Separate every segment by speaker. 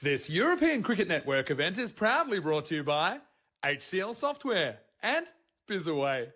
Speaker 1: This European Cricket Network event is proudly brought to you by HCL Software and Bizaway.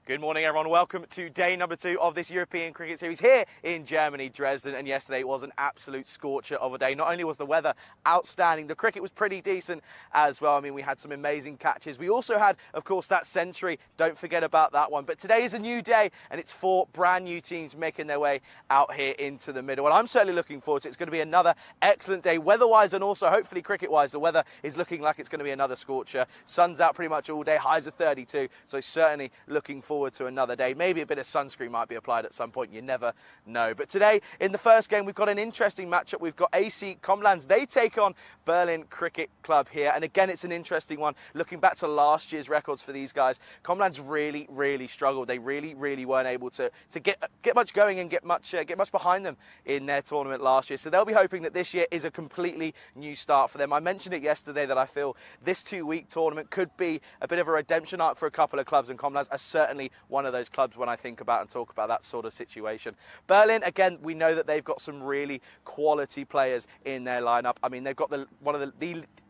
Speaker 2: Good morning, everyone. Welcome to day number 2 of this European Cricket Series here in Germany, Dresden. And yesterday was an absolute scorcher of a day. Not only was the weather outstanding, the cricket was pretty decent as well. I mean, we had some amazing catches. We also had, of course, that century. Don't forget about that one. But today is a new day, and it's 4 brand new teams making their way out here into the middle. And I'm certainly looking forward to it. It's going to be another excellent day, weather-wise and also hopefully cricket-wise. The weather is looking like it's going to be another scorcher. Sun's out pretty much all day. Highs of 32. So certainly looking forward to another day. Maybe a bit of sunscreen might be applied at some point. You never know. But today, in the first game, we've got an interesting matchup. We've got AC Comlands. They take on Berlin Cricket Club here. And again, it's an interesting one. Looking back to last year's records for these guys, Comlands really struggled. They really weren't able to get much going and get much behind them in their tournament last year. So they'll be hoping that this year is a completely new start for them. I mentioned it yesterday that I feel this 2-week tournament could be a bit of a redemption arc for a couple of clubs, and Comlands are certainly one of those clubs when I think about and talk about that sort of situation. Berlin, again, we know that they've got some really quality players in their lineup. I mean, they've got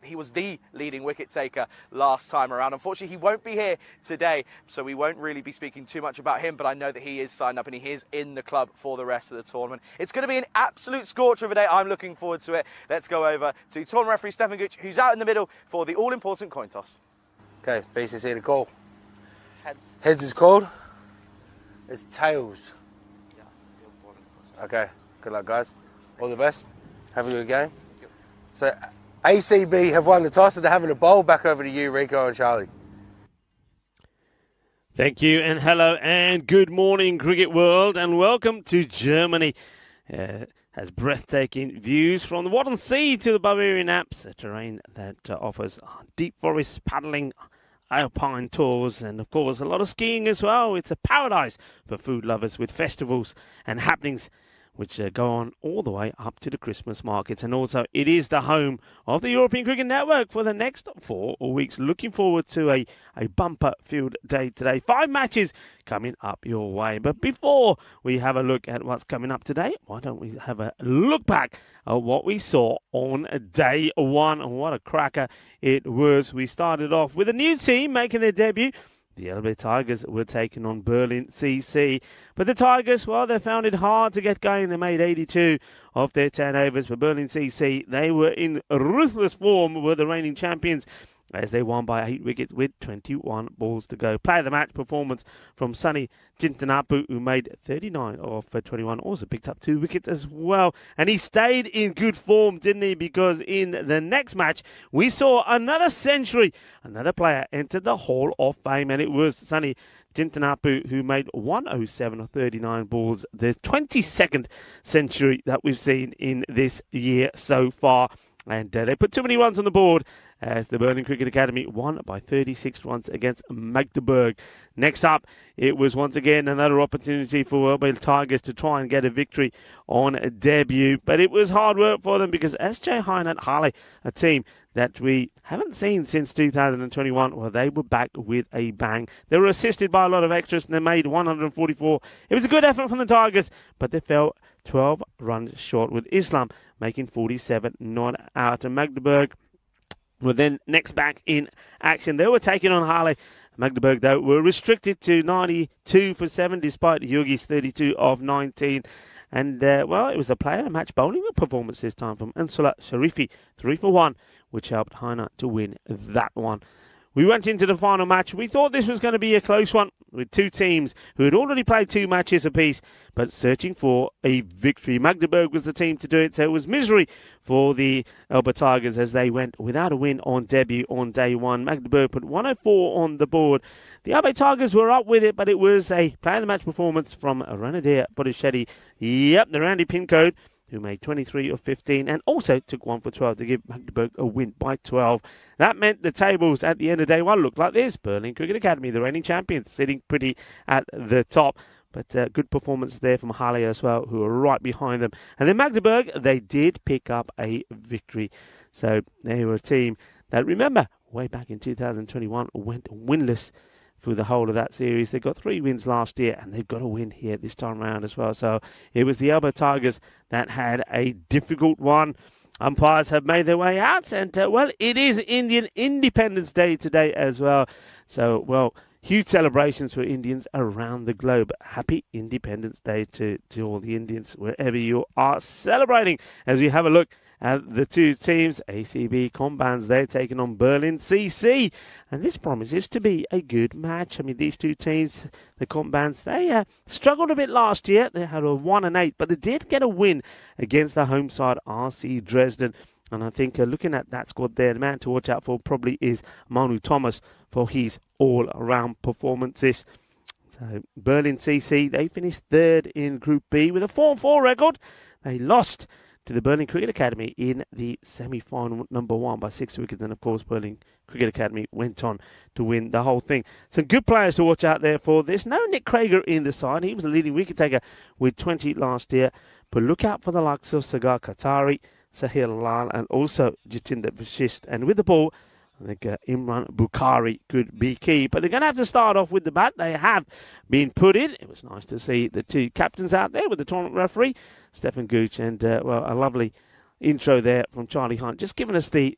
Speaker 2: he was the leading wicket taker last time around. Unfortunately, he won't be here today, so we won't really be speaking too much about him, but I know that he is signed up and he is in the club for the rest of the tournament. It's going to be an absolute scorcher of a day. I'm looking forward to it. Let's go over to tournament referee Stefan Gooch, who's out in the middle for the all-important coin toss.
Speaker 3: Okay, BCC to call.
Speaker 2: Heads.
Speaker 3: Heads is called. It's tails.
Speaker 2: Yeah.
Speaker 3: Okay, good luck, guys. All the best. Have a good game. So, ACB have won the toss, and they're having a bowl. Back over to you, Rico and Charlie.
Speaker 4: Thank you, and hello, and good morning, cricket world, and welcome to Germany. Has breathtaking views from the Wadden Sea to the Bavarian Alps, a terrain that offers deep forest paddling, alpine tours, and of course a lot of skiing as well. It's a paradise for food lovers with festivals and happenings which go on all the way up to the Christmas markets. And also it is the home of the European Cricket Network for the next 4 weeks. Looking forward to a bumper field day today. 5 matches coming up your way. But before we have a look at what's coming up today, why don't we have a look back at what we saw on day 1. And what a cracker it was. We started off with a new team making their debut. The LA Tigers were taking on Berlin CC. But the Tigers, well, they found it hard to get going. They made 82 of their 10 overs. For Berlin CC, they were in ruthless form, were the reigning champions, as they won by 8 wickets with 21 balls to go. Player of the match performance from Sunny Jintanapu, who made 39 off 21, also picked up 2 wickets as well. And he stayed in good form, didn't he? Because in the next match, we saw another century. Another player entered the Hall of Fame, and it was Sunny Jintanapu, who made 107 of 39 balls, the 22nd century that we've seen in this year so far. And they put too many runs on the board as the Berlin Cricket Academy won by 36 runs against Magdeburg. Next up, it was once again another opportunity for LA Tigers to try and get a victory on a debut. But it was hard work for them because SJ Hynat Harley, a team that we haven't seen since 2021, well, they were back with a bang. They were assisted by a lot of extras and they made 144. It was a good effort from the Tigers, but they fell 12 runs short, with Islam making 47 not out. And Magdeburg were then next back in action. They were taking on Harley. Magdeburg, though, were restricted to 92 for 7 despite Yogi's 32 of 19. And, well, it was a player-match bowling performance this time from Ansula Sharifi, 3 for 1, which helped Hynat to win that one. We went into the final match. We thought this was going to be a close one with 2 teams who had already played 2 matches apiece, but searching for a victory. Magdeburg was the team to do it, so it was misery for the Elba Tigers as they went without a win on debut on day 1. Magdeburg put 104 on the board. The Elba Tigers were up with it, but it was a player-of-the-match performance from Ranadir Bodhichetti. Yep, the Randy Pincode, who made 23 of 15 and also took 1 for 12 to give Magdeburg a win by 12. That meant the tables at the end of day 1 looked like this. Berlin Cricket Academy, the reigning champions, sitting pretty at the top. But good performance there from Harley as well, who were right behind them. And then Magdeburg, they did pick up a victory. So they were a team that, remember, way back in 2021, went winless through the whole of that series. They got 3 wins last year, and they've got a win here this time around as well. So it was the Elba Tigers that had a difficult one. umpires have made their way out. And, well, it is Indian Independence Day today as well. So, well, huge celebrations for Indians around the globe. Happy Independence Day to all the Indians, wherever you are celebrating. As we have a look at the two teams, ACB Combans, they're taking on Berlin CC. And this promises to be a good match. I mean, these two teams, the Combans, they struggled a bit last year. They had a 1-8, but they did get a win against the home side, RC Dresden. And I think looking at that squad there, the man to watch out for probably is Manu Thomas for his all-around performances. So Berlin CC, they finished third in Group B with a 4-4 record. They lost to the Berlin Cricket Academy in the semi-final number 1 by 6 wickets. And, of course, Berlin Cricket Academy went on to win the whole thing. Some good players to watch out there for this. No Nick Krager in the side. He was the leading wicket taker with 20 last year. But look out for the likes of Sagar Qatari, Sahil Lal, and also Jatinder Vashist. And with the ball, I think Imran Bukhari could be key. But they're going to have to start off with the bat. They have been put in. It was nice to see the two captains out there with the tournament referee, Stefan Gooch, and, well, a lovely intro there from Charlie Hunt, just giving us the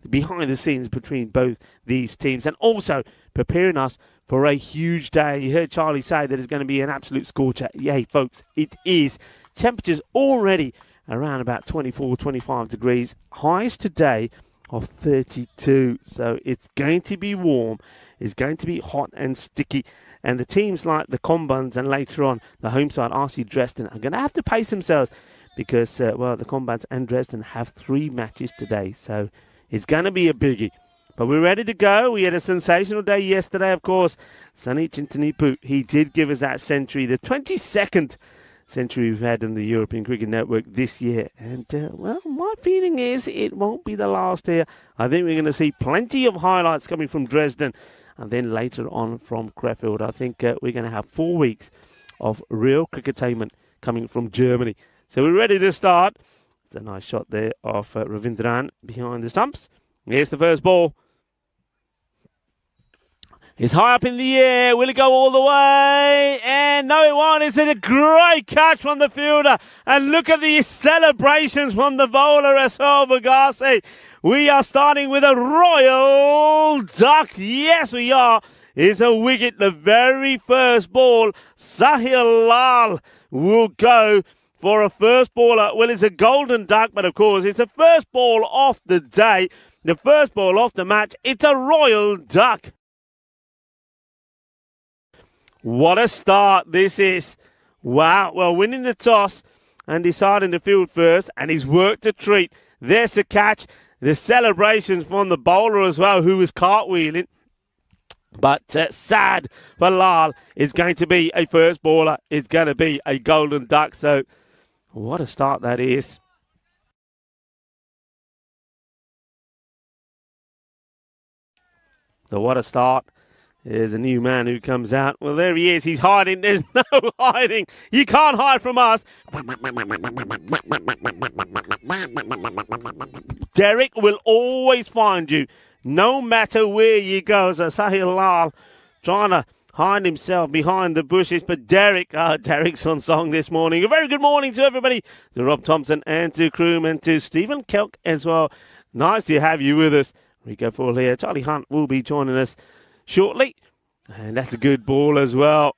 Speaker 4: behind the scenes between both these teams and also preparing us for a huge day. You heard Charlie say that it's going to be an absolute scorcher. Yay, folks, it is. Temperatures already around about 24, 25 degrees. Highs today of 32. So it's going to be warm. It's going to be hot and sticky. And the teams like the Combans and later on the home side, RC Dresden, are going to have to pace themselves because, well, the Combans and Dresden have 3 matches today. So it's going to be a biggie. But we're ready to go. We had a sensational day yesterday, of course. Sunny Chintanipu, he did give us that century, the 22nd century we've had in the European Cricket Network this year. And, well, my feeling is it won't be the last here. I think we're going to see plenty of highlights coming from Dresden and then later on from Crefeld. I think we're going to have 4 weeks of real cricketainment coming from Germany. So we're ready to start. It's a nice shot there of Ravindran behind the stumps. Here's the first ball. It's high up in the air. Will it go all the way? And no, it won't. It's a great catch from the fielder. And look at the celebrations from the bowler as well, Bagasi. We are starting with a royal duck. Yes, we are. It's a wicket. The very first ball. Sahil Lal will go for a first baller. Well, it's a golden duck, but of course, it's the first ball off the day. The first ball off the match. It's a royal duck. What a start this is. Wow. Well, winning the toss and deciding to field first, and he's worked a treat. There's the catch. The celebrations from the bowler as well, who was cartwheeling. But sad for Lal. It's going to be a first baller. It's going to be a golden duck. So what a start that is. So what a start. There's a new man who comes out. Well, there he is. He's hiding. There's no hiding. You can't hide from us. Derek will always find you, no matter where you go. So Sahil Lal trying to hide himself behind the bushes. But Derek's on song this morning. A very good morning to everybody. To Rob Thompson and to Kroom and to Stephen Kelk as well. Nice to have you with us. Rico Fall here. Charlie Hunt will be joining us shortly. And that's a good ball as well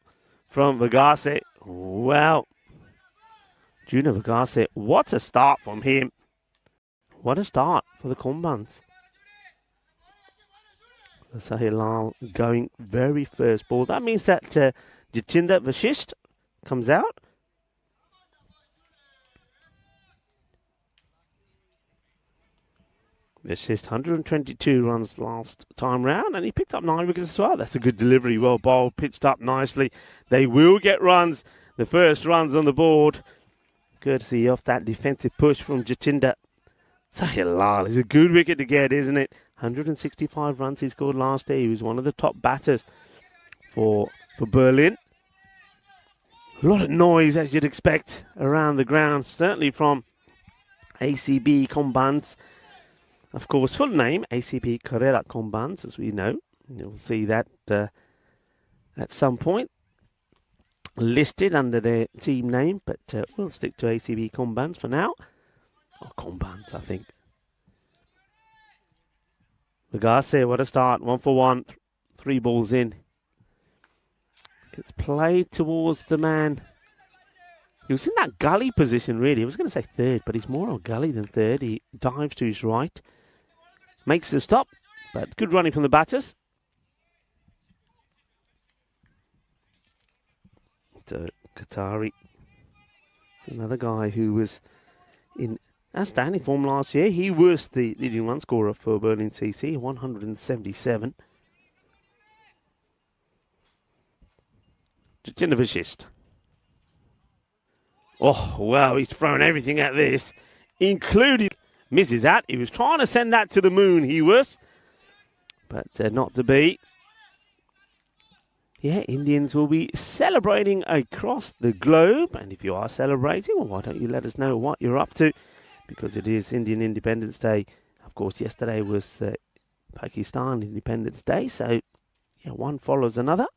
Speaker 4: from Vagase. Well, Junior Vagase, what a start from him. What a start for the Combans. So Sahil Lal going very first ball. That means that Jatinder Vashist comes out. It's just 122 runs last time round, and he picked up 9 wickets as well. That's a good delivery, well bowled, pitched up nicely. They will get runs, the first runs on the board, courtesy of that defensive push from Jatinder. Sahil Lal is a good wicket to get, isn't it? 165 runs he scored last year. He was one of the top batters for Berlin. A lot of noise, as you'd expect, around the ground, certainly from ACB Combans. Of course, full name, ACB Carrera Combans, as we know. You'll see that at some point listed under their team name, but we'll stick to ACB Combans for now. Or Combans, I think. Bagase, what a start. 1 for 1. 3 balls in. Gets played towards the man. He was in that gully position, really. I was going to say third, but he's more on gully than third. He dives to his right. Makes the stop, but good running from the batters. So, Qatari. It's another guy who was in outstanding form last year. He was the leading run scorer for Berlin CC, 177. Jatinder Vashist. Oh, wow, he's throwing everything at this, including misses that. He was trying to send that to the moon, he was, but not to be. Yeah, Indians will be celebrating across the globe, and if you are celebrating, well, why don't you let us know what you're up to, because it is Indian Independence Day. Of course, yesterday was Pakistan Independence Day, so yeah, one follows another.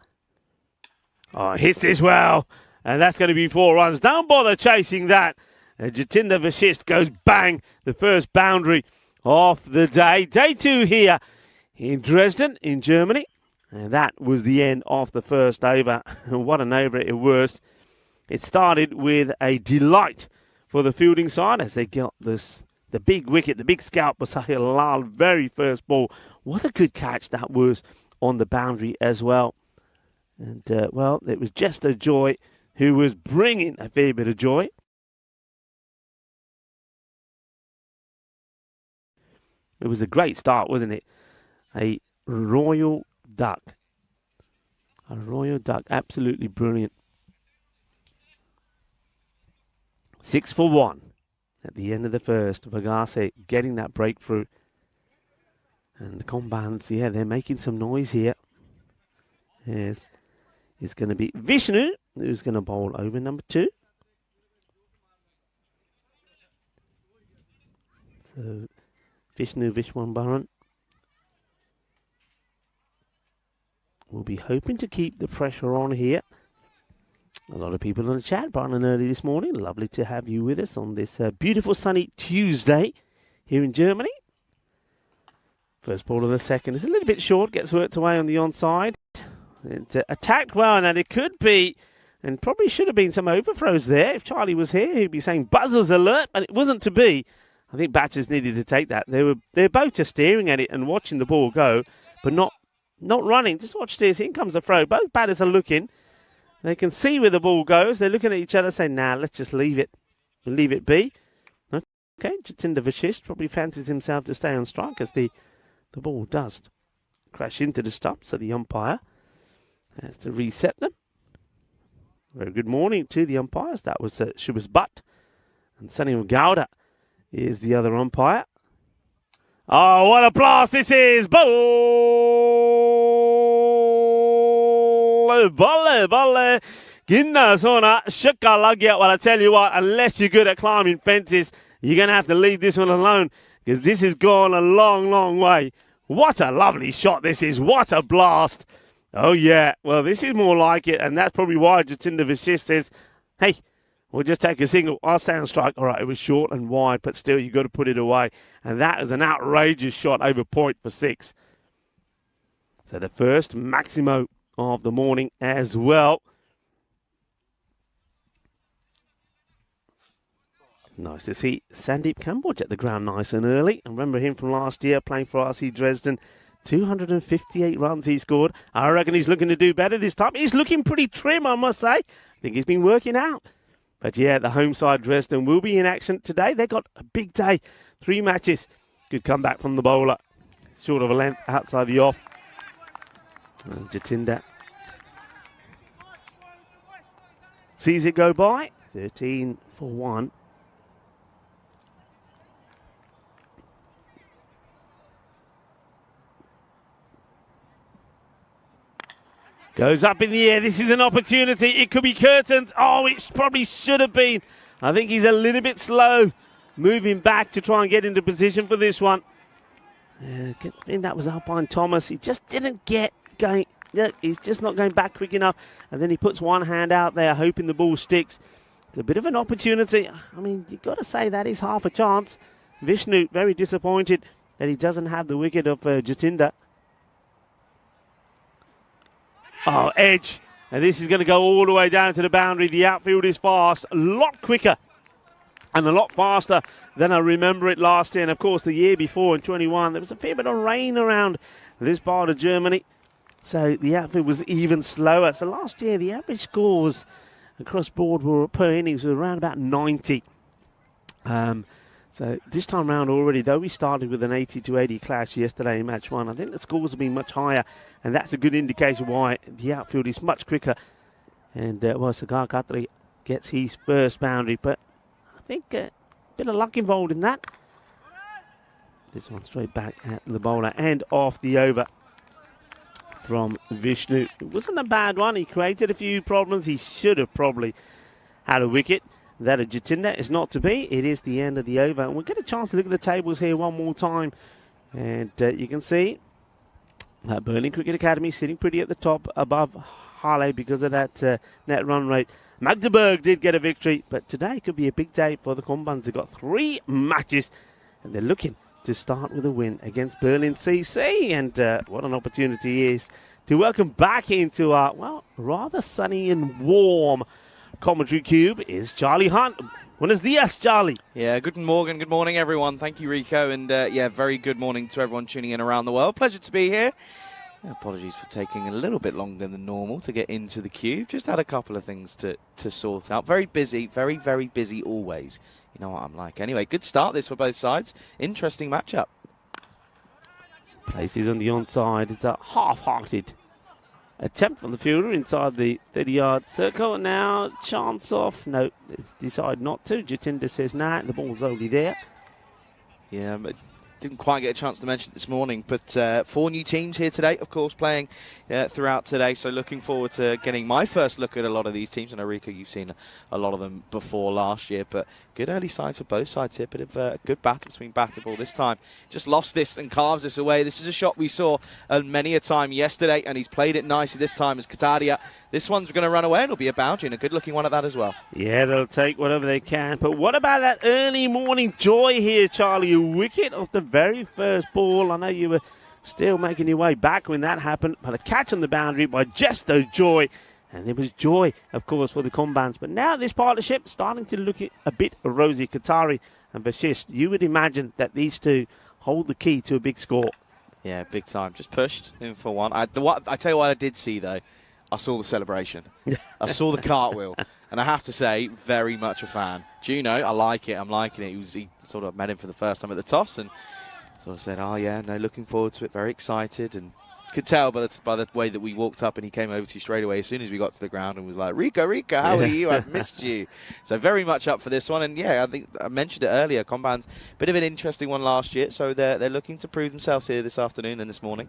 Speaker 4: Oh, hits this well. And that's going to be 4 runs. Don't bother chasing that. Jatinder Vashist goes bang. The first boundary of the day. Day 2 here in Dresden, in Germany. And that was the end of the first over. What an over it was. It started with a delight for the fielding side as they got the big wicket, the big scalp was Sahil Lal, very first ball. What a good catch that was on the boundary as well. And, well, it was just a joy who was bringing a fair bit of joy. It was a great start, wasn't it? A royal duck. A royal duck, absolutely brilliant. 6 for 1 at the end of the first. Bagase getting that breakthrough. And the Combans, yeah, they're making some noise here. Yes, it's going to be Vishnu who's going to bowl over number 2. So, Vishnu Vishwambaran will be hoping to keep the pressure on here. A lot of people in the chat, bright and early this morning. Lovely to have you with us on this beautiful sunny Tuesday here in Germany. First ball of the second is a little bit short, gets worked away on the onside. It attacked well, and it could be, and probably should have been some overthrows there. If Charlie was here, he'd be saying buzzers alert, and it wasn't to be. I think batters needed to take that. They're both just staring at it and watching the ball go, but not running. Just watch this. In comes the throw. Both batters are looking. They can see where the ball goes. They're looking at each other saying, nah, let's just leave it. We'll leave it be. Okay, Jatinder Vashist probably fancies himself to stay on strike as the ball does crash into the stump, so the umpire has to reset them. Very good morning to the umpires. That was Shubhas Butt. And Sunny Gowda is the other umpire. Oh, what a blast this is! Balle. Ginna sona shakka lagya. Well, I tell you what, unless you're good at climbing fences, you're going to have to leave this one alone because this has gone a long, long way. What a lovely shot this is. What a blast. Oh, yeah. Well, this is more like it, and that's probably why Jatinder Vashist says, hey, we'll just take a single. I'll stay on strike. All right, it was short and wide, but still, you've got to put it away. And that is an outrageous shot over point for 6. So the first Maximo of the morning as well. Nice to see Sandeep Kamboj at the ground nice and early. And remember him from last year playing for RC Dresden. 258 runs he scored. I reckon he's looking to do better this time. He's looking pretty trim, I must say. I think he's been working out. But yeah, the home side Dresden will be in action today. They got a big day. 3 matches. Good comeback from the bowler. Short of a length outside the off. And Jatinder sees it go by. 13 for 1. Goes up in the air. This is an opportunity. It could be curtains. Oh, it probably should have been. I think he's a little bit slow moving back to try and get into position for this one. I think that was Alpine Thomas. He just didn't get going. He's just not going back quick enough. And then he puts one hand out there hoping the ball sticks. It's a bit of an opportunity. I mean, you've got to say that is half a chance. Vishnu very disappointed that he doesn't have the wicket of Jatinder. Oh, edge. And this is going to go all the way down to the boundary. The outfield is fast, a lot quicker and a lot faster than I remember it last year. And, of course, the year before in 21, there was a fair bit of rain around this part of Germany. So the outfield was even slower. So last year, the average scores across board were per innings were around about 90. So this time round already, though we started with an 80-80 clash yesterday in match 1, I think the scores have been much higher, and that's a good indication why the outfield is much quicker. And Sagar Khatri gets his first boundary, but I think a bit of luck involved in that. This one straight back at the bowler and off the over from Vishnu. It wasn't a bad one. He created a few problems. He should have probably had a wicket. That of Jatinder is not to be. It is the end of the over. And we'll get a chance to look at the tables here one more time. And you can see that Berlin Cricket Academy sitting pretty at the top above Harley because of that net run rate. Magdeburg did get a victory, but today could be a big day for the Kumbans. They've got 3 matches and they're looking to start with a win against Berlin CC. And what an opportunity it is to welcome back into our, well, rather sunny and warm commentary cube is Charlie Hunt. Buenos dias, Charlie.
Speaker 2: Yeah, good morning, everyone. Thank you, Rico. And yeah, very good morning to everyone tuning in around the world. Pleasure to be here. Apologies for taking a little bit longer than normal to get into the cube. Just had a couple of things to sort out. Very busy, very, very busy always. You know what I'm like. Anyway, good start this for both sides. Interesting matchup.
Speaker 4: Places on the onside. It's a half-hearted attempt from the fielder inside the 30-yard circle. Now, chance off. No, it's decided not to. Jatinder says, nah, the ball's only there.
Speaker 2: Yeah, but didn't quite get a chance to mention it this morning, but 4 new teams here today, of course, playing throughout today. So looking forward to getting my first look at a lot of these teams. I know, Rico, you've seen a lot of them before last year, but good early sides for both sides here. Bit of a good battle between bat and ball this time. Just lost this and carves this away. This is a shot we saw many a time yesterday, and he's played it nicely this time as Kataria. This one's going to run away, and it'll be a boundary, and a good-looking one at that as well.
Speaker 4: Yeah, they'll take whatever they can. But what about that early morning joy here, Charlie? A wicket off the very first ball. I know you were still making your way back when that happened, but a catch on the boundary by Jesto Joy. And there was joy, of course, for the Kumbans. But now this partnership starting to look a bit rosy. Qatari and Vashist, you would imagine that these two hold the key to a big score.
Speaker 2: Yeah, big time. Just pushed in for one. I tell you what I did see, though. I saw the celebration. I saw the cartwheel. And I have to say, very much a fan. Juno, I like it. I'm liking it. He sort of met him for the first time at the toss and sort of said, oh, yeah, no, looking forward to it. Very excited. And could tell by the way that we walked up and he came over to you straight away as soon as we got to the ground and was like, Rico, how are you? I've missed you. So very much up for this one. And, yeah, I think I mentioned it earlier. Kumbans, bit of an interesting one last year. So they're looking to prove themselves here this afternoon and this morning.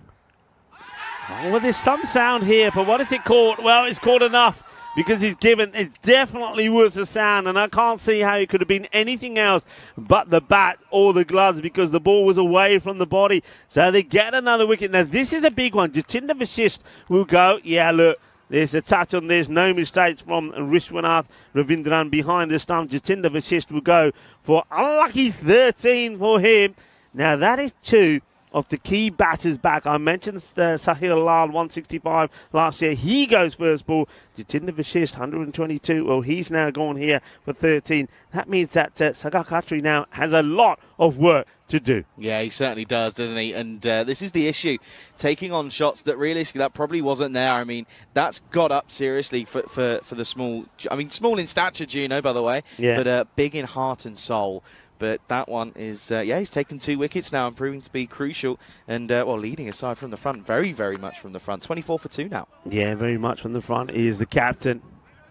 Speaker 4: Oh, well, there's some sound here, but what is it called? Well, it's called enough because he's given, it definitely was a sound, and I can't see how it could have been anything else but the bat or the gloves because the ball was away from the body. So they get another wicket. Now, this is a big one. Jatinder Vashist will go, yeah, look, there's a touch on this. No mistakes from Rishwanath Ravindran behind the stump. Jatinder Vashist will go for unlucky 13 for him. Now, that is 2 of the key batters back. I mentioned Sahil Lal, 165 last year. He goes first ball. Jatinder Vashist, 122. Well, he's now gone here for 13. That means that Sagar Khatri now has a lot of work to do.
Speaker 2: Yeah, he certainly does, doesn't he? And this is the issue. Taking on shots that realistically that probably wasn't there. I mean, that's got up seriously for the small. I mean, small in stature, Juno, by the way.
Speaker 4: Yeah.
Speaker 2: But big in heart and soul. But that one is, yeah, he's taken 2 wickets now and proving to be crucial. And, well, leading aside from the front, very, very much from the front. 24 for 2 now.
Speaker 4: Yeah, very much from the front. He is the captain.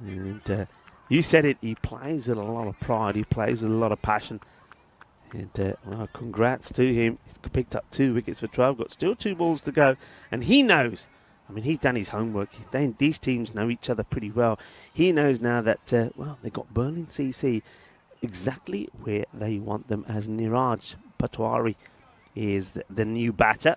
Speaker 4: And you said it, he plays with a lot of pride. He plays with a lot of passion. And, well, congrats to him. He's picked up 2 wickets for 12. Got still 2 balls to go. And he knows, I mean, he's done his homework. These teams know each other pretty well. He knows now that, well, they've got Berlin CC exactly where they want them, as Niraj Patwari is the new batter.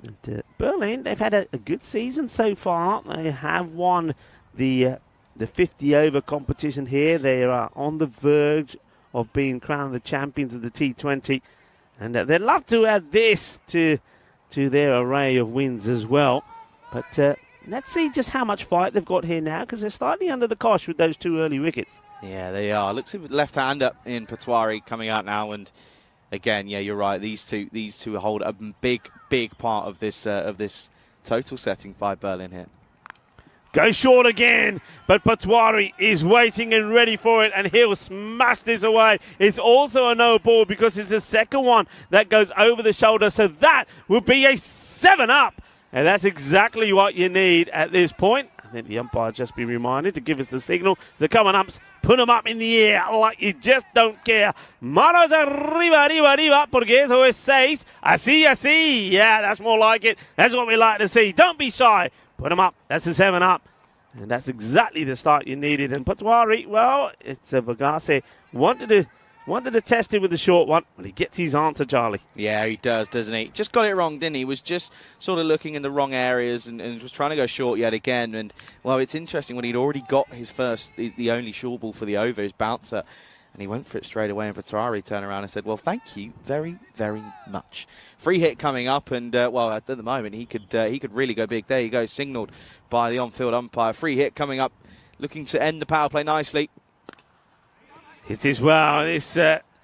Speaker 4: And, Berlin, they've had a good season so far. They have won the the 50-over competition here. They are on the verge of being crowned the champions of the T20. And they'd love to add this to their array of wins as well. But let's see just how much fight they've got here now, because they're slightly under the cosh with those 2 early wickets.
Speaker 2: Yeah, they are. Looks like left-hander in Patwari coming out now, and again, yeah, you're right. These two hold a big part of this total setting by Berlin here.
Speaker 4: Go short again, but Patwari is waiting and ready for it, and he'll smash this away. It's also a no ball because it's the second one that goes over the shoulder, so that will be a 7-up, and that's exactly what you need at this point. I think the umpire just be reminded to give us the signal. The coming ups, put them up in the air like you just don't care. Manos arriba, arriba, arriba, porque eso es 6. Así, así. Yeah, that's more like it. That's what we like to see. Don't be shy. Put them up. That's a 7-up. And that's exactly the start you needed. And Patwari, well, it's Vagase wanted to test it with the short one, but he gets his answer, Charlie.
Speaker 2: Yeah, he does, doesn't he? Just got it wrong, didn't he? He was just sort of looking in the wrong areas and was trying to go short yet again. And, well, it's interesting when he'd already got his first, the only short ball for the over, his bouncer, and he went for it straight away, and Patwari turned around and said, well, thank you very, very much. Free hit coming up, and, well, at the moment, he could really go big. There you go, signalled by the on-field umpire. Free hit coming up, looking to end the power play nicely.
Speaker 4: It is well. This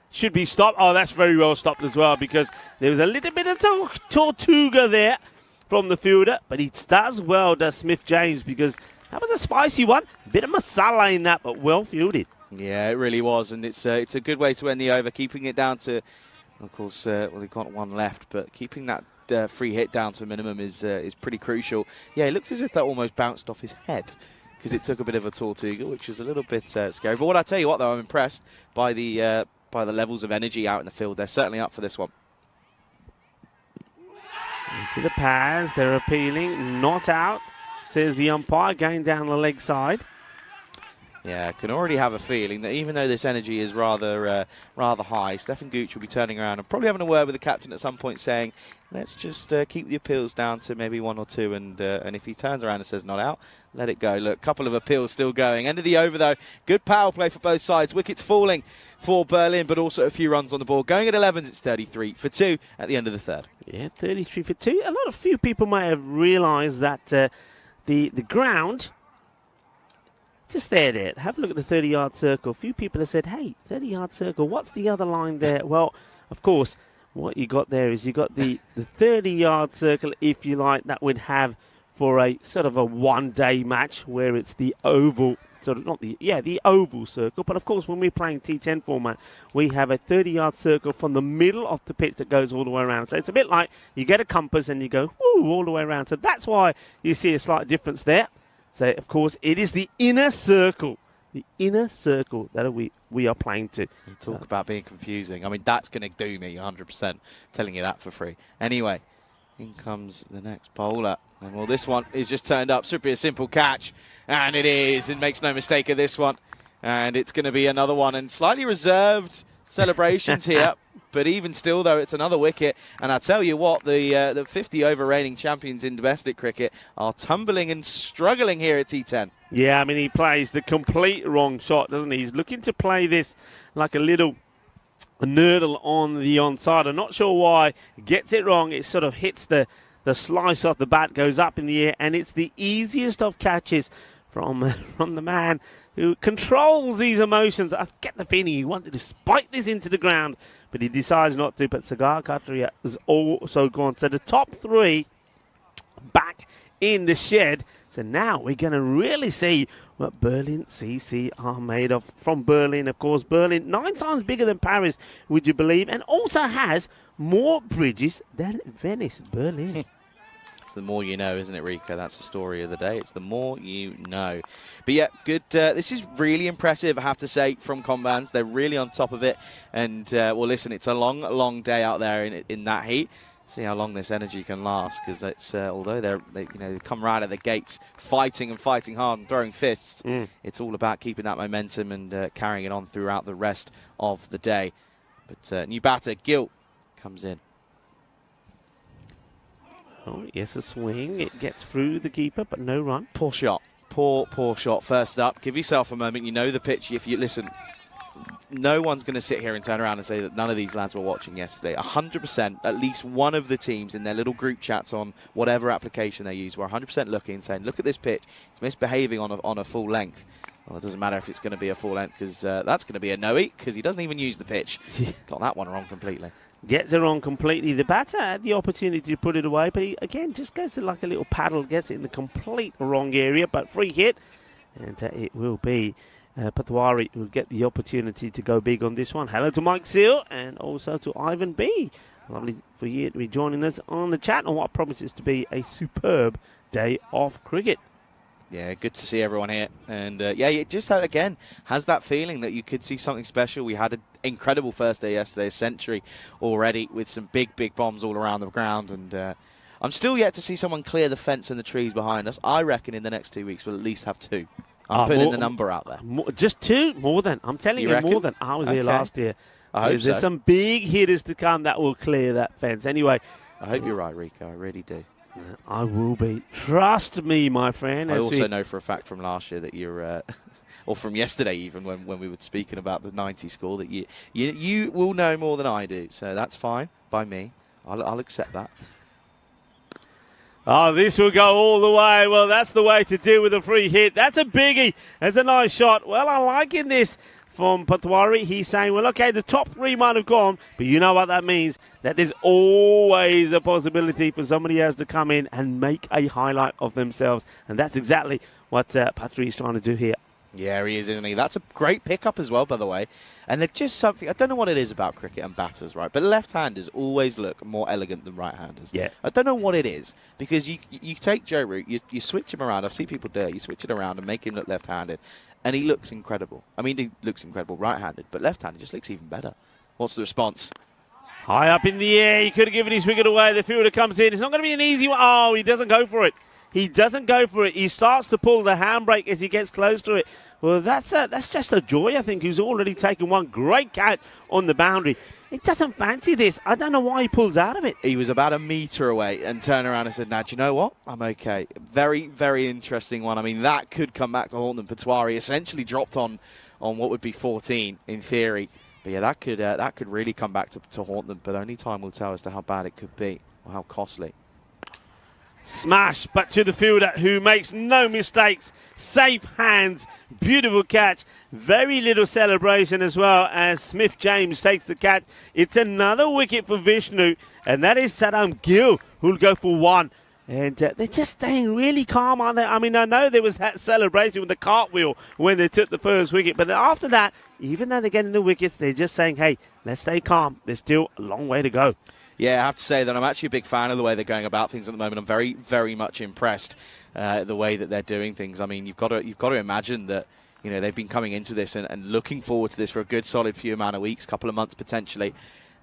Speaker 4: should be stopped. Oh, that's very well stopped as well, because there was a little bit of Tortuga there from the fielder, but he does well, does Smith James, because that was a spicy one. A bit of masala in that, but well fielded.
Speaker 2: Yeah, it really was, and it's a good way to end the over, keeping it down to, of course, well, they've got one left, but keeping that free hit down to a minimum is pretty crucial. Yeah, it looks as if that almost bounced off his head, because it took a bit of a Tortuga, which was a little bit scary. But what I tell you what, though, I'm impressed by the levels of energy out in the field. They're certainly up for this one.
Speaker 4: Into the pads, they're appealing, not out, says the umpire, going down the leg side.
Speaker 2: Yeah, I can already have a feeling that even though this energy is rather high, Stefan Gooch will be turning around and probably having a word with the captain at some point, saying, let's just keep the appeals down to maybe 1 or 2, and if he turns around and says not out, let it go. Look, couple of appeals still going. End of the over, though. Good power play for both sides. Wickets falling for Berlin, but also a few runs on the board. Going at 11s, it's 33 for 2 at the end of the third.
Speaker 4: Yeah, 33 for 2. A few people might have realised that the ground... Just there. Have a look at the 30-yard circle. A few people have said, hey, 30-yard circle, what's the other line there? Well, of course, what you got there is you got the 30-yard circle, if you like, that would have for a sort of a one-day match where it's the oval, sort of not the oval circle. But, of course, when we're playing T10 format, we have a 30-yard circle from the middle of the pitch that goes all the way around. So it's a bit like you get a compass and you go, woo, all the way around. So that's why you see a slight difference there. So, of course, it is the inner circle that we are playing to.
Speaker 2: You talk about being confusing. I mean, that's going to do me 100%, telling you that for free. Anyway, in comes the next bowler. And, well, this one is just turned up. Should be a simple catch. And it is. And makes no mistake of this one. And it's going to be another one. And slightly reserved celebrations here. But even still, though, it's another wicket. And I tell you what, the 50-over reigning champions in domestic cricket are tumbling and struggling here at T10.
Speaker 4: Yeah, I mean, he plays the complete wrong shot, doesn't he? He's looking to play this like a little nurdle on the onside. I'm not sure why. He gets it wrong. It sort of hits the slice off the bat, goes up in the air, and it's the easiest of catches from the man who controls these emotions. I get the feeling he wanted to spike this into the ground, but he decides not to. But Sagar Khatria has also gone. So the top 3 back in the shed. So now we're going to really see what Berlin CC are made of. From Berlin, of course. Berlin, 9 times bigger than Paris, would you believe? And also has more bridges than Venice. Berlin.
Speaker 2: It's the more you know, isn't it, Rico? That's the story of the day. It's the more you know. But yeah, good. This is really impressive, I have to say, from Combans. They're really on top of it. And, well, listen, it's a long, long day out there in that heat. See how long this energy can last, because it's although they come right at the gates fighting hard and throwing fists, it's all about keeping that momentum and carrying it on throughout the rest of the day. But new batter, Gil, comes in.
Speaker 4: Oh, yes, a swing. It gets through the keeper, but no run.
Speaker 2: Poor shot. Poor shot first up. Give yourself a moment. You know the pitch. If you listen, no one's going to sit here and turn around and say that none of these lads were watching yesterday. 100%, at least one of the teams in their little group chats on whatever application they use were 100% looking and saying, look at this pitch. It's misbehaving on a full length. Well, it doesn't matter if it's going to be a full length because that's going to be a no-eat because he doesn't even use the pitch. Got that one wrong completely.
Speaker 4: Gets it wrong completely. The batter had the opportunity to put it away, but he, again, just goes to like a little paddle, gets it in the complete wrong area, but free hit. And it will be Patwari will get the opportunity to go big on this one. Hello to Mike Seal and also to Ivan B. Lovely for you to be joining us on the chat on what promises to be a superb day of cricket.
Speaker 2: Yeah, good to see everyone here. And yeah, it just, again, has that feeling that you could see something special. We had an incredible first day yesterday, a century already with some big bombs all around the ground. And I'm still yet to see someone clear the fence and the trees behind us. I reckon in the next 2 weeks we'll at least have 2. I'm putting the number out there.
Speaker 4: Just 2? More than. I'm telling you, more than. I was here last year.
Speaker 2: I hope
Speaker 4: There's some big hitters to come that will clear that fence. Anyway.
Speaker 2: I hope you're right, Rico. I really do.
Speaker 4: I will be. Trust me, my friend.
Speaker 2: I also know for a fact from last year that you're, or from yesterday even when we were speaking about the 90 score, that you will know more than I do. So that's fine by me. I'll accept that.
Speaker 4: Oh, this will go all the way. Well, that's the way to deal with a free hit. That's a biggie. That's a nice shot. Well, I'm liking this from Patwari. He's saying, well, okay, the top 3 might have gone, but you know what that means? That there's always a possibility for somebody else to come in and make a highlight of themselves. And that's exactly what Patwari is trying to do here.
Speaker 2: Yeah, he is, isn't he? That's a great pickup as well, by the way. And they're just something, I don't know what it is about cricket and batters, right? But left-handers always look more elegant than right-handers.
Speaker 4: Yeah.
Speaker 2: I don't know what it is. Because you take Joe Root, you switch him around. I've seen people do it. You switch it around and make him look left-handed. And he looks incredible. I mean, he looks incredible right-handed, but left-handed just looks even better. What's the response?
Speaker 4: High up in the air. He could have given his wicket away. The fielder comes in. It's not going to be an easy one. Oh, he doesn't go for it. He doesn't go for it. He starts to pull the handbrake as he gets close to it. Well, that's just a joy, I think, who's already taken one great catch on the boundary. He doesn't fancy this. I don't know why he pulls out of it.
Speaker 2: He was about a metre away and turned around and said, nah, do you know what? I'm okay. Very, very interesting one. I mean, that could come back to haunt them. Patwari essentially dropped on what would be 14 in theory. But yeah, that could really come back to haunt them. But only time will tell as to how bad it could be or how costly.
Speaker 4: Smash, but to the fielder who makes no mistakes. Safe hands, beautiful catch. Very little celebration as well as Smith James takes the catch. It's another wicket for Vishnu, and that is Saddam Gill who'll go for 1. And they're just staying really calm, aren't they? I mean, I know there was that celebration with the cartwheel when they took the first wicket, but after that, even though they're getting the wickets, they're just saying, hey, let's stay calm. There's still a long way to go.
Speaker 2: Yeah, I have to say that I'm actually a big fan of the way they're going about things at the moment. I'm very, very much impressed the way that they're doing things. I mean, you've got to imagine that they've been coming into this and looking forward to this for a good, solid few amount of weeks, couple of months potentially,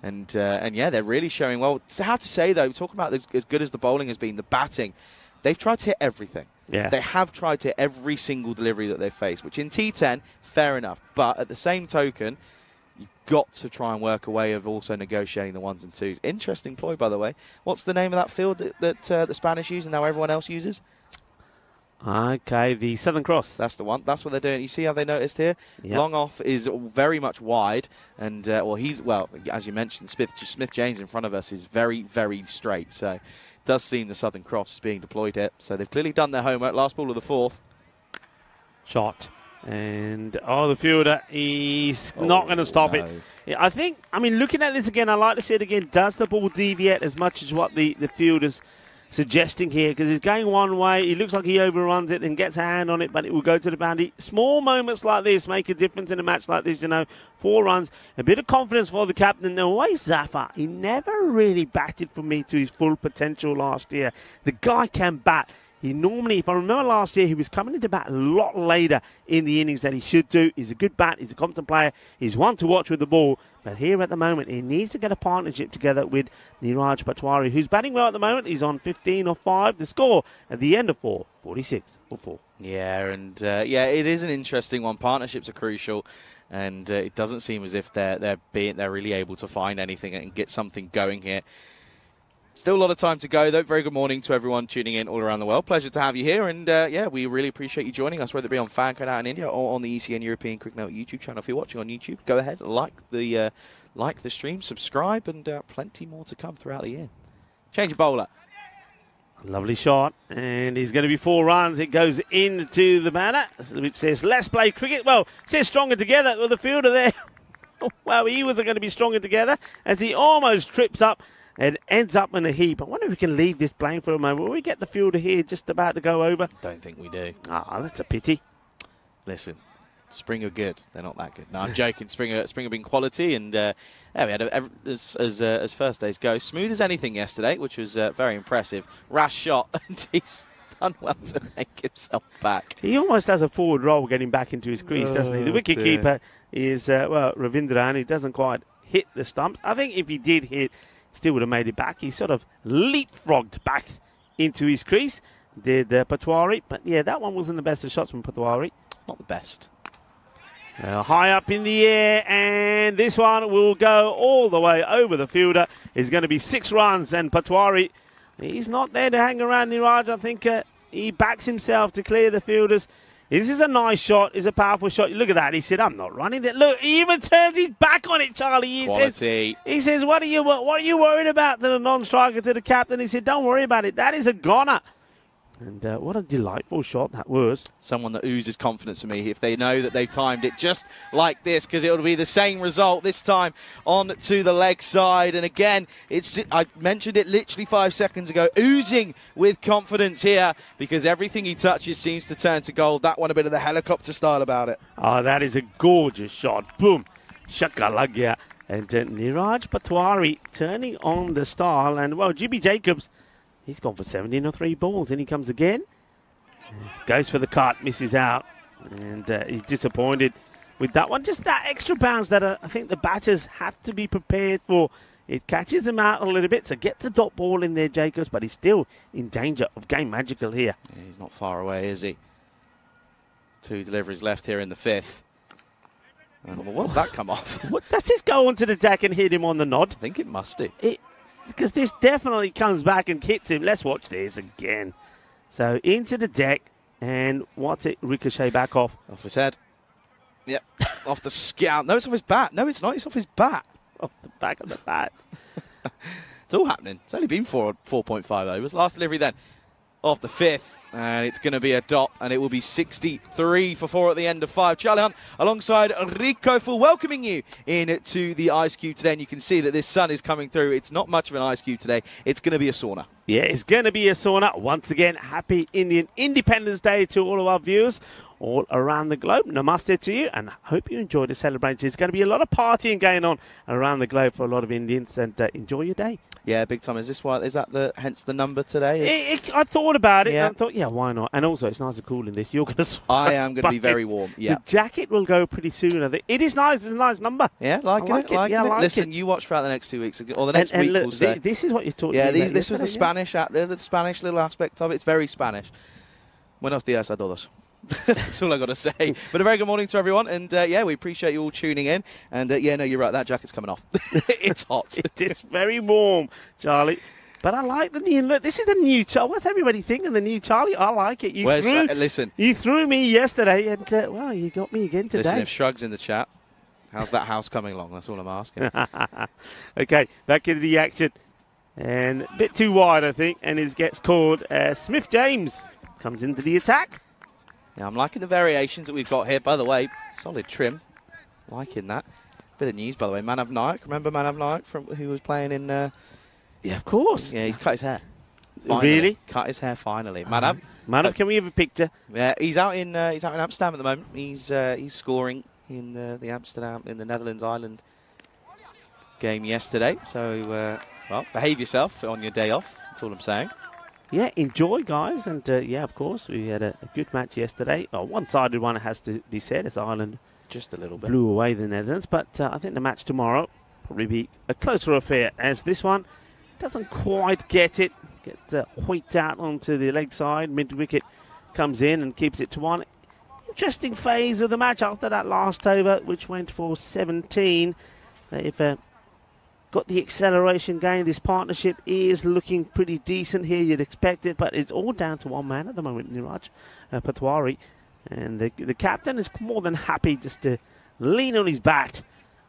Speaker 2: and yeah, they're really showing well. I have to say though, talking about this, as good as the bowling has been, the batting, they've tried to hit everything.
Speaker 4: Yeah,
Speaker 2: they have tried to hit every single delivery that they've faced, which in T10, fair enough. But at the same token, you've got to try and work a way of also negotiating the 1s and 2s. Interesting ploy, by the way. What's the name of that field that the Spanish use and now everyone else uses?
Speaker 4: Okay, the Southern Cross.
Speaker 2: That's the one. That's what they're doing. You see how they noticed here? Yep. Long off is very much wide. And, as you mentioned, Smith James in front of us is very, very straight. So it does seem the Southern Cross is being deployed here. So they've clearly done their homework. Last ball of the 4th.
Speaker 4: Shot. And, the fielder, he's not going to stop it. I think, looking at this again, I like to see it again. Does the ball deviate as much as what the fielder's suggesting here? Because he's going one way. He looks like he overruns it and gets a hand on it, but it will go to the boundary. Small moments like this make a difference in a match like this, 4 runs. A bit of confidence for the captain. No way, Zafar. He never really batted for me to his full potential last year. The guy can bat. He normally, if I remember last year, he was coming into bat a lot later in the innings than he should do. He's a good bat. He's a competent player. He's one to watch with the ball. But here at the moment, he needs to get a partnership together with Niraj Patwari, who's batting well at the moment. He's on 15 or 5. The score at the end of 4, 46 for 4.
Speaker 2: Yeah, and it is an interesting one. Partnerships are crucial, and it doesn't seem as if they're really able to find anything and get something going here. Still a lot of time to go, though. Very good morning to everyone tuning in all around the world. Pleasure to have you here. And, yeah, we really appreciate you joining us, whether it be on Fancode out in India or on the ECN European Cricket Network YouTube channel. If you're watching on YouTube, go ahead, like the stream, subscribe, and plenty more to come throughout the year. Change of bowler.
Speaker 4: Lovely shot, and he's going to be 4 runs. It goes into the banner, which says, let's play cricket. Well, it says stronger together with the fielder there. Well, he wasn't going to be stronger together as he almost trips up and ends up in a heap. I wonder if we can leave this playing for a moment. Will we get the fielder here just about to go over?
Speaker 2: Don't think we do.
Speaker 4: Ah, that's a pity.
Speaker 2: Listen, Spring are good. They're not that good. No, I'm joking. Spring have been quality, and yeah, we had as first days go, smooth as anything yesterday, which was very impressive. Rash shot, and he's done well to make himself back.
Speaker 4: He almost has a forward roll getting back into his crease, doesn't he? The wicket keeper is well, Ravindran. He doesn't quite hit the stumps. I think if he did hit, still would have made it back. He sort of leapfrogged back into his crease, did Patwari. But yeah, that one wasn't the best of shots from Patwari.
Speaker 2: Not the best.
Speaker 4: High up in the air, and this one will go all the way over the fielder. It's going to be 6 runs, and Patwari, he's not there to hang around, Niraj. I think he backs himself to clear the fielders. This is a nice shot. It's a powerful shot. Look at that. He said, I'm not running that. Look, he even turns his back on it, Charlie.
Speaker 2: Quality.
Speaker 4: He says, what are you worried about, to the non-striker, to the captain? He said, don't worry about it. That is a goner. And what a delightful shot that was.
Speaker 2: Someone that oozes confidence for me if they know that they've timed it just like this, because it will be the same result this time on to the leg side. And again, I mentioned it literally 5 seconds ago, oozing with confidence here, because everything he touches seems to turn to gold. That one a bit of the helicopter style about it.
Speaker 4: Oh, that is a gorgeous shot. Boom. Shakalagya. And Niraj Patwari turning on the style. And, well, Jimmy Jacobs, he's gone for 17 or 3 balls. And he comes again. Goes for the cut, misses out. And he's disappointed with that one. Just that extra bounce that I think the batters have to be prepared for. It catches them out a little bit. So get the dot ball in there, Jacobs. But he's still in danger of game magical here.
Speaker 2: Yeah, he's not far away, is he? 2 deliveries left here in the 5th. Well, what's that come off?
Speaker 4: Does this go onto the deck and hit him on the nod?
Speaker 2: I think it must do.
Speaker 4: Because this definitely comes back and hits him. Let's watch this again. So into the deck, and what's it? Ricochet back off.
Speaker 2: Off his head. Yep. Off the scout. No, it's off his bat. No, it's not. It's off his bat.
Speaker 4: Off the back of the bat.
Speaker 2: It's all happening. It's only been 4.5 overs. Last delivery then. Off the 5th. And it's going to be a dot, and it will be 63 for 4 at the end of 5. Charlie Hunt alongside Rico for welcoming you into the Ice Cube today. And you can see that this sun is coming through. It's not much of an Ice Cube today. It's going to be a sauna.
Speaker 4: Yeah, it's going to be a sauna. Once again, happy Indian Independence Day to all of our viewers all around the globe. Namaste to you, and hope you enjoy the celebration. There's going to be a lot of partying going on around the globe for a lot of Indians, and enjoy your day.
Speaker 2: Yeah, big time. Is that hence the number today?
Speaker 4: I thought about it, and I thought, yeah, why not? And also, it's nice and cool in this. You're going to
Speaker 2: I am going to be very warm, yeah.
Speaker 4: The jacket will go pretty soon, I think. It is nice. It's a nice number.
Speaker 2: Yeah, like it. Listen, you watch throughout the next 2 weeks, or the next week,
Speaker 4: look,
Speaker 2: we'll say.
Speaker 4: This is what you're talking
Speaker 2: about.
Speaker 4: Yeah,
Speaker 2: this was the Spanish, the Spanish little aspect of it. It's very Spanish. Buenos días a todos. That's all I got to say. But a very good morning to everyone, and yeah, we appreciate you all tuning in. And yeah, no, you're right. That jacket's coming off. It's hot.
Speaker 4: It is very warm, Charlie. But I like the new look. This is the new Charlie. What's everybody thinking? The new Charlie? I like it.
Speaker 2: Listen,
Speaker 4: you threw me yesterday, and well, you got me again today.
Speaker 2: Listen, if Shrug's in the chat, how's that house coming along? That's all I'm asking.
Speaker 4: Okay, back into the action, and a bit too wide, I think, and it gets called. Smith James comes into the attack.
Speaker 2: Yeah, I'm liking the variations that we've got here. By the way, solid trim. Liking that. Bit of news, by the way. Manav Nayak. Remember Manav Nayak who was playing in...
Speaker 4: yeah, of course.
Speaker 2: Yeah, he's cut his hair. Finally.
Speaker 4: Really?
Speaker 2: Cut his hair finally. Manav,
Speaker 4: can we have a picture?
Speaker 2: Yeah, he's out in Amsterdam at the moment. He's scoring in the Amsterdam, in the Netherlands Island game yesterday. So, well, behave yourself on your day off. That's all I'm saying.
Speaker 4: Yeah, enjoy, guys. And, yeah, of course, we had a good match yesterday. A one-sided one, it has to be said, as Ireland
Speaker 2: just a little bit
Speaker 4: blew away the Netherlands. But I think the match tomorrow probably be a closer affair, as this one doesn't quite get it. Gets hoiked out onto the leg side. Mid-wicket comes in and keeps it to 1. Interesting phase of the match after that last over, which went for 17. They've got got the acceleration gain. This partnership is looking pretty decent here. You'd expect it, but it's all down to one man at the moment, Niraj Patwari. And the captain is more than happy just to lean on his bat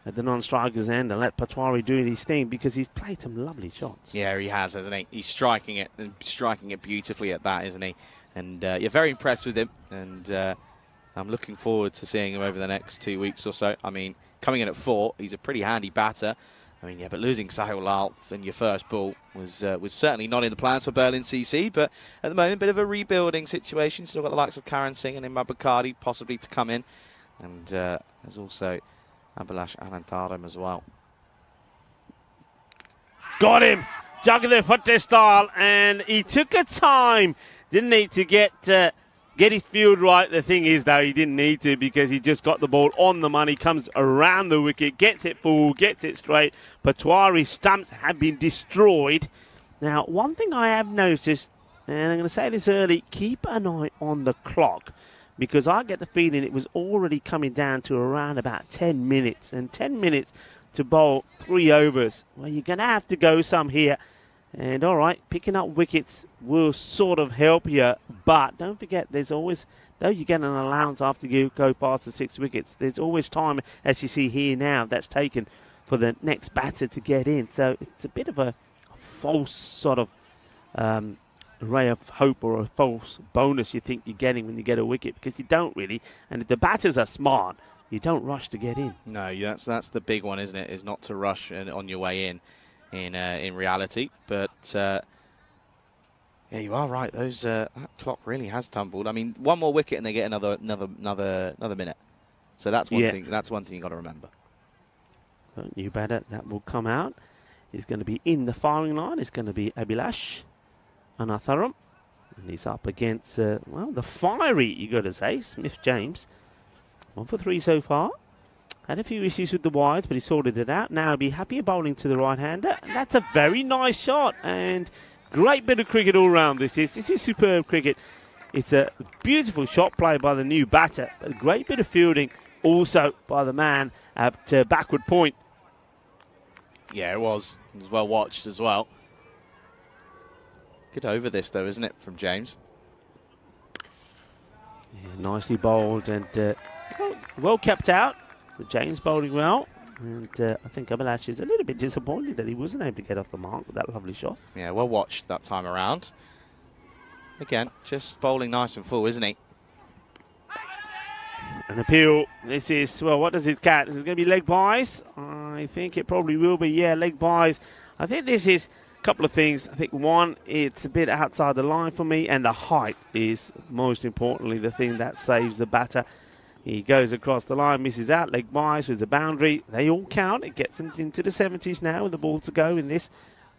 Speaker 4: at the non-striker's end and let Patwari do his thing, because he's played some lovely shots.
Speaker 2: Yeah, he has, hasn't he? He's striking it, and striking it beautifully at that, isn't he? And you're very impressed with him, and I'm looking forward to seeing him over the next 2 weeks or so. I mean, coming in at 4, he's a pretty handy batter. I mean, yeah, but losing Sahil Lal in your first ball was certainly not in the plans for Berlin CC. But at the moment, a bit of a rebuilding situation. Still got the likes of Karan Singh and Imad Bacardi possibly to come in, and there's also Abhilash Anantaram as well.
Speaker 4: Got him! Jagadev Bhatte style, and he took a time, didn't he, to get his field right. The thing is, though, he didn't need to, because he just got the ball on the money, comes around the wicket, gets it full, gets it straight. Patwari's stumps have been destroyed. Now, one thing I have noticed, and I'm going to say this early, keep an eye on the clock, because I get the feeling it was already coming down to around about 10 minutes. And 10 minutes to bowl 3 overs. Well, you're going to have to go some here. And all right, picking up wickets will sort of help you. But don't forget, there's always, though you get an allowance after you go past the 6 wickets, there's always time, as you see here now, that's taken for the next batter to get in. So it's a bit of a false sort of ray of hope, or a false bonus you think you're getting when you get a wicket, because you don't really. And if the batters are smart, you don't rush to get in.
Speaker 2: No, that's the big one, isn't it? Is not to rush on your way in reality. But yeah, you are right. Those that clock really has tumbled. I mean, one more wicket and they get another minute. So that's one thing. That's one thing you got to remember.
Speaker 4: New batter that will come out is going to be in the firing line. It's going to be Abhilash Anatharam, and he's up against well, the fiery, you got to say, Smith James. 1 for 3 so far. Had a few issues with the wides, but he sorted it out. Now he'll be happier bowling to the right-hander, and that's a very nice shot, and great bit of cricket all round. This is superb cricket. It's a beautiful shot play by the new batter, but a great bit of fielding also by the man at backward point.
Speaker 2: Yeah, it was well watched as well. Good over this, though, isn't it, from James?
Speaker 4: Yeah, nicely bowled, and well kept out. So James bowling well, and I think Abhilash is a little bit disappointed that he wasn't able to get off the mark with that lovely shot.
Speaker 2: Yeah, well watched that time around. Again, just bowling nice and full, isn't he?
Speaker 4: An appeal. This is, well, what does it catch? Is it going to be leg byes? I think it probably will be, yeah, leg byes. I think this is a couple of things. I think, one, it's a bit outside the line for me, and the height is, most importantly, the thing that saves the batter. He goes across the line, misses out, leg byes with the boundary. They all count. It gets him into the 70s now with the ball to go in this.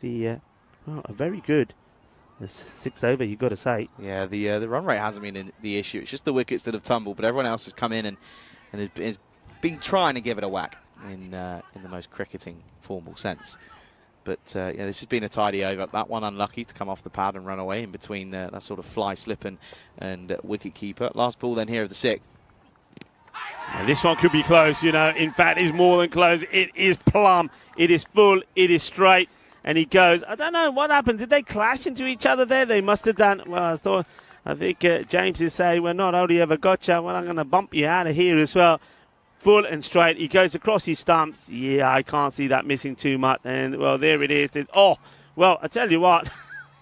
Speaker 4: Well, a very good 6th over, you've got to say.
Speaker 2: Yeah, the run rate hasn't been the issue. It's just the wickets that have tumbled, but everyone else has come in and has been trying to give it a whack in the most cricketing formal sense. But yeah, this has been a tidy over. That one unlucky to come off the pad and run away in between that sort of fly slip and wicket keeper. Last ball then here of the 6th.
Speaker 4: And this one could be close, you know. In fact, it's more than close. It is plumb. It is full. It is straight. And he goes, I don't know what happened. Did they clash into each other there? They must have done. Well, I think James is saying, well, not only ever got you, well, I'm going to bump you out of here as well. Full and straight. He goes across his stumps. Yeah, I can't see that missing too much. And, well, there it is. Oh, well, I tell you what,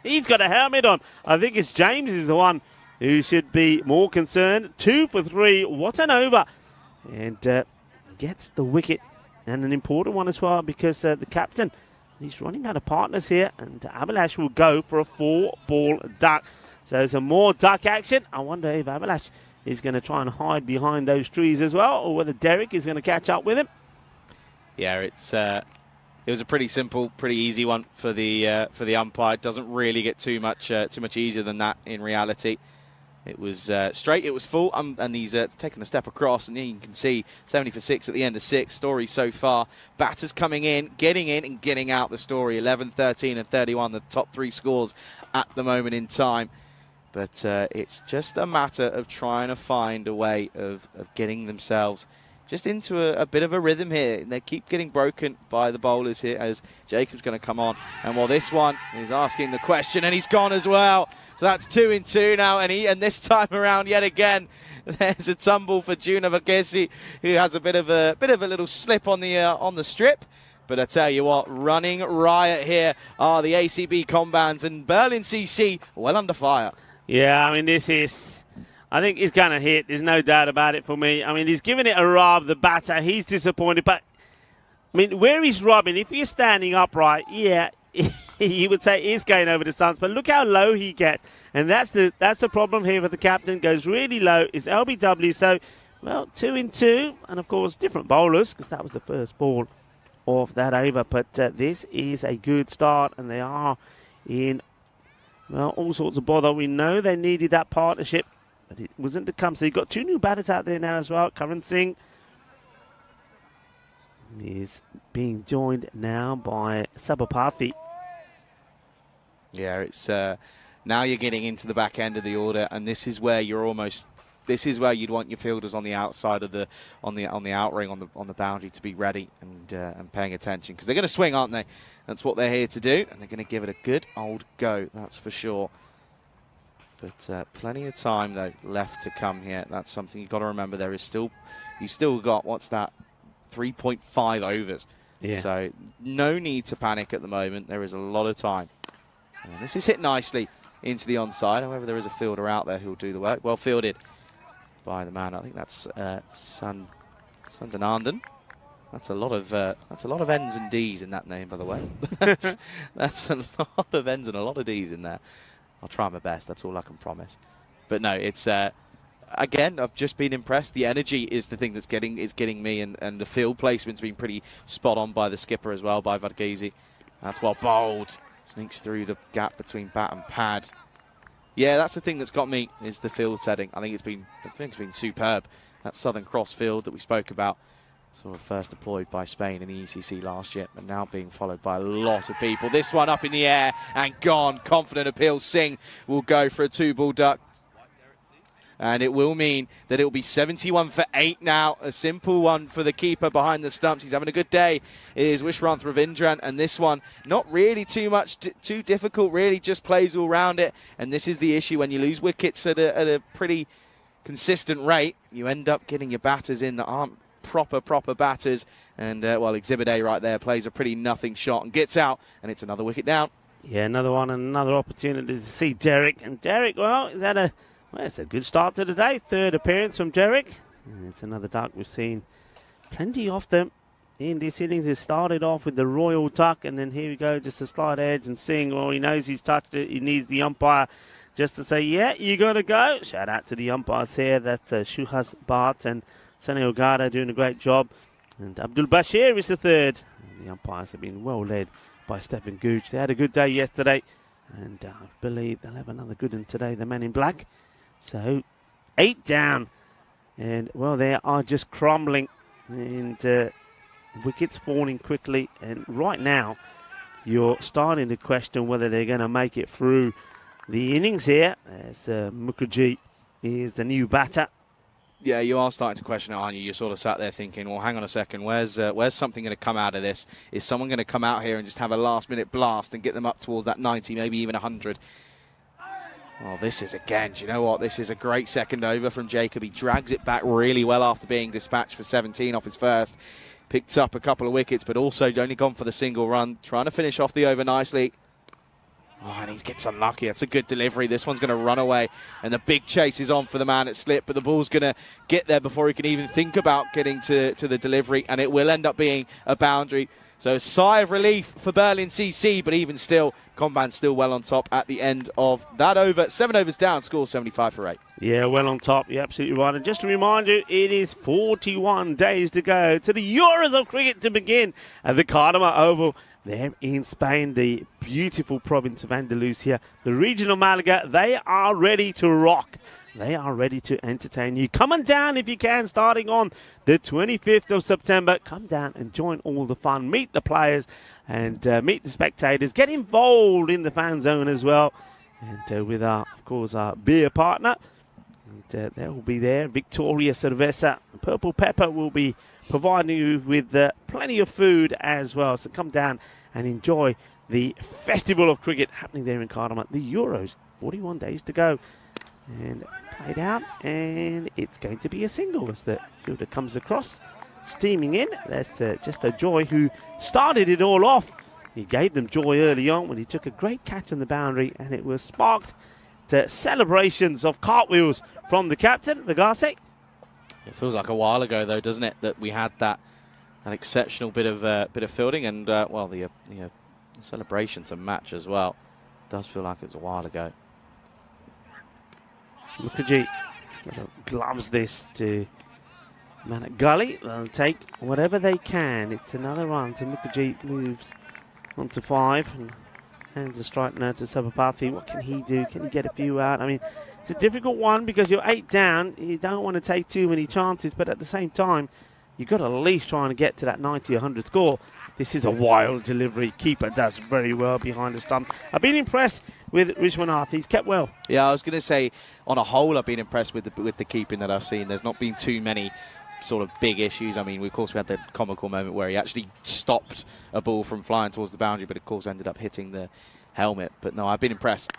Speaker 4: he's got a helmet on. I think it's James is the one who should be more concerned. 2 for 3. What an over. And gets the wicket, and an important one as well, because the captain, he's running out of partners here, and Abhilash will go for a 4-ball duck. So some more duck action. I wonder if Abhilash is going to try and hide behind those trees as well, or whether Derek is going to catch up with him.
Speaker 2: Yeah, it was a pretty simple, pretty easy one for the umpire. It doesn't really get too much easier than that in reality. It was straight, it was full, and he's taken a step across, and you can see 70 for 6 at the end of 6. Story so far. Batters coming in and getting out the story. 11, 13 and 31, the top 3 scores at the moment in time. But it's just a matter of trying to find a way of getting themselves just into a bit of a rhythm here. And they keep getting broken by the bowlers here as Jacob's going to come on. And while this one is asking the question, and he's gone as well. So that's 2 in 2 now. And this time around, yet again, there's a tumble for Juna Vakesi, who has a bit of a little slip on the strip. But I tell you what, running riot here are the ACB Combans, and Berlin CC well under fire.
Speaker 4: Yeah, I mean, I think he's going to hit. There's no doubt about it for me. I mean, he's giving it a rub, the batter. He's disappointed. But, I mean, where he's rubbing, if he's standing upright, yeah, he would say he's going over the stumps. But look how low he gets. And that's the problem here for the captain. Goes really low. It's LBW. So, well, 2 in 2. And, of course, different bowlers, because that was the first ball of that over. But this is a good start. And they are in, well, all sorts of bother. We know they needed that partnership, but it wasn't to come. So you've got 2 new batters out there now as well. Karan Singh is being joined now by Sabapathi.
Speaker 2: Yeah, it's now you're getting into the back end of the order, and this is where you'd want your fielders on the outside of the on the outring on the boundary to be ready and paying attention, because they're going to swing, aren't they? That's what they're here to do, and they're going to give it a good old go. That's for sure. But plenty of time though left to come here. That's something you've got to remember. You've still got, what's that, 3.5 overs.
Speaker 4: Yeah.
Speaker 2: So no need to panic at the moment. There is a lot of time. And this is hit nicely into the onside. However, there is a fielder out there who'll do the work. Well fielded by the man. I think that's Sundanandan. That's a lot of N's and D's in that name, by the way. that's a lot of N's and a lot of D's in there. I'll try my best. That's all I can promise. But no, it's again, I've just been impressed. The energy is the thing that's getting me, and the field placement's been pretty spot on by the skipper as well, by Varghese. That's well bowled. Sneaks through the gap between bat and pad. Yeah, that's the thing that's got me, is the field setting. I think it's been superb. That Southern Cross field that we spoke about, sort of first deployed by Spain in the ECC last year, but now being followed by a lot of people. This one up in the air and gone. Confident appeal. Singh will go for a 2-ball duck. And it will mean that it will be 71 for 8 now. A simple one for the keeper behind the stumps. He's having a good day, is Wishranth Ravindran. And this one, not really too difficult, really just plays all round it. And this is the issue when you lose wickets at a pretty consistent rate. You end up getting your batters in that aren't proper batters. And, well, Exhibit A right there plays a pretty nothing shot and gets out. And it's another wicket down.
Speaker 4: Yeah, another one and another opportunity to see Derek. And Derek, well, is that it's a good start to the day. 3rd appearance from Derek. And it's another duck. We've seen plenty of them in this innings. It started off with the Royal Duck, and then here we go, just a slight edge, and Singh, well, he knows he's touched it. He needs the umpire just to say, yeah, you got to go. Shout out to the umpires here. That's Shuhas Bhatt and Sunny Ogata doing a great job. And Abdul Bashir is the 3rd. And the umpires have been well led by Stephen Gooch. They had a good day yesterday, and I believe they'll have another good one today, the men in black. So 8 down, and well, they are just crumbling, and wickets falling quickly. And right now, you're starting to question whether they're going to make it through the innings here, as Mukherjee is the new batter.
Speaker 2: Yeah, you are starting to question it, aren't you? You're sort of sat there thinking, well, hang on a second, where's something going to come out of this? Is someone going to come out here and just have a last-minute blast and get them up towards that 90, maybe even 100? Oh, this is, again, do you know what? This is a great second over from Jacob. He drags it back really well after being dispatched for 17 off his first. Picked up a couple of wickets, but also only gone for the single run. Trying to finish off the over nicely. Oh, and he gets unlucky. That's a good delivery. This one's going to run away. And the big chase is on for the man at slip, but the ball's going to get there before he can even think about getting to the delivery, and it will end up being a boundary. So a sigh of relief for Berlin CC, but even still, Comban still well on top at the end of that over. 7 overs down, score 75 for 8.
Speaker 4: Yeah, well on top. You're absolutely right. And just to remind you, it is 41 days to go to the Euros of cricket to begin at the Cardamom Oval there in Spain, the beautiful province of Andalusia, the region of Malaga. They are ready to rock. They are ready to entertain you. Come on down if you can, starting on the 25th of September. Come down and join all the fun. Meet the players and meet the spectators. Get involved in the fan zone as well. And with our, of course, our beer partner. And they will be there. Victoria Cerveza, Purple Pepper will be providing you with plenty of food as well. So come down and enjoy the Festival of Cricket happening there in Cardamom. The Euros, 41 days to go. And played out, and it's going to be a single as the fielder comes across, steaming in. That's just a Joy who started it all off. He gave them joy early on when he took a great catch on the boundary, and it was sparked to celebrations of cartwheels from the captain, Vigase.
Speaker 2: It feels like a while ago, though, doesn't it, that we had an exceptional bit of fielding and well, the celebrations and match as well. It does feel like it was a while ago.
Speaker 4: Mukherjee sort of gloves this to Manak Gully. They'll take whatever they can. It's another run. So Mukherjee moves on to 5 and hands the strike now to Sabapathi. What can he do? Can he get a few out? I mean, it's a difficult one because you're 8 down. You don't want to take too many chances, but at the same time, you've got to at least try and get to that 90 or 100 score. This is a wild delivery. Keeper does very well behind the stump. I've been impressed with Vishwanath. He's kept well.
Speaker 2: Yeah, I was going to say, on a whole, I've been impressed with the keeping that I've seen. There's not been too many sort of big issues. I mean, of course, we had the comical moment where he actually stopped a ball from flying towards the boundary, but of course ended up hitting the helmet. But no, I've been impressed.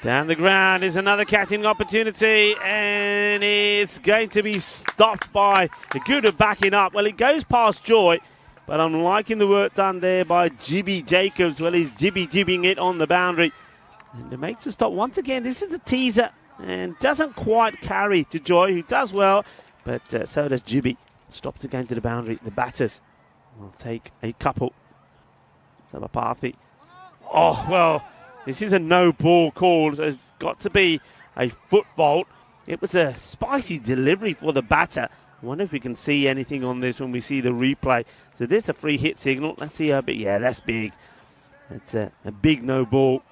Speaker 4: Down the ground is another catching opportunity, and it's going to be stopped by the Gouda backing up. Well, it goes past Joy, but I'm liking the work done there by Jibby Jacobs. Well, he's jibbing it on the boundary. And it makes a stop once again. This is a teaser and doesn't quite carry to Joy, who does well, but so does Jibby. Stops again to the boundary. The batters will take a couple. Sabapathi. Oh, well, this is a no ball call. It's got to be a foot fault. It was a spicy delivery for the batter. I wonder if we can see anything on this when we see the replay. So there's a free hit signal. Let's see how big. Yeah, that's big. It's a big no ball.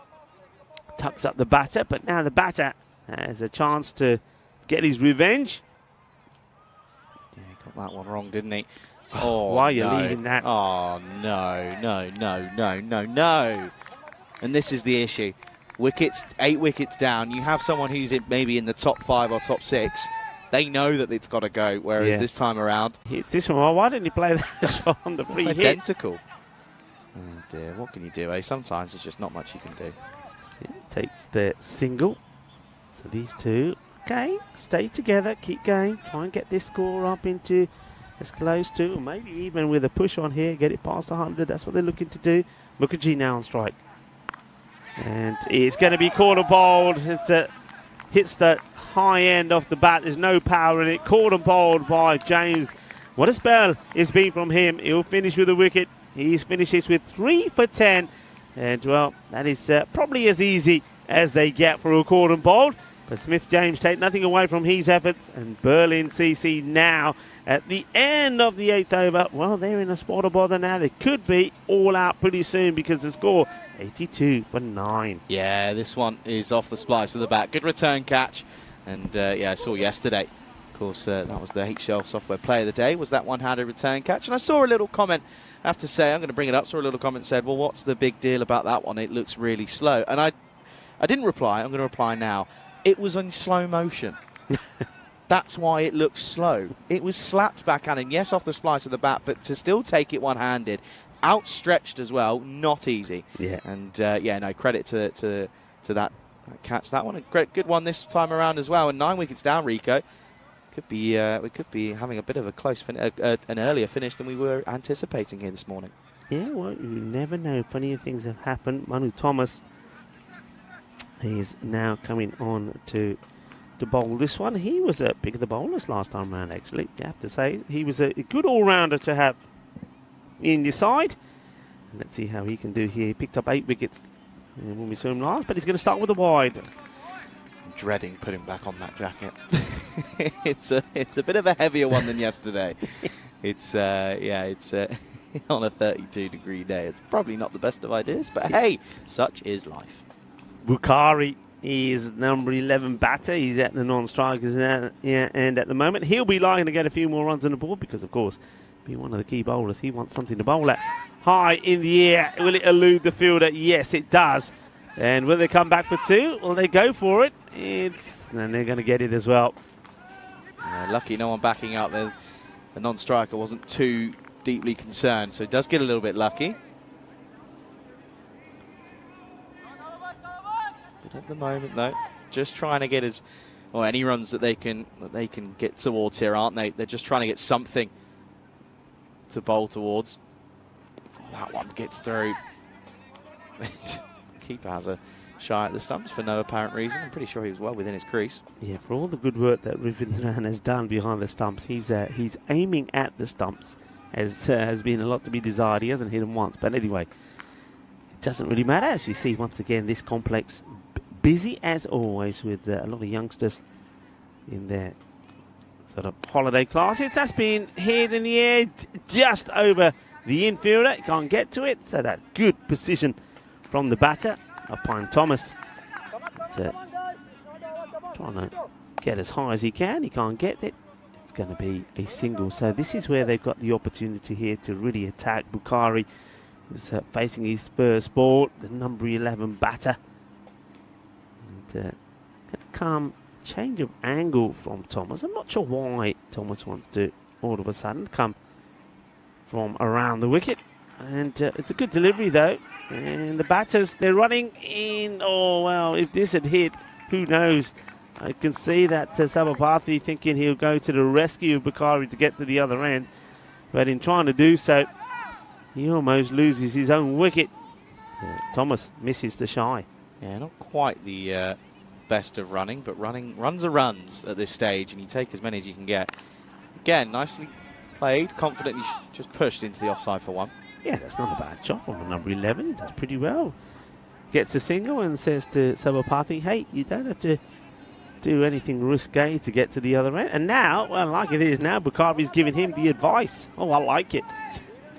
Speaker 4: Tucks up the batter, but now the batter has a chance to get his revenge.
Speaker 2: Yeah, he got that one wrong, didn't he? Oh,
Speaker 4: why are you
Speaker 2: no.
Speaker 4: leaving that?
Speaker 2: Oh, no. And this is the issue. 8 wickets down. You have someone who's maybe in the top 5 or top 6. They know that it's got to go, whereas this time around...
Speaker 4: It's this one. Well, why didn't he play that shot on the free hit?
Speaker 2: It's identical. Oh, dear. What can you do, eh? Sometimes there's just not much you can do.
Speaker 4: Takes the single. So these two, okay, stay together, keep going, try and get this score up into as close to, or maybe even with a push on here, get it past 100. That's what they're looking to do. Mukherjee now on strike. And it's going to be caught and bowled. Hits the high end off the bat. There's no power in it. Caught and bowled by James. What a spell it's been from him. He'll finish with a wicket. He's finishes with 3 for 10. And, well, that is probably as easy as they get for a caught and bowled. But Smith-James take nothing away from his efforts. And Berlin CC now at the end of the 8th over. Well, they're in a spot of bother now. They could be all out pretty soon because the score, 82 for 9.
Speaker 2: Yeah, this one is off the splice of the bat. Good return catch. And, yeah, I saw yesterday. Of course, that was the HL Software Player of the Day, was that one-handed return catch. And I saw a little comment, I have to say, I'm going to bring it up, saw a little comment said, well, what's the big deal about that one? It looks really slow. And I didn't reply. I'm going to reply now. It was in slow motion. That's why it looks slow. It was slapped backhand, and yes, off the splice of the bat, but to still take it one-handed, outstretched as well, not easy. Yeah. And, yeah, no, credit to that catch. That one, a good one this time around as well. And 9 wickets down, Rico. We could be having a bit of a close an earlier finish than we were anticipating here this morning.
Speaker 4: Yeah, well, you never know. Funnier things have happened. Manu Thomas is now coming on to bowl this one. He was a big of the bowlers last time round, actually. You have to say he was a good all-rounder to have in your side. And let's see how he can do here. He picked up 8 wickets when we saw him last, but he's going to start with a wide.
Speaker 2: Dreading putting back on that jacket. it's a bit of a heavier one than yesterday. It's on a 32-degree day. It's probably not the best of ideas, but hey, such is life.
Speaker 4: Bukhari is number 11 batter. He's at the non-strikers and at the moment he'll be liking to get a few more runs on the board because, of course, being one of the key bowlers, he wants something to bowl at. High in the air. Will it elude the fielder? Yes, it does. And will they come back for 2? Well, they go for it. It's and they're going to get it as well.
Speaker 2: Yeah, lucky no one backing up. The non-striker wasn't too deeply concerned, so he does get a little bit lucky. But at the moment, though, just trying to get any runs that they can get towards here, aren't they? They're just trying to get something to bowl towards. That one gets through. Keeper has a shy at the stumps for no apparent reason. I'm pretty sure he was well within his crease.
Speaker 4: Yeah, for all the good work that Ravindran has done behind the stumps, he's aiming at the stumps. Has been a lot to be desired. He hasn't hit them once, but anyway, it doesn't really matter. As you see, once again, this complex busy as always with a lot of youngsters in their sort of holiday classes. That's been hit in the air just over the infielder. He can't get to it, so that's good precision from the batter. Upon Thomas, trying to get as high as he can. He can't get it. It's going to be a single. So this is where they've got the opportunity here to really attack. Bukhari is facing his first ball, the number 11 batter. And calm change of angle from Thomas. I'm not sure why Thomas wants to all of a sudden come from around the wicket. And it's a good delivery though. And the batters, they're running in. Oh, well, if this had hit, who knows? I can see that Sabapathy thinking he'll go to the rescue of Bukhari to get to the other end. But in trying to do so, he almost loses his own wicket. Thomas misses the shy.
Speaker 2: Yeah, not quite the best of running, but runs are runs at this stage, and you take as many as you can get. Again, nicely played, confidently just pushed into the offside for one.
Speaker 4: Yeah, that's not a bad shot from the number 11. He does pretty well. Gets a single and says to Sabapathy, hey, you don't have to do anything risque to get to the other end. And now, well, like it is now, Bukhari's giving him the advice. Oh, I like it.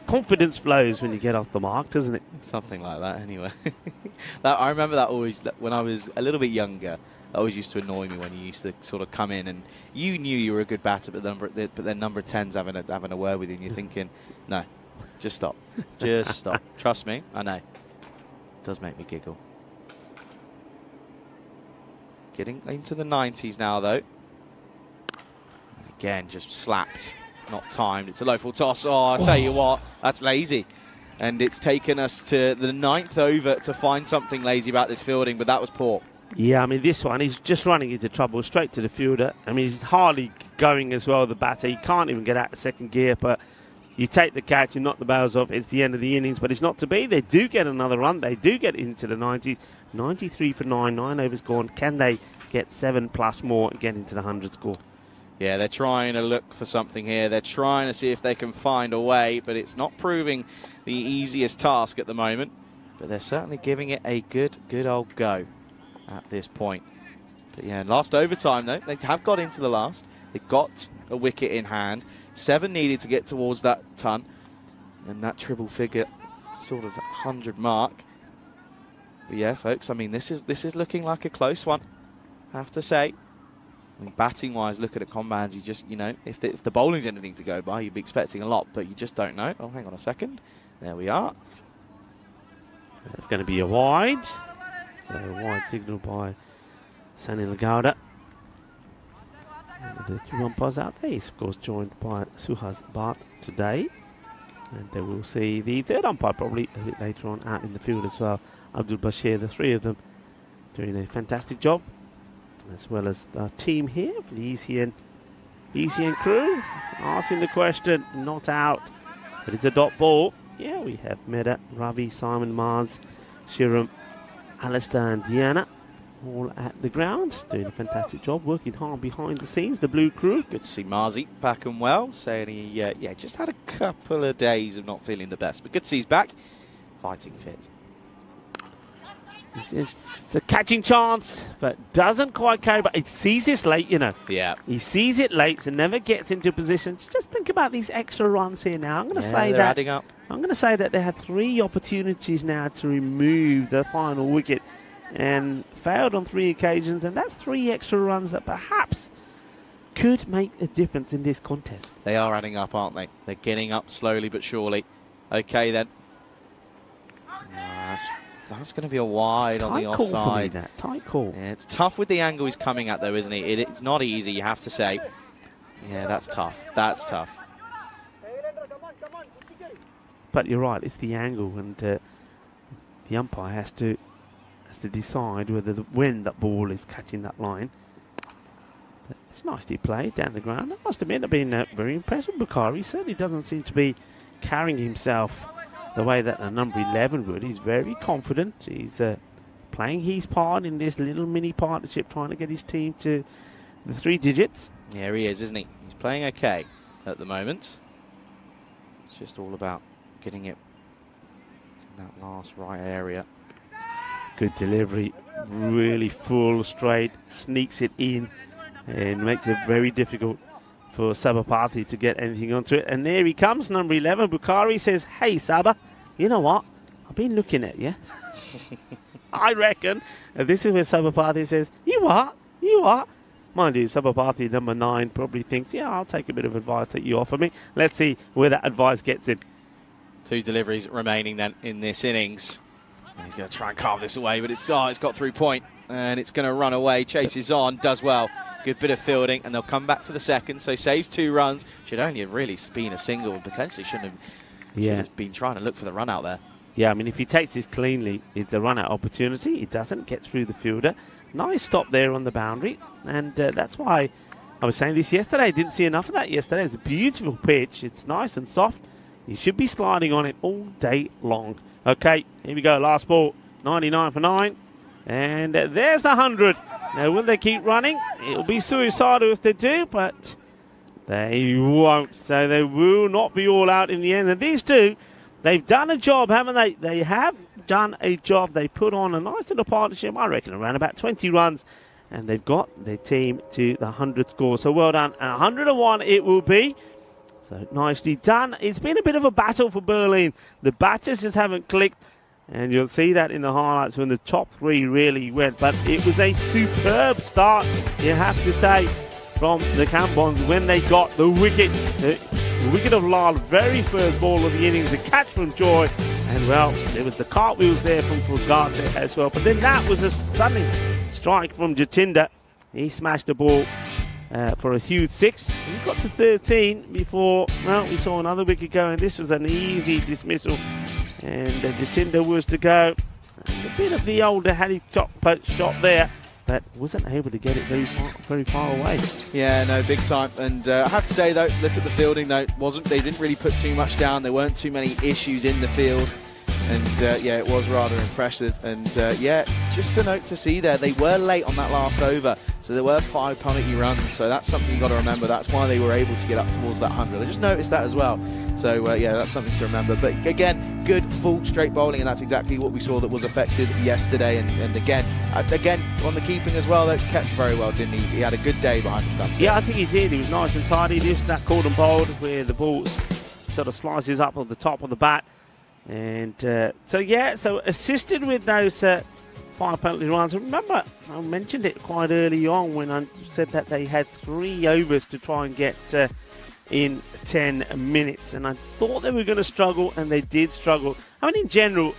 Speaker 4: Confidence flows when you get off the mark, doesn't it?
Speaker 2: Something like that, anyway. I remember that always, when I was a little bit younger, that always used to annoy me when you used to sort of come in and you knew you were a good batter, but then number 10's having a word with you and you're thinking, no. Just stop. Just stop. Trust me, I know. It does make me giggle. Getting into the 90s now, though. And again, just slapped. Not timed. It's a low full toss. Oh, I'll tell you what, that's lazy. And it's taken us to the 9th over to find something lazy about this fielding, but that was poor.
Speaker 4: Yeah, I mean, this one, he's just running into trouble straight to the fielder. I mean, he's hardly going as well, the batter. He can't even get out of second gear, but you take the catch, you knock the bails off, it's the end of the innings, but it's not to be. They do get another run. They do get into the 90s. 93 for 9 overs gone. Can they get 7 plus more and get into the 100 score?
Speaker 2: Yeah, they're trying to look for something here. They're trying to see if they can find a way, but it's not proving the easiest task at the moment. But they're certainly giving it a good old go at this point. But yeah, last overtime, though, they have got into the last. They got a wicket in hand. 7 needed to get towards that ton, and that triple figure sort of 100 mark. But yeah, folks, I mean, this is looking like a close one, I have to say. I mean, batting wise, looking at combines, you just, you know, if the bowling's anything to go by, you'd be expecting a lot, but you just don't know. Oh, hang on a second. There we are.
Speaker 4: It's going to be a wide. So a wide signal by Sunny Lagauda. The 2 umpires out there. He's, of course, joined by Suhas Bhatt today. And we'll see the 3rd umpire probably a bit later on out in the field as well. Abdul Bashir, the 3 of them doing a fantastic job. As well as our team here for the ECN crew. Asking the question, not out. But it's a dot ball. Yeah, we have Mehta, Ravi, Simon, Mars, Shiram, Alistair and Diana. All at the ground, doing a fantastic job, working hard behind the scenes, the blue crew.
Speaker 2: Good to see Marzi back and well, saying he just had a couple of days of not feeling the best, but good to see he's back, fighting fit.
Speaker 4: It's a catching chance, but doesn't quite carry, but it sees this late, you know.
Speaker 2: Yeah.
Speaker 4: He sees it late and never gets into position. Just think about these extra runs here now. I'm going to say
Speaker 2: they're adding up.
Speaker 4: I'm going to say that they had 3 opportunities now to remove the final wicket and failed on 3 occasions, and that's 3 extra runs that perhaps could make a difference in this contest.
Speaker 2: They are adding up, aren't they? They're getting up slowly but surely. Okay then. That's That's going to be a wide on the
Speaker 4: Tight call for me,
Speaker 2: offside.
Speaker 4: that. Tight call.
Speaker 2: Yeah, it's tough with the angle he's coming at, though, isn't it? It's not easy, you have to say. Yeah, that's tough. That's tough.
Speaker 4: But you're right, it's the angle, and the umpire has to decide when that ball is catching that line. But it's nicely played down the ground. I must admit, I've been very impressed with Bakari. He certainly doesn't seem to be carrying himself the way that a number 11 would. He's very confident. He's playing his part in this little mini partnership, trying to get his team to the 3 digits.
Speaker 2: Yeah, he is, isn't he? He's playing okay at the moment. It's just all about getting it in that last right area.
Speaker 4: Good delivery, really full, straight, sneaks it in and makes it very difficult for Sabapathy to get anything onto it. And there he comes, number 11. Bakari says, hey, Saba, you know what? I've been looking at you. I reckon. And this is where Sabapathy says, you what? You what? Mind you, Sabapathy, number 9, probably thinks, yeah, I'll take a bit of advice that you offer me. Let's see where that advice gets him.
Speaker 2: 2 deliveries remaining then in this innings. And he's going to try and carve this away, but it's got through point. And it's going to run away. Chases on, does well. Good bit of fielding, and they'll come back for the second. So saves 2 runs. Should only have really been a single, and potentially should have been trying to look for the run out there.
Speaker 4: Yeah, I mean, if he takes this cleanly, it's a run-out opportunity. He doesn't get through the fielder. Nice stop there on the boundary, and that's why I was saying this yesterday. I didn't see enough of that yesterday. It's a beautiful pitch. It's nice and soft. You should be sliding on it all day long. Okay, here we go. Last ball, 99 for 9. And there's the 100. Now, will they keep running? It'll be suicidal if they do, but they won't. So they will not be all out in the end. And these two, they've done a job, haven't they? They have done a job. They put on a nice little partnership, I reckon, around about 20 runs. And they've got their team to the 100 score. So well done. And 101 it will be. So nicely done. It's been a bit of a battle for Berlin. The batters just haven't clicked. And you'll see that in the highlights when the top 3 really went. But it was a superb start, you have to say, from the Campons when they got the wicket. The wicket of Lal, very first ball of the innings, the catch from Joy. And, well, there was the cartwheels there from Fugase as well. But then that was a stunning strike from Jatinder. He smashed the ball for a huge 6. And he got to 13 before, well, we saw another wicket go. And this was an easy dismissal. And Jatinder was to go. And a bit of the older helicopter shot there, but wasn't able to get it very far away.
Speaker 2: Yeah, no, big time. And I have to say, though, look at the fielding, though. They didn't really put too much down. There weren't too many issues in the field. And, yeah, it was rather impressive. And, yeah, just a note to see there, they were late on that last over. So there were 5 penalty runs. So that's something you've got to remember. That's why they were able to get up towards that 100. I just noticed that as well. So, yeah, that's something to remember. But, again, good full straight bowling. And that's exactly what we saw that was affected yesterday. And again, on the keeping as well, that kept very well, didn't he? He had a good day behind the stumps.
Speaker 4: Yeah, I think he did. He was nice and tidy. This that cordon bowled where the ball sort of slices up on the top of the bat. And so assisted with those 5 penalty runs. Remember, I mentioned it quite early on when I said that they had 3 overs to try and get in 10 minutes. And I thought they were going to struggle, and they did struggle. I mean, in general,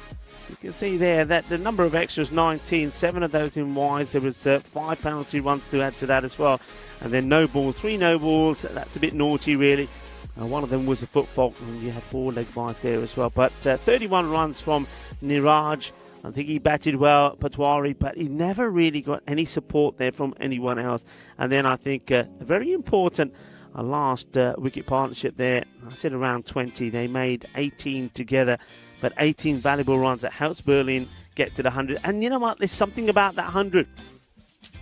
Speaker 4: you can see there that the number of extras, 19, 7 of those in wides. There was 5 penalty runs to add to that as well. And then no balls, 3 no balls. That's a bit naughty, really. One of them was a foot fault, and you had 4 leg byes there as well. But 31 runs from Niraj. I think he batted well, Patwari, but he never really got any support there from anyone else. And then I think a very important last wicket partnership there. I said around 20. They made 18 together, but 18 valuable runs that helps Berlin get to the 100. And you know what? There's something about that 100.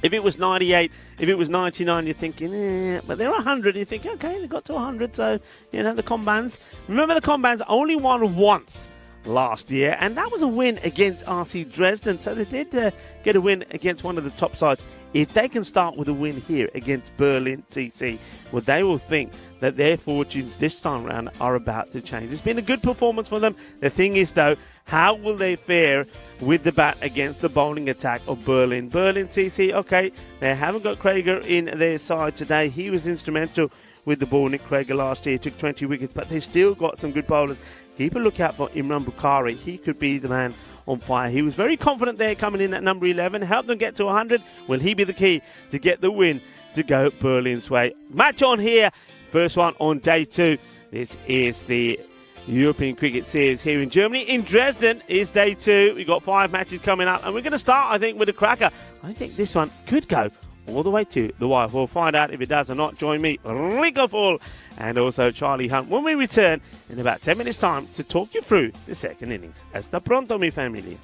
Speaker 4: If it was 98, if it was 99, you're thinking, but they're 100. You think, okay, they got to 100. So, you know, the Combans. Remember, the Combans only won once last year, and that was a win against RC Dresden. So they did get a win against one of the top sides. If they can start with a win here against Berlin CC, well, they will think that their fortunes this time around are about to change. It's been a good performance for them. The thing is, though, how will they fare with the bat against the bowling attack of Berlin? Berlin CC, okay, they haven't got Krager in their side today. He was instrumental with the ball, Nick Krager, last year. Took 20 wickets, but they still got some good bowlers. Keep a lookout for Imran Bukhari. He could be the man on fire. He was very confident there coming in at number 11, helped them get to 100. Will he be the key to get the win to go Berlin's way? Match on here. First one on day 2. This is the European Cricket Series here in Germany. In Dresden is day 2. We've got 5 matches coming up, and we're going to start, I think, with a cracker. I think this one could go all the way to the wire. We'll find out if it does or not. Join me, Rico Fall, and also Charlie Hunt when we return in about 10 minutes' time to talk you through the second innings. Hasta pronto, mi familia.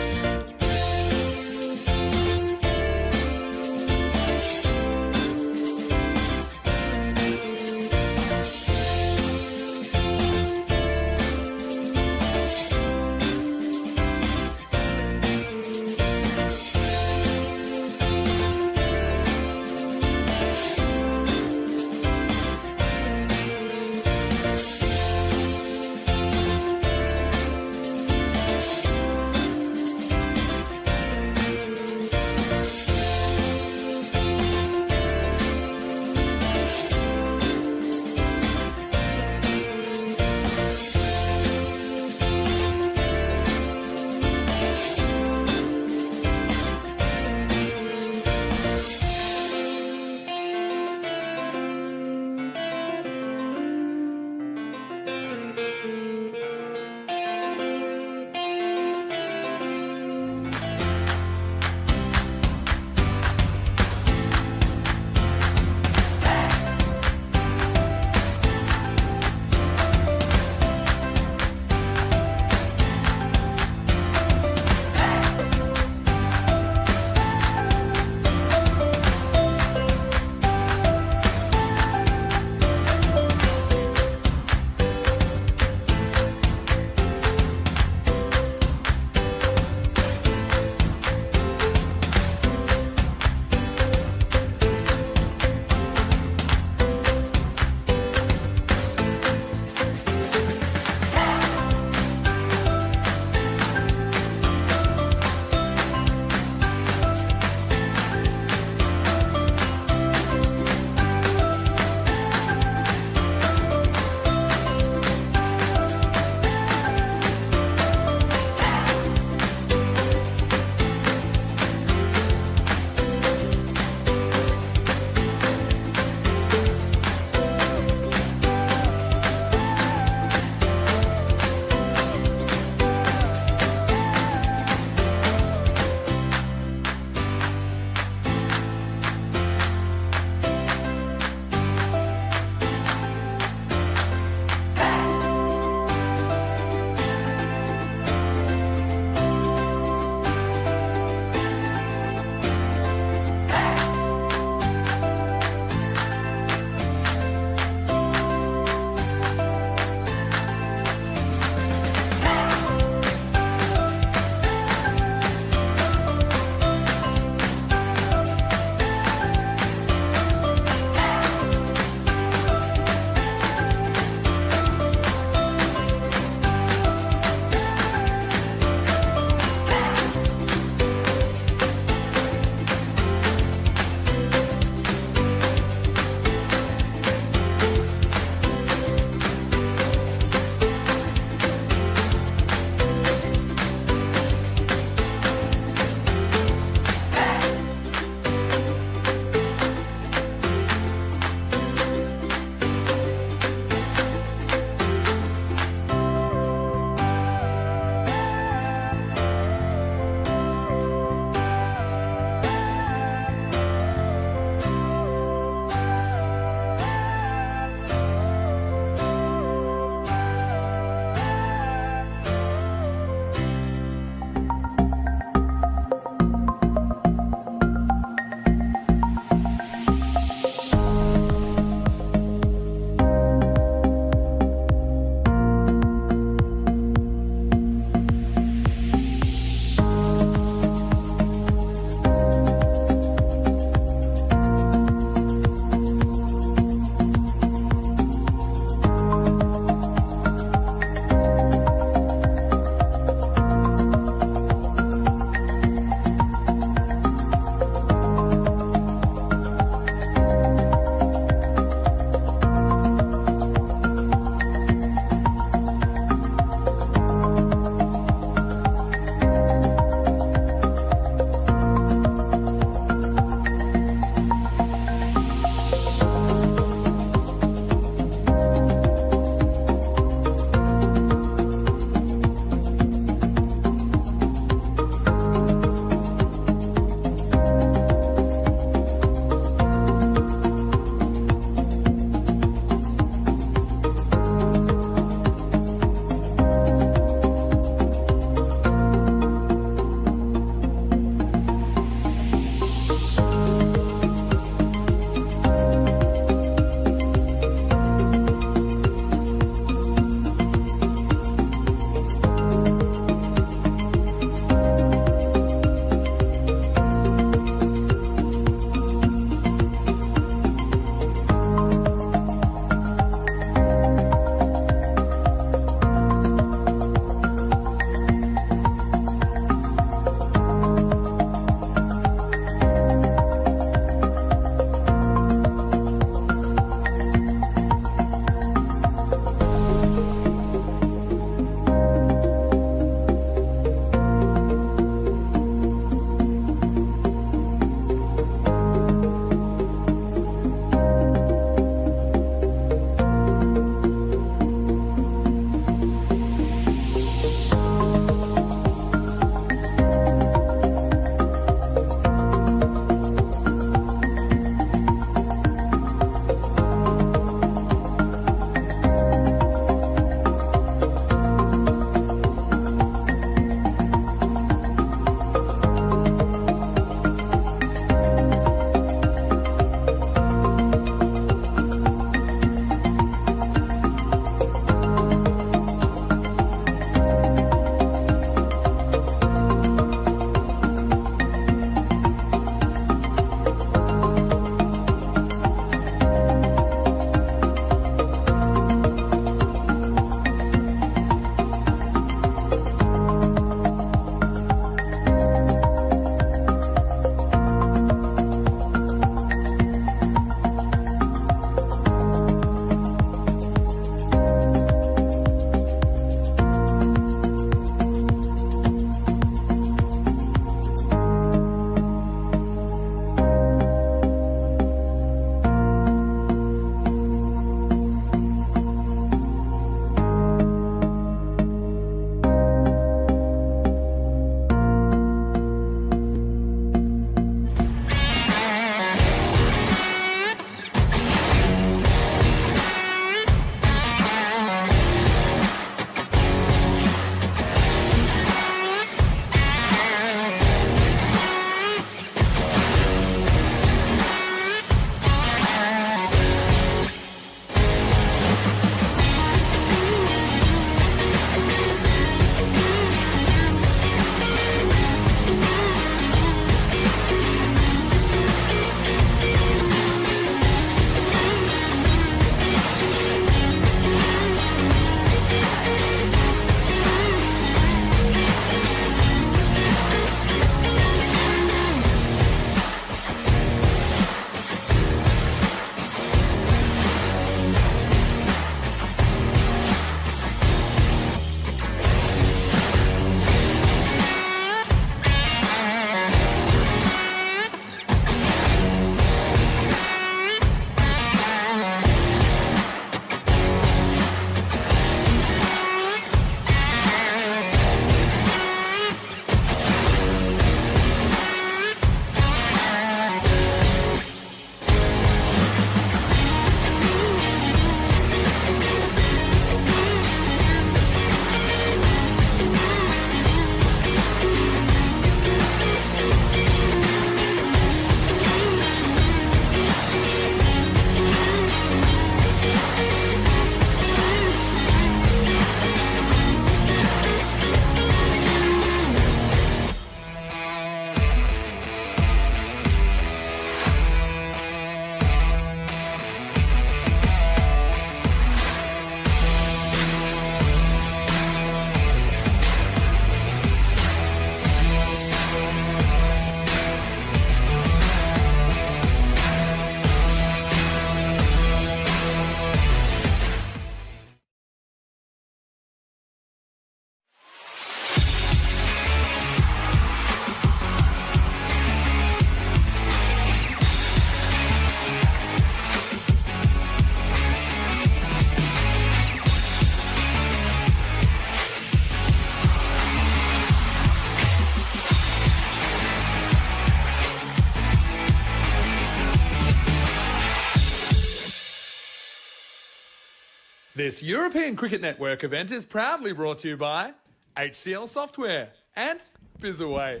Speaker 1: This European Cricket Network event is proudly brought to you by HCL Software and Bizaway.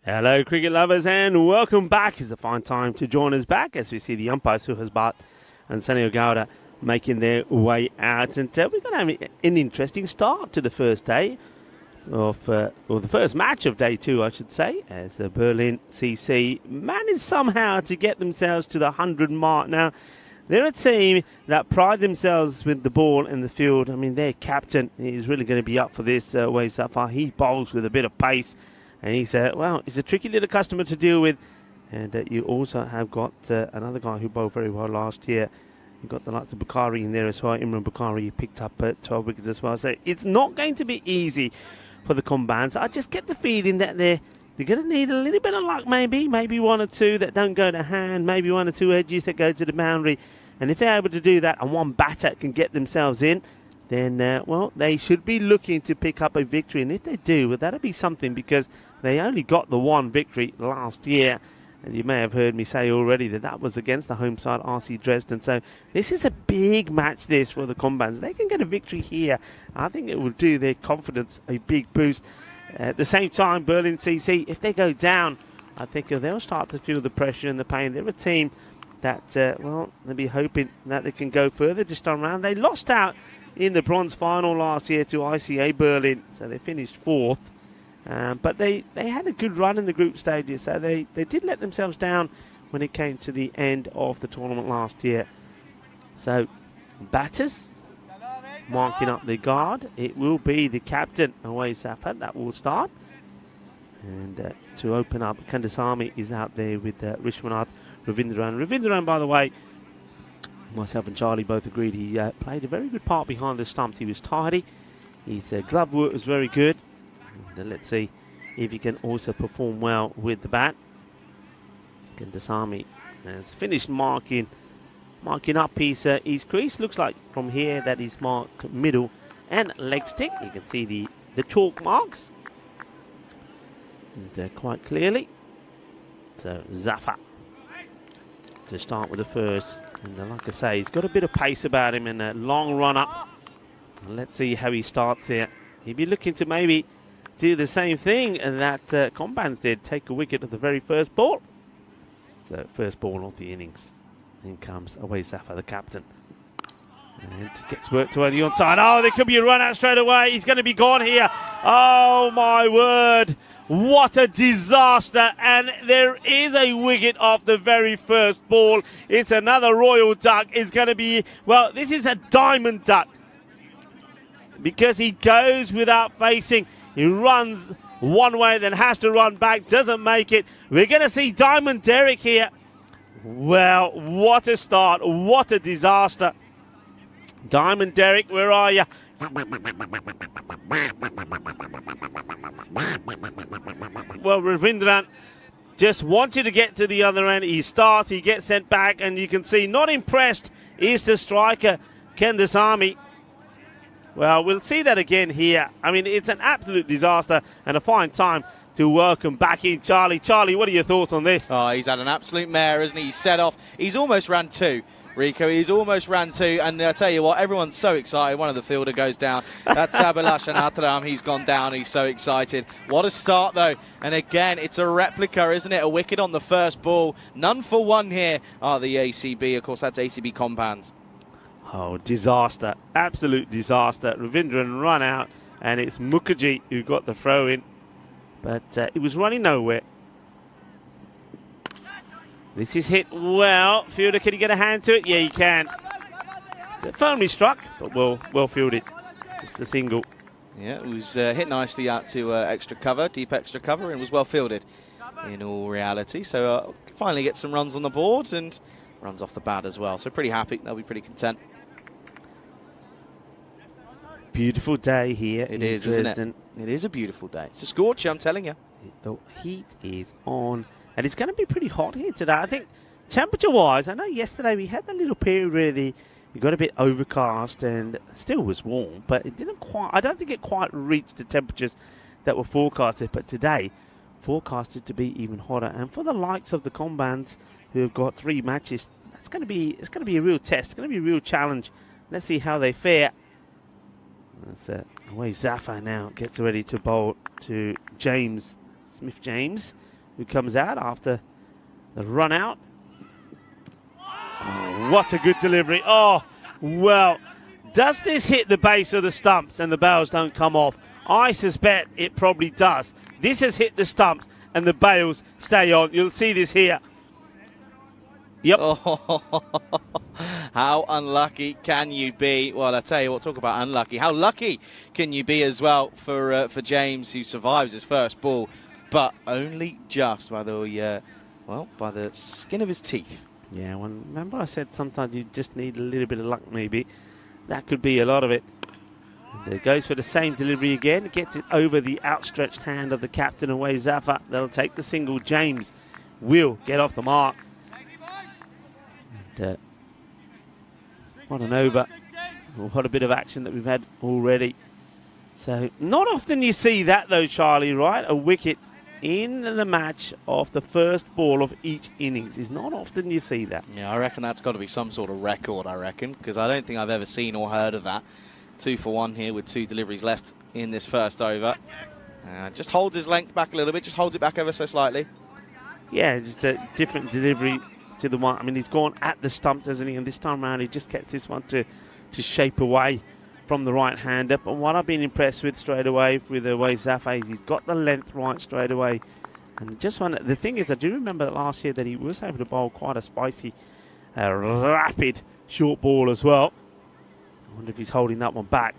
Speaker 4: Hello, cricket lovers, and welcome back. It's a fine time to join us back as we see the umpires, Suhas Bhatt and Sunny Gowda, making their way out. And we're going to have an interesting start to the first day of, or the first match of day 2, I should say, as the Berlin CC managed somehow to get themselves to the 100 mark. Now, they're a team that pride themselves with the ball in the field. I mean, their captain is really going to be up for this way so far. He bowls with a bit of pace, and he's a tricky little customer to deal with. And you also have got another guy who bowled very well last year. You've got the likes of Bukhari in there as well. Imran Bukhari picked up 12 wickets as well. So it's not going to be easy for the Combines. I just get the feeling that they're going to need a little bit of luck, maybe one or two that don't go to hand, maybe one or two edges that go to the boundary. And if they're able to do that and one batter can get themselves in, then, they should be looking to pick up a victory. And if they do, well, that'll be something, because they only got the one victory last year. And you may have heard me say already that was against the home side, RC Dresden. So this is a big match, this, for the Combines. They can get a victory here. I think it will do their confidence a big boost. At the same time, Berlin CC, if they go down, I think they'll start to feel the pressure and the pain. They're a team that, they'll be hoping that they can go further this time around. They lost out in the bronze final last year to ICA Berlin, so they finished 4th. But they had a good run in the group stages, so they did let themselves down when it came to the end of the tournament last year. So, batters marking up their guard. It will be the captain, Awais Safar, that will start. And to open up, Kandasamy is out there with Vishwanath Ravindran. Ravindran, by the way, myself and Charlie both agreed he played a very good part behind the stumps. He was tidy. His glove work was very good. And let's see if he can also perform well with the bat. Kandasamy has finished marking up his crease. Looks like from here that he's marked middle and leg stick. You can see the chalk marks and, quite clearly. So Zafar to start with the first. And like I say, he's got a bit of pace about him and a long run up. And let's see how he starts here. He'll be looking to maybe do the same thing that Combines did, take a wicket at the very first ball. So first ball of the innings. In comes Awais Safar, the captain. And gets worked away the onside. Oh, there could be a run out straight away. He's going to be gone here. Oh, my word. What a disaster. And there is a wicket off the very first ball. It's another Royal Duck. It's going to be, well, this is a Diamond Duck, because he goes without facing. He runs one way, then has to run back, doesn't make it. We're going to see Diamond Derek here. Well, what a start. What a disaster. Diamond Derek, where are you? Well, Ravindran just wanted to get to the other end. He starts, he gets sent back, and you can see not impressed is the striker, Kandasamy. Well, we'll see that again here. I mean, it's an absolute disaster and a fine time to welcome back in Charlie. Charlie, what are your thoughts on this?
Speaker 2: Oh, he's had an absolute mare, hasn't he? He's set off. He's almost ran 2. Rico, he's almost ran 2, and I tell you what, everyone's so excited. One of the fielder goes down. That's Abhilash Anatharam. He's gone down. He's so excited. What a start, though. And again, it's a replica, isn't it? A wicket on the first ball. None for one here are the ACB. Of course, that's ACB Compounds.
Speaker 4: Oh, disaster. Absolute disaster. Ravindran run out, and it's Mukherjee who got the throw in. But it was running nowhere. This is hit well. Fielder, can he get a hand to it? Yeah, he can. Firmly struck, but well fielded. Just a single.
Speaker 2: Yeah, it was hit nicely out to extra cover, deep extra cover, and was well fielded in all reality. So finally get some runs on the board and runs off the bat as well. So pretty happy. They'll be pretty content.
Speaker 4: Beautiful day here.
Speaker 2: It is, isn't it? It is a beautiful day. It's a scorcher, I'm telling you.
Speaker 4: The heat is on. And it's going to be pretty hot here today. I think temperature-wise, I know yesterday we had that little period where it got a bit overcast and still was warm, but it didn't quite, I don't think it quite reached the temperatures that were forecasted. But today, forecasted to be even hotter. And for the likes of the Combines, who have got 3 matches, it's going to be a real test. It's going to be a real challenge. Let's see how they fare. That's away Zafar now gets ready to bowl to Smith James, who comes out after the run out. Oh, what a good delivery. Oh, well, does this hit the base of the stumps and the bails don't come off? I suspect it probably does. This has hit the stumps and the bails stay on. You'll see this here. Yep.
Speaker 2: Oh, how unlucky can you be? Well, I tell you what, talk about unlucky. How lucky can you be as well for James, who survives his first ball, but only just by the by the skin of his teeth.
Speaker 4: Yeah, well, remember I said sometimes you just need a little bit of luck, maybe. That could be a lot of it. And it goes for the same delivery again. Gets it over the outstretched hand of the captain away Zafar. They'll take the single. James will get off the mark. And, what an over. What a bit of action that we've had already. So not often you see that though, Charlie, right? A wicket in the match of the first ball of each innings. Is not often you see that.
Speaker 2: Yeah, I reckon that's got to be some sort of record, because I don't think I've ever seen or heard of that. 2 for 1 here with 2 deliveries left in this first over. Just holds his length back a little bit, just holds it back ever so slightly.
Speaker 4: Yeah, just a different delivery to the one. I mean, he's gone at the stumps, hasn't he? And this time around, he just gets this one to shape away from the right-hander. But what I've been impressed with straight away with the way Zafar is, he's got the length right straight away. And just one. The thing is, I do remember that last year that he was able to bowl quite a spicy, rapid short ball as well. I wonder if he's holding that one back.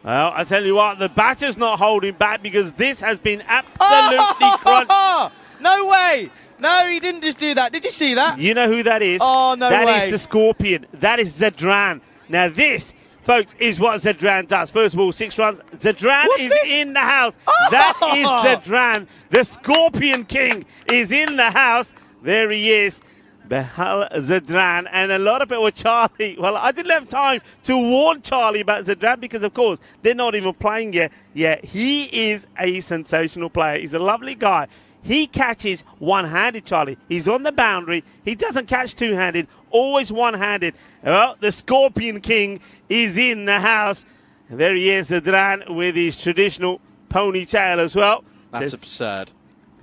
Speaker 4: Well, I tell you what, the batter's not holding back because this has been absolutely crunched.
Speaker 2: No way! No, he didn't just do that. Did you see that?
Speaker 4: You know who that is?
Speaker 2: Oh, no way.
Speaker 4: That is the Scorpion. That is Zadran. Now this, folks, is what Zadran does. First of all, 6 runs. Zadran is in the house. Oh! That is Zadran. The Scorpion King is in the house. There he is. Behal Zadran. And a lot of people were Charlie. Well, I didn't have time to warn Charlie about Zadran because, of course, they're not even playing yet. Yeah, he is a sensational player. He's a lovely guy. He catches one-handed, Charlie. He's on the boundary. He doesn't catch two-handed, always one-handed. Well, the Scorpion King is in the house. And there he is, Zadran, with his traditional ponytail as well.
Speaker 2: That's absurd.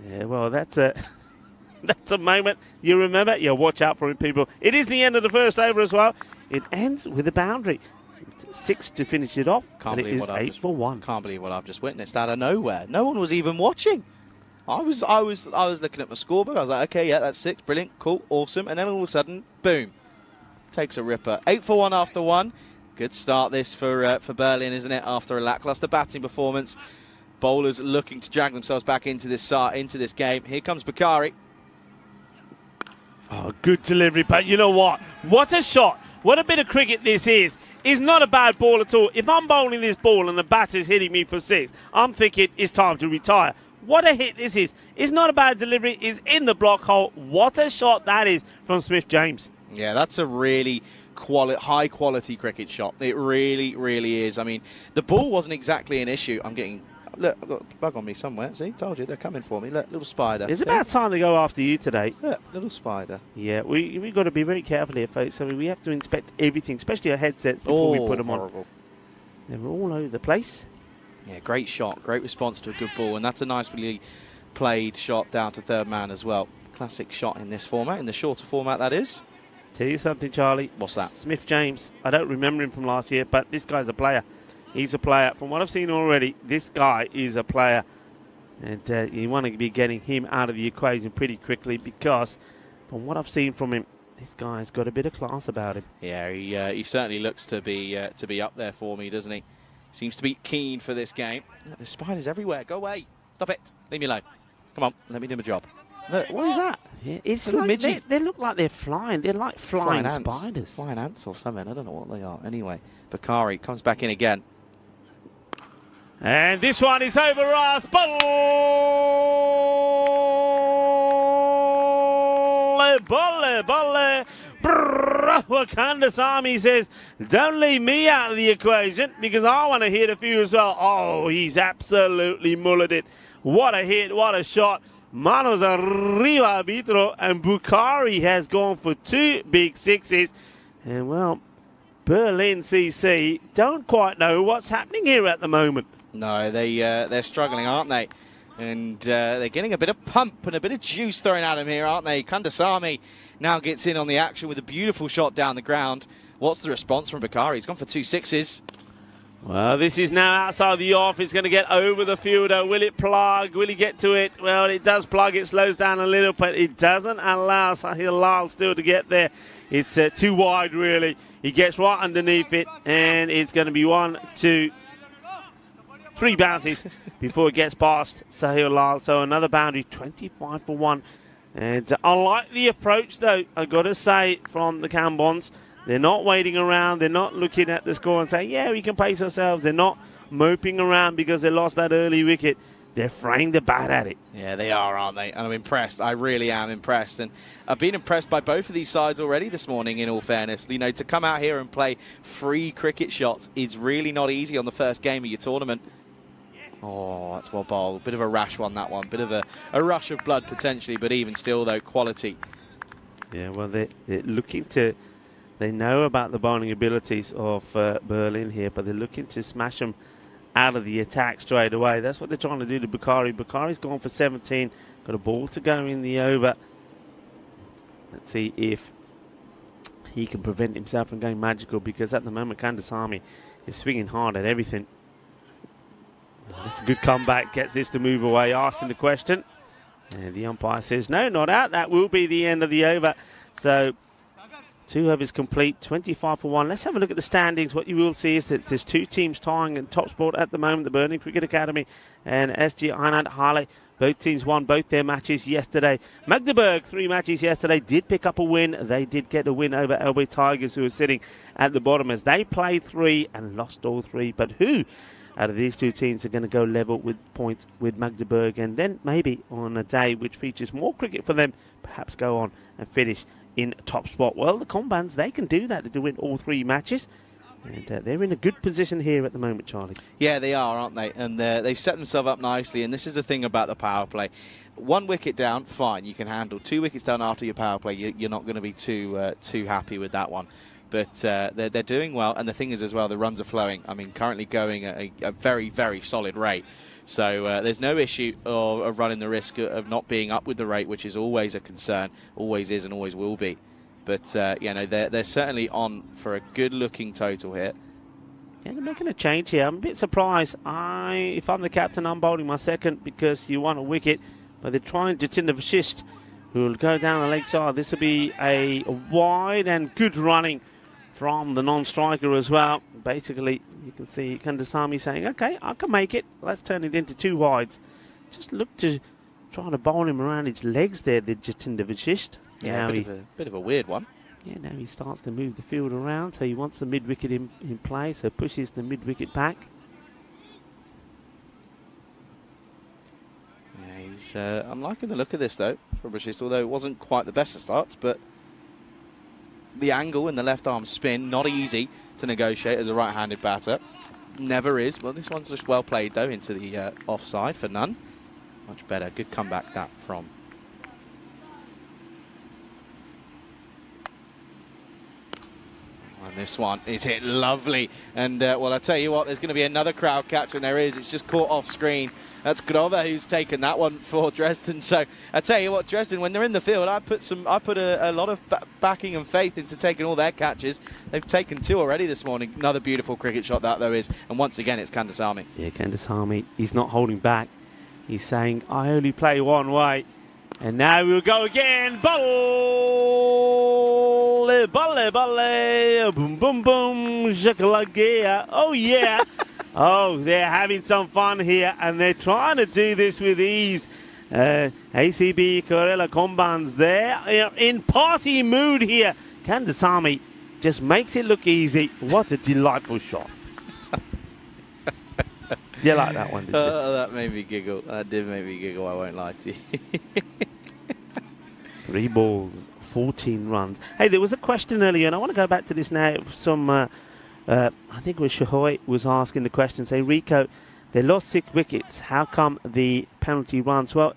Speaker 4: Yeah, well, that's a moment you remember. Yeah, watch out for him, people. It is the end of the first over as well. It ends with a boundary. It's 6 to finish it off.
Speaker 2: Can't
Speaker 4: believe
Speaker 2: it is
Speaker 4: 8 for 1.
Speaker 2: Can't believe what I've just witnessed out of nowhere. No one was even watching. I was looking at my scorebook. I was like, okay, yeah, that's 6, brilliant, cool, awesome. And then all of a sudden, boom, takes a ripper. 8 for 1 after 1. Good start this for Berlin, isn't it? After a lackluster batting performance, bowlers looking to drag themselves back into this game. Here comes Bakari.
Speaker 4: Oh, good delivery, but you know what? What a shot! What a bit of cricket this is. It's not a bad ball at all. If I'm bowling this ball and the batter's hitting me for 6, I'm thinking it's time to retire. What a hit this is. It's not a bad delivery. It's in the block hole. What a shot that is from Smith James.
Speaker 2: Yeah, that's a really high-quality cricket shot. It really, really is. I mean, the ball wasn't exactly an issue. Look, I've got a bug on me somewhere. See, told you, they're coming for me. Look, little spider.
Speaker 4: It's about time they go after you today.
Speaker 2: Look, little spider.
Speaker 4: Yeah, we've got to be very careful here, folks. I mean, we have to inspect everything, especially our headsets, before we put them
Speaker 2: horrible.
Speaker 4: on. They're all over the place.
Speaker 2: Yeah, great shot, great response to a good ball, and that's a nicely played shot down to third man as well. Classic shot in this format, in the shorter format, that is.
Speaker 4: Tell you something, Charlie.
Speaker 2: What's that?
Speaker 4: Smith James. I don't remember him from last year, but this guy's a player. He's a player. From what I've seen already, this guy is a player. And you want to be getting him out of the equation pretty quickly because from what I've seen from him, this guy's got a bit of class about him.
Speaker 2: Yeah, he certainly looks to be up there for me, doesn't he? Seems to be keen for this game. Look, there's spiders everywhere. Go away. Stop it. Leave me alone. Come on, let me do my job. Look, what is that?
Speaker 4: Yeah, it's like they look like they're flying. They're like flying spiders.
Speaker 2: Flying ants or something. I don't know what they are. Anyway, Bakari comes back in again.
Speaker 4: And this one is over us. Ball! Wakanda's Army says, don't leave me out of the equation because I want to hit a few as well. Oh, he's absolutely mullered it. What a hit, what a shot. Manos arriba, arbitro, and Bukhari has gone for 2 big sixes. And, well, Berlin CC don't quite know what's happening here at the moment.
Speaker 2: No, they're struggling, aren't they? And they're getting a bit of pump and a bit of juice thrown at them here, aren't they? Kandasamy now gets in on the action with a beautiful shot down the ground. What's the response from Bukhari? He's gone for 2 sixes.
Speaker 4: Well, this is now outside the off. It's going to get over the fielder. Will it plug? Will he get to it? Well, it does plug. It slows down a little, but it doesn't allow Sahil Lal still to get there. It's too wide, really. He gets right underneath it, and it's going to be 1, 2, 3 bounces before it gets past Sahil Lal. So another boundary, 25 for 1. And I like the approach, though, I've got to say, from the Cambons. They're not waiting around. They're not looking at the score and saying, yeah, we can pace ourselves. They're not moping around because they lost that early wicket. They're throwing the bat at it.
Speaker 2: Yeah, they are, aren't they? And I'm impressed. I really am impressed. And I've been impressed by both of these sides already this morning, in all fairness. You know, to come out here and play free cricket shots is really not easy on the first game of your tournament. Oh, that's well bowled. Bit of a rash one, that one. Bit of a rush of blood, potentially. But even still, though, quality.
Speaker 4: Yeah, well, they're looking to... They know about the bowling abilities of Berlin here, but they're looking to smash them out of the attack straight away. That's what they're trying to do to Bukhari. Bukhari's gone for 17. Got a ball to go in the over. Let's see if he can prevent himself from going magical, because at the moment Kandasamy is swinging hard at everything. That's a good comeback. Gets this to move away, asking the question. And the umpire says, no, not out. That will be the end of the over. So... 2 overs complete, 25 for 1. Let's have a look at the standings. What you will see is that there's 2 teams tying in top spot at the moment, the Berlin Cricket Academy and SG Einheit Halle. Both teams won both their matches yesterday. Magdeburg, 3 matches yesterday, did pick up a win. They did get a win over LB Tigers, who are sitting at the bottom, as they played 3 and lost all 3. But who out of these 2 teams are going to go level with points with Magdeburg, and then maybe on a day which features more cricket for them, perhaps go on and finish in top spot? Well, the Combans, they can do that to win all 3 matches. And they're in a good position here at the moment, Charlie.
Speaker 2: Yeah, they are, aren't they? And they've set themselves up nicely. And this is the thing about the power play. 1 wicket down, fine, you can handle. 2 wickets down after your power play, you're not going to be too happy with that one. But they're doing well. And the thing is as well, the runs are flowing. I mean, currently going at a very, very solid rate. So there's no issue of running the risk of not being up with the rate, which is always a concern, always is and always will be. But, you know, they're certainly on for a good-looking total here.
Speaker 4: Yeah, they're making a change here. I'm a bit surprised. If I'm the captain, I'm bowling my second because you want a wicket. But they're trying Jatinder Vashist, who will go down the leg side. This will be a wide and good running from the non-striker as well. Basically, you can see Kandasamy saying, okay, I can make it. Let's turn it into 2 wides. Just look to try to bowl him around his legs there, the Jatinder Vashist.
Speaker 2: Yeah, bit of a weird one.
Speaker 4: Yeah, now he starts to move the field around, so he wants the mid-wicket in play, so pushes the mid-wicket back.
Speaker 2: Yeah, I'm liking the look of this, though, for Vashist, although it wasn't quite the best of starts, but the angle and the left-arm spin, not easy to negotiate as a right-handed batter. Never is. Well, this one's just well played, though, into the offside for none. Much better. Good comeback, that, from. And this one is hit lovely. And, well, I tell you what, there's going to be another crowd catch, and there is. It's just caught off screen. That's Grover who's taken that one for Dresden. So I tell you what, Dresden, when they're in the field, I put a lot of backing and faith into taking all their catches. They've taken 2 already this morning. Another beautiful cricket shot that, though, is. And once again, it's Kandasamy.
Speaker 4: Yeah, Kandasamy, he's not holding back. He's saying, I only play one way. And now we'll go again. Bowl! Balle, balle, boom, boom, boom, shakalagea. Oh, yeah. Oh, they're having some fun here, and they're trying to do this with ease. ACB Corella Combans, they're in party mood here. Kandasamy just makes it look easy. What a delightful shot. You like that one, did you?
Speaker 2: That made me giggle. That did make me giggle, I won't lie to you.
Speaker 4: 3 balls, 14 runs. Hey, there was a question earlier, and I want to go back to this now. Some, I think it was Shahoy was asking the question, say, Rico, they lost 6 wickets. How come the penalty runs? Well,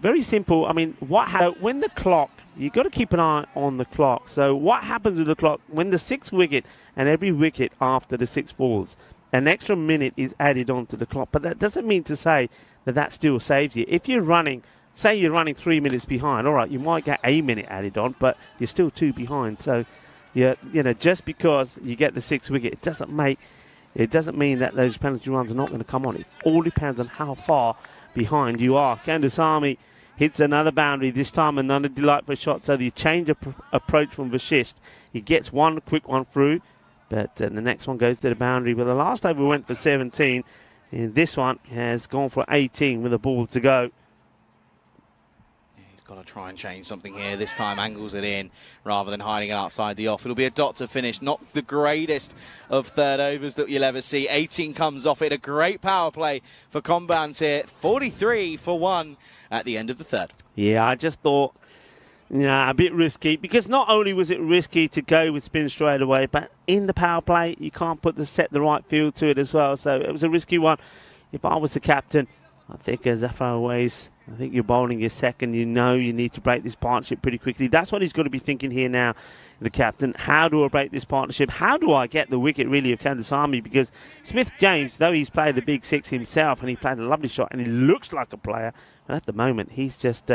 Speaker 4: very simple. I mean, when the clock, you've got to keep an eye on the clock. So what happens with the clock when the 6th wicket and every wicket after the 6 falls, an extra minute is added onto the clock. But that doesn't mean to say that that still saves you. If you're running, say you're running 3 minutes behind, all right, you might get a minute added on, but you're still 2 behind. So, just because you get the 6th wicket, it doesn't mean that those penalty runs are not going to come on. It all depends on how far behind you are. Kandasamy hits another boundary, this time another delightful shot. So the change of approach from Vashist, he gets one quick one through, but the next one goes to the boundary. But the last over went for 17, and this one has gone for 18 with a ball to go.
Speaker 2: He's got to try and change something here. This time angles it in rather than hiding it outside the off. It'll be a dot to finish. Not the greatest of third overs that you'll ever see. 18 comes off it. A great power play for Combans here. 43 for 1 at the end of the third.
Speaker 4: Yeah, I just thought, a bit risky, because not only was it risky to go with spin straight away, but in the power play, you can't set the right field to it as well. So it was a risky one. If I was the captain, I think as far away, I think you're bowling your second. You know you need to break this partnership pretty quickly. That's what he's got to be thinking here now, the captain. How do I break this partnership? How do I get the wicket really of Kandasamy? Because Smith-James, though he's played the big 6 himself and he played a lovely shot and he looks like a player, and at the moment he's just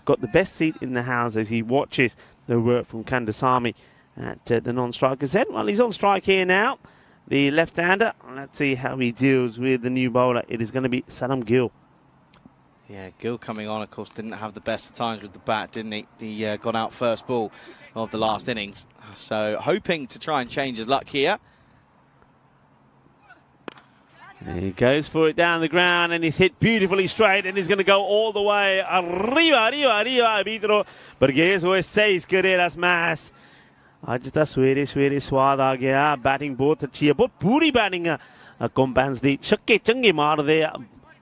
Speaker 4: got the best seat in the house as he watches the work from Kandasamy at the non-striker's end. Well, he's on strike here now, the left-hander. Let's see how he deals with the new bowler. It is going to be Saddam Gill.
Speaker 2: Yeah, Gill coming on, of course, didn't have the best of times with the bat, didn't he? He got out first ball of the last innings. So hoping to try and change his luck here.
Speaker 4: And he goes for it down the ground and he's hit beautifully straight and he's going to go all the way. Arriba, arbitro. Perché eso es 6 carreras más. आज तक सवेरे स्वाद आ गया. Batting बहुत अच्छी है. बहुत पूरी batting है. Combans दी छक्के चंगे मार दे.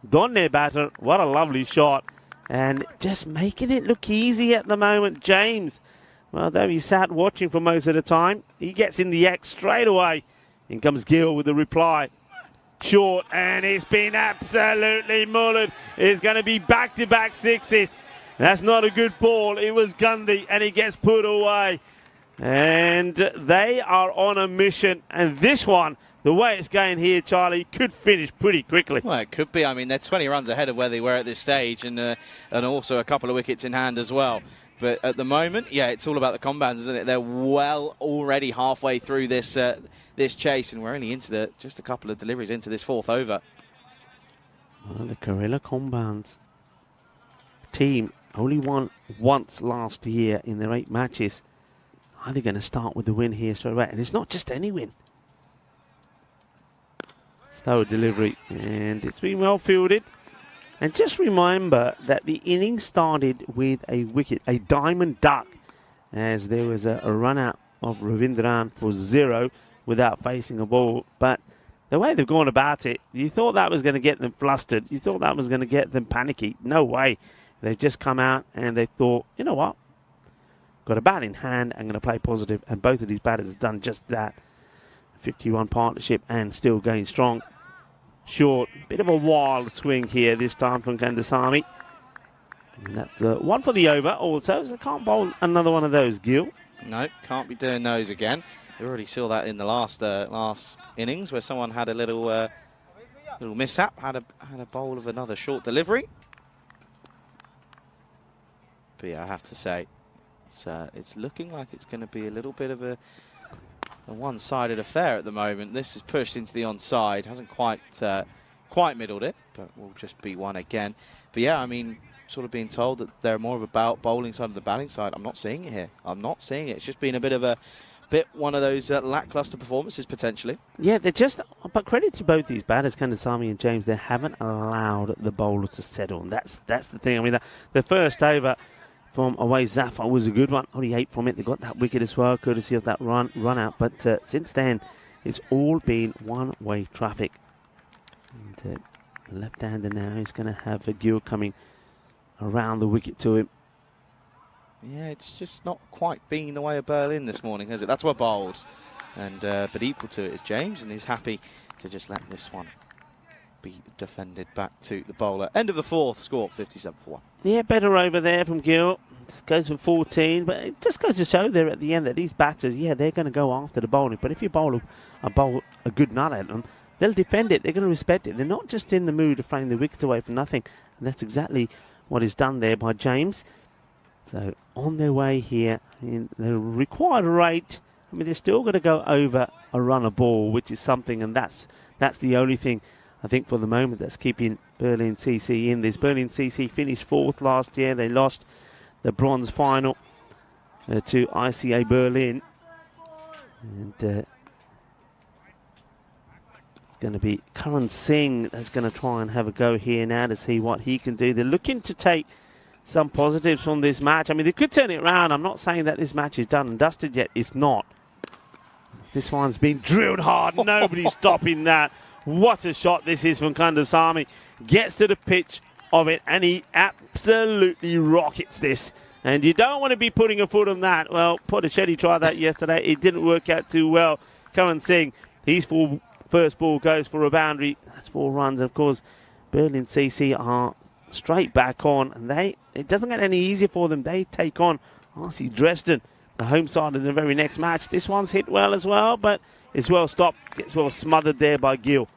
Speaker 4: Donne batter. What a lovely shot. And just making it look easy at the moment. James, well, though he sat watching for most of the time, he gets in the X straight away. In comes Gill with the reply. Short, and it's been absolutely mullered. It's going to be back-to-back 6s. That's not a good ball. It was Gundy, and he gets put away. And they are on a mission. And this one, the way it's going here, Charlie, could finish pretty quickly.
Speaker 2: Well, it could be. I mean, they're 20 runs ahead of where they were at this stage, and also a couple of wickets in hand as well. But at the moment, yeah, it's all about the Combans, isn't it? They're well already halfway through this this chase, and we're only into just a couple of deliveries into this 4th over.
Speaker 4: Well, the Kerala Combans team only won once last year in their 8 matches. Are they going to start with the win here straight away? And it's not just any win. Slow delivery, and it's been well fielded. And just remember that the innings started with a wicket, a diamond duck, as there was a run out of Ravindran for 0 without facing a ball. But the way they've gone about it, you thought that was going to get them flustered. You thought that was going to get them panicky. No way. They've just come out and they thought, you know what? Got a bat in hand, I'm going to play positive. And both of these batters have done just that. 51 partnership and still going strong. Short, bit of a wild swing here this time from Kandasamy. And that's one for the over also, so can't bowl another one of those, Gill. No,
Speaker 2: can't be doing those again. We already saw that in the last innings where someone had a little mishap, had a bowl of another short delivery. But yeah, I have to say, it's looking like it's going to be a little bit of a one-sided affair at the moment. This is pushed into the onside, hasn't quite middled it, but will just be one again. But yeah, I mean, sort of being told that they're more of a bowling side than the batting side. I'm not seeing it here. I'm not seeing it. It's just been a bit of one of those lackluster performances potentially. Yeah, they're just. But credit to both these batters, Kandasamy and James. They haven't allowed the bowlers to settle. And that's the thing. I mean, the first over from away Zafar was a good one. Only 8 from it. They got that wicket as well, courtesy of that run out. But since then, it's all been one-way traffic. And the left-hander now is going to have a Gill coming around the wicket to him. Yeah, it's just not quite been the way of Berlin this morning, has it? That's what bowls. And but equal to it is James, and he's happy to just let this one be defended back to the bowler. End of the fourth, score 57 for 1.
Speaker 4: Yeah, better over there from Gill. Goes for 14, but it just goes to show there at the end that these batters, yeah, they're going to go after the bowling. But if you bowl a good nut at them, they'll defend it. They're going to respect it. They're not just in the mood of throwing the wickets away for nothing. And that's exactly what is done there by James. So on their way here, in the required rate, I mean, they're still going to go over a run a ball, which is something, and that's the only thing I think for the moment that's keeping Berlin CC in this. Berlin CC finished fourth last year. They lost the bronze final to ICA Berlin. And it's going to be Karan Singh that's going to try and have a go here now to see what he can do. They're looking to take some positives from this match. I mean, they could turn it around. I'm not saying that this match is done and dusted yet. It's not. This one's been drilled hard. Nobody's stopping that. What a shot this is from Kandasamy. Gets to the pitch of it, and he absolutely rockets this. And you don't want to be putting a foot on that. Well, Potticelli tried that yesterday. It didn't work out too well. Karan Singh, his first ball goes for a boundary. That's 4 runs. Of course, Berlin CC are straight back on, and it doesn't get any easier for them. They take on RC Dresden, the home side in the very next match. This one's hit well as well, but it's well stopped. Gets well smothered there by Gill.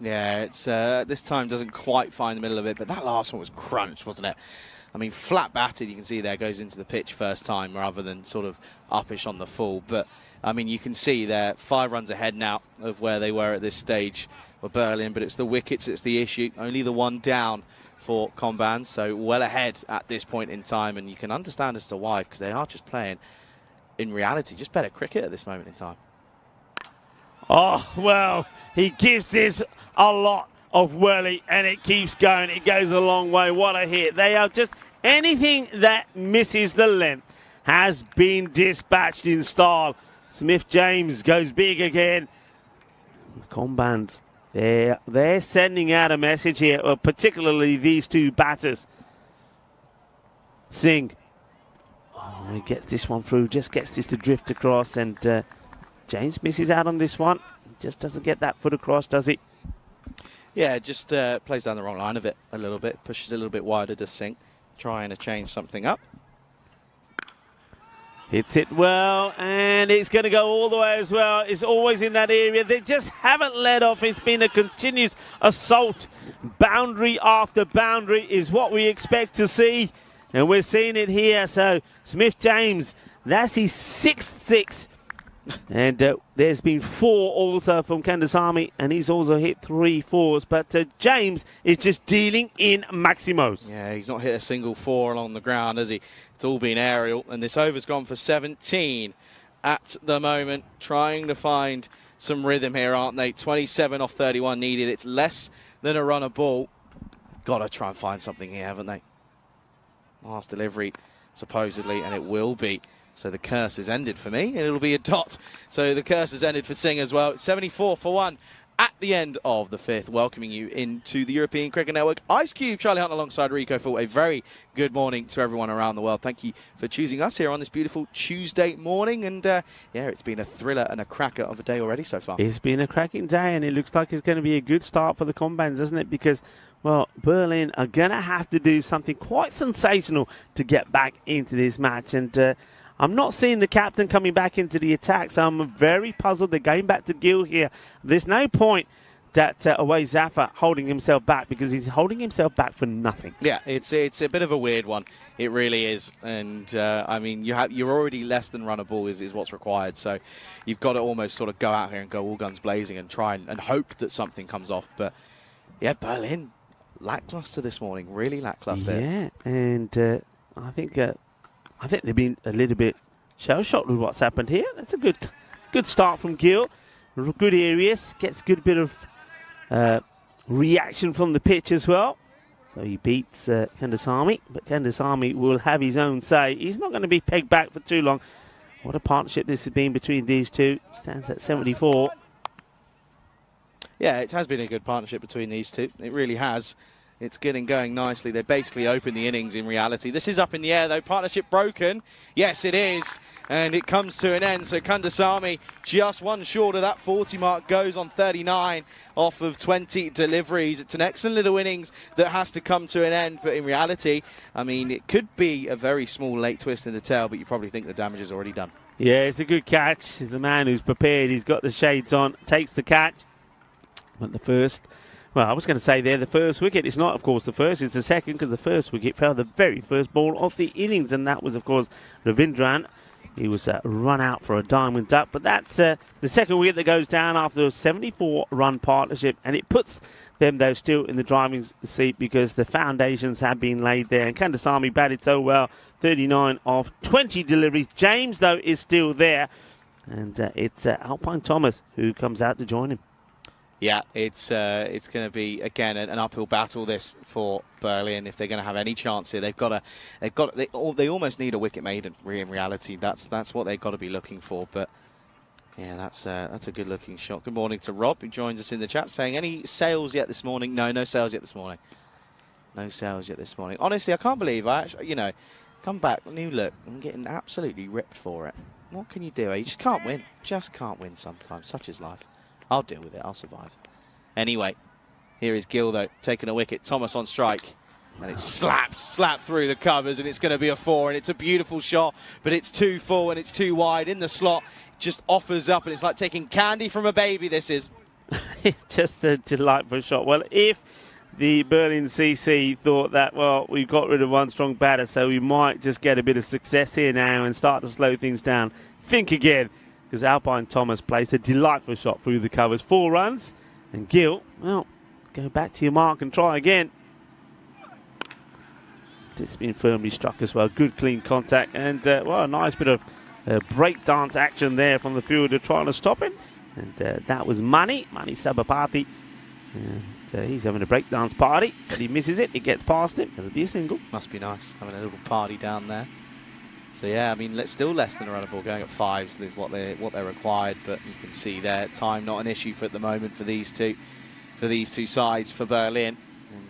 Speaker 2: Yeah, it's this time doesn't quite find the middle of it, but that last one was crunched, wasn't it? I mean, flat batted, you can see there, goes into the pitch first time rather than sort of uppish on the full. But, I mean, you can see they're 5 runs ahead now of where they were at this stage for Berlin, but it's the wickets, it's the issue. Only the one down for Comban, so well ahead at this point in time, and you can understand as to why, because they are just playing, in reality, just better cricket at this moment in time.
Speaker 4: Oh, well, he gives this a lot of whirly, and it keeps going. It goes a long way. What a hit. They are just, anything that misses the length has been dispatched in style. Smith-James goes big again. Combans, they're sending out a message here, particularly these 2 batters. Singh, he gets this one through, just gets this to drift across, and James misses out on this one. Just doesn't get that foot across, does he?
Speaker 2: Yeah, just plays down the wrong line of it a little bit, pushes a little bit wider to Singh, trying to change something up.
Speaker 4: Hits it well, and it's going to go all the way as well. It's always in that area. They just haven't let off. It's been a continuous assault. Boundary after boundary is what we expect to see, and we're seeing it here. So Smith-James, that's his 6th 6. And there's been 4 also from Kandasamy, and he's also hit 3 4s. But James is just dealing in maximos.
Speaker 2: Yeah, he's not hit a single 4 along the ground, has he? It's all been aerial, and this over's gone for 17 at the moment. Trying to find some rhythm here, aren't they? 27 off 31 needed. It's less than a run a ball. Got to try and find something here, haven't they? Last delivery, supposedly, and it will be. So the curse has ended for me, and it'll be a dot. So the curse has ended for Singh as well. 74 for 1 at the end of the 5th. Welcoming you into the European Cricket Network. Ice Cube, Charlie Hunt alongside Rico for a very good morning to everyone around the world. Thank you for choosing us here on this beautiful Tuesday morning. And yeah, it's been a thriller and a cracker of a day already so far.
Speaker 4: It's been a cracking day, and it looks like it's going to be a good start for the Combans, doesn't it? Because, well, Berlin are going to have to do something quite sensational to get back into this match. And I'm not seeing the captain coming back into the attack, so I'm very puzzled. They're going back to Gill here. There's no point that Away Zafar holding himself back, because he's holding himself back for nothing.
Speaker 2: Yeah, it's a bit of a weird one. It really is. And, I mean, you're already less than run a ball is what's required. So you've got to almost sort of go out here and go all guns blazing and try and hope that something comes off. But, yeah, Berlin, lackluster this morning. Really lackluster.
Speaker 4: Yeah, and I think they've been a little bit shell-shocked with what's happened here. That's a good start from Gill. Good areas. Gets a good bit of reaction from the pitch as well. So he beats Kandasamy. But Kandasamy will have his own say. He's not going to be pegged back for too long. What a partnership this has been between these two. Stands at 74.
Speaker 2: Yeah, it has been a good partnership between these two. It really has. It's getting going nicely. They basically opened the innings in reality. This is up in the air though. Partnership broken. Yes, it is. And it comes to an end. So Kandasamy just one short of that 40 mark, goes on 39 off of 20 deliveries. It's an excellent little innings that has to come to an end. But in reality, I mean, it could be a very small late twist in the tail, but you probably think the damage is already done.
Speaker 4: Yeah, it's a good catch. He's the man who's prepared. He's got the shades on, takes the catch. But the first, well, I was going to say there, the first wicket. It's not, of course, the first. It's the second, because the first wicket fell the very first ball of the innings. And that was, of course, Ravindran. He was run out for a diamond duck. But that's the second wicket that goes down after a 74-run partnership. And it puts them, though, still in the driving seat because the foundations have been laid there. And Kandasamy batted so well, 39 of 20 deliveries. James, though, is still there. And it's Alpine Thomas who comes out to join him.
Speaker 2: Yeah, it's going to be again an uphill battle this for Burley, and if they're going to have any chance here, they almost need a wicket maiden. In reality, that's what they've got to be looking for. But yeah, that's a good looking shot. Good morning to Rob, who joins us in the chat, saying any sales yet this morning? No sales yet this morning. No sales yet this morning. Honestly, I can't believe I actually, come back, new look. I'm getting absolutely ripped for it. What can you do? You just can't win. Just can't win sometimes. Such is life. I'll deal with it. I'll survive. Anyway, here is Gill, though, taking a wicket. Thomas on strike. And it's slapped through the covers, and it's going to be a 4. And it's a beautiful shot, but it's too full and it's too wide in the slot. It just offers up, and it's like taking candy from a baby, this is.
Speaker 4: It's just a delightful shot. Well, if the Berlin CC thought that, well, we've got rid of one strong batter, so we might just get a bit of success here now and start to slow things down, think again. Because Alpine Thomas plays a delightful shot through the covers. 4 runs. And Gill, well, go back to your mark and try again. It's been firmly struck as well. Good clean contact. And, well, a nice bit of breakdance action there from the fielder trying to stop him. And that was Mani Sabapathy. And he's having a breakdance party. But he misses it. It gets past him. It'll be a single.
Speaker 2: Must be nice having a little party down there. So yeah, I mean, still less than a run of ball. Going at 5s is what they're required, but you can see there, time not an issue at the moment for these two sides for Berlin.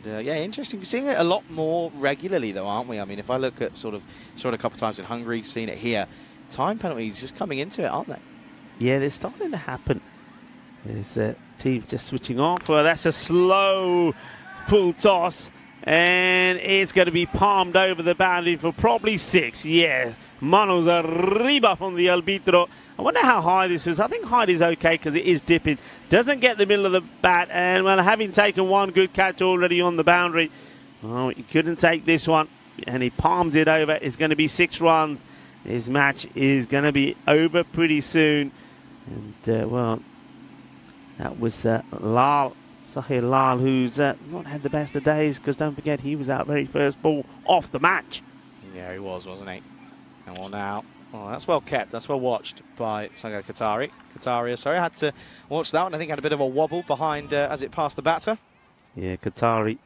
Speaker 2: And yeah, interesting. We're seeing it a lot more regularly, though, aren't we? I mean, if I look at sort of a couple of times in Hungary, seen it here. Time penalties just coming into it, aren't they?
Speaker 4: Yeah, they're starting to happen. There's a team just switching off. Well, that's a slow full toss. And it's going to be palmed over the boundary for probably 6. Yeah, manos arriba from the arbitro. I wonder how high this is. I think height is okay because it is dipping. Doesn't get the middle of the bat. And, well, having taken one good catch already on the boundary, oh, he couldn't take this one. And he palms it over. It's going to be 6 runs. His match is going to be over pretty soon. And, well, that was Lal. Sahir Lal, who's not had the best of days, because don't forget he was our very first ball off the match.
Speaker 2: Yeah, he was, wasn't he? And well, now, that's well kept. That's well watched by Sanga Kataria, sorry, I had to watch that one. I think had a bit of a wobble behind as it passed the batter.
Speaker 4: Yeah, Qatari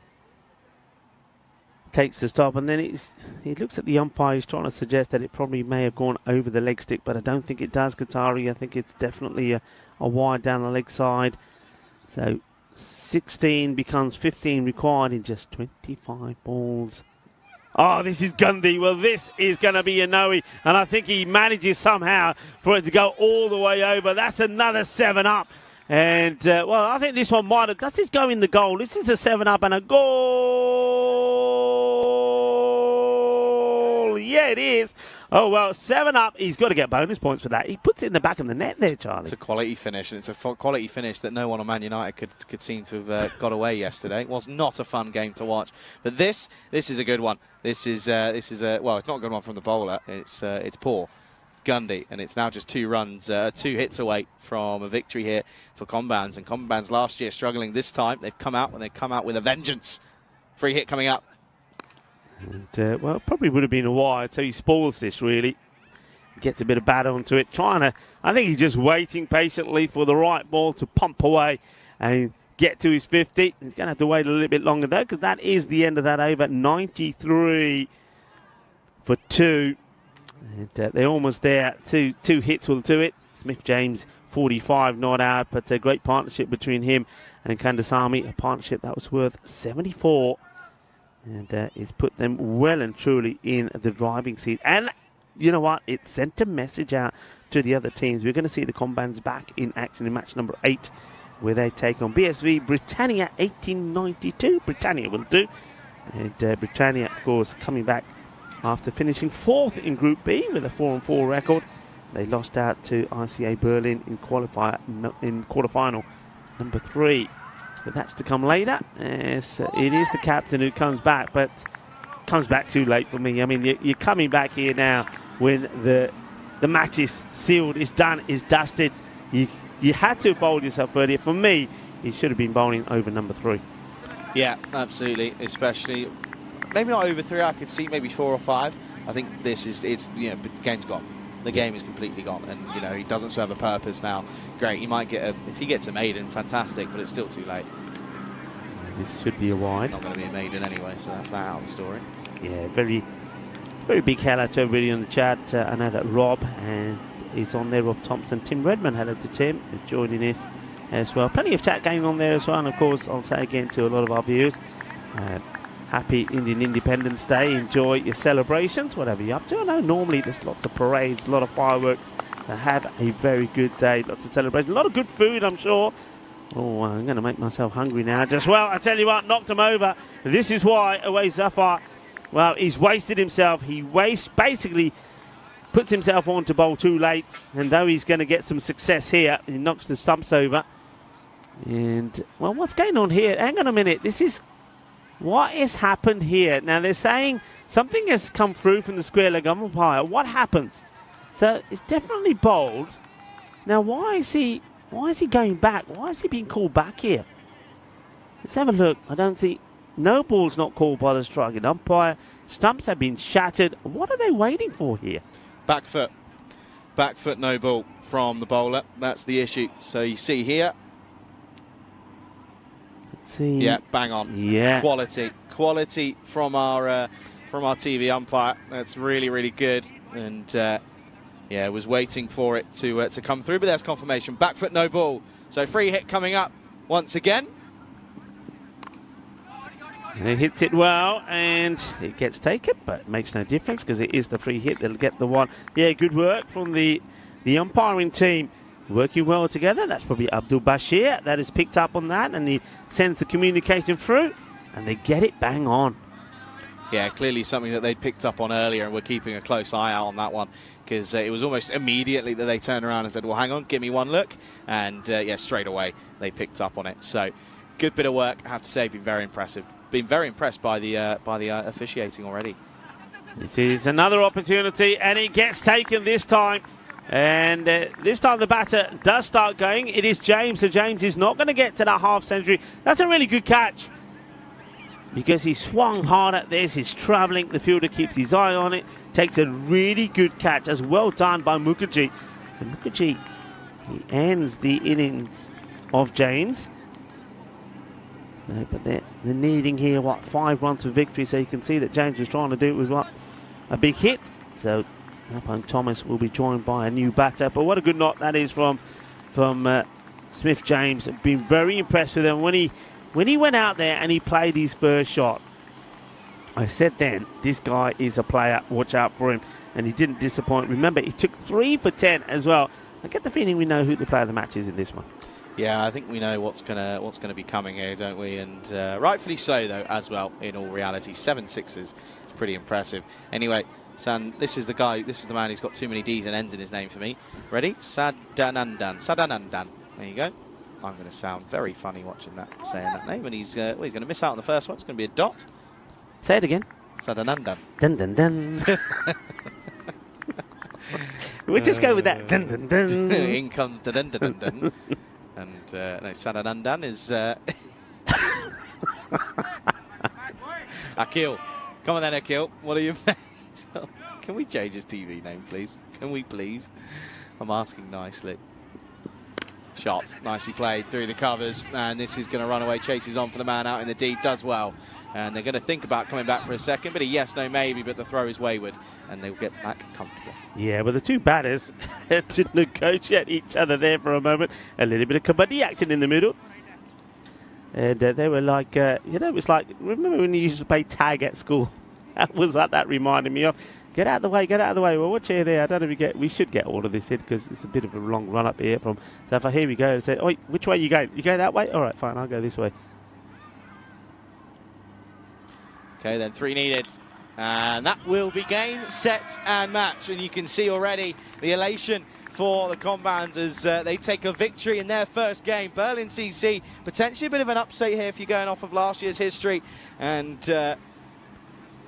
Speaker 4: takes the stop, and then he looks at the umpire. He's trying to suggest that it probably may have gone over the leg stick, but I don't think it does, Qatari. I think it's definitely a wide down the leg side. So 16 becomes 15 required in just 25 balls. Oh, this is Gundy. Well, this is going to be a no-y, and I think he manages somehow for it to go all the way over. That's another 7 up. And, well, I think this one might have... Does this go in the goal? This is a 7 up and a goal. Yeah, it is. Oh, well, 7 up. He's got to get bonus points for that. He puts it in the back of the net there, Charlie.
Speaker 2: It's a quality finish, and it's a quality finish that no one on Man United could seem to have got away yesterday. It was not a fun game to watch. But this is a good one. This is a well, it's not a good one from the bowler. It's poor. Gundy, and it's now just 2 runs, 2 hits away from a victory here for Combans. And Combans last year struggling. This time they've come out with a vengeance. Free hit coming up.
Speaker 4: And, well, it probably would have been a wide, so he spoils this, really. Gets a bit of bat onto it, I think he's just waiting patiently for the right ball to pump away and get to his 50. He's going to have to wait a little bit longer, though, because that is the end of that over. 93 for 2. And they're almost there. Two hits will do it. Smith-James, 45 not out, but a great partnership between him and Kandasamy, a partnership that was worth 74. And it's put them well and truly in the driving seat. And you know what? It sent a message out to the other teams. We're going to see the Combans back in action in match number 8, where they take on BSV Britannia 1892. Britannia will do. And Britannia, of course, coming back after finishing 4th in Group B with a 4-4 record. They lost out to RCA Berlin in quarterfinal number 3. But that's to come later, as it is the captain who comes back, but comes back too late for me. I mean, you're coming back here now when the match is sealed, is done, is dusted. You had to bowl yourself earlier. For me, you should have been bowling over number 3.
Speaker 2: Yeah, absolutely. Especially, maybe not over 3. I could see maybe 4 or 5. I think the game's gone. The game is completely gone, and he doesn't serve a purpose now. Great, he might get if he gets a maiden, fantastic, but it's still too late.
Speaker 4: This should be a wide.
Speaker 2: Not going to be a maiden anyway, so that's that out of the story.
Speaker 4: Yeah, very, very big hello to everybody in the chat. I know that Rob is on there, Rob Thompson. Tim Redmond, hello to Tim, is joining us as well. Plenty of chat going on there as well, and of course, I'll say again to a lot of our viewers, happy Indian Independence Day. Enjoy your celebrations, whatever you're up to. I know normally there's lots of parades, a lot of fireworks. Have a very good day, lots of celebrations, a lot of good food, I'm sure. Oh, I'm going to make myself hungry now. Just, well, I tell you what, knocked him over. This is why away Zafar, well, he's wasted himself. He basically puts himself on to bowl too late. And though he's going to get some success here, he knocks the stumps over. And, well, what's going on here? Hang on a minute. What has happened here? Now, they're saying something has come through from the square leg umpire. What happens? So, it's definitely bowled. Now, why is he going back? Why is he being called back here? Let's have a look. I don't see... No ball's not called by the striking umpire. Stumps have been shattered. What are they waiting for here?
Speaker 2: Back foot. Back foot, no ball from the bowler. That's the issue. So you see here.
Speaker 4: Let's see.
Speaker 2: Yeah, bang on.
Speaker 4: Yeah.
Speaker 2: Quality from our TV umpire. That's really, really good. And yeah, was waiting for it to come through, but there's confirmation. Back foot, no ball. So free hit coming up once again.
Speaker 4: And it hits it well, and it gets taken, but it makes no difference because it is the free hit. They'll get the one. Yeah, good work from the umpiring team. Working well together. That's probably Abdul Bashir that has picked up on that, and he sends the communication through, and they get it bang on.
Speaker 2: Yeah, clearly something that they'd picked up on earlier, and we're keeping a close eye out on that one, because it was almost immediately that they turned around and said, well, hang on, give me one look. And yeah, straight away they picked up on it. So good bit of work, I have to say, been very impressive. Been very impressed by the officiating already.
Speaker 4: This is another opportunity, and it gets taken this time. And this time the batter does start going. It is James, so James is not going to get to that half century. That's a really good catch, because he swung hard at this. He's travelling. The fielder keeps his eye on it. Takes a really good catch, as well done by Mukherjee. So Mukherjee, he ends the innings of James. So, but they're needing here, 5 runs for victory. So you can see that James is trying to do it with a big hit. So Alpine Thomas will be joined by a new batter. But what a good knock that is from Smith James. Been very impressed with him when he went out there and he played his first shot. I said then, this guy is a player. Watch out for him. And he didn't disappoint. Remember, he took 3 for 10 as well. I get the feeling we know who the player of the match is in this one.
Speaker 2: Yeah, I think we know what's gonna be coming here, don't we? And rightfully so, though, as well. In all reality, 7 sixes. It's pretty impressive. Anyway, San, this is the guy. This is the man who's got too many D's and N's in his name for me. Ready? Sadanandan. There you go. I'm going to sound very funny watching that, saying that name, and he's going to miss out on the first one. It's going to be a dot.
Speaker 4: Say it again.
Speaker 2: Sadanandan.
Speaker 4: Dun dun dun. We'll just go with that. Dun dun dun.
Speaker 2: In comes dun dun dun dun. And no, Sadanandan is Akil. Come on then, Akil. What are you made? Can we change his TV name, please? Can we, please? I'm asking nicely. Shot, nicely played through the covers, and this is going to run away, chases on for the man out in the deep, does well. And they're going to think about coming back for a second, but a yes, no, maybe, but the throw is wayward, and they'll get back comfortable.
Speaker 4: Yeah, well, the two batters had to negotiate each other there for a moment. A little bit of kabaddi action in the middle. And they were like, it was like, remember when you used to play tag at school? That was what that reminded me of. Get out of the way, get out of the way. Well, what chair there? I don't know if we should get all of this in because it's a bit of a long run up here from. So if I here we go, I say, oh, which way you going? You go that way? All right, fine, I'll go this way.
Speaker 2: Okay, then 3 needed. And that will be game, set, and match. And you can see already the elation for the Combands as they take a victory in their first game. Berlin CC, potentially a bit of an upset here if you're going off of last year's history. And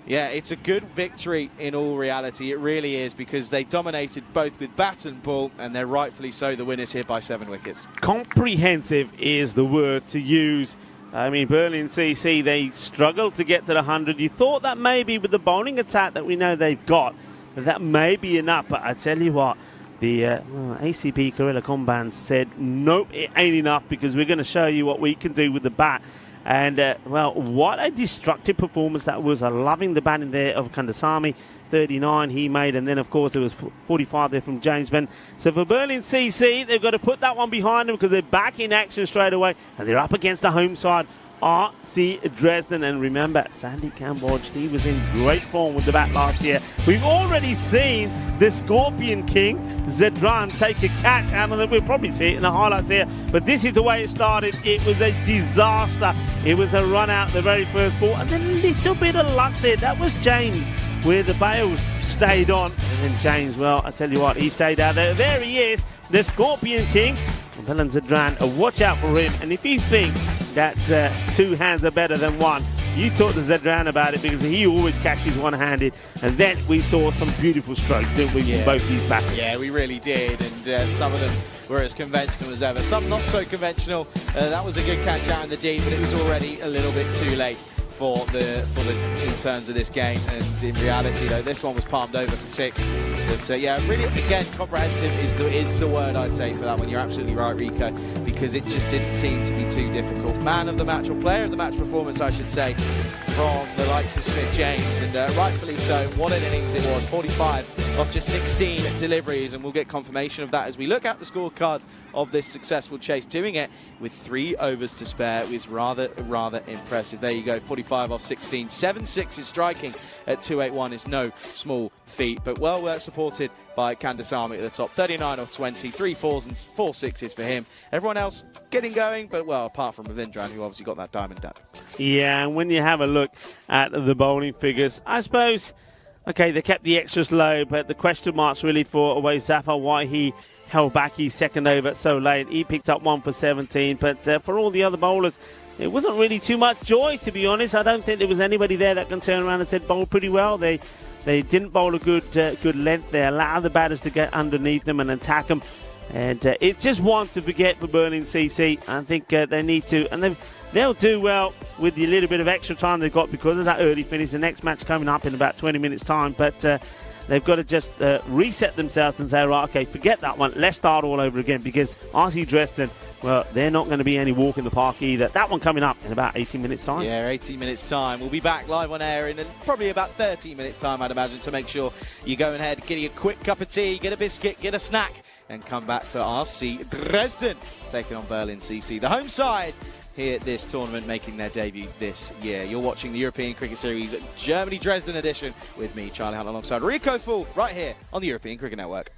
Speaker 2: yeah, it's a good victory in all reality. It really is, because they dominated both with bat and ball, and they're rightfully so the winners here by 7 wickets.
Speaker 4: Comprehensive is the word to use. I mean, Berlin CC, they struggled to get to the 100. You thought that maybe with the bowling attack that we know they've got, that may be enough. But I tell you what, the ACB Guerrilla Combands said, nope, it ain't enough, because we're going to show you what we can do with the bat. And, well, what a destructive performance that was. Loving the batting there of Kandasamy. 39 he made, and then, of course, there was 45 there from James Ben. So for Berlin CC, they've got to put that one behind them because they're back in action straight away, and they're up against the home side, RC Dresden. And remember, Sandy Cambodge, he was in great form with the bat last year. We've already seen the Scorpion King, Zedran, take a catch out of them. We'll probably see it in the highlights here, but this is the way it started. It was a disaster. It was a run out the very first ball, and then a little bit of luck there. That was James, where the bails stayed on. And then James, well, I tell you what, he stayed out there. There he is, the Scorpion King. Belen Zedran, watch out for him. And if you think that 2 hands are better than 1, you talk to Zedran about it, because he always catches one-handed. And then we saw some beautiful strokes, didn't we, from both these batters?
Speaker 2: Yeah, we really did. And some of them were as conventional as ever. Some not so conventional. That was a good catch out in the deep, but it was already a little bit too late for the in terms of this game. And in reality, though, this one was palmed over for 6. But yeah, really, again, comprehensive is the word I'd say for that one. You're absolutely right, Rico, because it just didn't seem to be too difficult. Man of the match, or player of the match performance, I should say, from the likes of Smith-James, and rightfully so. What an innings it was, 45 off just 16 deliveries, and we'll get confirmation of that as we look at the scorecards of this successful chase. Doing it with 3 overs to spare was rather impressive. There you go, 45 off 16, 7 sixes striking at 281 is no small feat, but well supported by Kandasamy at the top. 39 off 20, 3 fours and 4 sixes for him. Everyone else getting going, but well, apart from Ravindran, who obviously got that diamond dab.
Speaker 4: Yeah, and when you have a look at the bowling figures, I suppose, okay, they kept the extras low, but the question marks really for Away Zafar, why he held back his second over so late. He picked up 1 for 17, but for all the other bowlers, it wasn't really too much joy, to be honest. I don't think there was anybody there that can turn around and said bowled pretty well. They didn't bowl a good length. They allowed the batters to get underneath them and attack them. And it's just one to forget for Berlin CC. I think they need to, and they'll do well with the little bit of extra time they've got because of that early finish. The next match coming up in about 20 minutes' time, but they've got to just reset themselves and say, right, okay, forget that one. Let's start all over again, because RC Dresden, well, they're not going to be any walk in the park either. That one coming up in about 18 minutes' time.
Speaker 2: Yeah, 18 minutes' time. We'll be back live on air in probably about 13 minutes' time, I'd imagine, to make sure you go ahead, get a quick cup of tea, get a biscuit, get a snack, and come back for RC Dresden taking on Berlin CC. The home side here at this tournament, making their debut this year. You're watching the European Cricket Series Germany Dresden edition with me, Charlie Hunt, alongside Rico Full, right here on the European Cricket Network.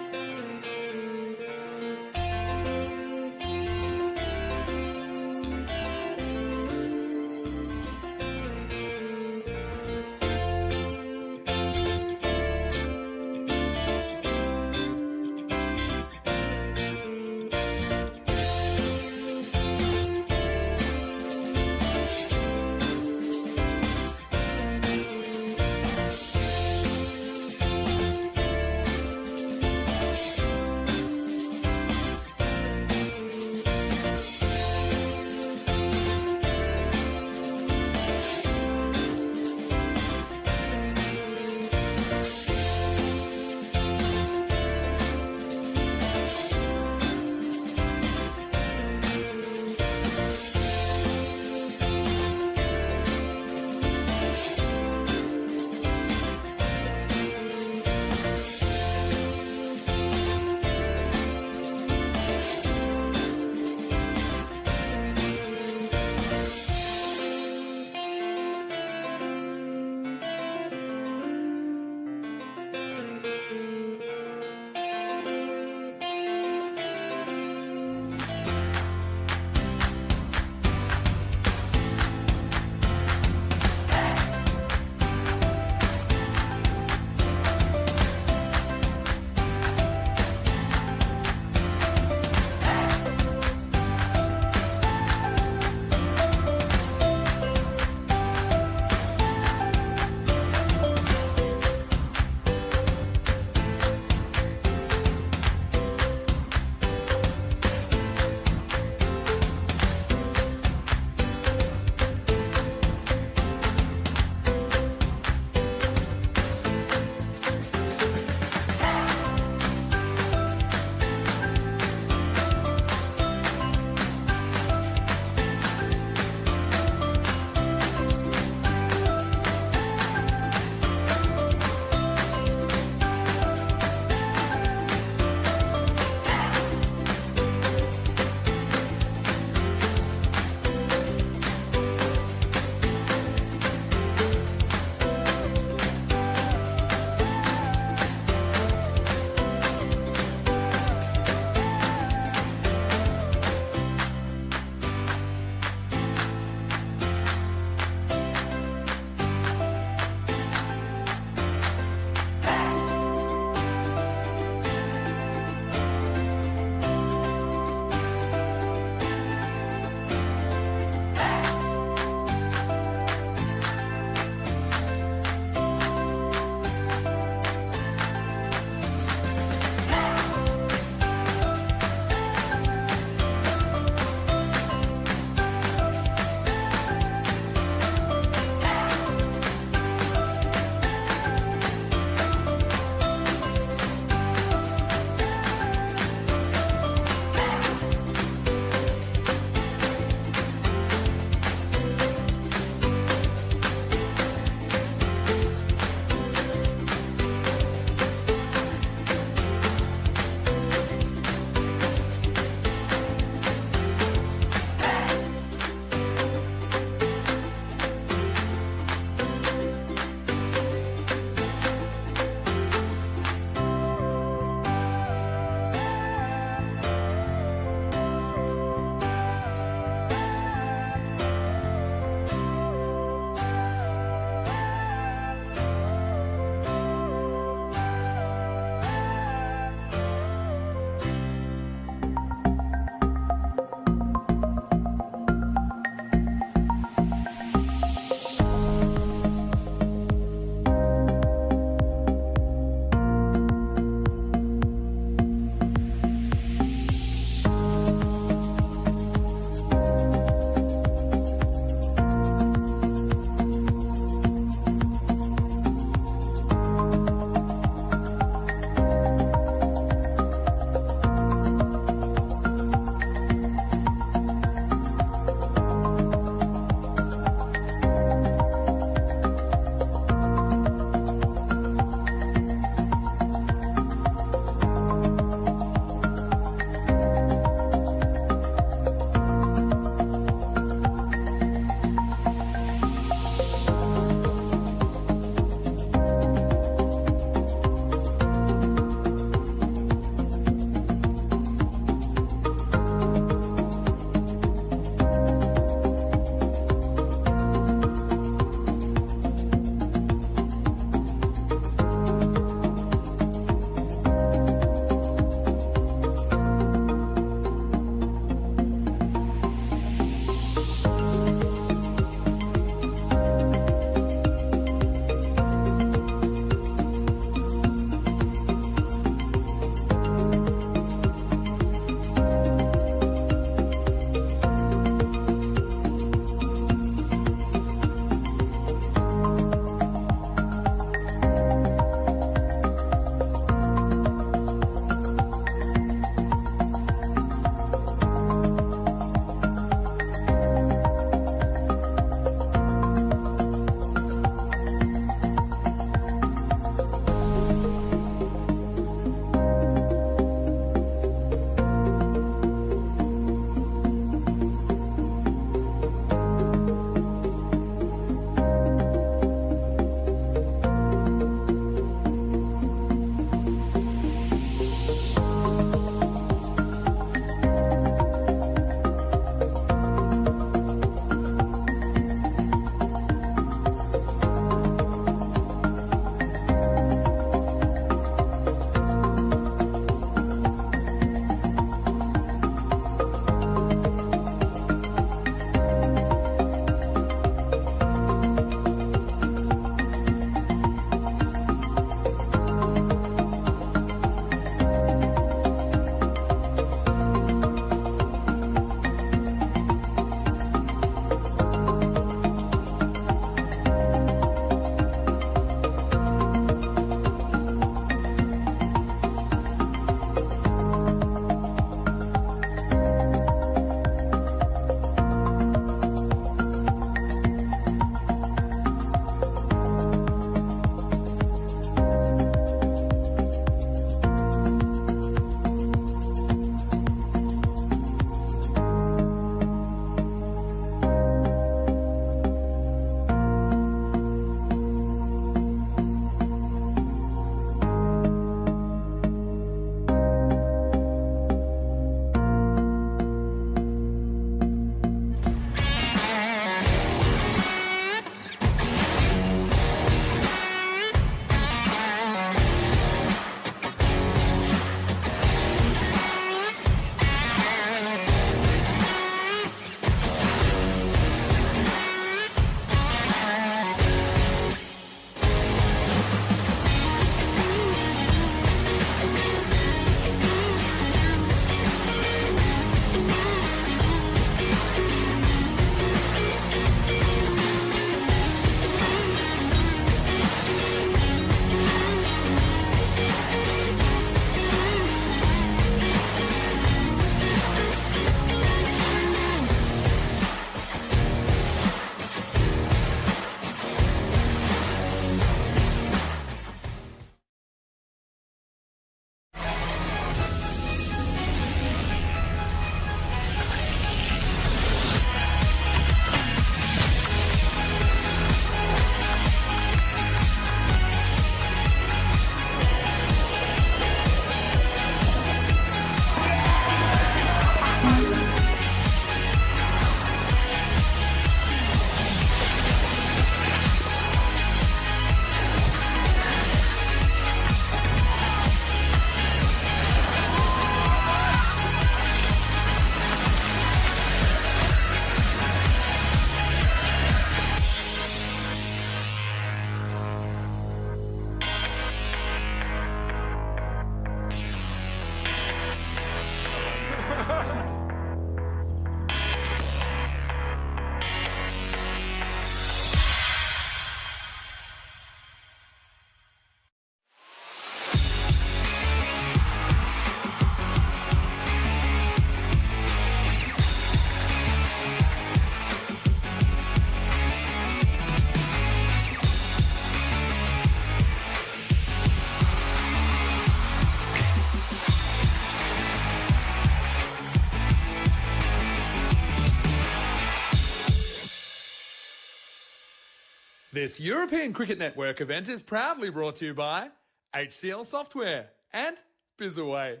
Speaker 1: This European Cricket Network event is proudly brought to you by HCL Software and Bizaway.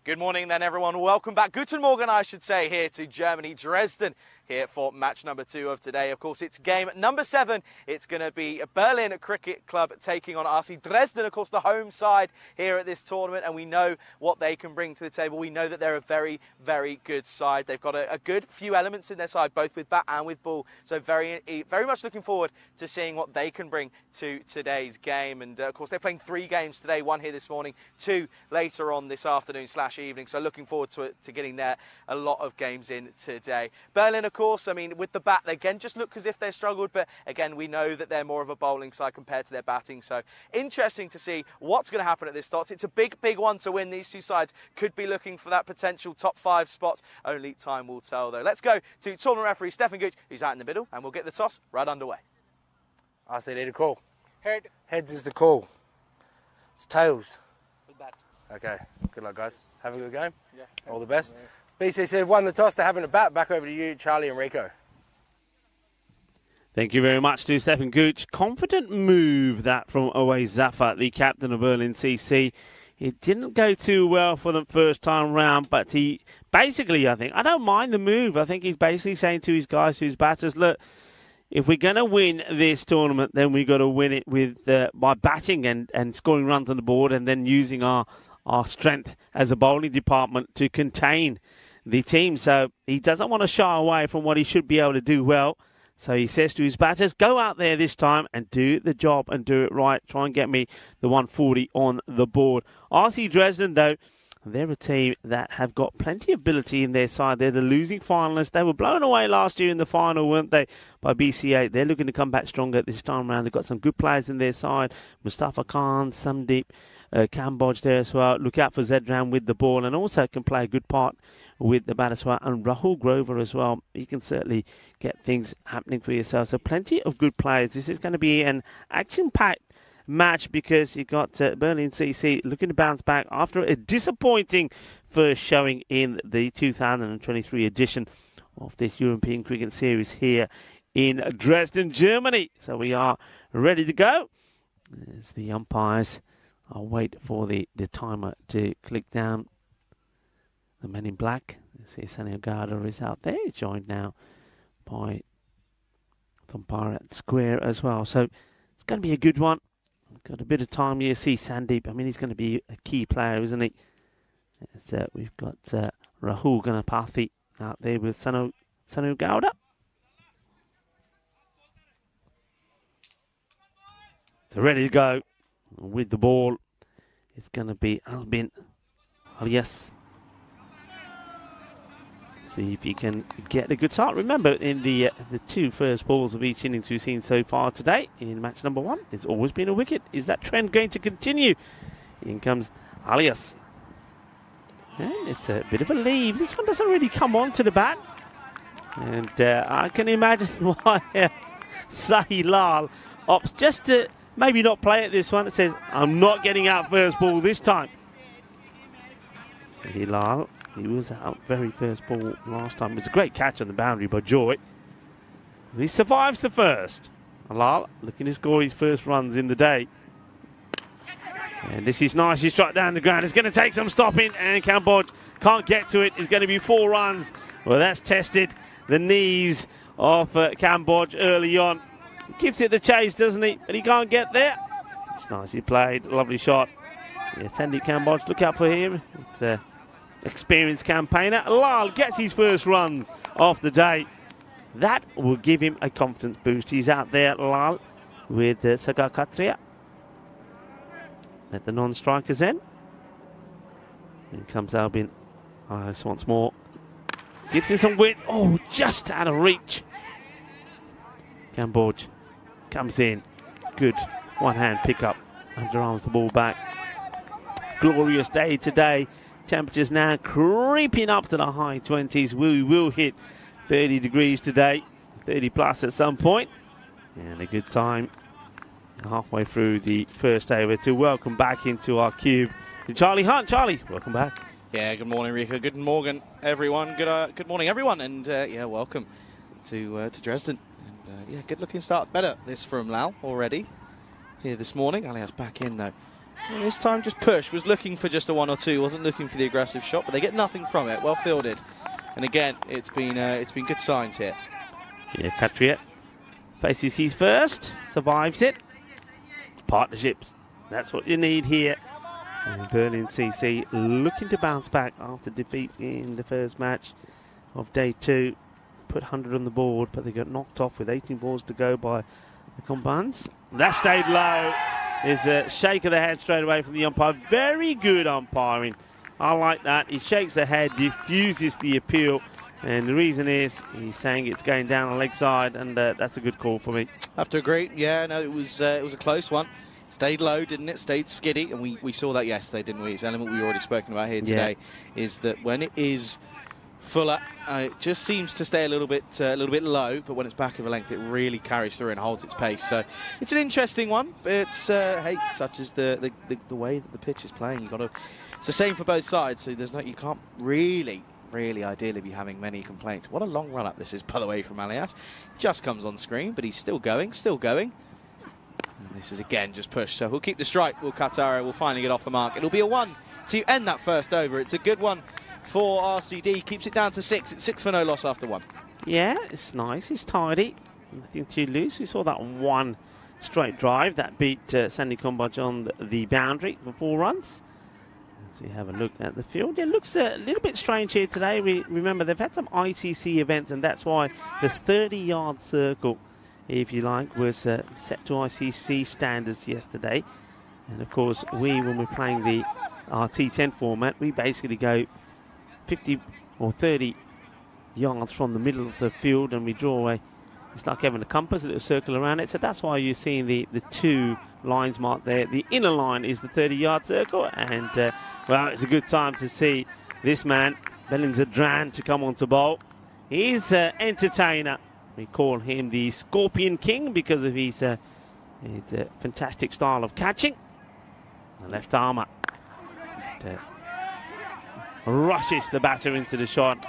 Speaker 2: Good morning then, everyone. Welcome back. Guten Morgen, I should say, here to Germany, Dresden, here for match number 2 of today. Of course, it's game number 7. It's going to be Berlin Cricket Club taking on RC Dresden, of course, the home side here at this tournament, and we know what they can bring to the table. We know that they're a very, very good side. They've got a good few elements in their side, both with bat and with ball, so very much looking forward to seeing what they can bring to today's game. And, of course, they're playing 3 games today, 1 here this morning, 2 later on this afternoon/evening, so looking forward to getting there a lot of games in today. Berlin, of course, I mean, with the bat, they again just look as if they're struggled, but again, we know that they're more of a bowling side compared to their batting, so interesting to see what's going to happen at this start. It's a big, big one to win. These two sides could be looking for that potential top 5 spot. Only time will tell, though. Let's go to tournament referee Stefan Gooch, who's out in the middle, and we'll get the toss right underway.
Speaker 3: I say they're the call.
Speaker 2: Head.
Speaker 3: Heads is the call. It's tails.
Speaker 2: With bat.
Speaker 3: Okay, good luck, guys. Have a good game.
Speaker 2: Yeah.
Speaker 3: All the best. BCC have won the toss. They're having a bat. Back over to you, Charlie and Rico.
Speaker 4: Thank you very much to Stefan Gooch. Confident move that from Away Zafar, the captain of Berlin CC. It didn't go too well for the first time round, but he basically, I don't mind the move. I think he's basically saying to his guys, to his batters, look, if we're going to win this tournament, then we've got to win it with by batting and scoring runs on the board, and then using our strength as a bowling department to contain the team. So he doesn't want to shy away from what he should be able to do well. So he says to his batters, go out there this time and do the job and do it right. Try and get me the 140 on the board. RC Dresden, though, they're a team that have got plenty of ability in their side. They're the losing finalists. They were blown away last year in the final, weren't they, by BCA. They're looking to come back stronger this time around. They've got some good players in their side. Mustafa Khan, Samdeep, Cambodge there as well. Look out for Zedran with the ball, and also can play a good part with the bat as well. And Rahul Grover as well. You can certainly get things happening for yourself. So plenty of good players. This is going to be an action-packed match because you've got Berlin CC looking to bounce back after a disappointing first showing in the 2023 edition of this European Cricket Series here in Dresden, Germany. So we are ready to go as the umpires. I'll wait for the timer to click down. The men in black, you see Sunny Ogada is out there. He's joined now by umpire at square as well. So it's going to be a good one. Got a bit of time here. See Sandeep. I mean, he's going to be a key player, isn't he? As, we've got Rahul Ganapathy out there with Sanu Gowda. So ready to go with the ball. It's going to be Albin Alias. See if he can get a good start. Remember, in the 2 first balls of each innings we've seen so far today in match number 1, it's always been a wicket. Is that trend going to continue? In comes Alias. And it's a bit of a lead. This one doesn't really come on to the bat. And I can imagine why Sahi Lal opts just to maybe not play it this one. It says, I'm not getting out first ball this time. Hilal, he was out very first ball last time. It was a great catch on the boundary by Joy. He survives the first. Hilal looking to score his first runs in the day. And this is nice. He's struck down the ground. It's going to take some stopping, and Cambodge can't get to it. It's going to be 4 runs. Well, that's tested the knees of Cambodge early on. He gives it the chase, doesn't he? But he can't get there. It's nicely played. Lovely shot. Yeah, Sandy Cambodge, look out for him. It's an experienced campaigner. Lal gets his first runs of the day. That will give him a confidence boost. He's out there, Lal, with Sagar Katria. Let the non-strikers in. In comes Albin Alias once more. Gives him some width. Oh, just out of reach. Cambodge comes in. Good one-hand pickup. Underarms the ball back. Glorious day today. Temperatures now creeping up to the high 20s. We will hit 30 degrees today. 30 plus at some point. And a good time halfway through the first over to welcome back into our cube to Charlie Hunt. Charlie, welcome back.
Speaker 5: Yeah, good morning, Rico. Good morning, everyone. Good morning, everyone, and yeah, welcome to Dresden.
Speaker 2: Yeah, good looking start. Better this from Lau already here this morning. Alias back in though. And this time just push, was looking for just a 1 or 2, wasn't looking for the aggressive shot, but they get nothing from it. Well fielded. And again, it's been good signs here.
Speaker 4: Yeah, Katriot faces his first, survives it. Partnerships, that's what you need here. And Berlin CC looking to bounce back after defeat in the first match of day 2. Put 100 on the board, but they got knocked off with 18 balls to go by the Combans. That stayed low. There's a shake of the head straight away from the umpire. Very good umpiring. I like that. He shakes the head, diffuses the appeal, and the reason is he's saying it's going down the leg side, and that's a good call for me.
Speaker 2: I have to agree. Yeah, no, it was a close one. Stayed low, didn't it? Stayed skiddy, and we saw that yesterday, didn't we? It's an element we've already spoken about here today, is that when it is fuller, it just seems to stay a little bit low, but when it's back of a length, it really carries through and holds its pace. So it's an interesting one, but hey, such is the way that the pitch is playing. It's the same for both sides, so you can't really ideally be having many complaints. What a long run up this is, by the way, from Alias. Just comes on screen, but he's still going. And this is again just pushed, so he'll keep the strike. Will Katara will finally get off the mark. It'll be a 1 to end that first over. It's a good one for RCD. Keeps it down to 6. It's 6 for no loss after 1.
Speaker 4: Yeah, it's nice. It's tidy. Nothing too loose. We saw that one straight drive that beat Sandy Kumbaj on the boundary for 4 runs. As we have a look at the field, it looks a little bit strange here today. We remember they've had some ICC events, and that's why the 30-yard circle, if you like, was set to ICC standards yesterday. And of course, when we're playing our T10 format, we basically go 50 or 30 yards from the middle of the field, and we draw it's like having a compass, a little circle around it. So that's why you're seeing the 2 lines marked there. The inner line is the 30-yard circle, and well, it's a good time to see this man, Bellinzadran, to come on to bowl. He's an entertainer. We call him the Scorpion King because of his fantastic style of catching. The left armour rushes the batter into the shot.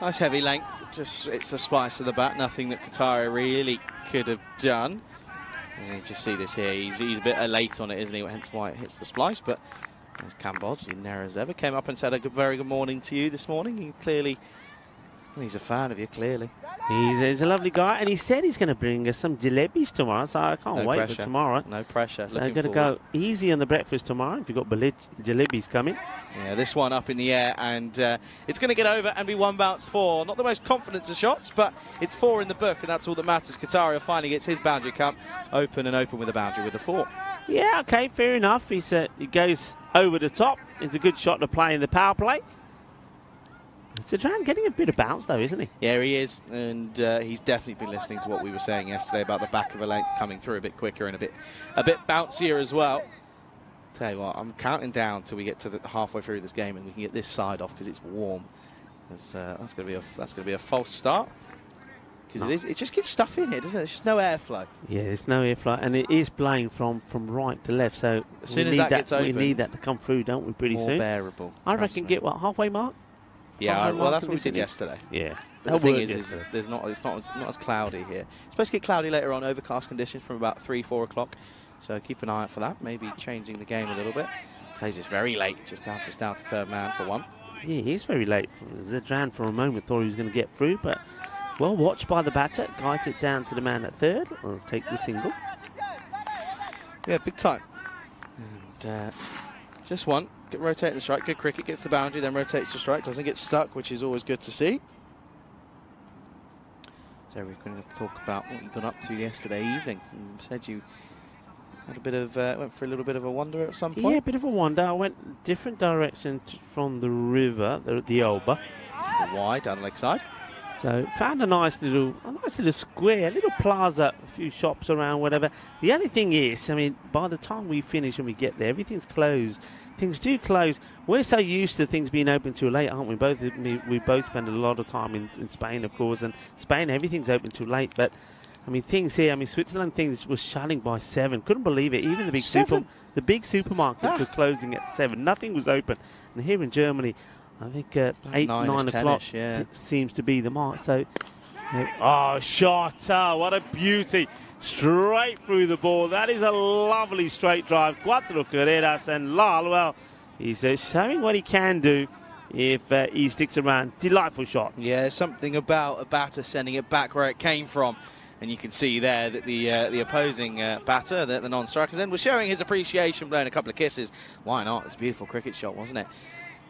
Speaker 2: Nice heavy length, just it's a splice of the bat, nothing that Katara really could have done. And you just see this here, he's a bit late on it, isn't he? Hence why it hits the splice, but there's Cambodge, in there as ever, came up and said a very good morning to you this morning. He clearly, he's a fan of you, clearly.
Speaker 4: He's a lovely guy, and he said he's going to bring us some jalebis tomorrow, so I can't wait for tomorrow.
Speaker 2: No pressure.
Speaker 4: So I'm going to go easy on the breakfast tomorrow if you've got jalebis coming.
Speaker 2: Yeah, this one up in the air, and it's going to get over and be 1 bounce 4. Not the most confident of shots, but it's 4 in the book, and that's all that matters. Kataria finally gets his boundary cut open with a boundary with a 4. Yeah,
Speaker 4: okay, fair enough. He goes over the top. It's a good shot to play in the power play. Zadran getting a bit of bounce though, isn't he?
Speaker 2: Yeah, he is, and he's definitely been listening to what we were saying yesterday about the back of a length coming through a bit quicker and a bit bouncier as well. Tell you what, I'm counting down till we get to the halfway through this game and we can get this side off because it's warm. That's going to be a false start because it just gets stuff in here, doesn't it? There's just no airflow.
Speaker 4: Yeah, there's no airflow, and it is playing from right to left. So
Speaker 2: as soon as that gets opened,
Speaker 4: we need that to come through, don't we? Pretty soon.
Speaker 2: More bearable.
Speaker 4: I reckon get halfway mark.
Speaker 2: Yeah, well, that's what we did yesterday.
Speaker 4: Yeah.
Speaker 2: But the thing is it's not as cloudy here. It's supposed to get cloudy later on, overcast conditions from about 3-4 o'clock. So keep an eye out for that. Maybe changing the game a little bit. Plays this very late, just down to third man for 1.
Speaker 4: Yeah, he is very late. Zadran for a moment thought he was going to get through, but well watched by the batter. Guides it down to the man at third, or take the single.
Speaker 2: Yeah, big time. And just 1. Rotating the strike, good cricket, gets the boundary, then rotates the strike, doesn't get stuck, which is always good to see. So we're going to talk about what you got up to yesterday evening. You said you had a bit of, went for a little bit of a wander at some point.
Speaker 4: Yeah, a bit of a wander. I went different direction from the river, the Elba.
Speaker 2: Wide, down the leg side.
Speaker 4: So found a nice little square, a little plaza, a few shops around, whatever. The only thing is, I mean, by the time we finish and we get there, everything's closed. Things do close. We're so used to things being open too late, aren't we? We both spend a lot of time in Spain, of course, and Spain, everything's open too late. But I mean, things here. I mean, Switzerland things was shutting by 7. Couldn't believe it. Even the big supermarkets were closing at 7. Nothing was open. And here in Germany, I think 8, 9 o'clock seems to be the mark. So Oh, shot. Oh, what a beauty. Straight through the ball. That is a lovely straight drive. Cuatro carreras, and Lal, well, he's showing what he can do if he sticks around. Delightful shot.
Speaker 2: Yeah, something about a batter sending it back where it came from. And you can see there that the opposing batter, the non-striker's end, was showing his appreciation, blowing a couple of kisses. Why not? It's a beautiful cricket shot, wasn't it?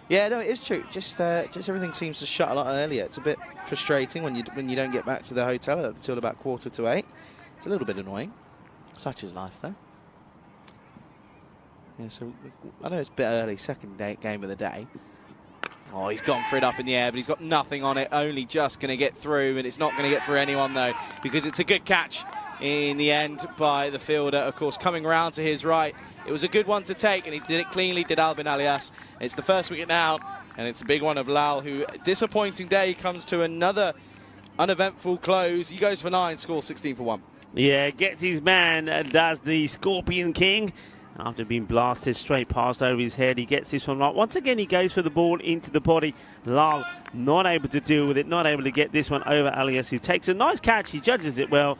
Speaker 2: Yeah, no, it is true. Just everything seems to shut a lot earlier. It's a bit frustrating when you don't get back to the hotel until about 7:45. It's a little bit annoying. Such is life, though. Yeah, so I know it's a bit early, second game of the day. Oh, he's gone for it up in the air, but he's got nothing on it, only just going to get through, and it's not going to get through anyone, though, because it's a good catch in the end by the fielder, of course, coming around to his right. It was a good one to take, and he did it cleanly, did Albin Alias. It's the first wicket now, and it's a big one of Lal, who, disappointing day, comes to another uneventful close. He goes for 9, scores 16 for 1.
Speaker 4: Yeah, gets his man, does the Scorpion King. After being blasted straight past over his head, he gets this one right. Once again, he goes for the ball into the body. Lal not able to deal with it, not able to get this one over Alias, who takes a nice catch. He judges it well,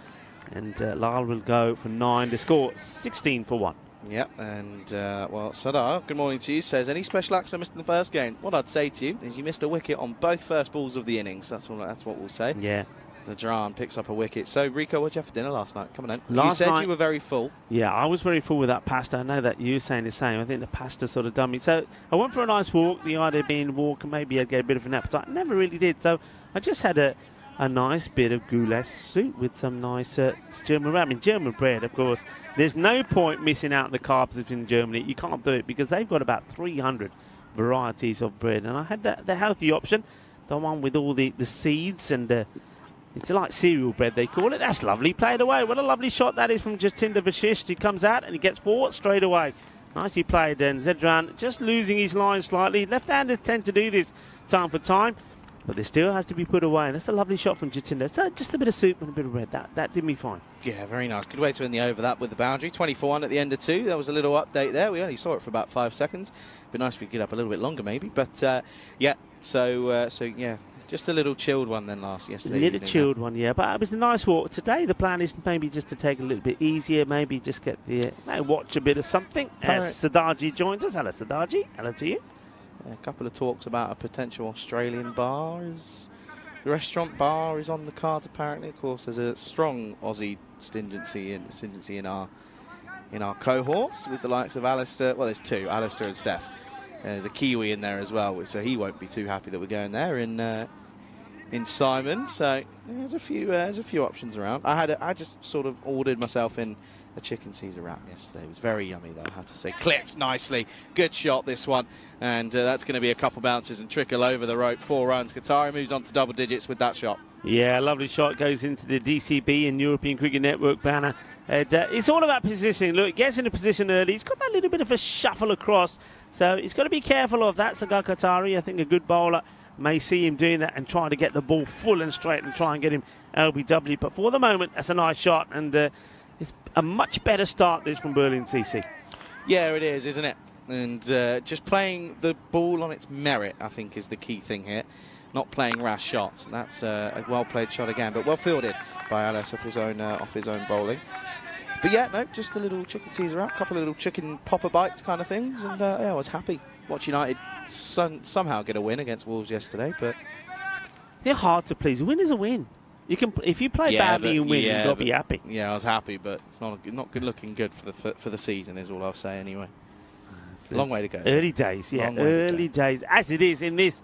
Speaker 4: and Lal will go for 9 to score 16 for 1.
Speaker 2: Yep, and, well, Sadar, good morning to you, says, any special action I missed in the first game? What I'd say to you is you missed a wicket on both first balls of the innings. That's what we'll say.
Speaker 4: Yeah.
Speaker 2: Zadran picks up a wicket. So, Rico, what did you have for dinner last night? Come on in.
Speaker 4: Last
Speaker 2: you said
Speaker 4: night,
Speaker 2: you were very full.
Speaker 4: Yeah, I was very full with that pasta. I know that you were saying the same. I think the pasta sort of done me. So I went for a nice walk. The idea being walk and maybe I'd get a bit of an appetite. Never really did. So I just had a nice bit of goulash soup with some nice German ramen. German bread, of course. There's no point missing out on the carbs in Germany. You can't do it because they've got about 300 varieties of bread. And I had the healthy option, the one with all the seeds and it's like cereal bread, they call it. That's lovely. Played away. What a lovely shot that is from Jatinder Vashisht. He comes out and he gets 4 straight away. Nicely played then. Zedran just losing his line slightly. Left-handers tend to do this time for time, but this still has to be put away. And that's a lovely shot from Jatinder. So just a bit of soup and a bit of bread. That did me fine. Yeah,
Speaker 2: very nice. Good way to end the over that with the boundary. 24-1 at the end of 2. There was a little update there. We only saw it for about 5 seconds. Be nice if we could get up a little bit longer maybe. But yeah, so yeah. Just a little chilled one then yesterday.
Speaker 4: A little chilled one, yeah. But it was a nice walk. Today the plan is maybe just to take a little bit easier, maybe just get the watch a bit of something as Sadaji joins us. Hello, Sadaji. Hello to you.
Speaker 2: Yeah, a couple of talks about a potential Australian bar. The restaurant bar is on the cards apparently. Of course, there's a strong Aussie stringency in our cohorts with the likes of Alistair. Well, there's 2, Alistair and Steph. There's a Kiwi in there as well, so he won't be too happy that we're going there in Simon. So there's a few options around. I just sort of ordered myself in a chicken Caesar wrap yesterday. It was very yummy though, I have to say. Clipped nicely, good shot this one, and that's going to be a couple bounces and trickle over the rope. 4 runs. Qatari moves on to double digits with that shot.
Speaker 4: Yeah, lovely shot goes into the DCB and European Cricket Network banner. It's all about positioning. Look, it gets into position early. He's got that little bit of a shuffle across. So he's got to be careful of that, Sagar Qatari. I think a good bowler may see him doing that and trying to get the ball full and straight and try and get him LBW. But for the moment, that's a nice shot. And it's a much better start this from Berlin CC.
Speaker 2: Yeah, it is, isn't it? And just playing the ball on its merit, I think, is the key thing here. Not playing rash shots. That's a well-played shot again, but well fielded by Alice off his own bowling. But yeah, no, just a little chicken Caesar wrap, a couple of little chicken popper bites kind of things, and yeah, I was happy. Watch United somehow get a win against Wolves yesterday, but
Speaker 4: they're hard to please. A win is a win. You can, if you play badly and win, you've got to be happy.
Speaker 2: Yeah, I was happy, but it's not good looking good for the season, is all I'll say anyway. Long way to go.
Speaker 4: Early days, yeah, early days, as it is in this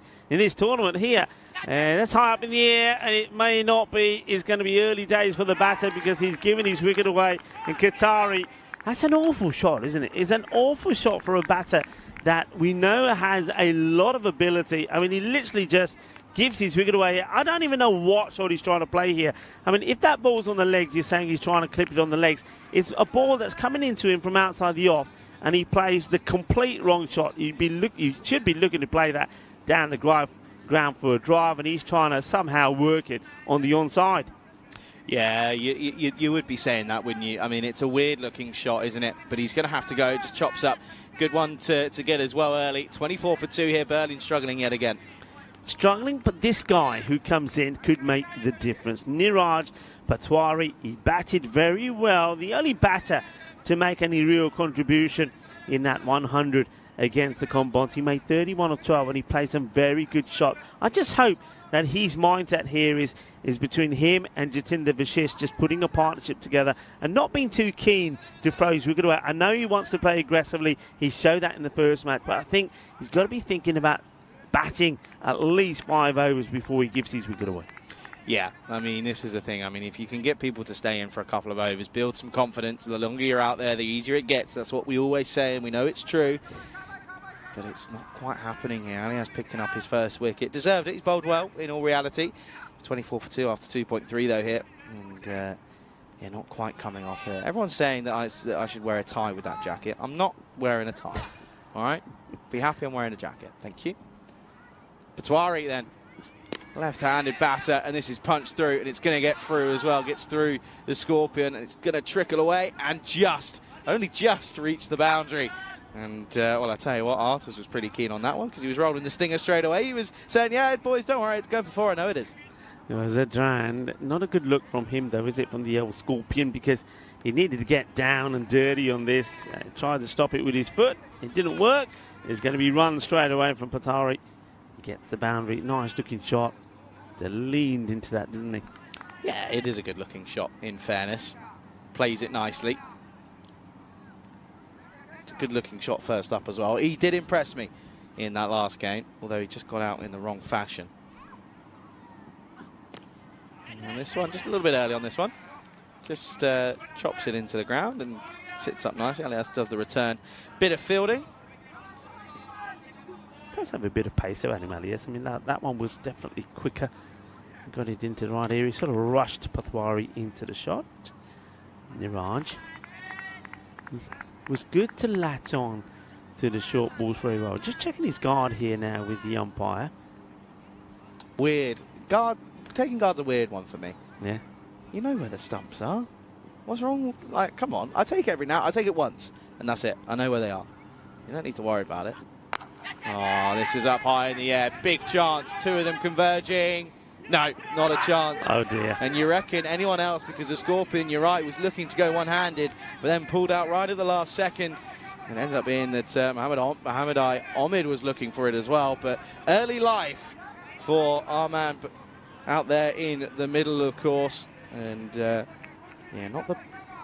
Speaker 4: tournament here. That's high up in the air, and it may not be. It's going to be early days for the batter because he's given his wicket away. And Qatari, that's an awful shot, isn't it? It's an awful shot for a batter that we know has a lot of ability. I mean, he literally just gives his wicket away. I don't even know what shot he's trying to play here. I mean, if that ball's on the legs, you're saying he's trying to clip it on the legs. It's a ball that's coming into him from outside the off, and he plays the complete wrong shot. You should be looking to play that down the ground for a drive, and he's trying to somehow work it on the onside.
Speaker 2: Yeah, you would be saying that, wouldn't you? I mean, it's a weird-looking shot, isn't it? But he's going to have to go. Just chops up. Good one to get as well early. 24 for 2 here. Berlin struggling yet again.
Speaker 4: struggling, but this guy who comes in could make the difference. Niraj Patwari, he batted very well. The only batter to make any real contribution in that 100 against the Combons. He made 31 of 12 and he played some very good shots. I just hope that his mindset here is between him and Jatinder Vashish, just putting a partnership together and not being too keen to throw his wicket away. I know he wants to play aggressively. He showed that in the first match, but I think he's got to be thinking about batting at least 5 overs before he gives his wicket away.
Speaker 2: Yeah, I mean, this is the thing. I mean, if you can get people to stay in for a couple of overs, build some confidence, the longer you're out there, the easier it gets. That's what we always say, and we know it's true. But it's not quite happening here. Alias picking up his first wicket. Deserved it. He's bowled well, in all reality. 24 for 2 after 2.3, though, here. And, yeah, not quite coming off here. Everyone's saying that I should wear a tie with that jacket. I'm not wearing a tie. All right? Be happy I'm wearing a jacket. Thank you. Patwari, then. Left-handed batter, and this is punched through, and it's going to get through as well. Gets through the Scorpion, and it's going to trickle away, and only just reach the boundary. And, well, I tell you what, Artis was pretty keen on that one because he was rolling the stinger straight away. He was saying, yeah, boys, don't worry, it's going for 4. I know it is.
Speaker 4: It was a Zedran. Not a good look from him, though, is it, from the old Scorpion, because he needed to get down and dirty on this. Tried to stop it with his foot. It didn't work. It's going to be run straight away from Patwari. Gets the boundary. Nice looking shot. They leaned into that, didn't he?
Speaker 2: Yeah, it is a good looking shot, in fairness. Plays it nicely. It's a good looking shot first up as well. He did impress me in that last game, although he just got out in the wrong fashion. And on this one, just a little bit early on this one. Just chops it into the ground and sits up nicely. Alias does the return. Bit of fielding.
Speaker 4: Does have a bit of pace about him, Alias. I mean, that one was definitely quicker. Got it into the right area. He sort of rushed Patwari into the shot. Niraj was good to latch on to the short balls very well. Just checking his guard here now with the umpire.
Speaker 2: Weird. Taking guard's a weird one for me.
Speaker 4: Yeah.
Speaker 2: You know where the stumps are. What's wrong? Like, come on. I take it every now. I take it once, and that's it. I know where they are. You don't need to worry about it. Oh, this is up high in the air. Big chance. 2 of them converging. No, not a chance.
Speaker 4: Oh, dear.
Speaker 2: And you reckon anyone else, because the Scorpion, you're right, was looking to go one-handed, but then pulled out right at the last second. And ended up being that Mohammad Omid was looking for it as well. But early life for our man out there in the middle, of course. And, yeah, not the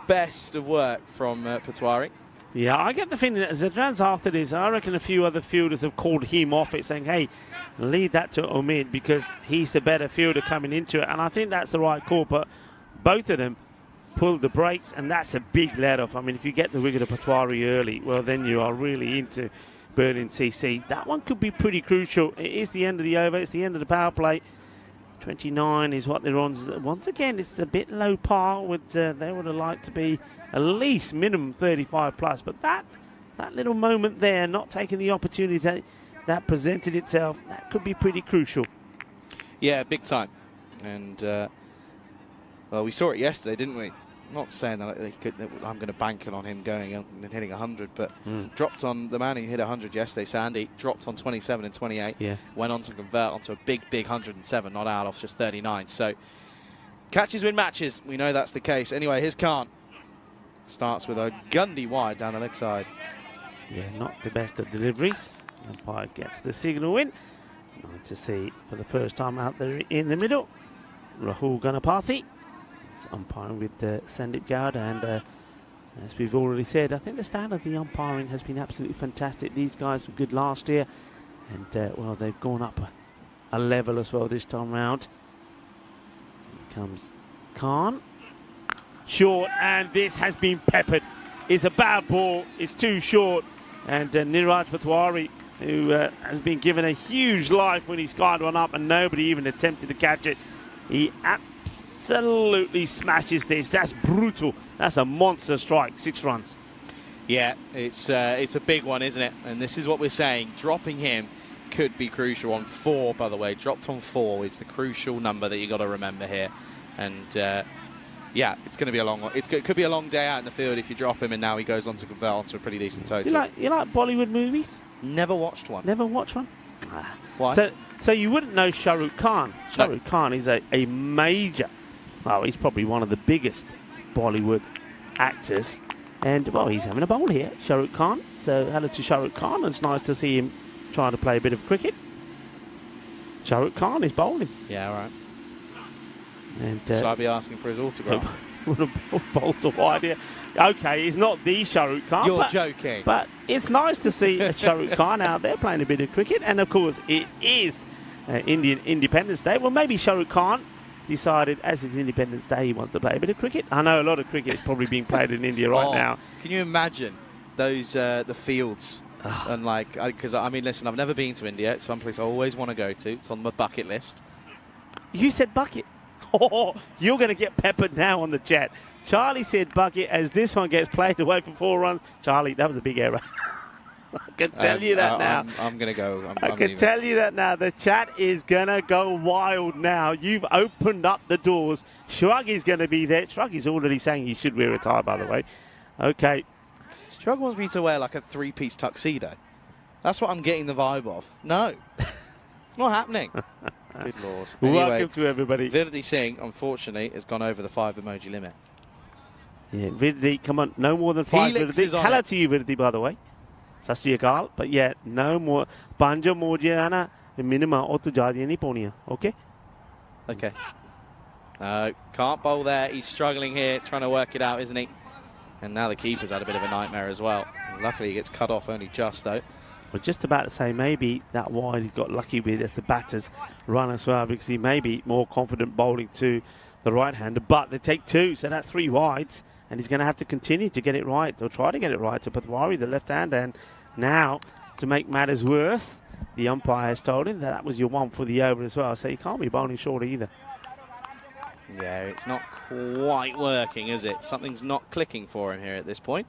Speaker 2: best of work from Patwari.
Speaker 4: Yeah, I get the feeling that Zedran's after this. I reckon a few other fielders have called him off it, saying, hey, leave that to Omid because he's the better fielder coming into it. And I think that's the right call, but both of them pulled the brakes, and that's a big let-off. I mean, if you get the wicket of Patwari early, well, then you are really into Berlin CC. That one could be pretty crucial. It is the end of the over. It's the end of the power play. 29 is what they're on. Once again, it's a bit low par. With they would have liked to be at least minimum 35 plus. But that little moment there, not taking the opportunity that presented itself, that could be pretty crucial.
Speaker 2: Yeah, big time. And, well, we saw it yesterday, didn't we? Not saying that I'm going to bank it on him going and hitting 100, but dropped on the man who hit 100 yesterday, Sandy, dropped on 27 and 28.
Speaker 4: Yeah.
Speaker 2: Went on to convert onto a big 107, not out off just 39. So catches win matches. We know that's the case. Anyway, here's Khan. Starts with a Gundy wide down the leg side.
Speaker 4: Yeah, not the best of deliveries. Umpire gets the signal in. Nice to see for the first time out there in the middle. Rahul Ganapathy. Umpiring with Sandeep Gowda, and as we've already said, I think the standard of the umpiring has been absolutely fantastic. These guys were good last year, and well, they've gone up a level as well this time round. Here comes Khan, short, and this has been peppered. It's a bad ball, it's too short, and Niraj Patwari, who has been given a huge life when he skied one up and nobody even attempted to catch it, he absolutely smashes this. That's brutal. That's a monster strike. 6 runs.
Speaker 2: Yeah, it's a big one, isn't it? And this is what we're saying. Dropping him could be crucial on 4, by the way. Dropped on 4 is the crucial number that you got to remember here. And yeah, it's going to be a long one. It could be a long day out in the field if you drop him, and now he goes on to convert onto a pretty decent total.
Speaker 4: You like Bollywood movies?
Speaker 2: Never watched one.
Speaker 4: Never watched one?
Speaker 2: Why?
Speaker 4: So you wouldn't know Shah Rukh Khan. Shah Rukh Khan is a major, well, he's probably one of the biggest Bollywood actors. And, well, he's having a bowl here, Shah Rukh Khan. So hello to Shah Rukh Khan. It's nice to see him trying to play a bit of cricket. Shah Rukh Khan is bowling.
Speaker 2: Yeah, all right.
Speaker 4: And,
Speaker 2: Shall I be asking for his autograph?
Speaker 4: What a bowl's a wide here. Okay, he's not the Shah Rukh Khan.
Speaker 2: You're joking.
Speaker 4: But it's nice to see a Shah Rukh Khan out there playing a bit of cricket. And, of course, it is Indian Independence Day. Well, maybe Shah Rukh Khan decided, as his Independence Day, he wants to play a bit of cricket. I know a lot of cricket is probably being played in India right now.
Speaker 2: Can you imagine those the fields? And because I mean, listen, I've never been to India. It's one place I always want to go to. It's on my bucket list.
Speaker 4: You said bucket. Oh, you're going to get peppered now on the chat. Charlie said bucket as this one gets played away for 4 runs. Charlie, that was a big error. I can tell you that now.
Speaker 2: I'm going to go.
Speaker 4: I can tell you that now. The chat is going to go wild now. You've opened up the doors. Shrug is going to be there. Shrug is already saying he should wear a tie, by the way. Okay.
Speaker 2: Shrug wants me to wear like a 3-piece tuxedo. That's what I'm getting the vibe of. No. It's not happening. Good Lord. Anyway,
Speaker 4: welcome to everybody.
Speaker 2: Virdi Singh, unfortunately, has gone over the 5 emoji limit.
Speaker 4: Yeah, Virdi, come on. No more than 5. Hello to you, Virdi, by the way. Sat Shri Akal, but yeah, no more. Panja Mojana, minimum, or to Jadiani Ponia. Okay?
Speaker 2: Okay. Can't bowl there. He's struggling here, trying to work it out, isn't he? And now the keeper's had a bit of a nightmare as well. Luckily, he gets cut off only just, though.
Speaker 4: We're just about to say maybe that wide he's got lucky with as the batters run as well, because he may be more confident bowling to the right-hander, but they take 2, so that's 3 wides, and he's going to have to continue to get it right, or try to get it right to Patwari, the left-hander. And now, to make matters worse, the umpire has told him that was your 1 for the over as well, so you can't be bowling short either.
Speaker 2: Yeah, it's not quite working, is it? Something's not clicking for him here at this point.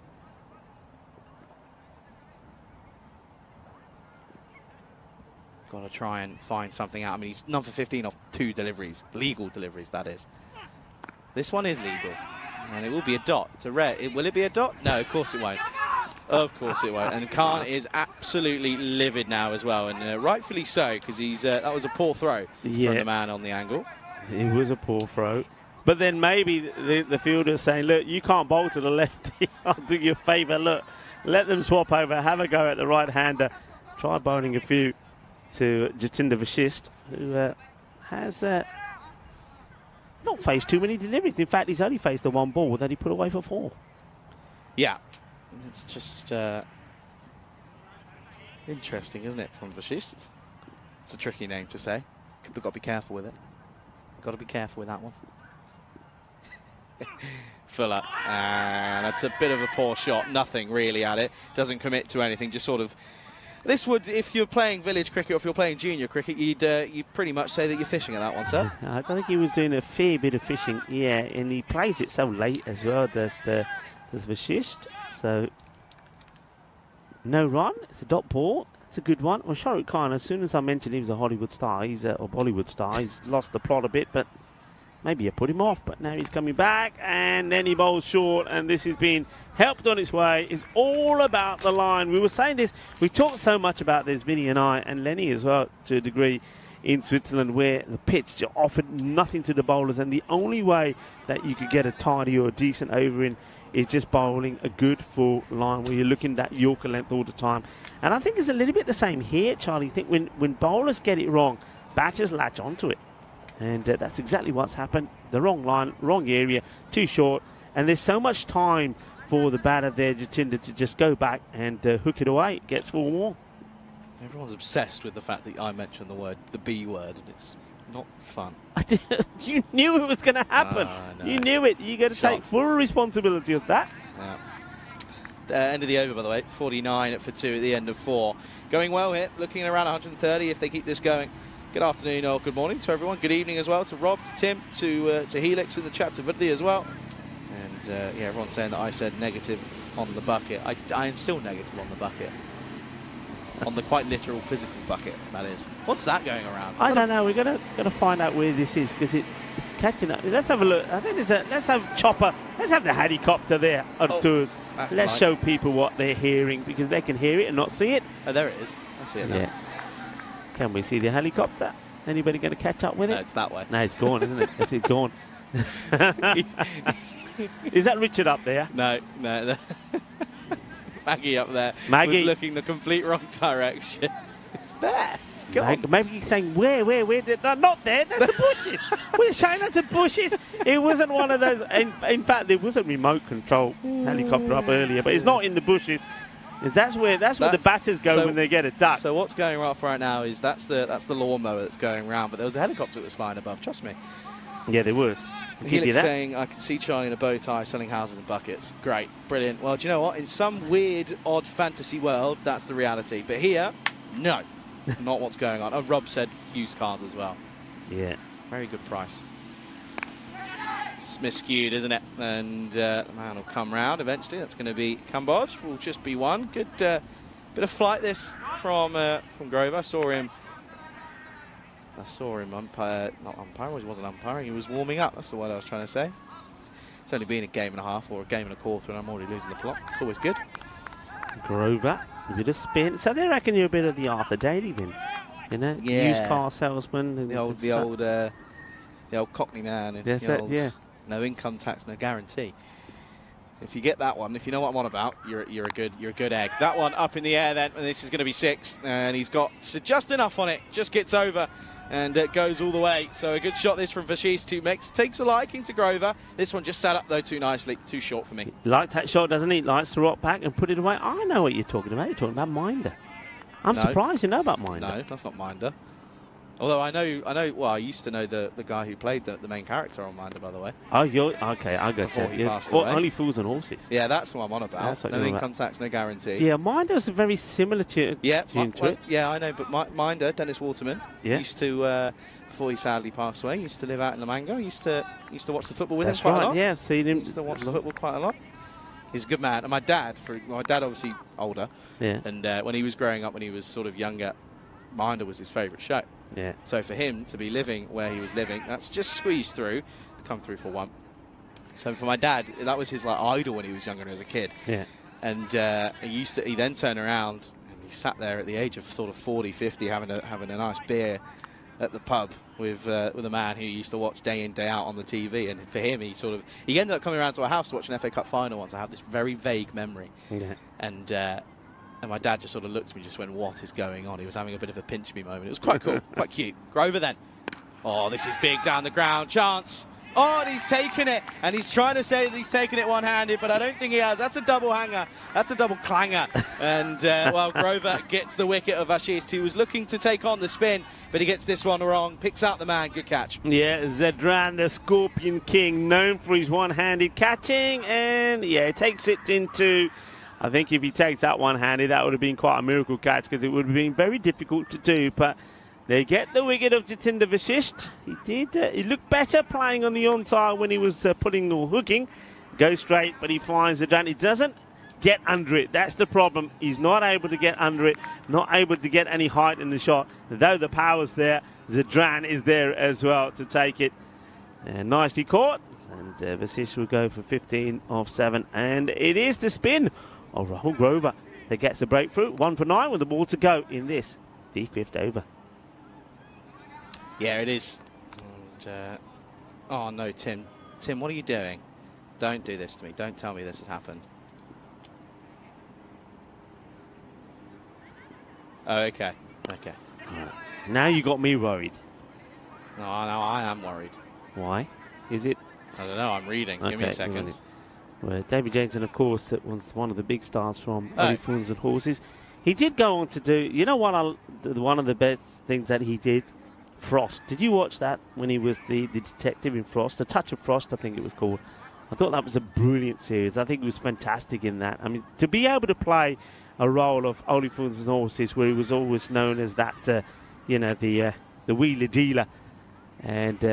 Speaker 2: Got to try and find something out. I mean, he's none for 15 off 2 deliveries. Legal deliveries, that is. This one is legal. And it will be a dot. It's a rare. Will it be a dot? No, of course it won't. Of course it won't. And Khan is absolutely livid now as well. And rightfully so, because he's that was a poor throw from the man on the angle.
Speaker 4: It was a poor throw. But then maybe the fielder's saying, look, you can't bowl to the lefty. I'll do you a favour. Look, let them swap over. Have a go at the right-hander. Try bowling a few to Jatinder Vashist, who has not faced too many deliveries. In fact, he's only faced the 1 ball that he put away for 4.
Speaker 2: Yeah. It's just interesting, isn't it, from Vashist? It's a tricky name to say. We've got to be careful with it. Got to be careful with that one. Fuller. And that's a bit of a poor shot. Nothing really at it. Doesn't commit to anything. Just sort of... This would, if you're playing village cricket or if you're playing junior cricket, you'd pretty much say that you're fishing at that one, sir.
Speaker 4: I don't think he was doing a fair bit of fishing. Yeah, and he plays it so late as well, does Vashist. So, no run. It's a dot ball. It's a good one. Well, Shah Rukh Khan, as soon as I mentioned he was a Hollywood star, or Bollywood star, he's lost the plot a bit, but maybe I put him off. But now he's coming back, and then he bowls short, and this is being helped on its way. It's all about the line. We were saying this, we talked so much about this, Vinny and I, and Lenny as well, to a degree, in Switzerland, where the pitch offered nothing to the bowlers, and the only way that you could get a tidy or a decent over in is just bowling a good full line where you're looking at Yorker length all the time. And I think it's a little bit the same here, Charlie. I think when bowlers get it wrong, batters latch onto it. And that's exactly what's happened. The wrong line, wrong area, too short. And there's so much time for the batter there, Jatinder, to just go back and hook it away. It gets 4 more.
Speaker 2: Everyone's obsessed with the fact that I mentioned the B word, and it's not fun.
Speaker 4: You knew it was going to happen. No. You knew it. You got to take full responsibility of that.
Speaker 2: Yeah. End of the over, by the way. 49 for 2 at the end of 4. Going well here. Looking at around 130 if they keep this going. Good afternoon or good morning to everyone. Good evening as well to Rob, to Tim, to Helix in the chat, to Vidli as well. And yeah, everyone's saying that I said negative on the bucket. I am still negative on the bucket. On the quite literal physical bucket, that is. What's that going around?
Speaker 4: I don't know. We're gonna find out where this is, because it's catching up. Let's have a look. I think let's have Chopper. Let's have the helicopter there on tours. Let's show people what they're hearing, because they can hear it and not see it.
Speaker 2: Oh, there it is. I see it now. Yeah.
Speaker 4: Can we see the helicopter? Anybody going to catch up with it?
Speaker 2: No, it's that way.
Speaker 4: No, it's gone, isn't it? It's gone. Is that Richard up there?
Speaker 2: No. Maggie up there
Speaker 4: Maggie
Speaker 2: was looking the complete wrong direction. It's there. It's gone.
Speaker 4: Maybe he's saying, where? No, not there. That's the bushes. We're showing at the bushes. It wasn't one of those. In fact, there was a remote control helicopter up earlier, but it's not in the bushes. That's where the batters go when they get a duck.
Speaker 2: So what's going off right now is that's the lawnmower that's going around, but there was a helicopter that was flying above. Trust me.
Speaker 4: Yeah, there was.
Speaker 2: Helix saying, I can see Charlie in a bow tie selling houses and buckets. Great, brilliant. Well, do you know what? In some weird, odd fantasy world, that's the reality. But here, no, not what's going on. Oh, Rob said used cars as well.
Speaker 4: Yeah.
Speaker 2: Very good price. It's miscued, isn't it? And the man will come round eventually. That's going to be Cambodge. Will just be one. Good bit of flight this from Grover. I saw him umpire, not umpiring. He wasn't umpiring. He was warming up. That's the word I was trying to say. It's only been a game and a half or a game and a quarter, and I'm already losing the plot. It's always good.
Speaker 4: Grover, a bit of spin. So they reckon you're a bit of the Arthur Daly then, you know?
Speaker 2: Yeah.
Speaker 4: Used car salesman.
Speaker 2: The old Cockney man. And
Speaker 4: yes, yeah.
Speaker 2: No income tax, no guarantee. If you get that one, if you know what I'm on about, you're a good egg. That one up in the air then, and this is going to be 6, and he's got just enough on it, just gets over, and it goes all the way. So a good shot this from Vashist, who takes a liking to Grover. This one just sat up though too nicely, too short for me.
Speaker 4: He likes that shot, doesn't he? Likes to rock back and put it away. I know what you're talking about. You're talking about Minder. I'm surprised you know about Minder.
Speaker 2: No, that's not Minder. Although I know. Well, I used to know the guy who played the main character on Minder, by the way.
Speaker 4: Oh, you're okay. I got
Speaker 2: before
Speaker 4: you.
Speaker 2: He passed away.
Speaker 4: Only Fools and Horses.
Speaker 2: Yeah, that's what I'm on about. No income tax, no guarantee.
Speaker 4: Yeah, Minder's a very similar tune to it.
Speaker 2: Yeah, I know. But Minder, Dennis Waterman, used to before he sadly passed away, used to live out in Lamango. Used to watch the football with him quite a lot.
Speaker 4: Yeah, seen him.
Speaker 2: Used to watch the football quite a lot. He's a good man. And my dad obviously older.
Speaker 4: Yeah.
Speaker 2: And when he was growing up, when he was sort of younger, Minder was his favourite show.
Speaker 4: Yeah.
Speaker 2: So for him to be living where he was living, that's just squeezed through to come through for one. So for my dad, that was his idol when he was younger and as a kid.
Speaker 4: Yeah.
Speaker 2: And he then turned around and he sat there at the age of sort of 40, 50, having a nice beer at the pub with a man who used to watch day in, day out on the TV. And for him, he ended up coming around to our house to watch an FA Cup final once. I have this very vague memory.
Speaker 4: Yeah.
Speaker 2: And my dad just sort of looked at me and just went, what is going on? He was having a bit of a pinch me moment. It was quite cool, quite cute. Grover then. Oh, this is big down the ground. Chance. Oh, and he's taken it. And he's trying to say that he's taken it one-handed, but I don't think he has. That's a double hanger. That's a double clanger. And, Grover gets the wicket of Vashist, who was looking to take on the spin, but he gets this one wrong. Picks out the man. Good catch.
Speaker 4: Yeah, Zedran, the Scorpion King, known for his one-handed catching. And, yeah, takes it into... I think if he takes that one-handed, that would have been quite a miracle catch because it would have been very difficult to do. But they get the wicket of Jatinder Vashist. He did. He looked better playing on the onside when he was putting or hooking. Goes straight, but he finds the down. He doesn't get under it. That's the problem. He's not able to get under it, not able to get any height in the shot. Though the power's there, Zedran is there as well to take it. And nicely caught. And Vashist will go for 15 of 7. And it is the spin of Rahul Grover that gets the breakthrough. 1 for 9 with the ball to go in this, the 5th over.
Speaker 2: Yeah, it is. And, oh, no, Tim. Tim, what are you doing? Don't do this to me. Don't tell me this has happened. Oh, okay. Okay.
Speaker 4: Right. Now you got me worried.
Speaker 2: No, I am worried.
Speaker 4: Why? Is it?
Speaker 2: I don't know. I'm reading. Okay, give me a second.
Speaker 4: Well, David Jameson, of course, that was one of the big stars from Only Fools and Horses. He did go on to do, you know what, one of the best things that he did? Frost. Did you watch that when he was the detective in Frost? A Touch of Frost, I think it was called. I thought that was a brilliant series. I think he was fantastic in that. I mean, to be able to play a role of Only Fools and Horses where he was always known as that, the wheeler dealer, and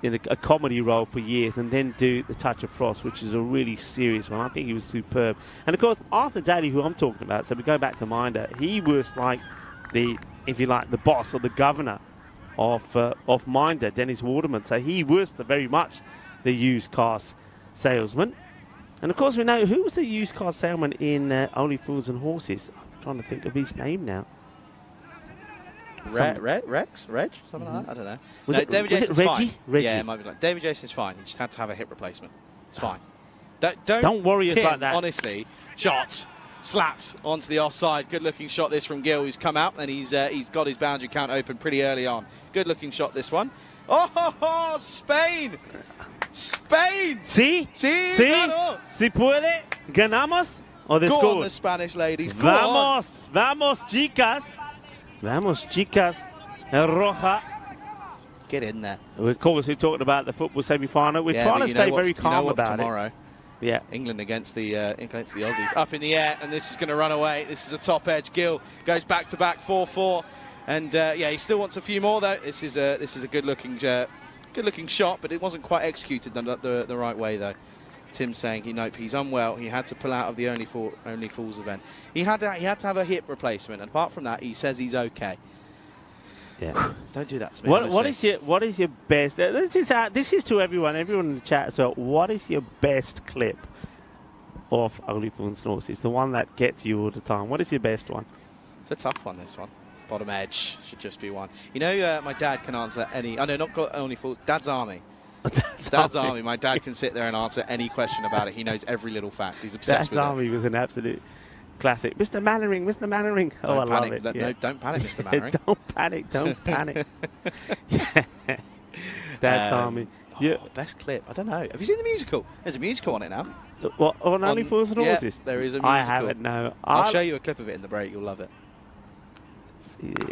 Speaker 4: in a comedy role for years, and then do The Touch of Frost, which is a really serious one. I think he was superb. And of course, Arthur Daly, who I'm talking about, so we go back to Minder, he was like the boss or the governor of Minder, Dennis Waterman. So he was very much the used car salesman. And of course, we know who was the used car salesman in Only Fools and Horses. I'm trying to think of his name now.
Speaker 2: Rex? Reg? Something like that? I don't know.
Speaker 4: Was
Speaker 2: No,
Speaker 4: it-
Speaker 2: David
Speaker 4: was it
Speaker 2: Jason's
Speaker 4: Reggie?
Speaker 2: fine.
Speaker 4: Reggie.
Speaker 2: Yeah, it might be like David Jason's fine. He just had to have a hip replacement. It's fine.
Speaker 4: Don't worry us
Speaker 2: Tim,
Speaker 4: like that.
Speaker 2: Honestly, shot. Slapped onto the offside. Good-looking shot this from Gill, who's come out, and he's got his boundary count open pretty early on. Good-looking shot this one. Oh, Spain! Spain!
Speaker 4: See?
Speaker 2: Sí,
Speaker 4: See?
Speaker 2: claro.
Speaker 4: Si puede. Ganamos. Or they
Speaker 2: Go on,
Speaker 4: scored.
Speaker 2: the Spanish ladies. Go on.
Speaker 4: Vamos. Vamos, chicas. Vamos, chicas. El Roja.
Speaker 2: Get in there.
Speaker 4: Of course, we're talking about the football semi-final. We're
Speaker 2: Yeah,
Speaker 4: trying
Speaker 2: but
Speaker 4: to
Speaker 2: you know
Speaker 4: stay
Speaker 2: what's-
Speaker 4: very
Speaker 2: you know
Speaker 4: calm
Speaker 2: what's
Speaker 4: about
Speaker 2: tomorrow?
Speaker 4: it. Yeah.
Speaker 2: England against the Aussies. Up in the air, and this is going to run away. This is a top edge. Gill goes back-to-back 4-4. And, yeah, he still wants a few more, though. This is a good-looking shot, but it wasn't quite executed the right way, though. Tim saying he's unwell. He had to pull out of the Only Fools event. He had to have a hip replacement. And apart from that, he says he's okay.
Speaker 4: Yeah.
Speaker 2: Don't do that to me.
Speaker 4: What
Speaker 2: honestly.
Speaker 4: is your best? This is to everyone in the chat. So, what is your best clip of Only Fools and Horses? The one that gets you all the time. What is your best one?
Speaker 2: It's a tough one, this one. Bottom edge should just be one. You know, my dad can answer any. I know, not got Only Fools. Dad's Army. Dad's Army. My dad can sit there and answer any question about it. He knows every little fact. He's obsessed
Speaker 4: Dad's
Speaker 2: with
Speaker 4: Army was an absolute classic. Mr. Mannering, Mr. Mannering. Oh, I love it.
Speaker 2: No, don't panic, Mr. Mannering.
Speaker 4: Don't panic. Yeah. Dad's Army. Yeah.
Speaker 2: Best clip. I don't know. Have you seen the musical? There's a musical on it now.
Speaker 4: What, on Only Fools and Horses?
Speaker 2: Yeah, there is a musical.
Speaker 4: I haven't, no.
Speaker 2: I'll show you a clip of it in the break. You'll love it.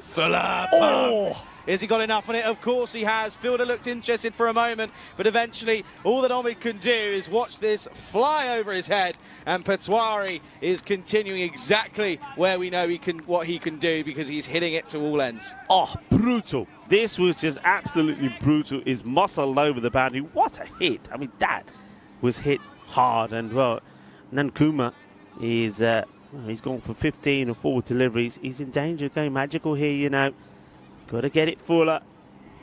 Speaker 2: Fuller.
Speaker 4: Oh!
Speaker 2: Has he got enough on it? Of course he has. Fielder looked interested for a moment, but eventually all that Omid can do is watch this fly over his head, and Patuari is continuing exactly where we know what he can do, because he's hitting it to all ends.
Speaker 4: Oh, brutal. This was just absolutely brutal. His muscle over the boundary. What a hit. I mean, that was hit hard. And, well, Nankuma is... he's gone for 15 or 4 deliveries. He's in danger of going magical here, you know. Got to get it fuller.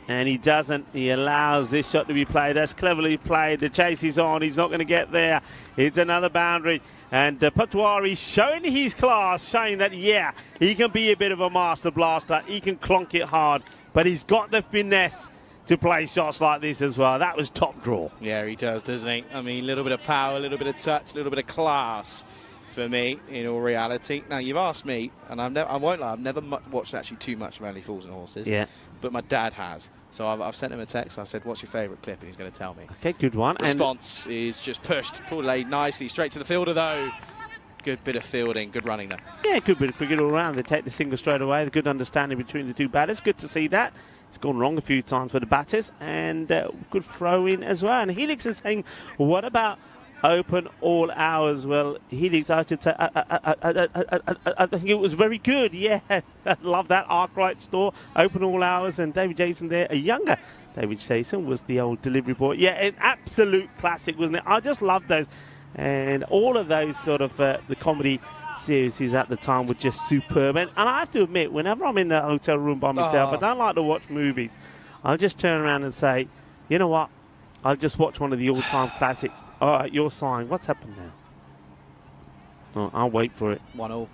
Speaker 4: And he doesn't. He allows this shot to be played. That's cleverly played. The chase is on. He's not going to get there. It's another boundary. And Patuari showing his class, showing that, yeah, he can be a bit of a master blaster. He can clonk it hard. But he's got the finesse to play shots like this as well. That was top draw.
Speaker 2: Yeah, he does, doesn't he? I mean, a little bit of power, a little bit of touch, a little bit of class. For me, in all reality. Now, you've asked me, and I won't lie, I've never watched actually too much of Only Fools and Horses.
Speaker 4: Yeah.
Speaker 2: But my dad has. So I've sent him a text. I said, what's your favourite clip? And he's going to tell me.
Speaker 4: Okay, good one.
Speaker 2: Response is just pushed, laid nicely, straight to the fielder, though. Good bit of fielding, good running, though.
Speaker 4: Yeah, good bit of cricket all around. They take the single straight away. The good understanding between the two batters. Good to see that. It's gone wrong a few times for the batters. And good throw in as well. And Helix is saying, what about open all hours? Well, Helix, I should say, I think it was very good. Yeah, I love that. Arkwright store, open all hours, and David Jason there, a younger David Jason, was the old delivery boy. Yeah, an absolute classic, wasn't it? I just love those. And all of those sort of the comedy series at the time were just superb. And I have to admit, whenever I'm in the hotel room by myself, I don't like to watch movies. I'll just turn around and say, you know what? I'll just watch one of the all-time classics. All right, your sign. What's happened now? Oh, I'll wait for it.
Speaker 2: 1-1.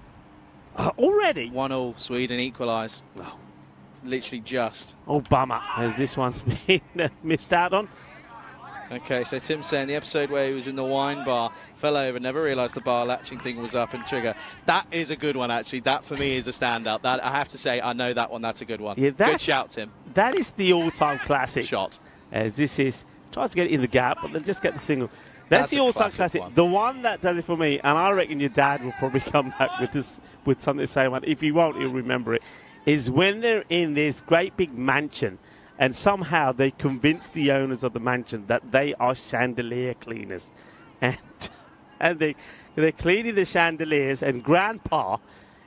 Speaker 4: Already?
Speaker 2: 1-1. Sweden equalised. Oh, literally just.
Speaker 4: Oh, bummer. As this one's been missed out on.
Speaker 2: Okay, so Tim's saying the episode where he was in the wine bar, fell over, never realised the bar latching thing was up and trigger. That is a good one, actually. That, for me, is a standout. That I have to say, I know that one. That's a good one.
Speaker 4: Yeah,
Speaker 2: good shout, Tim.
Speaker 4: That is the all-time classic.
Speaker 2: Shot.
Speaker 4: As this is... Tries to get it in the gap, but then just get the single. That's the all-time classic.
Speaker 2: One.
Speaker 4: The one that does it for me, and I reckon your dad will probably come back with this, with something to say about it. If he won't, he'll remember it. Is when they're in this great big mansion, and somehow they convince the owners of the mansion that they are chandelier cleaners, and they're cleaning the chandeliers, and Grandpa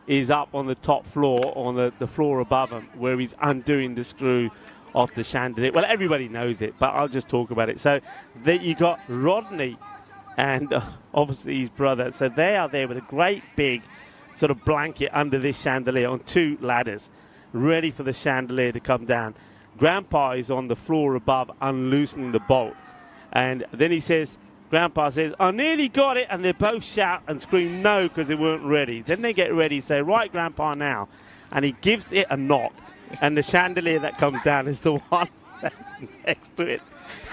Speaker 4: is up on the top floor, on the floor above him, where he's undoing the screw off the chandelier. Well, everybody knows it, but I'll just talk about it. So you got Rodney and obviously his brother. So they are there with a great big sort of blanket under this chandelier on 2 ladders, ready for the chandelier to come down. Grandpa is on the floor above, unloosening the bolt. And then he says, Grandpa says, I nearly got it. And they both shout and scream no, because they weren't ready. Then they get ready, say, right, Grandpa, now. And he gives it a knock. and the chandelier that comes down is the one that's next to it.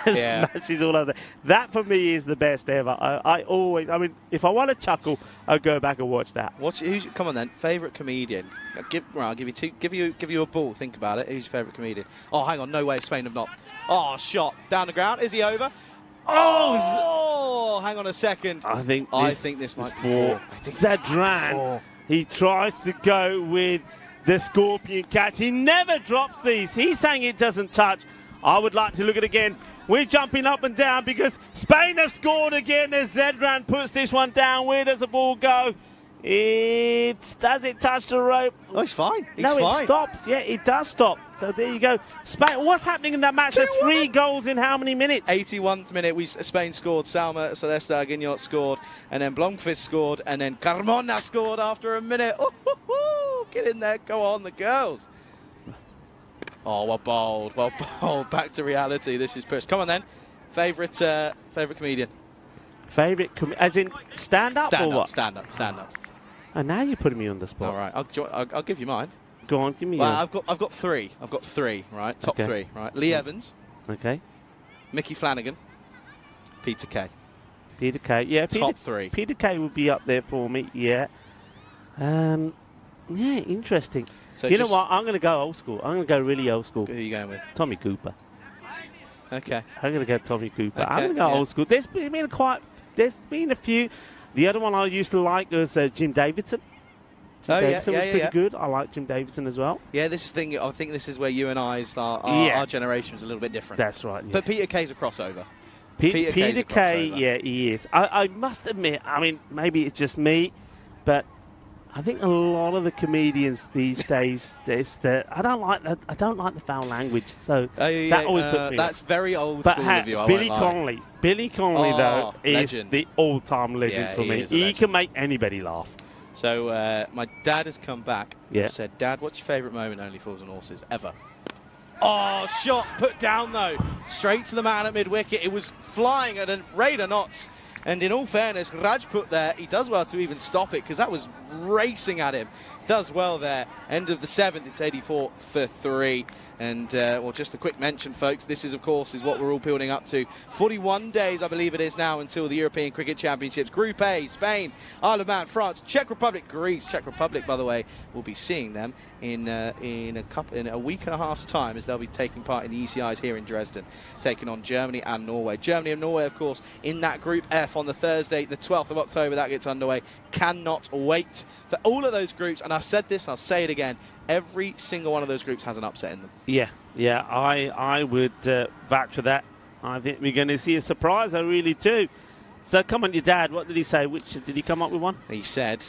Speaker 2: Yeah.
Speaker 4: Smashes all over. That for me is the best ever. I always, I mean, if I want to chuckle, I'll go back and watch that.
Speaker 2: Come on then, favourite comedian. I'll give you two. Give you a ball. Think about it. Who's your favourite comedian? Oh, hang on, no way Spain have not. Oh, shot down the ground. Is he over? Oh, hang on a second.
Speaker 4: I think
Speaker 2: this might be
Speaker 4: for Zadran. He tries to go with the scorpion catch. He never drops these. He's saying it doesn't touch. I would like to look at it again. We're jumping up and down because Spain have scored again as Zadran puts this one down. Where does the ball go? Does it touch the rope?
Speaker 2: Oh, it's fine.
Speaker 4: It stops. Yeah, it does stop. So there you go. Spain. What's happening in that match? There's 3 goals in how many minutes?
Speaker 2: 81th minute. Spain scored. Salma Celeste Aguiñot scored, and then Blomqvist scored, and then Carmona scored after a minute. Oh, get in there. Go on, the girls. Oh, well bowled. Back to reality. This is Chris. Come on then. Favourite comedian.
Speaker 4: As in stand up or what?
Speaker 2: Stand up.
Speaker 4: And now you're putting me on the spot.
Speaker 2: All right, I'll give you mine.
Speaker 4: Go on, give me.
Speaker 2: Well, I've got three. Right, top 3. Right, Lee Evans.
Speaker 4: Okay.
Speaker 2: Mickey Flanagan. Peter Kay.
Speaker 4: Yeah.
Speaker 2: Top 3.
Speaker 4: Peter Kay would be up there for me. Yeah. Yeah, interesting. So you know what? I'm going to go old school. I'm going to go really old school.
Speaker 2: Who are you going with?
Speaker 4: Tommy Cooper.
Speaker 2: Okay.
Speaker 4: I'm going to go Tommy Cooper.
Speaker 2: Okay,
Speaker 4: I'm going to go old school. There's been a few. The other one I used to like was Jim Davidson. Davidson was pretty good. I like Jim Davidson as well.
Speaker 2: Yeah, I think this is where you and our generation is a little bit different.
Speaker 4: That's right. Yeah.
Speaker 2: But Peter Kay's a crossover.
Speaker 4: Peter Kay, yeah, he is. I must admit, I mean, maybe it's just me, but I think a lot of the comedians these days, I don't like the foul language. So that always puts me
Speaker 2: that's
Speaker 4: off.
Speaker 2: very old school of you.
Speaker 4: Billy Connolly, though, is
Speaker 2: legend.
Speaker 4: the all-time legend for me. He can make anybody laugh.
Speaker 2: So my dad has come back and said, Dad, what's your favourite moment Only Fools and Horses ever? Oh, shot put down, though. Straight to the man at mid-wicket. It was flying at a rate of knots. And in all fairness, Rajput there, he does well to even stop it because that was racing at him. Does well there. End of the 7th, it's 84 for 3. And, well, just a quick mention, folks, this is, of course, is what we're all building up to. 41 days, I believe it is now, until the European Cricket Championships. Group A, Spain, Isle of Man, France, Czech Republic, Greece. Czech Republic, by the way, we'll be seeing them in a week and a half's time as they'll be taking part in the ECIs here in Dresden, taking on Germany and Norway. Germany and Norway, of course, in that Group F on the Thursday, the 12th of October, that gets underway. Cannot wait for all of those groups. And I've said this, and I'll say it again, every single one of those groups has an upset in them. Yeah, I would vouch for that. I think we're going to see a surprise, I really do. So come on, your dad, what did he say? Did he come up with one? He said,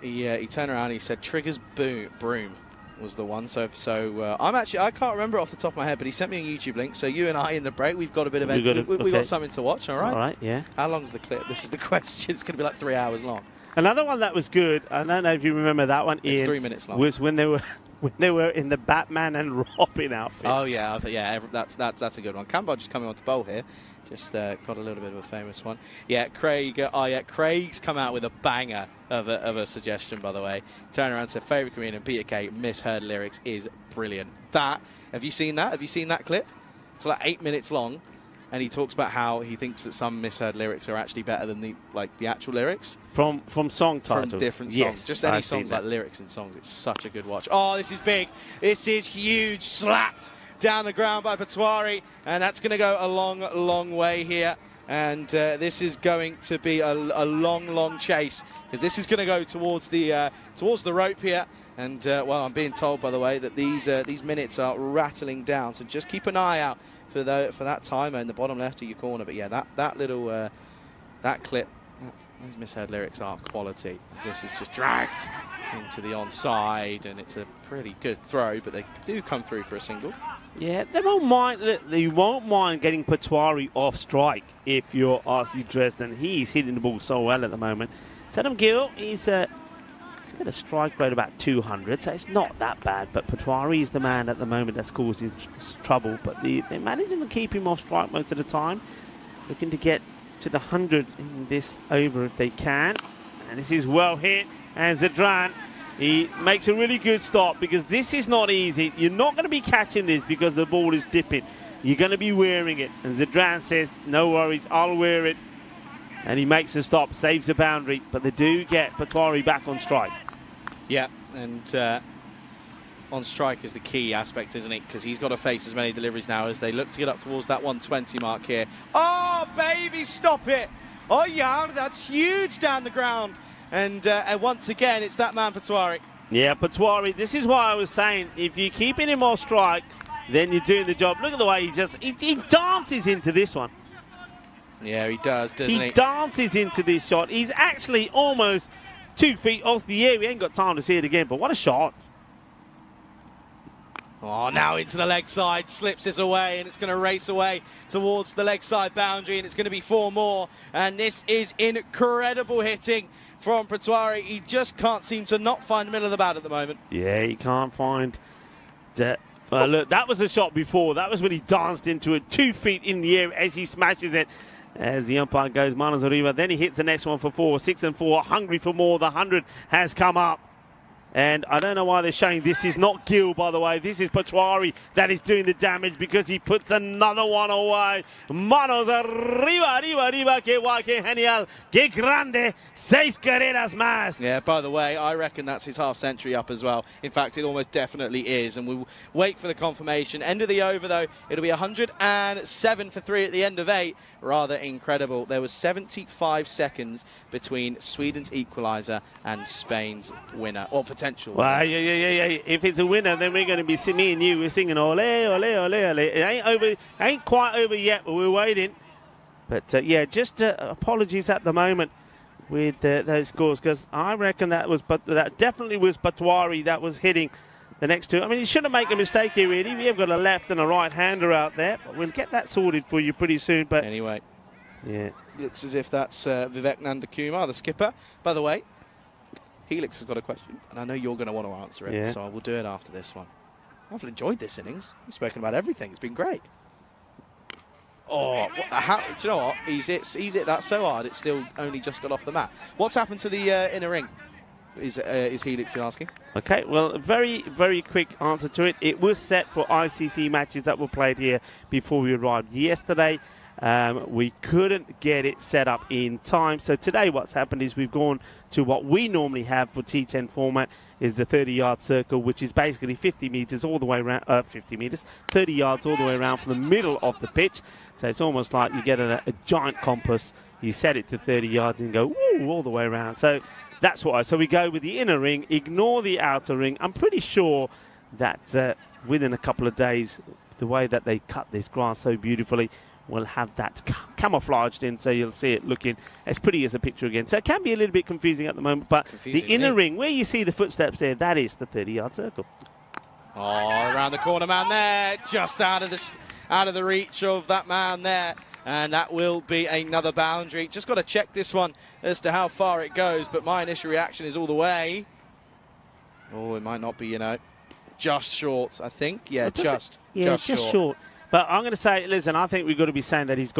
Speaker 2: he turned around and he said, Trigger's Broom was the one. So I can't remember off the top of my head, but he sent me a YouTube link. So you and I in the break, we've got a bit of we've got something to watch, all right?
Speaker 4: All right, yeah.
Speaker 2: How long's the clip? This is the question. It's going to be like 3 hours long.
Speaker 4: Another one that was good, I don't know if you remember that one, Ian,
Speaker 2: it's 3 minutes long.
Speaker 4: Was when they were in the Batman and Robin outfit.
Speaker 2: Oh yeah, that's a good one. Campbell just coming on to bowl here. Just got a little bit of a famous one. Yeah, Craig. Craig's come out with a banger of a suggestion, by the way. Turn around and said, favourite comedian, Peter Kay, misheard lyrics is brilliant. Have you seen that? Have you seen that clip? It's like 8 minutes long. And he talks about how he thinks that some misheard lyrics are actually better than the actual lyrics.
Speaker 4: From song titles?
Speaker 2: From different songs.
Speaker 4: Yes,
Speaker 2: just any songs like lyrics in songs. It's such a good watch. Oh, this is big. This is huge. Slapped down the ground by Patwari. And that's going to go a long, long way here. And this is going to be a long, long chase. Because this is going to go towards the rope here. And, well, I'm being told, by the way, that these minutes are rattling down. So just keep an eye out for that timer in the bottom left of your corner. But yeah, that little that clip, those misheard lyrics are quality, as this is just dragged into the onside, and it's a pretty good throw, but they do come through for a single.
Speaker 4: Yeah, they won't mind getting Patwari off strike if you're RC Dresden. He's hitting the ball so well at the moment. Sadam Gill, he's got a strike rate about 200, so it's not that bad. But Patwari is the man at the moment that's causing trouble. But they're managing to keep him off strike most of the time. Looking to get to the 100 in this over if they can. And this is well hit. And Zadran He makes a really good stop because this is not easy. You're not going to be catching this because the ball is dipping. You're going to be wearing it. And Zidran says, no worries, I'll wear it. And he makes a stop, saves the boundary. But they do get Patwari back on strike.
Speaker 2: Yeah, and on strike is the key aspect, isn't it? Because he's got to face as many deliveries now as they look to get up towards that 120 mark here. Oh, baby, stop it. Oh, yeah, that's huge down the ground. And once again, it's that man, Patwari.
Speaker 4: Yeah, Patwari, this is why I was saying, if you're keeping him off strike, then you're doing the job. Look at the way he dances into this one.
Speaker 2: Yeah, he does, doesn't he?
Speaker 4: He dances into this shot. He's actually almost 2 feet off the air. We ain't got time to see it again, but what a shot.
Speaker 2: Oh, now into the leg side, slips this away, and it's going to race away towards the leg side boundary, and it's going to be 4 more. And this is incredible hitting from Patwari. He just can't seem to not find the middle of the bat at the moment.
Speaker 4: Yeah, he can't find that. Look, that was a shot before. That was when he danced into it 2 feet in the air as he smashes it. As the umpire goes, Manos Arriba. Then he hits the next one for 4, 6 and 4. Hungry for more. The 100 has come up. And I don't know why they're showing this is not Gill, by the way. This is Patwari that is doing the damage because he puts another one away. Manos arriba, arriba, arriba. Que guay, que genial, que grande. 6 carreras más.
Speaker 2: Yeah, by the way, I reckon that's his half century up as well. In fact, it almost definitely is. And we'll wait for the confirmation. End of the over, though. It'll be 107 for 3 at the end of 8. Rather incredible. There was 75 seconds between Sweden's equaliser and Spain's winner, or potential winner.
Speaker 4: Well, yeah. If it's a winner, then we're going to be me and you. We're singing ole, ole, ole, ole. It ain't over, ain't quite over yet, but we're waiting. But yeah, just apologies at the moment with those scores because I reckon that definitely was Patwari that was hitting the next 2. I mean, you shouldn't make a mistake here, really. We have got a left and a right-hander out there. But we'll get that sorted for you pretty soon. But
Speaker 2: anyway,
Speaker 4: yeah,
Speaker 2: looks as if that's Vivek Nandakumar, the skipper. By the way, Helix has got a question, and I know you're going to want to answer it, so I will do it after this one. I've enjoyed this innings. We've spoken about everything. It's been great. Oh, do you know what? He's hit that so hard, it's still only just got off the mat. What's happened to the inner ring? Is Helix asking?
Speaker 4: Okay, well, very, very quick answer to it. It was set for ICC matches that were played here before we arrived yesterday. We couldn't get it set up in time. So today what's happened is we've gone to what we normally have for T10 format is the 30-yard circle, which is basically 50 metres all the way around, 30 yards all the way around from the middle of the pitch. So it's almost like you get a giant compass, you set it to 30 yards and go woo, all the way around. So that's why. So we go with the inner ring, ignore the outer ring. I'm pretty sure that within a couple of days, the way that they cut this grass so beautifully, we'll have that camouflaged in, so you'll see it looking as pretty as a picture again. So it can be a little bit confusing at the moment, but the inner ring, where you see the footsteps there, that is the 30-yard circle.
Speaker 2: Oh, around the corner man there, just out of the reach of that man there. And that will be another boundary. Just got to check this one as to how far it goes, but my initial reaction is all the way. Oh, it might not be, just short, I think. Yeah, just short.
Speaker 4: But I'm going to say, listen, I think we've got to be saying that he's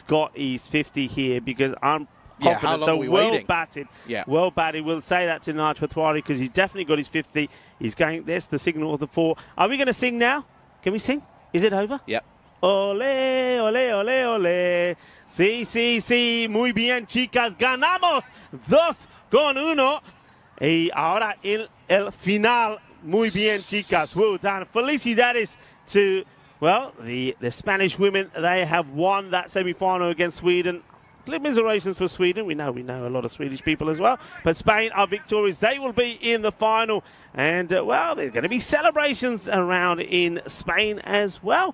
Speaker 4: got his 50 here because I'm confident.
Speaker 2: How long
Speaker 4: so
Speaker 2: are we
Speaker 4: well
Speaker 2: waiting?
Speaker 4: batted.
Speaker 2: Yeah.
Speaker 4: Well batted. We'll say that to Naj Patwari because he's definitely got his 50. He's going, there's the signal of the 4. Are we going to sing now? Can we sing? Is it over?
Speaker 2: Yep.
Speaker 4: Ole, ole, ole, ole. Sí, muy bien, chicas. Ganamos 2-1. Y ahora el final. Muy bien, chicas. Well done. Felicidades to, well, the Spanish women. They have won that semi-final against Sweden. Commiserations for Sweden. We know a lot of Swedish people as well. But Spain are victorious. They will be in the final. And, well, there's going to be celebrations around in Spain as well.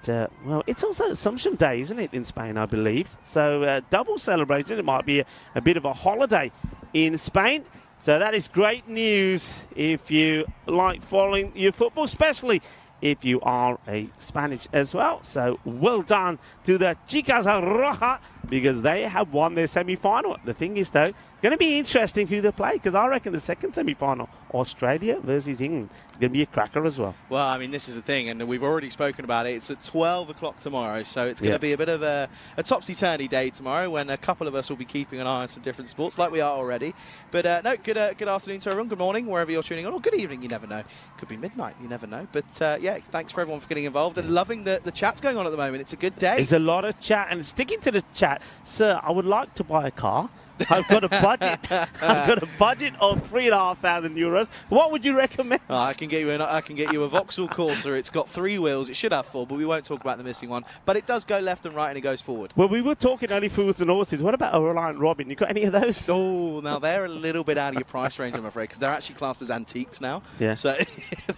Speaker 4: And, well, it's also Assumption Day, isn't it, in Spain, I believe. So, double celebration. It might be a bit of a holiday in Spain. So that is great news if you like following your football, especially if you are a Spanish as well. So well done to the Chicas Roja, because they have won their semi-final. The thing is, though, it's going to be interesting who they play, because I reckon the second semi-final, Australia versus England, is going to be a cracker as well.
Speaker 2: Well, I mean, this is the thing, and we've already spoken about it. It's at 12 o'clock tomorrow, so it's going to be a bit of a topsy-turvy day tomorrow, when a couple of us will be keeping an eye on some different sports, like we are already. But no, good afternoon to everyone. Good morning, wherever you're tuning on, or good evening, you never know. Could be midnight, you never know. But yeah, thanks for everyone for getting involved and loving the chat's going on at the moment. It's a good day.
Speaker 4: There's a lot of chat, and sticking to the chat, sir, I would like to buy a car. I've got a budget. I've got a budget of €3,500. What would you recommend?
Speaker 2: Oh, I can get you a Vauxhall Corsa. It's got 3 wheels. It should have 4, but we won't talk about the missing one. But it does go left and right, and it goes forward.
Speaker 4: Well, we were talking only fools and horses. What about a Reliant Robin? You got any of those?
Speaker 2: Oh, now they're a little bit out of your price range, I'm afraid, because they're actually classed as antiques now.
Speaker 4: Yeah.
Speaker 2: So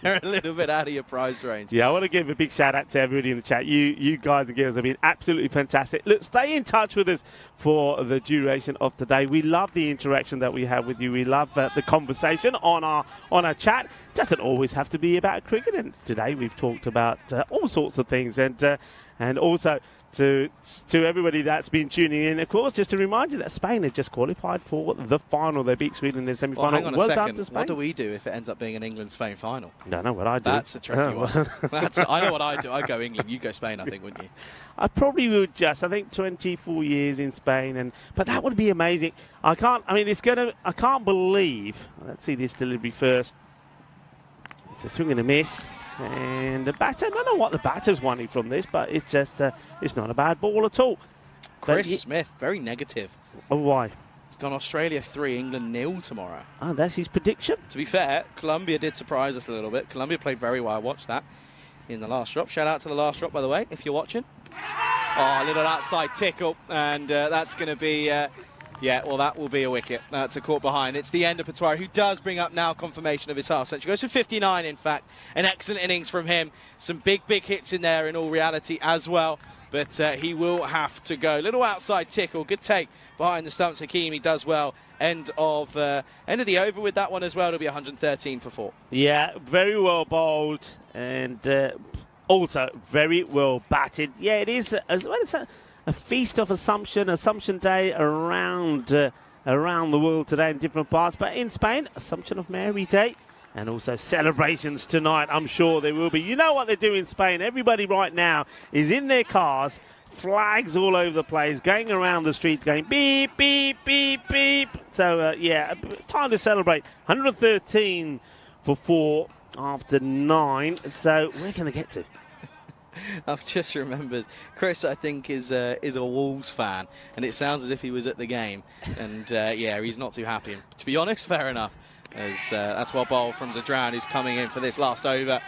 Speaker 2: they're a little bit out of your price range.
Speaker 4: Yeah, I want to give a big shout out to everybody in the chat. You guys and girls have been absolutely fantastic. Look, stay in touch with us for the duration of today. We love the interaction that we have with you. We love the conversation on our chat. It doesn't always have to be about cricket, and today we've talked about all sorts of things, and also to everybody that's been tuning in, of course, just to remind you that Spain have just qualified for the final. They beat Sweden in the semi-final.
Speaker 2: Well, hang on a second.
Speaker 4: Done to Spain.
Speaker 2: What do we do if it ends up being an England-Spain final?
Speaker 4: I don't know what I do.
Speaker 2: That's a tricky one. I know what I do. I go England. You go Spain, I think, wouldn't you?
Speaker 4: I probably would I think 24 years in Spain, but that would be amazing. I can't believe. Let's see this delivery first. It's a swing and a miss, and the batter. I don't know what the batter's wanting from this, but it's just it's not a bad ball at all.
Speaker 2: Chris Smith, very negative.
Speaker 4: Oh, why?
Speaker 2: He's gone Australia 3, England 0 tomorrow.
Speaker 4: Oh, that's his prediction.
Speaker 2: To be fair, Colombia did surprise us a little bit. Colombia played very well. I watched that in the last drop. Shout out to the last drop, by the way, if you're watching. Oh, a little outside tickle, and that's going to be, that will be a wicket. That's a caught behind. It's the end of Patwari, who does bring up now confirmation of his half century. Goes for 59, in fact. An excellent innings from him. Some big hits in there in all reality as well. But he will have to go. Little outside tickle. Good take behind the stumps. Hakimi does well. End of the over with that one as well. It'll be 113 for 4.
Speaker 4: Yeah, very well bowled, and also very well batted. Yeah, it is a feast of Assumption Day around the world today in different parts. But in Spain, Assumption of Mary Day, and also celebrations tonight. I'm sure there will be. You know what they do in Spain? Everybody right now is in their cars, flags all over the place, going around the streets, going beep, beep, beep, beep. So, time to celebrate. 113 for 4 after 9. So, where can they get to?
Speaker 2: I've just remembered, Chris, I think, is a Wolves fan, and it sounds as if he was at the game. And, he's not too happy. And to be honest, fair enough, as that's well bowled from Zadran, who's coming in for this last over.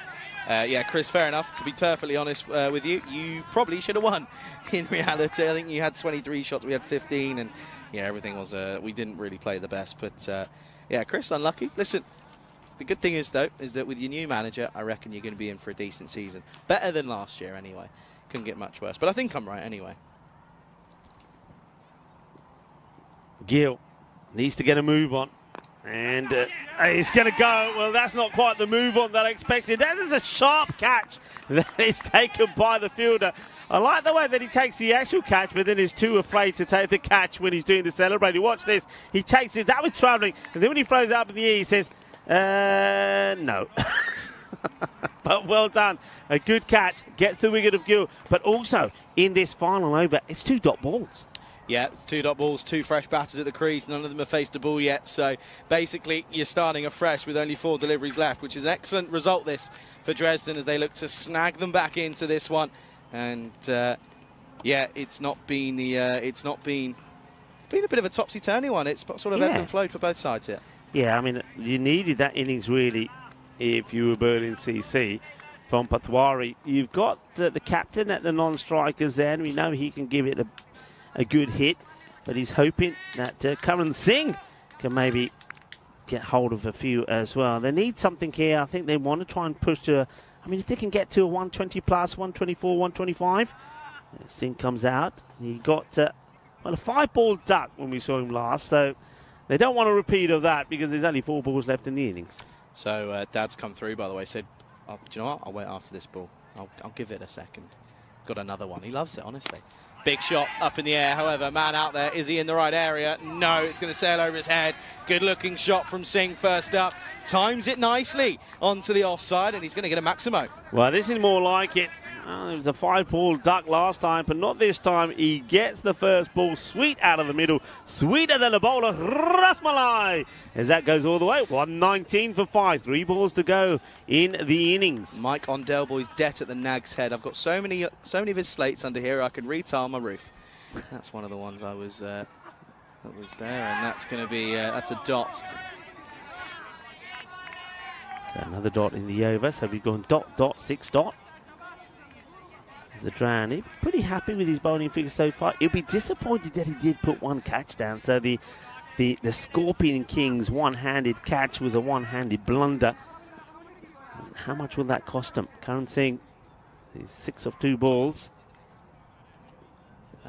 Speaker 2: Chris, fair enough. To be perfectly honest with you, you probably should have won. In reality, I think you had 23 shots, we had 15, and, everything was, we didn't really play the best. But, Chris, unlucky. Listen. The good thing is, though, is that with your new manager, I reckon you're going to be in for a decent season. Better than last year, anyway. Couldn't get much worse. But I think I'm right, anyway.
Speaker 4: Gill needs to get a move on. And he's going to go. Well, that's not quite the move on that I expected. That is a sharp catch that is taken by the fielder. I like the way that he takes the actual catch, but then is too afraid to take the catch when he's doing the celebrating. Watch this. He takes it. That was travelling. And then when he throws it up in the air, he says, no. But well done. A good catch. Gets the wicket of Gill. But also, in this final over, it's 2 dot balls.
Speaker 2: Yeah, it's 2 dot balls, 2 fresh batters at the crease. None of them have faced the ball yet. So, basically, you're starting afresh with only 4 deliveries left, which is an excellent result, this, for Dresden, as they look to snag them back into this one. And, it's been a bit of a topsy-turvy one. It's sort of ebbed and flowed for both sides here.
Speaker 4: Yeah, I mean, you needed that innings, really, if you were Berlin CC from Patwari. You've got the captain at the non-strikers there, and we know he can give it a good hit, but he's hoping that Karan Singh can maybe get hold of a few as well. They need something here. I think they want to try and push to, if they can get to a 120 plus, 124, 125, Singh comes out. He got a 5-ball duck when we saw him last, so they don't want a repeat of that because there's only 4 balls left in the innings.
Speaker 2: So Dad's come through, by the way, said do you know what? I'll wait after this ball. I'll give it a second. Got another one. He loves it, honestly. Big shot up in the air. However, man out there. Is he in the right area? No, it's going to sail over his head. Good looking shot from Singh first up. Times it nicely onto the offside, and he's going to get a Maximo.
Speaker 4: Well, this is more like it. It was a 5-ball duck last time, but not this time. He gets the first ball sweet out of the middle. Sweeter than a bowl of rasmalai. As that goes all the way. 119 for 5. 3 balls to go in the innings.
Speaker 2: Mike on Delboy's debt at the Nag's Head. I've got so many of his slates under here I can retile my roof. That's one of the ones that was there, and that's going to be that's a dot.
Speaker 4: So another dot in the over. So we've gone dot, dot, 6 dot. Zadran, pretty happy with his bowling figure so far. He'll be disappointed that he did put 1 catch down. So the Scorpion Kings one-handed catch was a one-handed blunder. How much will that cost him? Karan Singh, he's 6 of 2 balls.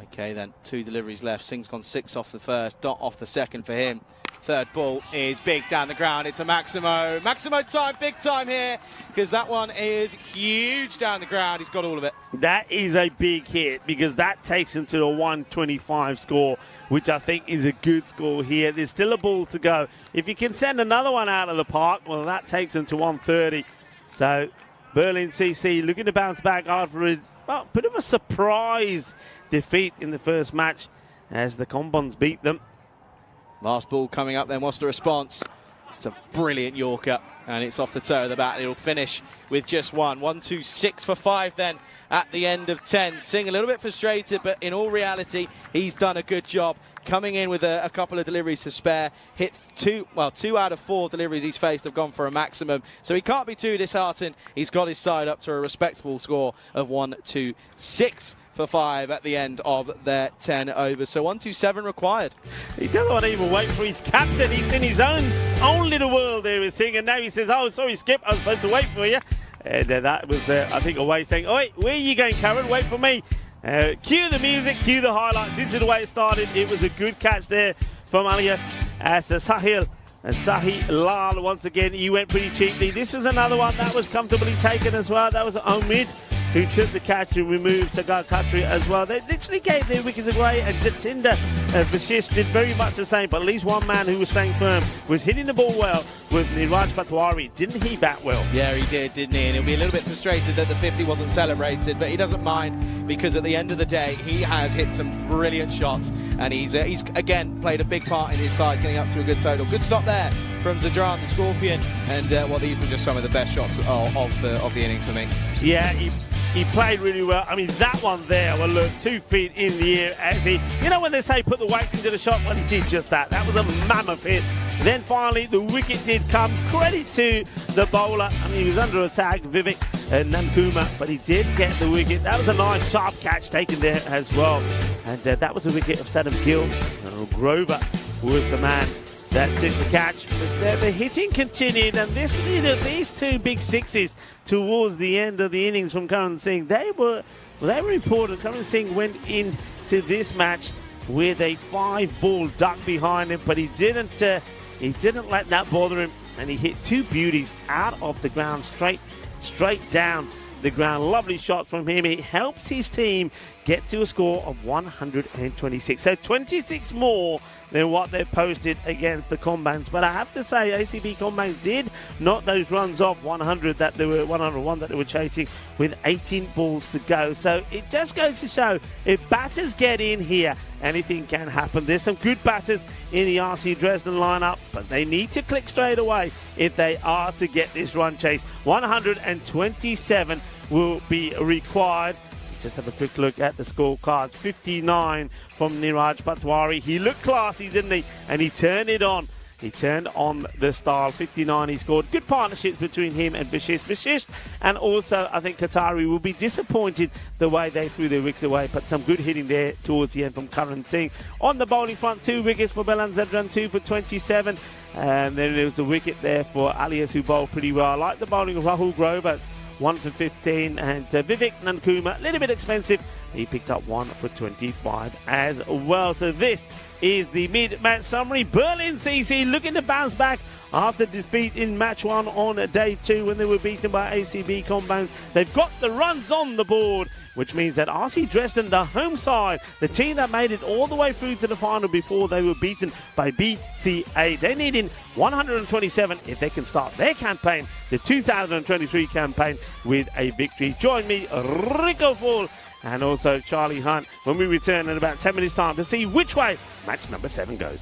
Speaker 2: Okay, then 2 deliveries left. Singh's gone 6 off the first, dot off the second for him. Third ball is big down the ground. It's a Maximo. Maximo time, big time here, because that one is huge down the ground. He's got all of it.
Speaker 4: That is a big hit, because that takes him to a 125 score, which I think is a good score here. There's still a ball to go. If you can send another one out of the park, well, that takes him to 130. So Berlin CC looking to bounce back after a bit of a surprise defeat in the first match as the Combons beat them.
Speaker 2: Last ball coming up then. What's the response? It's a brilliant Yorker, and it's off the toe of the bat. It'll finish with just 1. 1, 2, 6 for 5 then at the end of 10. Singh a little bit frustrated, but in all reality, he's done a good job. Coming in with a couple of deliveries to spare. Hit 2 out of 4 deliveries he's faced have gone for a maximum. So he can't be too disheartened. He's got his side up to a respectable score of 1, 2, 6 for 5 at the end of their 10 overs. So 127 required.
Speaker 4: He doesn't want to even wait for his captain. He's in his own little world there with Singh, and now he says, "Oh, sorry, Skip, I was supposed to wait for you." And that was, I think, a way of saying, "Oh, wait, where are you going, Karen? Wait for me." Cue the music, cue the highlights. This is the way it started. It was a good catch there from Alias as Sahil Lal once again. He went pretty cheaply. This was another one that was comfortably taken as well. That was Omid who took the catch and removed Sagar Khatri as well. They literally gave their wickets away, and Jatinder Vashish did very much the same, but at least one man who was staying firm, was hitting the ball well, was Niraj Patwari. Didn't he bat well?
Speaker 2: Yeah, he did, didn't he? And he'll be a little bit frustrated that the 50 wasn't celebrated, but he doesn't mind, because at the end of the day, he has hit some brilliant shots, and he's again played a big part in his side, getting up to a good total. Good stop there from Zadran, the Scorpion, and these were just some of the best shots of the innings for me.
Speaker 4: Yeah, he played really well. I mean, that one there, well, look, 2 feet in the air as he, when they say put the weight into the shot, well, he did just that. That was a mammoth hit. Then finally, the wicket did come. Credit to the bowler. I mean, he was under attack, Vivek Nankuma, but he did get the wicket. That was a nice, sharp catch taken there as well. And that was the wicket of Sadam Gill. Grover was the man that took the catch. But the hitting continued, and these 2 big sixes towards the end of the innings from Karan Singh, they were important. Karan Singh went into this match with a 5-ball duck behind him, but he didn't let that bother him, and he hit 2 beauties out of the ground, straight down the ground. Lovely shot from him. It helps his team get to a score of 126. So 26 more than what they posted against the Combans. But I have to say, ACB Combans did knock those runs off 101 that they were chasing with 18 balls to go. So it just goes to show, if batters get in here, anything can happen. There's some good batters in the RC Dresden lineup, but they need to click straight away if they are to get this run chase. 127 will be required. Just have a quick look at the scorecards. 59 from Niraj Patwari. He looked classy, didn't he? And he turned it on. He turned on the style. 59 he scored. Good partnerships between him and Vashish. And also, I think Qatari will be disappointed the way they threw their wickets away. But some good hitting there towards the end from Karan Singh. On the bowling front, 2 wickets for Belan Zadran, 2 for 27. And then there was a wicket there for Alias, who bowled pretty well. I like the bowling of Rahul Grover. 1 for 15, and Vivek Nankuma, a little bit expensive. He picked up 1 for 25 as well. So this is the mid-match summary. Berlin CC looking to bounce back after defeat in match 1 on day 2 when they were beaten by ACB Compound. They've got the runs on the board, which means that RC Dresden, the home side, the team that made it all the way through to the final before they were beaten by BCA, they need in 127 if they can start their campaign, the 2023 campaign, with a victory. Join me, Rico Fall, and also Charlie Hunt, when we return in about 10 minutes' time to see which way match number 7 goes.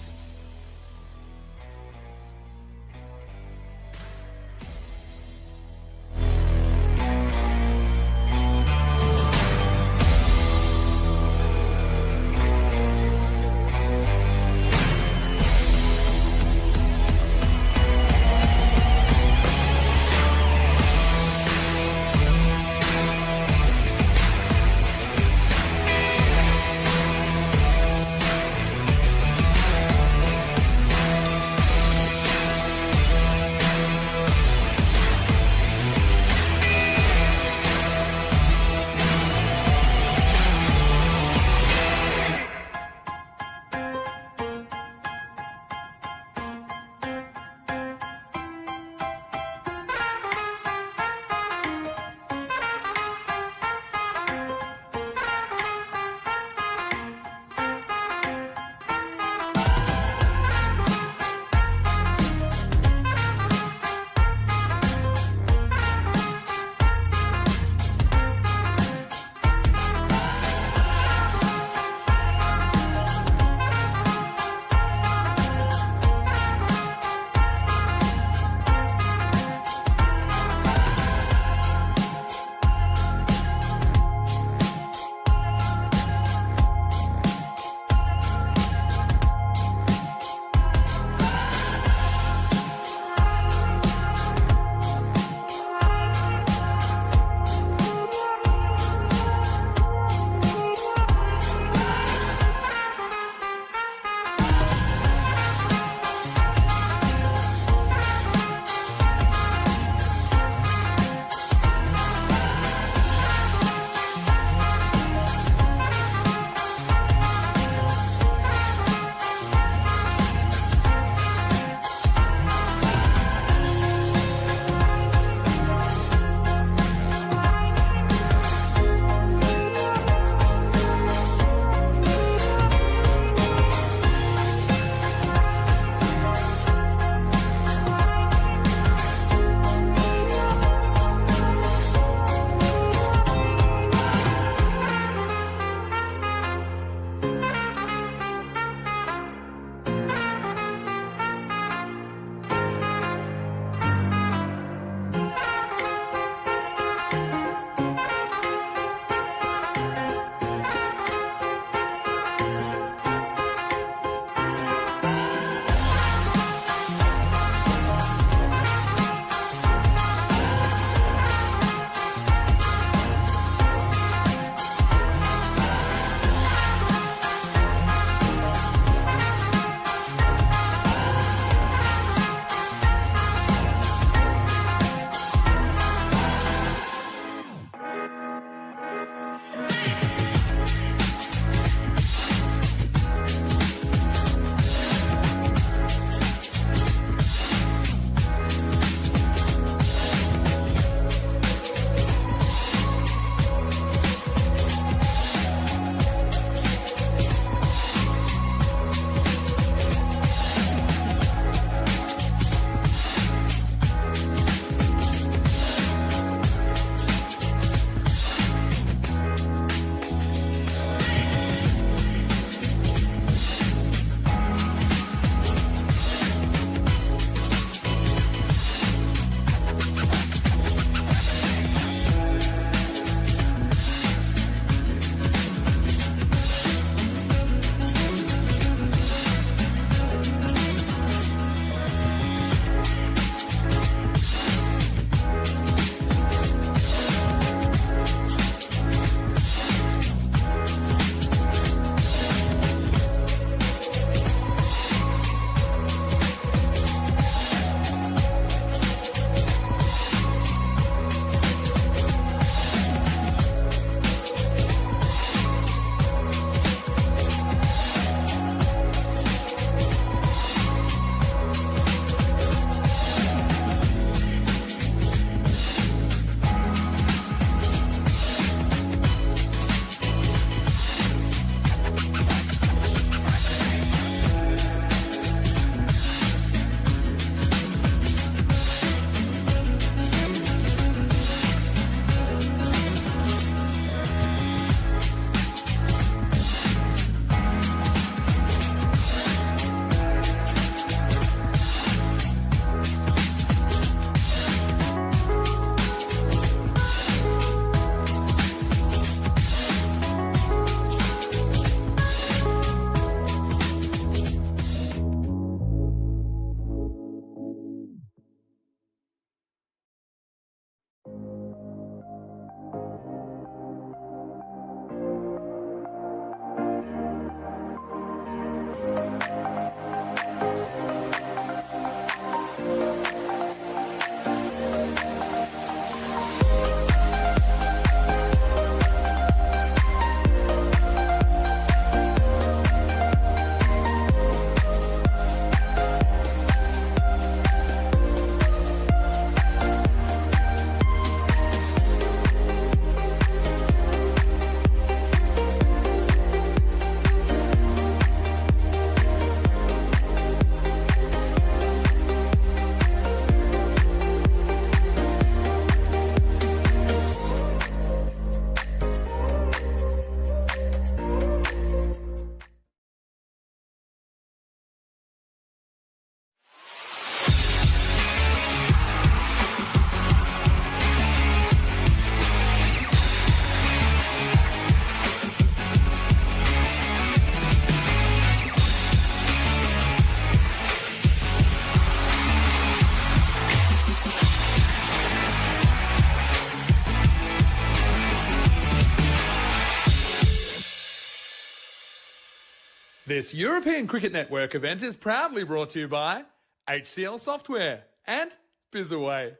Speaker 1: This European Cricket Network event is proudly brought to you by HCL Software and Bizaway.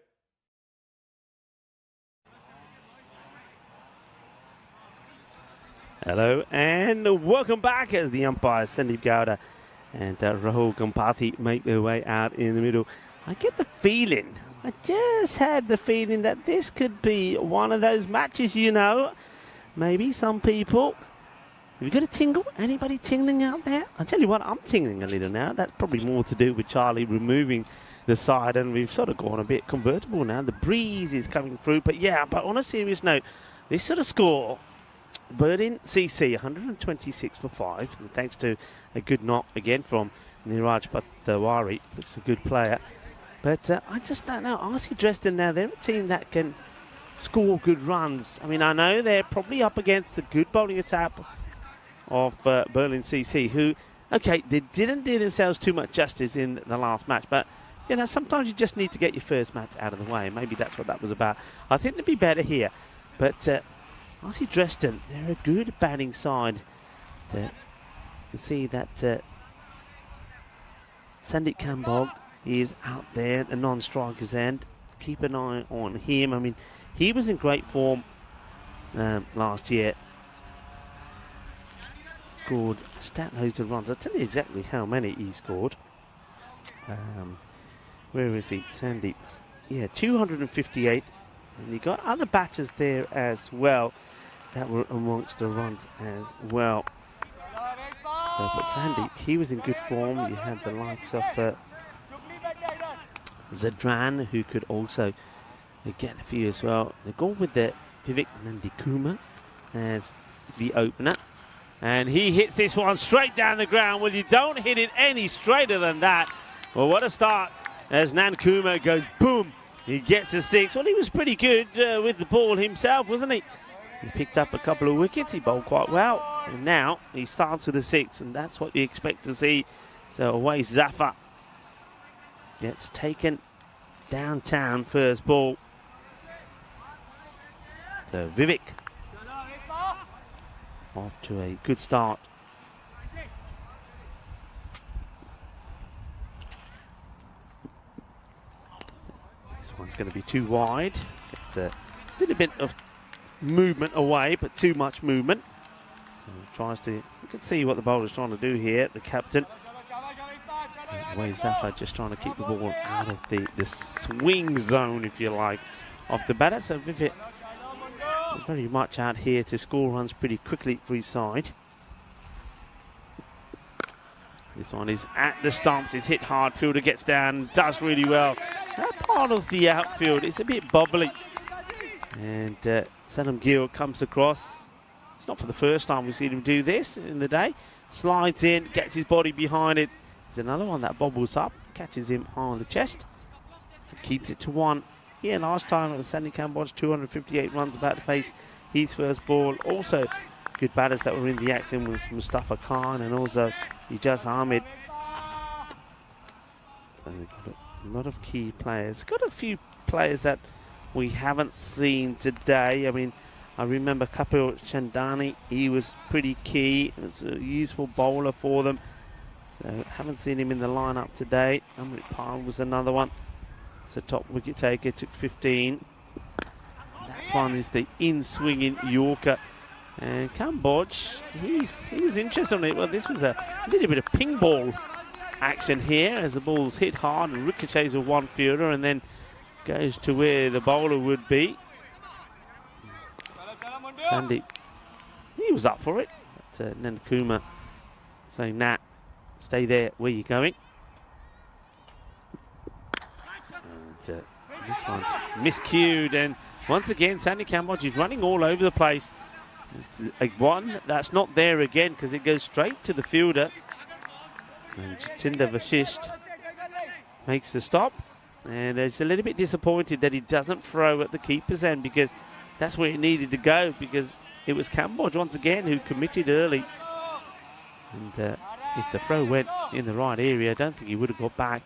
Speaker 4: Hello and welcome back as the umpires Sandeep Gowda and Rahul Gampathi make their way out in the middle. I get the feeling, I just had the feeling that this could be one of those matches, you know. Maybe some people, have you got a tingle? Anybody tingling out there? I'll tell you what, I'm tingling a little now. That's probably more to do with Charlie removing the side, and we've sort of gone a bit convertible now. The breeze is coming through, but on a serious note, this sort of score, Berlin CC 126 for 5, and thanks to a good knock again from Niraj Patwari, looks a good player. But I just don't know. RC Dresden now, they're a team that can score good runs. I mean, I know they're probably up against the good bowling attack of Berlin CC, who, okay, they didn't do themselves too much justice in the last match, but you know, sometimes you just need to get your first match out of the way. Maybe that's what that was about. I think they'd be better here, but RC Dresden, they're a good batting side. You can see that Sandeep Kambog is out there at the non-striker's end. Keep an eye on him. I mean, he was in great form last year. Scored stat loads of runs. I'll tell you exactly how many he scored. Where is he? Sandeep. Yeah, 258. And you got other batters there as well that were amongst the runs as well. But Sandeep, he was in good form. You had the likes of Zadran, who could also get a few as well. They've gone with the Vivek Nandikuma as the opener. And he hits this one straight down the ground. Well, you don't hit it any straighter than that. Well, what a start as Nandikuma goes boom. He gets a 6. Well, he was pretty good with the ball himself, wasn't he? He picked up a couple of wickets. He bowled quite well. And now he starts with a 6, and that's what you expect to see. So away Zafar gets taken downtown first ball. So Vivek off to a good start. This one's going to be too wide. It's a little bit of movement away, but too much movement. So tries to, you can see what the bowler's trying to do here, the captain. Away Zafar just trying to keep the ball out of the swing zone, if you like, of the batter. So Vivek very much out here to score runs pretty quickly for his side. This one is at the stumps, it's hit hard, fielder gets down, does really well. That part of the outfield is a bit bobbly. And Salam Gill comes across. It's not for the first time we've seen him do this in the day. Slides in, gets his body behind it. There's another one that bobbles up, catches him high on the chest. Keeps it to 1. Yeah, last time it was Sandeep Kamboj, 258 runs about to face his first ball. Also, good batters that were in the action with Mustafa Khan and also Ijaz Ahmed. So we've got a lot of key players. Got a few players that we haven't seen today. I mean, I remember Kapil Chandani, he was pretty key. It was a useful bowler for them. So haven't seen him in the lineup today. Amrit Pal was another one. The top wicket taker, took 15. That one is the in-swinging Yorker. And Kamboj, he was interested in it. Well, this was a little bit of ping ball action here as the ball's hit hard and ricochets of one fielder and then goes to where the bowler would be. Sandeep, he was up for it. But Nandikuma saying, nah, stay there where you're going. This one's miscued, and once again Sandeep Kamboj is running all over the place. It's a one that's not there again because it goes straight to the fielder. And Jatinder Vashisht makes the stop, and it's a little bit disappointed that he doesn't throw at the keeper's end because that's where it needed to go, because it was Kamboj once again who committed early. And if the throw went in the right area, I don't think he would have got back.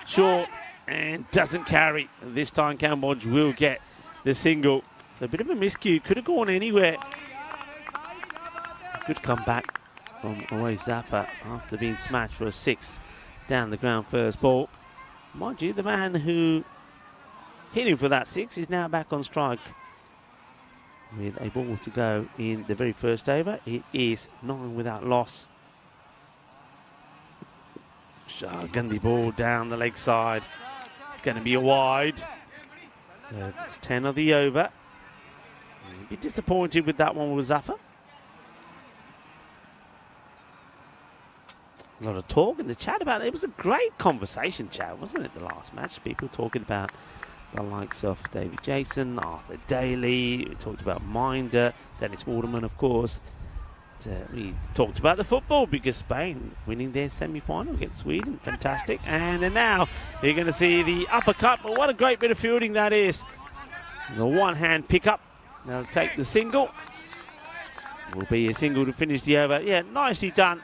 Speaker 4: Short and doesn't carry. This time Kamboj will get the single. So a bit of a miscue. Could have gone anywhere. Good comeback from away Zaffa after being smashed for a 6 down the ground first ball. Mind you, the man who hit him for that 6 is now back on strike with a ball to go in the very first over. It is 9 without loss. Gundy ball down the leg side. It's going to be a wide. So it's 10 of the over. A bit disappointed with that one with Zaffa. A lot of talk in the chat about it. It was a great conversation chat, wasn't it, the last match? People talking about the likes of David Jason, Arthur Daly. We talked about Minder, Dennis Waterman, of course. We talked about the football because Spain winning their semi-final against Sweden. Fantastic. And then now you're going to see the uppercut. But what a great bit of fielding that is. The one-hand pickup. They'll take the single. Will be a single to finish the over. Yeah, nicely done.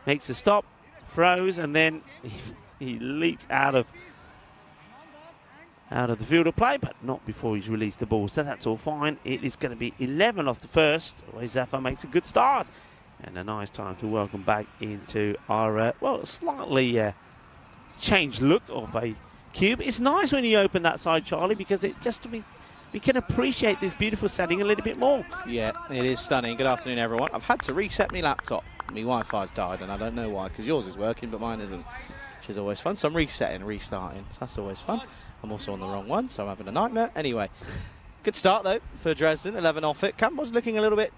Speaker 4: Makes a stop, throws, and then he leaps out of the field of play, but not before he's released the ball. So that's all fine. It is going to be 11 off the first. Zaffa makes a good start. And a nice time to welcome back into our, slightly changed look of a cube. It's nice when you open that side, Charlie, because it just we can appreciate this beautiful setting a little bit more.
Speaker 5: Yeah, it is stunning. Good afternoon, everyone. I've had to reset my laptop. My Wi-Fi's died, and I don't know why, because yours is working, but mine isn't, which is always fun. So I'm resetting, restarting, so that's always fun. I'm also on the wrong one, so I'm having a nightmare. Anyway, good start, though, for Dresden. 11 off it. Campbell's looking a little bit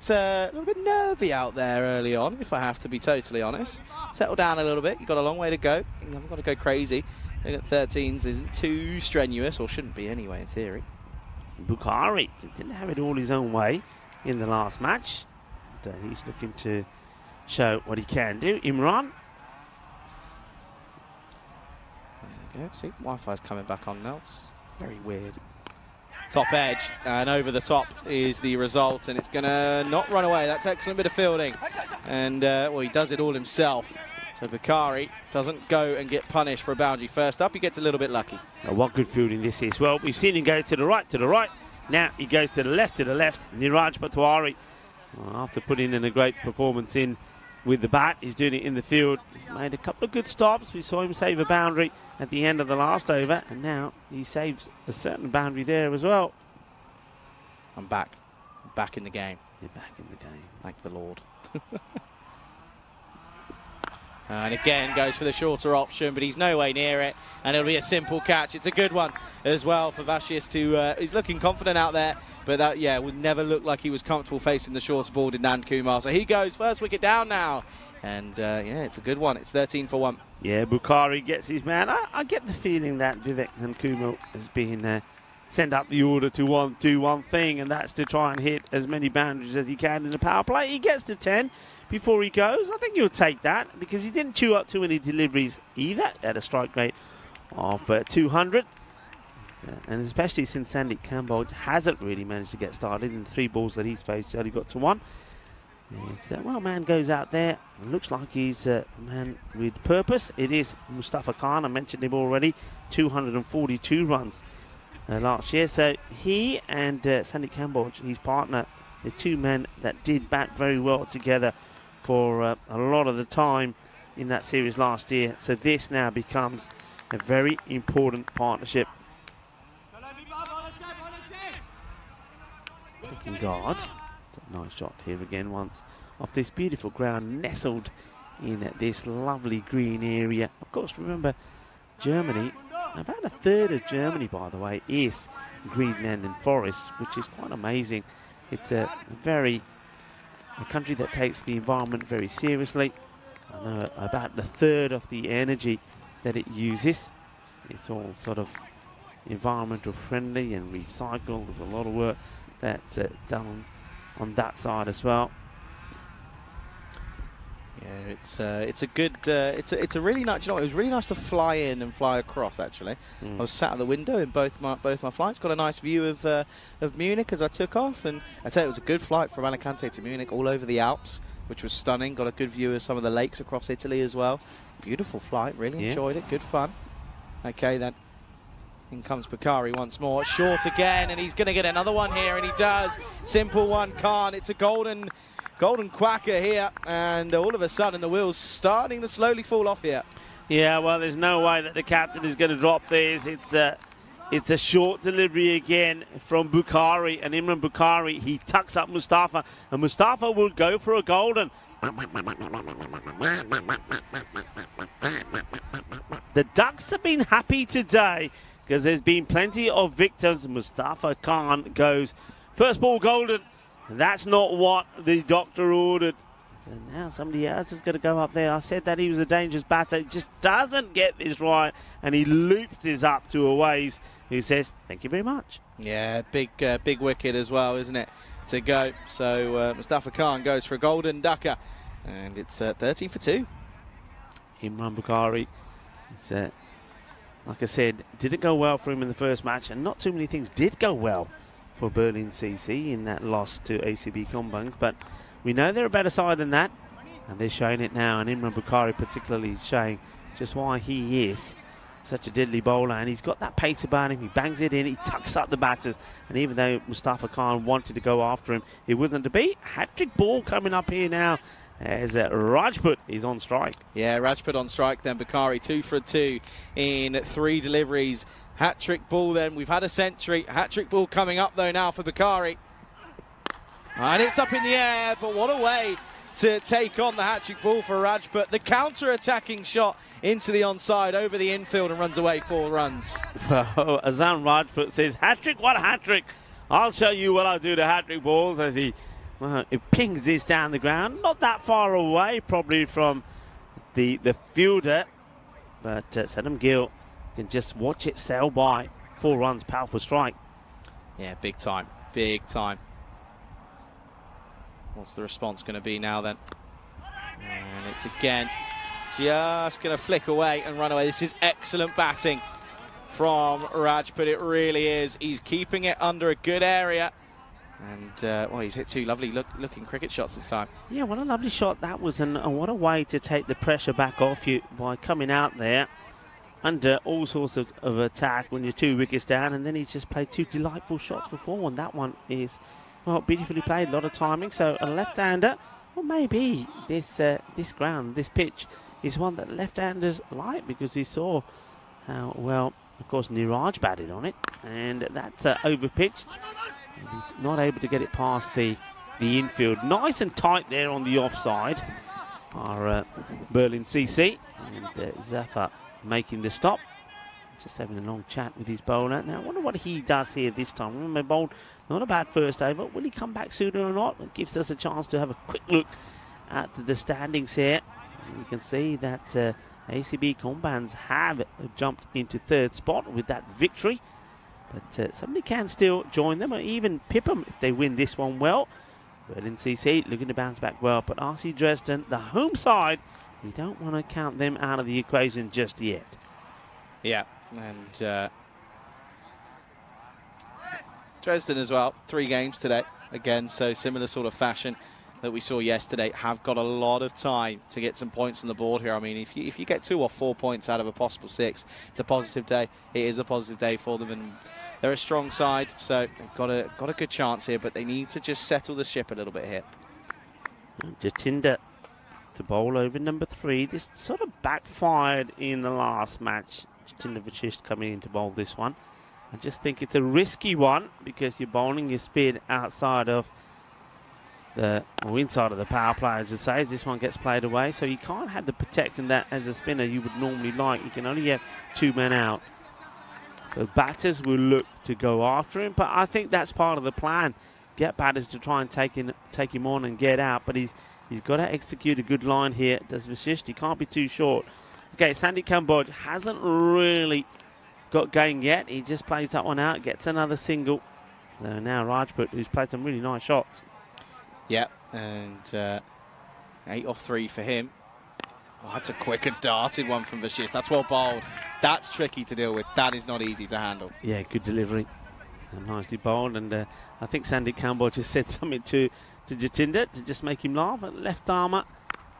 Speaker 5: nervy out there early on, if I have to be totally honest. Settle down a little bit. You've got a long way to go. You haven't got to go crazy. 13s isn't too strenuous, or shouldn't be anyway, in theory.
Speaker 4: Bukhari didn't have it all his own way in the last match. But, he's looking to show what he can do. Imran.
Speaker 5: There we go. See, Wi-Fi's coming back on now. It's very weird. Top edge, and over the top is the result, and it's going to not run away. That's excellent bit of fielding. And, he does it all himself. So Bukhari doesn't go and get punished for a boundary first up. He gets a little bit lucky.
Speaker 4: Now, what good fielding this is. Well, we've seen him go to the right. Now he goes to the left. Niraj Patwari, after putting in a great performance in with the bat, he's doing it in the field. He's made a couple of good stops. We saw him save a boundary at the end of the last over, and now he saves a certain boundary there as well.
Speaker 5: I'm back. Back in the game.
Speaker 4: You're back in the game.
Speaker 5: Thank the Lord. And again goes for the shorter option, but he's no way near it, and it'll be a simple catch. It's a good one as well for Vashius to, he's looking confident out there, but that, would never look like he was comfortable facing the shorter ball, did Nand Kumar. So he goes, first wicket down now, and it's a good one. It's 13 for 1.
Speaker 4: Yeah, Bukhari gets his man. I get the feeling that Vivek Nandkumar has been sent up the order to do one thing, and that's to try and hit as many boundaries as he can in the power play. He gets to 10 before he goes. I think you'll take that because he didn't chew up too many deliveries either at a strike rate of 200. And especially since Sandeep Kamboj hasn't really managed to get started in the 3 balls that he's faced, he only got to 1. Man goes out there. Looks like he's a man with purpose. It is Mustafa Khan. I mentioned him already. 242 runs last year. So he and Sandeep Kamboj, his partner, the 2 men that did bat very well together for a lot of the time in that series last year. So this now becomes a very important partnership. Taking guard. It's a nice shot here again once off this beautiful ground, nestled in this lovely green area. Of course, remember, Germany, about a third of Germany, by the way, is greenland and forest, which is quite amazing. It's a country that takes the environment very seriously. I know about the third of the energy that it uses. It's all sort of environmental friendly and recycled. There's a lot of work that's done on that side as well.
Speaker 5: Yeah, it's a good, it's a really nice. You know, it was really nice to fly in and fly across. Actually, I was sat at the window in both my flights. Got a nice view of Munich as I took off, and I tell you, it was a good flight from Alicante to Munich, all over the Alps, which was stunning. Got a good view of some of the lakes across Italy as well. Beautiful flight. Really enjoyed it. Good fun. Okay then. In comes Bakari once more. Short again, and he's going to get another one here, and he does. Simple one, can't. It's a golden quacker here, and all of a sudden the wheels starting to slowly fall off here.
Speaker 4: Yeah, well, there's no way that the captain is going to drop this. It's a short delivery again from Bukhari, and Imran Bukhari, he tucks up Mustafa, and Mustafa will go for a golden. The Ducks have been happy today because there's been plenty of victims. Mustafa Khan goes first ball golden. That's not what the doctor ordered. So now somebody else is going to go up there. I said that he was a dangerous batter. He just doesn't get this right, and he loops this up to a ways who says, thank you very much.
Speaker 5: Yeah, big wicket as well, isn't it, to go. So Mustafa Khan goes for a golden ducker, and it's 13 for 2.
Speaker 4: Imran Bukhari, like I said, didn't go well for him in the first match, and not too many things did go well for Berlin CC in that loss to ACB Combank, but we know they're a better side than that, and they're showing it now, and Imran Bukhari particularly showing just why he is such a deadly bowler, and he's got that pace about him. He bangs it in, he tucks up the batters, and even though Mustafa Khan wanted to go after him, it wasn't to be. Hat-trick ball coming up here now as Rajput is on strike.
Speaker 5: Yeah, Rajput on strike then. Bukhari 2 for 2 in 3 deliveries. Hat-trick ball then. We've had a century. Hat-trick ball coming up though now for Bukhari. And it's up in the air, but what a way to take on the hat-trick ball for Rajput. The counter-attacking shot into the onside over the infield and runs away 4 runs.
Speaker 4: Well, Azam Rajput says, hat-trick, what a hat-trick. I'll show you what I'll do to hat-trick balls, as he it pings this down the ground. Not that far away, probably from the fielder, but Saddam Gill can just watch it sail by. 4 runs, powerful strike.
Speaker 5: Yeah, big time, big time. What's the response going to be now then? And it's again just going to flick away and run away. This is excellent batting from Rajput. It really is. He's keeping it under a good area. And, well, he's hit 2 lovely looking cricket shots this time.
Speaker 4: Yeah, what a lovely shot that was. And what a way to take the pressure back off you by coming out there under all sorts of attack when you're 2 wickets down. And then he just played 2 delightful shots for 4. And that one is, well, beautifully played, a lot of timing. So a left-hander, well, maybe this ground, this pitch, is one that left-handers like, because he saw how well, of course, Niraj batted on it. And that's over-pitched. And he's not able to get it past the infield. Nice and tight there on the offside. Our Berlin CC. And Zafar making the stop. Just having a long chat with his bowler. Now, I wonder what he does here this time. Remember, bowled not a bad first over. Will he come back sooner or not? It gives us a chance to have a quick look at the standings here. And you can see that ACB Combans have jumped into 3rd spot with that victory. But somebody can still join them or even pip them if they win this one well. Berlin CC looking to bounce back well. But RC Dresden, the home side, we don't want to count them out of the equation just yet.
Speaker 5: Yeah, and Dresden as well, 3 games today. Again, so similar sort of fashion that we saw yesterday. Have got a lot of time to get some points on the board here. I mean, if you get 2 or 4 points out of a possible 6, it's a positive day. It is a positive day for them, and they're a strong side, so they've got a good chance here, but they need to just settle the ship a little bit here.
Speaker 4: Jatinder to bowl over number 3. This sort of backfired in the last match. Jatinder Vachist coming in to bowl this one. I just think it's a risky one because you're bowling your spin outside of inside of the power play, as I say, as this one gets played away. So you can't have the protection that as a spinner you would normally like. You can only have 2 men out. So batters will look to go after him, but I think that's part of the plan. Get batters to try and take him on and get out, but he's got to execute a good line here. Does Vashist? He can't be too short. Okay, Sandy Kambodge hasn't really got going yet. He just plays that one out, gets another single. So now Rajput, who's played some really nice shots.
Speaker 5: Yeah, and 8 off 3 for him. Oh, that's a quick and darted one from Vashist. That's well bowled. That's tricky to deal with. That is not easy to handle. Yeah,
Speaker 4: good delivery. Nicely bowled. And I think Sandy Kambodge just said something to Jatinder to just make him laugh. Left armour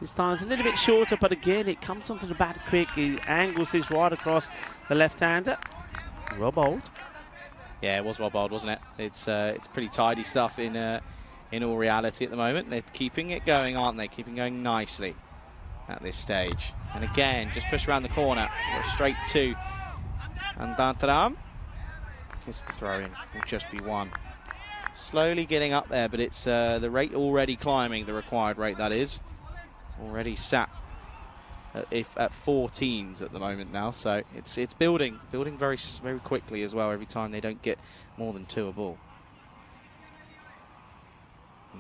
Speaker 4: this time is a little bit shorter, but again, it comes onto the bat quick. He angles this right across the left-hander. Well bowled.
Speaker 5: Yeah, it was well bowled, wasn't it? It's pretty tidy stuff in all reality at the moment. They're keeping it going, aren't they? Keeping going nicely at this stage. And again, just push around the corner. Go straight to Andantaram. It's the throw in. Will just be one. Slowly getting up there, but it's the rate already climbing, the required rate that is. Already sat at 14s at the moment now, so it's building very quickly as well. Every time they don't get more than 2 a ball.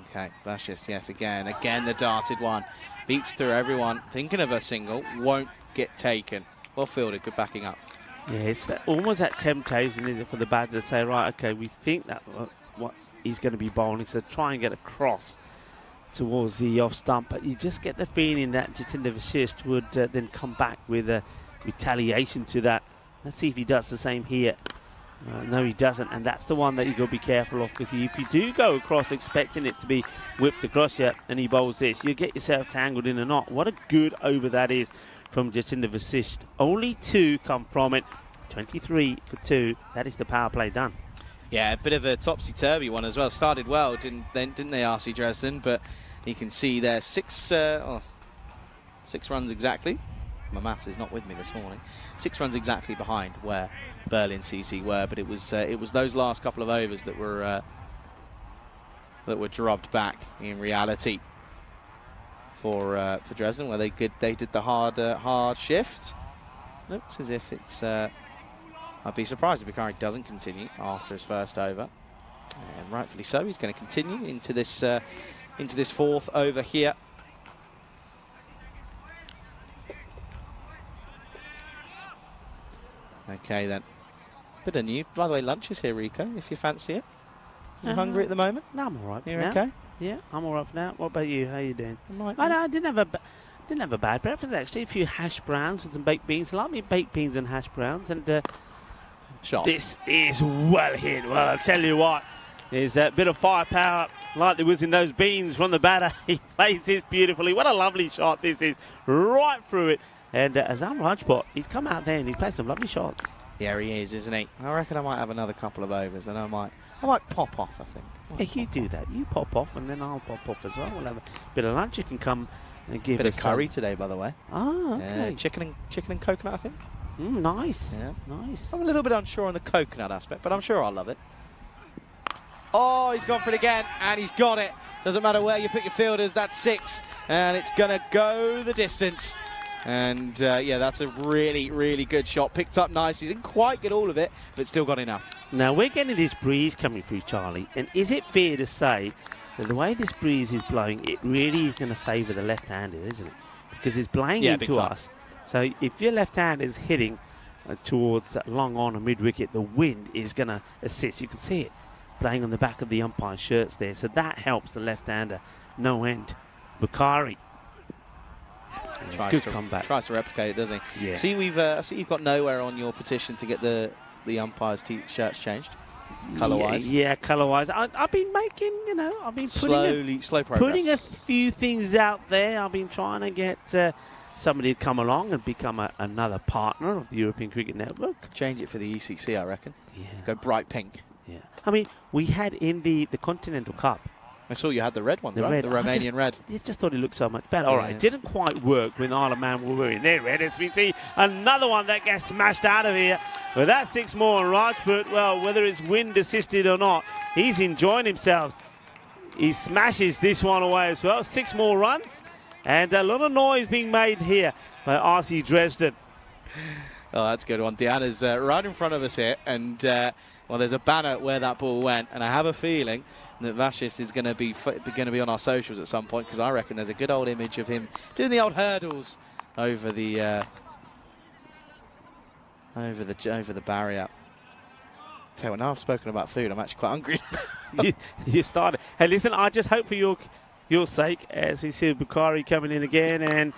Speaker 5: Okay, that's just yes again the darted one beats through everyone. Thinking of a single, won't get taken. Well fielded, good backing up.
Speaker 4: Yeah, it's almost that temptation, isn't it, for the batter to say, right, okay, we think that what he's going to be bowling, so try and get across towards the off stump, but you just get the feeling that Jatinder Vasisht would then come back with a retaliation to that. Let's see if he does the same here. No, he doesn't, and that's the one that you've got to be careful of, because if you do go across expecting it to be whipped across you and he bowls this, you get yourself tangled in a knot. What a good over that is from Jatinder Vasisht. Only 2 come from it. 23 for 2. That is the power play done.
Speaker 5: Yeah, a bit of a topsy-turvy one as well. Started well, didn't they, RC Dresden? But you can see there 6 runs exactly. My maths is not with me this morning. 6 runs exactly behind where Berlin CC were, but it was those last couple of overs that were drubbed back in reality for Dresden, where they did the hard shift. Looks as if it's. I'd be surprised if Bukhari doesn't continue after his first over, and rightfully so. He's going to continue into this 4th over here. Okay then. Bit of new. By the way, lunch is here, Rico, if you fancy it. You hungry at the moment?
Speaker 4: No, I'm all right for
Speaker 5: You're
Speaker 4: now.
Speaker 5: okay?
Speaker 4: Yeah, I'm all right for now. What about you? How you doing?
Speaker 5: I
Speaker 4: didn't have a bad breakfast, actually. A few hash browns with some baked beans. I like me baked beans and hash browns. And
Speaker 5: Shot.
Speaker 4: this is well hit. Well, I'll tell you what. There's a bit of firepower like there was in those beans from the batter. He plays this beautifully. What a lovely shot this is. Right through it. And Azam Rajput, he's come out there and he played some lovely shots.
Speaker 5: Yeah, he is, isn't he? I reckon I might have another couple of overs, and I might pop off, I think.
Speaker 4: Hey, you do that. You pop off, and then I'll pop off as well. We'll have a bit of lunch. You can come and give
Speaker 5: Bit
Speaker 4: us
Speaker 5: of curry
Speaker 4: some.
Speaker 5: today, by the way.
Speaker 4: Ah, okay.
Speaker 5: Chicken and coconut, I think.
Speaker 4: Nice.
Speaker 5: Yeah.
Speaker 4: Nice.
Speaker 5: I'm a little bit unsure on the coconut aspect, but I'm sure I'll love it. Oh, he's gone for it again, and he's got it. Doesn't matter where you put your fielders, that's 6, and it's going to go the distance. And yeah, that's a really, really good shot. Picked up nice. He didn't quite get all of it, but still got enough.
Speaker 4: Now, we're getting this breeze coming through, Charlie. And is it fair to say that the way this breeze is blowing, it really is going to favour the left-hander, isn't it? Because it's blowing into us. So if your left-hander is hitting towards that long on and mid-wicket, the wind is going to assist. You can see it playing on the back of the umpire's shirts there. So that helps the left-hander no end. Bukhari. Good comeback.
Speaker 5: Tries to replicate it, doesn't he?
Speaker 4: Yeah.
Speaker 5: See, I see you've got nowhere on your petition to get the umpires' shirts changed, colour-wise.
Speaker 4: Yeah, colour-wise. I've been making, I've been
Speaker 5: slow progress.
Speaker 4: Putting a few things out there. I've been trying to get somebody to come along and become another partner of the European Cricket Network.
Speaker 5: Change it for the ECC, I reckon.
Speaker 4: Yeah.
Speaker 5: Go bright pink.
Speaker 4: Yeah. I mean, we had in the Continental Cup.
Speaker 5: I saw you had the red ones, right? The Romanian red.
Speaker 4: You just thought it looked so much better. All right, it didn't quite work when Isle of Man were wearing their red. As we see another one that gets smashed out of here. But that's 6 more, and Rajput, well, whether it's wind assisted or not, he's enjoying himself. He smashes this one away as well. 6 more runs, and a lot of noise being made here by RC Dresden.
Speaker 5: Oh, that's a good one. Diana's right in front of us here, and well, there's a banner where that ball went, and I have a feeling that Vasisht is going to be on our socials at some point, because I reckon there's a good old image of him doing the old hurdles over the barrier. Tell you what, now I've spoken about food, I'm actually quite hungry.
Speaker 4: you started. Hey, listen, I just hope for your sake, as we see Bukhari coming in again, and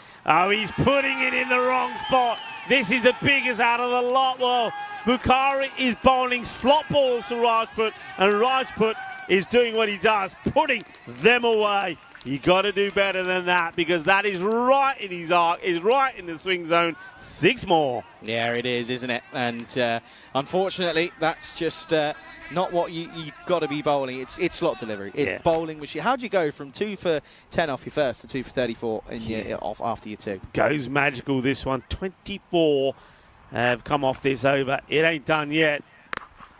Speaker 4: he's putting it in the wrong spot. This is the biggest out of the lot. Well, Bukhari is bowling slot balls to Rajput, and Rajput is doing what he does, putting them away. You got to do better than that, because that is right in his arc, is right in the swing zone. 6 more.
Speaker 5: Yeah, it is, isn't it? And unfortunately, that's just not what you've got to be bowling. It's slot delivery. It's bowling machine. How'd you go from 2 for 10 off your first to 2 for 34 off after your 2?
Speaker 4: Goes magical, this one. 24 have come off this over. It ain't done yet.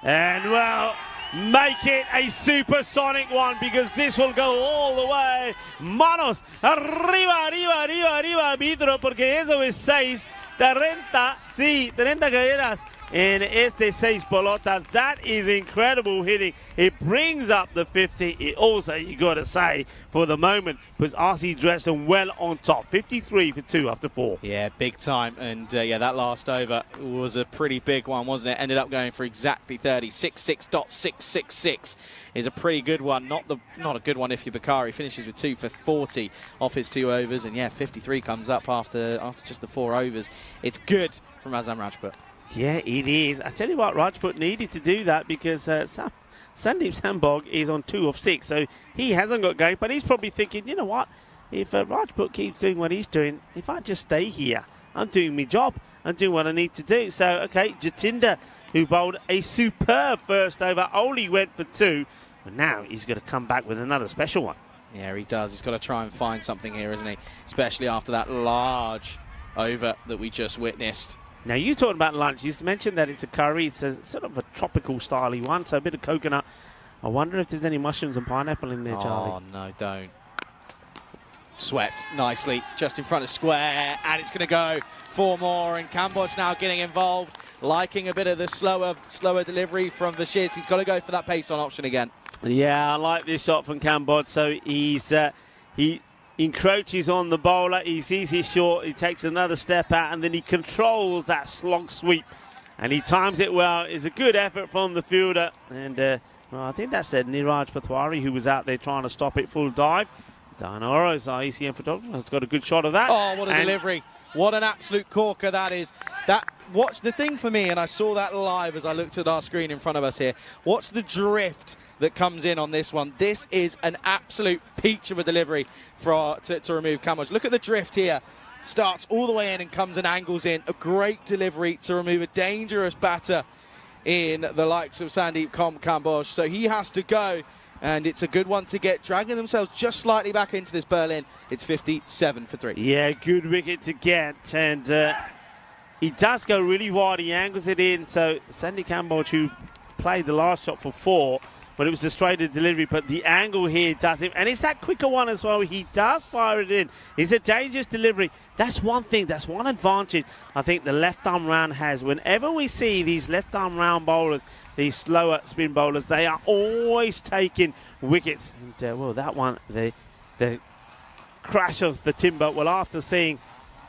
Speaker 4: And, well, make it a supersonic one, because this will go all the way. Manos, arriba, arriba, arriba, arriba, Vitro, porque eso es 6. 30, sí, 30 carreras en este 6 pelotas. That is incredible hitting. It brings up the 50. It also, you got to say, for the moment, puts RC Dresden well on top. 53 for 2 after 4.
Speaker 5: Yeah, big time. And yeah, that last over was a pretty big one, wasn't it? Ended up going for exactly 30. 66.666 is a pretty good one. Not a good one if you're Bakari. Finishes with 2 for 40 off his 2 overs. And yeah, 53 comes up after just the 4 overs. It's good from Azam Rajput.
Speaker 4: Yeah, it is. I tell you what, Rajput needed to do that, because Sandeep Sambhog is on 2 of 6, so he hasn't got going. But he's probably thinking, you know what, if Rajput keeps doing what he's doing, if I just stay here, I'm doing my job. I'm doing what I need to do. So, okay, Jatinder, who bowled a superb first over, only went for 2, but now he's going to come back with another special one.
Speaker 5: Yeah, he does. He's got to try and find something here, isn't he? Especially after that large over that we just witnessed.
Speaker 4: Now, you talking about lunch. You mentioned that it's a curry. It's a sort of a tropical style one, so a bit of coconut. I wonder if there's any mushrooms and pineapple in there, Charlie.
Speaker 5: Oh, no, don't. Swept nicely just in front of square, and it's going to go 4 more, and Kamboj now getting involved, liking a bit of the slower delivery from Vashiz. He's got to go for that pace on option again.
Speaker 4: Yeah, I like this shot from Kamboj. So he encroaches on the bowler, he sees his short, he takes another step out, and then he controls that slog sweep, and he times it well. It's a good effort from the fielder, and well, I think that's Niraj Pathwari, who was out there trying to stop it full dive. Danoros, our ECN photographer, has got a good shot of that.
Speaker 5: Oh, what a delivery. What an absolute corker that is. Watch the thing for me, and I saw that live as I looked at our screen in front of us here. Watch the drift that comes in on this one. This is an absolute peach of a delivery to remove Kamboj. Look at the drift here. Starts all the way in and comes and angles in. A great delivery to remove a dangerous batter in the likes of Sandeep Kamboj. So he has to go, and it's a good one to get, dragging themselves just slightly back into this Berlin. It's 57 for 3.
Speaker 4: Yeah, good wicket to get, and he does go really wide. He angles it in, so Sandeep Kamboj, who played the last shot for 4, but it was a straighter delivery, but the angle here does it, and it's that quicker one as well. He does fire it in. It's a dangerous delivery. That's one thing, that's one advantage I think the left-arm round has. Whenever we see these left-arm round bowlers, these slower spin bowlers, they are always taking wickets. And well, that one, the crash of the timber, well, after seeing,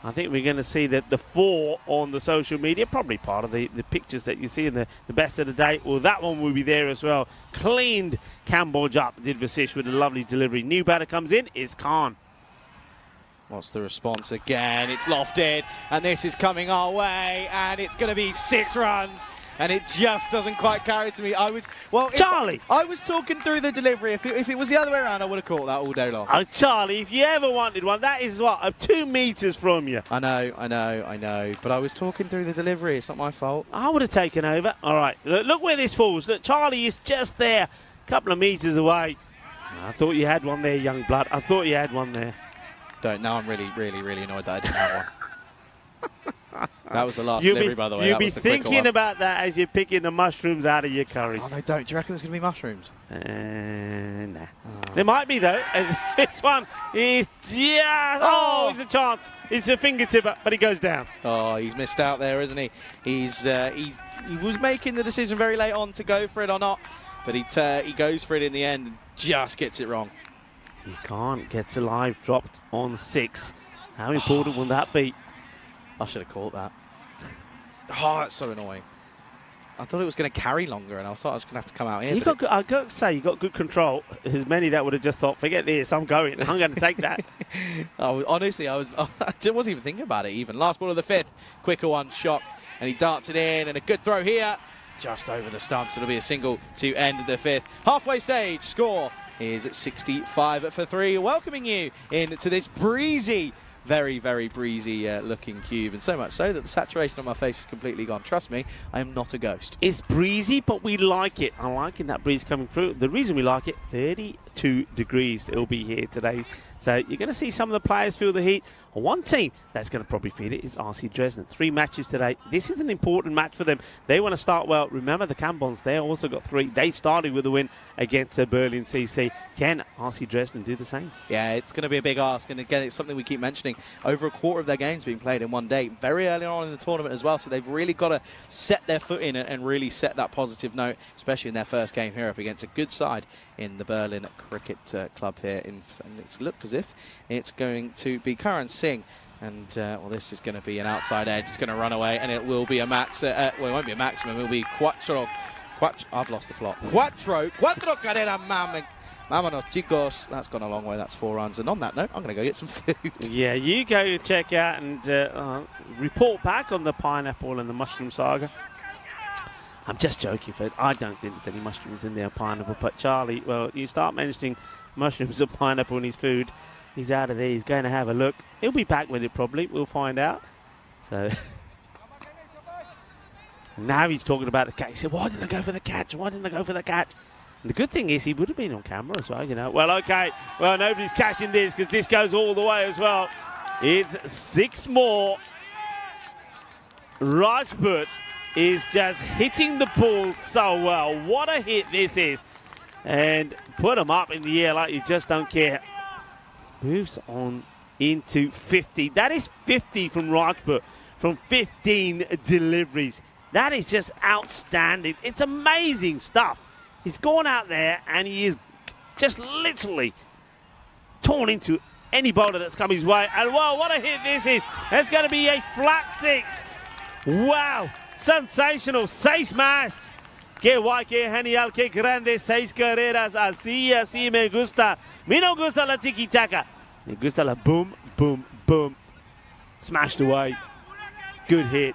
Speaker 4: I think we're going to see that the 4 on the social media, probably part of the pictures that you see in the best of the day. Well, that one will be there as well. Cleaned Kamboj up, did Vasish with a lovely delivery. New batter comes in, it's Khan.
Speaker 5: What's the response again? It's lofted, and this is coming our way, and it's going to be 6 runs. And it just doesn't quite carry to me. Charlie! I was talking through the delivery. If it was the other way around, I would have caught that all day long.
Speaker 4: Oh, Charlie, if you ever wanted one, that is what, 2 meters from you.
Speaker 5: I know. But I was talking through the delivery. It's not my fault.
Speaker 4: I would have taken over. All right, look where this falls. Look, Charlie is just there, a couple of meters away. I thought you had one there, young blood. I thought you had one there.
Speaker 5: Now I'm really, really, really annoyed that I didn't have one. That was the last delivery, by the way.
Speaker 4: You'll be thinking about that as you're picking the mushrooms out of your curry.
Speaker 5: Oh, no, don't. Do you reckon there's going to be mushrooms?
Speaker 4: Nah. Oh. There might be, though. As this one is just... Oh, it's a chance. It's a fingertip, but he goes down.
Speaker 5: Oh, he's missed out there, isn't he? He was making the decision very late on to go for it or not, but he goes for it in the end and just gets it wrong.
Speaker 4: He can't get alive, dropped on 6. How important will that be?
Speaker 5: I should have caught that. Oh, that's so annoying. I thought it was going to carry longer, and I thought I was going to have to come out here.
Speaker 4: I got to say, you got good control. There's many that would have just thought, forget this, I'm going. I'm going to take that.
Speaker 5: Honestly, I wasn't even thinking about it even. Last ball of the 5th, quicker one, shot, and he darts it in, and a good throw here. Just over the stumps. It'll be a single to end the 5th. Halfway stage, score is 65 for 3, welcoming you into this breezy, very, very breezy looking cube, and so much so that the saturation on my face is completely gone. Trust me, I am not a ghost.
Speaker 4: It's breezy, but we like it. I'm liking that breeze coming through. The reason we like it, 32 degrees it'll be here today. So you're going to see some of the players feel the heat. One team that's going to probably feel it is RC Dresden. 3 matches today. This is an important match for them. They want to start well. Remember the Cambons, they also got 3. They started with a win against Berlin CC. Can RC Dresden do the same?
Speaker 5: Yeah, it's going to be a big ask. And again, it's something we keep mentioning. Over a quarter of their games being played in one day. Very early on in the tournament as well. So they've really got to set their foot in and really set that positive note, especially in their first game here up against a good side in the Berlin Cricket Club here. And it's looked as if it's going to be Karan Singh. And, well, this is going to be an outside edge. It's going to run away, and it will be a max. Well, it won't be a maximum. It will be Quattro. I've lost the plot. Quattro carrera, Vámonos, chicos. That's gone a long way. That's 4 runs. And on that note, I'm going to go get some food.
Speaker 4: Yeah, you go check out and report back on the pineapple and the mushroom saga. I'm just joking, Fred. I don't think there's any mushrooms in there, pineapple. But Charlie, well, you start mentioning mushrooms or pineapple in his food, he's out of there. He's going to have a look. He'll be back with it probably. We'll find out. So now he's talking about the catch. He said, why didn't I go for the catch? Why didn't I go for the catch? And the good thing is he would have been on camera as well, you know. Well, okay. Well, nobody's catching this because this goes all the way as well. It's 6 more. Rajput is just hitting the ball so well. What a hit this is. And put him up in the air like you just don't care. Moves on into 50. That is 50 from Rajput from 15 deliveries. That is just outstanding. It's amazing stuff. He's gone out there and he is just literally torn into any bowler that's come his way. And wow, what a hit this is. That's going to be a flat 6. Wow, sensational. 6 más. Qué guay, qué genial, qué grande. 6 carreras. Así me gusta. Me no gusta la tiki-taka. Me gusta la boom, boom, boom. Smashed away. Good hit.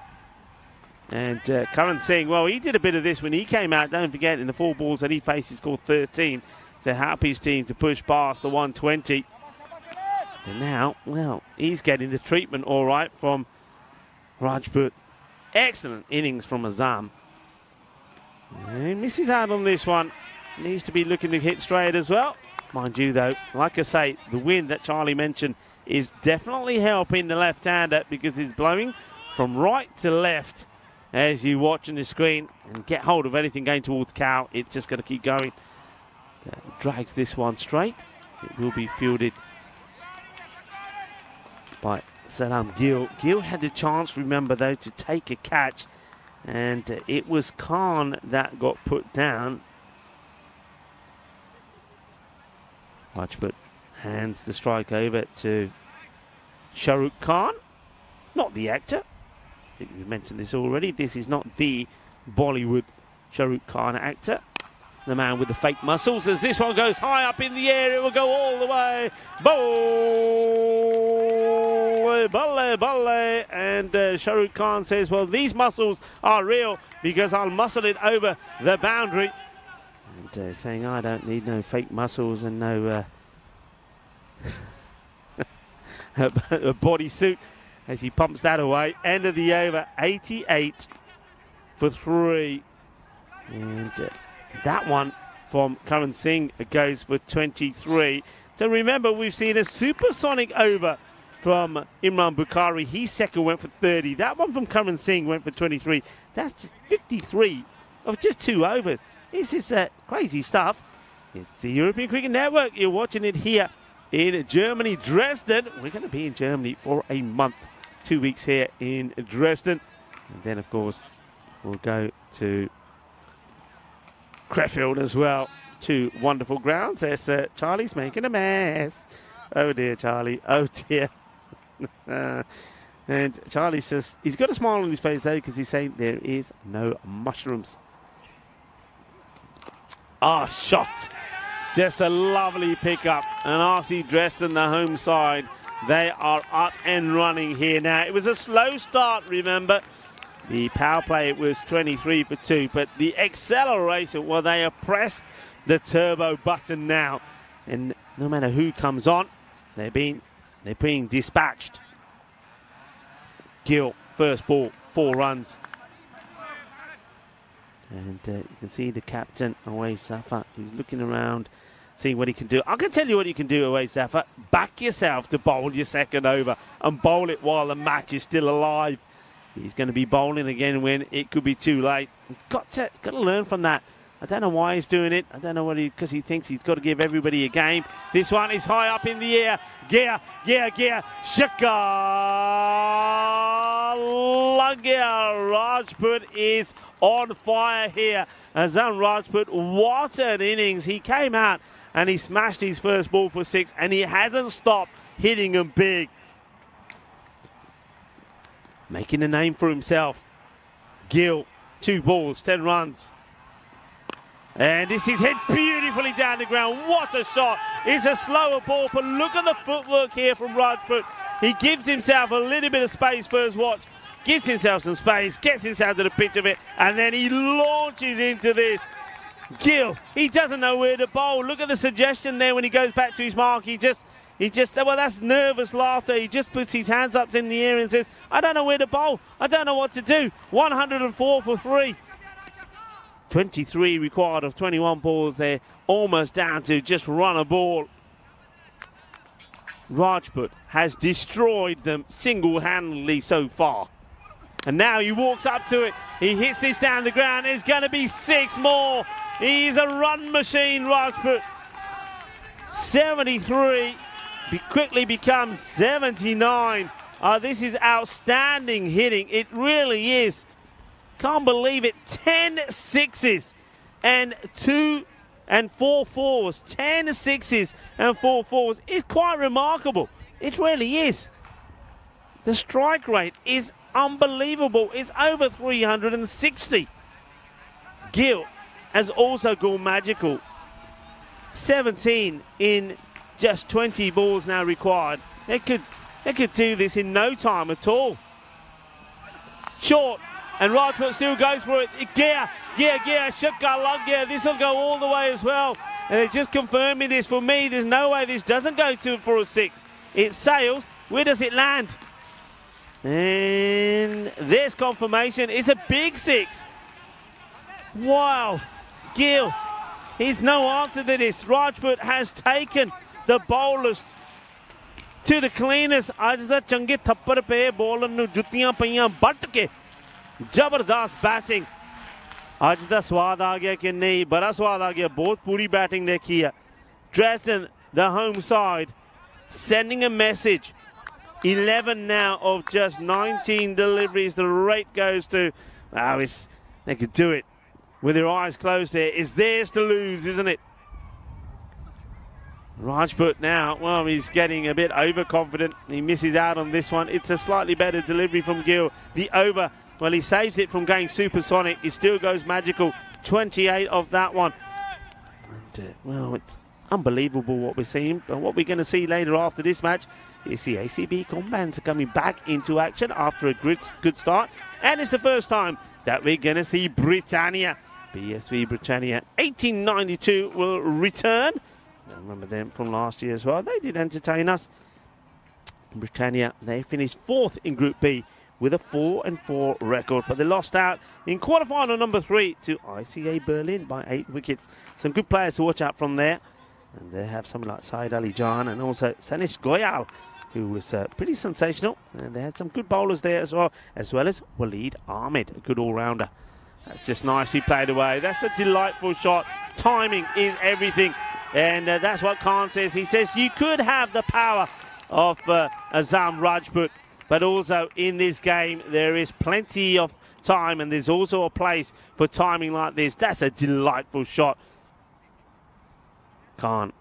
Speaker 4: And Karan Singh, well, he did a bit of this when he came out. Don't forget, in the 4 balls that he faced, he scored 13 to help his team to push past the 120. And now, well, he's getting the treatment all right from Rajput. Excellent innings from Azam. And he misses out on this one. Needs to be looking to hit straight as well. Mind you, though, like I say, the wind that Charlie mentioned is definitely helping the left-hander because he's blowing from right to left as you watch on the screen and get hold of anything going towards Cow. It's just going to keep going. Drags this one straight. It will be fielded by Salam Gill. Gill had the chance, remember, though, to take a catch. And it was Khan that got put down. Rajput hands the strike over to Shahrukh Khan, not the actor. I think we mentioned this already. This is not the Bollywood Shahrukh Khan actor. The man with the fake muscles. As this one goes high up in the air, it will go all the way. Bowl, balle, balle. And Shahrukh Khan says, well, these muscles are real because I'll muscle it over the boundary. And saying, I don't need no fake muscles and no a bodysuit as he pumps that away. End of the over, 88 for 3. And that one from Karan Singh goes for 23. So remember, we've seen a supersonic over from Imran Bukhari. His second went for 30. That one from Karan Singh went for 23. That's just 53 of just 2 overs. This is crazy stuff. It's the European Cricket Network. You're watching it here in Germany, Dresden. We're going to be in Germany for a month, 2 weeks here in Dresden. And then, of course, we'll go to Crefeld as well. 2 wonderful grounds. There's Charlie's making a mess. Oh, dear, Charlie. Oh, dear. And Charlie says he's got a smile on his face, though, because he's saying there is no mushrooms. Shot. Just a lovely pickup. And RC Dresden, the home side, they are up and running here now. It was a slow start, remember. The power play was 23 for 2, but the acceleration, well, they are pressed the turbo button now. And no matter who comes on, they're being dispatched. Gill, first ball, 4 runs. And you can see the captain, Away Safa, he's looking around, seeing what he can do. I can tell you what you can do, Away Safa. Back yourself to bowl your second over and bowl it while the match is still alive. He's going to be bowling again when it could be too late. He's got to learn from that. I don't know why he's doing it. I don't know because he thinks he's got to give everybody a game. This one is high up in the air. Gear. Shika. Rajput is on fire here. Azam Rajput, what an innings. He came out and he smashed his first ball for 6 and he hasn't stopped hitting them big. Making a name for himself. Gill, 2 balls, 10 runs. And this is hit beautifully down the ground. What a shot. It's a slower ball, but look at the footwork here from Rajput. He gives himself a little bit of space first watch. Gives himself some space, gets himself to the pitch of it, and then he launches into this. Gill, he doesn't know where to bowl. Look at the suggestion there when he goes back to his mark. He just, well, that's nervous laughter. He just puts his hands up in the air and says, I don't know where to bowl. I don't know what to do. 104 for 3. 23 required of 21 balls there. Almost down to just run a ball. Rajput has destroyed them single-handedly so far. And now he walks up to it. He hits this down the ground. It's going to be 6 more. He's a run machine, Rajput. 73 quickly becomes 79. This is outstanding hitting. It really is. Can't believe it. 10 sixes and 2 and 4 fours. 10 sixes and 4 fours. It's quite remarkable. It really is. The strike rate is unbelievable. It's over 360. Gill has also gone magical. 17 in just 20 balls now required. They could do this in no time at all. Short, and Rajput still goes for it. Gear, Shukka, this will go all the way as well. And they're just confirming this for me. There's no way this doesn't go for a 6. It sails. Where does it land? And there's confirmation. It's a big 6. Wow. Gill, he's no answer to this. Rajput has taken the bowlers to the cleaners. Aj da change thappar pe bowler nu juttiyan paiyan butt ke. Jabardast batting. Aj da swad aa gaya ki nahi, bada swad aa gaya. Bahut puri batting dekhi hai. Dresden, the home side, sending a message. 11 now of just 19 deliveries. The rate goes to, they could do it with their eyes closed there. It's theirs to lose, isn't it? Rajput now, well, he's getting a bit overconfident. He misses out on this one. It's a slightly better delivery from Gill. The over, well, he saves it from going supersonic. He still goes magical. 28 of that one. And, well, it's unbelievable what we're seeing. But what we're going to see later after this match is the ACB Combans coming back into action after a good start. And it's the first time that we're going to see Britannia. BSV Britannia 1892 will return. I remember them from last year as well. They did entertain us. Britannia, they finished 4th in Group B with a 4-4 record. But they lost out in quarterfinal number 3 to ICA Berlin by 8 wickets. Some good players to watch out from there. And they have someone like Saeed Ali Jan and also Sanish Goyal, who was pretty sensational. And they had some good bowlers there as well as Waleed Ahmed, a good all-rounder. That's just nicely played away. That's a delightful shot. Timing is everything. And that's what Khan says. He says you could have the power of Azam Rajput, but also in this game there is plenty of time and there's also a place for timing like this. That's a delightful shot. Khan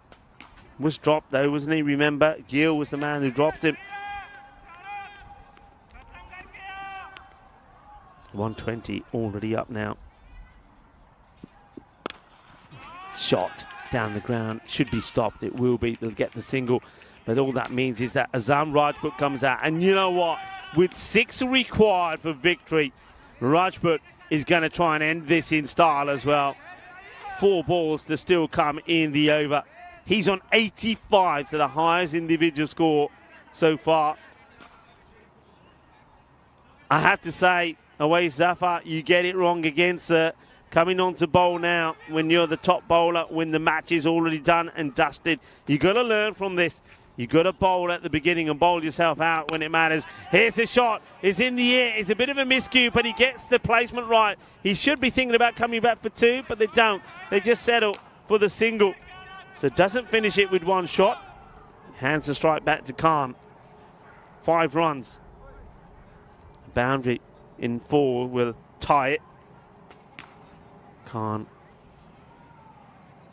Speaker 4: was dropped though, wasn't he? Remember, Gill was the man who dropped him. 120 already up now. Shot down the ground, should be stopped. It will be. They'll get the single. But all that means is that Azam Rajput comes out. And you know what? With 6 required for victory, Rajput is going to try and end this in style as well. 4 balls to still come in the over. He's on 85, so the highest individual score so far. I have to say, away Zafar, you get it wrong again, sir. Coming on to bowl now when you're the top bowler, when the match is already done and dusted. You've got to learn from this. You've got to bowl at the beginning and bowl yourself out when it matters. Here's a shot. It's in the air. It's a bit of a miscue, but he gets the placement right. He should be thinking about coming back for 2, but they don't. They just settle for the single. So doesn't finish it with 1 shot. Hands the strike back to Khan. 5 runs. Boundary in 4 will tie it. Khan.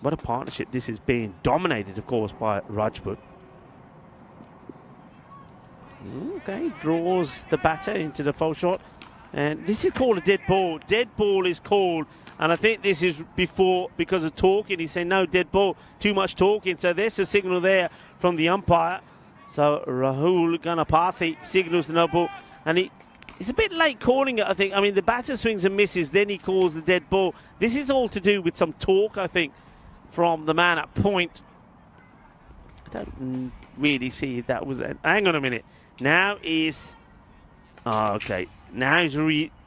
Speaker 4: What a partnership this is being dominated, of course, by Rajput. Okay, draws the batter into the foul shot. And this is called a dead ball. Dead ball is called. And I think this is before, because of talking. He's saying, no, dead ball, too much talking. So there's a signal there from the umpire. So Rahul Ganapathy signals the no ball. And he's a bit late calling it, I think. I mean, the batter swings and misses, then he calls the dead ball. This is all to do with some talk, I think, from the man at point. I don't really see if that was... Hang on a minute. Now is... Oh, okay. Now he's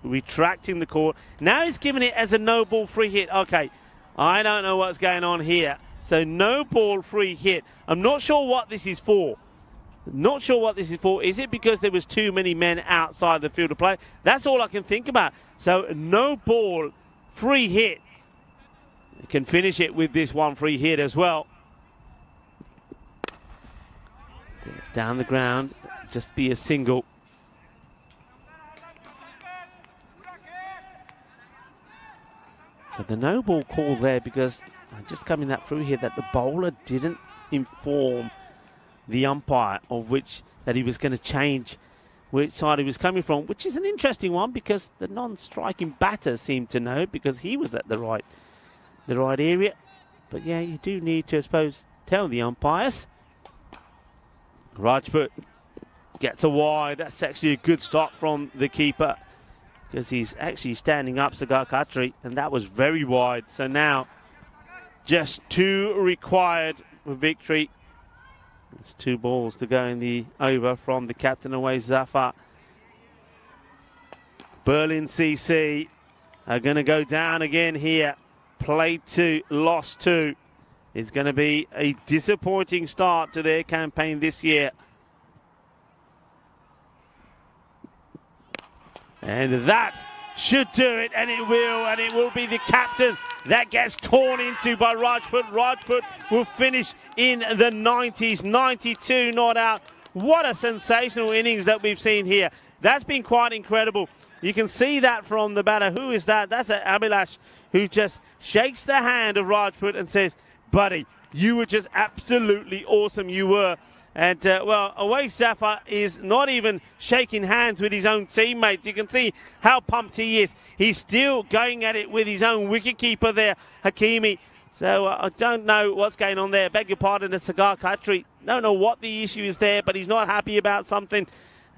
Speaker 4: retracting the call. Now he's giving it as a no ball free hit. Okay. I don't know what's going on here. So no ball free hit. I'm not sure what this is for. Not sure what this is for. Is it because there was too many men outside the field of play? That's all I can think about. So no ball free hit. You can finish it with this 1 free hit as well. Down the ground. Just be a single. So the no ball call there, because just coming that through here that the bowler didn't inform the umpire of that he was going to change which side he was coming from, which is an interesting one because the non-striking batter seemed to know because he was at the right area. But yeah, you do need to, I suppose, tell the umpires. Rajput gets a wide. That's actually a good start from the keeper because he's actually standing up, Sagar Khatri, and that was very wide. So now just 2 required for victory. There's 2 balls to go in the over from the captain away, Zafar. Berlin CC are going to go down again here. Played 2, lost 2. It's going to be a disappointing start to their campaign this year. And that should do it, and it will be the captain that gets torn into by Rajput. Rajput will finish in the 90s, 92 not out. What a sensational innings that we've seen here. That's been quite incredible. You can see that from the batter. Who is that? That's Abhilash, who just shakes the hand of Rajput and says, buddy, you were just absolutely awesome, you were. And, well, away Zafar is not even shaking hands with his own teammates. You can see how pumped he is. He's still going at it with his own wicketkeeper there, Hakimi. So I don't know what's going on there. Beg your pardon, it's Sagar Khatri. Don't know what the issue is there, but he's not happy about something.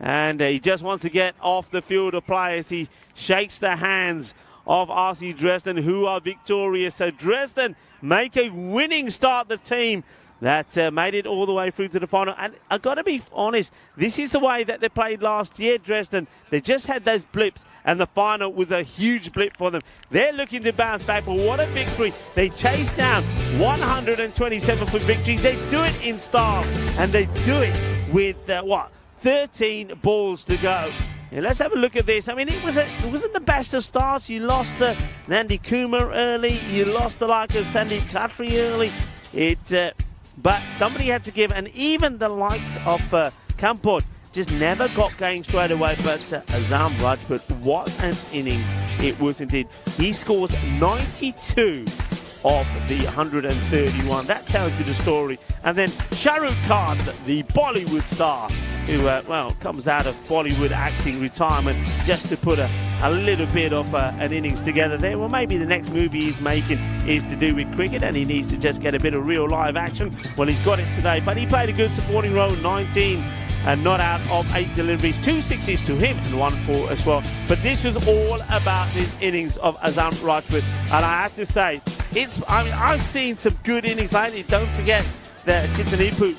Speaker 4: And he just wants to get off the field of play as he shakes the hands of RC Dresden, who are victorious. So Dresden make a winning start, the team that made it all the way through to the final. And I've got to be honest, this is the way that they played last year, Dresden. They just had those blips, and the final was a huge blip for them. They're looking to bounce back, but what a victory. They chased down 127 for victory. They do it in style, and they do it with, 13 balls to go. Yeah, let's have a look at this. I mean, it wasn't the best of starts. You lost Nandi Kumar early. You lost the like of Sandeep Khatri early. But somebody had to give, and even the likes of Kampot just never got going straight away. But Azam Rajput, what an innings it was indeed. He scores 92 of the 131. That tells you the story. And then Shah Rukh Khan, the Bollywood star, who, comes out of Bollywood acting retirement just to put a little bit of an innings together there. Well, maybe the next movie he's making is to do with cricket and he needs to just get a bit of real live action. Well, he's got it today, but he played a good supporting role, 19 and not out of 8 deliveries, 2 sixes to him and 1 4 as well. But this was all about this innings of Azam Rajput. And I have to say, I've seen some good innings lately. Don't forget that Chitanipu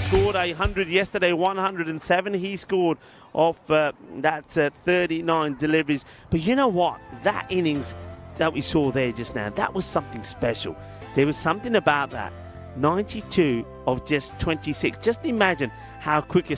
Speaker 4: scored 100 yesterday, 107 he scored off that 39 deliveries. But you know what? That innings that we saw there just now, that was something special. There was something about that. 92 of just 26. Just imagine how quickly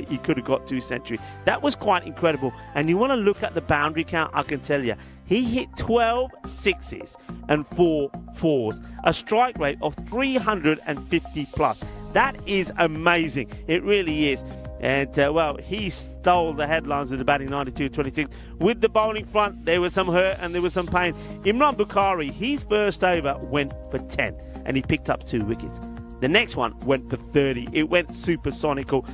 Speaker 4: he could have got to a century. That was quite incredible. And you want to look at the boundary count, I can tell you, he hit 12 sixes and 4 fours, a strike rate of 350 plus. That is amazing. It really is. And, he stole the headlines with the batting 92-26. With the bowling front, there was some hurt and there was some pain. Imran Bukhari, his first over went for 10 and he picked up 2 wickets. The next one went for 30. It went supersonical.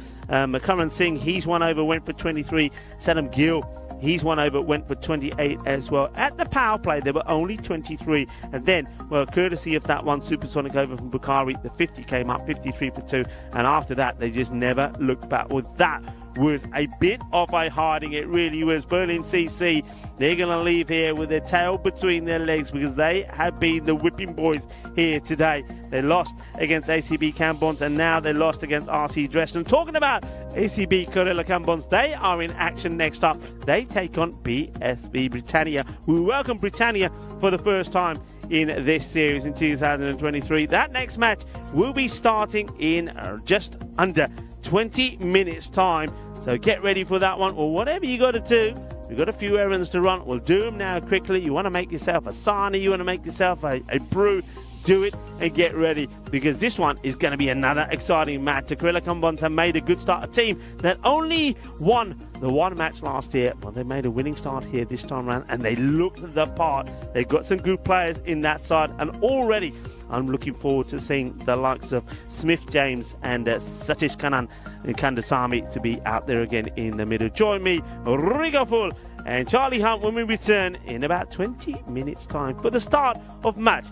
Speaker 4: Karan Singh, his one over went for 23. Saddam Gill, his one over went for 28 as well. At the power play, there were only 23. And then, courtesy of that one supersonic over from Bukhari, the 50 came up, 53 for 2. And after that, they just never looked back. Well, that was a bit of a hiding. It really was. Berlin CC, they're going to leave here with their tail between their legs because they have been the whipping boys here today. They lost against ACB Campbons and now they lost against RC Dresden. Talking about ACB Corella Campbons, they are in action next up. They take on BSB Britannia. We welcome Britannia for the first time in this series in 2023. That next match will be starting in just under 20 minutes time. So get ready for that one, or whatever you got to do. We've got a few errands to run. We'll do them now quickly. You want to make yourself a sarnie, you want to make yourself a brew, do it and get ready, because this one is going to be another exciting match. The Corella Campbons have made a good start. A team that only won the one match last year. Well, they made a winning start here this time around and they looked the part. They've got some good players in that side, and already I'm looking forward to seeing the likes of Smith James and Satish Kannan and Kandasamy to be out there again in the middle. Join me, Rigoful and Charlie Hunt, when we return in about 20 minutes time for the start of match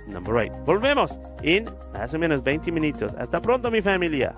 Speaker 4: number 8. Volvemos en más o menos 20 minutos. Hasta pronto, mi familia.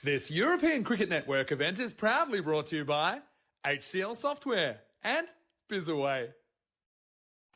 Speaker 1: This European Cricket Network event is proudly brought to you by HCL Software and Bizaway.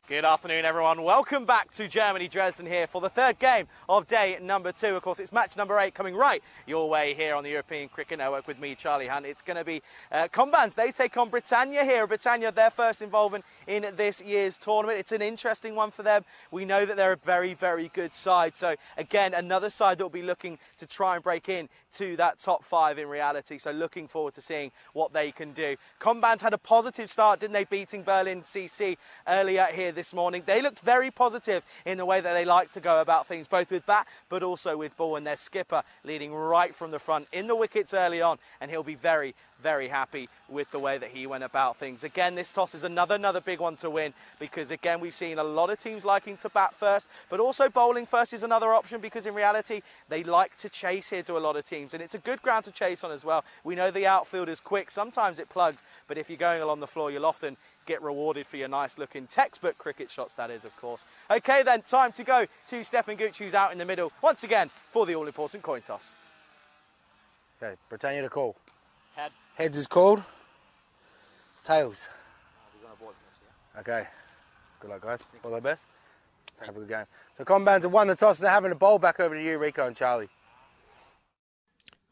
Speaker 2: Good afternoon, everyone. Welcome back to Germany, Dresden here for the third game of day number 2. Of course, it's match number 8 coming right your way here on the European Cricket Network with me, Charlie Hunt. It's going to be Combans. They take on Britannia here. Britannia, their first involvement in this year's tournament. It's an interesting one for them. We know that they're a very, very good side. So, again, another side that will be looking to try and break in to that top 5 in reality. So, looking forward to seeing what they can do. Combans had a positive start, didn't they, beating Berlin CC earlier here this morning. They looked very positive in the way that they like to go about things, both with bat but also with ball, and their skipper leading right from the front in the wickets early on, and he'll be very, very happy with the way that he went about things. Again, this toss is another big one to win, because again, we've seen a lot of teams liking to bat first, but also bowling first is another option, because in reality they like to chase here to a lot of teams, and it's a good ground to chase on as well. We know the outfield is quick, sometimes it plugs, but if you're going along the floor, you'll often get rewarded for your nice looking textbook cricket shots, that is, of course. Okay then, time to go to Stefan Gooch, who's out in the middle once again for the all-important coin toss.
Speaker 3: Okay, Britannia to call.
Speaker 2: Head.
Speaker 3: Heads is called. It's tails. Okay. Good luck, guys. All the best. Have a good game. So Combans have won the toss. They're having a bowl back over to you, Rico and Charlie.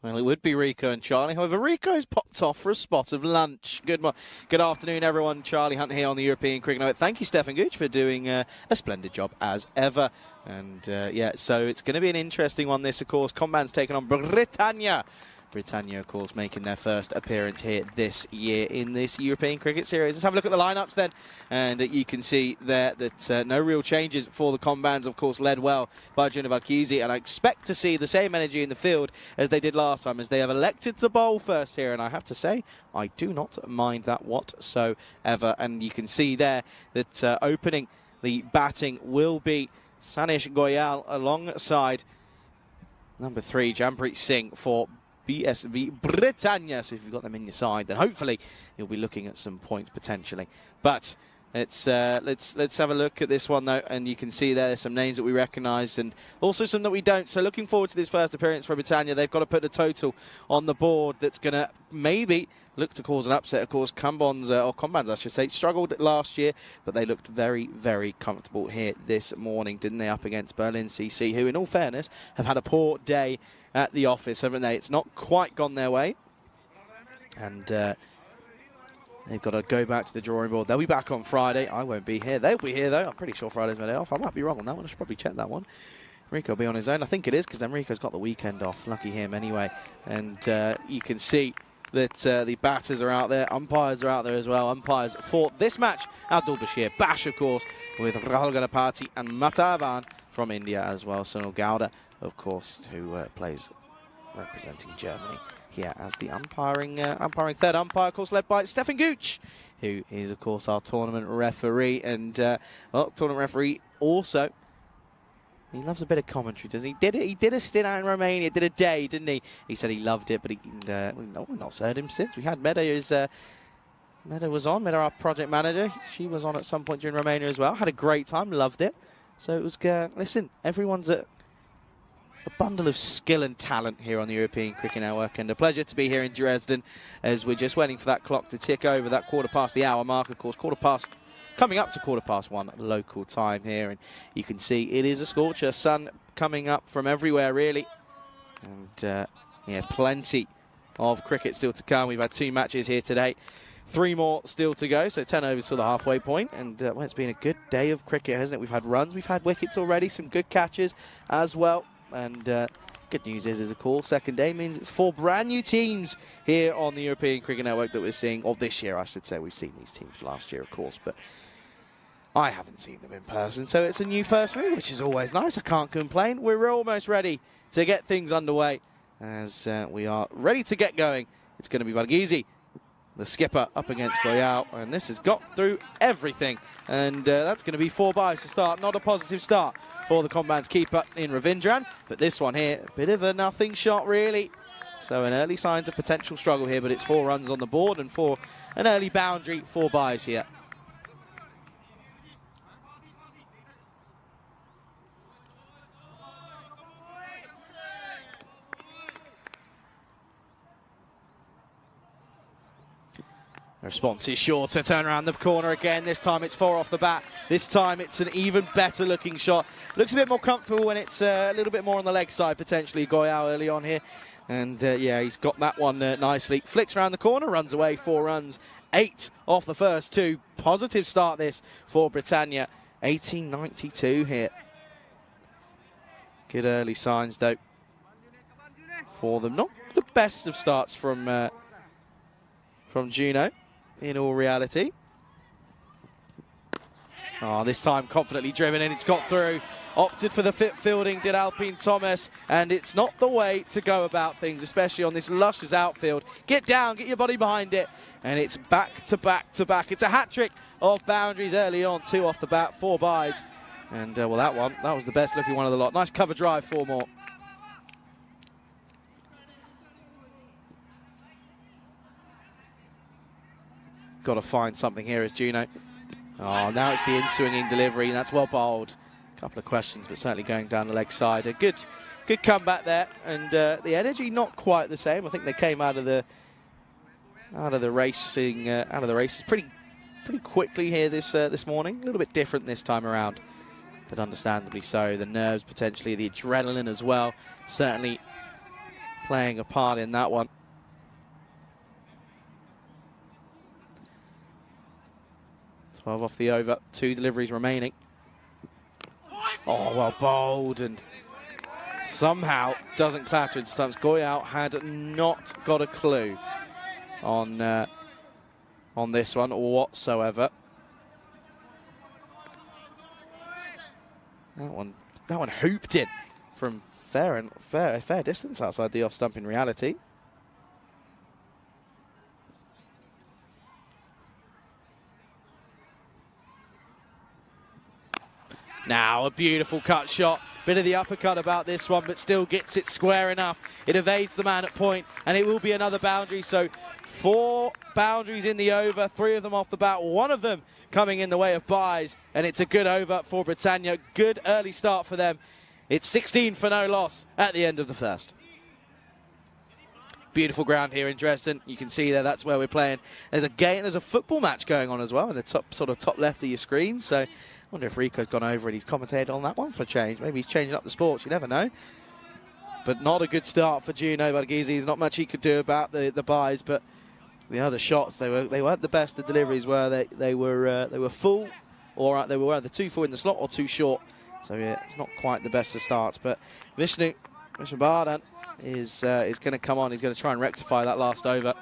Speaker 5: Well, it would be Rico and Charlie. However, Rico's popped off for a spot of lunch. Good afternoon, everyone. Charlie Hunt here on the European Cricket Network. Thank you, Stefan Gooch, for doing a splendid job as ever. And yeah, so it's going to be an interesting one, this, of course. Combans taking on Britannia. Britannia, of course, making their first appearance here this year in this European Cricket Series. Let's have a look at the lineups then, and you can see there that no real changes for the Combans, of course, led well by Junior Valkisi, and I expect to see the same energy in the field as they did last time, as they have elected to bowl first here, and I have to say, I do not mind that whatsoever. And you can see there that opening the batting will be Sanish Goyal alongside number 3, Jampreet Singh for BSV Britannia. So if you've got them in your side, then hopefully you'll be looking at some points potentially. But let's have a look at this one though, and you can see there's some names that we recognise and also some that we don't. So looking forward to this first appearance for Britannia. They've got to put a total on the board that's going to maybe look to cause an upset. Of course, Combans, I should say, struggled last year, but they looked very, very comfortable here this morning, didn't they, up against Berlin CC, who, in all fairness, have had a poor day at the office, haven't they? It's not quite gone their way, and they've got to go back to the drawing board. They'll be back on Friday. I won't be here. They'll be here, though. I'm pretty sure Friday's my day off. I might be wrong on that one. I should probably check that one. Rico will be on his own. I think it is, because then Rico's got the weekend off. Lucky him, anyway. And you can see that the batters are out there. Umpires are out there as well. Umpires for this match, Abdul Bashir Bash, of course, with Rahul Ganapati and Matavan from India as well. Sunil Gowda, of course, who plays representing Germany here as the umpiring third umpire, of course, led by Stefan Gooch, who is, of course, our tournament referee. And, well, tournament referee also, he loves a bit of commentary, doesn't he? He did a stint out in Romania, did a day, didn't he? He said he loved it, but we've not heard him since. We had Meda, Meda was on, Meda, our project manager. She was on at some point during Romania as well. Had a great time, loved it. So it was, listen, everyone's a bundle of skill and talent here on the European Cricket Network, and a pleasure to be here in Dresden as we're just waiting for that clock to tick over that quarter past the hour mark, of course, coming up to 1:15 local time here, and you can see it is a scorcher, sun coming up from everywhere really, and yeah, plenty of cricket still to come. We've had 2 matches here today, 3 more still to go, so 10 overs to the halfway point, and well, it's been a good day of cricket, hasn't it? We've had runs, we've had wickets already, some good catches as well. And good news is, of course, second day means it's 4 brand new teams here on the European Cricket Network that we're seeing, or this year, I should say. We've seen these teams last year, of course, but I haven't seen them in person, so it's a new first move, which is always nice. I can't complain. We're almost ready to get things underway as we are ready to get going. It's going to be Valkisi, the skipper, up against Goyal, and this has got through everything, and that's going to be 4 byes to start. Not a positive start for the Combans keeper in Ravindran, but this one here, a bit of a nothing shot really. So an early signs of potential struggle here, but it's 4 runs on the board and for an early boundary, 4 byes here. The response is shorter, turn around the corner again. This time it's 4 off the bat. This time it's an even better looking shot. Looks a bit more comfortable when it's a little bit more on the leg side, potentially, Goyao early on here. And yeah, he's got that one nicely. Flicks around the corner, runs away, 4 runs. 8 off the first 2. Positive start this for Britannia. 18.92 here. Good early signs though for them. Not the best of starts from Juno, in all reality. Oh, this time confidently driven in, it's got through. Opted for the fit fielding, did Alpine Thomas, and it's not the way to go about things, especially on this luscious outfield. Get down, get your body behind it, and it's back to back to back. It's a hat-trick of boundaries early on, 2 off the bat, 4 byes. And, well, that was the best looking one of the lot. Nice cover drive, 4 more. Got to find something here as Juno. Oh, now it's the in-swinging delivery, and that's well bowled. A couple of questions, but certainly going down the leg side. A good comeback there, and the energy not quite the same. I think they came out of the races pretty quickly here this morning. A little bit different this time around, but understandably so. The nerves potentially, the adrenaline as well, certainly playing a part in that one. Off the over, 2 deliveries remaining. Oh, well bowled, and somehow doesn't clatter into stumps. Goyao had not got a clue on this one whatsoever. That one hooped in from fair distance outside the off stump in reality. Now a beautiful cut shot. Bit of the uppercut about this one, but still gets it square enough. It evades the man at point, and it will be another boundary. So 4 boundaries in the over, 3 of them off the bat, 1 of them coming in the way of byes, and it's a good over for Britannia. Good early start for them. It's 16 for no loss at the end of the first. Beautiful ground here in Dresden. You can see there, that's where we're playing. There's a football match going on as well in the top left of your screen. So I wonder if Rico's gone over and he's commentated on that one for change. Maybe he's changing up the sports, you never know. But not a good start for Juno Barghese. There's not much he could do about the byes, but the other shots, they weren't the best. The deliveries were they were full, or they were either too full in the slot or too short. So yeah, it's not quite the best of starts. But Vishnu Bardhan is going to come on. He's going to try and rectify that last over.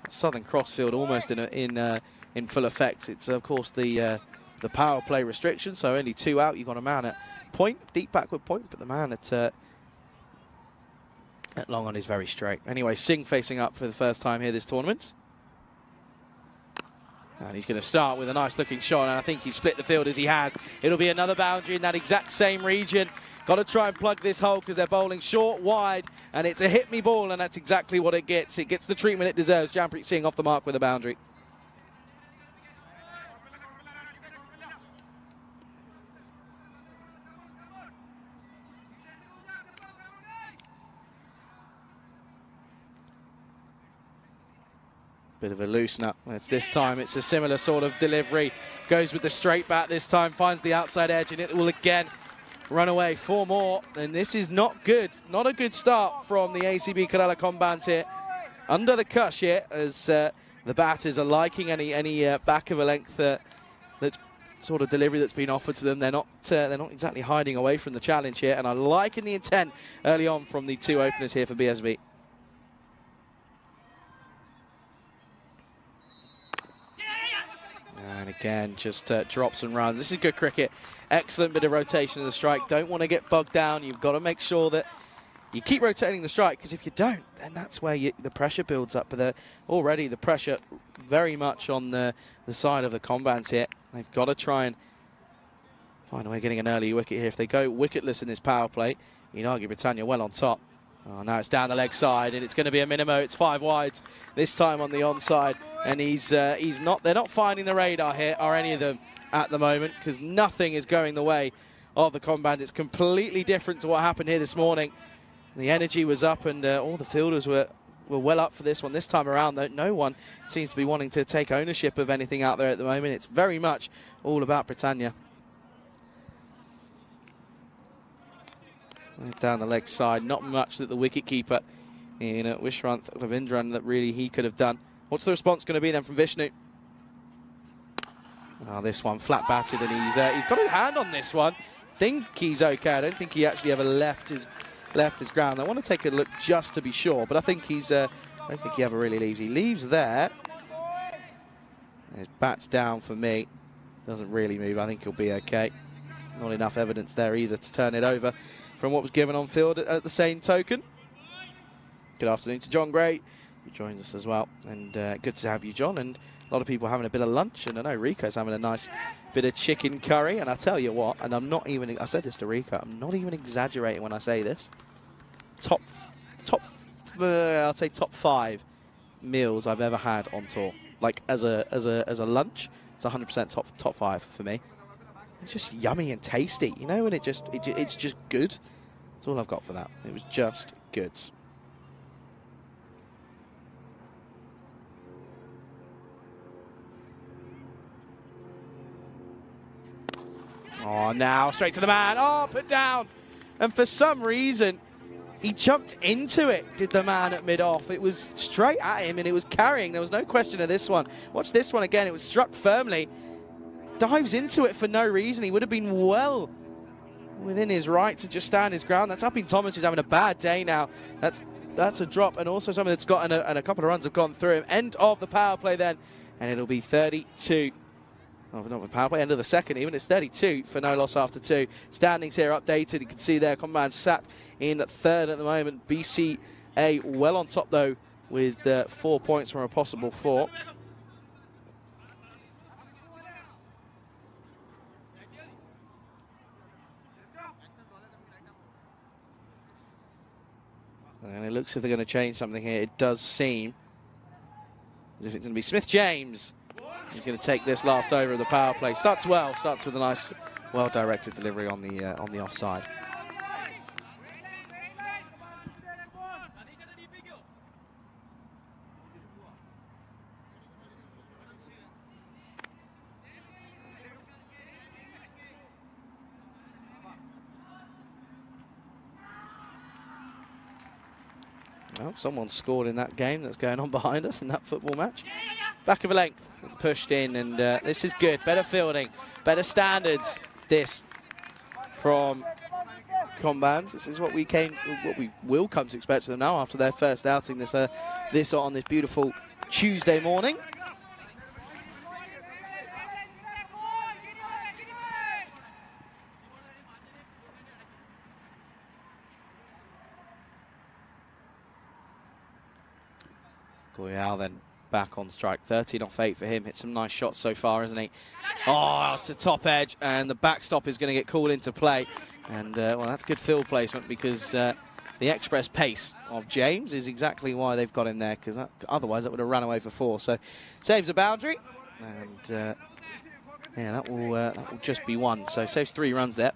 Speaker 5: Southern Crossfield almost in full effect. It's of course the power play restriction, so only 2 out. You've got a man at point, deep backward point, but the man at long on is very straight. Anyway, Singh facing up for the first time here this tournament. And he's going to start with a nice looking shot, and I think he split the field as he has. It'll be another boundary in that exact same region. Got to try and plug this hole because they're bowling short, wide, and it's a hit me ball, and that's exactly what it gets. It gets the treatment it deserves. Jampreet Singh off the mark with a boundary. Bit of a loosener. This time it's a similar sort of delivery. Goes with the straight bat this time, finds the outside edge, and it will again run away. 4 more, and this is not good. Not a good start from the ACB Kerala Combines here. Under the cush here, as the batters are liking any back of a length that's sort of delivery that's been offered to them. They're not exactly hiding away from the challenge here, and I liking the intent early on from the 2 openers here for BSV. And again, just drops and runs. This is good cricket. Excellent bit of rotation of the strike. Don't want to get bogged down. You've got to make sure that you keep rotating the strike, because if you don't, then that's where the pressure builds up. But already the pressure very much on the side of the Combines here. They've got to try and find a way of getting an early wicket here. If they go wicketless in this power play, you'd argue Britannia well on top. Oh, now it's down the leg side, and it's going to be a minimo. It's 5 wides this time on the onside, and they're not finding the radar here, or any of them at the moment, because nothing is going the way of the Combines. It's completely different to what happened here this morning. The energy was up, and all the fielders were were well up for this one. This time around, though, no one seems to be wanting to take ownership of anything out there at the moment. It's very much all about Britannia. Down the leg side, not much that the wicketkeeper in Wishranth Ravindran that really he could have done. What's the response going to be then from Vishnu? Oh, this one flat batted, and he's got his hand on this one. Think he's okay. I don't think he actually ever left his ground. I want to take a look just to be sure, but I think he's. I don't think he ever really leaves. He leaves there. His bat's down for me. Doesn't really move. I think he'll be okay. Not enough evidence there either to turn it over from what was given on field at the same token. Good afternoon to John Gray, who joins us as well. And good to have you, John. And a lot of people having a bit of lunch. And I know Rico's having a nice bit of chicken curry. And I tell you what, and I'm not even, I said this to Rico, I'm not even exaggerating when I say this. I'll say top 5 meals I've ever had on tour. Like as a lunch, it's 100% top 5 for me. It's just yummy and tasty, you know, and it's just good. That's all I've got for that. It was just good. Oh, now straight to the man. Oh, put down. And for some reason, he jumped into it, did the man at mid-off. It was straight at him and it was carrying. There was no question of this one. Watch this one again. It was struck firmly. Dives into it for no reason. He would have been well within his right to just stand his ground. That's Upping Thomas is having a bad day now. That's a drop, and also something that's got, and a couple of runs have gone through him. End of the power play then, and it'll be 32. Oh, not the power play, end of the second even. It's 32 for no loss after 2. Standings here updated. You can see there, Comrade sat in 3rd at the moment. BCA well on top though with 4 points from a possible 4. And it looks as if they're going to change something here. It does seem as if it's going to be Smith-James. He's going to take this last over of the power play. Starts well. Starts with a nice, well-directed delivery on the offside. Well, someone scored in that game that's going on behind us in that football match. Back of a length, pushed in, and this is good. Better fielding, better standards. This from Combans. This is what we will come to expect from them now after their first outing this on this beautiful Tuesday morning. Goyal then back on strike. 13 off 8 for him. Hit some nice shots so far, isn't he? Oh, it's a top edge, and the backstop is going to get called into play. And, well, that's good field placement because the express pace of James is exactly why they've got him there, because otherwise that would have run away for 4. So saves a boundary, and yeah, that will just be 1. So saves 3 runs there.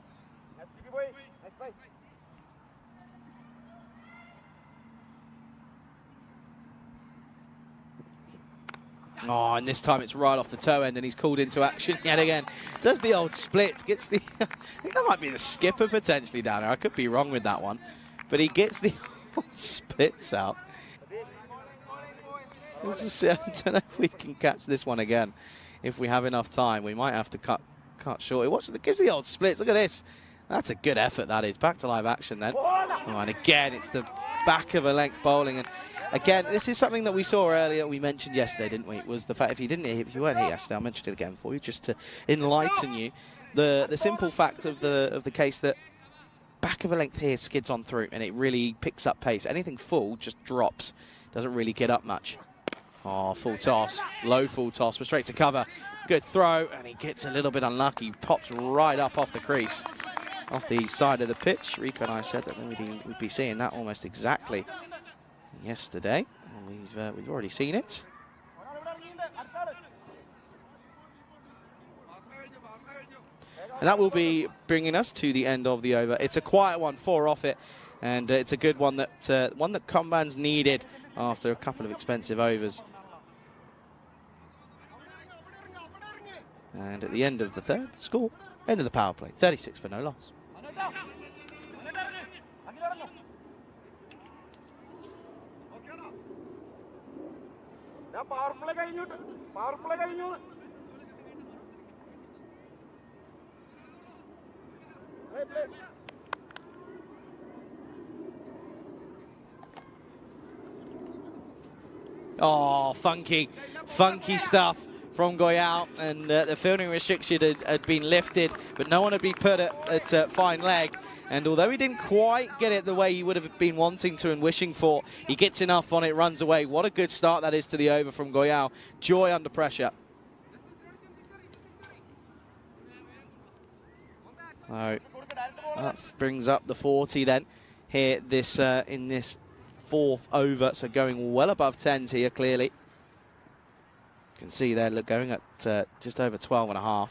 Speaker 5: Oh, and this time it's right off the toe end, and he's called into action yet again. Does the old split, gets the... I think that might be the skipper potentially down there. I could be wrong with that one. But he gets the old splits out. Let's just see. I don't know if we can catch this one again. If we have enough time, we might have to cut short. Watch it, gives the old splits. Look at this. That's a good effort, that is. Back to live action then. Oh, and again, it's the back of a length bowling. And again, this is something that we saw earlier, we mentioned yesterday, didn't we? Was the fact if you weren't here yesterday, I'll mention it again for you, just to enlighten you. The simple fact of the case that back of a length here skids on through, and it really picks up pace. Anything full just drops, doesn't really get up much. Oh, full toss, low full toss, we're straight to cover. Good throw, and he gets a little bit unlucky, pops right up off the crease, off the side of the pitch. Rico and I said that we'd be seeing that almost exactly yesterday, and we've already seen it. And that will be bringing us to the end of the over. It's a quiet one, 4 off it. And it's a good one that Comban's needed after a couple of expensive overs. And at the end of the third, score, end of the power play, 36 for no loss. Oh, funky stuff from Goyal, and the fielding restriction had been lifted, but no one had been put at fine leg. And although he didn't quite get it the way he would have been wanting to and wishing for, he gets enough on it, runs away. What a good start that is to the over from Goyal. Joy under pressure. So that brings up the 40 then here in this fourth over, so going well above 10s here clearly. You can see there, look, going at just over 12.5.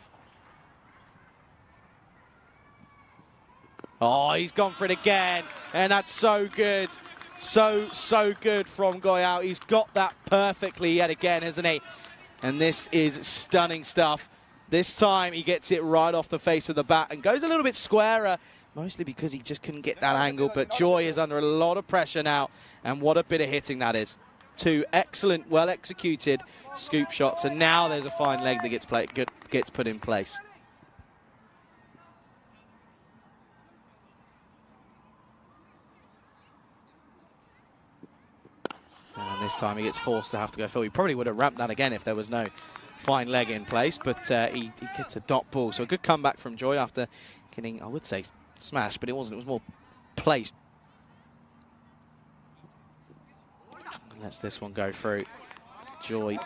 Speaker 5: Oh, he's gone for it again, and that's so good. So good from Goyal. He's got that perfectly yet again, hasn't he? And this is stunning stuff. This time he gets it right off the face of the bat and goes a little bit squarer, mostly because he just couldn't get that angle. But Joy is under a lot of pressure now, and what a bit of hitting that is. Two excellent, well-executed scoop shots, and now there's a fine leg that gets put in place. And this time he gets forced to have to go full. He probably would have ramped that again if there was no fine leg in place, but he gets a dot ball. So a good comeback from Joy after getting, I would say, smashed, but it wasn't. It was more placed. Lets this one go through. Joy,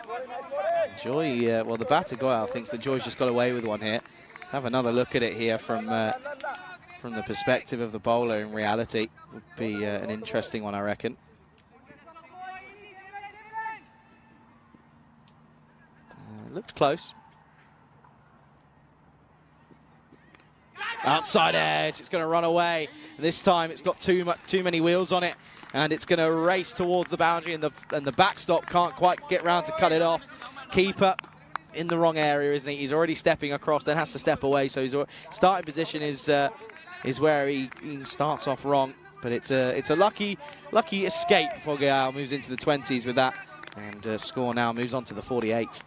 Speaker 5: well, the batter Goyal thinks that Joy's just got away with one here. Let's have another look at it here from the perspective of the bowler. In reality, would be an interesting one, I reckon. Looked close. Outside edge, it's going to run away. This time it's got too many wheels on it, and it's going to race towards the boundary, and the backstop can't quite get round to cut it off. Keeper in the wrong area, isn't he? He's already stepping across, then has to step away, so his starting position is where he starts off wrong. But it's a lucky escape for Goyal. Moves into the 20s with that, and score now moves on to the 48.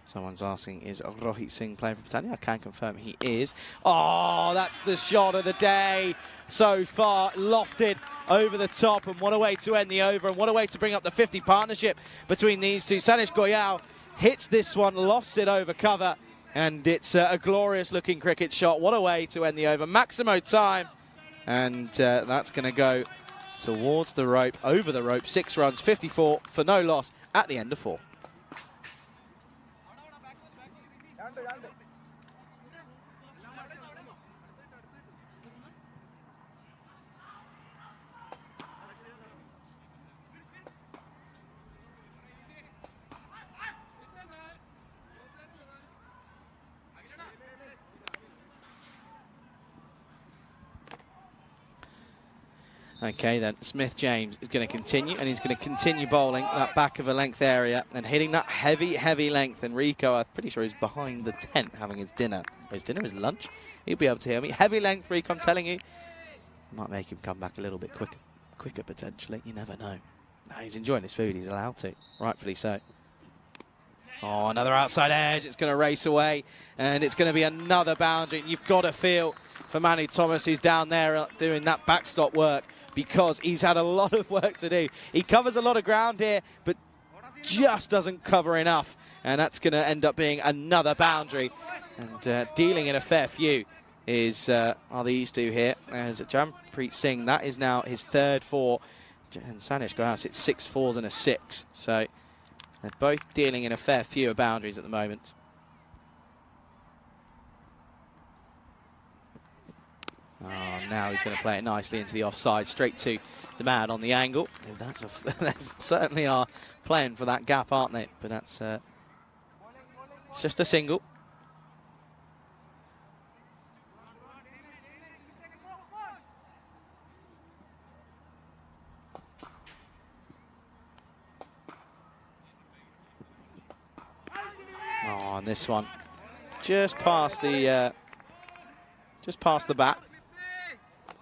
Speaker 5: Someone's asking, is Rohit Singh playing for Britannia? I can confirm he is. Oh, that's the shot of the day so far. Lofted over the top, and what a way to end the over, and what a way to bring up the 50 partnership between these two. Sanish Goyal hits this one, lofts it over cover, and it's a glorious looking cricket shot. What a way to end the over. Maximo time, and that's going to go towards the rope, over the rope. 6 runs, 54 for no loss at the end of 4. Okay, then Smith James is going to continue, and he's going to continue bowling that back of a length area and hitting that heavy length. And Rico, I'm pretty sure, is behind the tent having his dinner. His lunch. He'll be able to hear me. Heavy length, Rico, I'm telling you. Might make him come back a little bit quicker potentially. You never know. No, he's enjoying his food. He's allowed to, rightfully so. Oh, another outside edge. It's going to race away, and it's going to be another boundary. You've got to feel for Manu Thomas, who's down there doing that backstop work, because he's had a lot of work to do. He covers a lot of ground here, but just doesn't cover enough. And that's going to end up being another boundary. And dealing in a fair few are these two here. As Jampreet Singh, that is now his 3rd 4. And Sanish Goyal, it's 6 4s and a 6. So they're both dealing in a fair few of boundaries at the moment. Oh, now he's going to play it nicely into the offside, straight to the man on the angle. They certainly are playing for that gap, aren't they? But that's it's just a single. Oh, and this one just past the bat.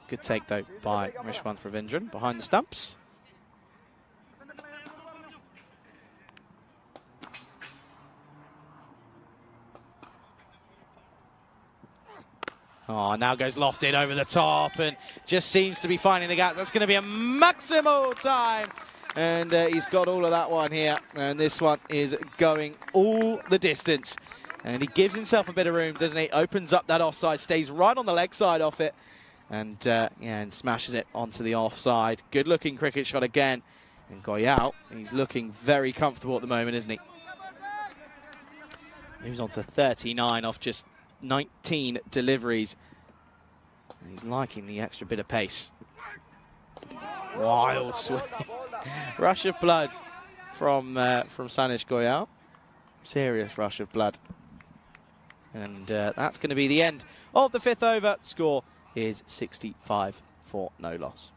Speaker 5: Good take though by Rishwanth Ravindran behind the stumps. Oh, now goes lofted over the top and just seems to be finding the gaps. That's going to be a maximal time. And he's got all of that one here. And this one is going all the distance. And he gives himself a bit of room, doesn't he? Opens up that offside, stays right on the leg side off it. And, yeah, and smashes it onto the offside. Good-looking cricket shot again. And Goyal, he's looking very comfortable at the moment, isn't he? Moves on to 39 off just 19 deliveries. And he's liking the extra bit of pace. Wild swing. Rush of blood from Sanish Goyal. Serious rush of blood. And that's going to be the end of the 5th over. Score is 65 for no loss.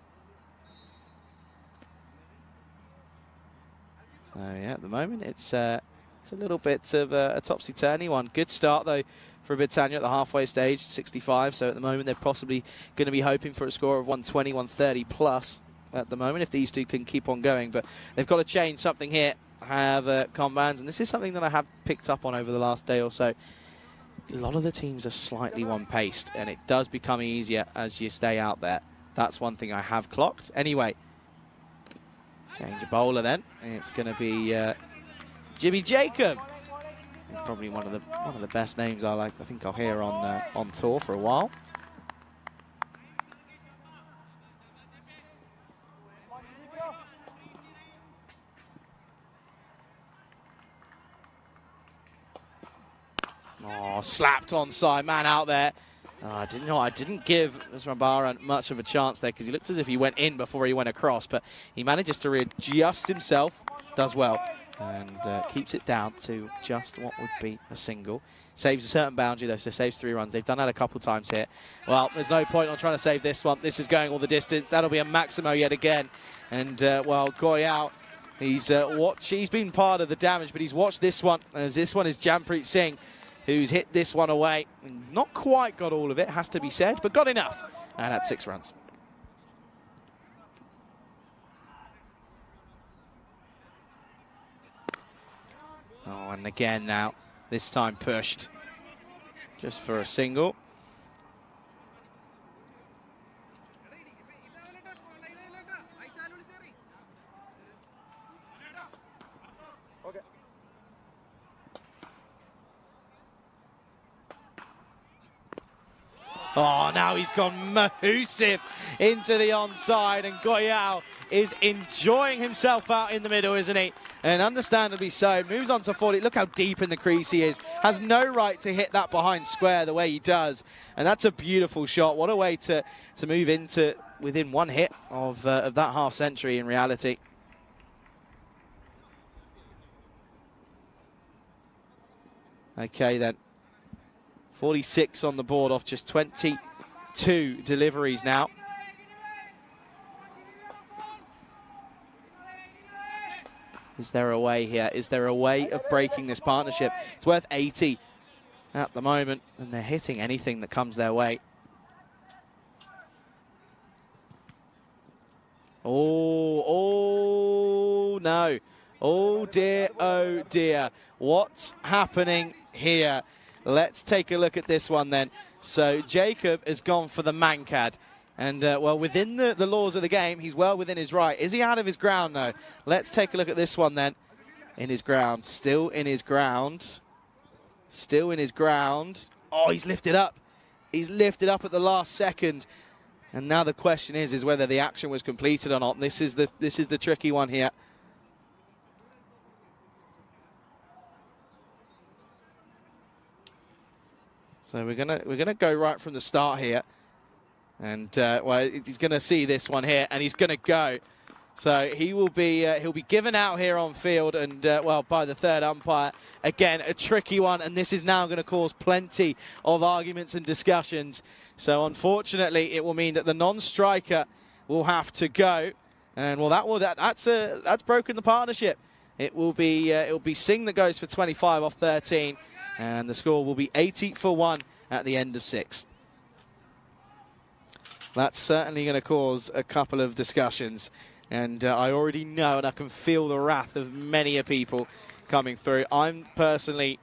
Speaker 5: So yeah, at the moment it's a little bit of a topsy-turvy one. Good start though for Britannia at the halfway stage, 65. So at the moment they're possibly going to be hoping for a score of 120, 130 plus at the moment if these two can keep on going. But they've got to change something here. Have combans, and this is something that I have picked up on over the last day or so. A lot of the teams are slightly one-paced, and it does become easier as you stay out there. That's one thing I have clocked. Anyway, change a bowler then. It's going to be Jimmy Jacob. Probably one of the best names I think I'll hear on tour for a while. Oh, slapped onside, man out there. I didn't give Usman much of a chance there because he looked as if he went in before he went across, but he manages to readjust himself, does well, and keeps it down to just what would be a single. Saves a certain boundary though, so saves 3 runs. They've done that a couple times here. Well, there's no point on trying to save this one. This is going all the distance. That'll be a Maximo yet again. And well, Goyal, he's been part of the damage, but he's watched this one, as this one is Jampreet Singh, who's hit this one away. Not quite got all of it, has to be said, but got enough. And that's 6 runs. Oh, and again now, this time pushed just for a single. Oh, now he's gone mahoosive into the onside, and Goyal is enjoying himself out in the middle, isn't he? And understandably so. Moves on to 40. Look how deep in the crease he is. Has no right to hit that behind square the way he does. And that's a beautiful shot. What a way to move into within 1 hit of that half century in reality. Okay then. 46 on the board off just 22 deliveries now. Is there a way here? Is there a way of breaking this partnership? It's worth 80 at the moment, and they're hitting anything that comes their way. Oh no. Oh dear. What's happening here? Let's take a look at this one then. So Jacob has gone for the Mankad. And, well, within the laws of the game, he's well within his right. Is he out of his ground? No. Let's take a look at this one then. In his ground. Still in his ground. Still in his ground. Oh, he's lifted up. He's lifted up at the last second. And now the question is whether the action was completed or not. This is the tricky one here. So we're gonna go right from the start here, and well, he's gonna see this one here, and he's gonna go. So he'll be given out here on field, and well, by the 3rd umpire. Again, a tricky one, and this is now going to cause plenty of arguments and discussions. So unfortunately, it will mean that the non-striker will have to go, and well, that's broken the partnership. It will be Singh that goes for 25 off 13. And the score will be 80 for 1 at the end of 6. That's certainly going to cause a couple of discussions. And I already know, and I can feel the wrath of many a people coming through. I'm personally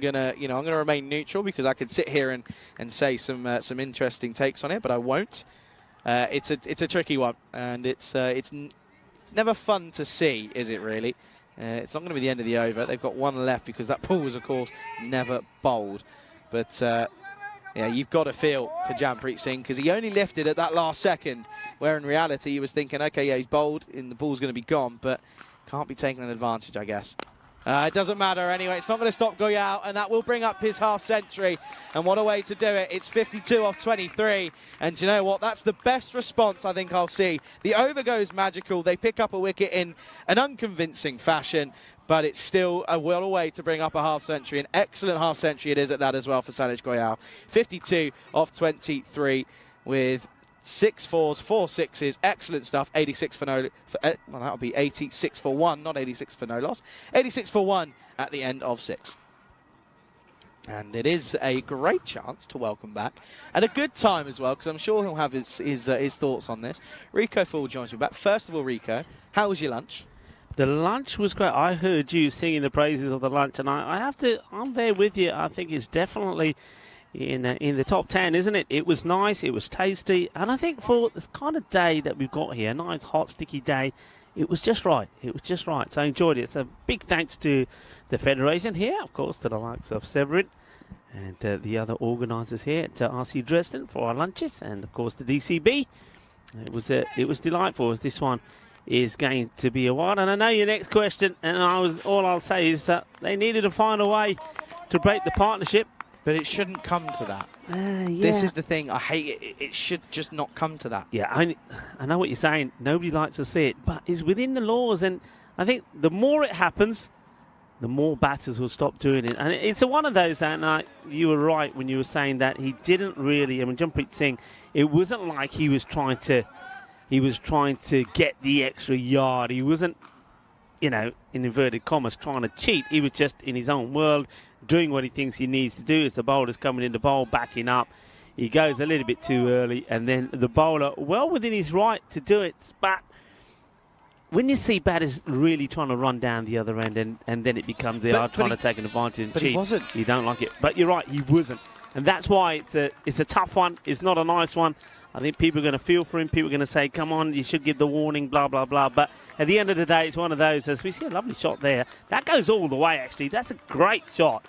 Speaker 5: gonna, I'm gonna remain neutral because I could sit here and say some interesting takes on it, but I won't. It's a tricky one, and it's never fun to see, is it really? It's not going to be the end of the over. They've got one left because that pool was, of course, never bowled. But yeah, you've got to feel for Jampreet Singh because he only lifted at that last second, where in reality he was thinking, okay, yeah, he's bowled and the ball's going to be gone, but can't be taking an advantage, I guess. It doesn't matter anyway. It's not going to stop Goyal, and that will bring up his half-century. And what a way to do it. It's 52 off 23. And do you know what? That's the best response I think I'll see. The over goes magical. They pick up a wicket in an unconvincing fashion, but it's still a well way to bring up a half-century. An excellent half-century it is at that as well for Sanij Goyal. 52 off 23 with 6 fours, 4 sixes, excellent stuff. 86 for no, well, that'll be 86 for 1, not 86 for no loss. 86 for 1 at the end of 6. And it is a great chance to welcome back, and a good time as well, because I'm sure he'll have his thoughts on this. Rico Full joins me back. First of all, Rico, how was your lunch?
Speaker 4: The lunch was great. I heard you singing the praises of the lunch, and I'm there with you. I think it's definitely in the top 10, isn't it? It was nice, it was tasty, and I think for the kind of day that we've got here, a nice hot sticky day, it was just right. It was just right. So I enjoyed it. So big thanks to the Federation here, of course, to the likes of Severin and the other organisers here at RC Dresden for our lunches, and of course the DCB. It was delightful, as this one is going to be a while. And I know your next question, and all I'll say is that they needed to find a way to break the partnership.
Speaker 5: But it shouldn't come to that.
Speaker 4: Yeah.
Speaker 5: This is the thing. I hate it. It should just not come to that.
Speaker 4: Yeah, I know what you're saying. Nobody likes to see it, but it's within the laws. And I think the more it happens, the more batters will stop doing it. And it's one of those that night, you were right when you were saying that he didn't really, Jampreet Singh, it wasn't like he was trying to get the extra yard. He wasn't, in inverted commas, trying to cheat. He was just in his own world, doing what he thinks he needs to do. As the bowler's coming in the bowl, backing up, he goes a little bit too early, and then the bowler, well within his right to do it. But when you see batters really trying to run down the other end, and then it becomes they are trying to take an advantage and cheat.
Speaker 5: He wasn't.
Speaker 4: You don't like it. But you're right, he wasn't. And that's why it's a tough one. It's not a nice one. I think people are going to feel for him. People are going to say, come on, you should give the warning, blah, blah, blah. But at the end of the day, it's one of those, as we see a lovely shot there. That goes all the way, actually. That's a great shot.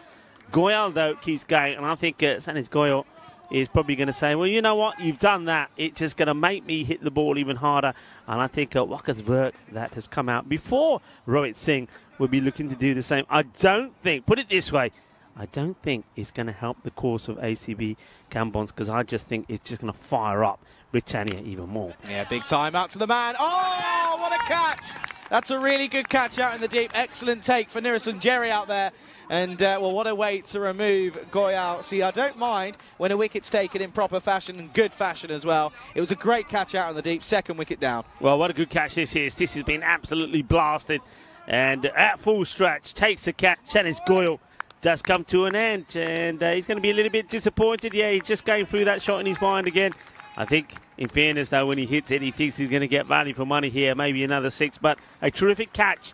Speaker 4: Goyal, though, keeps going. And I think Sanij Goyal is probably going to say, well, you know what? You've done that. It's just going to make me hit the ball even harder. And I think Waka's work that has come out before Rohit Singh will be looking to do the same. I don't think, put it this way, I don't think it's going to help the course of ACB Campbonds, because I just think it's just going to fire up Britannia even more.
Speaker 5: Yeah, big time out to the man. Oh, what a catch! That's a really good catch out in the deep. Excellent take for Nirasan Jerry out there. And, well, what a way to remove Goyal. See, I don't mind when a wicket's taken in proper fashion and good fashion as well. It was a great catch out in the deep. Second wicket down.
Speaker 4: Well, what a good catch this is. This has been absolutely blasted. And at full stretch, takes a catch. Sanij Goyal does come to an end, and he's going to be a little bit disappointed. Yeah, he's just going through that shot in his mind again. I think, in fairness, though, when he hits it, he thinks he's going to get value for money here, maybe another 6, but a terrific catch.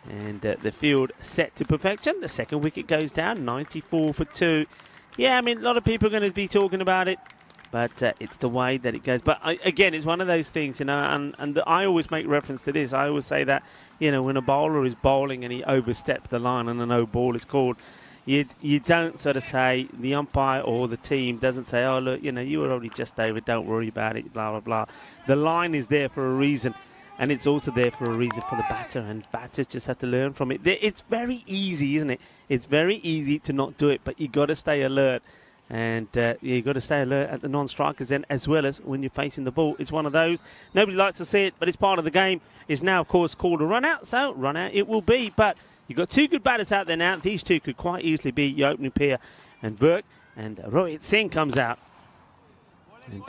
Speaker 4: And the field set to perfection. The second wicket goes down, 94 for 2. Yeah, a lot of people are going to be talking about it, but it's the way that it goes. But again, it's one of those things, and I always make reference to this. I always say that, when a bowler is bowling and he oversteps the line and a no ball is called, you don't sort of say, the umpire or the team doesn't say, oh, look, you were already just over, don't worry about it, blah, blah, blah. The line is there for a reason, and it's also there for a reason for the batter, and batters just have to learn from it. It's very easy, isn't it? It's very easy to not do it, but you got to stay alert, and you got to stay alert at the non-strikers then, as well as when you're facing the ball. It's one of those. Nobody likes to see it, but it's part of the game. It's now, of course, called a run-out, so run-out it will be, but you've got 2 good batters out there now. These 2 could quite easily be your opening pair, and Burke and Rohit Singh comes out. And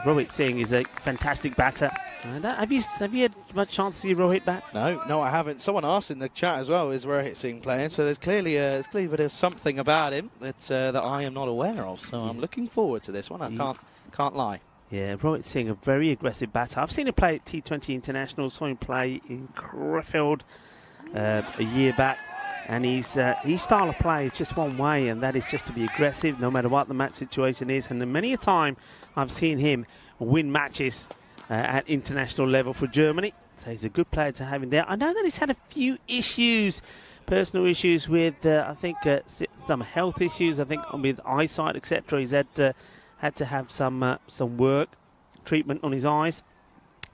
Speaker 4: Rohit Singh is a fantastic batter. And, have you had much chance to see Rohit bat?
Speaker 5: No, I haven't. Someone asked in the chat as well, is Rohit Singh playing? So there's clearly a bit of something about him that I am not aware of. So I'm looking forward to this one. I can't lie.
Speaker 4: Yeah, Rohit Singh, a very aggressive batter. I've seen him play at T20 International. Saw him play in Crefeld a year back. And his style of play is just one way, and that is just to be aggressive, no matter what the match situation is. And many a time I've seen him win matches at international level for Germany. So he's a good player to have in there. I know that he's had a few issues, personal issues with, I think, some health issues. I think with eyesight, etc. He's had to have some work, treatment on his eyes.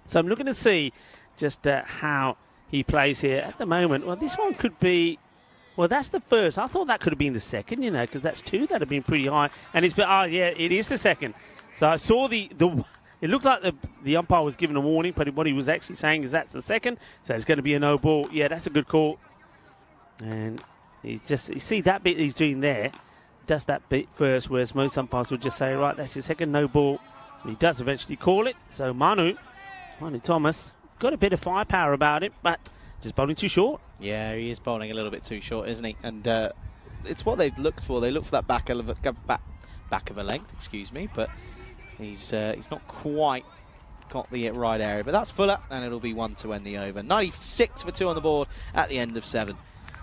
Speaker 4: So I'm looking to see just how he plays here at the moment. Well, this one could be. Well, that's the first. I thought that could have been the second, you know, because that's two that have been pretty high. And it's been, yeah, it is the second. So I saw it looked like the umpire was giving a warning, but what he was actually saying is that's the second. So it's going to be a no ball. Yeah, that's a good call. And you see that bit he's doing there, does that bit first, whereas most umpires would just say, right, that's your second no ball. And he does eventually call it. So Manu Thomas, got a bit of firepower about it, but just bowling too short.
Speaker 5: Yeah, he is bowling a little bit too short, isn't he? And it's what they've looked for. They look for that back of a length, excuse me, but he's not quite got the right area. But that's fuller, and it'll be 1 to end the over. 96 for 2 on the board at the end of 7.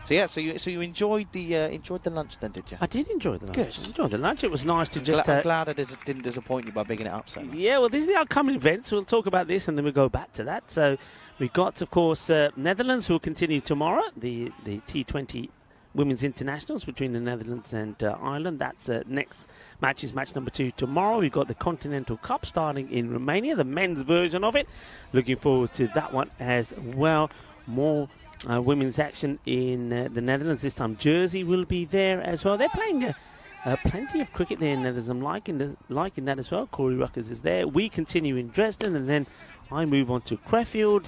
Speaker 5: So yeah, so you enjoyed the lunch then, did you?
Speaker 4: I did enjoy the lunch.
Speaker 5: Good.
Speaker 4: I enjoyed the lunch. It was nice to
Speaker 5: I'm glad I didn't disappoint you by bigging it up so much.
Speaker 4: Yeah, well, these are the upcoming events. We'll talk about this, and then we'll go back to that. So we've got, of course, Netherlands, who will continue tomorrow, the T20 Women's Internationals between the Netherlands and Ireland. That's next match is match number 2 tomorrow. We've got the Continental Cup starting in Romania, the men's version of it. Looking forward to that one as well. More women's action in the Netherlands. This time Jersey will be there as well. They're playing plenty of cricket there in the Netherlands. I'm liking that as well. Corey Ruckers is there. We continue in Dresden, and then I move on to Crefeld,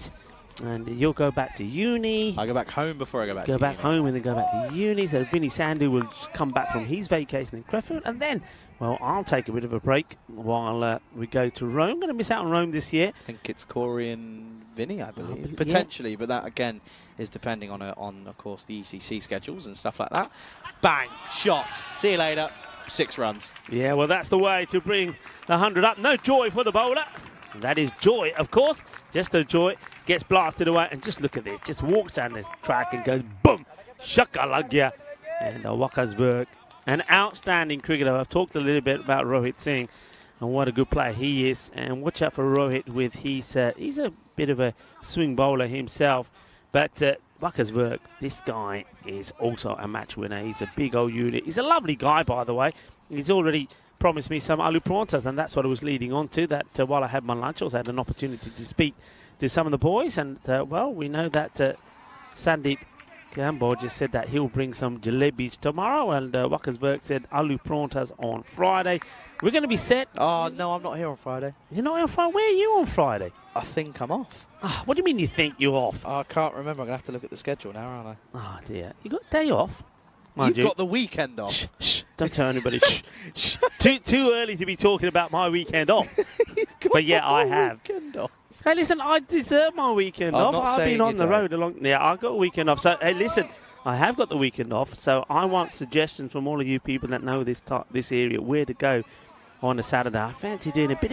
Speaker 4: and you'll go back to uni.
Speaker 5: I go back home before I go back to uni.
Speaker 4: Go back home and then go back to uni. So Vinny Sandu will come back from his vacation in Crefeld, and then, well, I'll take a bit of a break while we go to Rome. I'm going to miss out on Rome this year.
Speaker 5: I think it's Corey and Vinny, I believe. Potentially, yeah. But that, again, is depending on, of course, the ECC schedules and stuff like that. Bang! Shot! See you later. 6 runs.
Speaker 4: Yeah, well, that's the way to bring the 100 up. No joy for the bowler. And that is Joy, of course. Just a Joy. Gets blasted away. And just look at this. Just walks down the track and goes, boom! Shakalagya. And Wakasberg. An outstanding cricketer. I've talked a little bit about Rohit Singh and what a good player he is. And watch out for Rohit with he's a bit of a swing bowler himself. But Wakasberg, this guy is also a match winner. He's a big old unit. He's a lovely guy, by the way. He's already promised me some aloo paranthas, and that's what I was leading on to. That while I had my lunch, I also had an opportunity to speak to some of the boys. And, well, we know that Sandeep Gambol just said that he'll bring some jalebis tomorrow, and Wakasberg said aloo paranthas on Friday. We're going to be set.
Speaker 5: Oh, no, I'm not here on Friday.
Speaker 4: You're not here on Friday? Where are you on Friday?
Speaker 5: I think I'm off.
Speaker 4: Oh, what do you mean you think you're off?
Speaker 5: I can't remember. I'm going to have to look at the schedule now, aren't I?
Speaker 4: Oh, dear. You got a day off?
Speaker 5: You've got the weekend off.
Speaker 4: Shh, shh, don't tell anybody. Shh, shh. Too early to be talking about my weekend off. But yeah, I have.
Speaker 5: Weekend off.
Speaker 4: Hey, listen, I deserve my weekend off. I've been on the road a long. Yeah, I've got a weekend off. So, hey, listen, I have got the weekend off. So I want suggestions from all of you people that know this area, where to go on a Saturday. I fancy doing a bit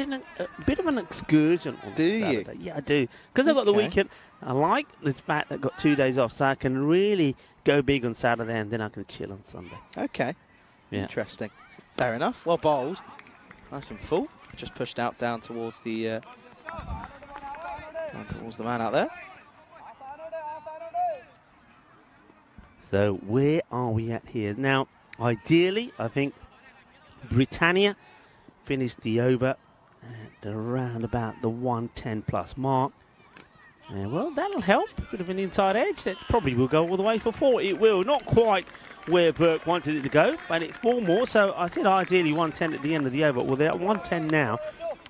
Speaker 4: of an excursion on Saturday. Yeah, I do. Because I've got the weekend. I like the fact that I've got 2 days off, so I can really go big on Saturday, and then I can chill on Sunday.
Speaker 5: Okay. Yeah. Interesting. Fair enough. Well bowled. Nice and full. Just pushed out down towards the man out there.
Speaker 4: So where are we at here? Now, ideally, I think Britannia finished the over at around about the 110 plus mark. And well, that'll help. A bit of an inside edge. That probably will go all the way for 4. It will. Not quite where Burke wanted it to go, but it's 4 more. So I said ideally 110 at the end of the over. Well, they're at 110 now.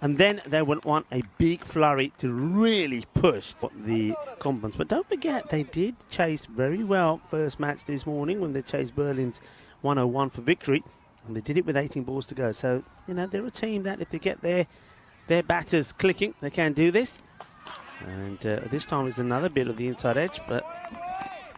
Speaker 4: And then they would want a big flurry to really push the Compans. But don't forget, they did chase very well first match this morning when they chased Berlin's 101 for victory. And they did it with 18 balls to go. So, you know, they're a team that if they get there their batters clicking. They can do this. And this time it's another bit of the inside edge, but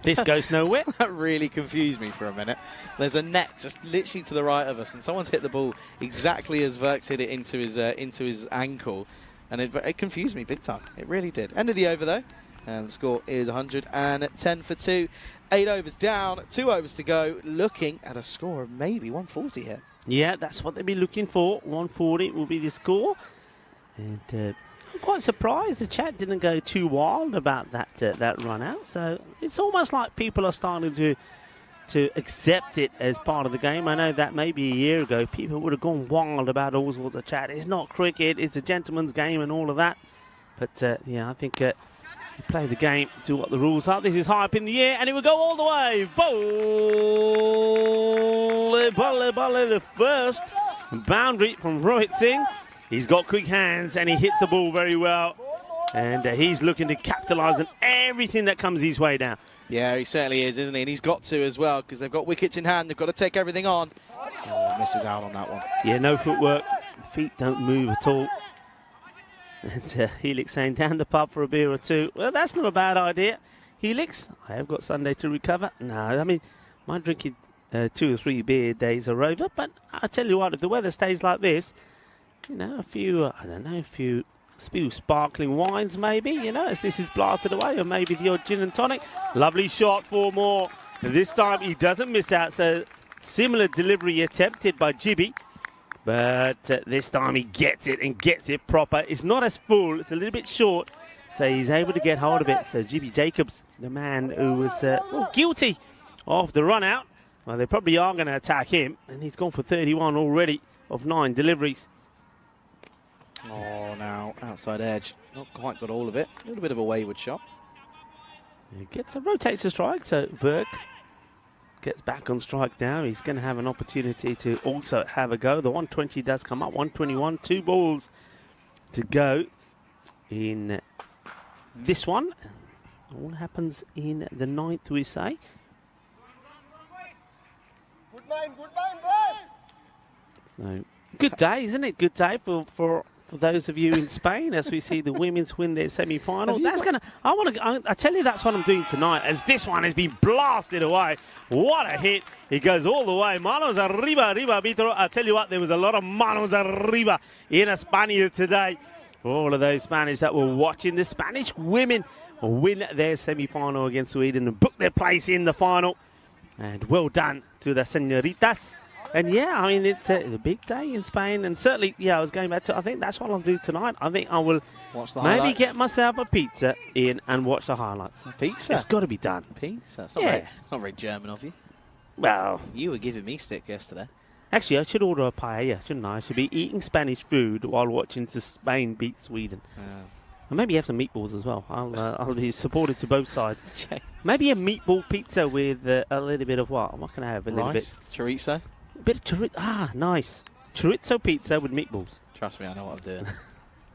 Speaker 4: this goes nowhere.
Speaker 5: That really confused me for a minute. There's a net just literally to the right of us, and someone's hit the ball exactly as Verks hit it into his ankle, and it confused me big time. It really did. End of the over though, and the score is 110 for 2. 8 overs down, 2 overs to go. Looking at a score of maybe 140 here.
Speaker 4: Yeah, that's what they'll be looking for. 140 will be the score, and I'm quite surprised the chat didn't go too wild about that run out. So it's almost like people are starting to accept it as part of the game. I know that maybe a year ago people would have gone wild about all sorts of chat. It's not cricket, it's a gentleman's game and all of that. But yeah, I think you play the game, do what the rules are. This is high up in the air and it will go all the way. Bowler, the first boundary from Rohit Singh. He's got quick hands and he hits the ball very well. And he's looking to capitalise on everything that comes his way now.
Speaker 5: Yeah, he certainly is, isn't he? And he's got to as well, because they've got wickets in hand. They've got to take everything on. Oh, misses out on that one.
Speaker 4: Yeah, no footwork. Feet don't move at all. And Helix saying down the pub for a beer or two. Well, that's not a bad idea. Helix, I have got Sunday to recover. No, I mean, my drinking 2 or 3 beer days are over. But I tell you what, if the weather stays like this, you know, a few sparkling wines maybe, you know, as this is blasted away, or maybe the odd gin and tonic. Lovely shot for more. And this time he doesn't miss out. So similar delivery attempted by Jibby. But this time he gets it and gets it proper. It's not as full. It's a little bit short. So he's able to get hold of it. So Jibby Jacobs, the man who was guilty of the run out, well, they probably are going to attack him. And he's gone for 31 already of 9 deliveries.
Speaker 5: Oh, now outside edge. Not quite got all of it. A little bit of a wayward shot.
Speaker 4: He rotates the strike, so Verk gets back on strike now. He's going to have an opportunity to also have a go. The 120 does come up. 121, 2 balls to go in this one. All happens in the 9th, we say.
Speaker 3: Good man, boy.
Speaker 4: So, good day, isn't it? Good day for those of you in Spain as we see the women's win their semi-final. I tell you, that's what I'm doing tonight, as this one has been blasted away. What a hit. It goes all the way. Manos arriba, Vitro. I tell you what, there was a lot of manos arriba in España today. For all of those Spanish that were watching, the Spanish women win their semi-final against Sweden and book their place in the final. And well done to the señoritas. And yeah, I mean, it's a big day in Spain. And certainly, yeah, I was going back to, I think that's what I'll do tonight. I think I will maybe get myself a pizza in and watch the highlights.
Speaker 5: Pizza?
Speaker 4: It's got to be done.
Speaker 5: Pizza? It's not very German of you.
Speaker 4: Well,
Speaker 5: you were giving me stick yesterday.
Speaker 4: Actually, I should order a paella, shouldn't I? I should be eating Spanish food while watching Spain beat Sweden. And maybe have some meatballs as well. I'll be supported to both sides. Maybe a meatball pizza with a little bit of what? What can I have? A little bit
Speaker 5: chorizo.
Speaker 4: A bit of chorizo. Ah, nice. Chorizo pizza with meatballs.
Speaker 5: Trust me, I know what I'm doing.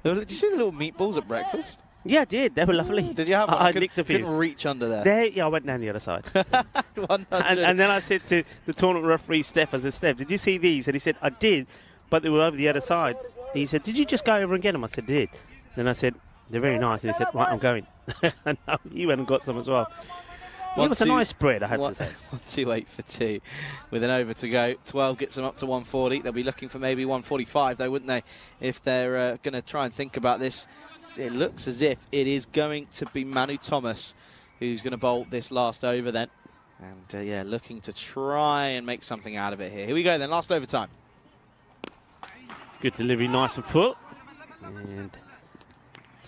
Speaker 5: Did you see the little meatballs at breakfast?
Speaker 4: Yeah, I did. They were lovely.
Speaker 5: Did you have one?
Speaker 4: I nicked a few.
Speaker 5: Couldn't reach under there.
Speaker 4: Yeah, I went down the other side. and then I said to the tournament referee, Steph, did you see these? And he said, I did, but they were over the other side. He said, did you just go over and get them? I said, did. Then I said, they're very nice. And he said, right, I'm going. And you went and got some as well. It was a nice spread, I have to say.
Speaker 5: 128 for 2 with an over to go. 12 gets them up to 140. They'll be looking for maybe 145 though, wouldn't they? If they're going to try and think about this. It looks as if it is going to be Manu Thomas who's going to bowl this last over then. And yeah, looking to try and make something out of it here. Here we go then, last overtime.
Speaker 4: Good delivery, nice and full. And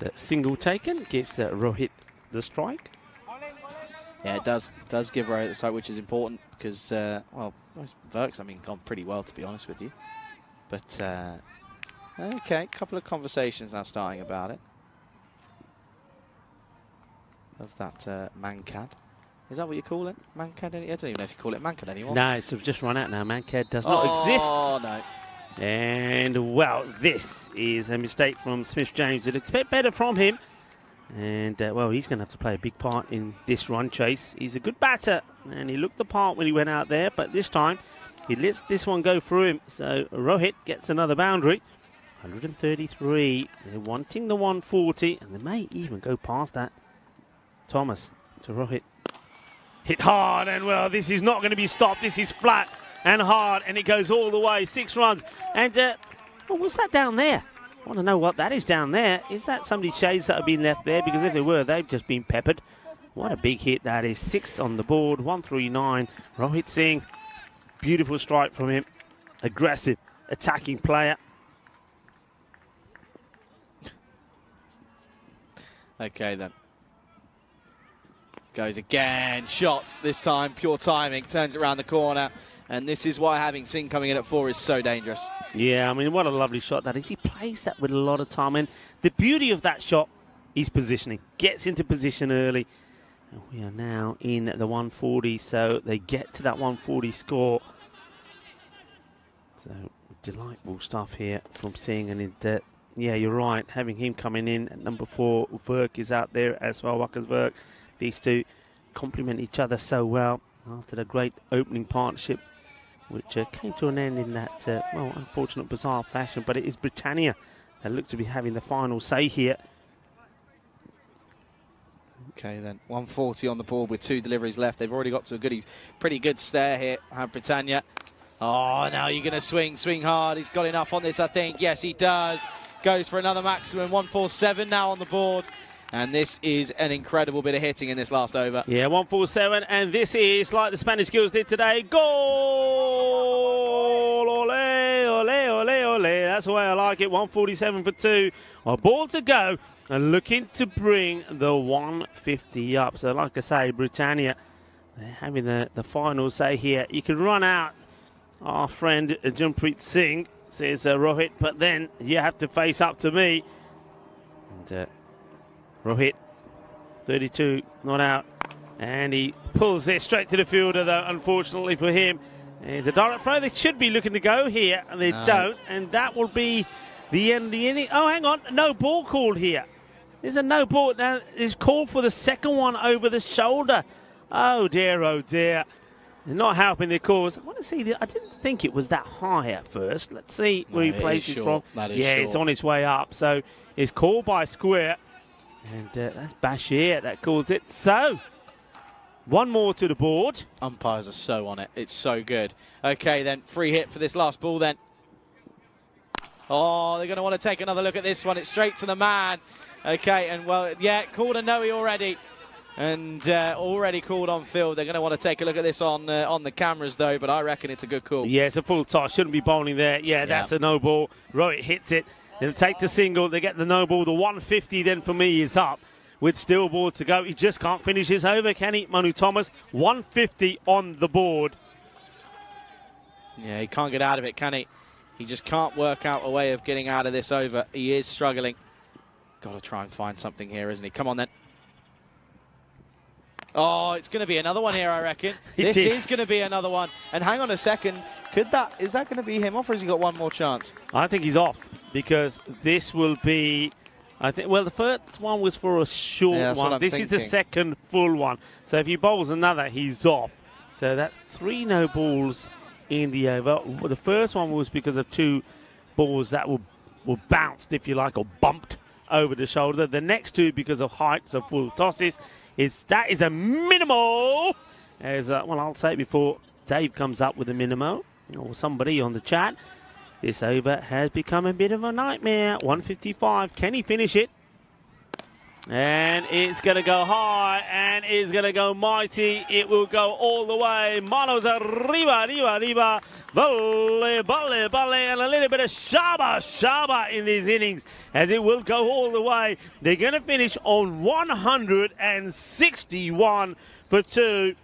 Speaker 4: the single taken gives Rohit the strike.
Speaker 5: Yeah, it does give Rohit the strike, which is important because, well, Verks, I mean, gone pretty well, to be honest with you. But, okay, a couple of conversations now starting about it. Of that Mankad. Is that what you call it? Mankad? I don't even know if you call it Mankad anymore.
Speaker 4: No, it's just run out now. Mankad does not exist.
Speaker 5: Oh, no.
Speaker 4: And, well, this is a mistake from Smith-James. You'd expect better from him. And, well, he's going to have to play a big part in this run chase. He's a good batter, and he looked the part when he went out there. But this time, he lets this one go through him. So Rohit gets another boundary. 133. They're wanting the 140, and they may even go past that. Thomas to Rohit. Hit hard, and well, this is not going to be stopped. This is flat and hard, and it goes all the way. 6 runs. And what's that down there? I want to know what that is down there. Is that somebody's shades that have been left there? Because if they were, they've just been peppered. What a big hit that is. 6 on the board, 139. Rohit Singh, beautiful strike from him. Aggressive, attacking player.
Speaker 5: Okay, then. Goes again, shots this time, pure timing, turns it around the corner, and this is why having Singh coming in at 4 is so dangerous.
Speaker 4: Yeah, I mean, what a lovely shot that is. He plays that with a lot of time, and the beauty of that shot is positioning. Gets into position early. And we are now in the 140, so they get to that 140 score. So, delightful stuff here from Singh, and yeah, you're right, having him coming in at number 4, Verk is out there as well, Wackers Verk. These two complement each other so well after the great opening partnership, which came to an end in that, well, unfortunate, bizarre fashion. But it is Britannia that look to be having the final say here.
Speaker 5: Okay, then 140 on the board with 2 deliveries left. They've already got to a pretty good stare here, have Britannia. Oh, now you're going to swing hard. He's got enough on this, I think. Yes, he does. Goes for another maximum. 147 now on the board. And this is an incredible bit of hitting in this last over.
Speaker 4: Yeah, 147, and this is like the Spanish girls did today. Goal! Ole, ole, ole, ole. That's the way I like it. 147 for 2. A ball to go, and looking to bring the 150 up. So, like I say, Britannia, they're having the final say here. You can run out, our friend Jampreet Singh, says Rohit, but then you have to face up to me. And Rohit, 32, not out. And he pulls it straight to the fielder, though, unfortunately for him. And the direct throw, they should be looking to go here, and they don't. And that will be the end of the inning. Oh, hang on, no ball called here. There's a no ball. Now, it's called for the second one over the shoulder. Oh, dear, oh, dear. They're not helping their cause. I want to see, I didn't think it was that high at first. Let's see where he plays it from. Yeah, it's on its way up. So it's called by square. And that's Bashir that calls it. So, one more to the board.
Speaker 5: Umpires are so on it. It's so good. Okay, then, free hit for this last ball, then. Oh, they're going to want to take another look at this one. It's straight to the man. Okay, and, well, yeah, called a no-y already. And already called on field. They're going to want to take a look at this on the cameras, though, but I reckon it's a good call.
Speaker 4: Yeah, it's a full toss. Shouldn't be bowling there. Yeah, that's a no ball. Rohit hits it. They'll take the single. They get the no ball. The 150 then for me is up with still ball to go. He just can't finish his over, can he, Manu Thomas? 150 on the board.
Speaker 5: Yeah, he can't get out of it, can he? He just can't work out a way of getting out of this over. He is struggling. Got to try and find something here, isn't he? Come on, then. Oh, it's going to be another one here, I reckon. This is going to be another one. And hang on a second. Is that going to be him off, or has he got one more chance?
Speaker 4: I think he's off, because this will be, I think, well, the first one was for a short one. This is the second full one. So if he bowls another, he's off. So that's 3 no balls in the over. The first one was because of 2 balls that were bounced, if you like, or bumped over the shoulder. The next 2 because of height, so full tosses. That is a minimal. As well, I'll say it before Dave comes up with a minimal, or somebody on the chat. This over has become a bit of a nightmare. 155. Can he finish it? And it's going to go high, and it's going to go mighty. It will go all the way. Manos arriba, arriba, arriba. Balle, balle, balle, and a little bit of shaba in these innings, as it will go all the way. They're going to finish on 161 for 2.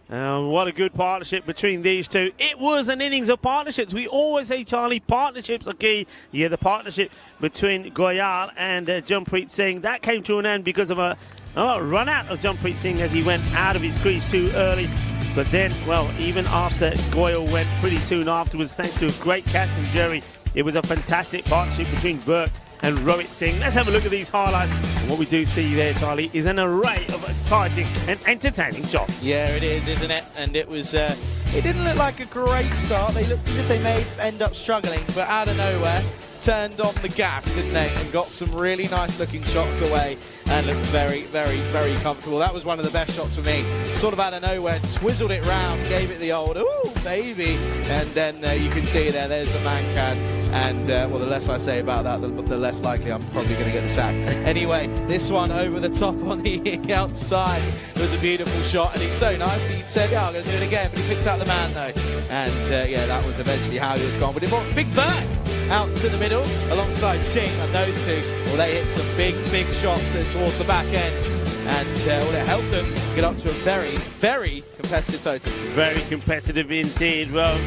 Speaker 4: What a good partnership between these two. It was an innings of partnerships. We always say, Charlie, partnerships are key. Yeah, the partnership between Goyal and Jampreet Singh, that came to an end because of a run out of Jampreet Singh as he went out of his crease too early. But then, well, even after Goyal went pretty soon afterwards, thanks to a great catch from Jerry, it was a fantastic partnership between Burke and Rohit Singh. Let's have a look at these highlights. And what we do see there, Charlie, is an array of exciting and entertaining shots.
Speaker 5: Yeah, it is, isn't it? And it was, it didn't look like a great start. They looked as if they may end up struggling, but out of nowhere, turned on the gas, didn't they? And got some really nice looking shots away and looked very, very, very comfortable. That was one of the best shots for me. Sort of out of nowhere, twizzled it round, gave it the old, ooh, baby. And then you can see there's the man can. And, well, the less I say about that, the less likely I'm probably going to get the sack. Anyway, this one over the top on the outside was a beautiful shot. And it's so nice that he said, yeah, I'm going to do it again. But he picked out the man, though. And, yeah, that was eventually how he was gone. But he brought Big Bert out to the middle alongside Singh. And those two, well, they hit some big, big shots towards the back end. And well, it helped them get up to a very, very competitive total.
Speaker 4: Very competitive indeed. Well,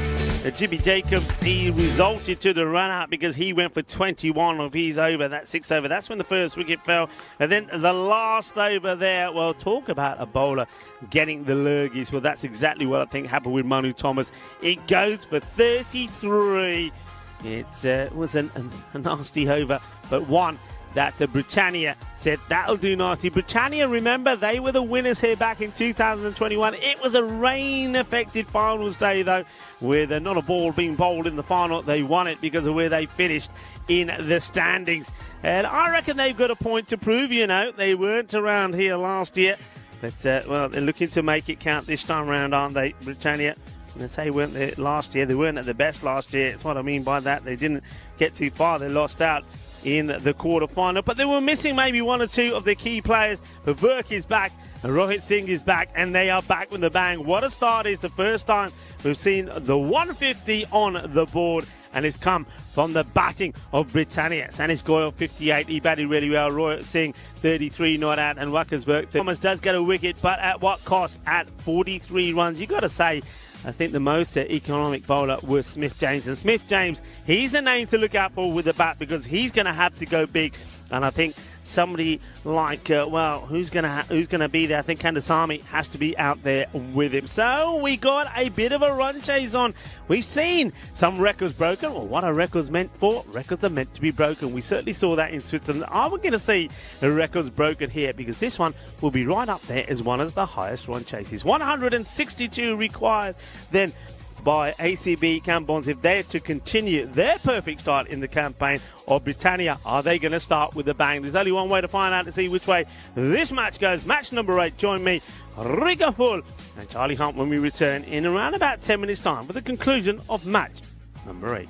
Speaker 4: Jimmy Jacobs, he resulted to the run-out because he went for 21 of his over, that 6 over. That's when the first wicket fell. And then the last over there, well, talk about a bowler getting the lurgies. Well, that's exactly what I think happened with Manu Thomas. It goes for 33. It was a nasty over, but one that Britannia said, that'll do nicely. Britannia, remember, they were the winners here back in 2021. It was a rain-affected finals day, though, with not a ball being bowled in the final. They won it because of where they finished in the standings. And I reckon they've got a point to prove, you know. They weren't around here last year. But, well, they're looking to make it count this time round, aren't they, Britannia? And they weren't there last year. They weren't at their best last year. That's what I mean by that. They didn't get too far. They lost out in the quarter-final, but they were missing maybe one or two of their key players. But Burke is back, and Rohit Singh is back, and they are back with the bang. What a start. Is the first time we've seen the 150 on the board, and it's come from the batting of Britannia. Sanis Goyal, 58, he batted really well. Rohit Singh, 33 not out, and Wackersberg. Thomas does get a wicket, but at what cost? At 43 runs. You've got to say, I think the most economic bowler was Smith James. And Smith James, he's a name to look out for with the bat because he's going to have to go big. And I think somebody like, well, who's going to be there? I think Kandasamy has to be out there with him. So we got a bit of a run chase on. We've seen some records broken. Well, what are records meant for? Records are meant to be broken. We certainly saw that in Switzerland. Are we going to see the records broken here? Because this one will be right up there as one of the highest run chases. 162 required then by ACB Campbells if they're to continue their perfect start in the campaign. Or Britannia, are they going to start with a bang? There's only one way to find out to see which way this match goes. Match number 8. Join me, Riga Full and Charlie Hunt when we return in around about 10 minutes time for the conclusion of match number 8.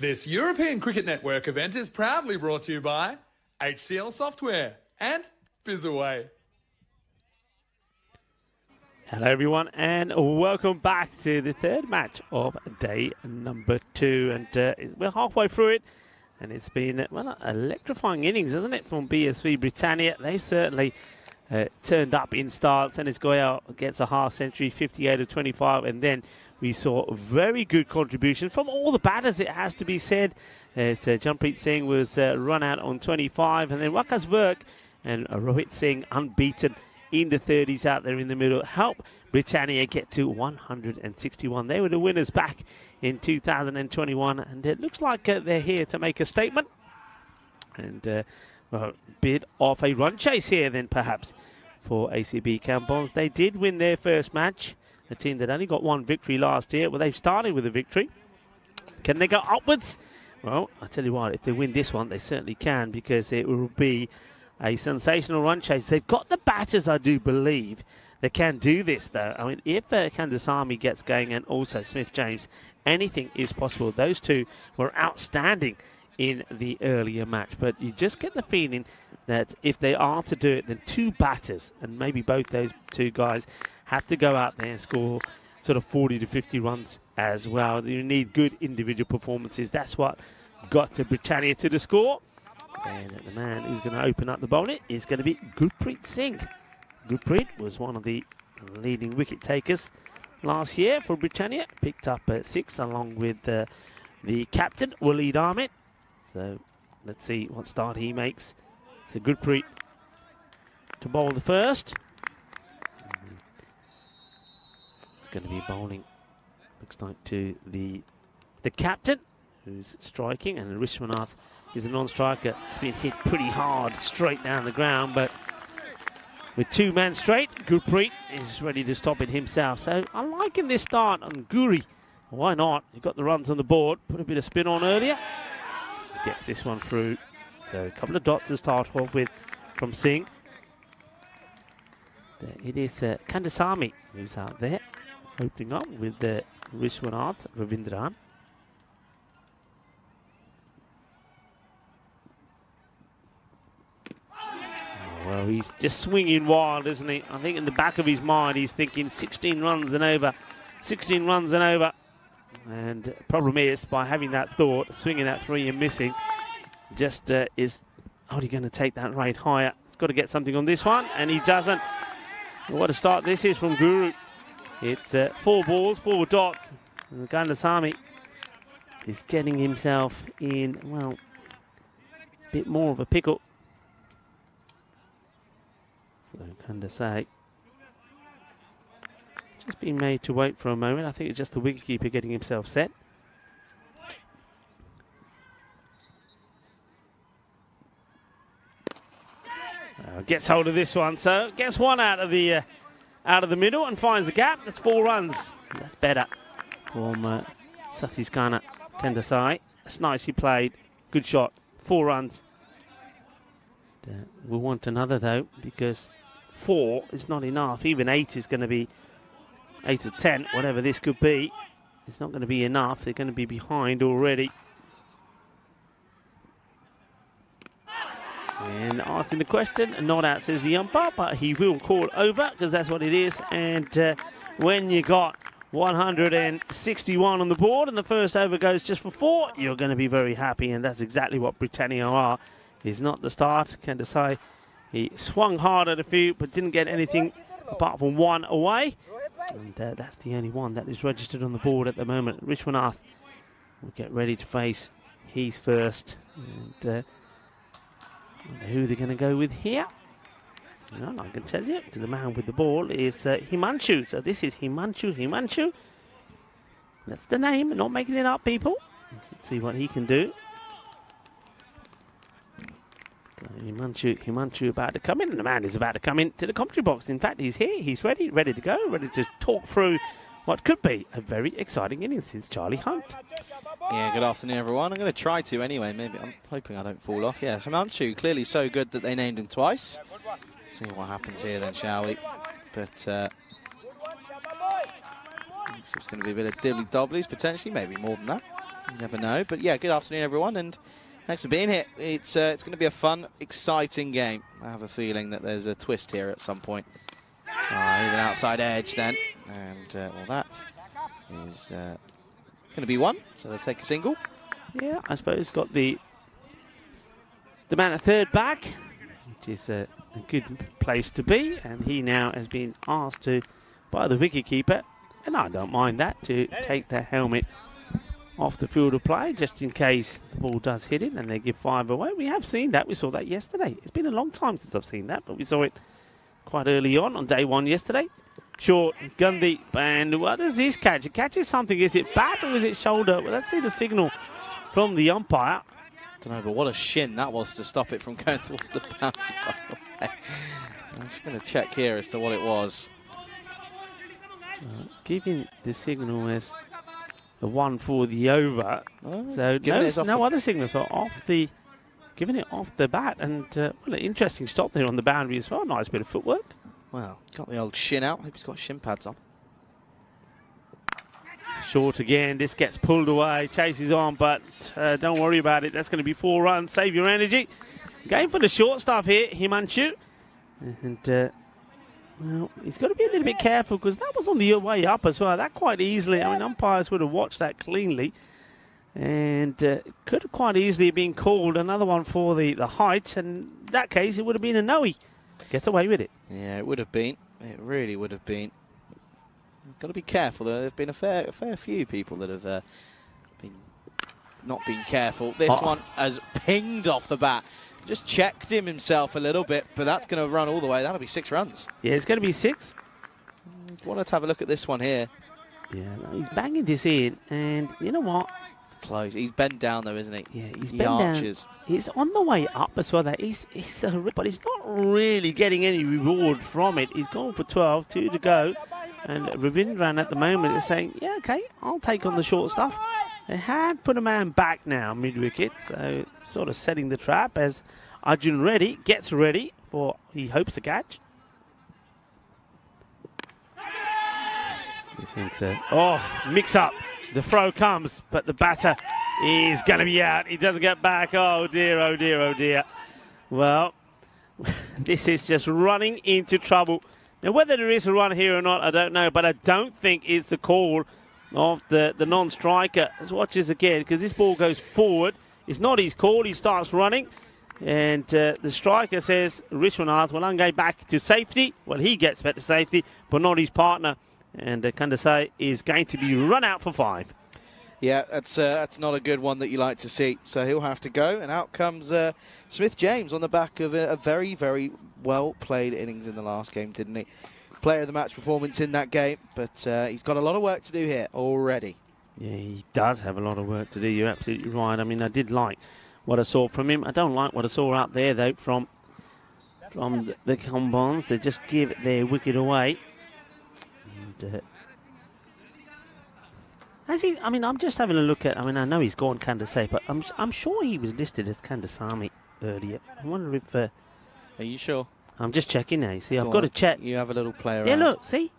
Speaker 1: This European Cricket Network event is proudly brought to you by HCL Software and BizAway.
Speaker 4: Hello everyone and welcome back to the third match of day number 2, and we're halfway through it, and it's been well electrifying innings, hasn't it, from BSV Britannia. They've certainly turned up in starts, and it's going out, gets a half century, 58 of 25, and then we saw a very good contribution from all the batters, it has to be said. Jampreet Singh was run out on 25, and then Waqas Virk and Rohit Singh unbeaten in the 30s out there in the middle help Britannia get to 161. They were the winners back in 2021, and it looks like they're here to make a statement, and a bit of a run chase here then perhaps for ACB Campons. They did win their first match, a team that only got one victory last year. Well, they've started with a victory. Can they go upwards? Well, I tell you what, if they win this one, they certainly can, because it will be a sensational run chase. They've got the batters, I do believe, that can do this, though. I mean, if Kandasamy gets going, and also Smith-James, anything is possible. Those two were outstanding in the earlier match, but you just get the feeling that if they are to do it, then two batters, and maybe both those two guys, have to go out there and score sort of 40 to 50 runs as well. You need good individual performances. That's what got to Britannia to the score. And the man who's going to open up the bowling is going to be Gurpreet Singh. Gurpreet was one of the leading wicket takers last year for Britannia. Picked up 6 along with the captain, Waleed Ahmed. So let's see what start he makes. So Gurpreet to bowl the first. It's going to be bowling, looks like, to the captain, who's striking, and Vishwanath is a non-striker. It's been hit pretty hard straight down the ground, but with 2 men straight, Gurpreet is ready to stop it himself. So I'm liking this start on Guri. Why not? He got the runs on the board, put a bit of spin on earlier. He gets this one through. So a couple of dots to start off with from Singh. It is Kandasamy who's out there, opening up with Vishwanath Ravindran. Well, he's just swinging wild, isn't he? I think in the back of his mind, he's thinking 16 runs and over. 16 runs and over. And problem is, by having that thought, swinging that 3 and missing, just is only going to take that rate higher. He's got to get something on this one, and he doesn't. What a start this is from Guru. It's 4 balls, 4 dots. And Gandasamy is getting himself in, well, a bit more of a pickle. So Gandasamy just being made to wait for a moment. I think it's just the wicketkeeper getting himself set. Gets hold of this one, so gets one out of the middle and finds the gap. That's 4 runs. That's better from Satiskana Kandasai. That's nicely played. Good shot. 4 runs. We want another though, because 4 is not enough. Even 8 is going to be 8 or 10, whatever this could be. It's not going to be enough. They're going to be behind already. And asking the question, not out, says the umpire, but he will call over because that's what it is. And when you got 161 on the board and the first over goes just for 4, you're going to be very happy, and that's exactly what Britannia are. Is not the start. Kandasai, he swung hard at a few, but didn't get anything apart from 1 away. And that's the only one that is registered on the board at the moment. Vishwanath will get ready to face his first. And who they're going to go with here? Well, I can tell you, because the man with the ball is Himanshu. So this is Himanshu. That's the name, not making it up, people. Let's see what he can do. So Himanshu about to come in, and the man is about to come into the commentary box. In fact, he's here, he's ready to go, ready to talk through what could be a very exciting innings since Charlie Hunt.
Speaker 5: Yeah, good afternoon, everyone. I'm going to try to anyway. Maybe I'm hoping I don't fall off. Yeah, Himanshu, clearly so good that they named him twice. See what happens here then, shall we? But looks it's going to be a bit of dibbly-dobblies, potentially, maybe more than that. You never know. But yeah, good afternoon, everyone, and thanks for being here. It's going to be a fun, exciting game. I have a feeling that there's a twist here at some point. Here's an outside edge then, and well, that is going to be 1, so they'll take a single.
Speaker 4: Yeah, I suppose got the man at third back, which is a good place to be, and he now has been asked to by the wicketkeeper, and I don't mind that, to take the helmet off the field of play just in case the ball does hit it and they give 5 away. We have seen that. We saw that yesterday. It's been a long time since I've seen that, but we saw it quite early on day 1 yesterday. Short, Gandhi, and what does this catch? It catches something. Is it bat or is it shoulder? Well, let's see the signal from the umpire.
Speaker 5: Don't know, but what a shin that was to stop it from going towards the boundary. I'm just going to check here as to what it was.
Speaker 4: Giving the signal as the 1 for the over.
Speaker 5: Oh,
Speaker 4: so no other signals are off the, giving it off the bat, and well, an interesting stop there on the boundary as well. Nice bit of footwork.
Speaker 5: Well, got the old shin out. Hope he's got shin pads on.
Speaker 4: Short again. This gets pulled away. Chases on, but don't worry about it. That's going to be 4 runs. Save your energy. Game for the short stuff here, Himanshu. And well, he's got to be a little bit careful because that was on the way up as well. That quite easily. I mean, umpires would have watched that cleanly, and could have quite easily been called another one for the height. And in that case, it would have been a no-y. Gets away with it.
Speaker 5: Yeah, it would have been. It really would have been. Got to be careful though. There've been a fair few people that have not been careful. This one has pinged off the bat. Just checked himself a little bit, but that's going to run all the way. That'll be 6 runs.
Speaker 4: Yeah, it's going to be 6.
Speaker 5: Want to have a look at this one here.
Speaker 4: Yeah, no, he's banging this in, and you know what?
Speaker 5: It's close. He's bent down though, isn't he?
Speaker 4: Yeah, he's
Speaker 5: he
Speaker 4: bent
Speaker 5: arches.
Speaker 4: down. He's on the way up as well. That he's but he's not really getting any reward from it. He's gone for 12, 2 to go, and Ravindran at the moment is saying, "Yeah, okay, I'll take on the short stuff." They have put a man back now mid-wicket, so sort of setting the trap as Arjun Reddy gets ready for, he hopes, a catch. Mix up. The throw comes, but the batter is going to be out. He doesn't get back. Oh dear, oh dear, oh dear. Well, this is just running into trouble. Now, whether there is a run here or not, I don't know, but I don't think it's the call of the non-striker. Let's watch this again, because this ball goes forward. It's not his call. He starts running, and the striker says, Richmond Arts, well, I'm going back to safety. Well, he gets back to safety, but not his partner. And Kandasai is going to be run out for 5.
Speaker 5: Yeah, that's not a good one that you like to see. So he'll have to go, and out comes Smith James on the back of a very, very well-played innings in the last game, didn't he? Player of the match performance in that game, but he's got a lot of work to do here already. Yeah,
Speaker 4: he does have a lot of work to do. You're absolutely right. I mean, I did like what I saw from him. I don't like what I saw out there, though, from the Combons. They just give their wicket away. And, I mean, I'm just having a look at. I mean, I know he's gone Kandasai, but I'm sure he was listed as Kandasamy earlier. I wonder if.
Speaker 5: Are you sure?
Speaker 4: I'm just checking now. You see, I've got to check.
Speaker 5: You have a little player.
Speaker 4: Yeah, look, see,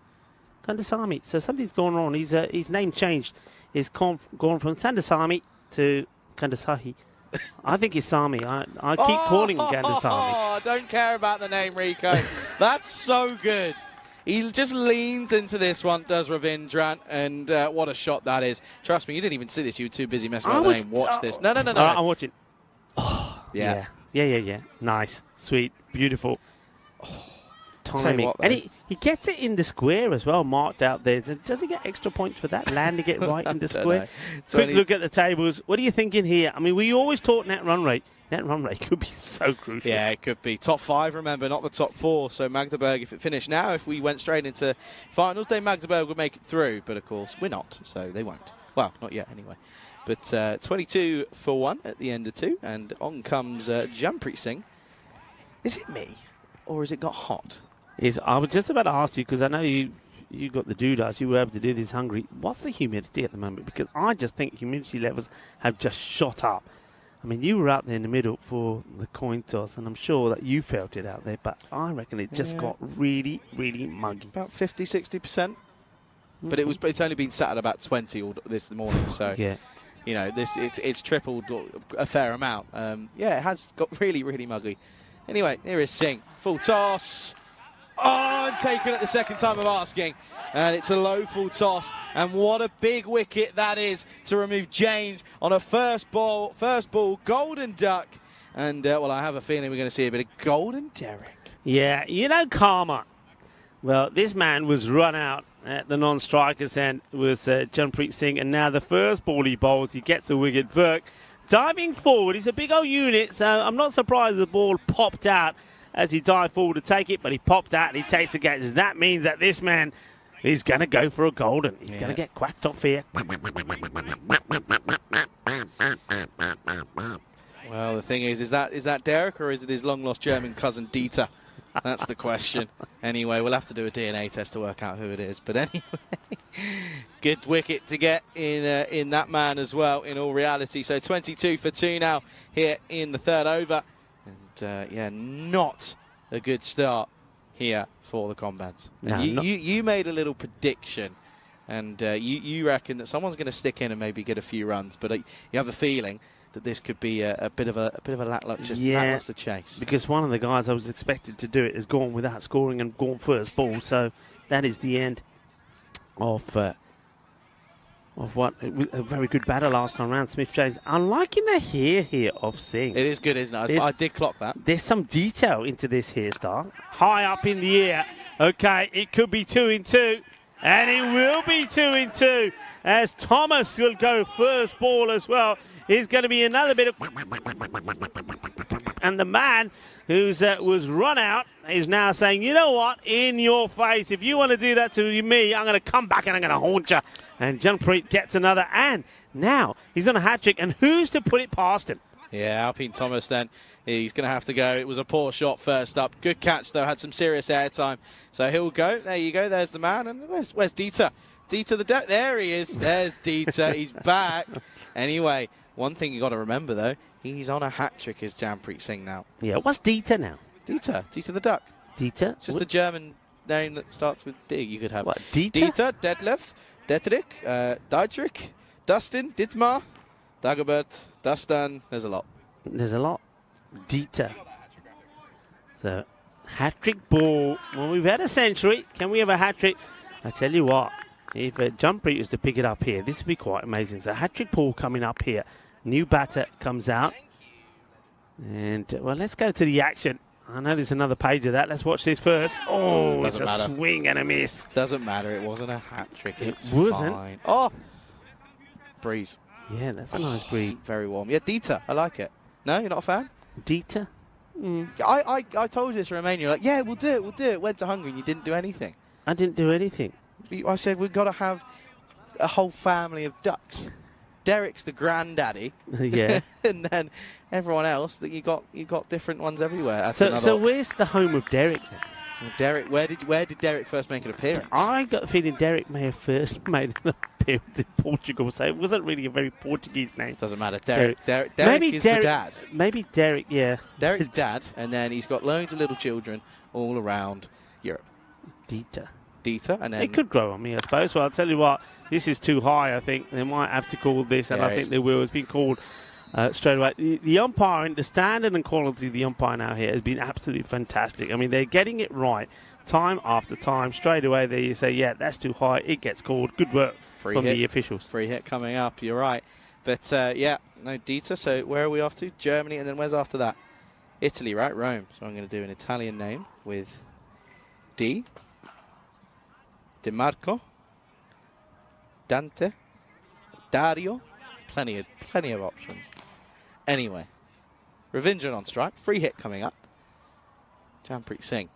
Speaker 4: Kandasamy. So something's going on. His name changed. It's gone from Kandasamy to Kandasai. I think it's Sami. I keep calling him Kandasamy.
Speaker 5: Oh, I don't care about the name, Rico. That's so good. He just leans into this one, does Ravindran, and what a shot that is. Trust me, you didn't even see this. You were too busy messing with the name. Watch this. No.
Speaker 4: I'm watching. Oh,
Speaker 5: yeah.
Speaker 4: Yeah. Nice, sweet, beautiful. Timing.
Speaker 5: What,
Speaker 4: and he gets it in the square as well, marked out there. Does he get extra points for that? Landing it right in the square. Quick look at the tables. What are you thinking here? I mean, we always talk net run rate. Net run rate could be so crucial.
Speaker 5: Yeah, it could be. Top 5, remember, not the top 4. So Magdeburg, if it finished now, if we went straight into finals day, Magdeburg would make it through. But, of course, we're not, so they won't. Well, not yet anyway. But 22 for 1 at the end of 2. And on comes Jampreet Singh. Is it me, or has it got hot?
Speaker 4: I was just about to ask you, because I know you got the doodahs, you were able to do this hungry. What's the humidity at the moment? Because I just think humidity levels have just shot up. I mean, you were out there in the middle for the coin toss, and I'm sure that you felt it out there, but I reckon it just got really, really muggy.
Speaker 5: About 50, 60%. But it's only been sat at about 20 this morning, so
Speaker 4: yeah.
Speaker 5: You know, it's tripled a fair amount. Yeah, it has got really, really muggy. Anyway, here is Singh. Full toss. Oh, and taken at the second time of asking. And it's a low full toss. And what a big wicket that is to remove James on a first ball, golden duck. And, well, I have a feeling we're going to see a bit of golden Derek.
Speaker 4: Yeah, you know karma. Well, this man was run out at the non-strikers end was Jampreet Singh. And now the first ball he bowls, he gets a wicket. Virk diving forward. He's a big old unit, so I'm not surprised the ball popped out as he dived forward to take it, but he popped out and he takes the catch. That means that this man is going to go for a golden. He's going to get quacked off here.
Speaker 5: Well, the thing is that Derek, or is it his long-lost German cousin Dieter? That's the question. Anyway, we'll have to do a DNA test to work out who it is. But anyway, good wicket to get in that man as well, in all reality. So 22 for 2 now here in the third over. And, yeah, not a good start here for the Combats.
Speaker 4: No,
Speaker 5: you made a little prediction, and you reckon that someone's going to stick in and maybe get a few runs, but you have a feeling that this could be a bit of a lackluster chase.
Speaker 4: Because one of the guys I was expected to do it has gone without scoring and gone first ball, so that is the end of what a very good batter last time round, Smith James. I'm liking the hair here of Singh.
Speaker 5: It is good, isn't it? I did clock that.
Speaker 4: There's some detail into this hairstyle. High up in the air. Okay, it could be 2 in 2, and it will be 2 in 2 as Thomas will go first ball as well. He's going to be another bit of... And the man who was run out is now saying, you know what, in your face, if you want to do that to me, I'm going to come back and I'm going to haunt you. And Jampreet gets another, and now he's on a hat-trick, and who's to put it past him?
Speaker 5: Yeah, Alpine Thomas then. He's going to have to go. It was a poor shot first up. Good catch, though. Had some serious airtime. So he'll go. There you go. There's the man. And where's Dieter? Dieter the duck. There he is. There's Dieter. He's back. Anyway, one thing you got to remember, though, he's on a hat-trick as Jampreet Singh now.
Speaker 4: Yeah, what's Dieter now?
Speaker 5: Dieter the duck.
Speaker 4: Dieter?
Speaker 5: Just the German name that starts with D you could have.
Speaker 4: What, Dieter?
Speaker 5: Dieter, Detlef, Dietrich, Dietrich, Dustin, Dietmar, Dagobert, Dustin. There's a lot.
Speaker 4: There's a lot. Dieter. So Hat-trick ball. Well, we've had a century. Can we have a hat-trick? I tell you what, if Jumpreet was to pick it up here, this would be quite amazing. So hat-trick ball coming up here. New batter comes out. And, well, let's go to the action. I know there's another page of that. Let's watch this first. Oh, it's a swing and a miss.
Speaker 5: Doesn't matter. It wasn't a hat-trick.
Speaker 4: It wasn't.
Speaker 5: Fine. Oh! Breeze.
Speaker 4: Yeah, that's a nice breeze.
Speaker 5: Very warm. Yeah, Dieter. I like it. No, you're not a fan?
Speaker 4: Dieter?
Speaker 5: I told you this, Romania. You're like, yeah, we'll do it. Went to Hungary and you didn't do anything.
Speaker 4: I didn't do anything.
Speaker 5: I said we've got to have a whole family of ducks. Derek's the granddaddy.
Speaker 4: Yeah.
Speaker 5: And then everyone else that you got different ones everywhere.
Speaker 4: So where's the home of Derek then?
Speaker 5: Well, Derek, where did Derek first make an appearance?
Speaker 4: I got the feeling Derek may have first made an appearance in Portugal, so it wasn't really a very Portuguese name.
Speaker 5: Doesn't matter. Derek
Speaker 4: maybe
Speaker 5: is
Speaker 4: Derek,
Speaker 5: the dad.
Speaker 4: Maybe Derek, yeah.
Speaker 5: Derek's dad, and then he's got loads of little children all around Europe. Dieter, and then
Speaker 4: it could grow on me, I suppose. Well, I'll tell you what, this is too high, I think. They might have to call this, and I think they will. It's been called straight away. The umpiring, the standard and quality of the umpire now here has been absolutely fantastic. I mean, they're getting it right time after time. Straight away, there you say, yeah, that's too high. It gets called. Good work from the officials.
Speaker 5: Free hit coming up, you're right. But, yeah, no, Dieter. So where are we off to? Germany, and then where's after that? Italy, right? Rome. So I'm going to do an Italian name with D. DeMarco, Dante, Dario. There's plenty of options. Anyway, Ravindran on strike. Free hit coming up. Jampreet Singh.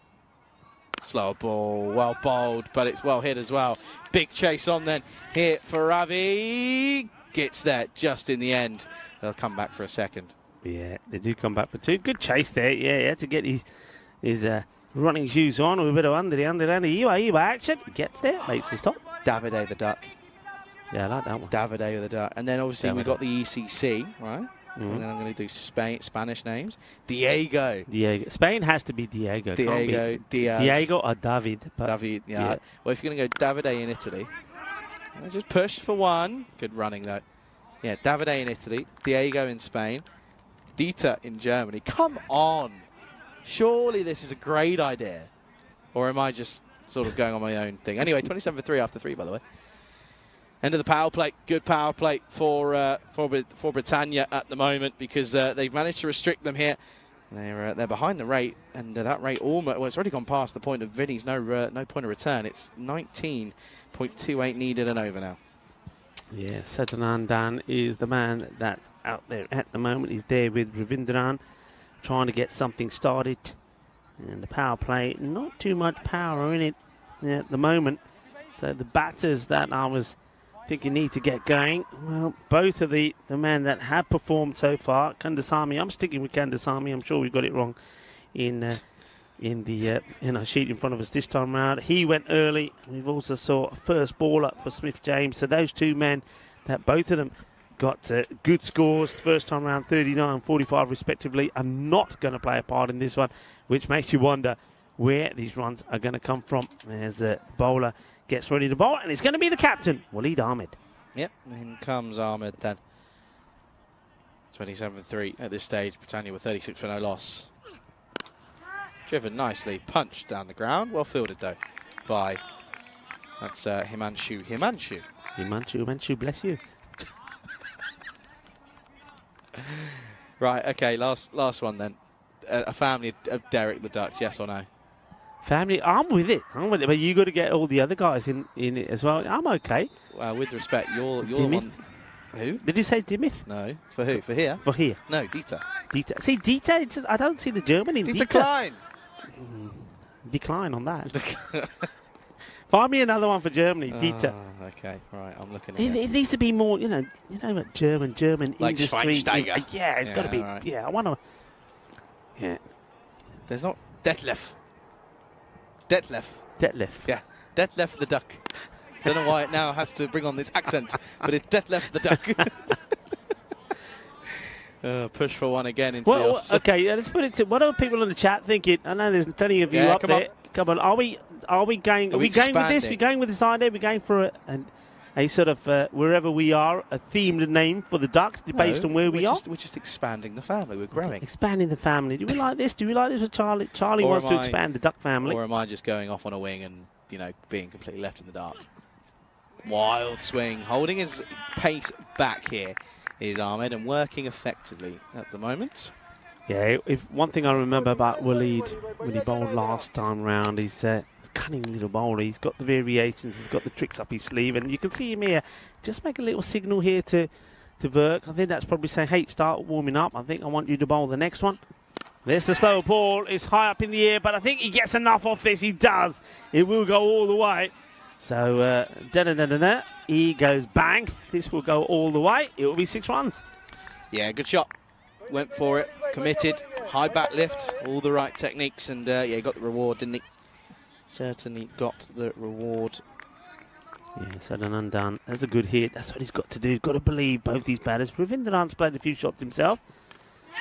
Speaker 5: Slower ball, well bowled, but it's well hit as well. Big chase on then. Here for Ravi. Gets there just in the end. They'll come back for a second.
Speaker 4: Yeah, they do come back for two. Good chase there. Yeah, he had to get his running shoes on with a bit of under action. Gets there, makes the stop.
Speaker 5: Davide the Duck.
Speaker 4: Yeah, I like that one.
Speaker 5: Davide the Duck. And then obviously we've got the ECC, right? And then I'm going to do Spanish names. Diego.
Speaker 4: Spain has to be Diego.
Speaker 5: Diaz.
Speaker 4: Diego or David.
Speaker 5: David, yeah. Well, if you're going to go Davide in Italy, just push for one. Good running, though. Yeah, Davide in Italy. Diego in Spain. Dieter in Germany. Come on. Surely this is a great idea. Or am I just sort of going on my own thing? Anyway, 27 for 3 after 3, by the way. End of the power play. Good power play for Britannia at the moment, because they've managed to restrict them here. They're behind the rate, and that rate almost, well, it's already gone past the point of Vinny's no point of return. It's 19.28 needed and over now.
Speaker 4: Yeah, Sajanandan is the man that's out there at the moment. He's there with Ravindran, trying to get something started. And the power play, not too much power in it at the moment. So the batters that I was thinking need to get going, well, both of the men that have performed so far, Kandasamy, I'm sticking with Kandasamy. I'm sure we got it wrong in our sheet in front of us this time around. He went early. We've also saw a first ball up for Smith James. So those two men, that both of them got good scores first time around, 39 and 45 respectively, are not going to play a part in this one, which makes you wonder where these runs are going to come from as the bowler gets ready to bowl, and it's going to be the captain, Waleed Ahmed.
Speaker 5: Yep, in comes Ahmed then. 27-3 at this stage. Britannia with 36 for no loss. Driven nicely, punched down the ground. Well fielded though by, that's Himanshu, bless you. Right, okay, last one then. A family of Derek the Ducks, yes or no?
Speaker 4: Family, I'm with it, but you got to get all the other guys in it as well. I'm okay.
Speaker 5: With respect, you're
Speaker 4: Dimith?
Speaker 5: one. Who?
Speaker 4: Did you say Dimith?
Speaker 5: No. For who? For here?
Speaker 4: For here.
Speaker 5: No, Dieter.
Speaker 4: Dieter. See, Dieter, I don't see the German in
Speaker 5: Dieter Klein.
Speaker 4: Decline on that. Find me another one for Germany, Dieter.
Speaker 5: Okay, right, I'm looking at
Speaker 4: it needs to be more, you know what German
Speaker 5: like
Speaker 4: industry.
Speaker 5: Schweinsteiger.
Speaker 4: Yeah, it's got to be. Right. Yeah, I want to. Yeah.
Speaker 5: There's not Detlef.
Speaker 4: Yeah.
Speaker 5: Detlef the Duck. Don't know why it now has to bring on this accent, but it's Detlef the Duck. Push for one again into the offside.
Speaker 4: Okay, let's put it to. What are people in the chat thinking? I know there's plenty of you up there. Come on, are we going? Are we going with this? We're going with this idea. We're going for it. And a sort of, wherever we are, a themed name for the duck based on where we are?
Speaker 5: We're just expanding the family. We're growing.
Speaker 4: Expanding the family. Do we like this? Do we like this with Charlie? Charlie wants to expand the duck family.
Speaker 5: Or am I just going off on a wing and, being completely left in the dark? Wild swing. Holding his pace back here is Ahmed and working effectively at the moment.
Speaker 4: Yeah, if one thing I remember about Waleed when he bowled last time round, he's a cunning little bowler. He's got the variations, he's got the tricks up his sleeve, and you can see him here. Just make a little signal here to Verk. I think that's probably saying, hey, start warming up. I think I want you to bowl the next one. There's the slower ball. It's high up in the air, but I think he gets enough off this. He does. It will go all the way. So, he goes bang. This will go all the way. It will be 6 runs.
Speaker 5: Yeah, good shot. Went for it, committed, high back lift, all the right techniques, and he got the reward, didn't he? Certainly got the reward.
Speaker 4: Yeah, said and undone. That's a good hit. That's what he's got to do. He's got to believe both these batters. Ravindranath's played a few shots himself.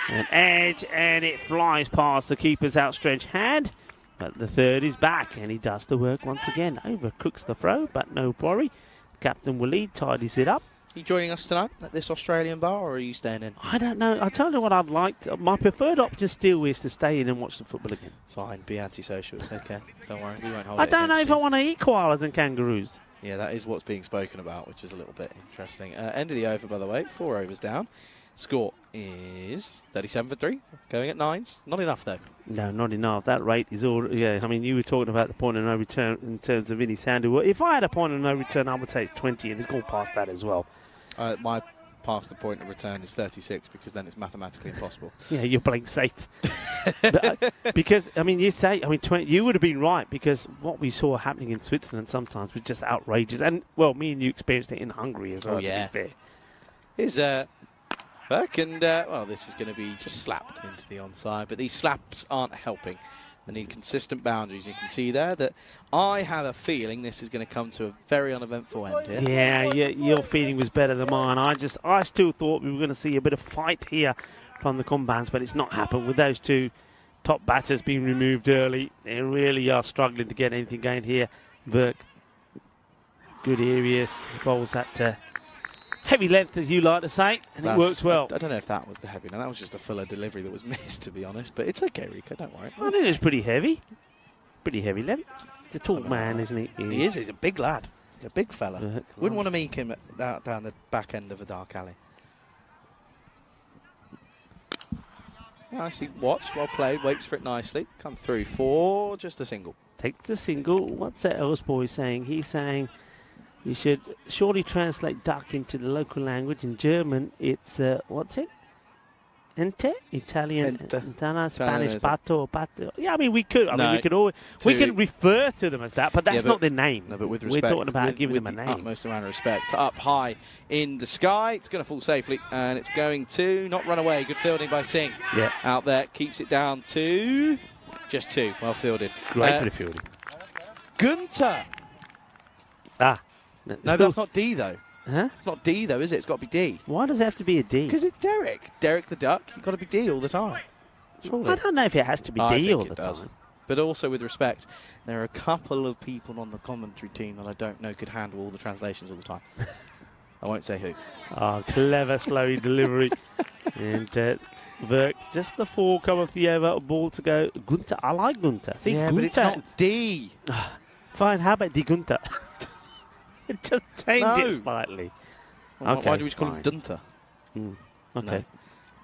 Speaker 4: An edge, and it flies past the keeper's outstretched hand. But the third is back, and he does the work once again. Overcooks the throw, but no worry. Captain Waleed tidies it up.
Speaker 5: Are you joining us tonight at this Australian bar, or are you staying in?
Speaker 4: I don't know. I tell you what I'd like. My preferred option still is to stay in and watch the football again.
Speaker 5: Fine, be antisocial. It's okay. Don't worry, we won't hold
Speaker 4: I
Speaker 5: it
Speaker 4: don't know if
Speaker 5: you.
Speaker 4: I want to eat koalas and kangaroos.
Speaker 5: Yeah, that is what's being spoken about, which is a little bit interesting. End of the over, by the way. 4 overs down. Score is 37 for 3, going at 9s. Not enough, though.
Speaker 4: No, not enough. That rate is all. Yeah, I mean, you were talking about the point of no return in terms of Vinny Sandu. Well, if I had a point of no return, I would say it's 20, and it's gone past that as well.
Speaker 5: My past the point of return is 36, because then it's mathematically impossible.
Speaker 4: Yeah, you're playing safe. Because, I mean, 20, you would have been right, because what we saw happening in Switzerland sometimes was just outrageous. And, well, me and you experienced it in Hungary as well, to be fair.
Speaker 5: Here's Burke, and, well, this is going to be just slapped into the onside, but these slaps aren't helping. They need consistent boundaries. You can see there that I have a feeling this is going to come to a very uneventful end here.
Speaker 4: Yeah, your feeling was better than mine. I still thought we were going to see a bit of fight here from the combines, but it's not happened with those two top batters being removed early. They really are struggling to get anything going here. Verk, good areas, bowls that heavy length, as you like to say, and it works well.
Speaker 5: I don't know if that was the heavy. Now, that was just a fuller delivery that was missed, to be honest. But it's okay, Rico. Don't worry.
Speaker 4: I think it's pretty heavy. Pretty heavy length. He's a tall man, isn't he?
Speaker 5: He is. He's a big lad. He's a big fella. Wouldn't want to meet him down the back end of a dark alley. Nicely watched, well played. Waits for it nicely. Come through for just a single.
Speaker 4: Takes the single. What's that else boy saying? He's saying you should surely translate duck into the local language. In German, it's, what's it? Ente? Italian, Entana, Spanish, pato, pato. Yeah, I mean, we could. I mean, we could always, we can refer to them as that, but that's not their name.
Speaker 5: No, but with respect,
Speaker 4: we're talking about giving them a name.
Speaker 5: Utmost amount of respect. Up high in the sky. It's going to fall safely, and it's going to not run away. Good fielding by Singh.
Speaker 4: Yeah.
Speaker 5: Out there, keeps it down to just 2. Well fielded.
Speaker 4: Great bit of fielding.
Speaker 5: Gunter. No, that's not D, though.
Speaker 4: Huh?
Speaker 5: It's not D, though, is it? It's got to be D.
Speaker 4: Why does it have to be a D?
Speaker 5: Because it's Derek. Derek the Duck. You've got to be D all the time. Surely.
Speaker 4: I don't know if it has to be D all the time.
Speaker 5: But also, with respect, there are a couple of people on the commentary team that I don't know could handle all the translations all the time. I won't say who.
Speaker 4: Clever, slow delivery. And Verk, just the 4 come off the over, ball to go. Gunter, I like Gunter. See,
Speaker 5: yeah,
Speaker 4: Gunter.
Speaker 5: but it's not D.
Speaker 4: Fine, how about D Gunter? Just change it slightly.
Speaker 5: Well, why do we call him Dunter?
Speaker 4: Okay.
Speaker 5: No.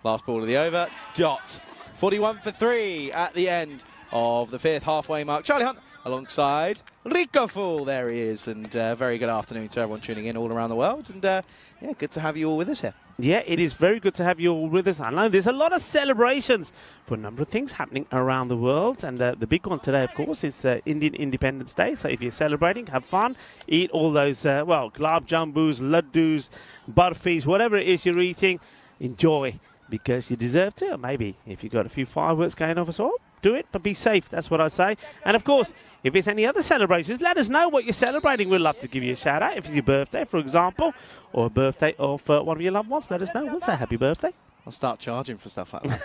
Speaker 5: Last ball of the over. Dot. 41 for 3 at the end of the 5th halfway mark. Charlie Hunt alongside Rico Fool. There he is. And very good afternoon to everyone tuning in all around the world. And yeah, good to have you all with us here.
Speaker 4: Yeah, it is very good to have you all with us. I know there's a lot of celebrations for a number of things happening around the world. And the big one today, of course, is Indian Independence Day. So if you're celebrating, have fun. Eat all those, gulab jambus, laddus, barfis, whatever it is you're eating. Enjoy, because you deserve to. Maybe if you've got a few fireworks going off as well, do it, but be safe. That's what I say. And, of course, if there's any other celebrations, let us know what you're celebrating. We'd love to give you a shout-out. If it's your birthday, for example, or a birthday of one of your loved ones, let us know. We'll say happy birthday.
Speaker 5: I'll start charging for stuff like that.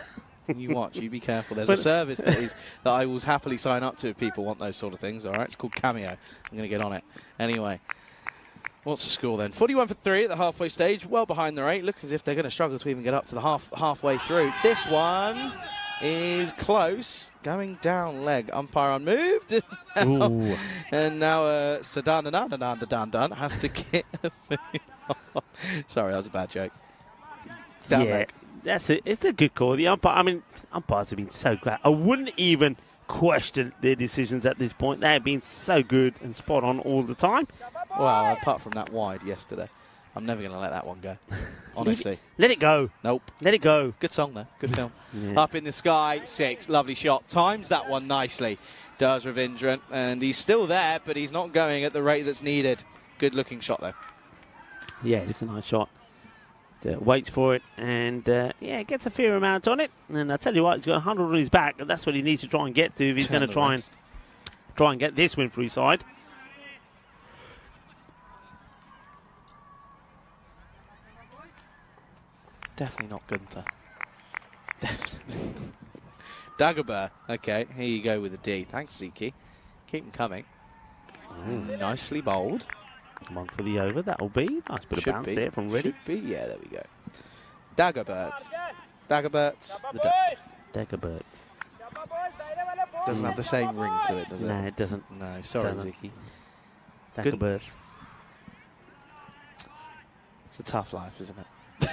Speaker 5: You watch. You be careful. There's a service that I will happily sign up to if people want those sort of things. All right, it's called Cameo. I'm going to get on it. Anyway, What's the score then? 41 for 3 at the halfway stage, well behind the rate. Look as if they're going to struggle to even get up to the halfway through. This one is close, going down leg. Umpire unmoved. And now Sadan has to get a move. Sorry, that was a bad joke. Down leg.
Speaker 4: That's it. It's a good call. The umpire, I mean, umpires have been so great. I wouldn't even question their decisions at this point. They have been so good and spot on all the time.
Speaker 5: Well, apart from that wide yesterday, I'm never going to let that one go. Honestly.
Speaker 4: Let it go.
Speaker 5: Nope.
Speaker 4: Let it go.
Speaker 5: Good song though. Good film.
Speaker 4: Yeah.
Speaker 5: Up in the sky, 6. Lovely shot. Times that one nicely. Does Ravindran. And he's still there, but he's not going at the rate that's needed. Good looking shot though.
Speaker 4: Yeah, it's a nice shot. Waits for it and gets a fair amount on it. And I tell you what, he's got 100 on his back, and that's what he needs to try and get to if he's going to try and get this win for his side.
Speaker 5: Definitely not Gunther. Definitely. Dagobah. Okay, here you go with a D. Thanks, Ziki. Keep them coming. Nicely bowled.
Speaker 4: One for the over, that'll be. Nice bit of bounce there from Reddy.
Speaker 5: Should be, yeah, there we go. Dagobirds. Dagobirds, the duck.
Speaker 4: Dagobirds.
Speaker 5: Doesn't have the same ring to it, does it?
Speaker 4: No, it doesn't.
Speaker 5: No, sorry,
Speaker 4: Doesn't.
Speaker 5: Ziki.
Speaker 4: Dagobirds.
Speaker 5: It's a tough life, isn't it?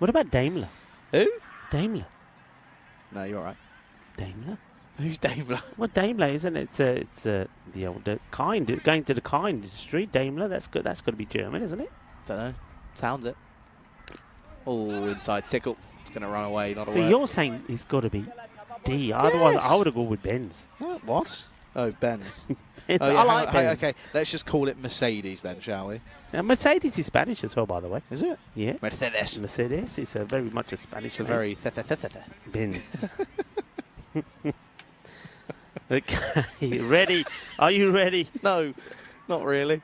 Speaker 4: What about Daimler?
Speaker 5: Who?
Speaker 4: Daimler.
Speaker 5: No, you're all right.
Speaker 4: Daimler?
Speaker 5: Who's Daimler?
Speaker 4: Well, Daimler, isn't it? It's the old kind, going to the kind industry. Daimler, that's good. That's got to be German, isn't it?
Speaker 5: Don't know. Sounds it. Oh, inside tickle. It's going to run away, not
Speaker 4: So
Speaker 5: away.
Speaker 4: you're saying it's got to be D. Otherwise, I would have gone with Benz.
Speaker 5: What? Oh, Benz.
Speaker 4: It's,
Speaker 5: Oh, yeah,
Speaker 4: I like Benz.
Speaker 5: okay, let's just call it Mercedes then, shall we?
Speaker 4: Now, Mercedes is Spanish as well, by the way.
Speaker 5: Is it?
Speaker 4: Yeah.
Speaker 5: Mercedes.
Speaker 4: Mercedes is very much a Spanish
Speaker 5: It's a
Speaker 4: name.
Speaker 5: very
Speaker 4: Benz. Okay, ready? Are you ready?
Speaker 5: No, not really.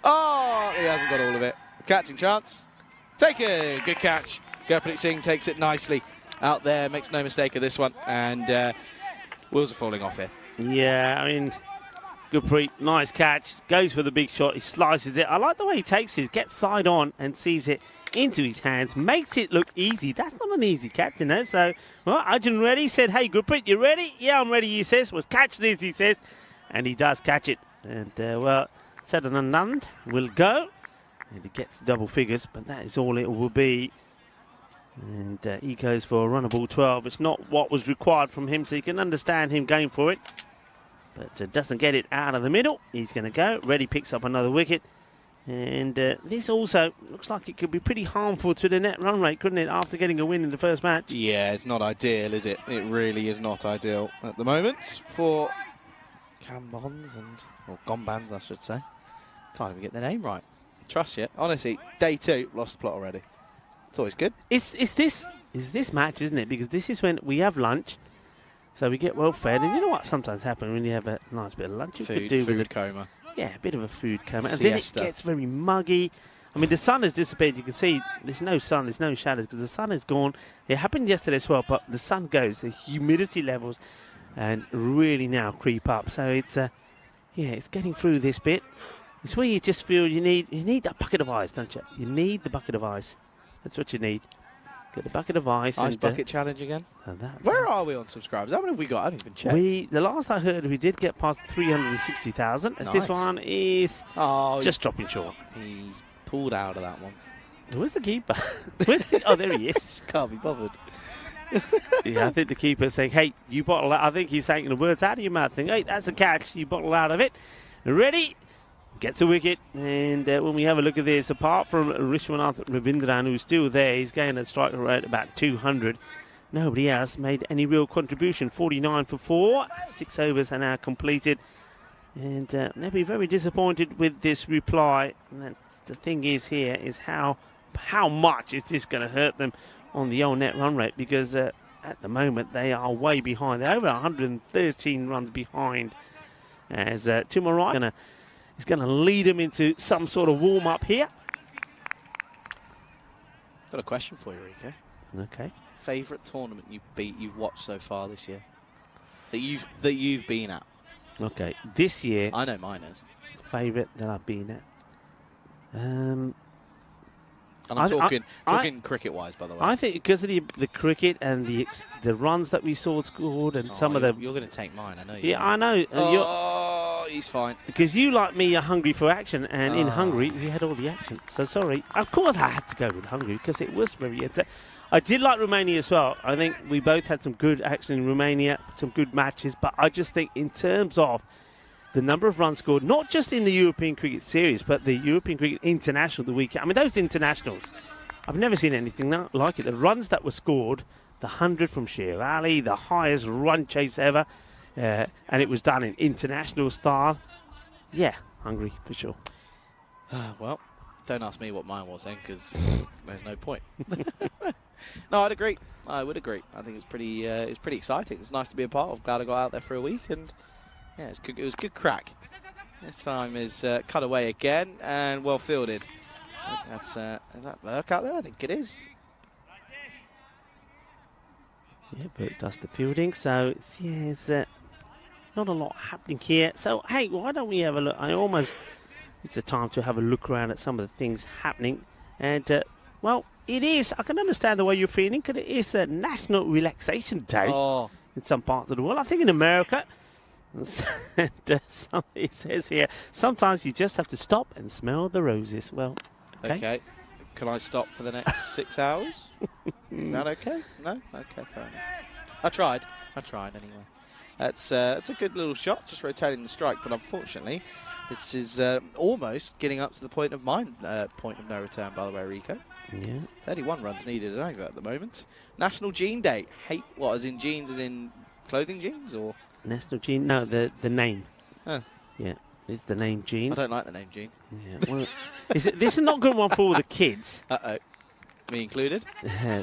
Speaker 5: Oh, he hasn't got all of it. Catching chance. Taken. Good catch. Gurpreet Singh takes it nicely out there. Makes no mistake of this one. And wheels are falling off here.
Speaker 4: Yeah, I mean, Gurpreet, nice catch. Goes for the big shot. He slices it. I like the way he takes his, gets side on and sees it into his hands. Makes it look easy. That's not an easy catch, you know. So, well, Arjun ready said, hey, Gurpreet, you ready? Yeah, I'm ready, he says. Well, catch this, he says. And he does catch it. And, well, said and done will go. And he gets double figures, but that is all it will be. And he goes for a run of ball 12. It's not what was required from him, so you can understand him going for it. But doesn't get it out of the middle. He's going to go. Reddy picks up another wicket. And this also looks like it could be pretty harmful to the net run rate, couldn't it, after getting a win in the first match?
Speaker 5: Yeah, it's not ideal, is it? It really is not ideal at the moment for Gambons or Gombans, I should say. Can't even get their name right. Trust you. Honestly, day 2, lost the plot already. It's always good.
Speaker 4: It's this match, isn't it? Because this is when we have lunch, so we get well fed. And you know what sometimes happens when you have a nice bit of lunch? You could do
Speaker 5: Food
Speaker 4: with
Speaker 5: coma.
Speaker 4: a bit of a food coma. And then it
Speaker 5: Siesta.
Speaker 4: gets very muggy. I mean, the sun has disappeared. You can see there's no sun, there's no shadows because the sun is gone. It happened yesterday as well, but the sun goes, the humidity levels and really now creep up. So it's, it's getting through this bit. It's where you just feel you need that bucket of ice, don't you? You need the bucket of ice. That's what you need. Get the bucket of ice.
Speaker 5: Ice
Speaker 4: and,
Speaker 5: bucket challenge again.
Speaker 4: and
Speaker 5: Where are we on subscribers? How many have we got? I don't even check.
Speaker 4: the last I heard, we did get past 360,000. As
Speaker 5: Nice.
Speaker 4: this one is just dropping short.
Speaker 5: He's pulled out of that one.
Speaker 4: Where's the keeper? Oh, there he is.
Speaker 5: Can't be bothered.
Speaker 4: Yeah, I think the keeper's saying, hey, you bottle out. I think he's saying the words out of your mouth, saying, hey, that's a catch. You bottle out of it. Ready? Gets a wicket. And when we have a look at this, apart from Vishwanath Ravindran, who's still there, he's going to strike rate about 200. Nobody else made any real contribution. 49 for 4. 6 overs are now completed. And they'll be very disappointed with this reply. And that's, the thing is here is how much is this going to hurt them on the old net run rate, because at the moment they are way behind. They're over 113 runs behind. As Tumarai is going to lead them into some sort of warm-up here.
Speaker 5: Got a question for you, Rico.
Speaker 4: Okay.
Speaker 5: Favourite tournament you've watched so far this year? That you've been at?
Speaker 4: Okay. This year,
Speaker 5: I know mine is.
Speaker 4: favourite that I've been at.
Speaker 5: And I'm talking cricket-wise, by the way.
Speaker 4: I think because of the cricket and the runs that we saw scored and some of the...
Speaker 5: You're going to take mine, I know you.
Speaker 4: Yeah, I know.
Speaker 5: He's fine.
Speaker 4: Because you, like me, are hungry for action, and in Hungary, we had all the action. So, sorry. Of course, I had to go with Hungary, because it was very... I did like Romania as well. I think we both had some good action in Romania, some good matches, but I just think in terms of the number of runs scored, not just in the European Cricket Series, but the European Cricket International the weekend. I mean, those internationals, I've never seen anything like it. The runs that were scored, the 100 from Sher Ali, the highest run chase ever, and it was done in international style. Yeah, Hungary, for sure.
Speaker 5: Well, don't ask me what mine was then, because there's no point. No, I'd agree. I would agree. I think it was pretty exciting. It was nice to be a part of. Glad I got out there for a week, and yeah, it was good crack. This time is cut away again and well fielded. Is that Burke out there? I think it is.
Speaker 4: Yeah, Burke does the fielding, so it's not a lot happening here. So hey, why don't we have a look? It's the time to have a look around at some of the things happening, and well, it is. I can understand the way you're feeling, because it is a National Relaxation Day in some parts of the world. I think in America. And it says here, sometimes you just have to stop and smell the roses. Well, okay.
Speaker 5: Can I stop for the next 6 hours? Is that okay? No? Okay, fair enough. I tried anyway. It's a good little shot, just rotating the strike, but unfortunately, this is almost getting up to the point of no return, by the way, Rico.
Speaker 4: Yeah.
Speaker 5: 31 runs needed at the moment. National Jean Day. What, as in jeans, as in clothing jeans, or?
Speaker 4: National Jean? No, the name.
Speaker 5: Oh.
Speaker 4: Yeah, it's the name Jean.
Speaker 5: I don't like the name Jean.
Speaker 4: Yeah, well, this is not a good one for all the kids.
Speaker 5: Uh-oh. Me included?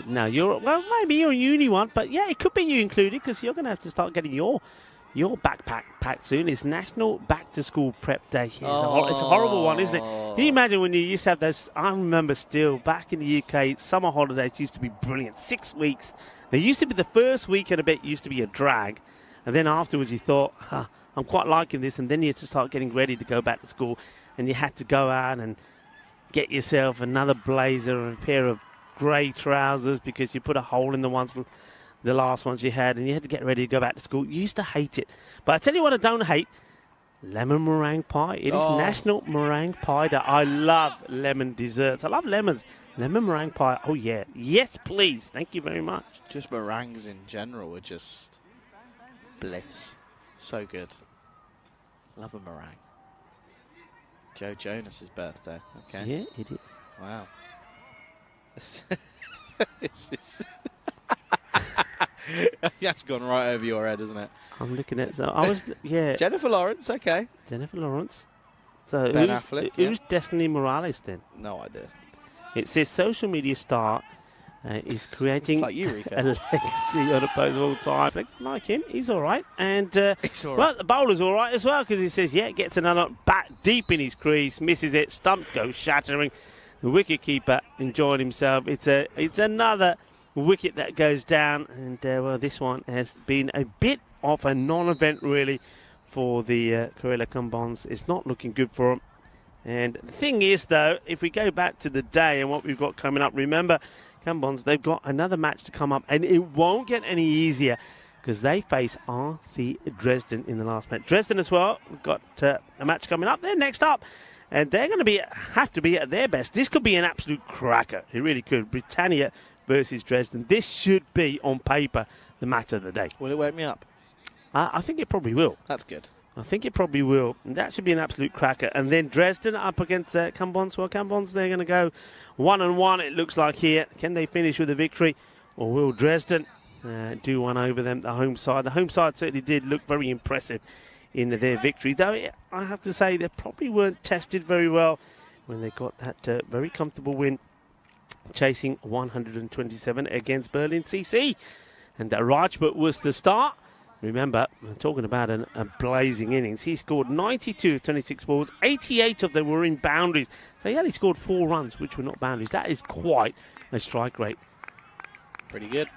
Speaker 4: No, maybe you're a uni one, but yeah, it could be you included, because you're going to have to start getting your backpack packed soon. It's National Back to School Prep Day. It's a horrible one, isn't it? Can you imagine when you used to have those? I remember still back in the UK, summer holidays used to be brilliant. 6 weeks. They used to be the first week and a bit used to be a drag. And then afterwards you thought, I'm quite liking this. And then you had to start getting ready to go back to school. And you had to go out and get yourself another blazer and a pair of grey trousers, because you put a hole in the last ones you had. And you had to get ready to go back to school. You used to hate it. But I tell you what I don't hate. Lemon meringue pie. It is National Meringue Pie Day. I love lemon desserts. I love lemons. Lemon meringue pie. Oh, yeah. Yes, please. Thank you very much.
Speaker 5: Just meringues in general are just... bliss. So good. Love a meringue. Joe Jonas's birthday. Okay.
Speaker 4: Yeah, it is.
Speaker 5: Wow. That's gone right over your head, isn't it?
Speaker 4: I'm looking at... yeah.
Speaker 5: Jennifer Lawrence, okay.
Speaker 4: Jennifer Lawrence. So
Speaker 5: Ben Affleck,
Speaker 4: who's Destiny Morales then?
Speaker 5: No idea.
Speaker 4: It says social media star is creating
Speaker 5: it's like you, Rico.
Speaker 4: a legacy on a post of all time. Like him, he's all right. And,
Speaker 5: he's all right.
Speaker 4: well, the bowler's all right as well, because he says, gets another bat deep in his crease, misses it, stumps go shattering. The wicket-keeper enjoying himself. It's another wicket that goes down. And, well, this one has been a bit of a non-event, really, for the Kerala Kambons. It's not looking good for them. And the thing is, though, if we go back to the day and what we've got coming up, remember, Kambons, they've got another match to come up, and it won't get any easier, because they face RC Dresden in the last match. Dresden as well, we've got a match coming up there next up, and they're going to have to be at their best. This could be an absolute cracker. It really could. Britannia versus Dresden. This should be, on paper, the match of the day.
Speaker 5: Will it wake me up?
Speaker 4: I think it probably will.
Speaker 5: That's good.
Speaker 4: I think it probably will. And that should be an absolute cracker. And then Dresden up against Kambons. Well, Kambons, they're going to go 1-1, it looks like here. Can they finish with a victory? Or will Dresden do one over them, the home side? The home side certainly did look very impressive in their victory. Though I have to say they probably weren't tested very well when they got that very comfortable win, chasing 127 against Berlin CC. And Rajput was the start. Remember, I'm talking about a blazing innings. He scored 92 of 26 balls. 88 of them were in boundaries. So he only scored 4 runs, which were not boundaries. That is quite a strike rate.
Speaker 5: Pretty good.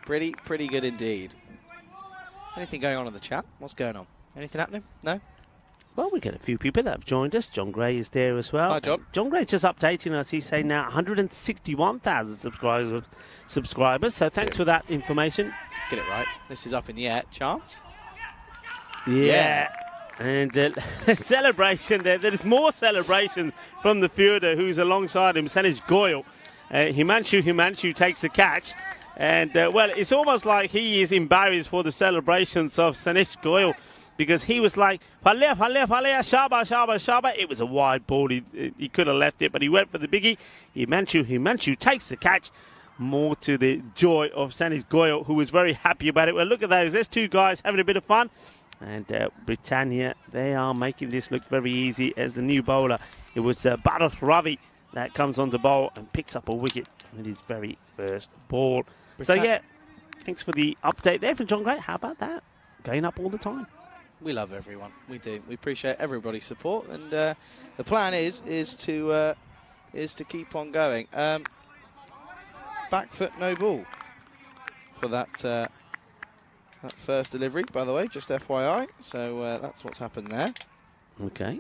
Speaker 5: pretty good indeed. Anything going on in the chat? What's going on? Anything happening? No?
Speaker 4: well. We get a few people that have joined us. John Gray is there as well.
Speaker 5: Hi, John.
Speaker 4: John Gray just updating us. He's saying now 161,000 subscribers. So thanks for that information.
Speaker 5: Get it right. This is up in the air. Chance?
Speaker 4: Yeah. And celebration there. There's more celebration from the fielder who's alongside him, Sanish Goyal. Himanshu takes the catch. And, well, it's almost like he is embarrassed for the celebrations of Sanish Goyal because he was like, Shaba, Shaba, Shaba. It was a wide ball. He could have left it, but he went for the biggie. Himanshu takes the catch. More to the joy of Sanish Goyal, who was very happy about it. Well, look at those. There's two guys having a bit of fun. And Britannia, they are making this look very easy as the new bowler. It was Bharat Ravi that comes on the bowl and picks up a wicket with his very first ball. So, yeah, thanks for the update there from John Gray. How about that? Going up all the time.
Speaker 5: We love everyone. We do. We appreciate everybody's support. And the plan is to keep on going. Back foot, no ball for that that first delivery, by the way, just FYI. So that's what's happened there.
Speaker 4: Okay.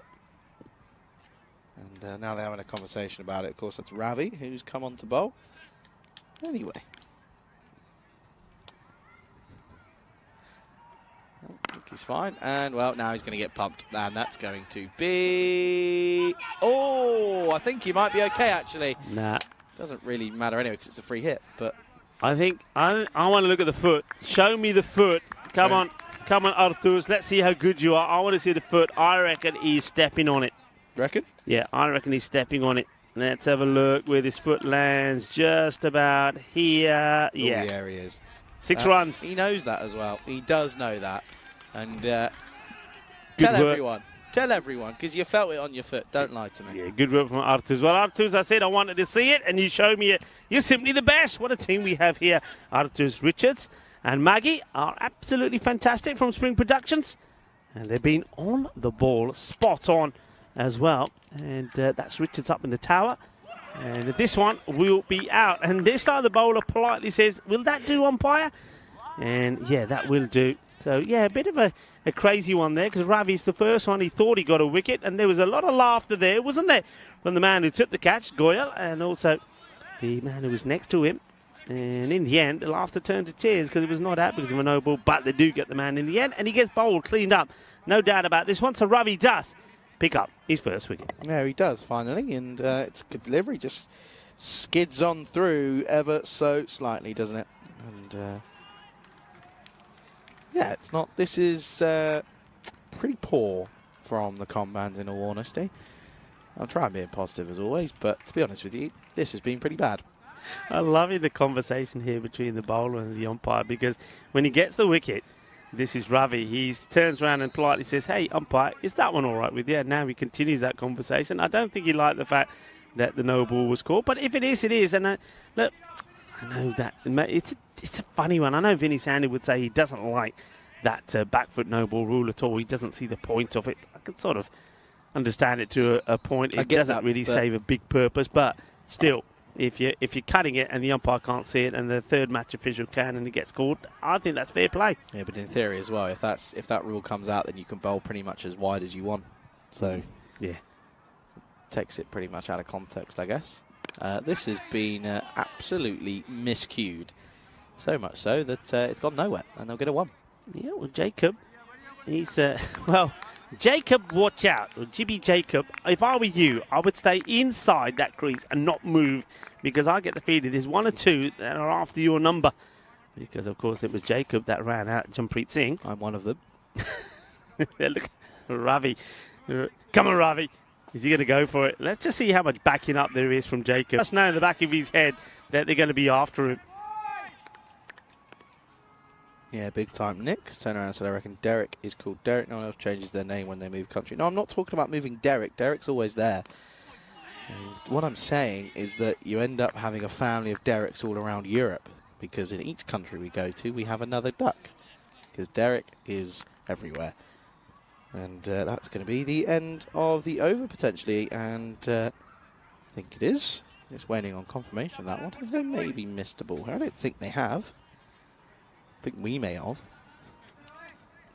Speaker 5: And now they're having a conversation about it. Of course, that's Ravi, who's come on to bowl. Anyway. I think he's fine. And, well, now he's going to get pumped. And that's going to be... Oh, I think he might be okay, actually.
Speaker 4: Nah.
Speaker 5: Doesn't really matter anyway because it's a free hit, but...
Speaker 4: I think I want to look at the foot. Show me the foot. Come on, Arthurs. Let's see how good you are. I want to see the foot. I reckon he's stepping on it.
Speaker 5: Reckon?
Speaker 4: Yeah, I reckon he's stepping on it. Let's have a look where this foot lands. Just about here. Yeah.
Speaker 5: Oh, yeah, he is.
Speaker 4: 6 runs.
Speaker 5: He knows that as well. He does know that. And tell everyone, because you felt it on your foot. Don't lie to me.
Speaker 4: Yeah, good work from Arthurs. Well, Arthurs, I said I wanted to see it, and you showed me it. You're simply the best. What a team we have here. Arthurs, Richards, and Maggie are absolutely fantastic from Spring Productions. And they've been on the ball, spot on as well. And that's Richards up in the tower. And this one will be out. And this time the bowler politely says, will that do, umpire? And, yeah, that will do. So, yeah, a bit of a crazy one there because Ravi's the first one. He thought he got a wicket, and there was a lot of laughter there, wasn't there, from the man who took the catch, Goyal, and also the man who was next to him. And in the end, the laughter turned to tears because it was not out because of a no ball, but they do get the man in the end, and he gets bowled, cleaned up. No doubt about this one. So Ravi does pick up his first wicket.
Speaker 5: Yeah, he does, finally, and it's a good delivery. Just skids on through ever so slightly, doesn't it? And... yeah, it's not. This is pretty poor from the Combans, in all honesty. I'll try and be positive as always, but to be honest with you, this has been pretty bad.
Speaker 4: I'm loving the conversation here between the bowler and the umpire because when he gets the wicket, this is Ravi. He turns around and politely says, "Hey, umpire, is that one all right with you?" And now he continues that conversation. I don't think he liked the fact that the no ball was called, but if it is, it is. And look, I know that it's a funny one. I know Vinny Sandy would say he doesn't like that back foot no ball rule at all. He doesn't see the point of it. I can sort of understand it to a point. It doesn't really save a big purpose, but still, if you're cutting it and the umpire can't see it and the third match official can and it gets called, I think that's fair play.
Speaker 5: Yeah, but in theory as well, if that rule comes out, then you can bowl pretty much as wide as you want. So
Speaker 4: yeah,
Speaker 5: takes it pretty much out of context, I guess. This has been absolutely miscued, so much so that it's gone nowhere, and they'll get a 1.
Speaker 4: Yeah, well, Jacob, he's, well, Jacob, watch out. Well, Jimmy Jacob, if I were you, I would stay inside that crease and not move because I get the feeling there's 1 or 2 that are after your number. Because, of course, it was Jacob that ran out, Jampreet Singh.
Speaker 5: I'm one of them.
Speaker 4: Look, Ravi. Come on, Ravi. Is he going to go for it? Let's just see how much backing up there is from Jacob. Just know in the back of his head that they're going to be after him.
Speaker 5: Yeah, big time. Nick, turn around and said, I reckon Derek is called Derek. No one else changes their name when they move country. No, I'm not talking about moving Derek. Derek's always there. And what I'm saying is that you end up having a family of Dereks all around Europe because in each country we go to, we have another duck. Because Derek is everywhere. And that's going to be the end of the over, potentially. And I think it is. Just waiting on confirmation of that one. Have they maybe missed a ball? I don't think they have. I think we may have.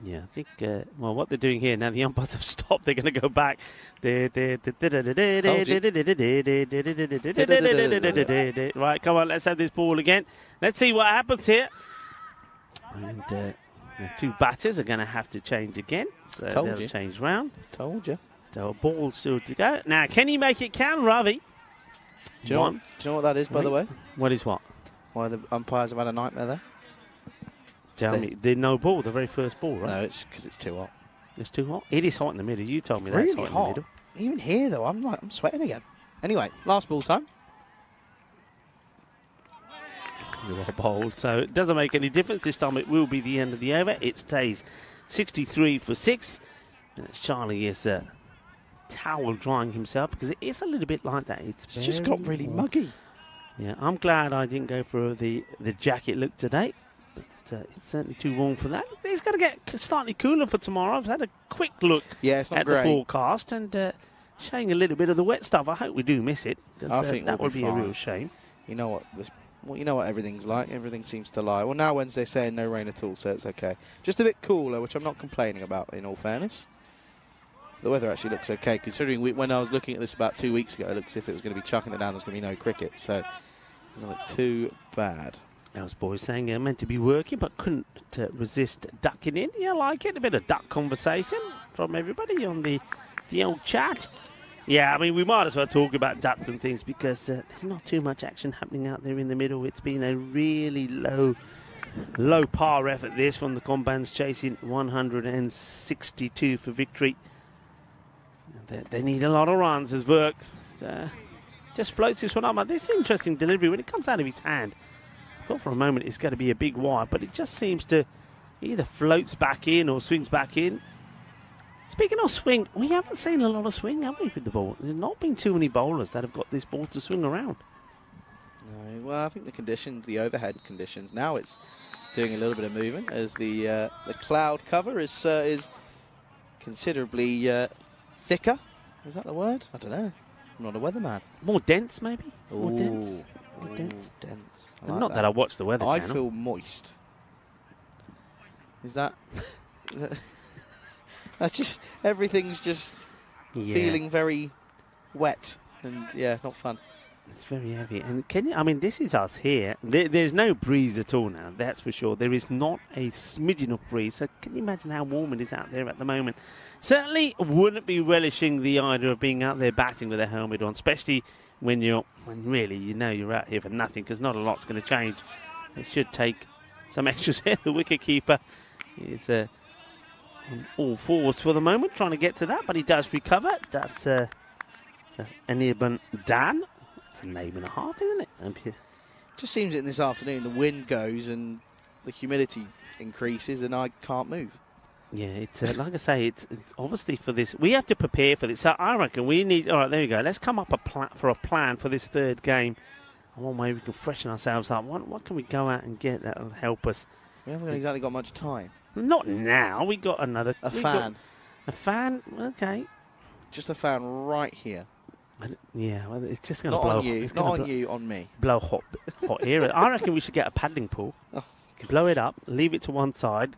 Speaker 4: Yeah, I think, well, what they're doing here, now the umpires have stopped, they're going to go back. Right, come on, let's have this ball again. Let's see what happens here. And the two batters are going to have to change again. So they'll change round.
Speaker 5: Told you.
Speaker 4: So ball still to go. Now, can he make it count, Ravi?
Speaker 5: Do you know what that is, by the way?
Speaker 4: What is what?
Speaker 5: Why the umpires have had a nightmare there?
Speaker 4: Tell me, the no ball, the very first ball, right?
Speaker 5: No, it's because it's too hot.
Speaker 4: It's too hot? It is hot in the middle. You told me
Speaker 5: Really
Speaker 4: that's hot in the middle.
Speaker 5: Even here, though, I'm sweating again. Anyway, last ball time.
Speaker 4: You are bold, so it doesn't make any difference. This time it will be the end of the over. It stays 63 for 6. And Charlie is towel drying himself because it is a little bit like that. It's
Speaker 5: just got really muggy.
Speaker 4: Yeah, I'm glad I didn't go for the jacket look today. But it's certainly too warm for that. It's going to get slightly cooler for tomorrow. I've had a quick look
Speaker 5: it's not
Speaker 4: at
Speaker 5: great.
Speaker 4: the forecast and showing a little bit of the wet stuff. I hope we do miss it.
Speaker 5: I think
Speaker 4: that
Speaker 5: we'll
Speaker 4: would be a
Speaker 5: fine.
Speaker 4: real shame.
Speaker 5: You know what? You know what everything's like. Everything seems to lie. Well, now Wednesday's saying no rain at all, so it's okay. Just a bit cooler, which I'm not complaining about, in all fairness. The weather actually looks okay, considering when I was looking at this about 2 weeks ago, it looked as if it was going to be chucking it down. There's going to be no cricket, so it doesn't look too bad.
Speaker 4: Those boys saying they're meant to be working, but couldn't resist ducking in. Yeah, I like it. A bit of duck conversation from everybody on the old chat. Yeah, I mean, we might as well talk about ducks and things because there's not too much action happening out there in the middle. It's been a really low par effort, this, from the Combans, chasing 162 for victory. They need a lot of runs as Verk just floats this one up. This is an interesting delivery when it comes out of his hand. I thought for a moment it's going to be a big wide, but it just seems to either floats back in or swings back in. Speaking of swing, we haven't seen a lot of swing, have we, with the ball? There's not been too many bowlers that have got this ball to swing around.
Speaker 5: No, well, I think the conditions, the overhead conditions, now it's doing a little bit of movement as the cloud cover is considerably thicker. Is that the word? I don't know. I'm not a weatherman.
Speaker 4: More dense, maybe? More
Speaker 5: Ooh.
Speaker 4: dense. More
Speaker 5: Ooh,
Speaker 4: dense.
Speaker 5: dense. I
Speaker 4: And
Speaker 5: like
Speaker 4: not that I watch the weather
Speaker 5: I
Speaker 4: channel.
Speaker 5: feel moist. Is that... That's just... Everything's just feeling very wet. And, yeah, not fun.
Speaker 4: It's very heavy. And can you... I mean, this is us here. There's no breeze at all now, that's for sure. There is not a smidgen of breeze. So can you imagine how warm it is out there at the moment? Certainly wouldn't be relishing the idea of being out there batting with a helmet on, especially when really you know you're out here for nothing, because not a lot's going to change. It should take some extras here. The wicketkeeper is on all fours for the moment, trying to get to that, but he does recover. That's Anirban Dan. That's a name and a half, isn't it?
Speaker 5: Just seems that in this afternoon the wind goes and the humidity increases and I can't move.
Speaker 4: Yeah, it's like I say, it's obviously for this. We have to prepare for this. So I reckon we need. All right, there we go. Let's come up for a plan for this third game. One way we can freshen ourselves up. What can we go out and get that will help us?
Speaker 5: We haven't exactly got much time.
Speaker 4: Not now. We got another.
Speaker 5: A fan.
Speaker 4: A fan. Okay.
Speaker 5: Just a fan right here.
Speaker 4: Yeah, well, it's just going to
Speaker 5: Not
Speaker 4: blow.
Speaker 5: on you.
Speaker 4: It's
Speaker 5: Not
Speaker 4: gonna
Speaker 5: on you. On me.
Speaker 4: Blow hot air. I reckon we should get a paddling pool.
Speaker 5: Oh,
Speaker 4: blow it up. Leave it to one side.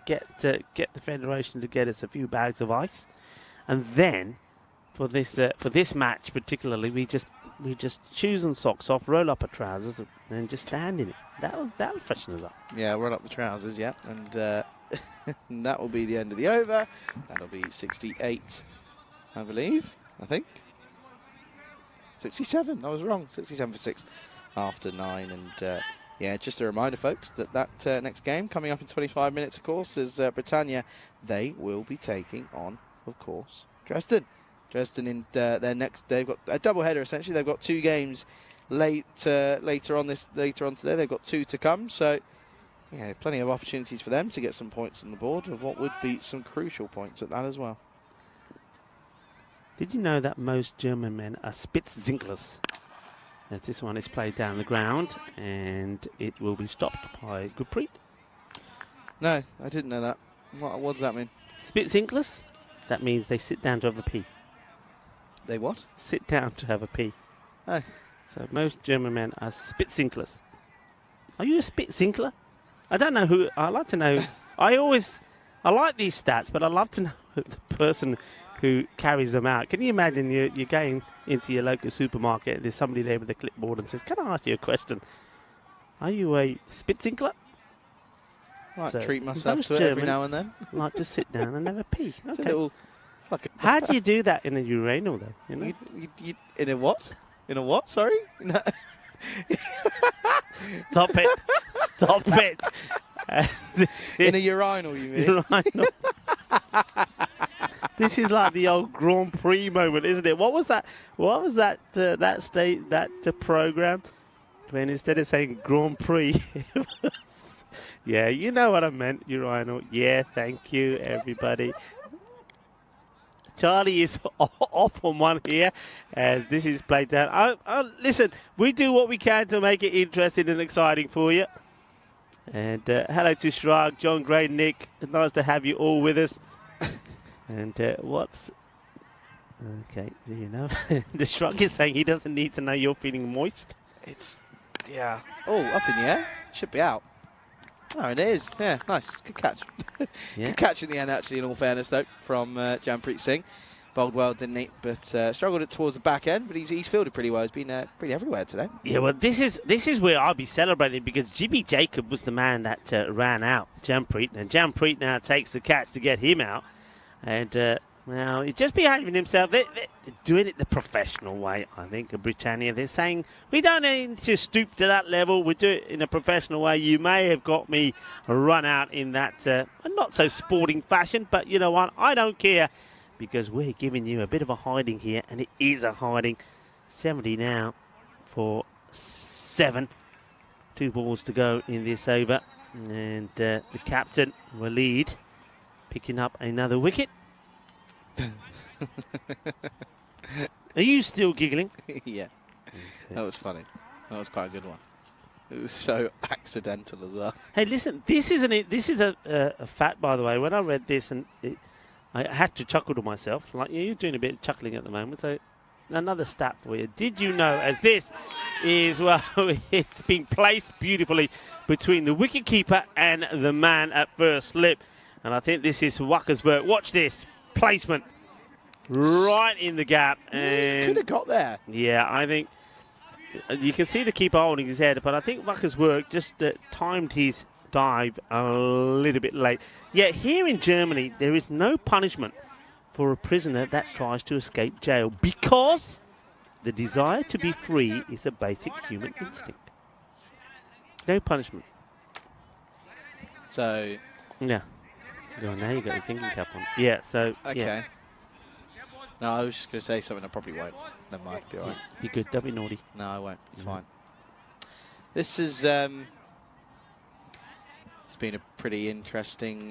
Speaker 4: Get the Federation to get us a few bags of ice, and then for this match particularly, we just shoes and socks off, roll up our trousers, and just stand in it. That'll freshen us up.
Speaker 5: Yeah, roll up the trousers, yeah, and that will be the end of the over. That'll be 68, I believe. I think 67. I was wrong. 67 for 6 after 9, and. Yeah, just a reminder, folks, that next game coming up in 25 minutes, of course, is Britannia. They will be taking on, of course, Dresden. Dresden in their next. They've got a double-header essentially. They've got 2 games later on today. They've got 2 to come. So, yeah, plenty of opportunities for them to get some points on the board of what would be some crucial points at that as well.
Speaker 4: Did you know that most German men are Spitzzinklers? As this one is played down the ground, and it will be stopped by Gurpreet.
Speaker 5: No, I didn't know that. What does that mean?
Speaker 4: Spitzzinklers? That means they sit down to have a pee.
Speaker 5: They what?
Speaker 4: Sit down to have a pee.
Speaker 5: Oh.
Speaker 4: So most German men are Spitzzinklers. Are you a Spitzinkler? I don't know who. I'd like to know. I always I like these stats, but I'd love to know the person who carries them out. Can you imagine you're going into your local supermarket and there's somebody there with a clipboard and says, "Can I ask you a question? Are you a Spitzinkler?"
Speaker 5: Might
Speaker 4: So,
Speaker 5: treat myself
Speaker 4: those
Speaker 5: to it every
Speaker 4: German
Speaker 5: now and then.
Speaker 4: like to sit down and have a pee.
Speaker 5: It's
Speaker 4: Okay.
Speaker 5: it's like
Speaker 4: How do you do that in a urinal, though? You know?
Speaker 5: you, in a what? In a what? Sorry. No.
Speaker 4: Stop it! Stop it!
Speaker 5: In a urinal, you mean?
Speaker 4: Urinal. This is like the old Grand Prix moment, isn't it? What was that? What was that? That program when instead of saying Grand Prix, it was, yeah, you know what I meant, urinal. Yeah, thank you, everybody. Charlie is off on one here as this is played down. Listen, we do what we can to make it interesting and exciting for you. And hello to Shrug, John Gray, Nick. It's nice to have you all with us. And what's... Okay, you know. The Shrug is saying he doesn't need to know you're feeling moist.
Speaker 5: It's, yeah. Oh, up in the air. Should be out. Oh, it is. Yeah, nice. Good catch.
Speaker 4: Yeah.
Speaker 5: Good catch in the end, actually, in all fairness, though, from Jampreet Singh. Bowled well, didn't he? But struggled it towards the back end, but he's fielded pretty well. He's been pretty everywhere today.
Speaker 4: Yeah, well, this is where I'll be celebrating because Jimmy Jacob was the man that ran out Jampreet, and Jampreet now takes the catch to get him out. And now he's just behaving himself. They're doing it the professional way, I think, of Britannia. They're saying, we don't need to stoop to that level. We do it in a professional way. You may have got me run out in that not so sporting fashion, but you know what? I don't care because we're giving you a bit of a hiding here, and it is a hiding. 70 now for 7. 2 balls to go in this over. And the captain, Walid, picking up another wicket. Are you still giggling?
Speaker 5: Yeah,
Speaker 4: Okay.
Speaker 5: that was funny. That was quite a good one. It was so accidental as well.
Speaker 4: Hey, listen, this is a fact, by the way. When I read this, and I had to chuckle to myself. Like you're doing a bit of chuckling at the moment. So another stat for you. Did you know, as this is, well, it's been placed beautifully between the wicketkeeper and the man at first slip. And I think this is Waka's work. Watch this placement right in the gap. And
Speaker 5: Could have got there.
Speaker 4: yeah, I think you can see the keeper holding his head, but I think Waka's work just timed his dive a little bit late. Yet here in Germany, there is no punishment for a prisoner that tries to escape jail because the desire to be free is a basic human instinct. No punishment.
Speaker 5: So,
Speaker 4: Yeah. Oh, now you got your thinking cap on. Yeah, so,
Speaker 5: okay.
Speaker 4: yeah.
Speaker 5: No, I was just going to say something I probably won't. Never mind, be all right.
Speaker 4: Be good, don't be naughty.
Speaker 5: No, I won't. It's
Speaker 4: Mhm.
Speaker 5: fine. This is... it's been a pretty interesting...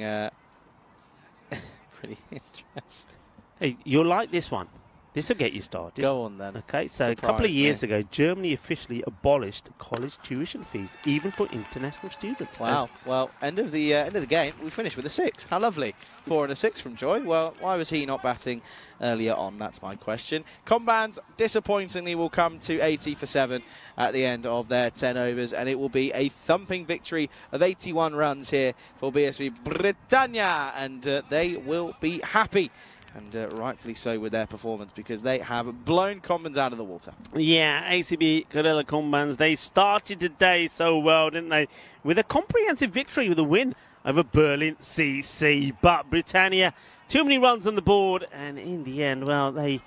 Speaker 5: pretty interesting.
Speaker 4: Hey, you'll like this one. This will get you started.
Speaker 5: Go on then.
Speaker 4: Okay, so a couple of years ago, Germany officially abolished college tuition fees, even for international students.
Speaker 5: Wow. Well, end of the game, we finished with a 6. How lovely. 4 and a 6 from Joy. Well, why was he not batting earlier on? That's my question. Combans, disappointingly, will come to 80 for 7 at the end of their 10 overs, and it will be a thumping victory of 81 runs here for BSV Britannia, and they will be happy. And rightfully so with their performance because they have blown Combans out of the water.
Speaker 4: Yeah, ACB Karela Combans, they started the day so well, didn't they? With a comprehensive victory with a win over Berlin CC. But Britannia, too many runs on the board, and in the end, well, they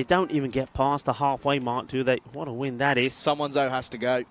Speaker 4: don't even get past the halfway mark, do they? What a win that is.
Speaker 5: Someone's O has to go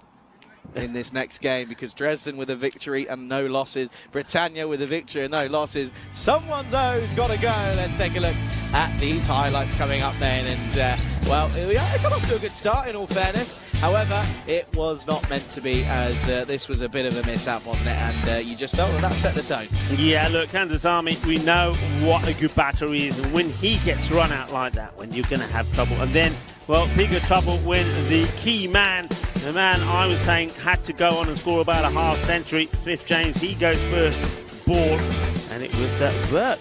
Speaker 5: in this next game because Dresden with a victory and no losses, Britannia with a victory and no losses. Someone's O's got to go. Let's take a look at these highlights coming up then. And well, it got off to a good start in all fairness. However, it was not meant to be as this was a bit of a mishap, wasn't it? And you just felt that set the tone.
Speaker 4: Yeah, look, Kansas Army, we know what a good batter he is, and when he gets run out like that, when you're going to have trouble. And then, well, bigger trouble when the key man, the man I was saying had to go on and score about a half century, Smith James, he goes first ball, and it was Burke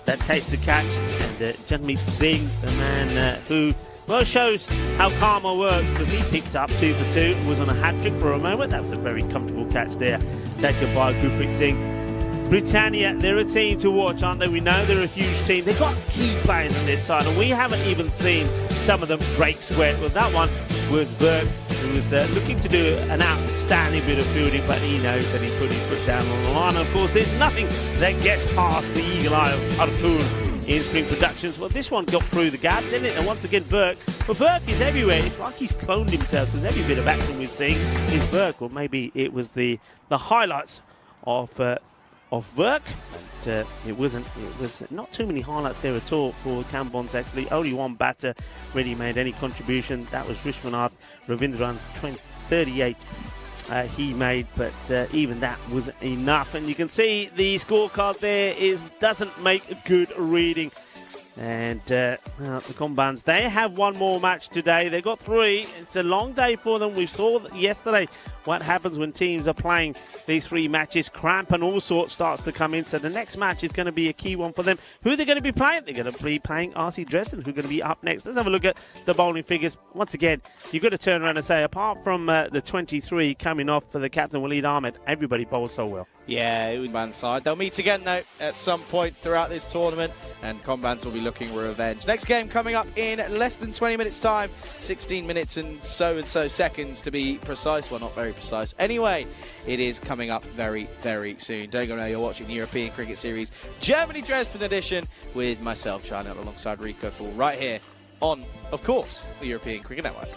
Speaker 4: that takes the catch. And Janmeet Singh, the man who, well, shows how karma works because he picked up 2 for 2, was on a hat-trick for a moment. That was a very comfortable catch there, taken by Gurpreet Singh. Britannia, they're a team to watch, aren't they? We know they're a huge team. They've got key players on this side, and we haven't even seen some of them break square. Well, that one was Burke, who was looking to do an outstanding bit of fielding, but he knows that he put his foot down on the line. And of course, there's nothing that gets past the eagle eye of Harpoon in Spring Productions. Well, this one got through the gap, didn't it? And once again, Burke. Well, Burke is everywhere. It's like he's cloned himself, because every bit of action we've seen is Burke. Or maybe it was the highlights of Burke. And, it was not too many highlights there at all for Cambons, actually. Only one batter really made any contribution. That was Vishwanath Ravindran, 38 he made, but even that wasn't enough. And you can see the scorecard there doesn't make a good reading. And the Combans, they have one more match today. They got 3. It's a long day for them. We saw yesterday what happens when teams are playing these 3 matches. Cramp and all sorts starts to come in. So the next match is going to be a key one for them. Who are they going to be playing? They're going to be playing RC Dresden, who are going to be up next. Let's have a look at the bowling figures. Once again, you've got to turn around and say, apart from the 23 coming off for the captain, Waleed Ahmed, everybody bowls so well.
Speaker 5: Yeah, it was man's side. They'll meet again, though, at some point throughout this tournament, and Combans will be looking for revenge. Next game coming up in less than 20 minutes' time, 16 minutes and so seconds to be precise. Well, not very precise. Anyway, it is coming up very, very soon. Don't go now, you're watching the European Cricket Series Germany Dresden edition with myself, Charnel, alongside Rico Fall, right here on, of course, the European Cricket Network.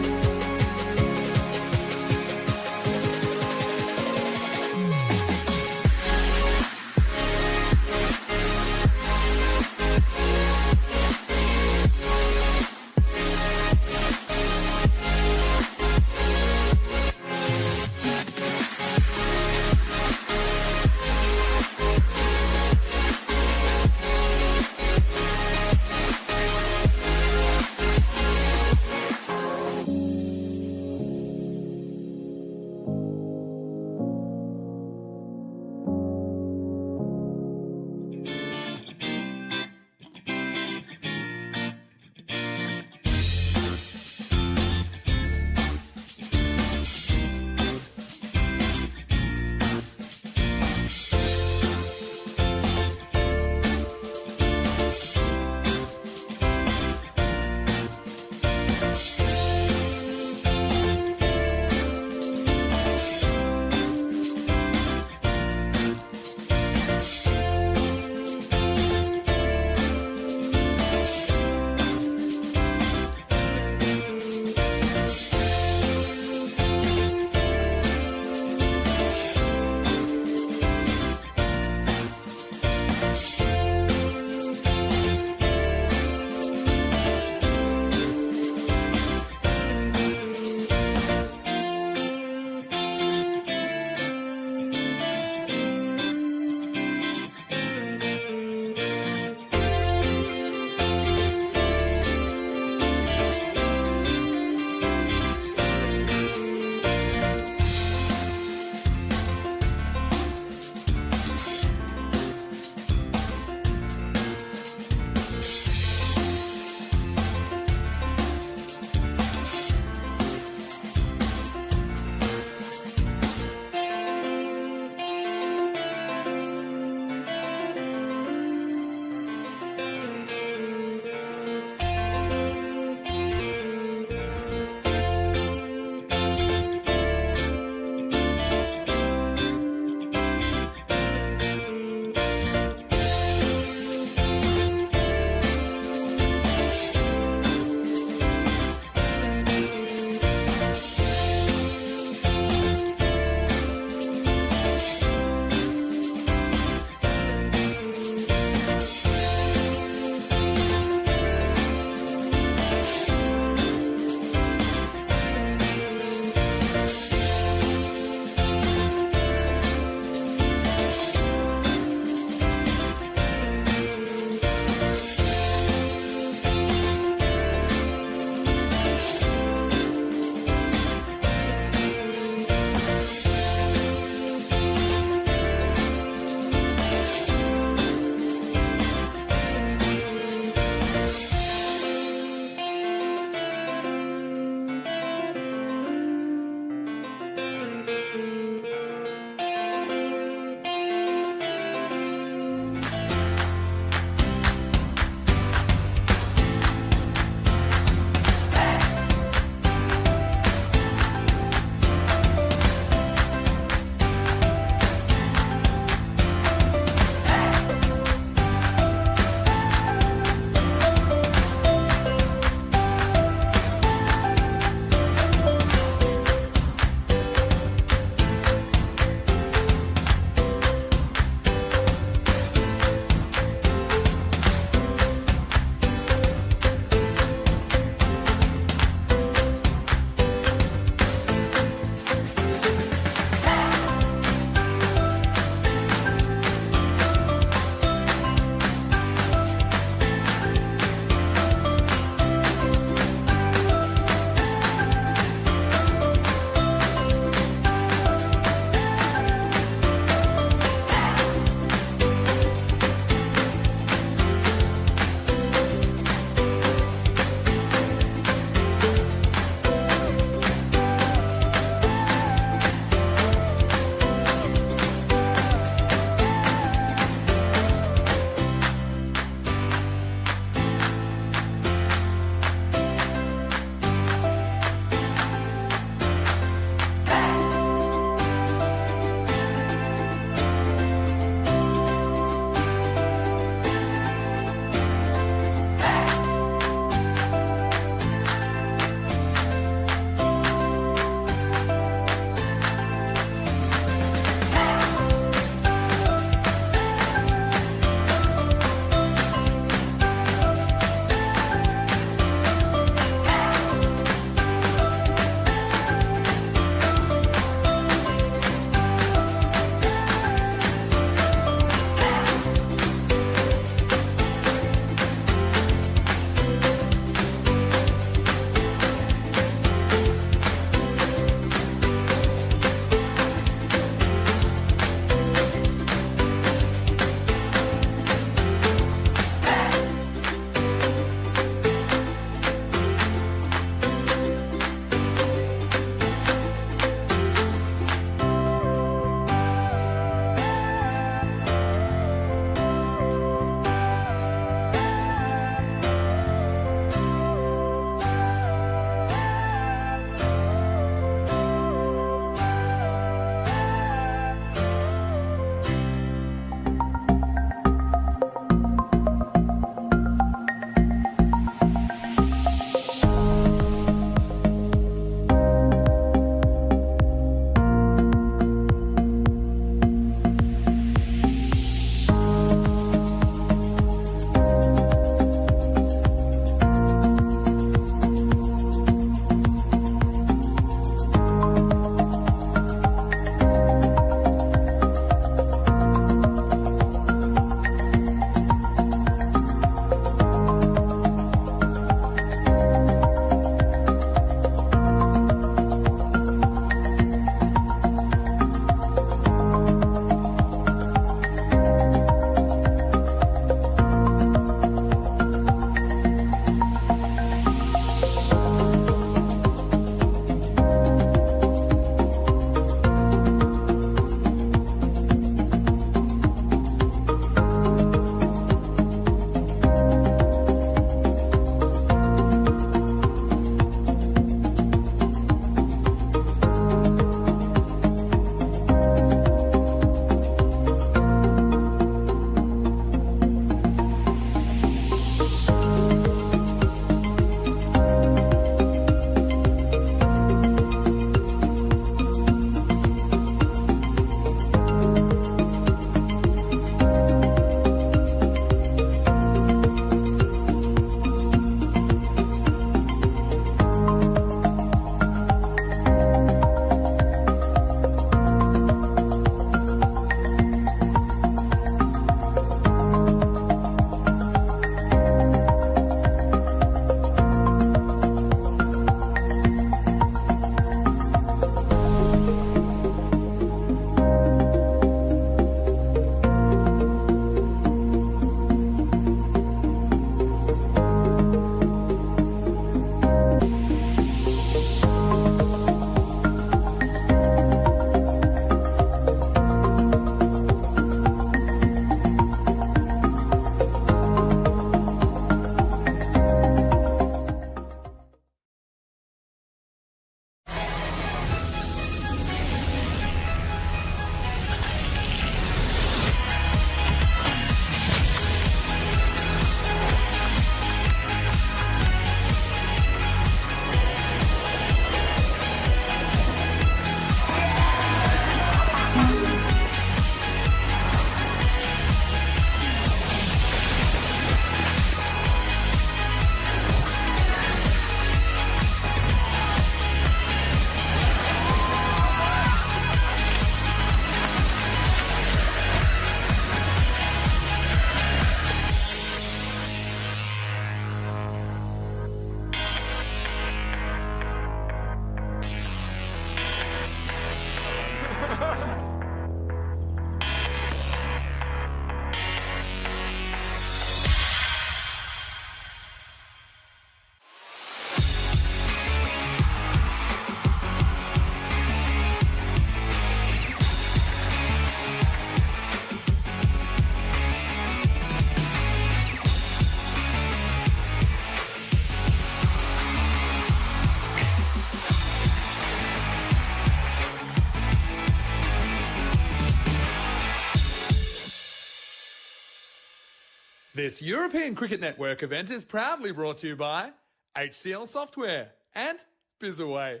Speaker 1: This European Cricket Network event is proudly brought to you by HCL Software and Bizaway.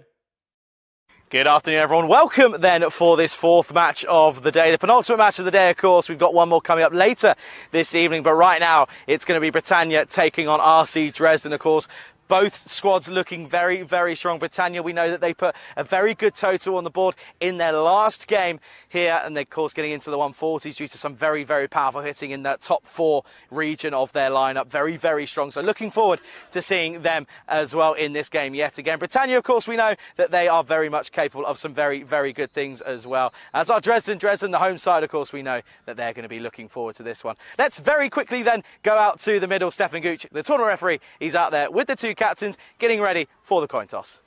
Speaker 2: Good afternoon, everyone. Welcome then for this fourth match of the day. The penultimate match of the day, of course. We've got one more coming up later this evening, but right now it's going to be Britannia taking on RC Dresden, of course. Both squads looking very, very strong. Britannia, we know that they put a very good total on the board in their last game here, and they're, of course, getting into the 140s due to some very, very powerful hitting in that top 4 region of their lineup. Very, very strong. So looking forward to seeing them as well in this game yet again. Britannia, of course, we know that they are very much capable of some very, very good things as well. As our Dresden, the home side, of course, we know that they're going to be looking forward to this one. Let's very quickly then go out to the middle. Stefan Gooch, the tournament referee, he's out there with the 2 captains getting ready for the coin toss.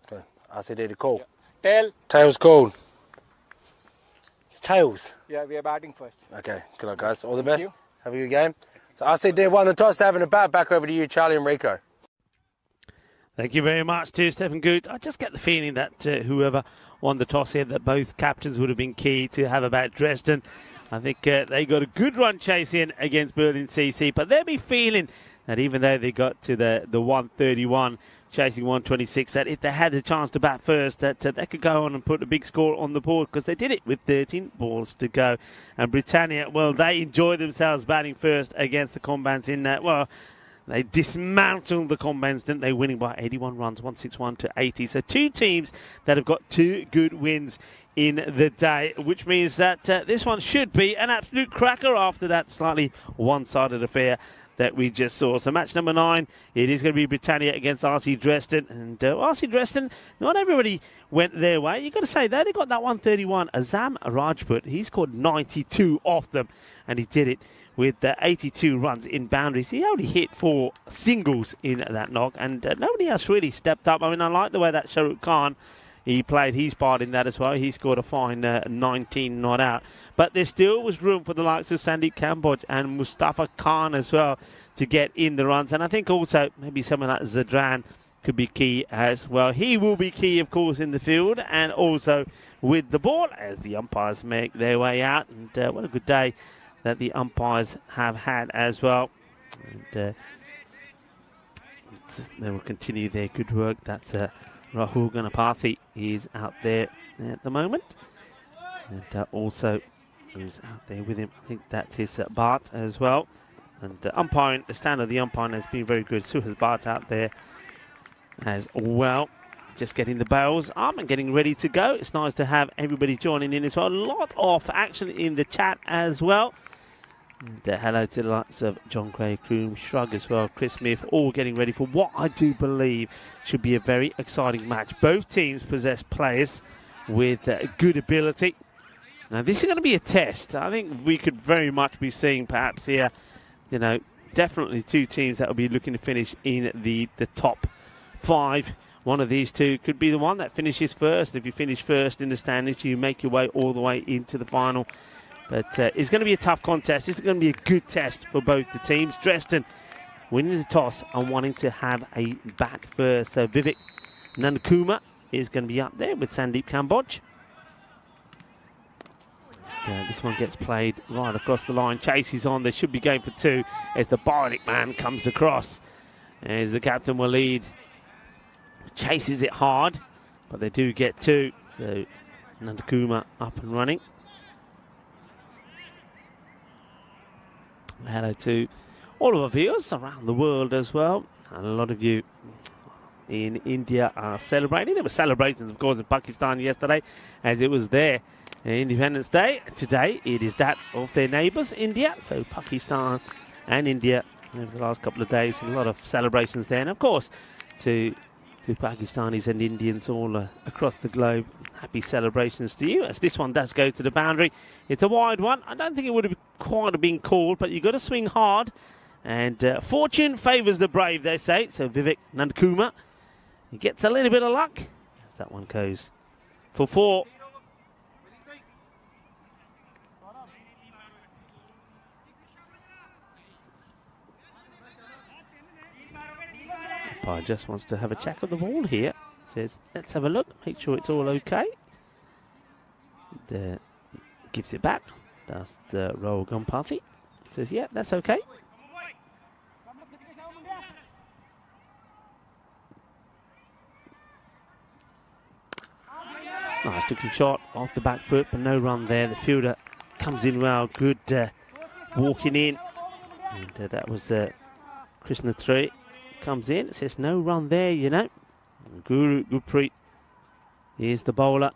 Speaker 3: Okay. I said the call.
Speaker 6: Tail.
Speaker 3: Tails called. It's tails.
Speaker 6: Yeah, we are batting first.
Speaker 3: Okay, good luck, guys. All the best.
Speaker 6: you.
Speaker 3: Have a good game. So I said they won the toss. They're having a bat. Back over to you, Charlie and Rico.
Speaker 4: Thank you very much to Stefan Good. I just get the feeling that whoever won the toss here, that both captains would have been key to have about Dresden. I think they got a good run chase in against Berlin CC, but they'll be feeling that even though they got to the 131, chasing 126, that if they had a chance to bat first, that they could go on and put a big score on the board, because they did it with 13 balls to go. And Britannia, well, they enjoyed themselves batting first against the Combats in that, well, they dismantled the Combats, didn't they, winning by 81 runs, 161 to 80. So 2 teams that have got 2 good wins in the day, which means that this one should be an absolute cracker after that slightly one-sided affair that we just saw. So match number 9, it is going to be Britannia against RC Dresden. And RC Dresden, not everybody went their way. You've got to say, they only got that 131. Azam Rajput, he scored 92 off them, and he did it with 82 runs in boundaries. He only hit 4 singles in that knock, and nobody else really stepped up. I mean, I like the way that Shahrukh Khan, he played his part in that as well. He scored a fine 19 not out. But there still was room for the likes of Sandeep Kamboj and Mustafa Khan as well to get in the runs. And I think also maybe someone like Zadran could be key as well. He will be key, of course, in the field and also with the ball as the umpires make their way out. And what a good day that the umpires have had as well. And they will continue their good work. That's Rahul Ganapathy is out there at the moment. And also who's out there with him, I think that's his Bart as well. And umpiring, the stand of the umpiring has been very good. Suhas Bart out there as well. Just getting the barrels up and getting ready to go. It's nice to have everybody joining in as well. A lot of action in the chat as well. And hello to the likes of John Gray, Kroom, Shrug as well, Chris Smith, all getting ready for what I do believe should be a very exciting match. Both teams possess players with good ability. Now, this is going to be a test. I think we could very much be seeing perhaps here, you know, definitely 2 teams that will be looking to finish in the top 5. One of these 2 could be the one that finishes first. If you finish first in the standings, you make your way all the way into the final. But it's going to be a tough contest. It's going to be a good test for both the teams. Dresden winning the toss and wanting to have a bat first. So Vivek Nandakuma is going to be up there with Sandeep Kamboj. This one gets played right across the line. Chase is on. They should be going for 2 as the Bionic Man comes across. As the captain will lead. Chases it hard, but they do get 2. So Nandakuma up and running. Hello to all of our viewers around the world as well. And a lot of you in India are celebrating. There were celebrations, of course, in Pakistan yesterday, as it was their Independence Day. Today, it is that of their neighbours, India. So Pakistan and India, over the last couple of days, a lot of celebrations there. And, of course, to Pakistanis and Indians all across the globe, happy celebrations to you, as this one does go to the boundary. It's a wide one. I don't think it would have quite been called, but you've got to swing hard. And fortune favours the brave, they say. So Vivek Nandakuma, he gets a little bit of luck as that one goes for 4. Umpire just wants to have a check of the ball here. Says, let's have a look, make sure it's all okay. And, gives it back. Does the Rahul Ganapathy. Says, yeah, that's okay. looking shot off the back foot, but no run there. The fielder comes in well, good walking in. And that was Krishna 3 comes in. It says no run there, you know. Guru Gurpreet is the bowler.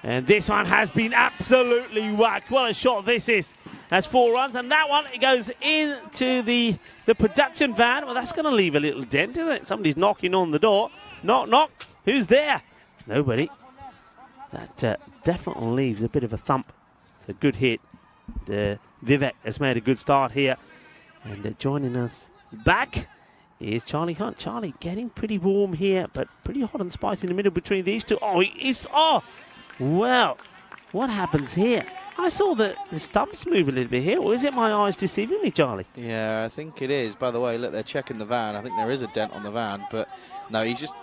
Speaker 4: And this one has been absolutely whacked. What a shot this is. That's 4 runs, and that one, it goes into the production van. Well, that's going to leave a little dent, isn't it? Somebody's knocking on the door. Knock, knock. Who's there? Nobody. That definitely leaves a bit of a thump. It's a good hit. Vivek has made a good start here. And joining us back is Charlie Hunt. Charlie getting pretty warm here, but pretty hot and spicy in the middle between these two. Oh, he is. Oh, well, what happens here? I saw the stumps move a little bit here, or is it my eyes deceiving me, Charlie?
Speaker 5: Yeah, I think it is. By the way, look, they're checking the van. I think there is a dent on the van, but no, he's just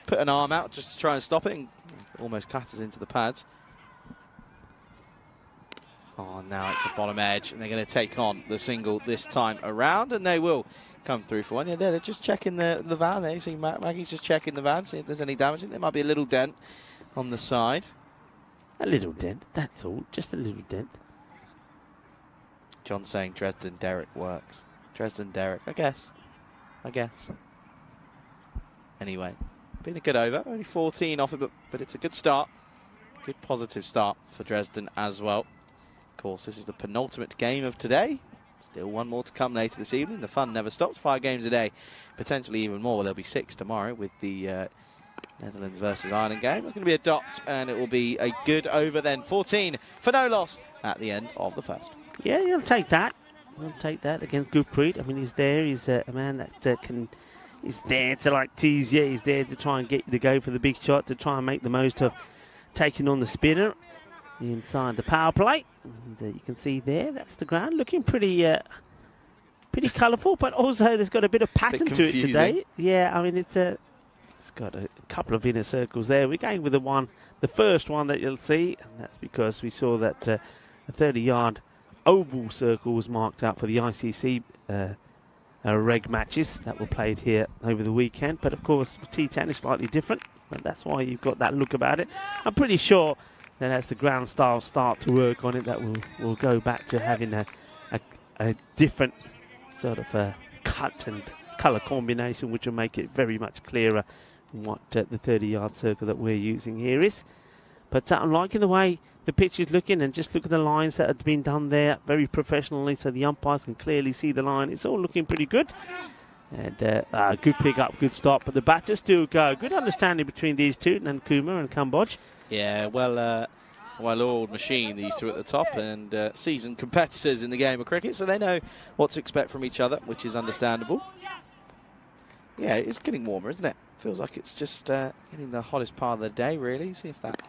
Speaker 5: put an arm out just to try and stop it, and almost clatters into the pads. Oh, now it's a bottom edge, and they're going to take on the single this time around, and they will come through for one. Yeah, they're just checking the van there. You see Maggie's just checking the van, see if there's any damage. I think there might be a little dent on the side.
Speaker 4: A little dent, that's all. Just a little dent.
Speaker 5: John saying Dresden Derek works. Dresden Derek, I guess. Anyway, been a good over. Only 14 off it, but it's a good start. Good positive start for Dresden as well. Of course, this is the penultimate game of today. Still one more to come later this evening. The fun never stops. 5 games a day, potentially even more. There'll be 6 tomorrow with the Netherlands versus Ireland game. It's going to be a dot, and it will be a good over then. 14 for no loss at the end of the first.
Speaker 4: Yeah, you'll take that. You'll take that against Gurpreet. I mean, he's there. He's a man that he's there to like tease you. He's there to try and get you to go for the big shot, to try and make the most of taking on the spinner inside the power play. And you can see there, that's the ground looking pretty colourful, but also there's got a bit of pattern to it today. Yeah, I mean it's got a couple of inner circles there. We're going with the first one that you'll see, and that's because we saw that a 30-yard oval circle was marked out for the ICC reg matches that were played here over the weekend. But of course, T10 is slightly different, and that's why you've got that look about it. I'm pretty sure that as the ground staff start to work on it, that we'll go back to having a different sort of cut and colour combination, which will make it very much clearer what the 30-yard circle that we're using here is. But I'm liking the way the pitch is looking, and just look at the lines that have been done there very professionally, so the umpires can clearly see the line. It's all looking pretty good. And good pick up, good stop, but the batters still go. Good understanding between these two, Nankuma and Kambodge.
Speaker 5: Yeah, well-oiled machine, these two at the top, and seasoned competitors in the game of cricket, so they know what to expect from each other, which is understandable. Yeah, it's getting warmer, isn't it? Feels like it's just getting the hottest part of the day, really. See if that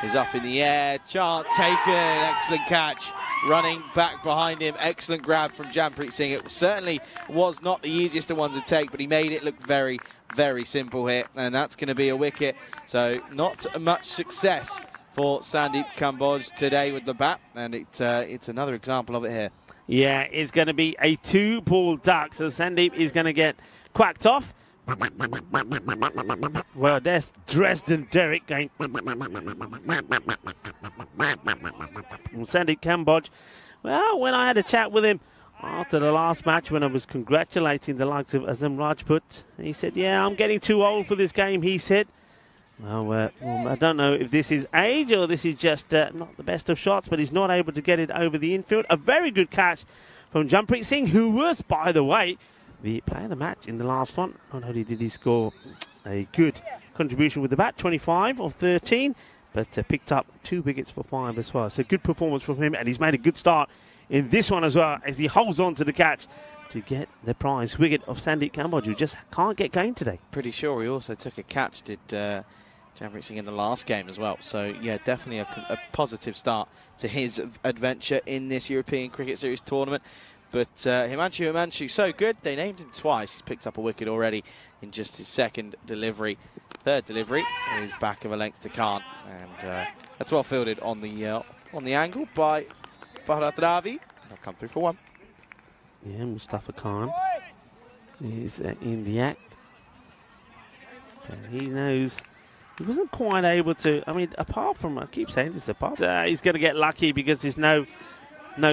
Speaker 5: is up in the air. Chance taken, excellent catch. Running back behind him, excellent grab from Jampreet Singh. It certainly was not the easiest of ones to take, but he made it look very, very simple here, and that's going to be a wicket. So not much success for Sandeep Kambodge today with the bat, and it's another example of it here.
Speaker 4: Yeah, it's going to be a 2-ball duck, so Sandeep is going to get quacked off. Well, there's Dresden Derek going. Sandeep Kambodge. Well, when I had a chat with him after the last match, when I was congratulating the likes of Azam Rajput, he said, yeah, I'm getting too old for this game, he said. Well, I don't know if this is age or this is just not the best of shots, but he's not able to get it over the infield. A very good catch from Jampreet Singh, who was, by the way, the player of the match in the last one. Not only did he score a good contribution with the bat, 25 of 13, but picked up 2 wickets for 5 as well. So good performance from him, and he's made a good start in this one as well, as he holds on to the catch to get the prize wicket of Sandeep Kambodge, who just can't get going today.
Speaker 5: Pretty sure he also took a catch, did Jampreet Singh, in the last game as well. So yeah, definitely a positive start to his adventure in this European Cricket Series tournament. But Himanshu, so good. They named him twice. He's picked up a wicket already in just his second delivery. Third delivery is back of a length to Khan, and that's well fielded on the angle by Bharat Ravi. They'll come through for 1.
Speaker 4: Yeah, Mustafa Khan is in the act. But he knows he wasn't quite able to. I mean, apart from, I keep saying this, apart. He's going to get lucky because there's no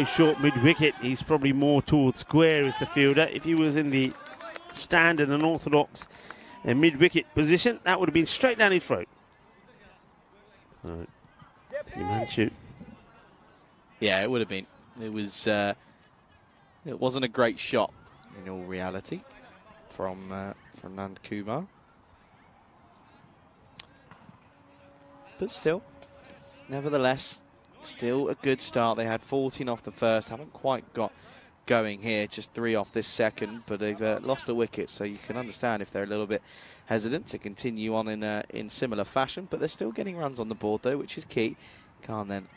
Speaker 4: short mid-wicket. He's probably more towards square as the fielder. If he was in the standard and orthodox mid-wicket position, that would have been straight down his throat. Himanshu.
Speaker 5: Yeah, it would have been. It was. It wasn't a great shot in all reality from Nand Kumar. But still, nevertheless, still a good start. They had 14 off the first. Haven't quite got going here. Just 3 off this second, but they've lost a wicket. So you can understand if they're a little bit hesitant to continue on in similar fashion. But they're still getting runs on the board though, which is key. Khan then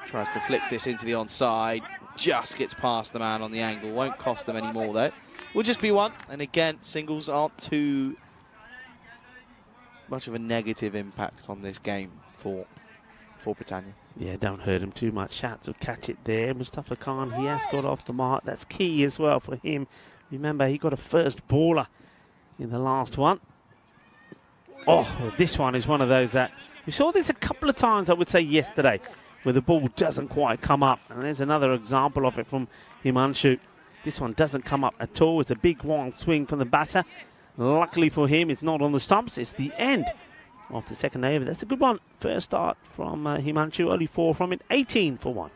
Speaker 5: tries to flick this into the onside. Just gets past the man on the angle. Won't cost them any more though. Will just be 1. And again, singles aren't too much of a negative impact on this game for Britannia.
Speaker 4: Yeah, don't hurt him too much. Shats will catch it there. Mustafa Khan, he has got off the mark. That's key as well for him. Remember, he got a first baller in the last one. Oh, this one is one of those that we saw this a couple of times, I would say, yesterday, where the ball doesn't quite come up. And there's another example of it from Himanshu. This one doesn't come up at all. It's a big wild swing from the batter. Luckily for him, it's not on the stumps. It's the end of the second over. That's a good one. First start from Himanshu. Only 4 from it. 18 for 1.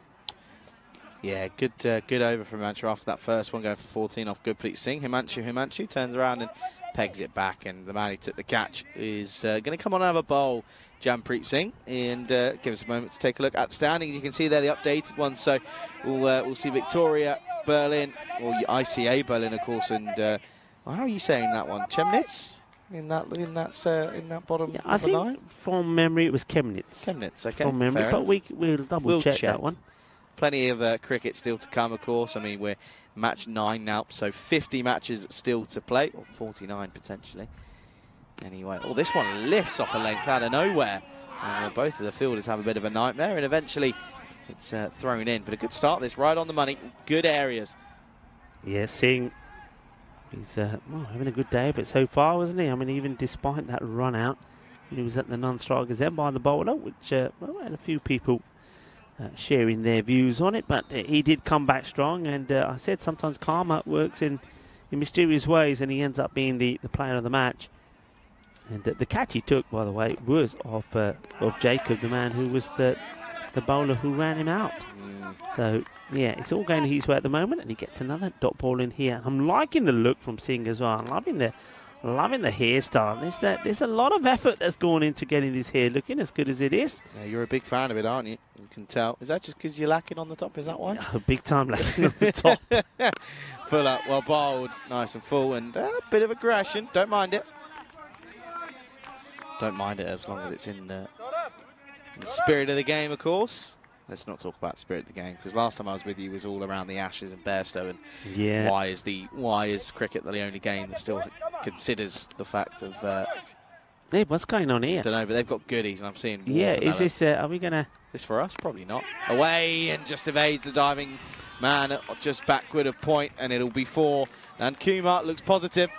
Speaker 5: Yeah, good over from Himanshu after that first one, going for 14 off Gurpreet Singh. Himanshu turns around and pegs it back, and the man who took the catch is going to come on and have a bowl, Jampreet Singh, and give us a moment to take a look at the standings. You can see there the updated ones. So we'll see Victoria, Berlin, or ICA Berlin, of course, and how are you saying that one? Chemnitz in that bottom.
Speaker 4: Yeah, I think line? From memory it was Chemnitz.
Speaker 5: Chemnitz, okay.
Speaker 4: From memory, but we'll double check that one.
Speaker 5: Plenty of cricket still to come, of course. I mean, we're match 9 now, so 50 matches still to play, or 49 potentially. Anyway, this one lifts off a length out of nowhere. Both of the fielders have a bit of a nightmare, and eventually it's thrown in. But a good start, this right on the money, good areas.
Speaker 4: Yeah, Singh, he's having a good day of it so far, wasn't he? I mean, even despite that run out, he was at the non-strikers then by the bowler, which had a few people sharing their views on it, but he did come back strong. And I said sometimes karma works in mysterious ways, and he ends up being the player of the match. And the catch he took, by the way, was of Jacob, the man who was the bowler who ran him out. So yeah, it's all going his way at the moment, and he gets another dot ball in here. I'm liking the look from Singh as well. I'm loving the hairstyle. There's a lot of effort that's gone into getting this hair looking as good as it is.
Speaker 5: Yeah, you're a big fan of it, aren't you? You can tell. Is that just because you're lacking on the top? Is that why?
Speaker 4: Yeah, big time lacking on the top.
Speaker 5: Full up, well bowled, nice and full, and a bit of aggression. Don't mind it. Don't mind it as long as it's in the spirit of the game, of course. Let's not talk about spirit of the game, because last time I was with you was all around the Ashes and Bairstow, and
Speaker 4: yeah,
Speaker 5: why is cricket the only game that still considers the fact of
Speaker 4: hey, what's going on here?
Speaker 5: I don't know, but they've got goodies, and I'm seeing
Speaker 4: is this are we gonna
Speaker 5: is this for us? Probably not. Away, and just evades the diving man just backward of point, and it'll be 4. And Kumar looks positive.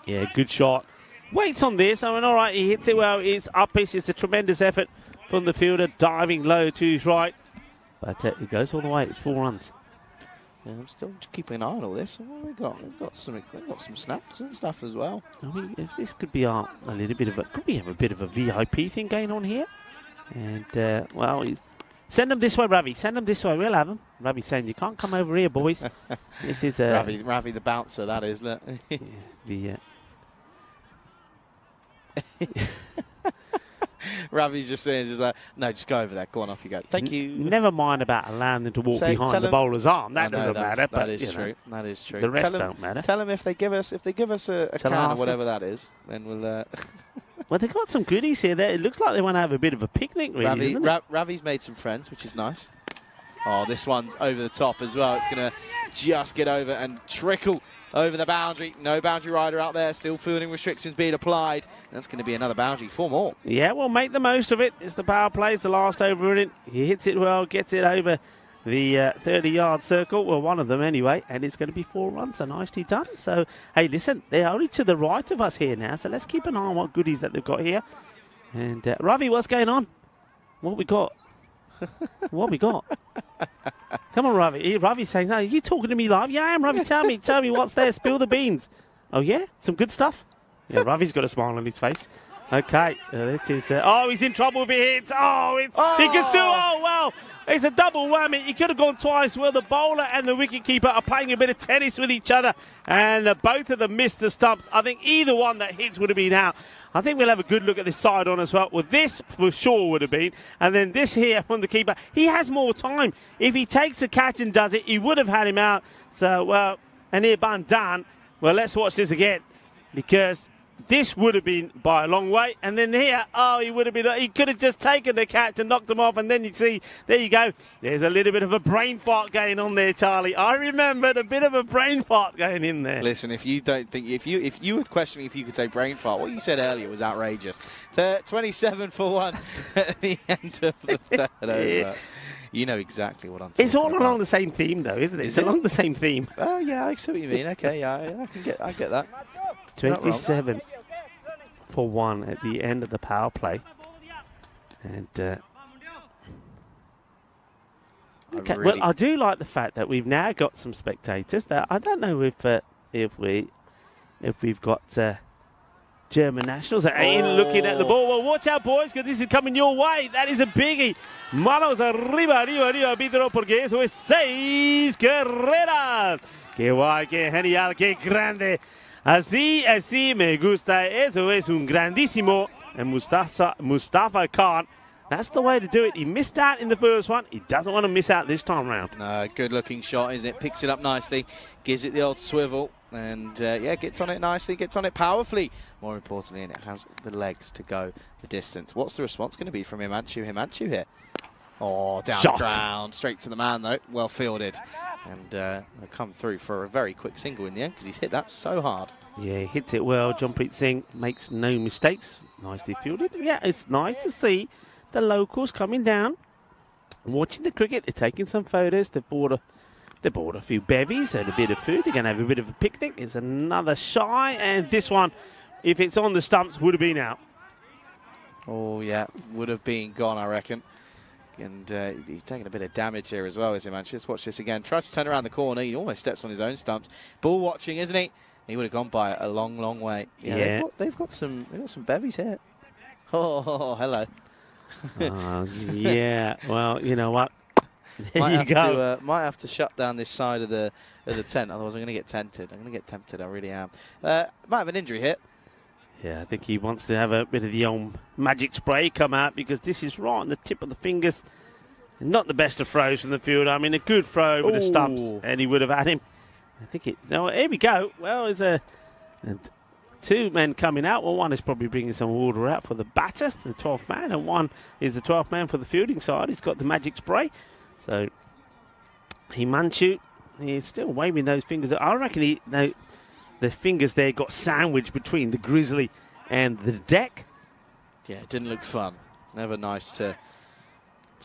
Speaker 4: Yeah, good shot. Waits on this. I mean, all right, he hits it well. It's up pitch. It's a tremendous effort from the fielder, diving low to his right. But it goes all the way. It's 4 runs.
Speaker 5: Yeah, I'm still keeping an eye on all this. What have they got? They've got some snaps and stuff as well.
Speaker 4: I mean, if this could be a little bit of a, could we have a bit of a VIP thing going on here? And well, send them this way, Ravi. Send them this way. We'll have them. Ravi saying, you can't come over here, boys. This is
Speaker 5: Ravi the bouncer. That is. Look.
Speaker 4: Yeah,
Speaker 5: Ravi's just saying, no, just go over there. Go on, off you go. Thank you.
Speaker 4: Never mind about allowing them to walk behind the bowler's arm. That doesn't matter.
Speaker 5: That is true. That is true.
Speaker 4: The rest don't matter.
Speaker 5: Tell them if they give us a can or whatever that is, then we'll.
Speaker 4: Well, they've got some goodies here. It looks like they want to have a bit of a picnic, really.
Speaker 5: Ravi's made some friends, which is nice. Oh, this one's over the top as well. It's going to just get over and trickle over the boundary. No boundary rider out there. Still fielding restrictions being applied. That's going to be another boundary. 4 more. Yeah, well, make the most of it. It's the power play. It's the last over in it. He hits it well, gets it over the 30-yard circle. Well, one of them anyway. And it's going to be 4 runs. So nicely done. So, hey, listen, they're only to the right of us here now. So let's keep an eye on what goodies that they've got here.
Speaker 4: And Ravi, what's going on? What we got? What we got? Come on, Ravi. Ravi's saying, "No, are you talking to me live?" Yeah, I am, Ravi. Tell me what's there. Spill the beans. Oh yeah, some good stuff. Yeah, Ravi's got a smile on his face. Okay, this is. Oh, he's in trouble if he hits. Oh, he can still. Oh well, it's a double whammy. He could have gone twice. Well, the bowler and the wicketkeeper are playing a bit of tennis with each other, and both of them missed the stumps. I think either one that hits would have been out. I think we'll have a good look at this side on as well. Well, this for sure would have been. And then this here from the keeper. He has more time. If he takes the catch and does it, he would have had him out. So, well, and here done. Well, let's watch this again. Because this would have been by a long way. And then here, oh, he could have just taken the catch and knocked him off. And then you see, there you go. There's a little bit of a brain fart going on there, Charlie. I remembered a bit of a brain fart going in there.
Speaker 5: Listen, if you don't think, if you were questioning if you could say brain fart, what you said earlier was outrageous. 27 for 1 at the end of the third over. You know exactly what I'm talking about.
Speaker 4: It's all along the same theme, though, isn't it? It's along the same theme.
Speaker 5: Oh, yeah, I see what you mean. Okay, yeah, I get that.
Speaker 4: 27 for 1 at the end of the power play. And okay, well, I do like the fact that we've now got some spectators. That I don't know if we've got German nationals at 8 looking at the ball. Well, watch out, boys, because this is coming your way. That is a biggie. Manos arriba, Vidro, porque eso es 6 carreras. Qué guay, qué genial, qué grande. Así me gusta. Eso es un grandísimo. And Mustafa Khan, that's the way to do it. He missed out in the first one. He doesn't want to miss out this time round.
Speaker 5: No, good looking shot, isn't it? Picks it up nicely, gives it the old swivel, and yeah, gets on it nicely, gets on it powerfully. More importantly, and it has the legs to go the distance. What's the response going to be from Himanshu here? Oh, down the ground, straight to the man though, well fielded. And they'll come through for a very quick single in the end because he's hit that so hard.
Speaker 4: Yeah, he hits it well. Jampreet Singh makes no mistakes. Nicely fielded. Yeah, it's nice to see the locals coming down, watching the cricket. They're taking some photos. They bought a few bevies and a bit of food. They're going to have a bit of a picnic. It's another shy, and this one, if it's on the stumps, would have been out.
Speaker 5: Oh yeah, would have been gone, I reckon. And he's taking a bit of damage here as well, is he, man? Just watch this again. Tries to turn around the corner. He almost steps on his own stumps. Ball watching, isn't he? He would have gone by a long, long way. Yeah, they've got some bevies here. Oh, hello.
Speaker 4: Yeah. Well, you know what? There you go.
Speaker 5: Might have to shut down this side of the tent. Otherwise, I'm going to get tempted. I really am. Might have an injury here.
Speaker 4: Yeah, I think he wants to have a bit of the old magic spray come out because this is right on the tip of the fingers. Not the best of throws from the field. I mean, a good throw over the stumps, and he would have had him. I think it. Oh, here we go. Well, there's two men coming out. Well, one is probably bringing some water out for the batter, the 12th man, and one is the 12th man for the fielding side. He's got the magic spray. So, Himanshu, he's still waving those fingers. I reckon the fingers there got sandwiched between the grizzly and the deck.
Speaker 5: Yeah, it didn't look fun. Never nice to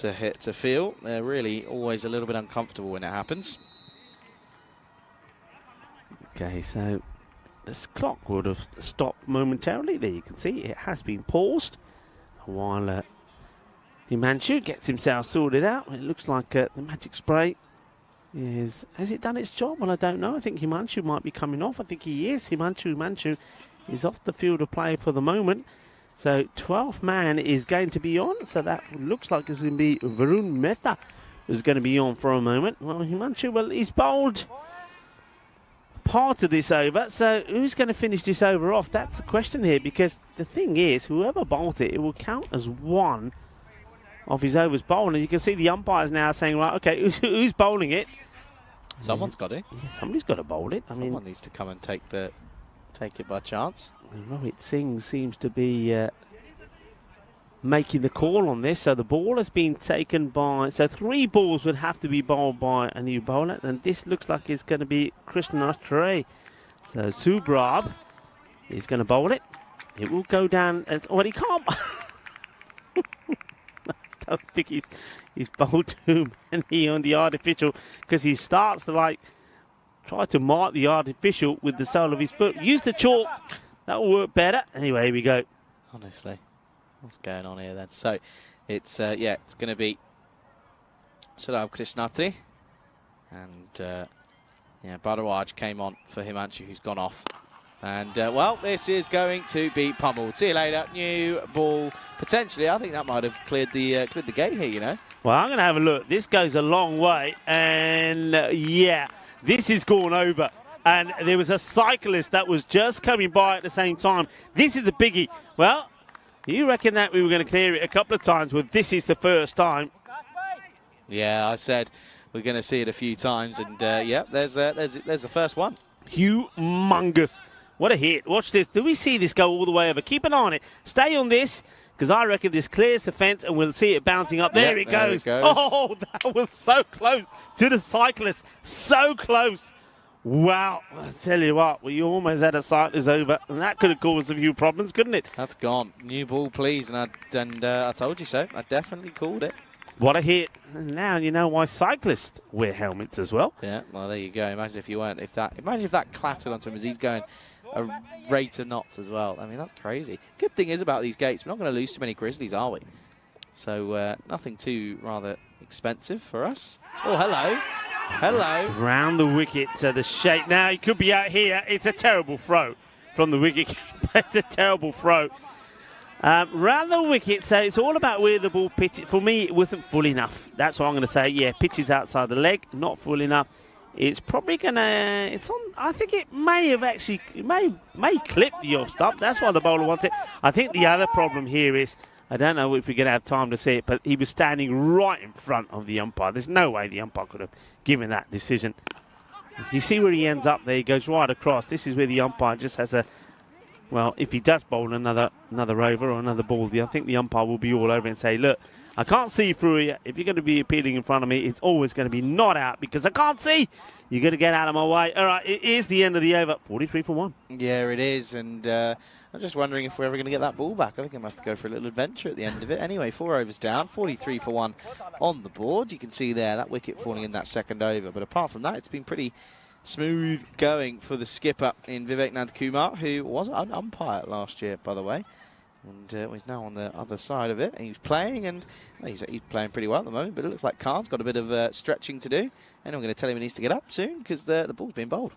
Speaker 5: hit, to feel. They're really always a little bit uncomfortable when it happens.
Speaker 4: Okay, so this clock would have stopped momentarily. There you can see it has been paused while Himanshu gets himself sorted out. It looks like the magic spray has it done its job? Well, I don't know. I think Himanshu might be coming off. I think he is. Himanshu is off the field of play for the moment. So 12th man is going to be on. So that looks like it's going to be Varun Mehta who's going to be on for a moment. Well, Himanshu, well, he's bowled part of this over. So who's going to finish this over off? That's the question here, because the thing is, whoever bowls it will count as one of his overs bowled. And you can see the umpires now saying, right, okay, who's bowling it?
Speaker 5: Someone's got it.
Speaker 4: Yeah, somebody's got to bowl it.
Speaker 5: Someone needs to come and take it by chance.
Speaker 4: Rohit Singh seems to be making the call on this. So the ball has been taken by... So 3 balls would have to be bowled by a new bowler. And this looks like it's going to be Krishna Trey. So Subrab is going to bowl it. It will go down as... Well, he can't... I don't think he's bowled too many on the artificial, because he starts to try to mark the artificial with the sole of his foot. Use the chalk. That will work better. Anyway, here we go.
Speaker 5: Honestly. What's going on here then? So it's yeah, it's going to be Surab Krishnatri, and yeah, Bharadwaj came on for Himanshu, who's gone off. And well, this is going to be pummeled. See you later. New ball potentially. I think that might have cleared the gate here. You know.
Speaker 4: Well, I'm going to have a look. This goes a long way, and yeah, this is gone over. And there was a cyclist that was just coming by at the same time. This is the biggie. Well, you reckon that we were going to clear it a couple of times? Well, this is the first time.
Speaker 5: Yeah, I said we're going to see it a few times, and yeah, there's the first one.
Speaker 4: Humongous. What a hit. Watch this. Do we see this go all the way over? Keep an eye on it. Stay on this, because I reckon this clears the fence and we'll see it bouncing up. There, it goes. Oh, that was so close to the cyclist. So close. Wow. I tell you what, we almost had a cyclist over, and that could have caused a few problems, couldn't it?
Speaker 5: That's gone. New ball, please. And I told you so. I definitely called it.
Speaker 4: What a hit. And now you know why cyclists wear helmets as well.
Speaker 5: Yeah, well, there you go. Imagine if you weren't. Imagine if that clattered onto him as he's going a rate of knots as well. I mean, that's crazy. Good thing is about these gates, we're not going to lose too many Grizzlies, are we? So nothing too rather expensive for us. Oh, hello. Hello.
Speaker 4: Round the wicket to the shape. Now, he could be out here. It's a terrible throw from the wicket. It's a terrible throw. Round the wicket, so it's all about where the ball pitches. For me, it wasn't full enough. That's what I'm going to say. Yeah, pitches outside the leg, not full enough. It's probably going to, it's on, I think it may have actually, it may clip the off stump. That's why the bowler wants it. I think the other problem here is, I don't know if we're going to have time to see it, but he was standing right in front of the umpire. There's no way the umpire could have given that decision. Do you see where he ends up there? He goes right across. This is where the umpire just has a, well, if he does bowl another over or another ball, I think the umpire will be all over and say, look, I can't see through you. If you're going to be appealing in front of me, it's always going to be not out because I can't see. You're going to get out of my way. All right, it is the end of the over. 43 for 1.
Speaker 5: Yeah, it is. And I'm just wondering if we're ever going to get that ball back. I think I'm going to have to go for a little adventure at the end of it. Anyway, 4 overs down, 43 for 1 on the board. You can see there that wicket falling in that second over. But apart from that, it's been pretty smooth going for the skipper in Vivek Nandkumar, who was an umpire last year, by the way. And he's now on the other side of it. And he's playing, and well, he's playing pretty well at the moment. But it looks like Khan's got a bit of stretching to do. And I'm going to tell him he needs to get up soon because the ball's being bowled.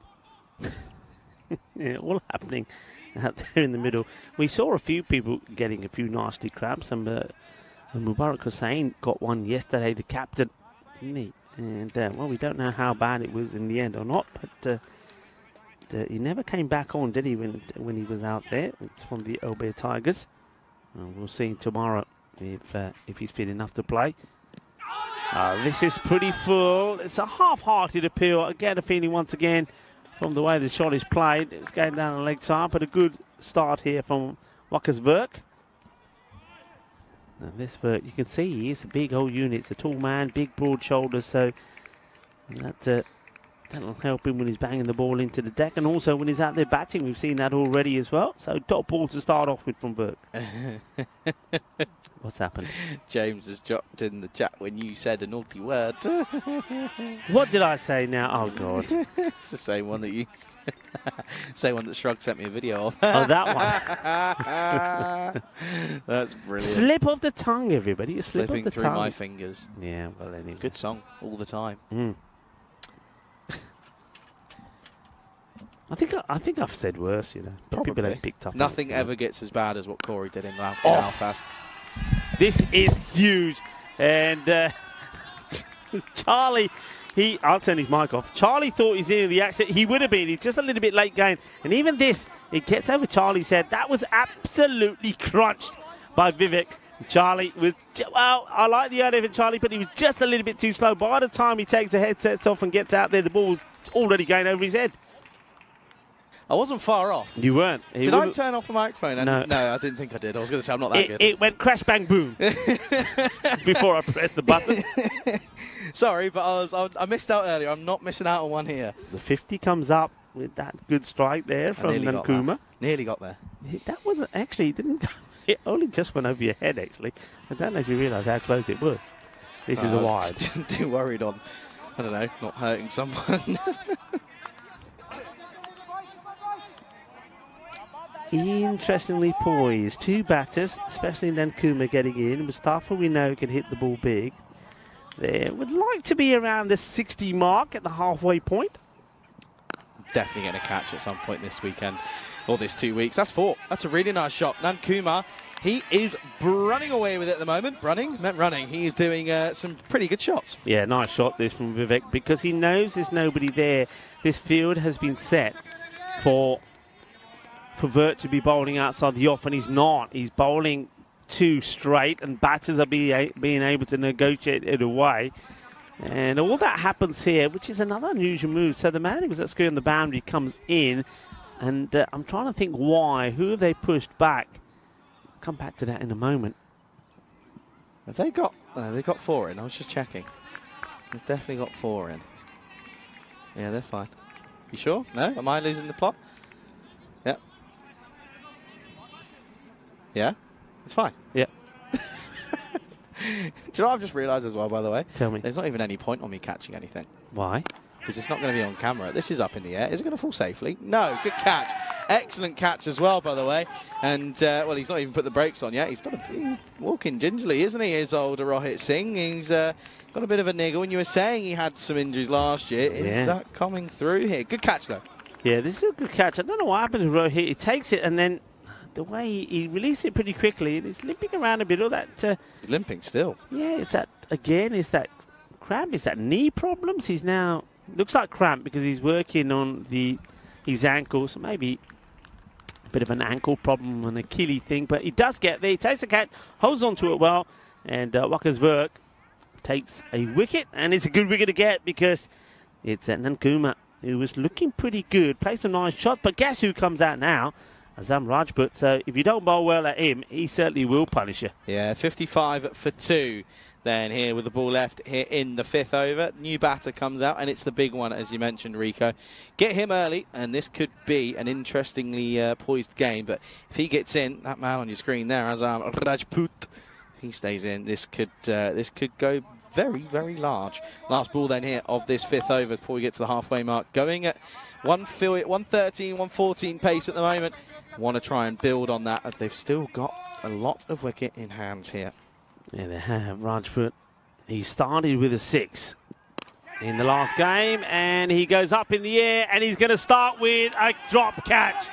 Speaker 4: Yeah, all happening out there in the middle. We saw a few people getting a few nasty cramps. And Mubarak Hussain got one yesterday, the captain, didn't he? And, well, we don't know how bad it was in the end or not. But he never came back on, did he, when he was out there? It's from the Obeah Tigers. We'll see tomorrow if he's fit enough to play. This is pretty full. It's a half-hearted appeal. I get a feeling once again from the way the shot is played. It's going down the leg side, but a good start here from Wakas Virk. Now this Virk, you can see he is a big old unit. It's a tall man, big broad shoulders, so that'll help him when he's banging the ball into the deck, and also when he's out there batting. We've seen that already as well. So top ball to start off with from Virk. What's happened?
Speaker 5: James has dropped in the chat when you said a naughty word.
Speaker 4: What did I say now? Oh, God.
Speaker 5: It's the same one that you... same one that Shrug sent me a video of.
Speaker 4: Oh, that one.
Speaker 5: That's brilliant.
Speaker 4: Slip of the tongue, everybody. A slip
Speaker 5: Slipping
Speaker 4: of the
Speaker 5: through
Speaker 4: tongue.
Speaker 5: my fingers.
Speaker 4: Yeah, well, anyway.
Speaker 5: Good song all the time.
Speaker 4: Mm. I think I've said worse, you know. But people haven't picked up.
Speaker 5: Nothing ever gets as bad as what Corey did in Alfast.
Speaker 4: This is huge, and Charlie. I'll turn his mic off. Charlie thought he's in the action. He would have been. He's just a little bit late going, and even this, it gets over Charlie's head. That was absolutely crunched by Vivek. Charlie was, well, I like the idea of Charlie, but he was just a little bit too slow. By the time he takes the headsets off and gets out there, the ball's already going over his head.
Speaker 5: I wasn't far off.
Speaker 4: You weren't.
Speaker 5: Did I turn off the microphone?
Speaker 4: No.
Speaker 5: No, I didn't think I did. I was going to say I'm not that good.
Speaker 4: It went crash, bang, boom before I pressed the button.
Speaker 5: Sorry, but I missed out earlier. I'm not missing out on one here.
Speaker 4: The 50 comes up with that good strike there from Nandkumar.
Speaker 5: Nearly got there.
Speaker 4: That wasn't actually, didn't go. It only just went over your head, actually. I don't know if you realise how close it was. This is a wide.
Speaker 5: I was too worried on, I don't know, not hurting someone.
Speaker 4: interestingly poised. Two batters, especially Nankuma getting in. Mustafa, we know, can hit the ball big. They would like to be around the 60 mark at the halfway point.
Speaker 5: Definitely going to catch at some point this weekend or this 2 weeks. That's 4. That's a really nice shot. Nankuma, he is running away with it at the moment. Running. He is doing some pretty good shots.
Speaker 4: Yeah, nice shot this from Vivek because he knows there's nobody there. This field has been set for Vert to be bowling outside the off, and he's not. He's bowling too straight, and batters are being able to negotiate it away. And all that happens here, which is another unusual move. So the man who was at screen on the boundary comes in, and I'm trying to think why. Who have they pushed back? Come back to that in a moment.
Speaker 5: Have they got? They got 4 in. I was just checking. They've definitely got 4 in. Yeah, they're fine. You sure? No? Am I losing the plot? Yeah. Yeah? It's fine.
Speaker 4: Yeah.
Speaker 5: Do you know what I've just realised as well, by the way?
Speaker 4: Tell me.
Speaker 5: There's not even any point on me catching anything.
Speaker 4: Why?
Speaker 5: Because it's not going to be on camera. This is up in the air. Is it going to fall safely? No. Good catch. Excellent catch as well, by the way. And, well, he's not even put the brakes on yet. He's walking gingerly, isn't he, his older Rohit Singh? He's got a bit of a niggle. And you were saying he had some injuries last year. Is that coming through here? Good catch, though. Yeah,
Speaker 4: this is a good catch. I don't know what happened to Rohit. He takes it, and then the way he released it pretty quickly, and he's limping around a bit. All that.
Speaker 5: He's limping still.
Speaker 4: Yeah, it's that, again, it's that cramp. It's that knee problems. He's now, looks like cramp because he's working on his ankle. So maybe a bit of an ankle problem, an Achilles thing. But he does get there. He takes the catch, holds on to it well. And Wakas Verk takes a wicket. And it's a good wicket to get because it's Nankuma, who was looking pretty good. Plays some nice shots. But guess who comes out now? Azam Rajput. So if you don't bowl well at him, he certainly will punish you.
Speaker 5: Yeah, 55 for 2. Then here with the ball left here in the 5th over. New batter comes out, and it's the big one, as you mentioned, Rico. Get him early, and this could be an interestingly poised game. But if he gets in, that man on your screen there, Azam Rajput, if he stays in, this could go very, very large. Last ball then here of this 5th over before we get to the halfway mark. Going at 113, 114 pace at the moment. Want to try and build on that as they've still got a lot of wicket in hands here.
Speaker 4: Yeah, they have. Rajput, he started with a 6 in the last game, and he goes up in the air, and he's going to start with a drop catch.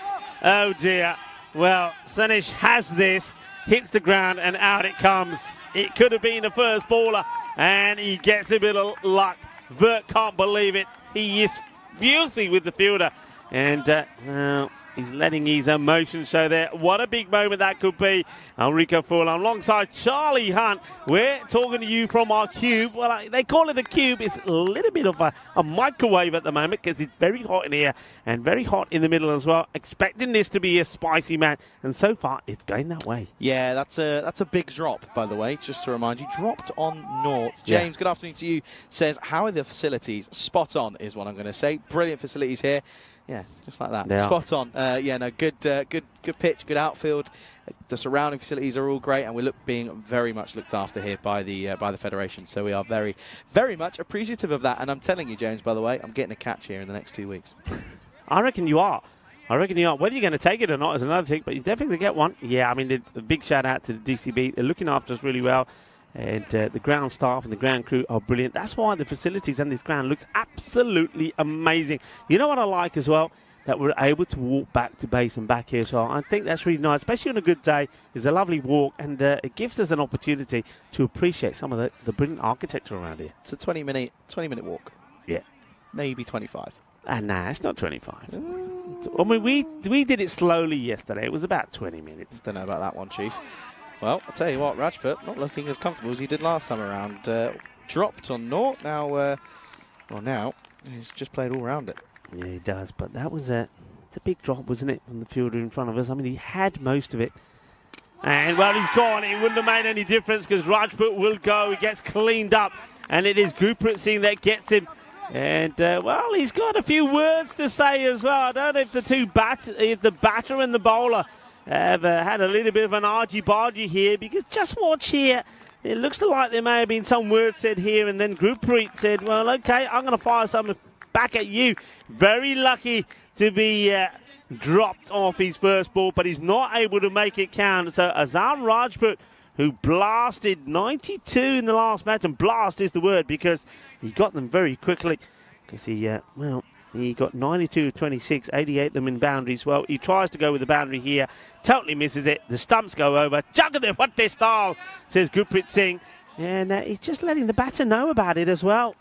Speaker 4: Oh dear. Well, Sanish has this, hits the ground, and out it comes. It could have been the first baller, and he gets a bit of luck. Vert can't believe it. He is filthy with the fielder, and well, he's letting his emotions show there. What a big moment that could be. Enrico Furlong alongside Charlie Hunt. We're talking to you from our cube. Well, they call it a cube. It's a little bit of a microwave at the moment because it's very hot in here and very hot in the middle as well. Expecting this to be a spicy man. And so far, it's going that way.
Speaker 5: Yeah, that's a big drop, by the way. Just to remind you, dropped on naught. James, good afternoon to you. Says, how are the facilities? Spot on is what I'm going to say. Brilliant facilities here. Yeah, just like that. Spot on. Yeah, no, good pitch, good outfield. The surrounding facilities are all great, and we're being very much looked after here by the federation. So we are very, very much appreciative of that. And I'm telling you, James, by the way, I'm getting a catch here in the next 2 weeks.
Speaker 4: I reckon you are. Whether you're going to take it or not is another thing, but you're definitely going to get one. Yeah, I mean, a big shout out to the DCB. They're looking after us really well. And the ground staff and the ground crew are brilliant. That's why the facilities and this ground looks absolutely amazing. You know what I like as well? That we're able to walk back to base and back here. So I think that's really nice, especially on a good day. It's a lovely walk, and it gives us an opportunity to appreciate some of the brilliant architecture around here.
Speaker 5: It's a 20-minute walk.
Speaker 4: Yeah.
Speaker 5: Maybe 25.
Speaker 4: Nah, it's not 25. I mean, we did it slowly yesterday. It was about 20 minutes.
Speaker 5: Don't know about that one, Chief. Well, I'll tell you what, Rajput not looking as comfortable as he did last time around. Dropped on naught. Now he's just played all round it.
Speaker 4: Yeah, he does. But that was it's a big drop, wasn't it, from the fielder in front of us? I mean, he had most of it. And, well, he's gone. It wouldn't have made any difference because Rajput will go. He gets cleaned up. And it is Gurpreet Singh that gets him. And, well, he's got a few words to say as well. I don't know if if the batter and the bowler have had a little bit of an argy-bargy here, because just watch here. It looks like there may have been some words said here, and then Gurpreet said, well, okay, I'm going to fire something back at you. Very lucky to be dropped off his first ball, but he's not able to make it count. So Azam Rajput, who blasted 92 in the last match, and blast is the word because he got them very quickly. Because he got 92 26, 88 them in boundaries. Well, he tries to go with the boundary here, totally misses it. The stumps go over. Jagadev, what they style, says Gurpreet Singh. And he's just letting the batter know about it as well.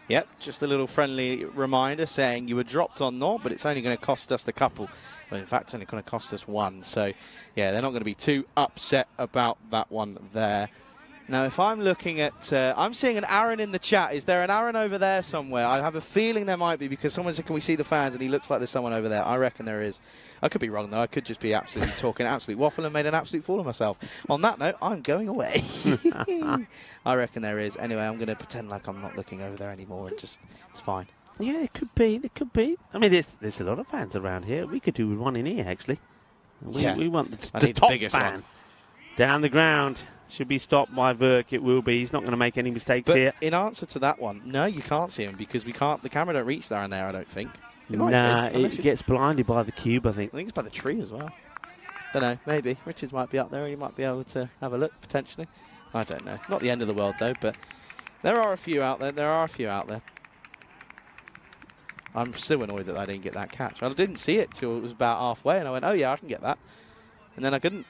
Speaker 5: Yep, just a little friendly reminder saying you were dropped on naught, but it's only going to cost us the couple. Well, in fact, it's only going to cost us one. So, yeah, they're not going to be too upset about that one there. Now, if I'm looking at... I'm seeing an Aaron in the chat. Is there an Aaron over there somewhere? I have a feeling there might be because someone said, can we see the fans? And he looks like there's someone over there. I reckon there is. I could be wrong, though. I could just be absolutely talking absolute waffle and made an absolute fool of myself. On that note, I'm going away. I reckon there is. Anyway, I'm going to pretend like I'm not looking over there anymore. It's fine.
Speaker 4: Yeah, it could be. It could be. I mean, there's a lot of fans around here. We could do with one in here, actually. We want the top
Speaker 5: biggest
Speaker 4: fan.
Speaker 5: one.
Speaker 4: Down the ground. Should be stopped by Verk. It will be. He's not going to make any mistakes
Speaker 5: But
Speaker 4: here.
Speaker 5: in answer to that one, no, you can't see him because we can't. The camera don't reach there and there, I don't think.
Speaker 4: Nah, it gets blinded by the cube, I think.
Speaker 5: I think it's by the tree as well. Don't know, maybe. Richards might be up there and he might be able to have a look, potentially. I don't know. Not the end of the world, though, but there are a few out there. I'm still annoyed that I didn't get that catch. I didn't see it till it was about halfway, and I went, oh, yeah, I can get that. And then I couldn't.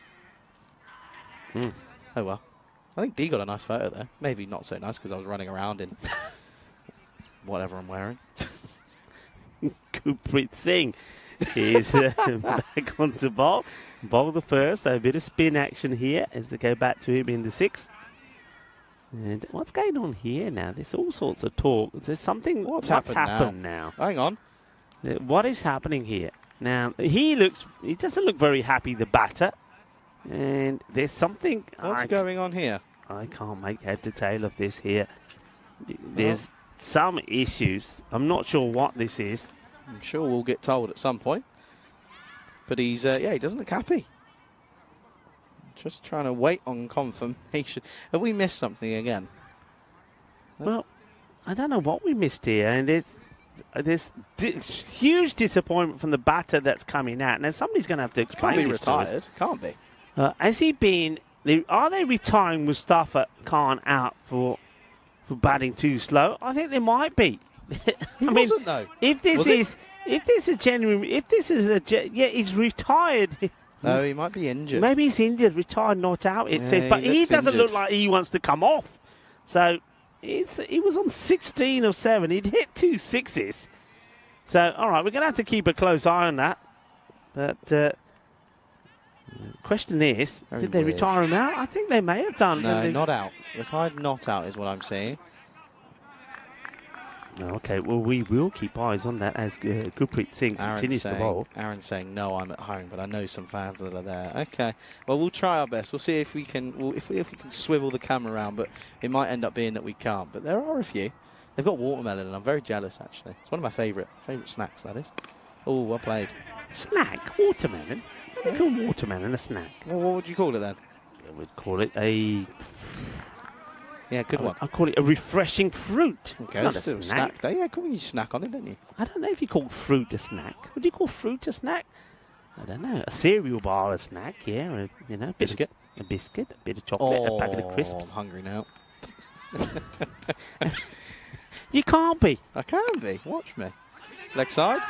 Speaker 5: Oh, well. I think D got a nice photo there. Maybe not so nice because I was running around in whatever I'm wearing.
Speaker 4: Gurpreet Singh is back onto ball. Ball the first, so a bit of spin action here as they go back to him in the sixth. And what's going on here now? There's all sorts of talk. There's something. What's happened now?
Speaker 5: Hang on.
Speaker 4: What is happening here? Now, he doesn't look very happy, the batter. And there's something...
Speaker 5: What's going on here?
Speaker 4: I can't make head to tail of this here. There's some issues. I'm not sure what this is.
Speaker 5: I'm sure we'll get told at some point. But he's, he doesn't look happy. Just trying to wait on confirmation. Have we missed something again?
Speaker 4: Well, I don't know what we missed here. And there's huge disappointment from the batter that's coming out. Now, somebody's going to have to explain
Speaker 5: Can't be
Speaker 4: this
Speaker 5: retired.
Speaker 4: to us.
Speaker 5: Can't be.
Speaker 4: Has he been... Are they retiring Mustafa Khan out for batting too slow? I think they might be.
Speaker 5: He wasn't, though.
Speaker 4: If this is he's retired.
Speaker 5: No, he might be injured.
Speaker 4: Maybe he's injured, retired, not out. It says, but he doesn't look like he wants to come off. So he was on 16 of 7. He'd hit 2 sixes. So all right, we're going to have to keep a close eye on that. But. Question is, did they retire him out? I think they may have done.
Speaker 5: No, not out. Retired not out is what I'm saying.
Speaker 4: Okay, well, we will keep eyes on that as Gurpreet Singh continues to bowl.
Speaker 5: Aaron's saying, no, I'm at home, but I know some fans that are there. Okay, well, we'll try our best. We'll see if we can if we can swivel the camera around, but it might end up being that we can't. But there are a few. They've got watermelon, and I'm very jealous, actually. It's one of my favourite snacks, that is. Oh, well played.
Speaker 4: Snack? Watermelon? What do you call watermelon a snack?
Speaker 5: Well, what would you call it then?
Speaker 4: I would call it a...
Speaker 5: Yeah, good one.
Speaker 4: I call it a refreshing fruit.
Speaker 5: Okay,
Speaker 4: it's not
Speaker 5: still
Speaker 4: a snack.
Speaker 5: Day. Yeah, you snack on it, don't you?
Speaker 4: I don't know if you call fruit a snack. Would you call fruit a snack? I don't know. A cereal bar a snack, yeah.
Speaker 5: Biscuit.
Speaker 4: A biscuit, a bit of chocolate, a packet of crisps.
Speaker 5: I'm hungry now.
Speaker 4: You can't be.
Speaker 5: I can be. Watch me. Leg side.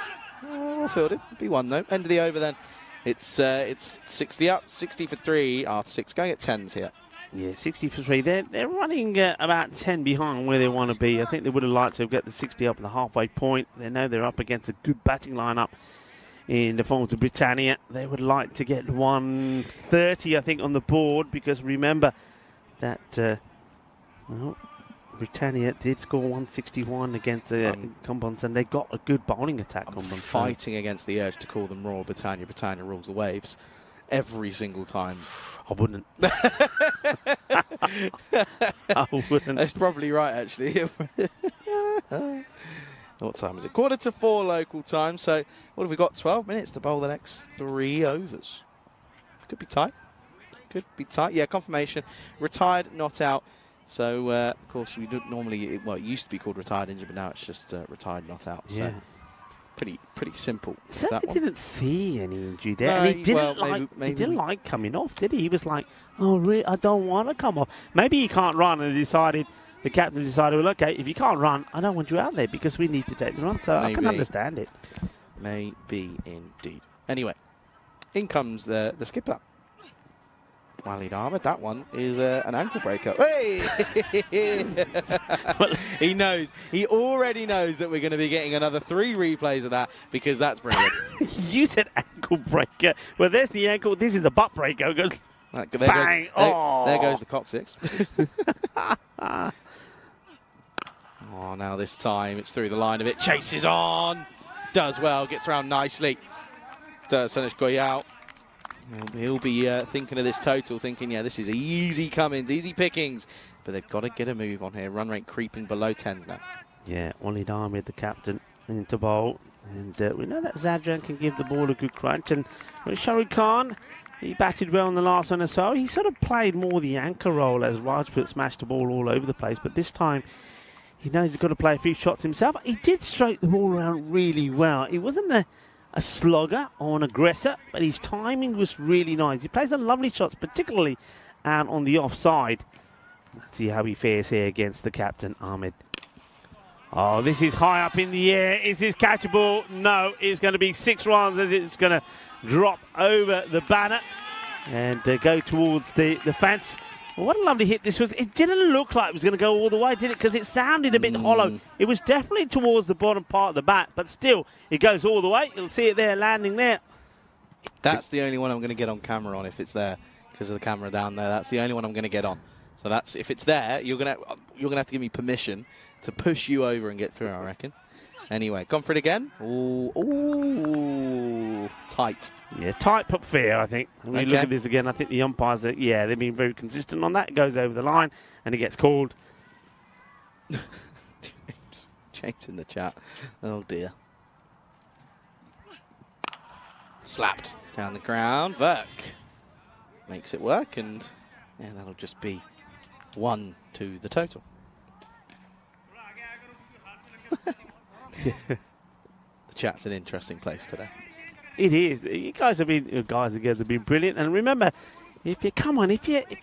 Speaker 5: Well fielded. Be one though. End of the over then. It's 60 up, 60 for 3 after 6. Going at 10s here.
Speaker 4: Yeah, 60 for 3. They're running about 10 behind where they want to be. I think they would have liked to have got the 60 up at the halfway point. They know they're up against a good batting lineup in the form of Britannia. They would like to get 130, I think, on the board because remember that Britannia did score 161 against the Combons, and they got a good bowling attack.
Speaker 5: I'm fighting against the urge to call them Royal Britannia. Britannia rules the waves every single time.
Speaker 4: I wouldn't. I wouldn't.
Speaker 5: That's probably right, actually. What time is it? 3:45 local time. So what have we got? 12 minutes to bowl the next 3 overs. Could be tight. Could be tight. Yeah, confirmation. Retired, not out. So, of course, we don't normally, it used to be called retired injured, but now it's just retired, not out. So.
Speaker 4: Yeah.
Speaker 5: pretty simple.
Speaker 4: So
Speaker 5: that
Speaker 4: he
Speaker 5: one.
Speaker 4: didn't see any injury there,
Speaker 5: No,
Speaker 4: and he didn't
Speaker 5: well,
Speaker 4: he didn't like coming off, did he? He was like, "Oh, really? I don't want to come off." Maybe he can't run, and the captain decided, "Well, okay, if you can't run, I don't want you out there because we need to take the run." So I can understand it.
Speaker 5: Maybe indeed. Anyway, in comes the skipper. Walid Ahmed, that one is an ankle breaker. Hey! He knows. He already knows that we're going to be getting another 3 replays of that because that's brilliant.
Speaker 4: You said ankle breaker. Well, there's the ankle. This is the butt breaker. Bang!
Speaker 5: There goes the coccyx. Oh, now this time it's through the line of it. Chases on. Does well. Gets around nicely. Sanish Goyal. He'll be thinking of this total, thinking, yeah, this is easy comings, easy pickings. But they've got to get a move on here. Run rate creeping below 10s now. Yeah,
Speaker 4: Walid Ahmed, the captain, into bowl. And we know that Zadran can give the ball a good crunch. And with Shahrukh Khan, he batted well on the last one as well. He sort of played more the anchor role as Rajput smashed the ball all over the place. But this time, he knows he's got to play a few shots himself. He did strike the ball around really well. He wasn't a slogger or an aggressor, but his timing was really nice. He plays some lovely shots, particularly out on the offside. Let's see how he fares here against the captain, Ahmed. Oh, this is high up in the air. Is this catchable? No, it's going to be 6 runs as it's going to drop over the banner and go towards the fence. Well, what a lovely hit this was. It didn't look like it was going to go all the way, did it? Because it sounded a bit hollow. It was definitely towards the bottom part of the bat, but still, it goes all the way. You'll see it there, landing there.
Speaker 5: That's the only one I'm going to get on camera on if it's there, because of the camera down there. That's the only one I'm going to get on. So that's if it's there, you're going to have to give me permission to push you over and get through, I reckon. Anyway, gone for it again. Ooh, tight.
Speaker 4: Yeah, tight but fair, I think. When we look at this again, I think the umpires, they've been very consistent on that. It goes over the line and it gets called.
Speaker 5: James in the chat. Oh, dear. Slapped down the ground. Verk makes it work, and that'll just be 1 to the total. The chat's an interesting place today.
Speaker 4: It is. You guys and girls have been brilliant. And remember, if you're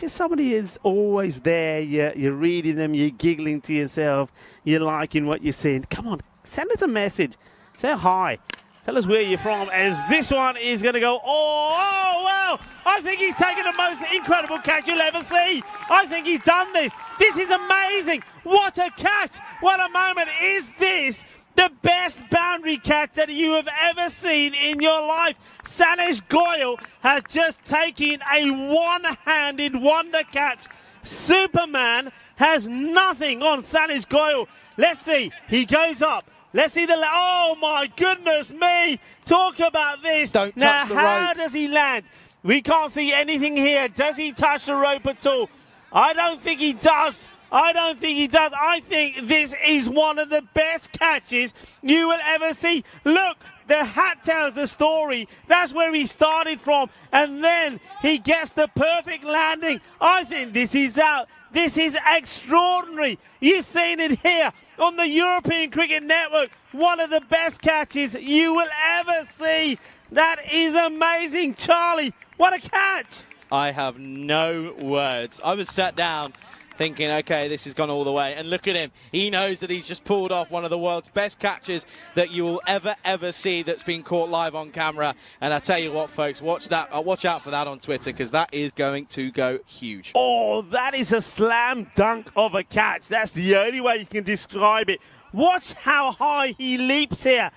Speaker 4: somebody who's always there, you're reading them, you're giggling to yourself, you're liking what you're seeing. Come on, send us a message. Say hi. Tell us where you're from, as this one is going to go. Oh, wow! I think he's taken the most incredible catch you'll ever see. I think he's done this. This is amazing. What a catch! What a moment! Is this the best boundary catch that you have ever seen in your life? Sanish Goyal has just taken a one-handed wonder catch. Superman has nothing on Sanish Goyal. Let's see. He goes up. Let's see oh my goodness me! Talk about this.
Speaker 5: Don't touch the rope.
Speaker 4: Now, how does he land? We can't see anything here. Does he touch the rope at all? I don't think he does. I think this is one of the best catches you will ever see. Look, the hat tells the story. That's where he started from. And then he gets the perfect landing. I think this is out. This is extraordinary. You've seen it here on the European Cricket Network. One of the best catches you will ever see. That is amazing. Charlie, what a catch.
Speaker 5: I have no words. I was sat down thinking, okay, this has gone all the way. And look at him. He knows that he's just pulled off one of the world's best catches that you will ever see that's been caught live on camera. And I tell you what, folks, watch out for that on Twitter, because that is going to go huge.
Speaker 4: Oh, that is a slam dunk of a catch. That's the only way you can describe it. Watch how high he leaps here.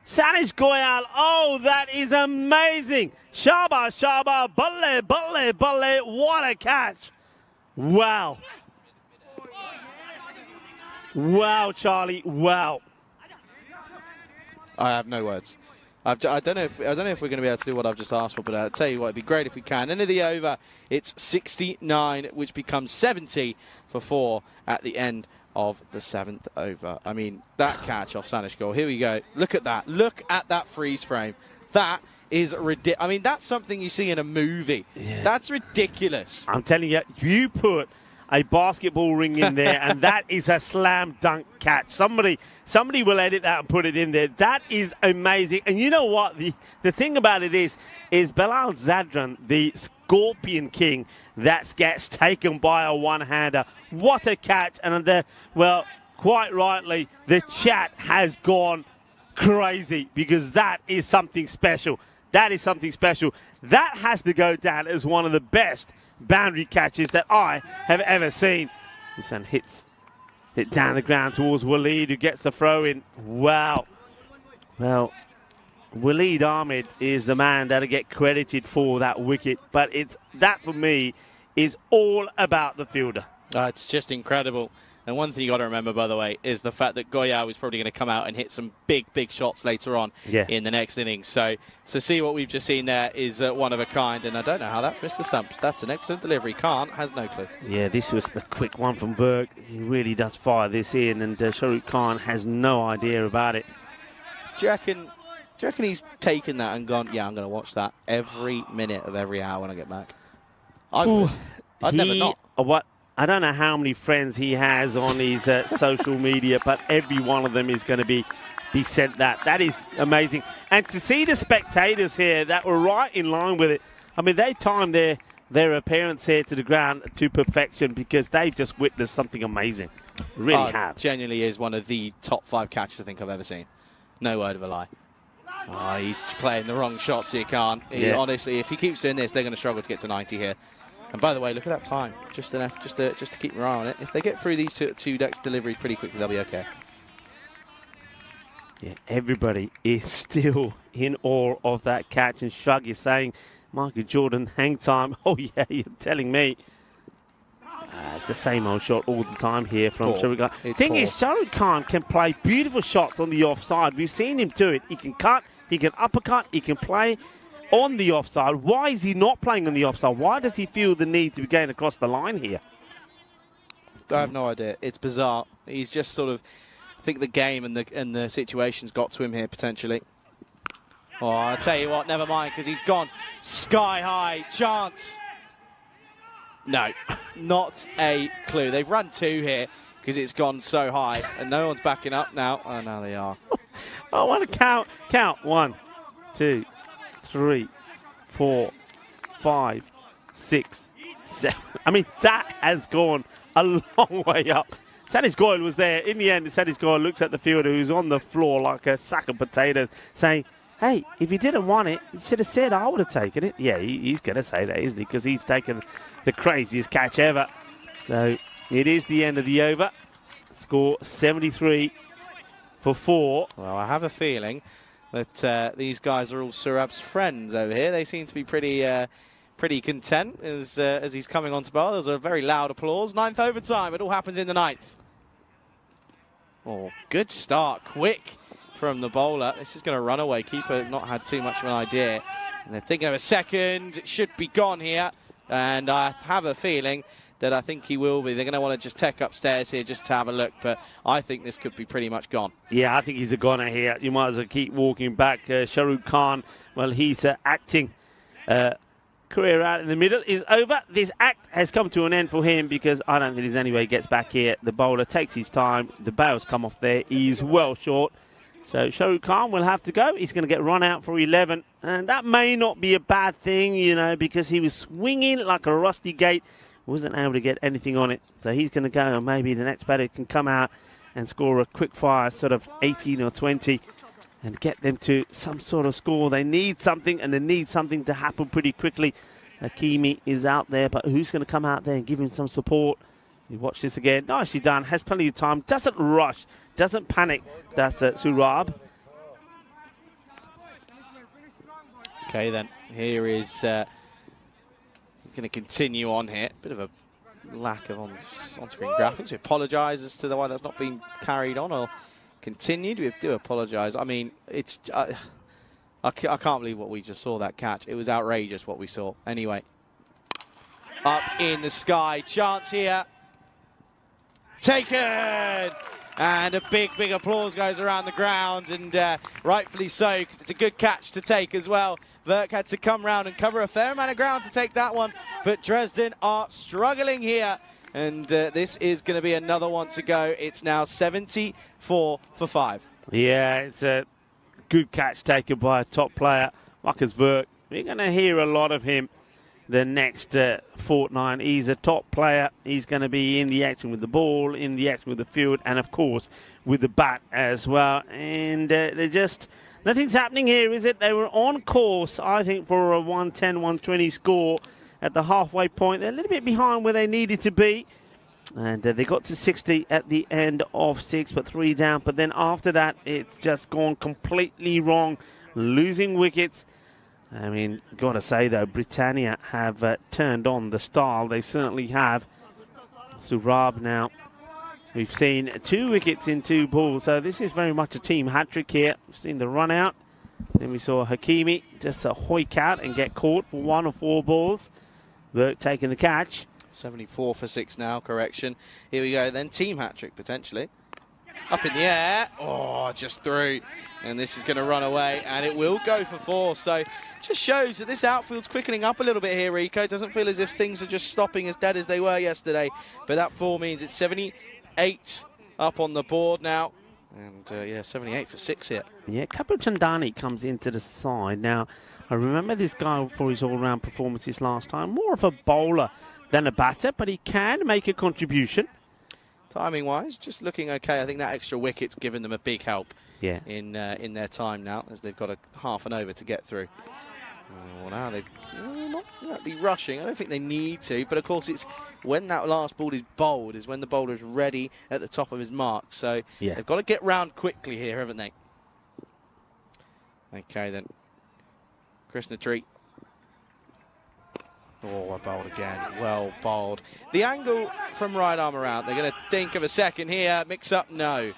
Speaker 4: Sanish Goyal, oh, that is amazing. Shaba, balle, what a catch. Wow. Wow, Charlie, wow.
Speaker 5: I have no words. I don't know if we're going to be able to do what I've just asked for, but I'll tell you what, it'd be great if we can. End of the over, it's 69, which becomes 70 for 4 at the end of the 7th over. I mean, that catch off Sanish Goyal. Here we go. Look at that. Look at that freeze frame. That is ridiculous. I mean, that's something you see in a movie. Yeah. That's ridiculous.
Speaker 4: I'm telling you, a basketball ring in there, and that is a slam dunk catch. Somebody will edit that and put it in there. That is amazing. And you know what? The thing about it is Belal Zadran, the Scorpion King, that gets taken by a one-hander. What a catch. And well, quite rightly, the chat has gone crazy because that is something special. That is something special. That has to go down as one of the best boundary catches that I have ever seen. This one hits it down the ground towards Waleed, who gets the throw in. Wow. Well, Waleed Ahmed is the man that'll get credited for that wicket, but that for me is all about the fielder.
Speaker 5: It's just incredible. And one thing you got to remember, by the way, is the fact that Goya is probably going to come out and hit some big shots later on in the next innings. So to see what we've just seen there is one of a kind. And I don't know how that's missed the stumps. That's an excellent delivery. Khan has no clue.
Speaker 4: Yeah, this was the quick one from Virg. He really does fire this in, and Shahrukh Khan has no idea about it.
Speaker 5: Do you reckon he's taken that and gone, yeah, I'm going to watch that every minute of every hour when I get back? I'd never not.
Speaker 4: What? I don't know how many friends he has on his social media, but every one of them is going to be sent that. That is amazing. And to see the spectators here that were right in line with it, I mean, they timed their appearance here to the ground to perfection because they've just witnessed something amazing. Really have.
Speaker 5: Genuinely is one of the top 5 catches I think I've ever seen. No word of a lie. Oh, he's playing the wrong shots here, Khan. Honestly, if he keeps doing this, they're going to struggle to get to 90 here. And by the way, look at that time. Just enough, just to keep an eye on it. If they get through these two next deliveries pretty quickly, they'll be okay.
Speaker 4: Yeah, everybody is still in awe of that catch. And Shug is saying, Michael Jordan, hang time. Oh, yeah, you're telling me. It's the same old shot all the time here from Shahrukh Khan. The thing is, Shahrukh Khan can play beautiful shots on the offside. We've seen him do it. He can cut, he can uppercut, he can play on the offside. Why is he not playing on the offside? Why does he feel the need to be going across the line here?
Speaker 5: I have no idea. It's bizarre. He's just sort of, I think the game and the situation's got to him here potentially. Oh, I'll tell you what, never mind, because he's gone sky high. Chance. No, not a clue. They've run 2 here because it's gone so high and no one's backing up now. Oh, now they are.
Speaker 4: I want to count. 1, 2, 3, 4, 5, 6, 7. I mean, that has gone a long way up. Sanish Goyal was there. In the end, Sanish Goyal looks at the fielder who's on the floor like a sack of potatoes, saying, hey, if you didn't want it, you should have said I would have taken it. Yeah, he's going to say that, isn't he? Because he's taken the craziest catch ever. So it is the end of the over. Score 73 for 4.
Speaker 5: Well, I have a feeling that these guys are all Surab's friends over here. They seem to be pretty content as he's coming onto bar. There's a very loud applause. 9th overtime. It all happens in the 9th. Oh, good start. Quick from the bowler. This is going to run away. Keeper has not had too much of an idea. And they're thinking of a second. It should be gone here. And I have a feeling that I think he will be. They're going to want to just take upstairs here just to have a look, but I think this could be pretty much gone.
Speaker 4: Yeah, I think he's a goner here. You might as well keep walking back. Shahrukh Khan, well, he's acting. Career out in the middle is over. This act has come to an end for him because I don't think there's any way he gets back here. The bowler takes his time. The bails come off there. He's well short. So Shahrukh Khan will have to go. He's going to get run out for 11. And that may not be a bad thing, you know, because he was swinging like a rusty gate. Wasn't able to get anything on it. So he's going to go, and maybe the next batter can come out and score a quick fire, sort of 18 or 20, and get them to some sort of score. They need something, and they need something to happen pretty quickly. Hakimi is out there, but who's going to come out there and give him some support? You watch this again. Nicely done. Has plenty of time. Doesn't rush. Doesn't panic. That's Surab.
Speaker 5: Okay, then. Here is... going to continue on here. Bit of a lack of on-screen graphics. We apologise as to the why that's not been carried on or continued. We do apologise. I mean, it's... I can't believe what we just saw, that catch. It was outrageous what we saw. Anyway. Up in the sky. Chance here. Taken! And a big applause goes around the ground, and rightfully so, because it's a good catch to take as well. Verk had to come round and cover a fair amount of ground to take that one, but Dresden are struggling here And this is going to be another one to go. It's now 74 for 5.
Speaker 4: Yeah, it's a good catch taken by a top player, Marcus Burke. We're going to hear a lot of him the next fortnight. He's a top player. He's going to be in the action with the ball, in the action with the field, and of course with the bat as well. And they're just, nothing's happening here, is it? They were on course, I think, for a 110, 120 score at the halfway point. They're a little bit behind where they needed to be. And they got to 60 at the end of 6, but 3 down. But then after that, it's just gone completely wrong, losing wickets. I mean, got to say, though, Britannia have turned on the style. They certainly have. Surab now. We've seen 2 wickets in 2 balls. So this is very much a team hat-trick here. We've seen the run out. Then we saw Hakimi just hoik out and get caught for 1 or 4 balls. Burke taking the catch.
Speaker 5: 74 for 6 now, correction. Here we go, then team hat-trick potentially. Up in the air, oh, just through. And this is going to run away, and it will go for 4. So just shows that this outfield's quickening up a little bit here, Rico. It doesn't feel as if things are just stopping as dead as they were yesterday. But that 4 means it's 78 up on the board now. And yeah, 78 for 6 here.
Speaker 4: Yeah, Kapil Chandani comes into the side. Now, I remember this guy for his all-round performances last time. More of a bowler than a batter, but he can make a contribution.
Speaker 5: Timing-wise, just looking okay. I think that extra wicket's given them a big help in their time now, as they've got a half an over to get through. Well, now they're not exactly rushing. I don't think they need to, but of course it's when that last ball is bowled is when the bowler is ready at the top of his mark. So they've got to get round quickly here, haven't they? Okay, then. Krishna Tree. Oh, bowled again. Well bowled. The angle from right arm around, they're going to think of a second here. Mix up? No,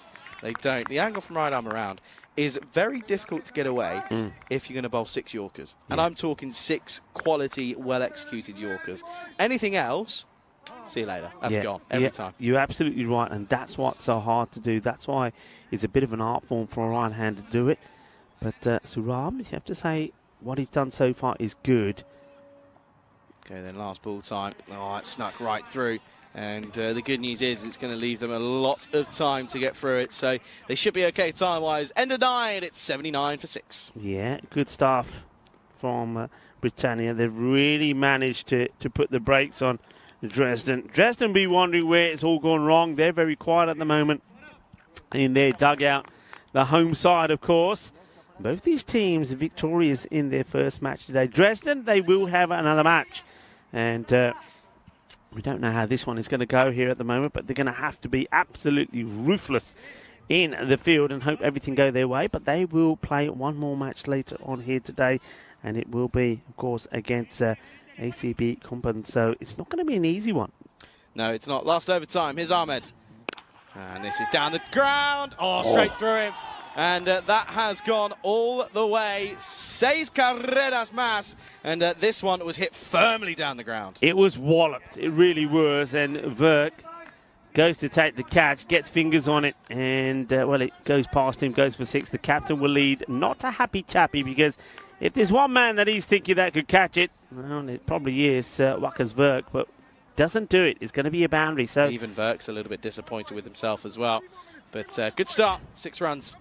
Speaker 5: they don't. The angle from right arm around is very difficult to get away if you're going to bowl 6 Yorkers. And I'm talking 6 quality, well-executed Yorkers. Anything else, see you later. That's gone every time.
Speaker 4: You're absolutely right, and that's what's so hard to do. That's why it's a bit of an art form for a right-hander to do it. But Surab, you have to say, what he's done so far is good.
Speaker 5: Okay, then last ball time. Oh, it snuck right through. And the good news is it's going to leave them a lot of time to get through it. So they should be okay time-wise. End of 9, it's 79 for 6.
Speaker 4: Yeah, good stuff from Britannia. They've really managed to put the brakes on Dresden. Dresden be wondering where it's all gone wrong. They're very quiet at the moment in their dugout. The home side, of course. Both these teams are victorious in their first match today. Dresden, they will have another match. And we don't know how this one is going to go here at the moment, but they're going to have to be absolutely ruthless in the field and hope everything go their way. But they will play one more match later on here today, and it will be, of course, against ACB Kumpan. So it's not going to be an easy one.
Speaker 5: No, it's not. Last overtime. Here's Ahmed. And this is down the ground. Oh, straight through him. And that has gone all the way. 6 carreras más. And this one was hit firmly down the ground.
Speaker 4: It was walloped. It really was. And Verk goes to take the catch, gets fingers on it, and, well, it goes past him, goes for 6. The captain will lead. Not a happy chappy, because if there's one man that he's thinking that could catch it, well, it probably is Wakas Verk, but doesn't do it. It's going to be a boundary. So
Speaker 5: even Verk's a little bit disappointed with himself as well. But good start. 6 runs.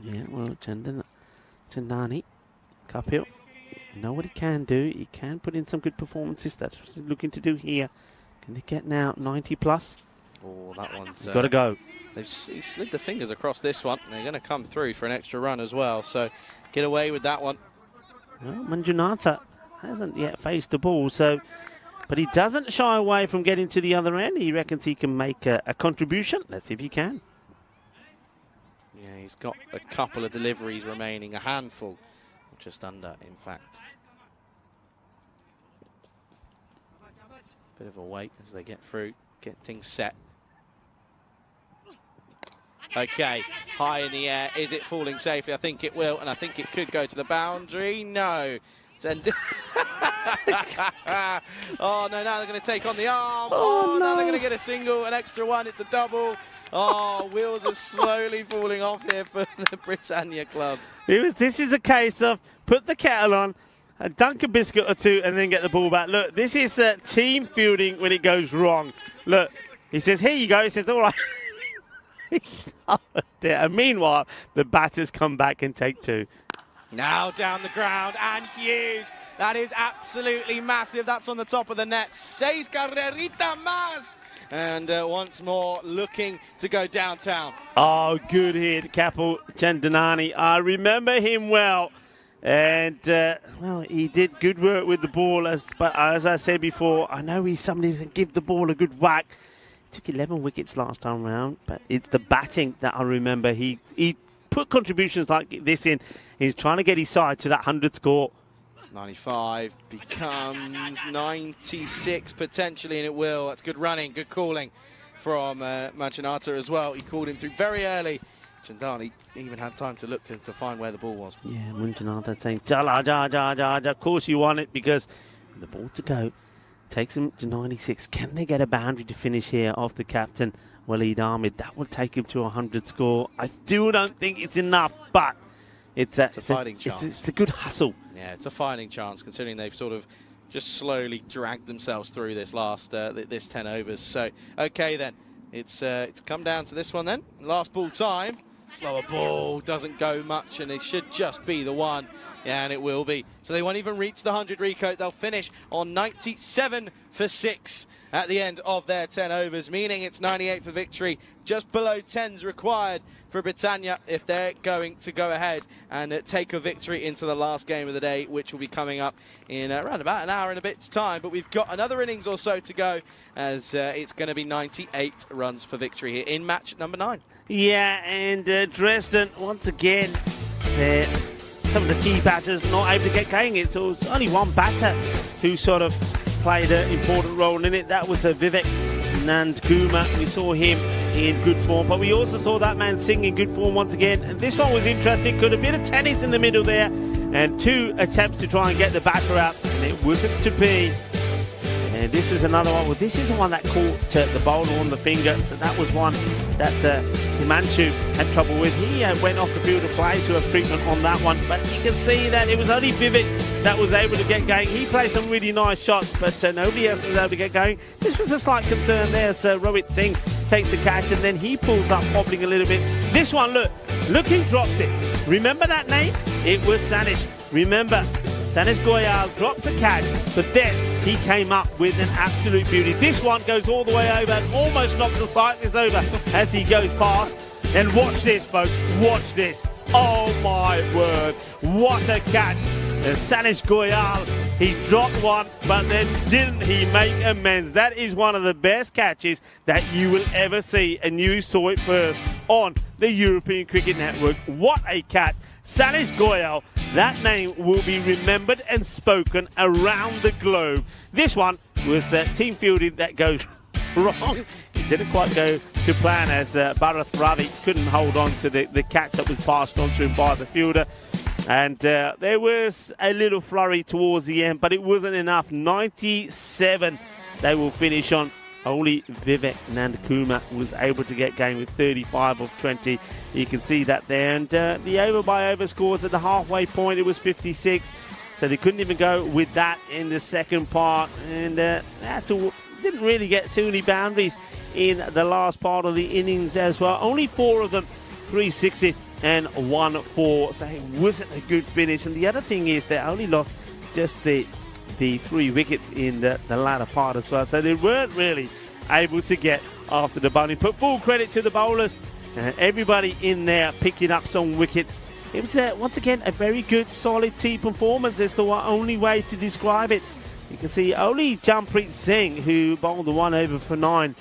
Speaker 4: Yeah, well, Chandani, Kapil, know what he can do. He can put in some good performances. That's what he's looking to do here. Can they get now 90 plus?
Speaker 5: Oh, that one's
Speaker 4: got to go.
Speaker 5: They've slid the fingers across this one. They're going to come through for an extra run as well. So get away with that one.
Speaker 4: Well, Manjunatha hasn't yet faced the ball, so but he doesn't shy away from getting to the other end. He reckons he can make a contribution. Let's see if he can.
Speaker 5: Yeah, he's got a couple of deliveries remaining, a handful, just under, in fact. Bit of a wait as they get through, get things set. Okay, high in the air. Is it falling safely? I think it will, and I think it could go to the boundary. No. Oh, no, now they're going to take on the arm. Oh, no. Now they're going to get a single, an extra one. It's a double. Oh, wheels are slowly falling off here for the Britannia club.
Speaker 4: This is a case of put the kettle on dunk a biscuit or two and then get the ball back. Look, this is team fielding when it goes wrong. Look, he says, here you go. He says, all right. And meanwhile, the batters come back and take two.
Speaker 5: Now down the ground and huge. That is absolutely massive. That's on the top of the net. Seis carrerita más. And once more looking to go downtown.
Speaker 4: Oh, good hit, Kapil Chandanani. I remember him well. And, well, he did good work with the ball. But as I said before, I know he's somebody who can give the ball a good whack. He took 11 wickets last time round. But it's the batting that I remember. He put contributions like this in. He's trying to get his side to that 100 score.
Speaker 5: 95 becomes 96 potentially, and it will. That's good running, good calling from Manchinata as well. He called him through very early. Chandani even had time to look to find where the ball was.
Speaker 4: Yeah, Manchinata saying, Jala, ja, ja, ja, ja. Of course you want it because the ball to go takes him to 96. Can they get a boundary to finish here off the captain, Waleed Ahmed? That will take him to a 100 score. I still don't think it's enough, but it's a
Speaker 5: fighting chance.
Speaker 4: It's a good hustle.
Speaker 5: Yeah, it's a fighting chance considering they've sort of just slowly dragged themselves through this last this 10 overs. So, okay then, it's come down to this one then. Last ball time. Slower ball, doesn't go much, and it should just be the one. Yeah, and it will be. So they won't even reach the 100 Rico. They'll finish on 97 for 6 at the end of their 10 overs, meaning it's 98 for victory. Just below 10s required for Britannia if they're going to go ahead and take a victory into the last game of the day, which will be coming up in around about an hour and a bit's time. But we've got another innings or so to go, as it's going to be 98 runs for victory here in match number 9.
Speaker 4: Yeah, and Dresden, once again, some of the key batters not able to get going. It's only one batter who sort of played an important role in it. That was Vivek Nandkumar. We saw him in good form, but we also saw that man Singh in good form once again. And this one was interesting. Could have been a tennis in the middle there, and 2 attempts to try and get the batter out, and it wasn't to be. And this is another one. Well, this is the one that caught the bowler on the finger. So that was one that Himanshu had trouble with. He went off the field of play to have treatment on that one. But you can see that it was only Vivek that was able to get going. He played some really nice shots, but nobody else was able to get going. This was a slight concern there. So Rohit Singh takes the catch, and then he pulls up, wobbling a little bit. This one, look who drops it. Remember that name? It was Sanish. Remember, Sanish Goyal drops a catch, but then he came up with an absolute beauty. This one goes all the way over and almost knocks the cyclist over as he goes past. And watch this, folks. Watch this. Oh, my word. What a catch. Sanish Goyal, he dropped one, but then didn't he make amends? That is one of the best catches that you will ever see, and you saw it first on the European Cricket Network. What a catch. Sanish Goyal, that name will be remembered and spoken around the globe. This one was team fielding that goes wrong. It didn't quite go to plan, as Bharat Ravi couldn't hold on to the catch that was passed on to him by the fielder. And there was a little flurry towards the end, but it wasn't enough. 97 they will finish on. Only Vivek Nandkumar was able to get going with 35 of 20. You can see that there. And the over-by-over scores at the halfway point, it was 56. So they couldn't even go with that in the second part. And didn't really get too many boundaries in the last part of the innings as well. Only 4 of them, 360 and 1 4. So it wasn't a good finish. And the other thing is they only lost just the 3 wickets in the latter part as well. So they weren't really able to get after the bowling. Put full credit to the bowlers. Everybody in there picking up some wickets. It was, once again, a very good, solid team performance. It's the only way to describe it. You can see only Jampreet Singh, who bowled the 1 over for 9,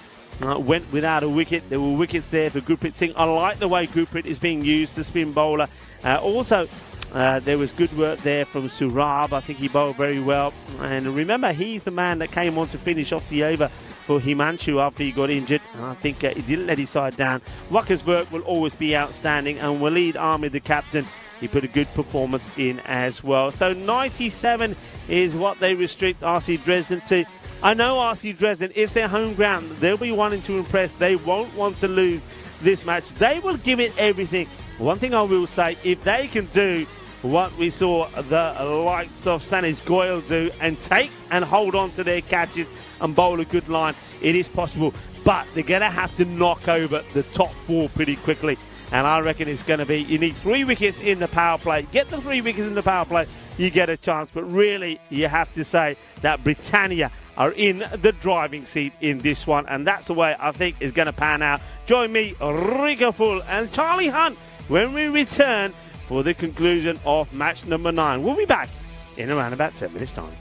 Speaker 4: went without a wicket. There were wickets there for Gurpreet Singh. I like the way Gurpreet is being used, the spin bowler. Also, there was good work there from Surab. I think he bowled very well. And remember, he's the man that came on to finish off the over for Himanshu after he got injured. And I think he didn't let his side down. Waka's work will always be outstanding. And Waleed Ahmed, the captain, he put a good performance in as well. So 97 is what they restrict RC Dresden to. I know RC Dresden is their home ground. They'll be wanting to impress. They won't want to lose this match. They will give it everything. One thing I will say, if they can do what we saw the likes of Sanis Goyle do and take and hold on to their catches and bowl a good line. It is possible, but they're going to have to knock over the top 4 pretty quickly. And I reckon it's going to be, you need 3 wickets in the power play. Get the 3 wickets in the power play, you get a chance. But really, you have to say that Britannia are in the driving seat in this one. And that's the way I think is going to pan out. Join me, Rico Full and Charlie Hunt, when we return for the conclusion of match number 9. We'll be back in around about 7 minutes' time.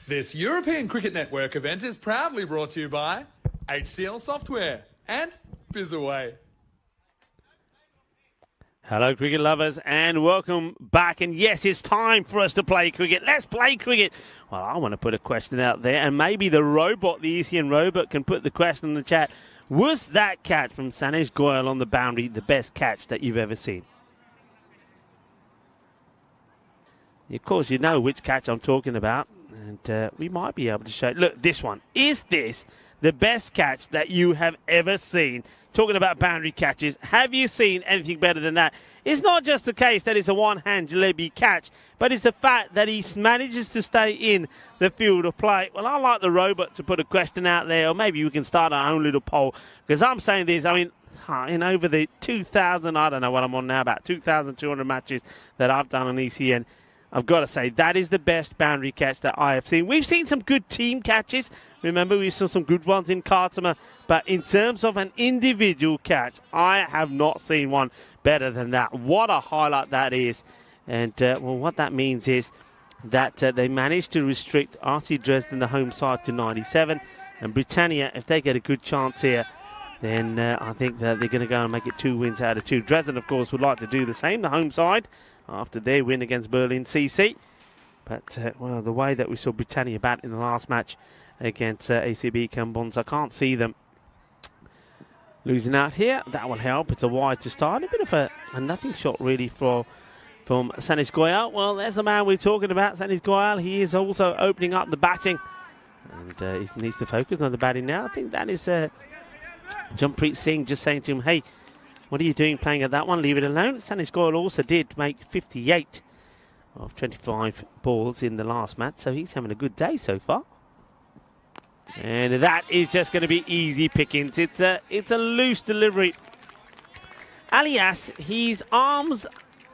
Speaker 1: This European Cricket Network event is proudly brought to you by HCL Software and Bizaway.
Speaker 4: Hello, cricket lovers, and welcome back. And yes, it's time for us to play cricket. Let's play cricket. Well, I want to put a question out there, and maybe the robot, the ECN robot, can put the question in the chat. Was that catch from Sanesh Goyal on the boundary the best catch that you've ever seen? Of course, you know which catch I'm talking about, and we might be able to show. Look, this one. Is this the best catch that you have ever seen? Talking about boundary catches, have you seen anything better than that? It's not just the case that it's a one-hand jalebi catch, but it's the fact that he manages to stay in the field of play. Well, I like the robot to put a question out there, or maybe we can start our own little poll, because I'm saying this, I mean, in over the 2,000, I don't know what I'm on now, about 2,200 matches that I've done on ECN, I've got to say, that is the best boundary catch that I have seen. We've seen some good team catches. Remember, we saw some good ones in Khartoum. But in terms of an individual catch, I have not seen one better than that. What a highlight that is. And, well, what that means is that they managed to restrict RC Dresden, the home side, to 97. And Britannia, if they get a good chance here, then I think that they're going to go and make it 2 wins out of 2. Dresden, of course, would like to do the same, the home side, after their win against Berlin CC. But, well, the way that we saw Britannia bat in the last match against ACB Cambons, I can't see them losing out here. That will help. It's a wide to start. A bit of a nothing shot, really, from Sanesh Goyal. Well, there's the man we're talking about, Sanesh Goyal. He is also opening up the batting. And he needs to focus on the batting now. I think that is Jampreet Singh just saying to him, hey, what are you doing playing at that one? Leave it alone. Sanesh Goyal also did make 58 of 25 balls in the last match, so he's having a good day so far. And that is just going to be easy pickings. It's a loose delivery. Alias, his arms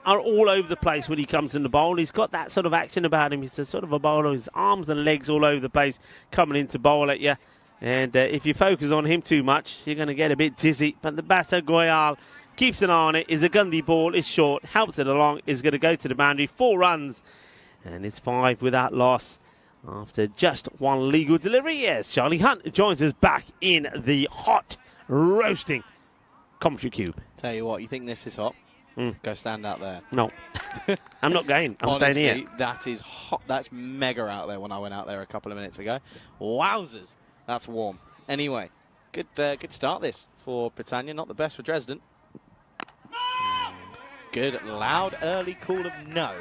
Speaker 4: are all over the place when he comes in the bowl. He's got that sort of action about him. He's a sort of a bowler. His arms and legs all over the place coming in to bowl at you. And if you focus on him too much, you're going to get a bit dizzy. But the batter, Goyal, keeps an eye on it. Is a Gundy ball. It's short. Helps it along. Is going to go to the boundary. 4 runs. And it's 5 without loss after just 1 legal delivery. Yes, Charlie Hunt joins us back in the hot, roasting commentary cube.
Speaker 5: Tell you what, you think this is hot? Go stand out there.
Speaker 4: No. I'm not going. I'm
Speaker 5: Honestly,
Speaker 4: staying here.
Speaker 5: That is hot. That's mega out there when I went out there a couple of minutes ago. Wowzers. That's warm. Anyway, good start this for Britannia. Not the best for Dresden. Good, loud, early call of no.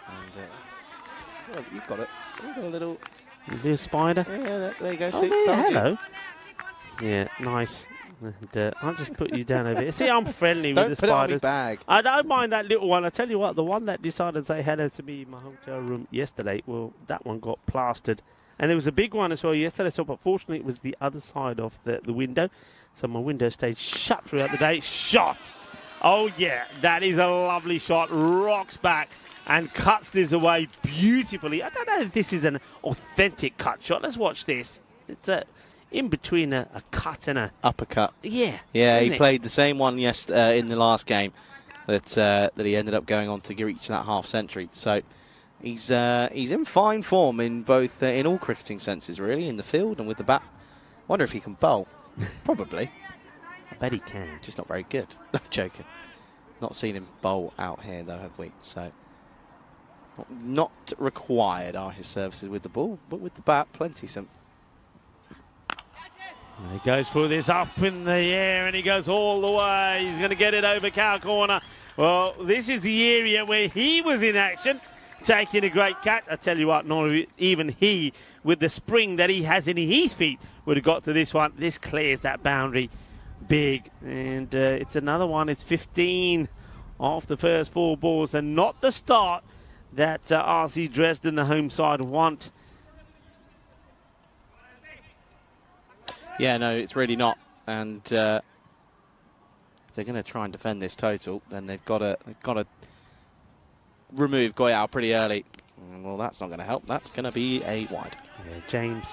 Speaker 5: And well, you've got it. You've got a little
Speaker 4: spider.
Speaker 5: Yeah, there you go.
Speaker 4: Oh,
Speaker 5: See,
Speaker 4: there, hello. Yeah, nice. And, I'll just put you down over here. See, I'm friendly with the
Speaker 5: spiders. Don't put it on my
Speaker 4: spiders.
Speaker 5: bag.
Speaker 4: I don't mind that little one. I tell you what, the one that decided to say hello to me in my hotel room yesterday, well, that one got plastered. And there was a big one as well yesterday, so but fortunately it was the other side of the window. So my window stayed shut throughout the day. Shot! Oh yeah, that is a lovely shot. Rocks back and cuts this away beautifully. I don't know if this is an authentic cut shot. Let's watch this. It's in between a cut and a
Speaker 5: uppercut.
Speaker 4: Yeah.
Speaker 5: Yeah, he played the same one in the last game that he ended up going on to reach that half century. So he's in fine form in both in all cricketing senses, really, in the field and with the bat. Wonder if he can bowl. Probably.
Speaker 4: I bet he can.
Speaker 5: Just not very good. I'm joking. Not seen him bowl out here though, have we? So not required are his services with the ball, but with the bat, plenty. Some.
Speaker 4: He goes for this up in the air and he goes all the way. He's going to get it over cow corner. Well, this is the area where he was in action, taking a great catch. I tell you what, not even he, with the spring that he has in his feet, would have got to this one. This clears that boundary big. And it's another one. It's 15 off the first 4 balls and not the start that RC Dresden, the home side, want.
Speaker 5: Yeah, no, it's really not. And if they're going to try and defend this total, then they've got to remove Goyal pretty early. Well, that's not going to help. That's going to be a wide.
Speaker 4: Yeah, James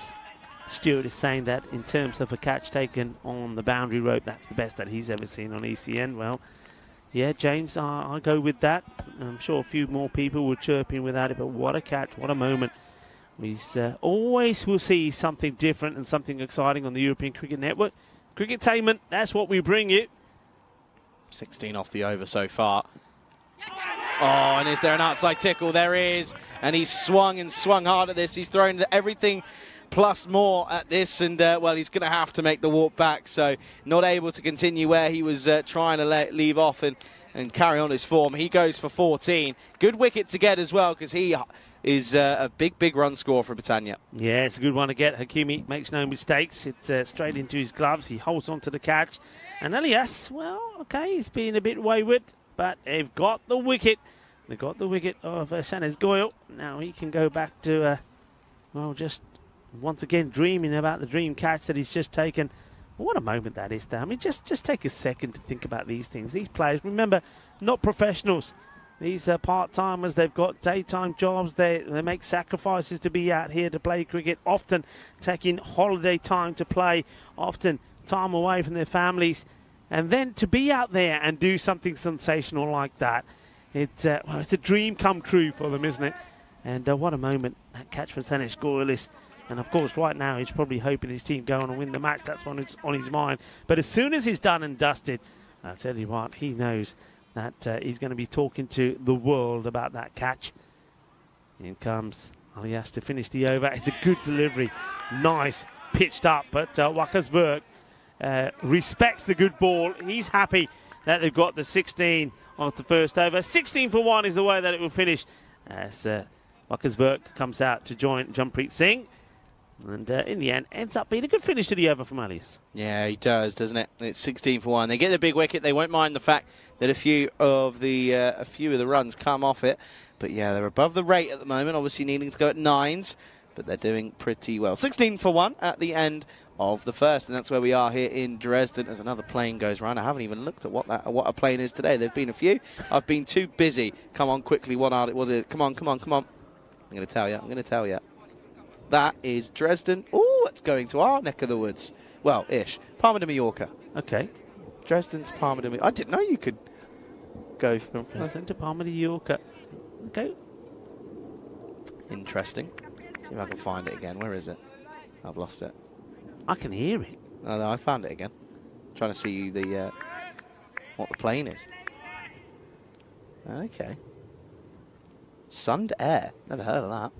Speaker 4: Stewart is saying that in terms of a catch taken on the boundary rope, that's the best that he's ever seen on ECN. Well, yeah, James, I'll go with that. I'm sure a few more people will chirp in without it, but what a catch, what a moment We always will see something different and something exciting on the European Cricket Network. Cricketainment, that's what we bring you.
Speaker 5: 16 off the over so far. Oh, and is there an outside tickle? There is. And he's swung and swung hard at this. He's thrown everything plus more at this. And, well, he's going to have to make the walk back. So not able to continue where he was trying to leave off and carry on his form. He goes for 14. Good wicket to get as well, because he is a big run scorer for Britannia.
Speaker 4: Yeah, it's a good one to get. Hakimi makes no mistakes. It's straight into his gloves. He holds on to the catch. And Elias, well, okay, he's been a bit wayward, but they've got the wicket. They've got the wicket of Shanaz Goyal. Now he can go back to, well, just once again dreaming about the dream catch that he's just taken. What a moment that is, though. I mean, just take a second to think about these things. These players, remember, not professionals. These are part-timers. They've got daytime jobs. They make sacrifices to be out here to play cricket, often taking holiday time to play, often time away from their families. And then to be out there and do something sensational like that, it's a dream come true for them, isn't it? And what a moment that catch for Shanaz Goyal is. And, of course, right now he's probably hoping his team go on and win the match. That's what's on his mind. But as soon as he's done and dusted, I'll tell you what, he knows that he's going to be talking to the world about that catch. In comes Elias to finish the over. It's a good delivery. Nice, pitched up. But Wakasberg respects the good ball. He's happy that they've got the 16 of the first over. 16 for 1 is the way that it will finish as Wakasberg comes out to join Jampreet Singh. And in the end, ends up being a good finish to the over from Elias.
Speaker 5: Yeah, he does, doesn't it? It's 16 for 1. They get the big wicket. They won't mind the fact that a few of the runs come off it. But yeah, they're above the rate at the moment, obviously needing to go at 9s. But they're doing pretty well. 16 for 1 at the end of the first. And that's where we are here in Dresden as another plane goes round. I haven't even looked at what a plane is today. There've been a few. I've been too busy. Come on, quickly. What are it? Was it? Come on. I'm going to tell you. That is Dresden. Oh, it's going to our neck of the woods. Well, ish. Palma de Mallorca.
Speaker 4: Okay.
Speaker 5: Dresden's Palma de Mallorca. I didn't know you could go from
Speaker 4: Dresden to Palma de Mallorca. Okay.
Speaker 5: Interesting. See if I can find it again. Where is it? I've lost it.
Speaker 4: I can hear it.
Speaker 5: Oh, no, I found it again. Trying to see what the plane is. Okay. Sund Air. Never heard of that.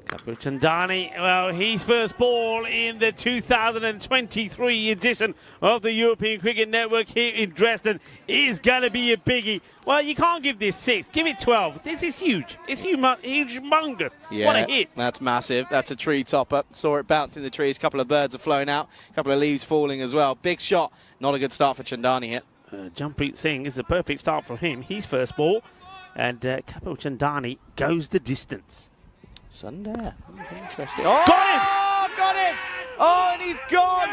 Speaker 4: Kapil Chandani, well, his first ball in the 2023 edition of the European Cricket Network here in Dresden is going to be a biggie. Well, you can't give this 6. Give it 12. This is huge. It's humongous.
Speaker 5: Yeah,
Speaker 4: what a hit.
Speaker 5: That's massive. That's a tree topper. Saw it bounce in the trees. A couple of birds are flown out. A couple of leaves falling as well. Big shot. Not a good start for Chandani here.
Speaker 4: Jampreet Singh is a perfect start for him. His first ball. And Kapil Chandani goes the distance.
Speaker 5: Sunday. Interesting. Oh,
Speaker 4: got him!
Speaker 5: Oh, and he's gone!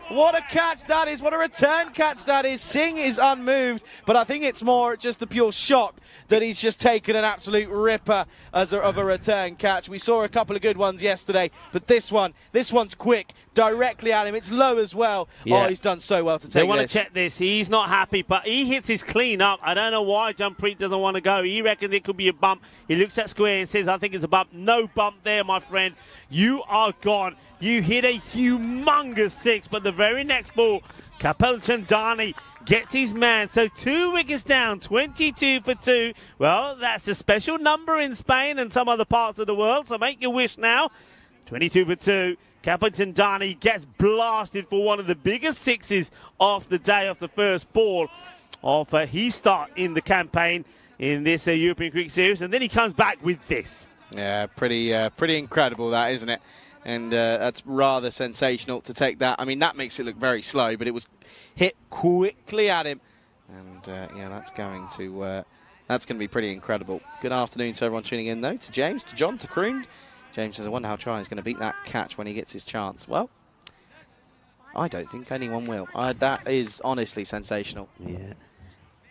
Speaker 5: What a catch that is. What a return catch that is. Singh is unmoved, but I think it's more just the pure shock that he's just taken an absolute ripper of a return catch. We saw a couple of good ones yesterday, but this one's quick, directly at him. It's low as well. Yeah. Oh, he's done so well to take this.
Speaker 4: They want to check this. He's not happy, but he hits his clean up. I don't know why Jampreet doesn't want to go. He reckons it could be a bump. He looks at square and says, I think it's a bump. No bump there, my friend. You are gone. You hit a humongous 6, but the very next ball, Kapil Chandani gets his man. So 2 wickets down, 22 for 2. Well, that's a special number in Spain and some other parts of the world, so make your wish now. 22 for 2. Kapil Chandani gets blasted for one of the biggest 6s of the day off the first ball of his start in the campaign in this European Cricket Series, and then he comes back with this.
Speaker 5: Yeah, pretty incredible that, isn't it? And that's rather sensational to take that. I mean, that makes it look very slow, but it was hit quickly at him. And, yeah, that's going to be pretty incredible. Good afternoon to everyone tuning in, though. To James, to John, to Kroon. James says, I wonder how China's going to beat that catch when he gets his chance. Well, I don't think anyone will. That is honestly sensational.
Speaker 4: Yeah.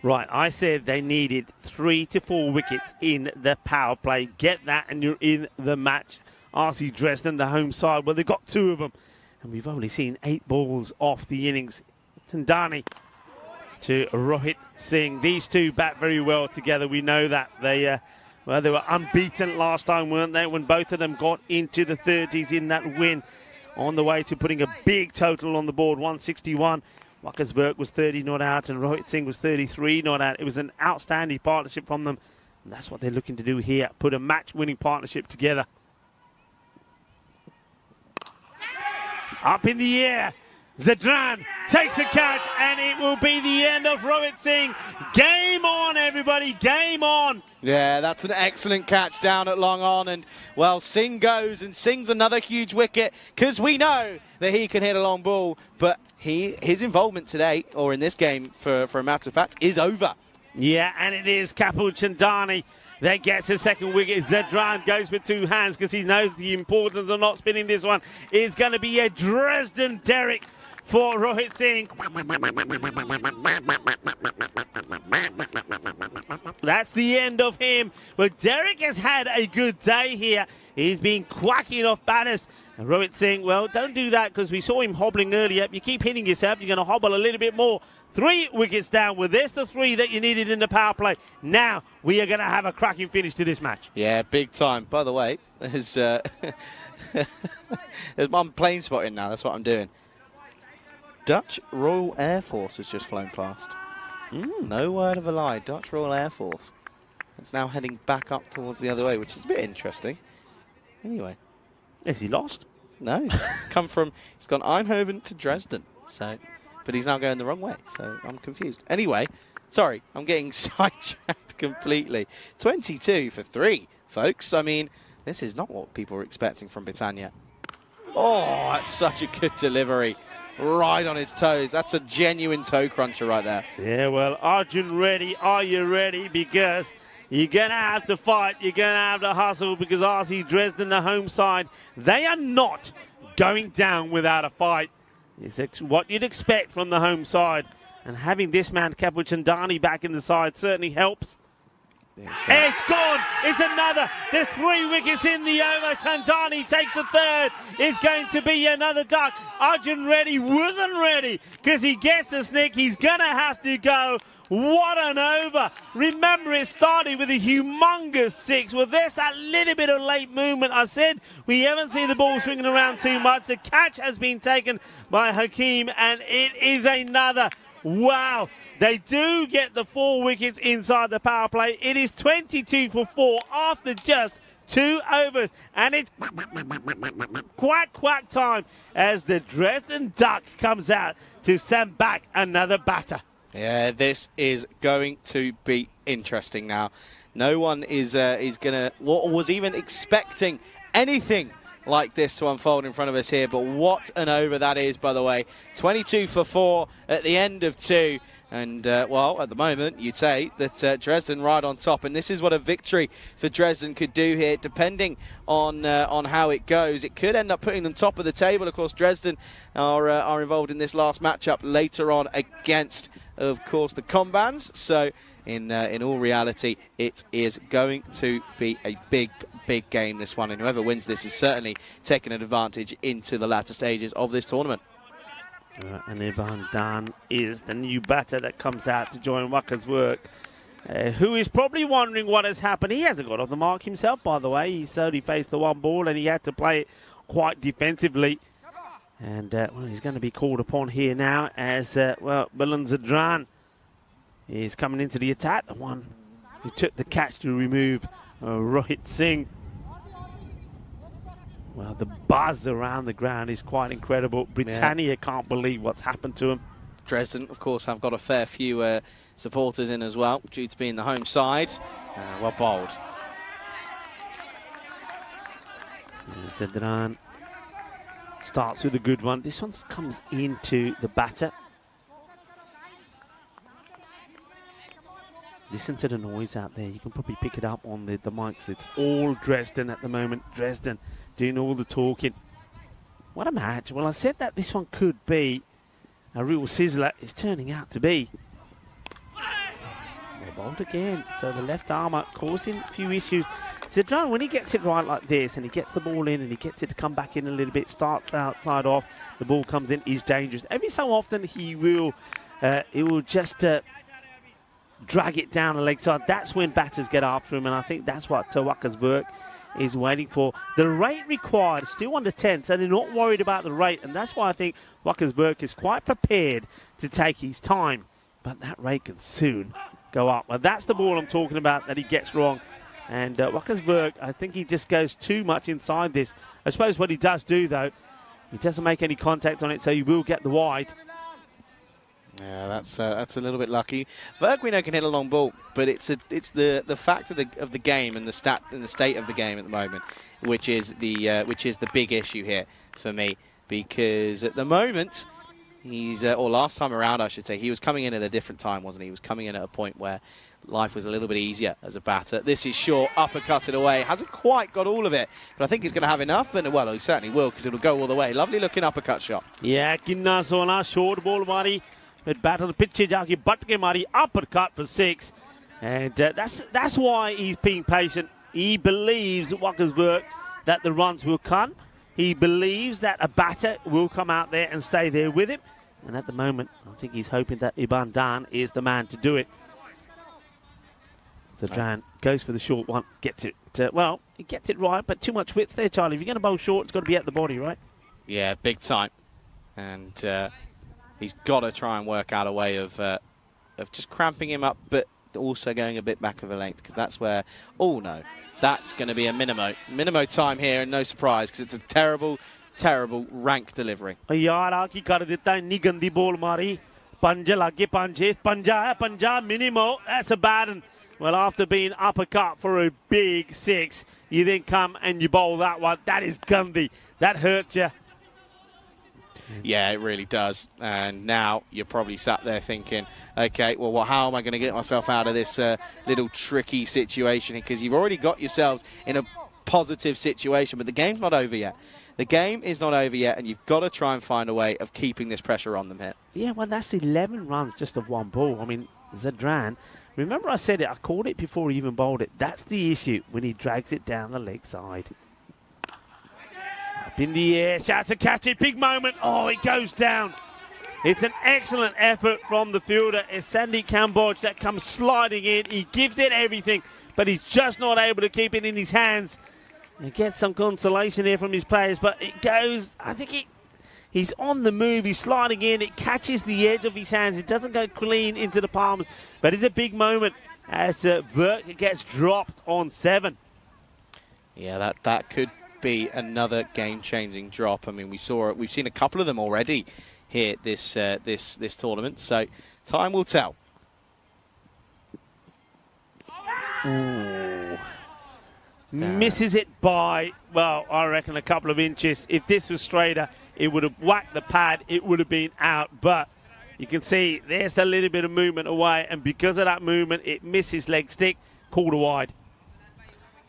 Speaker 4: Right, I said they needed 3 to 4 wickets in the power play. Get that and you're in the match. RC Dresden, the home side, well, they've got 2 of them. And we've only seen 8 balls off the innings. Chandani to Rohit Singh. These two bat very well together. We know that. They Well, they were unbeaten last time, weren't they, when both of them got into the 30s in that win, on the way to putting a big total on the board, 161. Wakasberg was 30 not out and Rohit Singh was 33 not out. It was an outstanding partnership from them. And that's what they're looking to do here, put a match-winning partnership together. Up in the air, Zadran takes the catch, and it will be the end of Rohit Singh. Game on, everybody, game on.
Speaker 5: Yeah, that's an excellent catch down at long on, and well, Singh goes, and Singh's another huge wicket, because we know that he can hit a long ball, but his involvement today, or in this game, for a matter of fact, is over.
Speaker 4: Yeah, and it is Kapil Chandani that gets his second wicket. Zadran goes with two hands because he knows the importance of not spinning this one. It's going to be a Dresden Derrick for Rohit Singh. That's the end of him. But Derrick has had a good day here. He's been quacking off batters. And Rohit Singh, well, don't do that because we saw him hobbling earlier. If you keep hitting yourself, you're going to hobble a little bit more. 3 wickets down. Well, there's the 3 that you needed in the power play. Now we are going to have a cracking finish to this match.
Speaker 5: Yeah, big time. By the way, there's I'm plane spotting now. That's what I'm doing. Dutch Royal Air Force has just flown past. No word of a lie. Dutch Royal Air Force. It's now heading back up towards the other way, which is a bit interesting. Anyway.
Speaker 4: Is he lost?
Speaker 5: No. He's gone Eindhoven to Dresden. But he's now going the wrong way, so I'm confused. Anyway, sorry, I'm getting sidetracked completely. 22 for 3, folks. I mean, this is not what people were expecting from Britannia. Oh, that's such a good delivery. Right on his toes. That's a genuine toe cruncher right there.
Speaker 4: Yeah, well, Arjun Reddy, are you ready? Because you're going to have to fight. You're going to have to hustle because RC Dresden, the home side, they are not going down without a fight. It's what you'd expect from the home side. And having this man, Kapil Chandani, back in the side certainly helps. It's gone. It's another. There's 3 wickets in the over. Chandani takes a third. It's going to be another duck. Arjun Reddy wasn't ready because he gets a snick. He's going to have to go. What an over. Remember, it started with a humongous 6. Well, there's that little bit of late movement. I said we haven't seen the ball swinging around too much. The catch has been taken by Hakeem, and it is another. Wow. They do get the 4 wickets inside the power play. It is 22 for 4 after just 2 overs. And it's quack time as the Dresden Duck comes out to send back another batter.
Speaker 5: Yeah, this is going to be interesting now. No one is gonna or was even expecting anything like this to unfold in front of us here. But what an over that is, by the way. 22 for 4 at the end of 2. And, well, at the moment, you'd say that Dresden right on top. And this is what a victory for Dresden could do here, depending on how it goes. It could end up putting them top of the table. Of course, Dresden are involved in this last matchup later on against, of course, the Combans. So, in all reality, it is going to be a big game, this one. And whoever wins this is certainly taking an advantage into the latter stages of this tournament.
Speaker 4: And Iban Dan is the new batter that comes out to join Waka's work, who is probably wondering what has happened. He hasn't got off the mark himself, by the way. He only faced the 1 ball and he had to play it quite defensively. And, well, he's going to be called upon here now as, well, Milan Zadran is coming into the attack. The one who took the catch to remove Rohit Singh. Well, the buzz around the ground is quite incredible. Britannia can't believe what's happened to them.
Speaker 5: Dresden, of course, have got a fair few supporters in as well, due to being the home side. Well bowled.
Speaker 4: Zadran starts with a good one. This one comes into the batter. Listen to the noise out there. You can probably pick it up on the mics. It's all Dresden at the moment. Dresden doing all the talking. What a match. Well, I said that this one could be a real sizzler. It's turning out to be. Well bowled again. So the left armour causing a few issues. Zadran, when he gets it right like this and he gets the ball in and he gets it to come back in a little bit, starts outside off, the ball comes in, he's dangerous. Every so often he will just drag it down the leg side. That's when batters get after him, and I think that's what Wackers Work is waiting for. The rate required is still under 10, so they're not worried about the rate, and that's why I think Wackers Work is quite prepared to take his time. But that rate can soon go up. Well, that's the ball I'm talking about that he gets wrong. And Wackers Work, I think he just goes too much inside this. I suppose what he does do, though, he doesn't make any contact on it, so he will get the wide.
Speaker 5: Yeah, that's a little bit lucky. Berg, we know, can hit a long ball, but it's the fact of the game and the state of the game at the moment, which is the big issue here for me. Because at the moment, or last time around, I should say, he was coming in at a different time, wasn't he? He was coming in at a point where life was a little bit easier as a batter. This is short, uppercut it away. Hasn't quite got all of it, but I think he's going to have enough, and well, he certainly will, because it'll go all the way. Lovely looking uppercut shot.
Speaker 4: Yeah, Kinna Sona, short ball mari. With bat on the pitch, jaaki butt ke mari, uppercut for 6. And that's why he's being patient. He believes at Wackers Work that the runs will come. He believes that a batter will come out there and stay there with him. And at the moment, I think he's hoping that Iban Dan is the man to do it. So Dan goes for the short one, gets it. Well, he gets it right, but too much width there, Charlie. If you're going to bowl short, it's got to be at the body, right?
Speaker 5: Yeah, big time. And he's got to try and work out a way of just cramping him up, but also going a bit back of a length, because that's where, oh no, that's going to be a Minimo time here, and no surprise, because it's a terrible, terrible rank delivery.
Speaker 4: यार की कर देता है इतनी गंदी ball मारी पंजा लगे पंजा Minimo. That's a bad one. Well, after being uppercut for a big 6, you then come and you bowl that one. That is gandhi. That hurts you.
Speaker 5: Yeah, it really does. And now you're probably sat there thinking, okay, well, how am I going to get myself out of this little tricky situation? Because you've already got yourselves in a positive situation, but the game's not over yet. The game is not over yet, and you've got to try and find a way of keeping this pressure on them here.
Speaker 4: Yeah, well, that's 11 runs just of one ball. I mean, Zadran, remember I said it, I called it before he even bowled it. That's the issue when he drags it down the leg side. Up in the air, shouts to catch it, big moment. Oh, it goes down. It's an excellent effort from the fielder. It's Sandy Cambodge that comes sliding in. He gives it everything, but he's just not able to keep it in his hands. And gets some consolation here from his players, but it goes, I think he's on the move, he's sliding in, it catches the edge of his hands, it doesn't go clean into the palms, but it's a big moment as Verk gets dropped on 7.
Speaker 5: Yeah, that could be another game-changing drop. I mean, we've seen a couple of them already here this tournament, so time will tell.
Speaker 4: Ooh. Misses it by, well, I reckon a couple of inches. If this was straighter, it would have whacked the pad, it would have been out, but you can see there's a little bit of movement away, and because of that movement, it misses leg stick, called a wide.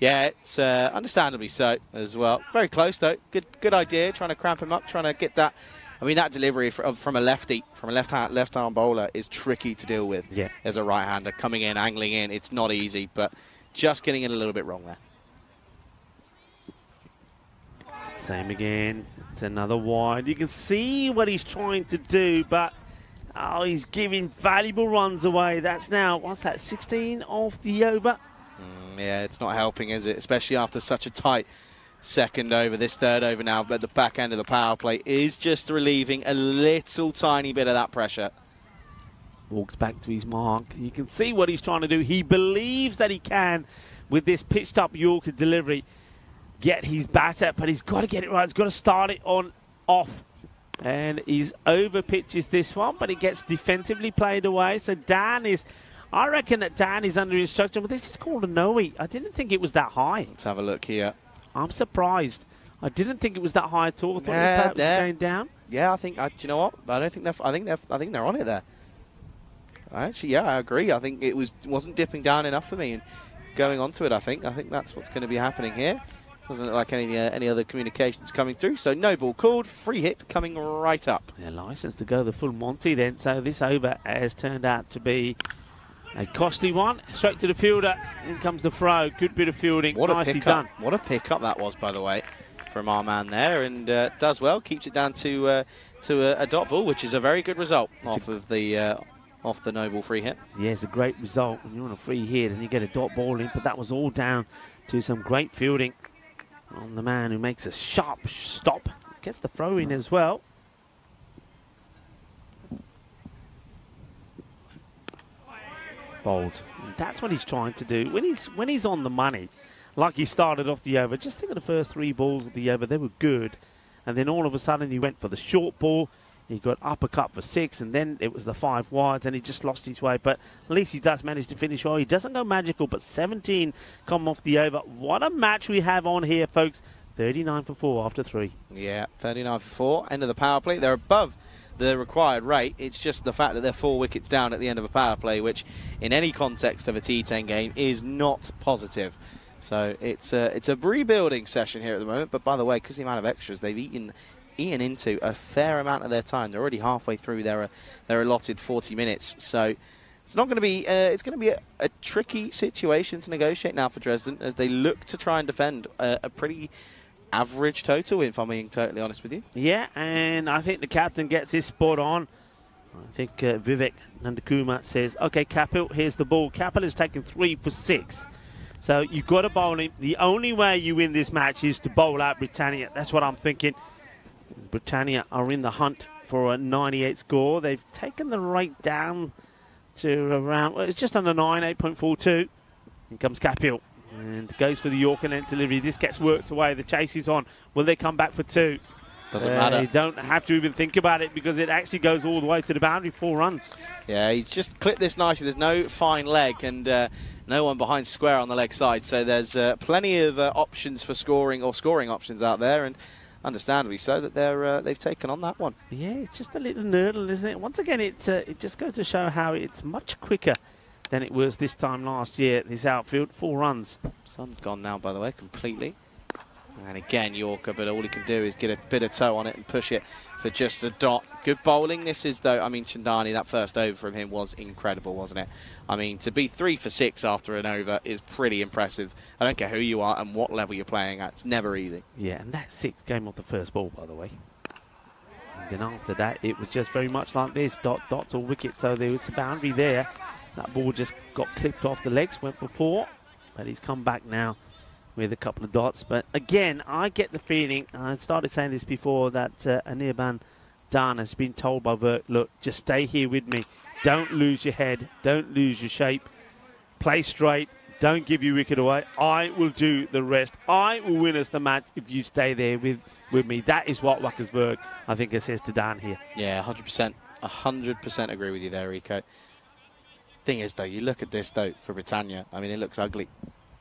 Speaker 5: Yeah, it's understandably so as well. Very close though. Good idea. Trying to cramp him up, trying to get that. I mean, that delivery from a lefty, from a left arm bowler, is tricky to deal with.
Speaker 4: Yeah.
Speaker 5: As a right hander coming in, angling in, it's not easy, but just getting it a little bit wrong there.
Speaker 4: Same again. It's another wide. You can see what he's trying to do, but he's giving valuable runs away. That's now, what's that, 16 off the over?
Speaker 5: Yeah, it's not helping, is it? Especially after such a tight second over. This third over now, but the back end of the power play is just relieving a little tiny bit of that pressure.
Speaker 4: Walks back to his mark. You can see what he's trying to do. He believes that he can, with this pitched up Yorker delivery, get his batter, but he's got to get it right. He's got to start it on off. And he's over pitches this one, but it gets defensively played away. So I reckon that Dan is under instruction, but this is called a no-e. I didn't think it was that high.
Speaker 5: Let's have a look here.
Speaker 4: I'm surprised. I didn't think it was that high at all. I thought it was going down.
Speaker 5: Yeah, I think. Do you know what? I don't think they're. I think they're on it there. Actually, yeah, I agree. I think it wasn't dipping down enough for me and going onto it. I think that's what's going to be happening here. Doesn't look like any other communications coming through. So no ball called. Free hit coming right up.
Speaker 4: They're licensed to go the full Monty then. So this over has turned out to be a costly one. Straight to the fielder. In comes the throw. Good bit of fielding. Nicely done.
Speaker 5: What a pickup that was, by the way, from our man there. And does well. Keeps it down to a dot ball, which is a very good result off of the off the Noble free hit.
Speaker 4: Yeah, it's a great result when you're on a free hit and you get a dot ball in, but that was all down to some great fielding on the man who makes a sharp stop. Gets the throw in as well. Bold. And that's what he's trying to do. When he's on the money, like he started off the over, just think of the first 3 balls of the over, they were good. And then all of a sudden he went for the short ball. He got uppercut for 6, and then it was the 5 wides, and he just lost his way. But at least he does manage to finish well. He doesn't go magical, but 17 come off the over. What a match we have on here, folks. 39 for 4 after 3.
Speaker 5: Yeah, 39 for 4. End of the power play. They're above the required rate. It's just the fact that they're 4 wickets down at the end of a power play, which in any context of a T10 game is not positive. So it's a rebuilding session here at the moment. But by the way, because the amount of extras they've eaten into a fair amount of their time. They're already halfway through their allotted 40 minutes. So it's not going to be it's going to be a tricky situation to negotiate now for Dresden as they look to try and defend a pretty average total, if I'm being totally honest with you.
Speaker 4: Yeah, and I think the captain gets his spot on. I think Vivek Nandakuma says, okay, Kapil, here's the ball. Kapil has taken 3 for 6. So you've got to bowl him. The only way you win this match is to bowl out Britannia. That's what I'm thinking. Britannia are in the hunt for a 98 score. They've taken the rate down to around, well, it's just under 9, 8.42. Here comes Kapil and goes for the Yorker length delivery. This gets worked away. The chase is on. Will they come back for 2?
Speaker 5: Doesn't matter.
Speaker 4: You don't have to even think about it because it actually goes all the way to the boundary, 4 runs.
Speaker 5: Yeah, he's just clipped this nicely. There's no fine leg and no one behind square on the leg side. So there's plenty of options for scoring or scoring options out there. And understandably so that they've taken on that one.
Speaker 4: Yeah, it's just a little nurdle, isn't it? Once again, it just goes to show how it's much quicker than it was this time last year, this outfield. 4 runs.
Speaker 5: Sun's gone now, by the way, completely. And again, Yorker, but all he can do is get a bit of toe on it and push it for just a dot. Good bowling. This is, though, I mean, Chandani, that first over from him was incredible, wasn't it? I mean, to be 3 for 6 after an over is pretty impressive. I don't care who you are and what level you're playing at. It's never easy.
Speaker 4: Yeah, and that 6th came off the first ball, by the way. And then after that, it was just very much like this. Dots or wicket, so there was a boundary there. That ball just got clipped off the legs, went for 4. But he's come back now with a couple of dots. But again, I get the feeling, I started saying this before, that Anirban Dan has been told by Vert, look, just stay here with me. Don't lose your head. Don't lose your shape. Play straight. Don't give your wicket away. I will do the rest. I will win us the match if you stay there with me. That is what Wackersberg, I think, it says to Dan here.
Speaker 5: Yeah, 100%. 100% agree with you there, Rico. Thing is, though, you look at this, though, for Britannia. I mean, it looks ugly.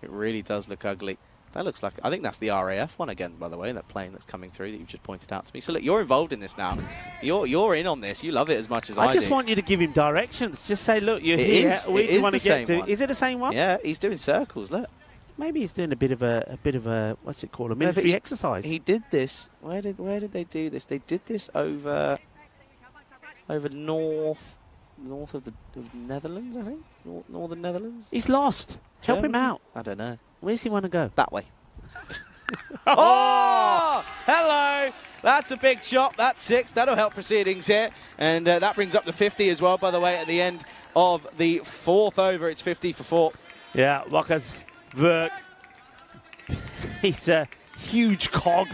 Speaker 5: It really does look ugly. That looks like, I think that's the RAF one again, by the way, that plane that's coming through that you've just pointed out to me. So look, you're involved in this now. You're in on this. You love it as much as I do.
Speaker 4: I just want you to give him directions. Just say, look, you're here. Where do you want to get to? Is it the same one?
Speaker 5: Yeah, he's doing circles. Look.
Speaker 4: Maybe he's doing a bit of a what's it called? A military exercise.
Speaker 5: He did this. Where did they do this? They did this over north of the Netherlands, I think. Northern Netherlands.
Speaker 4: He's lost. Help him out.
Speaker 5: I don't know.
Speaker 4: Where does he want to go?
Speaker 5: That way. Oh! Hello! That's a big shot. That's 6. That'll help proceedings here. And that brings up the 50 as well, by the way, at the end of the 4th over. It's 50 for 4.
Speaker 4: Yeah, Wackersberg. He's a huge cog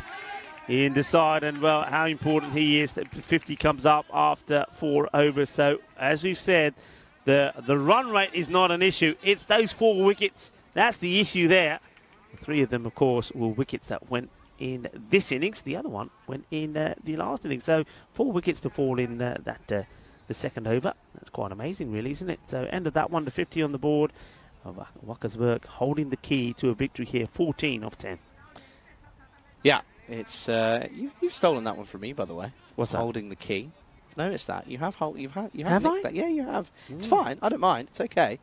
Speaker 4: in the side, and, well, how important he is. That 50 comes up after 4 overs. So, as we've said, the run rate is not an issue. It's those 4 wickets. That's the issue there. 3 of them, of course, were wickets that went in this innings. The other one went in the last innings. So 4 wickets to fall in the second over. That's quite amazing, really, isn't it? So end of that one to 50 on the board. Wackersberg holding the key to a victory here, 14 off 10.
Speaker 5: Yeah, it's you've stolen that one from me, by the way.
Speaker 4: What's that?
Speaker 5: Holding the key. Notice that you have
Speaker 4: Have
Speaker 5: nicked that. Yeah, you have. It's fine. I don't mind. It's okay.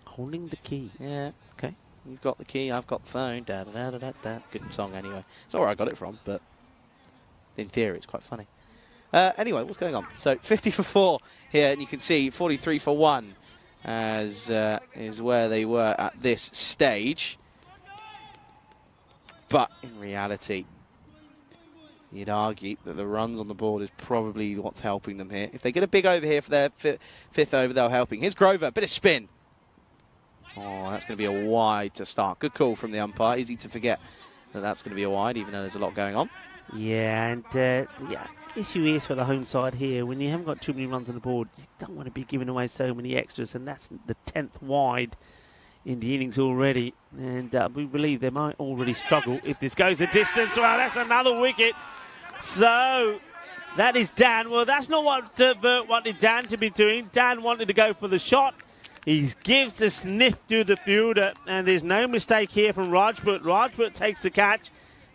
Speaker 4: Holding the key.
Speaker 5: Yeah.
Speaker 4: Okay.
Speaker 5: You've got the key, I've got the phone, da da da da da da. Good song anyway. It's not where I got it from, but in theory it's quite funny. Anyway, what's going on? So 50 for 4 here, and you can see 43 for 1 as is where they were at this stage. But in reality, you'd argue that the runs on the board is probably what's helping them here. If they get a big over here for their fifth over, they're helping. Here's Grover, bit of spin. Oh, that's going to be a wide to start. Good call from the umpire. Easy to forget that that's going to be a wide, even though there's a lot going on.
Speaker 4: Yeah, and issue is for the home side here, when you haven't got too many runs on the board, you don't want to be giving away so many extras, and that's the 10th wide in the innings already. And we believe they might already struggle if this goes a distance. Well, that's another wicket. So that is Dan. Well, that's not what Bert wanted Dan to be doing. Dan wanted to go for the shot. He gives a sniff to the fielder, and there's no mistake here from Rajput. Rajput takes the catch.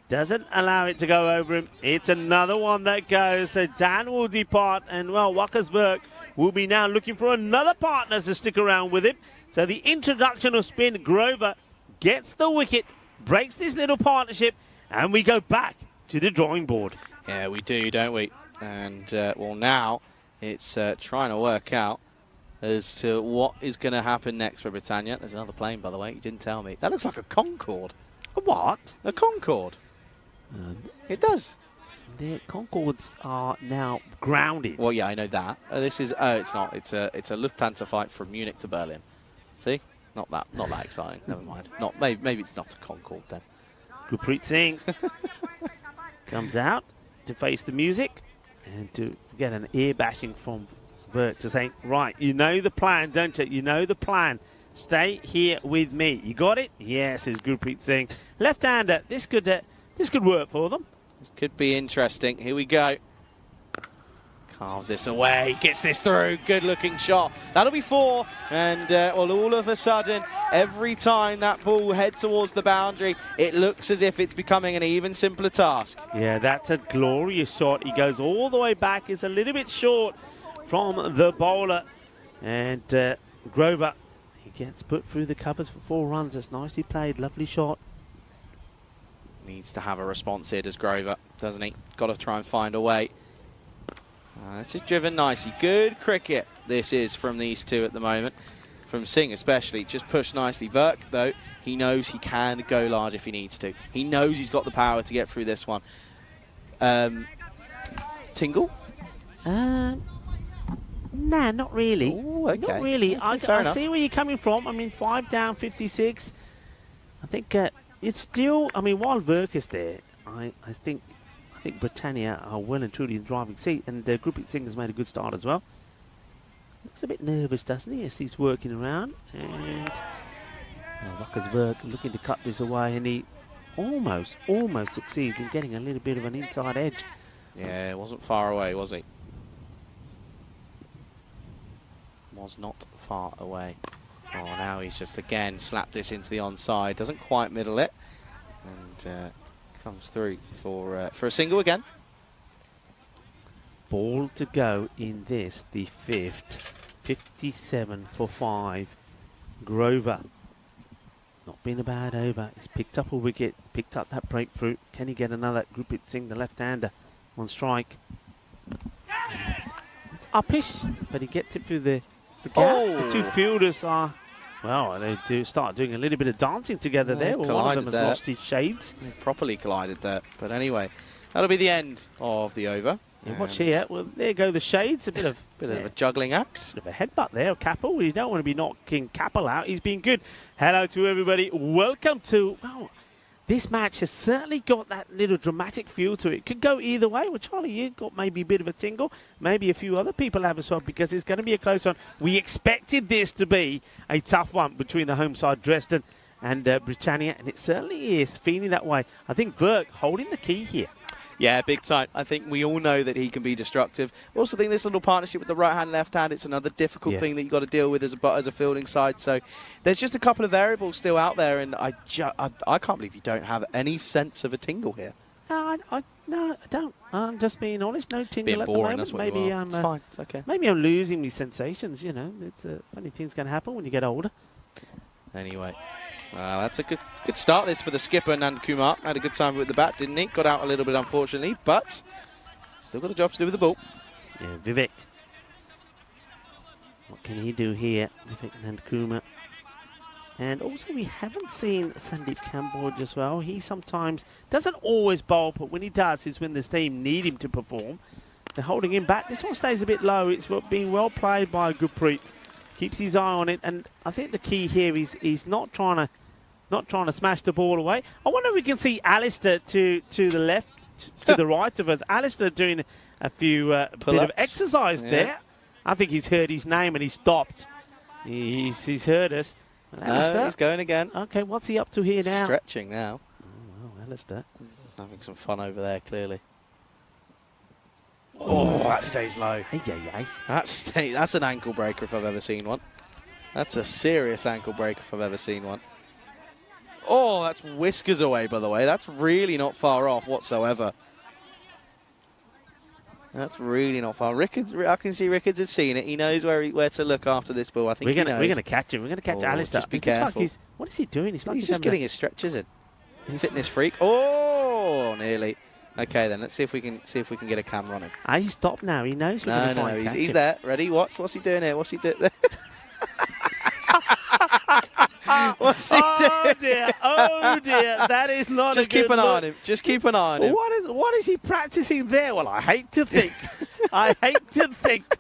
Speaker 4: Doesn't allow it to go over him. It's another one that goes. So Dan will depart, and well, Wakkersberg will be now looking for another partner to stick around with him. So the introduction of spin, Grover gets the wicket, breaks this little partnership, and we go back to the drawing board.
Speaker 5: Yeah, we do, don't we? And well, now it's trying to work out as to what is going to happen next for Britannia. There's another plane, by the way. You didn't tell me. That looks like a Concorde.
Speaker 4: A what?
Speaker 5: A Concorde. It does.
Speaker 4: The Concords are now grounded.
Speaker 5: Well, yeah, I know that. This is. Oh, it's not. It's a Lufthansa flight from Munich to Berlin. See, not that exciting. Never mind. Not maybe it's not a Concorde then.
Speaker 4: Gurpreet Singh comes out to face the music and to get an ear bashing from Bert to say, right, you know the plan, don't you? You know the plan. Stay here with me. You got it? Yes, says Gurpreet Singh. Left-hander. This could work for them.
Speaker 5: This could be interesting. Here we go. Carves this away. Gets this through. Good-looking shot. That'll be 4. And well, all of a sudden, every time that ball heads towards the boundary, it looks as if it's becoming an even simpler task.
Speaker 4: Yeah, that's a glorious shot. He goes all the way back. It's a little bit short from the bowler. And Grover, he gets put through the covers for 4 runs. That's nicely played. Lovely shot.
Speaker 5: Needs to have a response here, does Grover, doesn't he? Got to try and find a way. It's just driven nicely. Good cricket this is from these two at the moment. From Singh especially, just pushed nicely. Verk, though, he knows he can go large if he needs to. He knows he's got the power to get through this one. Tingle?
Speaker 4: Nah, not really.
Speaker 5: Ooh, okay.
Speaker 4: Not really.
Speaker 5: Okay,
Speaker 4: I see where you're coming from. I mean, 5 down, 56. I think it's still. I mean, while Verk is there, I think Britannia are well and truly in the driving seat, and Gurpreet Singh has made a good start as well. Looks a bit nervous, doesn't he, as he's working around? And Wakkersberg looking to cut this away, and he almost succeeds in getting a little bit of an inside edge.
Speaker 5: Yeah, it wasn't far away, was he? Was not far away. Oh, now he's just again slapped this into the onside. Doesn't quite middle it, and comes through for a single again.
Speaker 4: Ball to go in this, the 5th. 57 for 5. Grover. Not been a bad over. He's picked up a wicket, picked up that breakthrough. Can he get another? Gurpreet Singh, the left-hander, on strike. It's uppish, but he gets it through the gap.
Speaker 5: Oh.
Speaker 4: The two fielders are, well, they do start doing a little bit of dancing together there. Well, one of them has lost his shades.
Speaker 5: They've properly collided there. But anyway, that'll be the end of the over.
Speaker 4: Yeah, watch here. Well, there go the shades. A bit of
Speaker 5: a juggling axe.
Speaker 4: Bit of a headbutt there, Capel. You don't want to be knocking Capel out. He's been good. Hello to everybody. Welcome to, well, this match has certainly got that little dramatic feel to it. Could go either way. Well, Charlie, you've got maybe a bit of a tingle. Maybe a few other people have as well, because it's going to be a close one. We expected this to be a tough one between the home side, Dresden, and Britannia, and it certainly is feeling that way. I think Verk holding the key here.
Speaker 5: Yeah, big time. I think we all know that he can be destructive. I also think this little partnership with the right hand, left hand, it's another difficult thing that you've got to deal with as a fielding side. So there's just a couple of variables still out there, and I can't believe you don't have any sense of a tingle here.
Speaker 4: No, I don't. I'm just being honest. No tingle at the
Speaker 5: boring,
Speaker 4: moment.
Speaker 5: that's what
Speaker 4: Maybe
Speaker 5: you are. It's fine. It's okay.
Speaker 4: Maybe I'm losing these sensations. You know, it's funny things can happen when you get older.
Speaker 5: Anyway. That's a good start this for the skipper, Nand Kumar. Had a good time with the bat, didn't he? Got out a little bit, unfortunately, but still got a job to do with the ball.
Speaker 4: Yeah, Vivek. What can he do here? Vivek Nand Kumar. And also we haven't seen Sandeep Kamboj as well. He sometimes doesn't always bowl, but when he does, it's when the team need him to perform. They're holding him back. This one stays a bit low. It's being well played by Gurpreet. Keeps his eye on it, and I think the key here is he's not trying to smash the ball away. I wonder if we can see Alistair to the left, to the right of us. Alistair doing a few bit of exercise there. I think he's heard his name and he stopped. He's heard us.
Speaker 5: No, he's going again.
Speaker 4: Okay, what's he up to here now?
Speaker 5: Stretching now.
Speaker 4: Oh, well, Alistair.
Speaker 5: Having some fun over there, clearly. Oh, that stays low. That's an ankle breaker if I've ever seen one. That's a serious ankle breaker if I've ever seen one. Oh, that's whiskers away, by the way. That's really not far off whatsoever. That's really not far. I can see Rickards has seen it. He knows where to look after this ball. I think
Speaker 4: we're going to catch him. We're going to catch Alistair.
Speaker 5: Just be careful.
Speaker 4: Like what is he doing? He's
Speaker 5: just getting his stretches in. Fitness freak. Oh, nearly. Okay, then let's see if we can get a camera on him.
Speaker 4: He stopped now. He knows.
Speaker 5: No, he's there. Ready? Watch. What's he doing here? What's he doing there? What's he doing?
Speaker 4: Oh dear! That is not.
Speaker 5: Just keep an eye on him. Just keep an eye on him.
Speaker 4: What is he practicing there? Well, I hate to think. I hate to think.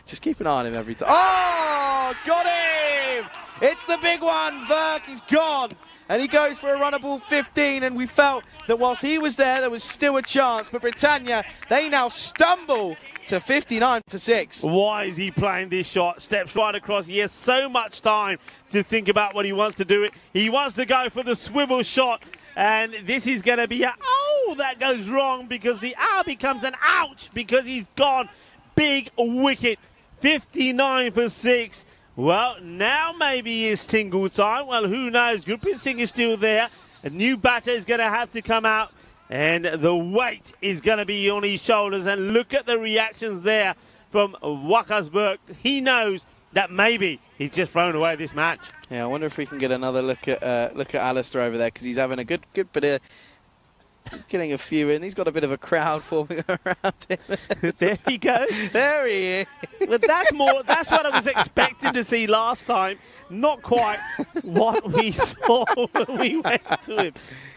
Speaker 5: Just keep an eye on him every time. Oh, got him! It's the big one. Verk, he's gone. And he goes for a run of ball 15, and we felt that whilst he was there was still a chance. But Britannia, they now stumble to 59 for 6.
Speaker 4: Why is he playing this shot? Steps right across. He has so much time to think about what he wants to do. He wants to go for the swivel shot, and this is going to be that goes wrong because the becomes an ouch because he's gone. Big wicket. 59 for 6. Well, now maybe it's tingle time. Well, who knows? Gurpreet Singh is still there. A new batter is going to have to come out, and the weight is going to be on his shoulders. And look at the reactions there from Waqas Verk. He knows that maybe he's just thrown away this match.
Speaker 5: Yeah, I wonder if we can get another look at Alistair over there because he's having a good bit of. Getting a few in. He's got a bit of a crowd forming around him.
Speaker 4: There he goes.
Speaker 5: There he is.
Speaker 4: But that's what I was expecting to see last time. Not quite what we saw when we went to him.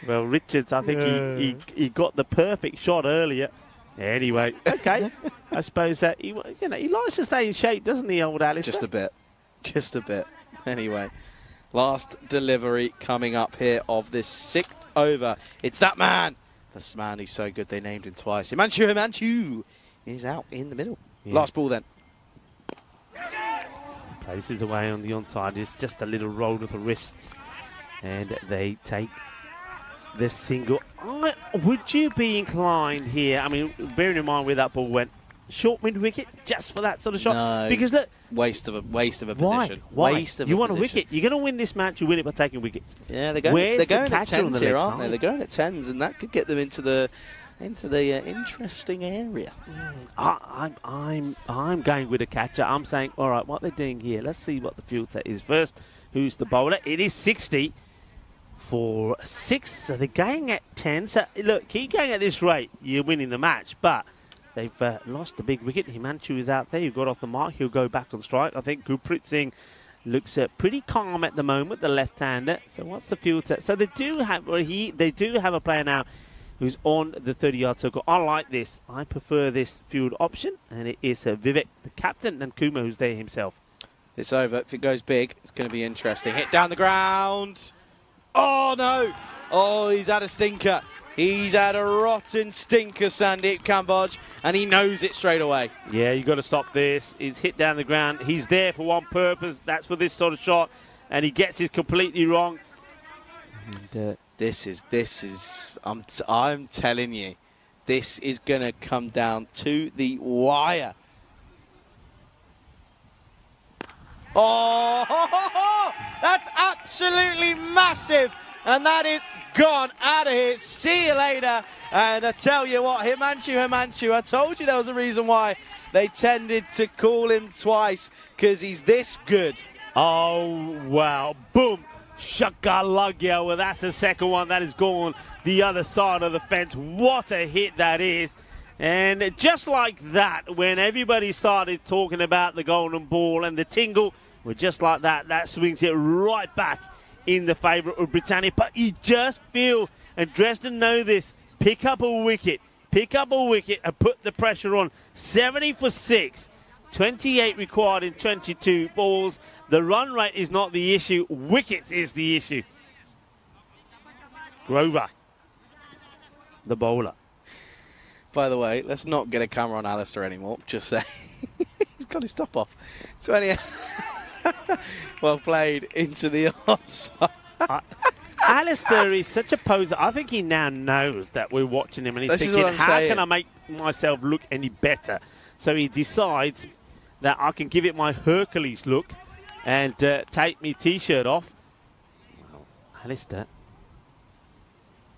Speaker 4: Well, Richards, I think he got the perfect shot earlier. Anyway, okay. I suppose that he likes to stay in shape, doesn't he, old Alistair?
Speaker 5: Just a bit. Anyway, last delivery coming up here of this 6th over. It's that man. This man who's so good they named him twice. Himanshu is out in the middle. Yeah. Last ball then.
Speaker 4: Places away on the onside. It's just a little roll of the wrists. And they take the single. Would you be inclined here? I mean, bearing in mind where that ball went, short mid-wicket just for that sort of shot?
Speaker 5: No.
Speaker 4: Because look,
Speaker 5: waste of a position.
Speaker 4: Why?
Speaker 5: Waste of
Speaker 4: you
Speaker 5: a
Speaker 4: want
Speaker 5: position.
Speaker 4: a wicket. You're going to win this match. You win it by taking wickets.
Speaker 5: Yeah, they're going at 10s here, aren't they? They're going at 10s, and that could get them into the interesting area.
Speaker 4: I'm going with a catcher. I'm saying, all right, what they're doing here. Let's see what the field set is first. Who's the bowler? It is 60 for 6. So they're going at 10. So look, keep going at this rate. You're winning the match, but. They've lost the big wicket. Himanshu is out there. He got off the mark. He'll go back on strike. I think Gurpreet Singh looks pretty calm at the moment, the left-hander. So what's the field set? So they do have a player now who's on the 30-yard circle. I like this. I prefer this field option, and it is Vivek, the captain, and Kumar, who's there himself.
Speaker 5: It's over. If it goes big, it's going to be interesting. Hit down the ground. Oh, no. Oh, he's had a stinker. He's had a rotten stinker, Sandeep Kamboj, and he knows it straight away.
Speaker 4: Yeah, you've got to stop this. It's hit down the ground. He's there for one purpose. That's for this sort of shot, and he gets it completely wrong. And,
Speaker 5: this is. I'm telling you, this is going to come down to the wire. Oh, that's absolutely massive. And that is gone out of here. See you later. And I tell you what, Himanshu, I told you there was a reason why they tended to call him twice, because he's this good.
Speaker 4: Oh, wow. Boom. Shakalagya. Well, that's the second one. That is gone the other side of the fence. What a hit that is. And just like that, when everybody started talking about the golden ball and the tingle, Well, just like that, that swings it right back in the favour of Britannia. But you just feel, and Dresden know this, pick up a wicket and put the pressure on. 70 for 6, 28 required in 22 balls. The run rate is not the issue, wickets is the issue. Grover, the bowler.
Speaker 5: By the way, let's not get a camera on Alistair anymore. Just say he's got his top off. 20. Well played into the offside.
Speaker 4: Alistair is such a poser. I think he now knows that we're watching him, and he's thinking, how can I make myself look any better? So he decides that I can give it my Hercules look and take my T-shirt off. Well, Alistair.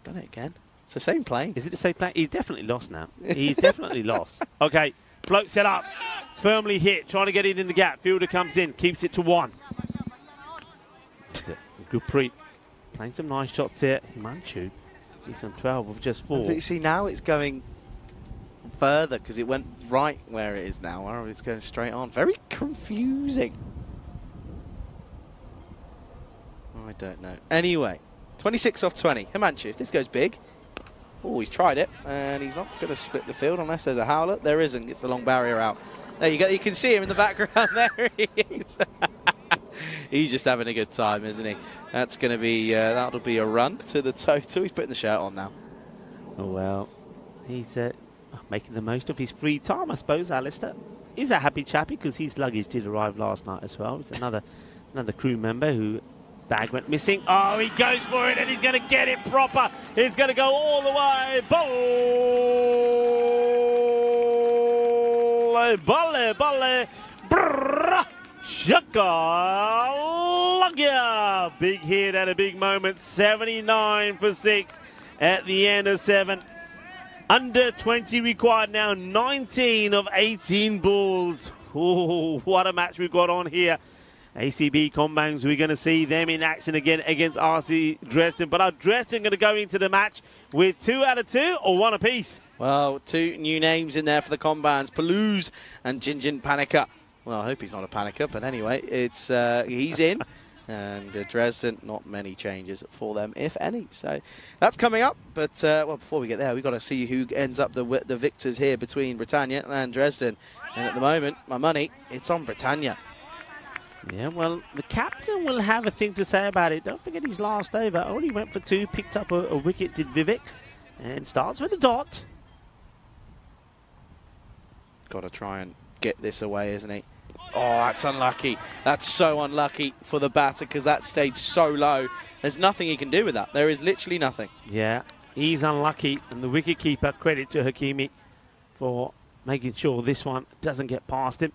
Speaker 5: Done it again. It's the same plane.
Speaker 4: Is it the same plane? He's definitely lost now. He's definitely lost. Okay, floats it up. Firmly hit, trying to get it in the gap. Fielder comes in, keeps it to 1. Gurpreet playing some nice shots here. Himanshu, he's on 12 of just 4.
Speaker 5: See, now it's going further because it went right where it is now. Or it's going straight on. Very confusing. I don't know. Anyway, 26 off 20. Himanshu, if this goes big. Oh, he's tried it, and he's not going to split the field unless there's a howler. There isn't. Gets the long barrier out. There you go. You can see him in the background. There he is. He's just having a good time, isn't he? That's going to be, that'll be a run to the total. He's putting the shirt on now.
Speaker 4: Oh, well, he's making the most of his free time, I suppose, Alistair. He's a happy chappy because his luggage did arrive last night as well. It's another crew member whose bag went missing. Oh, he goes for it and he's going to get it proper. He's going to go all the way. Balle. Brrrr. Shaka. Big hit at a big moment. 79 for 6 at the end of 7. Under 20 required now. 19 of 18 balls. Oh, what a match we've got on here. ACB Combangs, we're going to see them in action again against RC Dresden. But are Dresden going to go into the match with 2 out of 2 or 1 apiece?
Speaker 5: Well, 2 new names in there for the Combans, Palouse and Jinjin Panika. Well, I hope he's not a panicker, but anyway, it's he's in. And Dresden, not many changes for them, if any. So that's coming up. But, well, before we get there, we've got to see who ends up the victors here between Britannia and Dresden. And at the moment, my money, it's on Britannia.
Speaker 4: Yeah, well, the captain will have a thing to say about it. Don't forget his last over. Only went for 2, picked up a wicket, did Vivek. And starts with a dot.
Speaker 5: Got to try and get this away, isn't he? Oh, that's unlucky. That's so unlucky for the batter because that stayed so low. There's nothing he can do with that. There is literally nothing.
Speaker 4: Yeah, he's unlucky. And the wicketkeeper, credit to Hakimi for making sure this one doesn't get past him.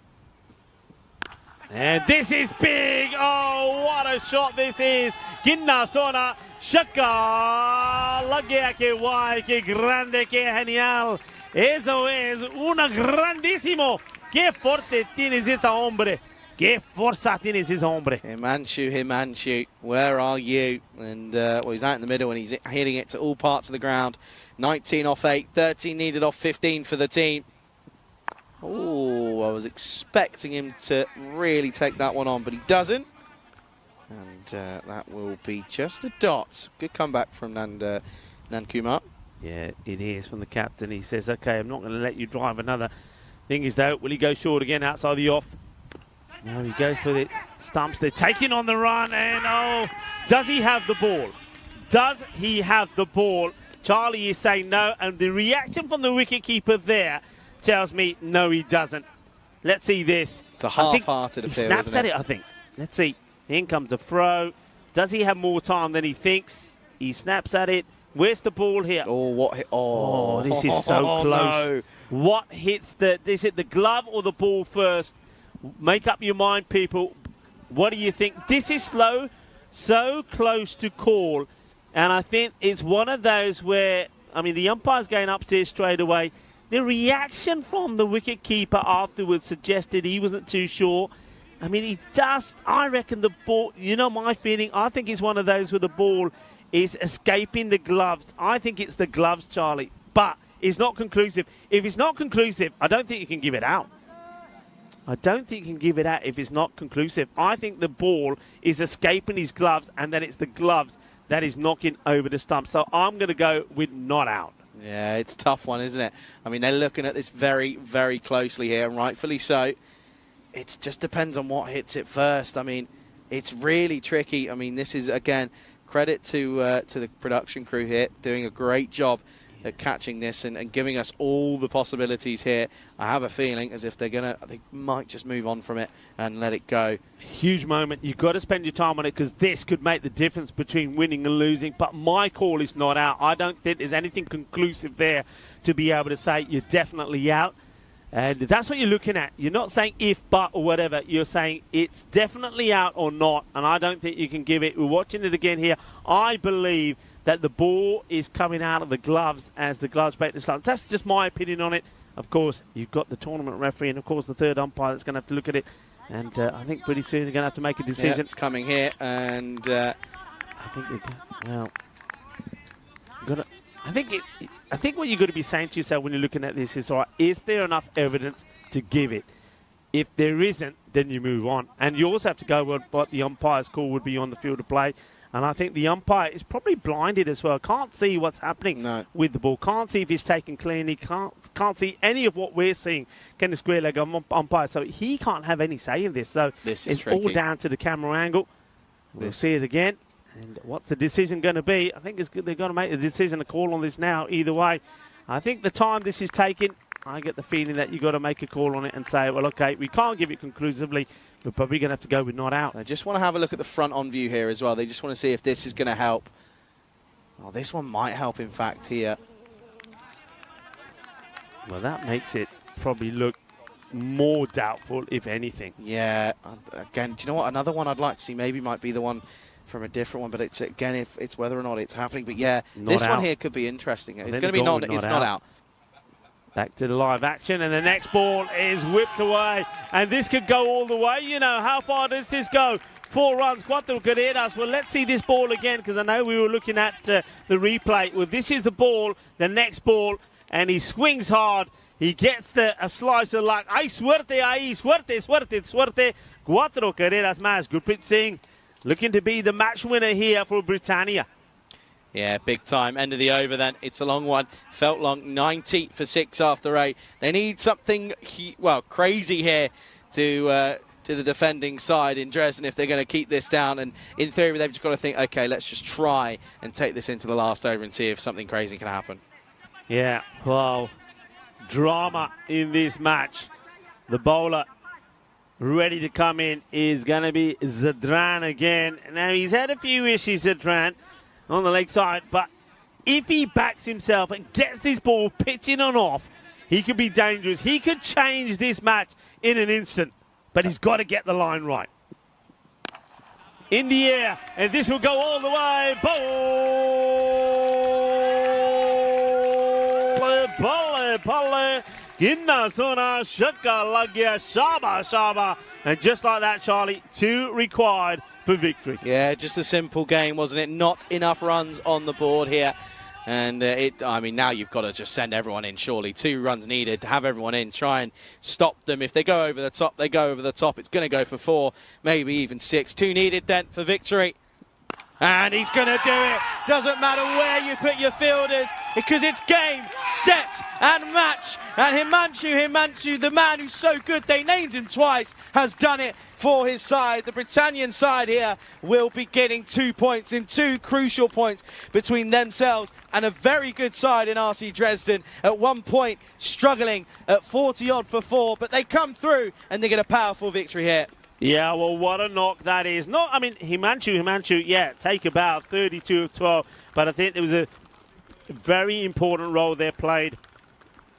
Speaker 4: And this is big. Oh, what a shot this is. Ginna Sona. Shaka. Lagya que guay, que grande, que genial. Eso es una grandísimo. Qué fuerte tienes este hombre. Qué fuerza tienes ese hombre.
Speaker 5: Himanshu, where are you? And well, he's out in the middle and he's hitting it to all parts of the ground. 19 off 8, 13 needed off 15 for the team. Oh, I was expecting him to really take that one on, but he doesn't. And that will be just a dot. Good comeback from Nankumar.
Speaker 4: Yeah, it is from the captain. He says, okay, I'm not going to let you drive another. Thing is, though, will he go short again outside the off? No, he goes for the stumps. They're taking on the run, and oh, does he have the ball? Does he have the ball? Charlie is saying no, and the reaction from the wicketkeeper there tells me no, he doesn't. Let's see this.
Speaker 5: It's a half-hearted appeal,
Speaker 4: He snaps
Speaker 5: isn't
Speaker 4: at it, I think. Let's see. In comes a throw. Does he have more time than he thinks? He snaps at it. Where's the ball here?
Speaker 5: Oh, what hit? Oh,
Speaker 4: this is so close.
Speaker 5: No.
Speaker 4: What hits is it the glove or the ball first? Make up your mind, people. What do you think? This is slow, so close to call. And I think it's one of those where, I mean, the umpire's going upstairs straight away. The reaction from the wicketkeeper afterwards suggested he wasn't too sure. I mean, I reckon the ball, you know my feeling, I think it's one of those where the ball is escaping the gloves. I think it's the gloves, Charlie. But it's not conclusive. If it's not conclusive, I don't think you can give it out. I don't think you can give it out if it's not conclusive. I think the ball is escaping his gloves, and then it's the gloves that is knocking over the stump. So I'm going to go with not out.
Speaker 5: Yeah, it's a tough one, isn't it? I mean, they're looking at this very, very closely here, and rightfully so. It just depends on what hits it first. I mean, it's really tricky. I mean, this is, again, credit to the production crew here, doing a great job at catching this and giving us all the possibilities here. I have a feeling as if they might just move on from it and let it go.
Speaker 4: Huge moment. You've got to spend your time on it because this could make the difference between winning and losing. But my call is not out. I don't think there's anything conclusive there to be able to say you're definitely out. And that's what you're looking at. You're not saying if, but, or whatever. You're saying it's definitely out or not. And I don't think you can give it. We're watching it again here. I believe that the ball is coming out of the gloves as the gloves break the slump. That's just my opinion on it. Of course, you've got the tournament referee and, of course, the third umpire that's going to have to look at it. And I think pretty soon they're going to have to make a decision.
Speaker 5: Yeah, it's coming here. And
Speaker 4: I think what you've got to be saying to yourself when you're looking at this is, right, is there enough evidence to give it? If there isn't, then you move on. And you also have to go with what the umpire's call would be on the field of play. And I think the umpire is probably blinded as well. Can't see what's happening with the ball. Can't see if he's taken cleanly. Can't see any of what we're seeing. Can the square leg umpire? So he can't have any say in this. So
Speaker 5: this is
Speaker 4: it's
Speaker 5: tricky.
Speaker 4: all down to the camera angle. We'll see it again. And what's the decision going to be? I think they're going to make the decision, a call on this now. Either way, I think the time this is taking, I get the feeling that you've got to make a call on it and say, well, okay, we can't give it conclusively. We're probably going to have to go with not out.
Speaker 5: I just want to have a look at the front on view here as well. They just want to see if this is going to help. Oh, this one might help, in fact, here.
Speaker 4: Well, that makes it probably look more doubtful, if anything.
Speaker 5: Yeah. Again, do you know what? Another one I'd like to see maybe might be the one from a different one, but it's, again, if it's whether or not it's happening. But, yeah, this one here could be interesting. It's going to be not out.
Speaker 4: Back to the live action, and the next ball is whipped away. And this could go all the way. You know, how far does this go? 4 runs, cuatro carreras. Well, let's see this ball again, because I know we were looking at the replay. Well, this is the ball, the next ball, and he swings hard. He gets a slice of luck. Ay, suerte ahí, suerte, suerte, suerte. 4 carreras más. Gurpreet Singh looking to be the match winner here for Britannia.
Speaker 5: Yeah, big time. End of the over then. It's a long one. Felt long. 90 for 6 after 8. They need something, crazy here to the defending side in Dresden if they're going to keep this down. And in theory, they've just got to think, okay, let's just try and take this into the last over and see if something crazy can happen.
Speaker 4: Yeah, well, drama in this match. The bowler ready to come in is going to be Zadran again. Now, he's had a few issues, Zadran, on the leg side, but if he backs himself and gets this ball pitching on off, he could be dangerous. He could change this match in an instant, but he's got to get the line right. In the air, and this will go all the way. Ball, Ginna Sona Shatka Lagya Shaba Shaba. And just like that, Charlie, 2 required for victory.
Speaker 5: Yeah, just a simple game, wasn't it? Not enough runs on the board here. And now you've got to just send everyone in, surely. 2 runs needed to have everyone in. Try and stop them. If they go over the top, they go over the top. It's going to go for 4, maybe even 6. 2 needed then for victory. And he's going to do it. Doesn't matter where you put your fielders, because it's game, set, and match. And Himanshu, the man who's so good, they named him twice, has done it for his side. The Britannian side here will be getting 2 points in 2 crucial points between themselves and a very good side in RC Dresden. At one point, struggling at 40-odd for 4, but they come through and they get a powerful victory here.
Speaker 4: Yeah, well, what a knock that is. Himanshu, yeah, take about 32 of 12. But I think there was a very important role there played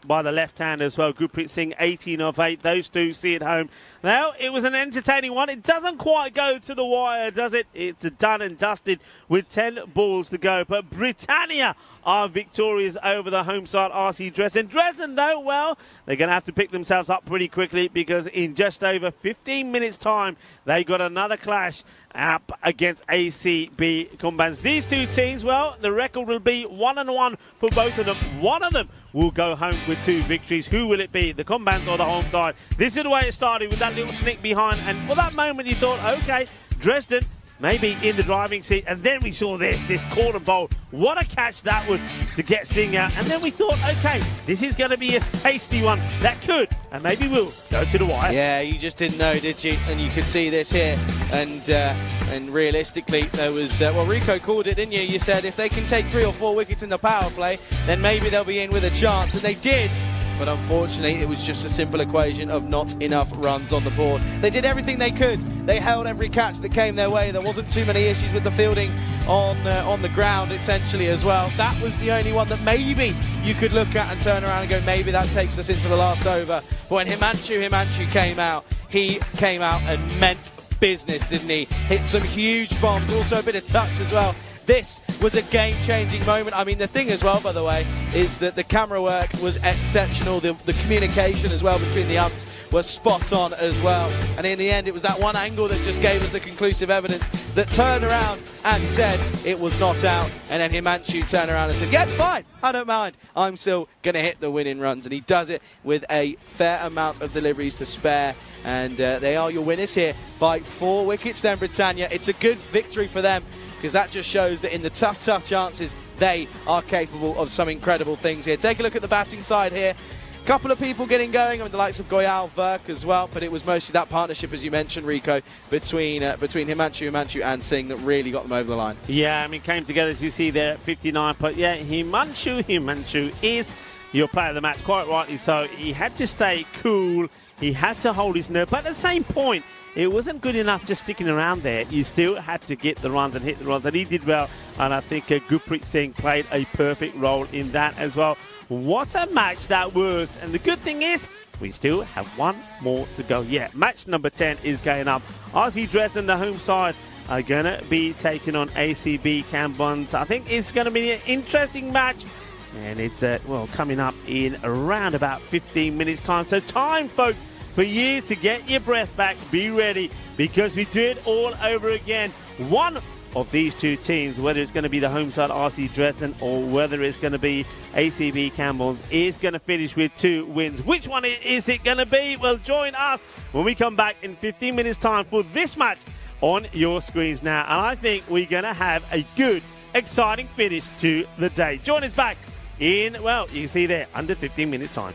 Speaker 4: by the left-hander as well. Gurpreet Singh, 18 of 8. Those 2 see it home. Now, it was an entertaining one. It doesn't quite go to the wire, does it? It's done and dusted with 10 balls to go. But Britannia are victorious over the home side RC Dresden. Dresden, though, well, they're going to have to pick themselves up pretty quickly because in just over 15 minutes' time, they got another clash up against ACB Kumbans. These two teams, well, the record will be 1-1 for both of them. One of them will go home with 2 victories. Who will it be, the Kumbans or the home side? This is the way it started with that little sneak behind, and for that moment you thought, okay, Dresden maybe in the driving seat, and then we saw this corner bowl. What a catch that was to get Singh out, and then we thought, okay, this is going to be a tasty one that could and maybe will go to the wire.
Speaker 5: Yeah, you just didn't know, did you? And you could see this here, and realistically there was well, Rico called it, didn't you? You said if they can take 3 or 4 wickets in the power play, then maybe they'll be in with a chance, and they did. But unfortunately, it was just a simple equation of not enough runs on the board. They did everything they could. They held every catch that came their way. There wasn't too many issues with the fielding on the ground, essentially, as well. That was the only one that maybe you could look at and turn around and go, maybe that takes us into the last over. But when Himanshu came out, he came out and meant business, didn't he? Hit some huge bombs, also a bit of touch as well. This was a game-changing moment. I mean, the thing as well, by the way, is that the camera work was exceptional. The communication as well between the umps was spot on as well. And in the end, it was that one angle that just gave us the conclusive evidence that turned around and said it was not out. And then Himanshu turned around and said, yeah, it's fine. I don't mind. I'm still going to hit the winning runs. And he does it with a fair amount of deliveries to spare. And they are your winners here by 4 wickets then, Britannia. It's a good victory for them, because that just shows that in the tough chances, they are capable of some incredible things here. Take a look at the batting side here. A couple of people getting going, I mean, the likes of Goyal, Verk as well, but it was mostly that partnership, as you mentioned, Rico, between Himanshu and Singh that really got them over the line.
Speaker 4: Yeah, I mean, came together, as you see there, at 59. But yeah, Himanshu is your player of the match, quite rightly so. He had to stay cool. He had to hold his nerve. But at the same point, it wasn't good enough just sticking around there. You still had to get the runs and hit the runs, and he did well. And I think Gurpreet Singh played a perfect role in that as well. What a match that was. And the good thing is, we still have one more to go. Yeah, match number 10 is going up. RC Dresden, the home side, are going to be taking on ACB Kumbans. I think it's going to be an interesting match. And it's, well, coming up in around about 15 minutes' time. So time, folks, for you to get your breath back. Be ready, because we do it all over again. One of these two teams, whether it's going to be the home side RC Dresden or whether it's going to be ACB Kumbans, is going to finish with 2 wins. Which one is it going to be? Well, join us when we come back in 15 minutes' time for this match on your screens now. And I think we're going to have a good, exciting finish to the day. Join us back in, well, you can see there, under 15 minutes' time.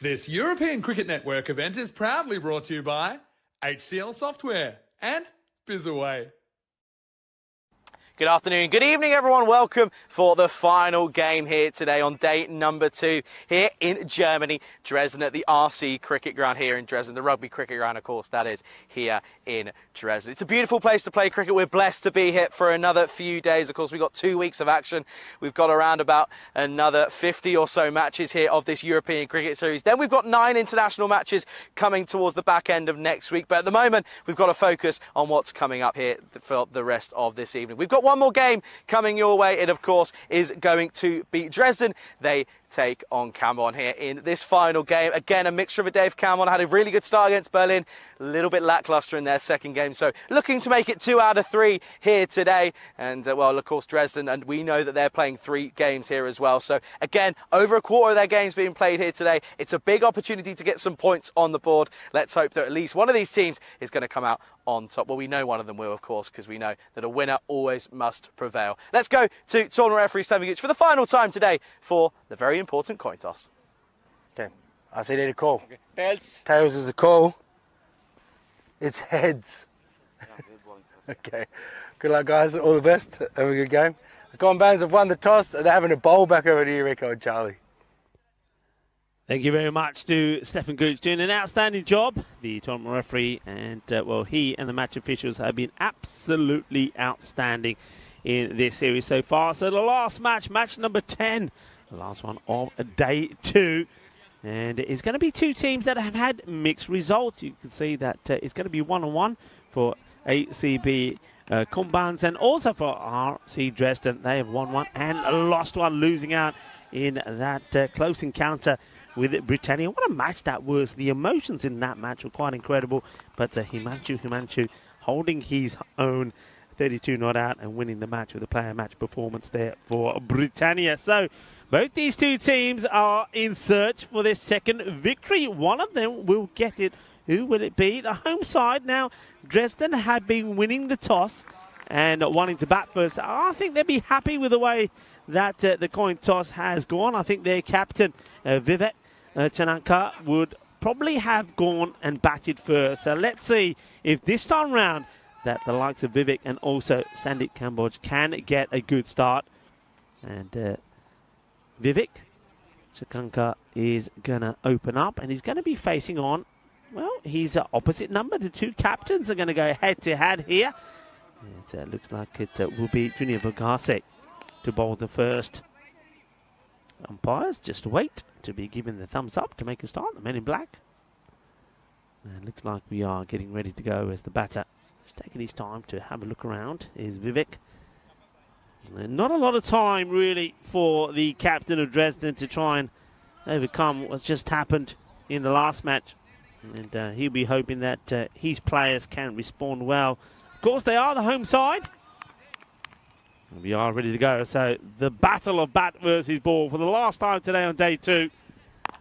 Speaker 1: This European Cricket Network event is proudly brought to you by HCL Software and Bizaway.
Speaker 2: Good afternoon, good evening everyone. Welcome for the final game here today on day number 2 here in Germany, Dresden at the RC Cricket Ground here in Dresden. The rugby cricket ground, of course, that is here in Dresden. It's a beautiful place to play cricket. We're blessed to be here for another few days. Of course, we've got 2 weeks of action. We've got around about another 50 or so matches here of this European Cricket Series. Then we've got 9 international matches coming towards the back end of next week. But at the moment, we've got to focus on what's coming up here for the rest of this evening. We've got one more game coming your way. It, of course, is going to be Dresden. They take on Cameron here in this final game. Again, a mixture of a day for Cameron. Had a really good start against Berlin. A little bit lackluster in their second game. So looking to make it 2 out of 3 here today. And, well, of course, Dresden, and we know that they're playing 3 games here as well. So, again, over a quarter of their games being played here today. It's a big opportunity to get some points on the board. Let's hope that at least one of these teams is going to come out on top. Well, we know one of them will, of course, because we know that a winner always must prevail. Let's go to tournament referee Stephen Gooch for the final time today for the very important coin toss.
Speaker 3: Okay, I say the call.
Speaker 5: Okay. Tails.
Speaker 3: Tails is the call. It's heads. Okay, good luck guys, all the best. Have a good game. The Combans have won the toss and they're having a bowl back over to you, Rico and Charlie.
Speaker 4: Thank you very much to Stephen Gooch, doing an outstanding job, the tournament referee, and well, he and the match officials have been absolutely outstanding in this series so far. So the last match, match number 10, the last one of day 2, and it's going to be 2 teams that have had mixed results. You can see that it's going to be 1-on-1 for ACB Kumbans and also for RC Dresden. They have won 1 and lost 1, losing out in that close encounter with Britannia. What a match that was. The emotions in that match were quite incredible. But Himanshu holding his own, 32 not out, and winning the match with a player match performance there for Britannia. So both these 2 teams are in search for their second victory. One of them will get it. Who will it be? The home side. Now, Dresden have been winning the toss and wanting to bat first. I think they'll be happy with the way that the coin toss has gone. I think their captain, Vivek Chananka, would probably have gone and batted first. So let's see if this time round that the likes of Vivek and also Sandeep Kamboj can get a good start. And Vivek Chananka is going to open up and he's going to be facing on, well, his opposite number. The 2 captains are going to go head-to-head here. It looks like it will be Junior Vagase to bowl the first. Umpires just wait to be given the thumbs up to make a start. The men in black. And looks like we are getting ready to go as the batter is taking his time to have a look around. Is Vivek. And not a lot of time really for the captain of Dresden to try and overcome what's just happened in the last match. And he'll be hoping that his players can respond well. Of course, they are the home side. We are ready to go. So the battle of bat versus ball for the last time today on day 2.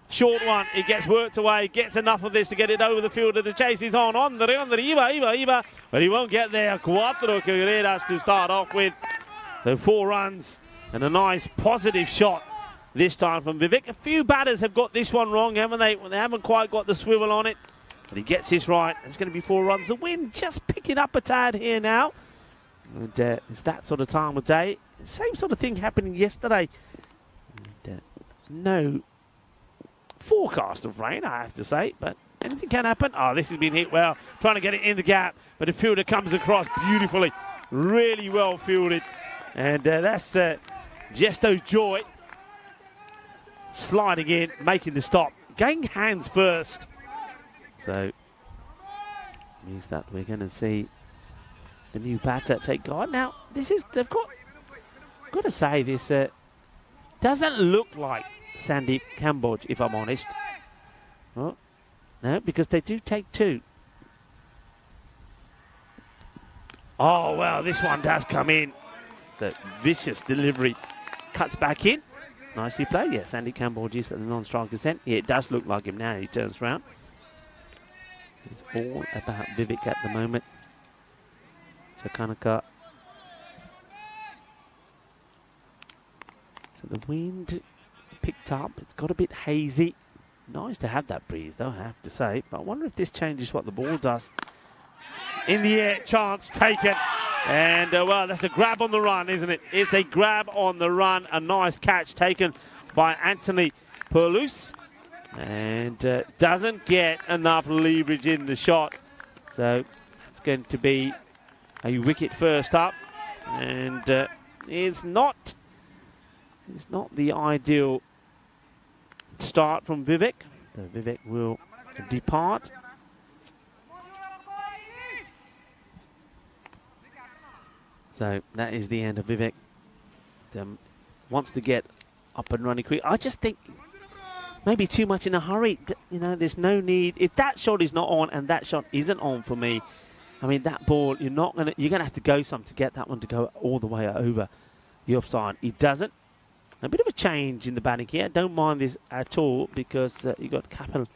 Speaker 4: Short one. It gets worked away. Gets enough of this to get it over the field. And the chase is on. Iba. But he won't get there. Cuatro carreras to start off with. So 4 runs and a nice positive shot this time from Vivek. A few batters have got this one wrong, haven't they? They haven't quite got the swivel on it. But he gets this right. It's going to be 4 runs. The wind just picking up a tad here now. And it's that sort of time of day. Same sort of thing happening yesterday. And, no forecast of rain, I have to say, but anything can happen. Oh, this has been hit well. Trying to get it in the gap, but the fielder comes across beautifully. Really well fielded. And that's Gesto Joy sliding in, making the stop. Going hands first. So means that we're going to see the new batter take guard. Now, they've got to say this doesn't look like Sandeep Kamboj, if I'm honest. Oh, no, because they do take 2. Oh, well, this one does come in. It's a vicious delivery. Cuts back in. Nicely played. Yeah, Sandeep Kamboj is at the non-striker's end. Yeah, it does look like him now. He turns around. It's all about Vivek at the moment. Chakanaka. So the wind picked up. It's got a bit hazy. Nice to have that breeze, though, I have to say. But I wonder if this changes what the ball does. In the air, chance taken. And, well, that's a grab on the run, isn't it? It's a grab on the run. A nice catch taken by Anthony Perlus. And doesn't get enough leverage in the shot. So it's going to be a wicket first up. And it's not the ideal start from Vivek. So Vivek will depart. So that is the end of Vivek. Wants to get up and running quick. I just think maybe too much in a hurry. You know, there's no need. If that shot is not on and that shot isn't on for me, I mean, that ball, you're gonna have to go some to get that one to go all the way over the offside. He doesn't. A bit of a change in the batting here. Don't mind this at all because you got Kapil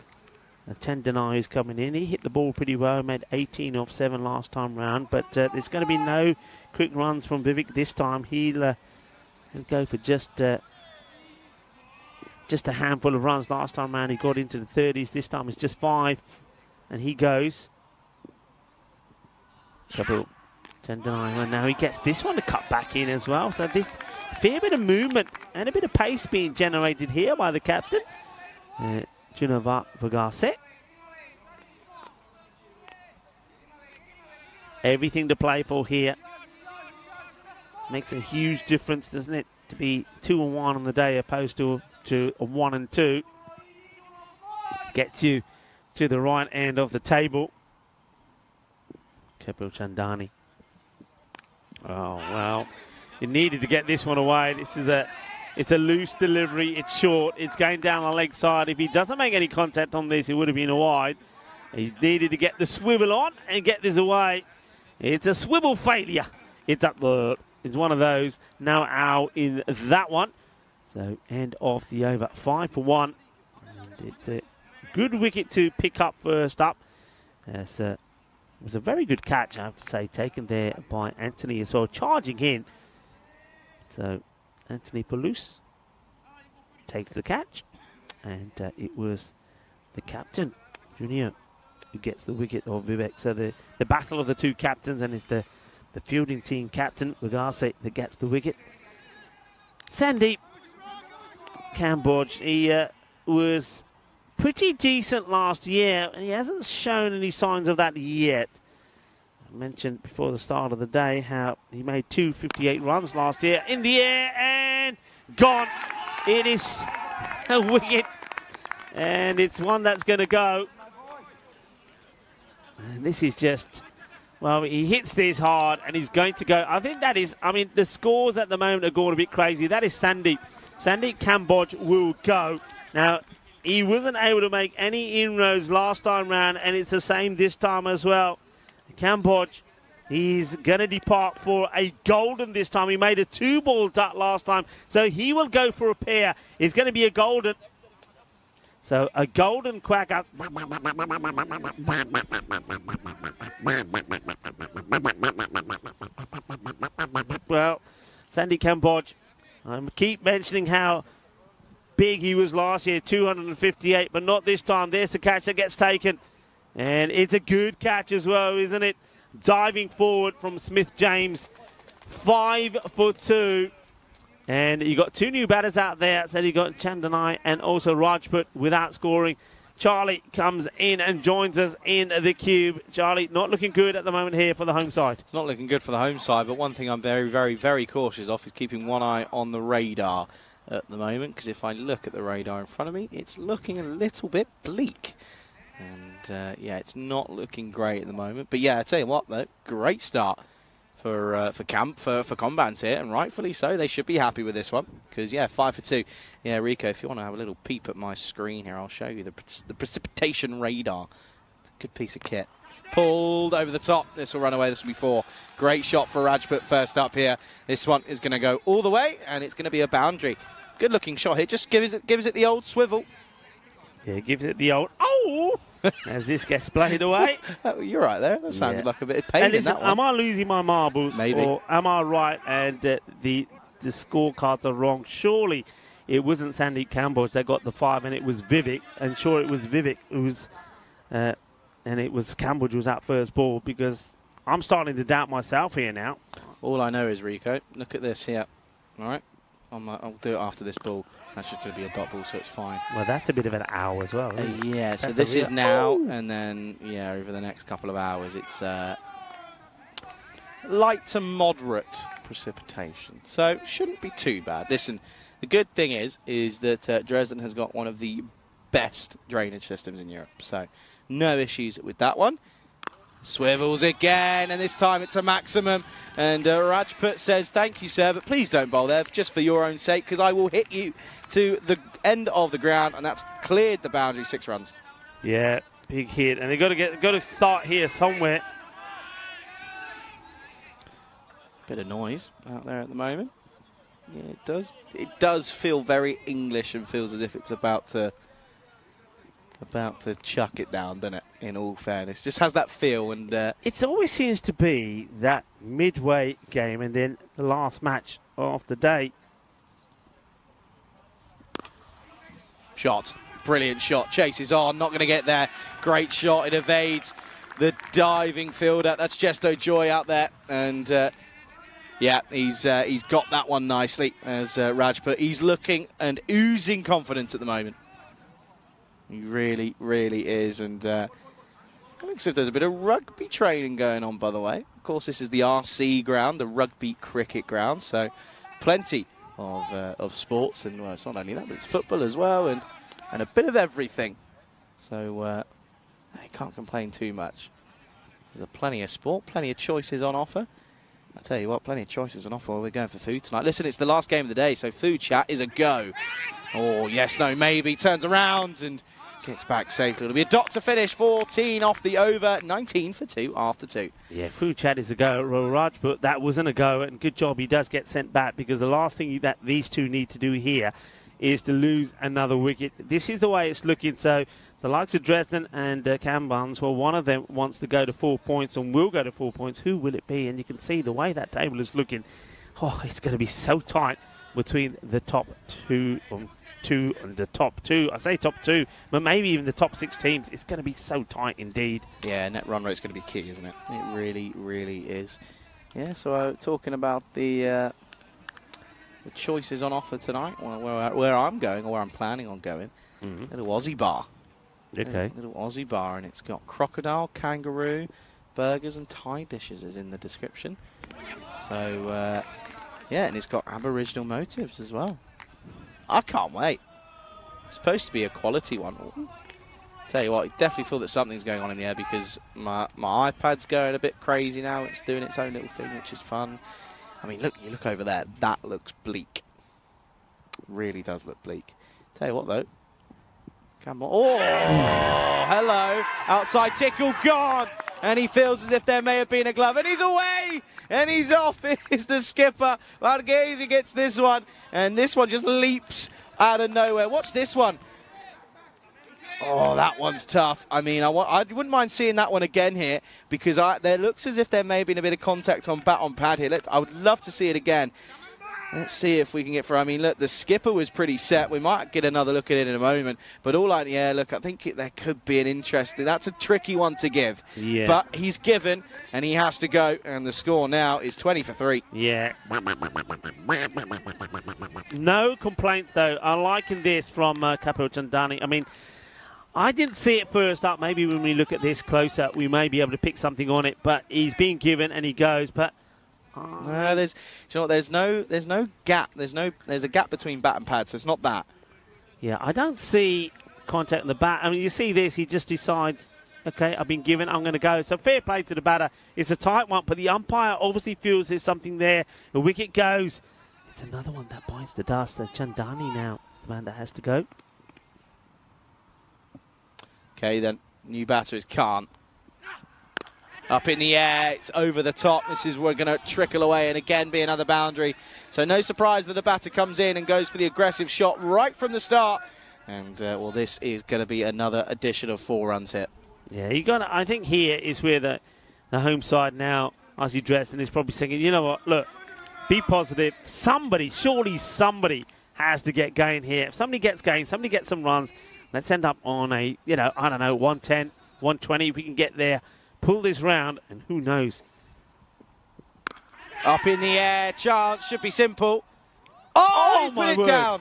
Speaker 4: Chandana is coming in. He hit the ball pretty well. Made 18 off 7 last time round. But there's going to be no quick runs from Vivek this time. He'll go for just a handful of runs. Last time round he got into the 30s. This time it's just 5, and he goes. Kapil Chandana, and now he gets this one to cut back in as well. So this fair bit of movement and a bit of pace being generated here by the captain, Junava Vagase. Everything to play for here. Makes a huge difference, doesn't it, to be 2 and 1 on the day opposed to a 1 and 2. Gets you to the right end of the table. Kapil Chandani. Oh, well, you needed to get this one away. It's a loose delivery. It's short. It's going down the leg side. If he doesn't make any contact on this, it would have been a wide. He needed to get the swivel on and get this away. It's a swivel failure. It's one of those. Now out in that one. So end of the over. 5 for 1. And it's a good wicket to pick up first up. It was a very good catch, I have to say, taken there by Anthony as well, charging in. So Anthony Perlus takes the catch, and it was the captain, Junior, who gets the wicket of Vivek. So the battle of the two captains, and it's the fielding team captain, Vagase, that gets the wicket. Sandeep Kamboj, he was pretty decent last year, and he hasn't shown any signs of that yet. I mentioned before the start of the day how he made 258 runs last year. In the air and gone. It is a wicket, and it's one that's going to go. And this is just, well, he hits this hard, and he's going to go. I think that is, I mean, the scores at the moment are going a bit crazy. That is Sandeep. Sandeep Kamboj will go. Now, he wasn't able to make any inroads last time round, and it's the same this time as well. Kamboj, he's going to depart for a golden this time. He made a 2-ball duck last time, so he will go for a pair. It's going to be a golden. So a golden quacker. Well, Sandy Kamboj, I keep mentioning how big he was last year, 258, but not this time. There's the catch that gets taken. And it's a good catch as well, isn't it? Diving forward from Smith James. 5 for 2. And you got 2 new batters out there. So you got Chandanai and also Rajput without scoring. Charlie comes in and joins us in the cube. Charlie, not looking good at the moment here for the home side.
Speaker 5: It's not looking good for the home side, but one thing I'm very, very, very cautious of is keeping one eye on the radar at the moment, because if I look at the radar in front of me, it's looking a little bit bleak. And yeah, it's not looking great at the moment. But yeah, I tell you what, though, great start for Combans here, and rightfully so. They should be happy with this one, because yeah, 5 for 2. Yeah, Rico, if you want to have a little peep at my screen here, I'll show you the precipitation radar. It's a good piece of kit. Pulled over the top. This will run away. This will be 4. Great shot for Rajput first up here. This one is going to go all the way, and it's going to be a boundary. Good looking shot here. Just gives it the old swivel.
Speaker 4: Yeah, gives it the old oh as this gets splayed away.
Speaker 5: You're right there. That sounded like a bit of pain
Speaker 4: and
Speaker 5: in that one.
Speaker 4: Am I losing my marbles?
Speaker 5: Maybe.
Speaker 4: Or am I right and the scorecards are wrong? Surely it wasn't Sandeep Kamboj that got the 5, and it was Vivek. And sure, it was Vivek who was, and it was Kamboj who was at first ball, because I'm starting to doubt myself here now.
Speaker 5: All I know is, Rico, look at this here. All right, I'll do it after this ball. That's just going to be a dot ball, so it's fine.
Speaker 4: Well, that's a bit of an hour as well, isn't it?
Speaker 5: Yeah, so
Speaker 4: That's
Speaker 5: this is now, and then, yeah, over the next couple of hours, it's light to moderate precipitation. So, shouldn't be too bad. Listen, the good thing is that Dresden has got one of the best drainage systems in Europe. So, no issues with that one. Swivels again, and this time it's a maximum. And Rajput says, thank you, sir, but please don't bowl there, just for your own sake, because I will hit you to the end of the ground, and that's cleared the boundary, 6 runs.
Speaker 4: Yeah, big hit, and they've got to start here somewhere.
Speaker 5: Bit of noise out there at the moment. Yeah, it does. It does feel very English and feels as if it's about to chuck it down, doesn't it? In all fairness, just has that feel, and
Speaker 4: it always seems to be that midway game and then the last match of the day.
Speaker 5: Shot, brilliant shot, chases on, not going to get there. Great shot, it evades the diving fielder. That's Jesto Joy out there, and yeah, he's got that one nicely as Rajput. He's looking and oozing confidence at the moment. He really, really is, and it looks as if there's a bit of rugby training going on, by the way. Of course, this is the RC ground, the rugby cricket ground, so plenty of sports, and well, it's not only that, but it's football as well, and a bit of everything. So you can't complain too much. There's plenty of sport, plenty of choices on offer. I tell you what, plenty of choices on offer. We're going for food tonight. Listen, it's the last game of the day, so food chat is a go. Oh, yes, no, maybe. Turns around and gets back safely. It'll be a dot to finish. 14 off the over. 19 for 2 after 2.
Speaker 4: Yeah, food chat is a go at Royal Rajput. That wasn't a go, and good job he does get sent back, because the last thing that these two need to do here is to lose another wicket. This is the way it's looking. So the likes of Dresden and Kambans, well, one of them wants to go to 4 points and will go to 4 points. Who will it be? And you can see the way that table is looking. Oh, it's going to be so tight between the top two and the top 2. I say top 2, but maybe even the top 6 teams. It's going to be so tight indeed.
Speaker 5: Yeah, net run rate's going to be key, isn't it? It really, really is. Yeah, so talking about the choices on offer tonight, where I'm going, or where I'm planning on going, little Aussie bar.
Speaker 4: Okay.
Speaker 5: Little Aussie bar, and it's got crocodile, kangaroo, burgers and Thai dishes is in the description. So, yeah, and it's got Aboriginal motives as well. I can't wait. It's supposed to be a quality one. Tell you what, I definitely feel that something's going on in the air, because my iPad's going a bit crazy now. It's doing its own little thing, which is fun. I mean, look, you look over there. That looks bleak. It really does look bleak. Tell you what, though. Come on. Oh, hello. Outside tickle gone. And he feels as if there may have been a glove. And he's away. And he's off. It's the skipper. Varghese gets this one. And this one just leaps out of nowhere. Watch this one. Oh, that one's tough. I mean, I wouldn't mind seeing that one again here, because there looks as if there may have been a bit of contact on bat on pad here. I would love to see it again. Let's see if we can get through. I mean, look, the skipper was pretty set. We might get another look at it in a moment. But all out in the air, look, I think there could be an interesting. That's a tricky one to give.
Speaker 4: Yeah.
Speaker 5: But he's given, and he has to go. And the score now is 20 for 3.
Speaker 4: Yeah. No complaints, though. I'm liking this from Kapil Chandani. I mean, I didn't see it first up. Maybe when we look at this close up, we may be able to pick something on it. But he's being given, and he goes. But
Speaker 5: there's no gap. There's a gap between bat and pad, so it's not that.
Speaker 4: Yeah, I don't see contact on the bat. I mean, you see this, he just decides, okay, I've been given, I'm going to go. So fair play to the batter. It's a tight one, but the umpire obviously feels there's something there. The wicket goes. It's another one that bites the dust. Chandani now, the man that has to go.
Speaker 5: Okay, then new batter is Khan. Up in the air, it's over the top. We're going to trickle away and again be another boundary. So no surprise that the batter comes in and goes for the aggressive shot right from the start. And, well, this is going to be another additional 4 runs hit.
Speaker 4: Yeah, I think here is where the home side now, Aussie Dresden, is probably saying, you know what, look, be positive. Surely somebody has to get going here. If somebody gets going, somebody gets some runs, let's end up on a, I don't know, 110, 120. If we can get there, pull this round, and who knows.
Speaker 5: Up in the air, chance, should be simple. Oh, he's put it down.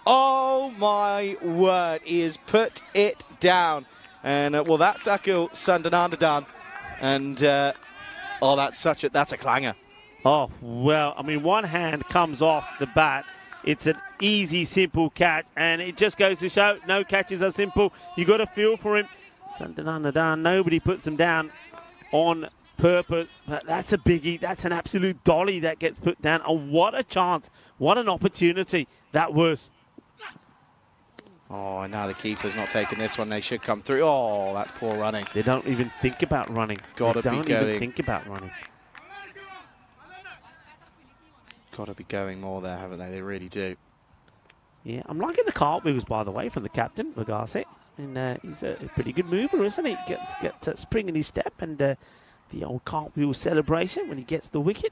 Speaker 5: Oh my word, he has put it down. And well, that's Akil Sundanandadan. And that's a clanger.
Speaker 4: Oh, well, I mean, one hand comes off the bat. It's an easy, simple catch, and it just goes to show no catches are simple. You got to feel for him. Sundanandadan, nobody puts him down on purpose, but that's a biggie. That's an absolute dolly that gets put down. Oh, what a chance. What an opportunity that was.
Speaker 5: Oh, and now the keeper's not taking this one. They should come through. Oh, that's poor running.
Speaker 4: They don't even think about running.
Speaker 5: Gotta be going.
Speaker 4: They don't even think about running.
Speaker 5: Got to be going more there, haven't they? They really do.
Speaker 4: Yeah, I'm liking the cartwheels, by the way, from the captain, Bagase. And he's a pretty good mover, isn't he? Gets a spring in his step, and the old cartwheel celebration when he gets the wicket.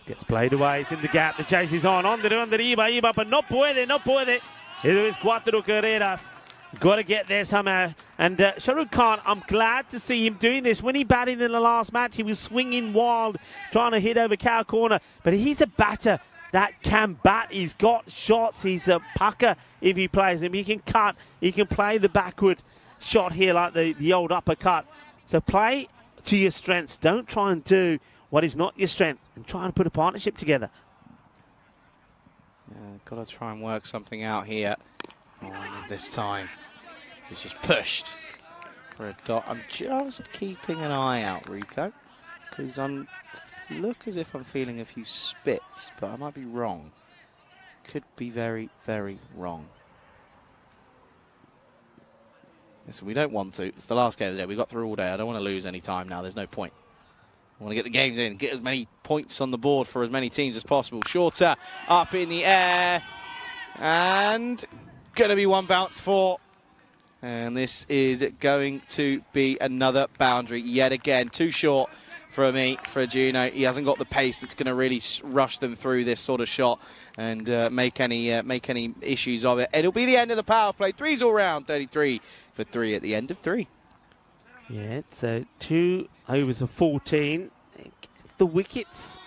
Speaker 4: Gets played away, it's in the gap, the chase is on the Iba, but no puede. It is cuatro carreras. Got to get there somehow. And Shahrukh Khan, I'm glad to see him doing this. When he batted in the last match, he was swinging wild, trying to hit over cow corner. But he's a batter that can bat. He's got shots. He's a pucker if he plays him. He can cut. He can play the backward shot here like the old uppercut. So play to your strengths. Don't try and do what is not your strength, and try and put a partnership together.
Speaker 5: Yeah, got to try and work something out here. This time, he's just pushed for a dot. I'm just keeping an eye out, Rico, because look as if I'm feeling a few spits, but I might be wrong. Could be very, very wrong. Listen, we don't want to. It's the last game of the day. We got through all day. I don't want to lose any time now. There's no point. I want to get the games in, get as many points on the board for as many teams as possible. Shorter, up in the air, and going to be one bounce for. And this is going to be another boundary yet again. Too short for Juno. He hasn't got the pace that's going to really rush them through this sort of shot and make any issues of it. It'll be the end of the power play. Threes all round, 33 for 3 at the end of 3.
Speaker 4: Yeah, so 2 overs of 14. The wickets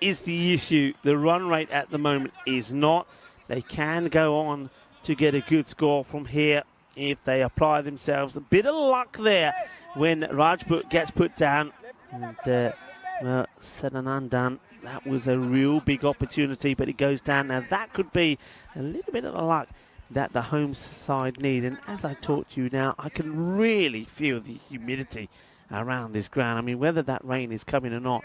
Speaker 4: is the issue. The run rate at the moment is not. They can go on to get a good score from here if they apply themselves. A bit of luck there when Rajput gets put down. And, well, Sundanandadan, that was a real big opportunity, but it goes down. Now, that could be a little bit of the luck that the home side need. And as I talk to you now, I can really feel the humidity around this ground. I mean, whether that rain is coming or not,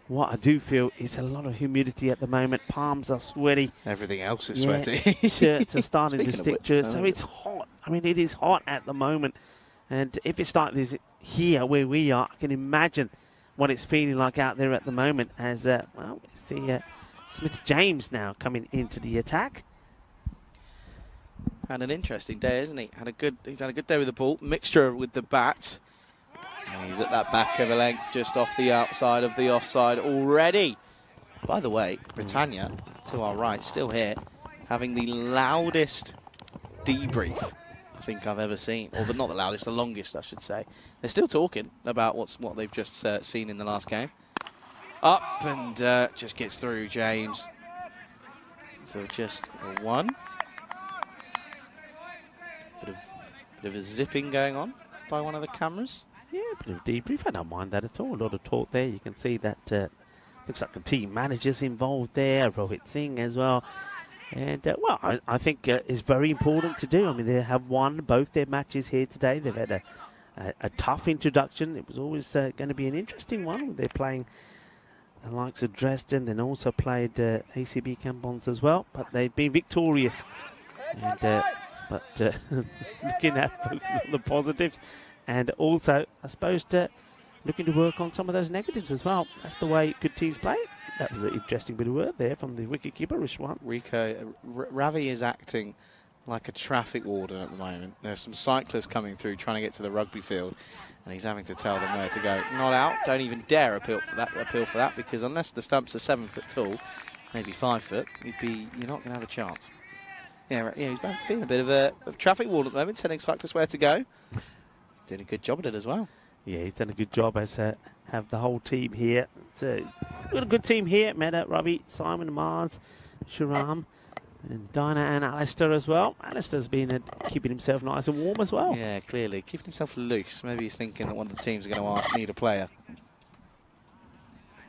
Speaker 4: what I do feel is a lot of humidity at the moment. Palms are sweaty.
Speaker 5: Everything else is sweaty.
Speaker 4: Shirts are starting to stick to it.
Speaker 5: Which,
Speaker 4: So it's hot. I mean, it is hot at the moment. And if it starts here where we are, I can imagine what it's feeling like out there at the moment as, well, we see Smith James now coming into the attack.
Speaker 5: Had an interesting day, isn't he? He's had a good day with the ball, mixture with the bat. And he's at that back of a length, just off the outside of the offside already. By the way, Britannia, to our right, still here, having the loudest debrief I think I've ever seen. Or not the loudest, the longest, I should say. They're still talking about what they've just seen in the last game. Up and just gets through, James, for just a 1. Bit of a zipping going on by one of the cameras.
Speaker 4: Yeah, a bit of debrief. I don't mind that at all. A lot of talk there. You can see that looks like the team managers involved there, Rohit Singh as well. And, well, I think it's very important to do. I mean, they have won both their matches here today. They've had a tough introduction. It was always going to be an interesting one. They're playing the likes of Dresden, then also played ACB Campons as well. But they've been victorious. And, but looking at focus on the positives. And also, I suppose, looking to work on some of those negatives as well. That's the way good teams play it. That was an interesting bit of word there from the wicketkeeper, Rishwan.
Speaker 5: Rico, Ravi is acting like a traffic warden at the moment. There's some cyclists coming through trying to get to the rugby field, and he's having to tell them where to go. Not out. Don't even dare appeal for that, because unless the stumps are 7 foot tall, maybe 5 foot, you're not going to have a chance. Yeah, he's being a bit of a traffic warden at the moment, telling cyclists where to go. Doing a good job at it as well.
Speaker 4: Yeah, he's done a good job as have the whole team here. We've got a good team here. Meta, Robbie, Simon, Mars, Sharam, and Dinah and Alistair as well. Alistair's been keeping himself nice and warm as well.
Speaker 5: Yeah, clearly. Keeping himself loose. Maybe he's thinking that one of the teams are going to need a player.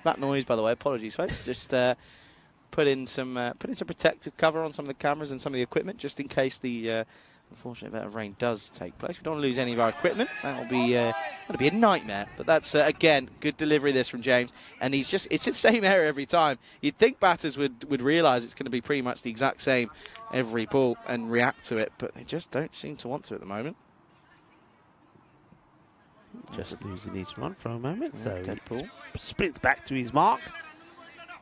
Speaker 5: That noise, by the way, apologies, folks. Just put in some protective cover on some of the cameras and some of the equipment, just in case the unfortunate event of rain does take place. We don't want to lose any of our equipment. That'll be a nightmare. But that's again good delivery this from James, and it's the same area every time. You'd think batters would realise it's going to be pretty much the exact same every ball and react to it, but they just don't seem to want to at the moment.
Speaker 4: Just losing his run for a moment,
Speaker 5: Yeah,
Speaker 4: so
Speaker 5: dead ball.
Speaker 4: he sprints back to his mark.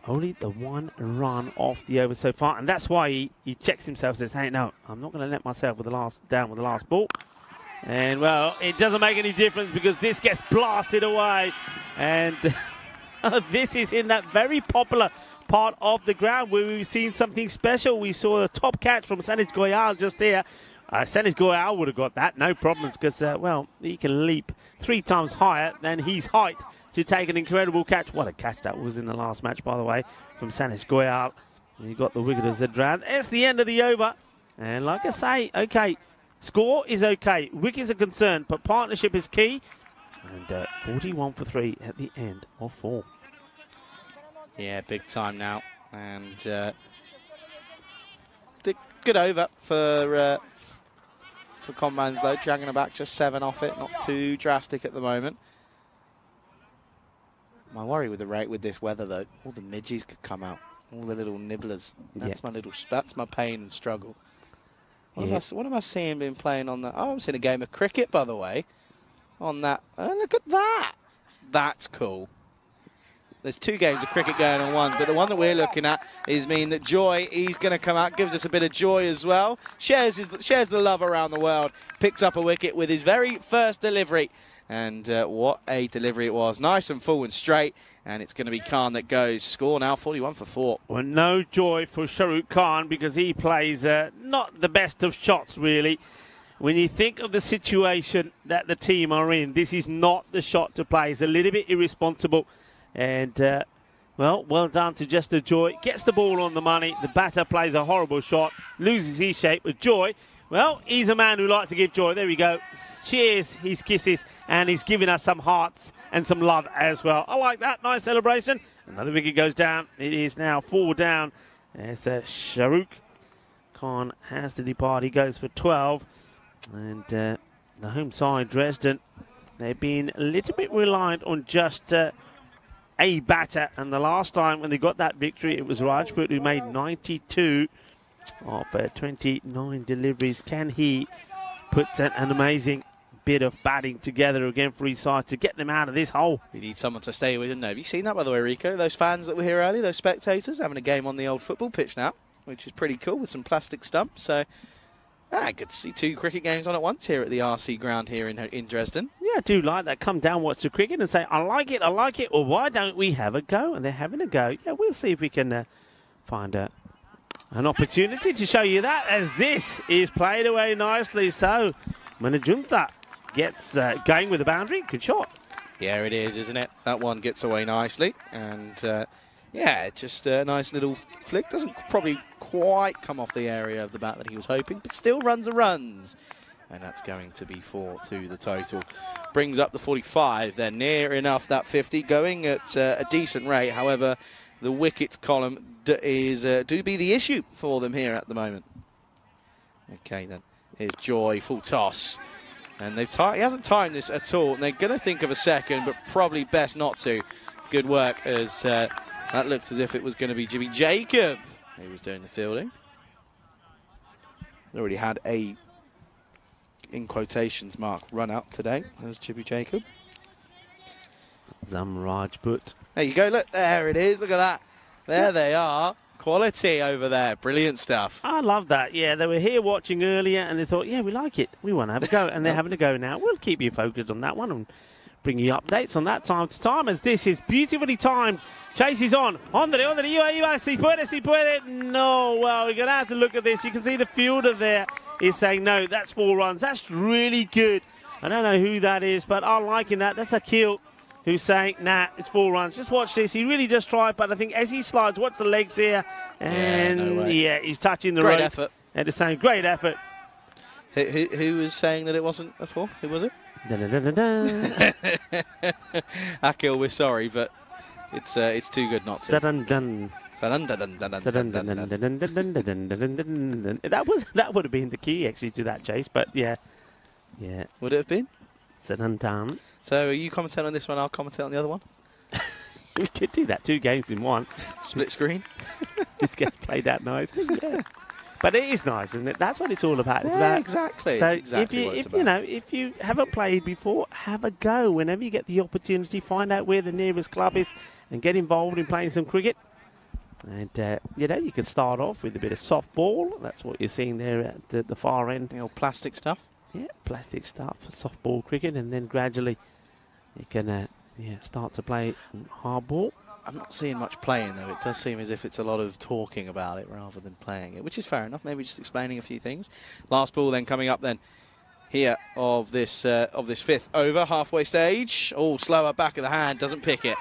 Speaker 4: Only the 1 run off the over so far, and that's why he checks himself, says, hey, no, I'm not going to let myself down with the last ball. And, well, it doesn't make any difference because this gets blasted away. And this is in that very popular part of the ground where we've seen something special. We saw a top catch from Sanij Goyal just here. Sanij Goyal would have got that, no problems, because, well, he can leap 3 times higher than his height to take an incredible catch. What a catch that was in the last match, by the way, from Sanij Goyal. You got the wicket of Zedran. It's the end of the over. And like I say, okay, score is okay. Wickets are concerned, but partnership is key. And 41 for 3 at the end of 4.
Speaker 5: Yeah, big time now. And the good over for Combines, though. Dragging her back just 7 off it. Not too drastic at the moment. My worry with this weather, though, all the midges could come out, all the little nibblers. That's my pain and struggle. What am I seeing being playing on that? Oh, I'm seeing a game of cricket, by the way, on that. Oh, look at that. That's cool. There's 2 games of cricket going on one, but the one that we're looking at is that Joy, he's going to come out, gives us a bit of joy as well. Shares the love around the world. Picks up a wicket with his very first delivery. And what a delivery it was. Nice and full and straight. And it's going to be Khan that goes. Score now 41 for 4.
Speaker 4: Well, no joy for Shahrukh Khan because he plays not the best of shots, really. When you think of the situation that the team are in, this is not the shot to play. It's a little bit irresponsible. And, well done to Just a Joy. Gets the ball on the money. The batter plays a horrible shot. Loses his shape with Joy. Well, he's a man who likes to give joy. There we go. Cheers his kisses, and he's giving us some hearts and some love as well. I like that. Nice celebration. Another wicket goes down. It is now 4 down. There's Shahrukh Khan has to depart. He goes for 12. And the home side, Dresden, they've been a little bit reliant on just a batter. And the last time when they got that victory, it was Rajput who made 92 of 29 deliveries. Can he put an amazing bit of batting together again for his side to get them out of this hole?
Speaker 5: We need someone to stay with him, though. Have you seen that, by the way, Rico? Those fans that were here earlier, those spectators, having a game on the old football pitch now, which is pretty cool with some plastic stumps. So, good to see 2 cricket games on at once here at the RC ground here in Dresden.
Speaker 4: Yeah, I do like that. Come down, watch the cricket and say, I like it. Well, why don't we have a go? And they're having a go. Yeah, we'll see if we can find an opportunity to show you that, as this is played away nicely. So, Manajuntha gets going with the boundary. Good shot.
Speaker 5: Yeah, it is, isn't it? That one gets away nicely. And, yeah, just a nice little flick. Doesn't probably quite come off the area of the bat that he was hoping, but still runs. And that's going to be 4 to the total. Brings up the 45. They're near enough that 50, going at a decent rate. However, the wickets column do be the issue for them here at the moment. Okay, then. Here's Joy, full toss. And he hasn't timed this at all. And they're going to think of a second, but probably best not to. Good work, as that looked as if it was going to be Jimmy Jacob who was doing the fielding. They already had a, in quotations mark, run out today. There's Jimmy Jacob.
Speaker 4: Zam Rajput.
Speaker 5: There you go, look, there it is, look at that. There they are. quality over there. Brilliant stuff.
Speaker 4: I love that. Yeah, they were here watching earlier and they thought, yeah, we like it. We want to have a go. And they're having a go now. We'll keep you focused on that one and bring you updates on that time to time as this is beautifully timed. Chase is on. Ondre, si puede. No, well, we're going to have to look at this. You can see the fielder there is saying, no, that's 4 runs. That's really good. I don't know who that is, but I'm liking that. That's a kill. Who's saying, nah, it's 4 runs. Just watch this. He really just tried, but I think as he slides, watch the legs here. And, he's touching the rope.
Speaker 5: Great effort.
Speaker 4: And it's saying, great effort.
Speaker 5: Who was saying that it wasn't a 4? Who was it? Akil, we're sorry, but it's too good not to.
Speaker 4: That would have been the key, actually, to that, Chase, but yeah.
Speaker 5: Would it have been?
Speaker 4: So
Speaker 5: are you commentating on this one? I'll commentate on the other one.
Speaker 4: We could do that, 2 games in one.
Speaker 5: Split screen.
Speaker 4: This gets played out nicely. Yeah. But it is nice, isn't it? That's what it's all about.
Speaker 5: Yeah, exactly.
Speaker 4: So
Speaker 5: it's exactly what it's about.
Speaker 4: if you haven't played before, have a go. Whenever you get the opportunity, find out where the nearest club is and get involved in playing some cricket. And you can start off with a bit of softball. That's what you're seeing there at the far end.
Speaker 5: The old plastic stuff.
Speaker 4: Yeah, plastic stuff, softball cricket, and then gradually you can start to play hardball.
Speaker 5: I'm not seeing much playing, though. It does seem as if it's a lot of talking about it rather than playing it, which is fair enough. Maybe just explaining a few things. Last ball then coming up then here of this 5th over, halfway stage. Oh, slower, back of the hand, doesn't pick it.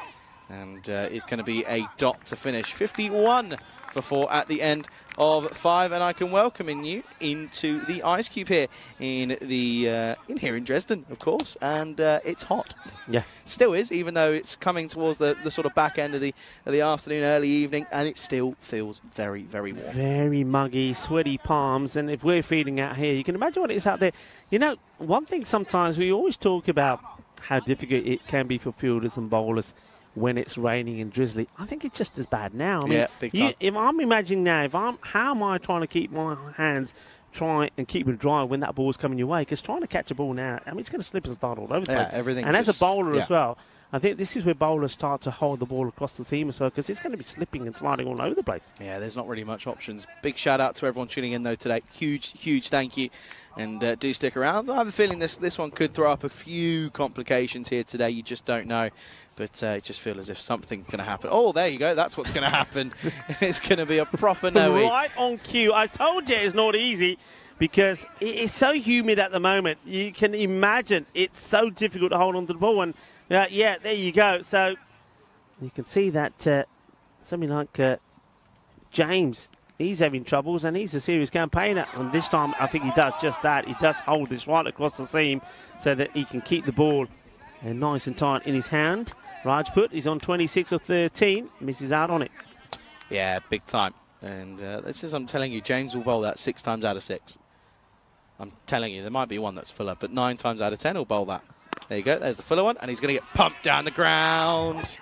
Speaker 5: And it's going to be a dot to finish. 51 for 4 at the end of 5, and I can welcome you into the Ice Cube here in here in Dresden, of course, and it's hot.
Speaker 4: Yeah,
Speaker 5: still is, even though it's coming towards the sort of back end of the afternoon, early evening, and it still feels very, very warm.
Speaker 4: Very muggy, sweaty palms, and if we're feeling out here, you can imagine what it's out there. You know, one thing sometimes we always talk about how difficult it can be for fielders and bowlers when it's raining and drizzly. I think it's just as bad now. I mean,
Speaker 5: big time.
Speaker 4: If I'm imagining now, how am I trying to keep my hands keep them dry when that ball's coming your way? Because trying to catch a ball now, I mean, it's going to slip and start all over the place.
Speaker 5: Everything.
Speaker 4: And as a bowler as well, I think this is where bowlers start to hold the ball across the seam as well, because it's going to be slipping and sliding all over the place.
Speaker 5: Yeah, there's not really much options. Big shout out to everyone tuning in though today. Huge thank you. And do stick around. I have a feeling this one could throw up a few complications here today. You just don't know. But I just feel as if something's going to happen. Oh, there you go. That's what's going to happen. It's going to be a proper no-e.
Speaker 4: Right on cue. I told you it's not easy because it is so humid at the moment. You can imagine it's so difficult to hold on to the ball. And there you go. So you can see that something like James, he's having troubles and he's a serious campaigner. And this time I think he does just that. He does hold this right across the seam so that he can keep the ball nice and tight in his hand. Rajput is on 26 or 13, misses out on it.
Speaker 5: Yeah, big time. And I'm telling you, James will bowl that 6 times out of 6. I'm telling you, there might be one that's fuller, but 9 times out of 10 he'll bowl that. There you go, there's the fuller one, and he's going to get pumped down the ground.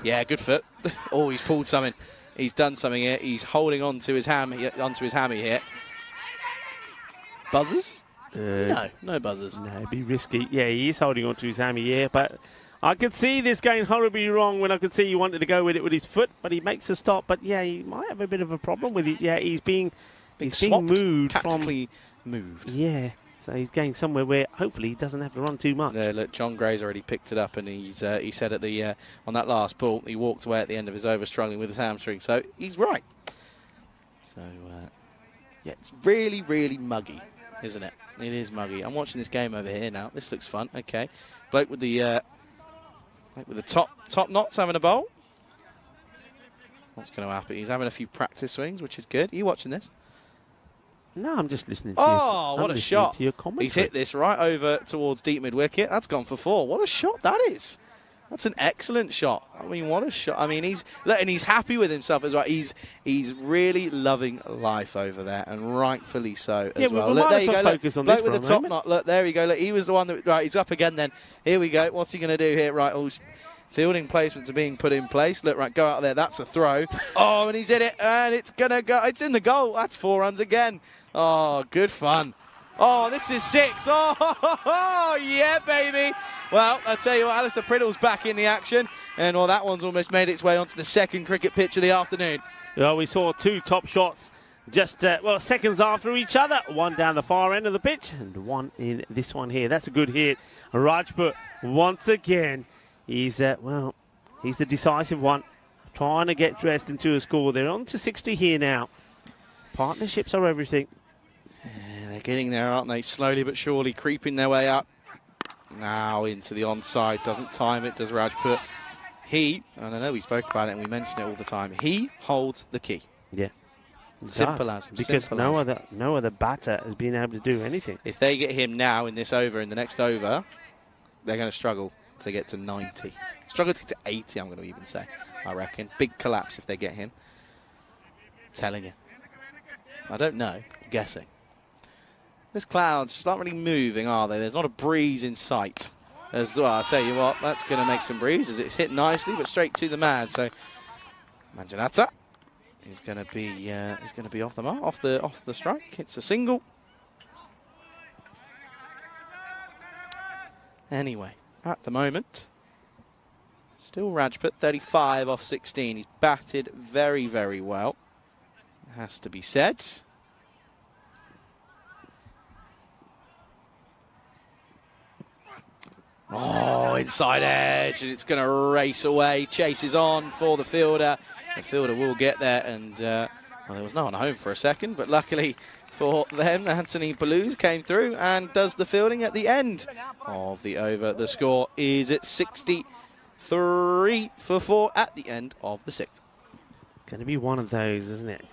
Speaker 5: Yeah, good foot. Oh, he's pulled something. He's done something here. He's holding on to his hammy here. Buzzers? No buzzers.
Speaker 4: No, it'd be risky. Yeah, he is holding on to his hammy here, but I could see this going horribly wrong when I could see he wanted to go with it with his foot, but he makes a stop. But yeah, he might have a bit of a problem with it. Yeah, he's being moved.
Speaker 5: Tactically moved.
Speaker 4: Yeah, so he's going somewhere where hopefully he doesn't have to run too much.
Speaker 5: Look, John Gray's already picked it up, and he said at the on that last ball, he walked away at the end of his over struggling with his hamstring. So he's right. So yeah, it's really, really muggy, isn't it? It is muggy. I'm watching this game over here now. This looks fun. Okay, bloke with the top knots having a bowl. What's going to happen? He's having a few practice swings, which is good. Are you watching this?
Speaker 4: No, I'm just listening to
Speaker 5: what a shot.
Speaker 4: To your commentary.
Speaker 5: He's hit this right over towards deep mid-wicket. That's gone for 4. What a shot that is. That's an excellent shot. I mean, what a shot. I mean, he's happy with himself as well. He's really loving life over there, and rightfully so as well.
Speaker 4: Look, there
Speaker 5: you go.
Speaker 4: Focus on
Speaker 5: bloke
Speaker 4: this
Speaker 5: with the top knot. Look, there we go. Look, he was the one that. Right, he's up again. Then here we go. What's he going to do here? Right, all fielding placements are being put in place. Look, right, go out there. That's a throw. Oh, and he's in it, and it's gonna go. It's in the goal. That's 4 runs again. Oh, good fun. Oh, this is 6. Oh, yeah, baby. Well, I'll tell you what, Alistair Priddle's back in the action. And, that one's almost made its way onto the second cricket pitch of the afternoon.
Speaker 4: Well, we saw two top shots just, seconds after each other. One down the far end of the pitch and one in this one here. That's a good hit. Rajput, once again, he's the decisive one. Trying to get dressed into a score. They're on to 60 here now. Partnerships are everything.
Speaker 5: Yeah, they're getting there, aren't they? Slowly but surely creeping their way up. Now into the onside. Doesn't time it, does Rajput. And I know we spoke about it and we mention it all the time, he holds the key.
Speaker 4: Yeah.
Speaker 5: Simple as.
Speaker 4: Because no other batter has been able to do anything.
Speaker 5: If they get him now in this over, in the next over, they're going to struggle to get to 90. Struggle to get to 80, I'm going to even say, I reckon. Big collapse if they get him. Telling you. I don't know. I'm guessing. This clouds just aren't really moving, are they? There's not a breeze in sight. I'll tell you what, that's going to make some breeze as it's hit nicely, but straight to the man. So Manjanata is going to be off the mark, off the strike. It's a single. Anyway, at the moment, still Rajput, 35 off 16. He's batted very, very well. It has to be said. Oh, inside edge, and it's going to race away. Chases on for the fielder. The fielder will get there, and there was no one home for a second, but luckily for them, Anthony Palouse came through and does the fielding at the end of the over. The score is at 63 for 4 at the end of the 6th.
Speaker 4: It's going to be one of those, isn't it?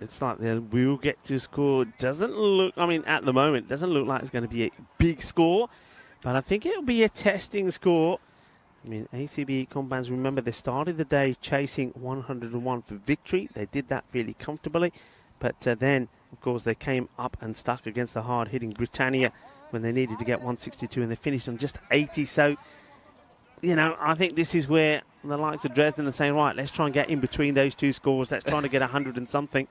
Speaker 4: Looks like they will get to score. Doesn't look, at the moment, doesn't look like it's going to be a big score. But I think it'll be a testing score. ACB Combands, remember, they started the day chasing 101 for victory. They did that really comfortably. But then, of course, they came up and stuck against the hard-hitting Britannia when they needed to get 162, and they finished on just 80. So, I think this is where the likes of Dresden are saying, right, let's try and get in between those two scores. Let's try to get 100 and something.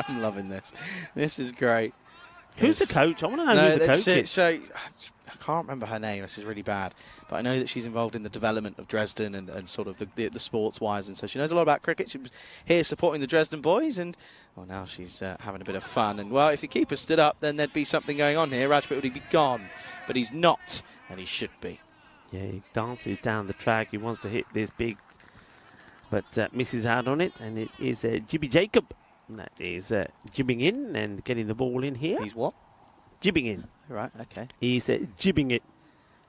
Speaker 5: I'm loving this. This is great.
Speaker 4: Who's the coach? I want to know who the coach is.
Speaker 5: So, I can't remember her name. This is really bad. But I know that she's involved in the development of Dresden and sort of the sports-wise. And so she knows a lot about cricket. She was here supporting the Dresden boys. And now she's having a bit of fun. And, well, if the keeper stood up, then there'd be something going on here. Rajput would be gone. But he's not. And he should be.
Speaker 4: Yeah, he dances down the track. He wants to hit this big, but misses out on it. And it is Jibby Jacob. And that is jibbing in and getting the ball in here.
Speaker 5: He's what?
Speaker 4: Jibbing in.
Speaker 5: Right, okay.
Speaker 4: He's jibbing it.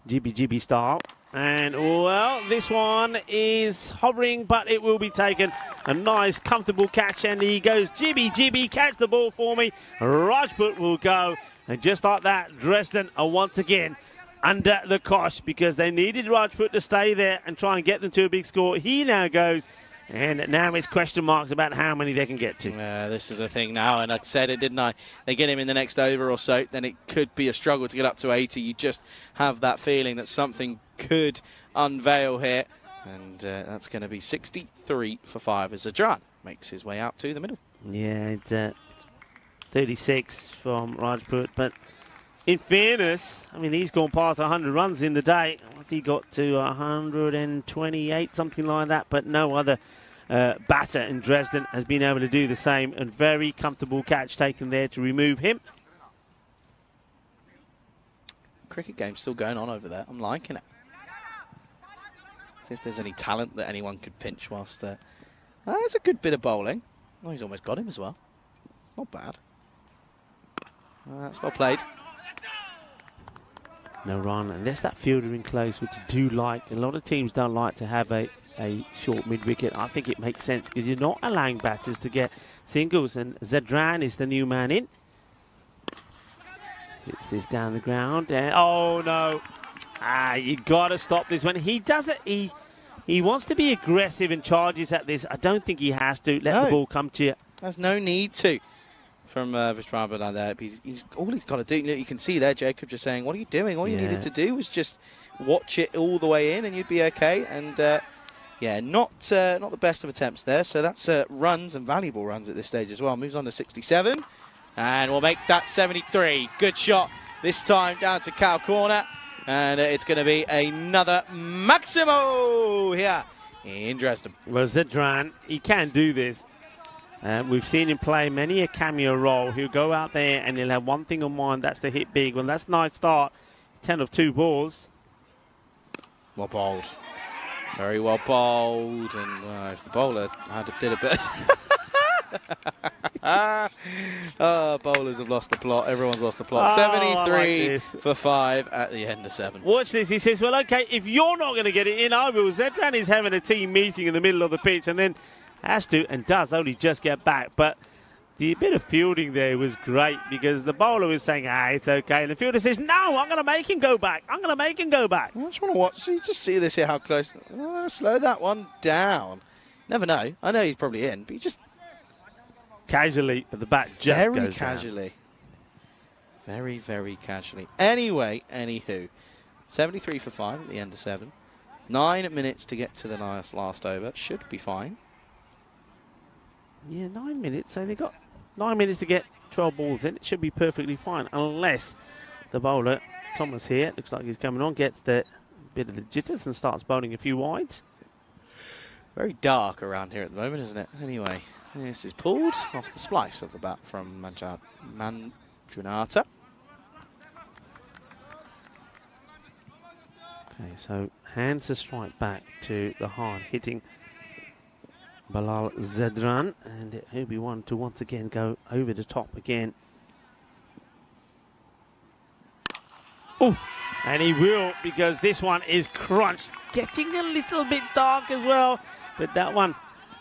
Speaker 4: Jibby style. And, well, this one is hovering, but it will be taken. A nice, comfortable catch. And he goes, Jibby, catch the ball for me. Rajput will go. And just like that, Dresden are once again under the cosh because they needed Rajput to stay there and try and get them to a big score. He now goes, and now it's question marks about how many they can get to.
Speaker 5: This is a thing now, and I said it, didn't I? They get him in the next over or so, then it could be a struggle to get up to 80. You just have that feeling that something could unveil here, and that's going to be 63 for 5 as Zadran makes his way out to the middle.
Speaker 4: Yeah, it's 36 from Rajput, but in fairness, he's gone past 100 runs in the day. What's he got to? 128, something like that. But no other batter in Dresden has been able to do the same. And very comfortable catch taken there to remove him.
Speaker 5: Cricket game's still going on over there. I'm liking it. See if there's any talent that anyone could pinch whilst there. That's a good bit of bowling. Oh, he's almost got him as well. It's not bad. That's well played.
Speaker 4: No run, and there's that fielder in close, which I do like. A lot of teams don't like to have a short mid-wicket. I think it makes sense because you're not allowing batters to get singles, and Zadran is the new man in. Hits this down the ground, and oh no. You got to stop this when he does it. He wants to be aggressive and charges at this. I don't think he has to. Let the ball come to you.
Speaker 5: There's no need to. From Vishwanath like that. All he's got to do, you can see there, Jacob just saying, what are you doing? All you needed to do was just watch it all the way in and you'd be okay. And not the best of attempts there. So that's runs and valuable runs at this stage as well. Moves on to 67 and we'll make that 73. Good shot this time down to cow corner. And it's going to be another Maximo here in Dresden.
Speaker 4: Well, Zadran, he can do this. We've seen him play many a cameo role. He'll go out there and he'll have one thing in mind, that's to hit big. Well, that's a nice start. 10 of 2 balls.
Speaker 5: Well bowled. Very well bowled. And if the bowler did a bit... bowlers have lost the plot. Everyone's lost the plot. 73 for 5 at the end of 7.
Speaker 4: Watch this. He says, well, okay, if you're not going to get it in, I will. Zedran is having a team meeting in the middle of the pitch and then has to and does only just get back. But the bit of fielding there was great because the bowler was saying, it's okay. And the fielder says, no, I'm going to make him go back. I'm going to make him go back.
Speaker 5: I just want to watch. Just see this here, how close. Slow that one down. Never know. I know he's probably in, but you just...
Speaker 4: Casually, but the bat just
Speaker 5: very
Speaker 4: goes
Speaker 5: casually.
Speaker 4: Down.
Speaker 5: Very, very casually. Anyway, anywho, 73 for 5 at the end of 7. 9 minutes to get to the last over. Should be fine.
Speaker 4: Yeah, 9 minutes. So they got 9 minutes to get 12 balls in. It should be perfectly fine, unless the bowler, Thomas here, looks like he's coming on, gets the bit of the jitters and starts bowling a few wides.
Speaker 5: Very dark around here at the moment, isn't it? Anyway. This is pulled off the splice of the bat from Manjunata.
Speaker 4: Okay, so hands the strike back to the hard hitting Bilal Zedran, and he'll be one to once again go over the top again. Oh, and he will, because this one is crunched, getting a little bit dark as well, but that one.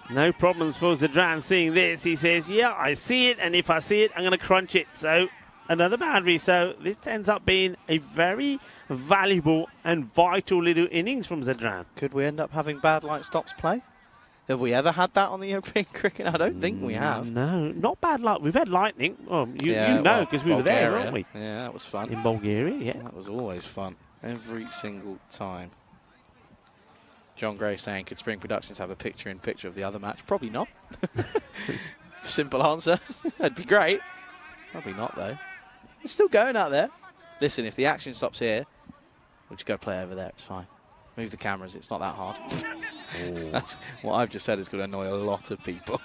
Speaker 4: No problems for Zedran seeing this. He says, yeah, I see it, and if I see it, I'm going to crunch it. So another boundary. So this ends up being a very valuable and vital little innings from Zedran.
Speaker 5: Could we end up having bad light stops play? Have we ever had that on the European cricket? I don't think we have.
Speaker 4: No, not bad luck. We've had lightning. Well, you know, because we were there, weren't we?
Speaker 5: Yeah, that was fun.
Speaker 4: In Bulgaria, yeah.
Speaker 5: That was always fun. Every single time. John Gray saying, could Spring Productions have a picture-in-picture of the other match? Probably not. Simple answer. That'd be great. Probably not, though. It's still going out there. Listen, if the action stops here, we'll just go play over there. It's fine. Move the cameras. It's not that hard. That's what I've just said is going to annoy a lot of people.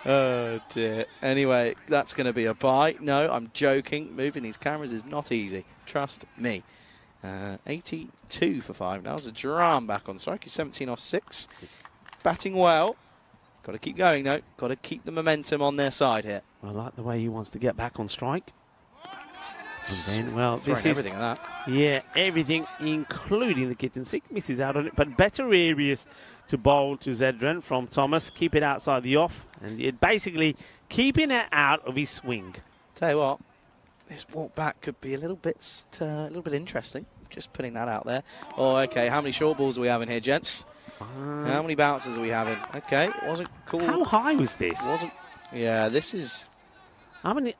Speaker 5: Oh, dear. Anyway, that's going to be a bye. No, I'm joking. Moving these cameras is not easy. Trust me. 82 for 5. Now there's a drum back on strike. He's 17 off 6. Batting well. Got to keep going, though. Got to keep the momentum on their side here.
Speaker 4: I like the way he wants to get back on strike. And then, well, this is
Speaker 5: everything at that.
Speaker 4: Yeah, everything, including the kitchen sink. Misses out on it, but better areas to bowl to Zedran from Thomas. Keep it outside the off, and it basically keeping it out of his swing.
Speaker 5: Tell you what, this walk back could be a little bit interesting. Just putting that out there. Oh, okay. How many short balls are we having here, gents? How many bounces are we having? Okay, wasn't cool.
Speaker 4: How high was this?
Speaker 5: Wasn't. Yeah, this is.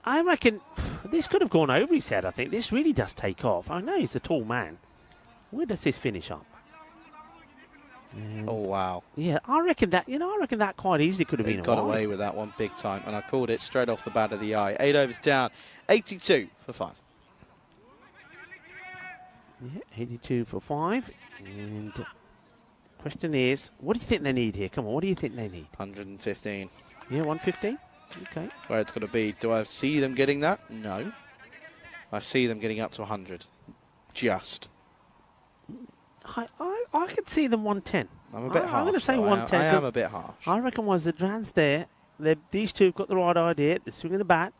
Speaker 4: I reckon this could have gone over his head. I think this really does take off. I know he's a tall man. Where does this finish up? And
Speaker 5: oh wow.
Speaker 4: Yeah, I reckon that. I reckon that quite easily could have been.
Speaker 5: Got away with that one big time, and I called it straight off the bat of the eye. 8 overs down, 82 for 5.
Speaker 4: Yeah, 82 for 5. And question is, what do you think they need here? Come on, what do you think they need?
Speaker 5: 115.
Speaker 4: Yeah, 115. Okay.
Speaker 5: Where it's going to be. Do I see them getting that? No. I see them getting up to 100. Just.
Speaker 4: I could see them 110.
Speaker 5: I'm a bit harsh.
Speaker 4: I'm going to say 110.
Speaker 5: I am a bit harsh.
Speaker 4: I reckon once the Zedran's there, these two have got the right idea. They're swinging the bat.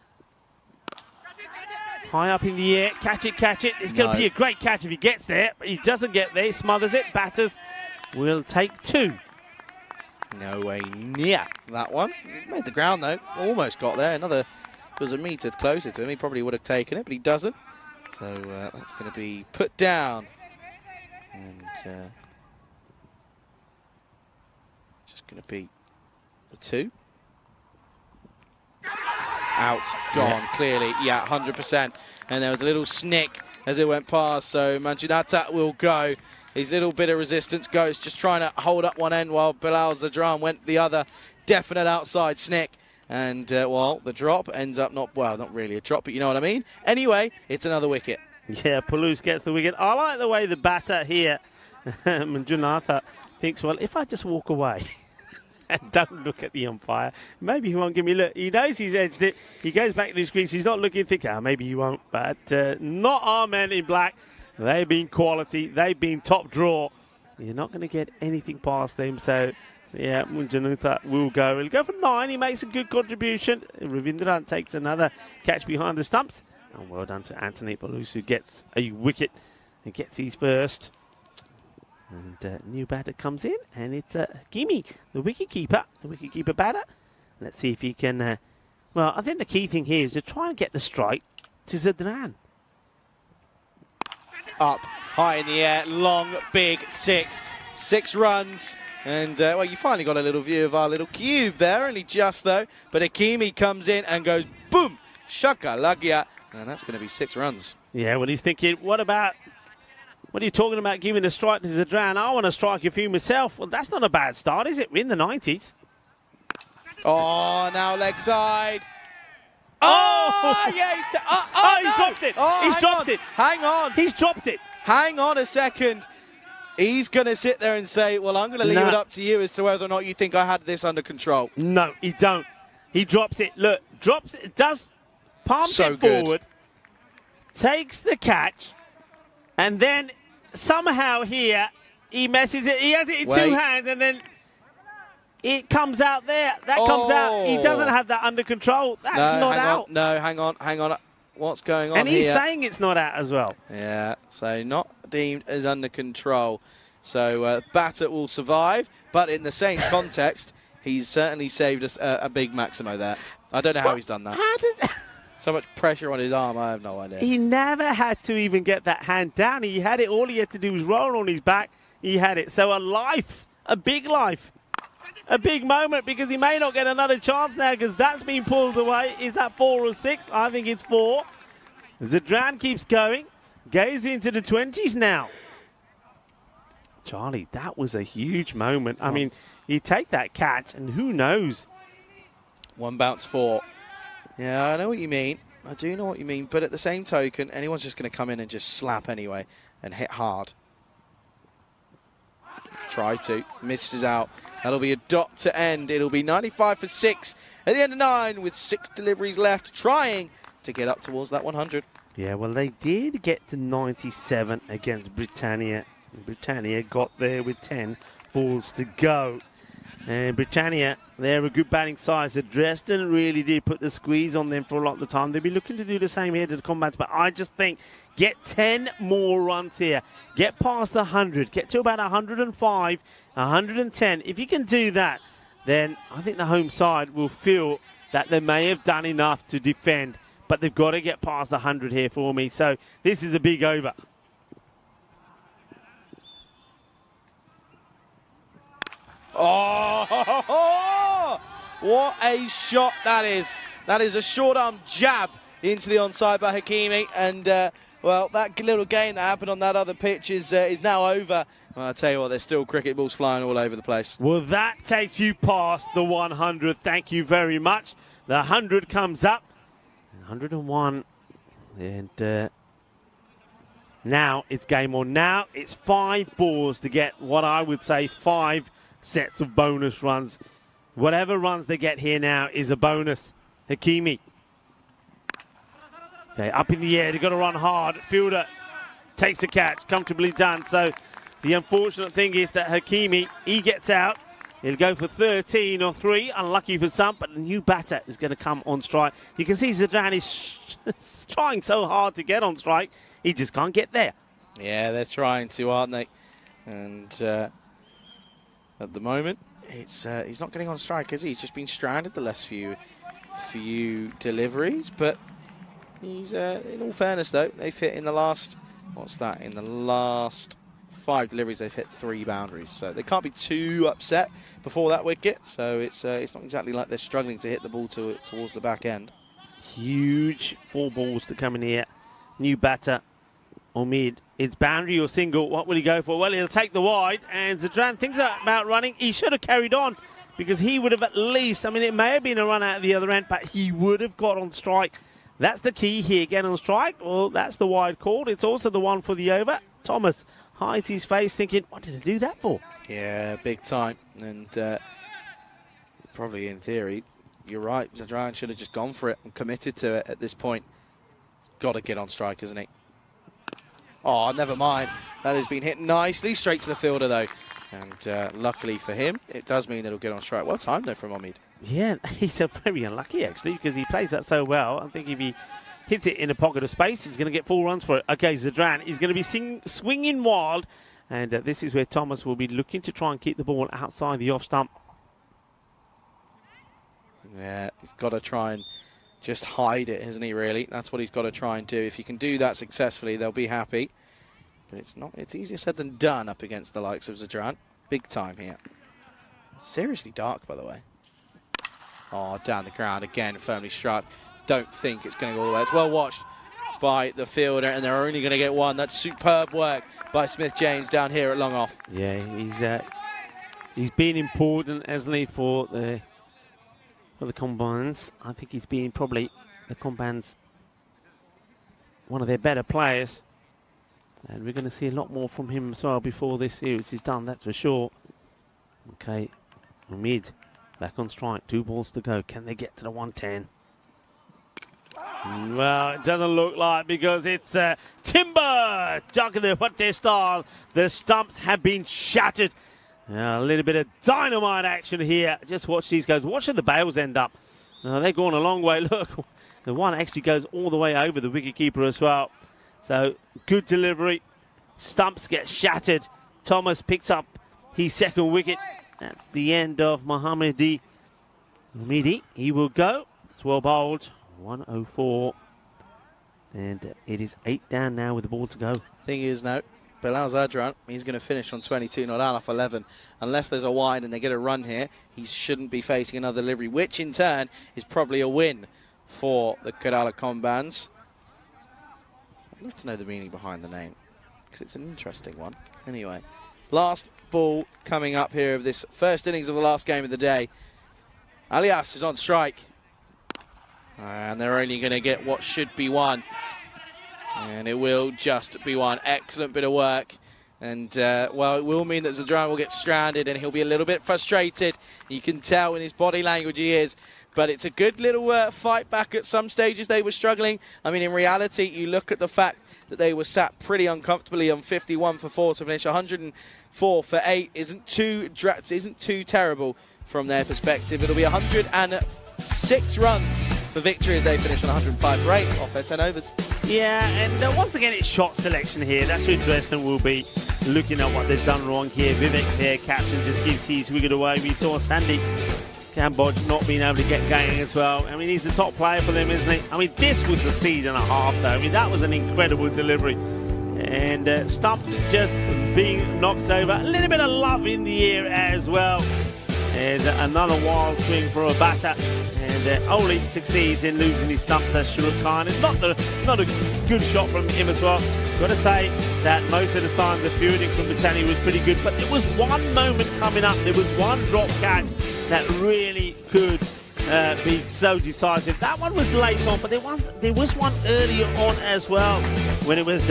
Speaker 4: High up in the air. Catch it, catch it. It's going to be a great catch if he gets there. But he doesn't get there. He smothers it. Batters will take 2.
Speaker 5: No way near that one. Made the ground, though. Almost got there. Another was a metre closer to him. He probably would have taken it, but he doesn't. So that's going to be put down. And just going to be the 2. Out, gone, clearly. Yeah, 100%. And there was a little snick as it went past. So Manjunata will go. His little bit of resistance goes, just trying to hold up one end while Bilal Zedran went the other. Definite outside snick. And, well, the drop ends up not really a drop, but you know what I mean. Anyway, it's another wicket.
Speaker 4: Yeah, Palouse gets the wicket. I like the way the batter here, Manjunatha, thinks, well, if I just walk away, and don't look at the umpire. Maybe he won't give me a look. He knows he's edged it. He goes back to his crease. He's not looking, thinking, maybe he won't. But not our men in black. They've been quality. They've been top draw. You're not going to get anything past them. So yeah, Munjanutha will go. He'll go for 9. He makes a good contribution. Ravindran takes another catch behind the stumps. And well done to Anthony Palus, who gets a wicket and gets his first. And new batter comes in, and it's Hakimi, the wicket-keeper batter. Let's see if he can... well, I think the key thing here is to try and get the strike to Zadran.
Speaker 5: Up, high in the air, long, big 6. 6 runs. And, well, you finally got a little view of our little cube there, only just, though. But Hakimi comes in and goes, boom, shaka-lagia. And that's going to be 6 runs.
Speaker 4: Yeah, well, he's thinking, what are you talking about giving a strike to Zadran? I want to strike a few myself. Well, that's not a bad start, is it? We're in the 90s.
Speaker 5: Oh, now leg side. Oh, yeah, he's
Speaker 4: dropped it. He's dropped it.
Speaker 5: Hang on.
Speaker 4: He's dropped it.
Speaker 5: Hang on a second. He's going to sit there and say, well, I'm going to leave it up to you as to whether or not you think I had this under control.
Speaker 4: No, he don't. He drops it. Look, drops it. Does palms it forward, takes the catch, and then somehow here he messes it. He has it in 2 hands, and then it comes out there. That comes out. He doesn't have that under control. That's not out.
Speaker 5: No, hang on. What's going on here?
Speaker 4: And he's saying it's not out as well.
Speaker 5: Yeah, so not deemed as under control. So batter will survive, but in the same context, he's certainly saved us a big Maximo there. I don't know how he's done that. So much pressure on his arm, I have no idea.
Speaker 4: He never had to even get that hand down. He had it. All he had to do was roll on his back. He had it. So a big life. A big moment, because he may not get another chance now, because that's been pulled away. Is that 4 or 6? I think it's 4. Zadran keeps going. Goes into the 20s now. Charlie, that was a huge moment. I mean, you take that catch, and who knows?
Speaker 5: 1 bounce 4. Yeah, I know what you mean. I do know what you mean. But at the same token, anyone's just going to come in and just slap anyway and hit hard. Try to. Misses out. That'll be a dot to end. It'll be 95 for 6 at the end of 9 with 6 deliveries left, trying to get up towards that 100.
Speaker 4: Yeah, well, they did get to 97 against Britannia. Britannia got there with 10 balls to go. And Britannia, they're a good batting side. So Dresden really did put the squeeze on them for a lot of the time. They'll be looking to do the same here to the Combats, but I just think get 10 more runs here. Get past 100. Get to about 105, 110. If you can do that, then I think the home side will feel that they may have done enough to defend, but they've got to get past 100 here for me. So this is a big over.
Speaker 5: Oh, what a shot that is. That is a short-arm jab into the onside by Hakimi. And, well, that little game that happened on that other pitch is now over. Well, I'll tell you what, there's still cricket balls flying all over the place.
Speaker 4: Well, that takes you past the 100. Thank you very much. The 100 comes up. 101. And now it's game on. Now it's 5 balls to get what I would say 5 sets of bonus runs. Whatever runs they get here now is a bonus. Hakimi. Okay, up in the air. They've got to run hard. Fielder takes a catch. Comfortably done. So the unfortunate thing is that Hakimi, he gets out. He'll go for 13 or 3. Unlucky for some, but a new batter is going to come on strike. You can see Zadran is trying so hard to get on strike. He just can't get there.
Speaker 5: Yeah, they're trying to, aren't they? And at the moment, he's not getting on strike, is he? He's just been stranded the last few deliveries. But he's, in all fairness, though, they've hit in the last, in the last 5 deliveries, they've hit 3 boundaries. So they can't be too upset before that wicket. So it's not exactly like they're struggling to hit the ball towards the back end.
Speaker 4: Huge 4 balls to come in here. New batter, Omid. It's boundary or single. What will he go for? Well, he'll take the wide. And Zadran thinks about running. He should have carried on, because he would have at least, I mean, it may have been a run out at the other end, but he would have got on strike. That's the key here. Get on strike. Well, that's the wide call. It's also the one for the over. Thomas hides his face thinking, what did I do that for?
Speaker 5: Yeah, big time. And Probably in theory, you're right. Zadran should have just gone for it and committed to it at this point. Got to get on strike, isn't he? Oh, never mind. That has been hit nicely straight to the fielder, though. And luckily for him, it does mean that he'll get on strike. Well timed, though, from Omid.
Speaker 4: Yeah, he's very unlucky, actually, because he plays that so well. I think if he hits it in a pocket of space, he's going to get 4 runs for it. Okay, Zadran is going to be swinging wild. And this is where Thomas will be looking to try and keep the ball outside the off stump.
Speaker 5: Yeah, he's got to try and just hide it, isn't he, really? That's what he's got to try and do. If he can do that successfully, they'll be happy. But it's not. It's easier said than done up against the likes of Zadran. Big time here. Seriously dark, by the way. Oh, down the ground again, firmly struck. Don't think it's going to go all the way. It's well watched by the fielder, and they're only going to get 1. That's superb work by Smith-James down here at long off.
Speaker 4: Yeah, he's been important, hasn't he, for the Combines. I think he's been probably the Combines one of their better players. And we're going to see a lot more from him as well before this series is done, that's for sure. Okay, Mid back on strike, 2 balls to go. Can they get to the 110? Well, it doesn't look like, because it's Timber juggling their what their style. The stumps have been shattered. A little bit of dynamite action here. Just watch these guys. Watch the bails end up. They're going a long way. Look, the one actually goes all the way over the wicketkeeper as well. So, good delivery. Stumps get shattered. Thomas picks up his 2nd wicket. That's the end of Mohammadi. He will go. It's well bowled. 104. And it is 8 down now with the ball to go.
Speaker 5: Thing is now, Bilal Zadran, he's going to finish on 22, not out off 11. Unless there's a wide and they get a run here, he shouldn't be facing another delivery, which in turn is probably a win for the Kerala Combines. I'd love to know the meaning behind the name, because it's an interesting one. Anyway, last ball coming up here of this first innings of the last game of the day. Alias is on strike. And they're only going to get what should be 1. And it will just be 1. Excellent bit of work. And, well, it will mean that Zadran will get stranded and he'll be a little bit frustrated. You can tell in his body language he is. But it's a good little fight back. At some stages they were struggling. I mean, in reality, you look at the fact that they were sat pretty uncomfortably on 51 for 4 to finish 104 for 8 isn't too terrible from their perspective. It'll be 106 runs for victory as they finish on 105 for 8 off their 10 overs.
Speaker 4: Yeah, and once again it's shot selection here. That's where Dresden will be looking at what they've done wrong here. Vivek, their captain, just gives his wicket away. We saw Sandy Cambodge not being able to get going as well. I mean, he's the top player for them, isn't he? I mean, this was a seed and a half, though. I mean, that was an incredible delivery. And Stumps just being knocked over. A little bit of love in the air as well. There's another wild swing for a batter. And Oli succeeds in losing his stumps to Sharuk Khan. It's not a good shot from him as well. Got to say that most of the time the fielding from Britannia was pretty good. But there was one moment coming up. There was one drop catch that really could be so decisive. That one was late on, but there was one earlier on as well when it was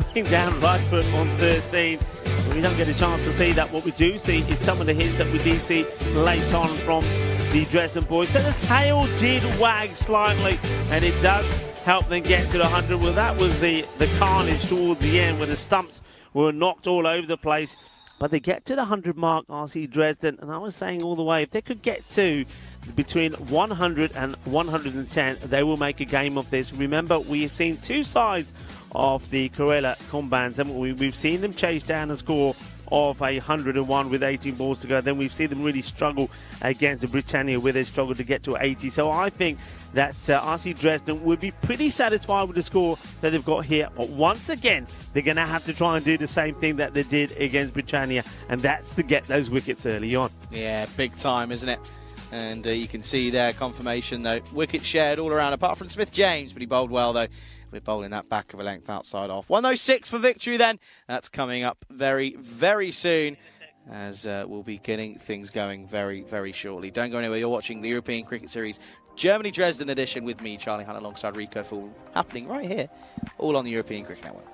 Speaker 4: putting down right foot on 13. We don't get a chance to see that. What we do see is some of the hits that we did see late on from the Dresden boys. So the tail did wag slightly, and it does help them get to the 100. Well, that was the carnage towards the end where the stumps were knocked all over the place. But they get to the 100 mark, RC Dresden, and I was saying all the way, if they could get to between 100 and 110, they will make a game of this. Remember, we've seen 2 sides of the Kerala Combines, and we've seen them chase down a score of 101 with 18 balls to go. Then we've seen them really struggle against the Britannia where they struggled to get to 80. So I think that RC Dresden would be pretty satisfied with the score that they've got here. But once again, they're going to have to try and do the same thing that they did against Britannia, and that's to get those wickets early on.
Speaker 5: Yeah, big time, isn't it? And you can see there confirmation, though. Wicket shared all around, apart from Smith-James, but he bowled well, though. We're bowling that back of a length outside off. 106 for victory then. That's coming up very, very soon, as we'll be getting things going very, very shortly. Don't go anywhere. You're watching the European Cricket Series Germany Dresden edition with me, Charlie Hunt, alongside Rico Full, happening right here, all on the European Cricket Network.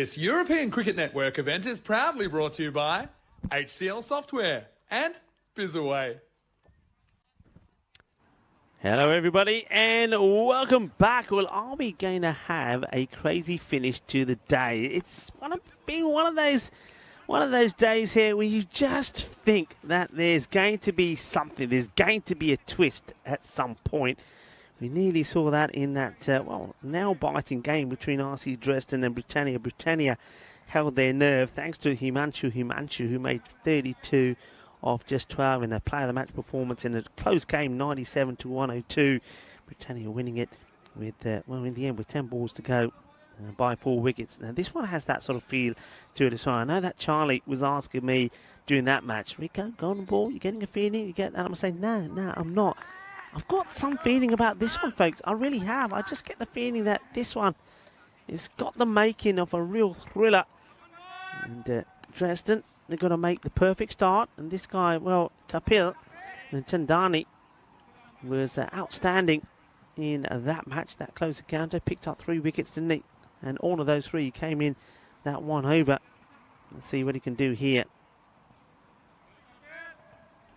Speaker 1: This European Cricket Network event is proudly brought to you by HCL Software and Bizaway.
Speaker 4: Hello everybody and welcome back. Well, are we going to have a crazy finish to the day? It's been one of those days here where you just think that there's going to be something, there's going to be a twist at some point. We nearly saw that in that, nail-biting game between RC Dresden and Britannia. Britannia held their nerve thanks to Himanshu, who made 32 off just 12 in a player of the match performance in a close game, 97 to 102. Britannia winning it with, in the end, with 10 balls to go by 4 wickets. Now, this one has that sort of feel to it as well. I know that Charlie was asking me during that match, Rico, golden ball, you're getting a feeling? You get that? I'm saying, no, I'm not. I've got some feeling about this one, folks. I really have. I just get the feeling that this one has got the making of a real thriller. And Dresden, they're going to make the perfect start. And this guy, well, Kapil and Chandani was outstanding in that match, that close encounter. Picked up 3 wickets, didn't he? And all of those 3 came in that one over. Let's see what he can do here.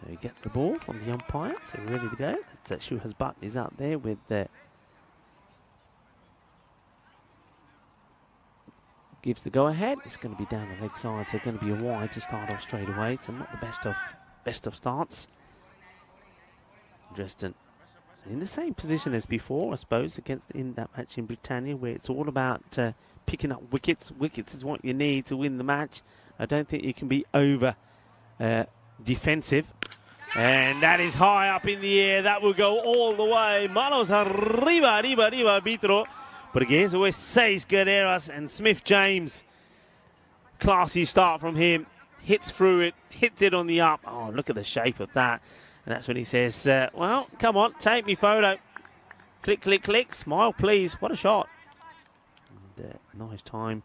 Speaker 4: So he gets the ball from the umpire, so we're ready to go. That's Shuhas Butt is out there with gives the go ahead. It's going to be down the leg side, so it's going to be a wide to start off straight away. So not the best of starts. Dresden in the same position as before, I suppose, in that match in Britannia, where it's all about picking up wickets. Wickets is what you need to win the match. I don't think you can be over defensive. And that is high up in the air. That will go all the way. Manos arriba, arbitro. But again, it's always 6 Guerreras and Smith James. Classy start from him. Hits through it. Hits it on the up. Oh, look at the shape of that. And that's when he says, well, come on, take me photo. Click, click, click. Smile, please. What a shot. And, nice time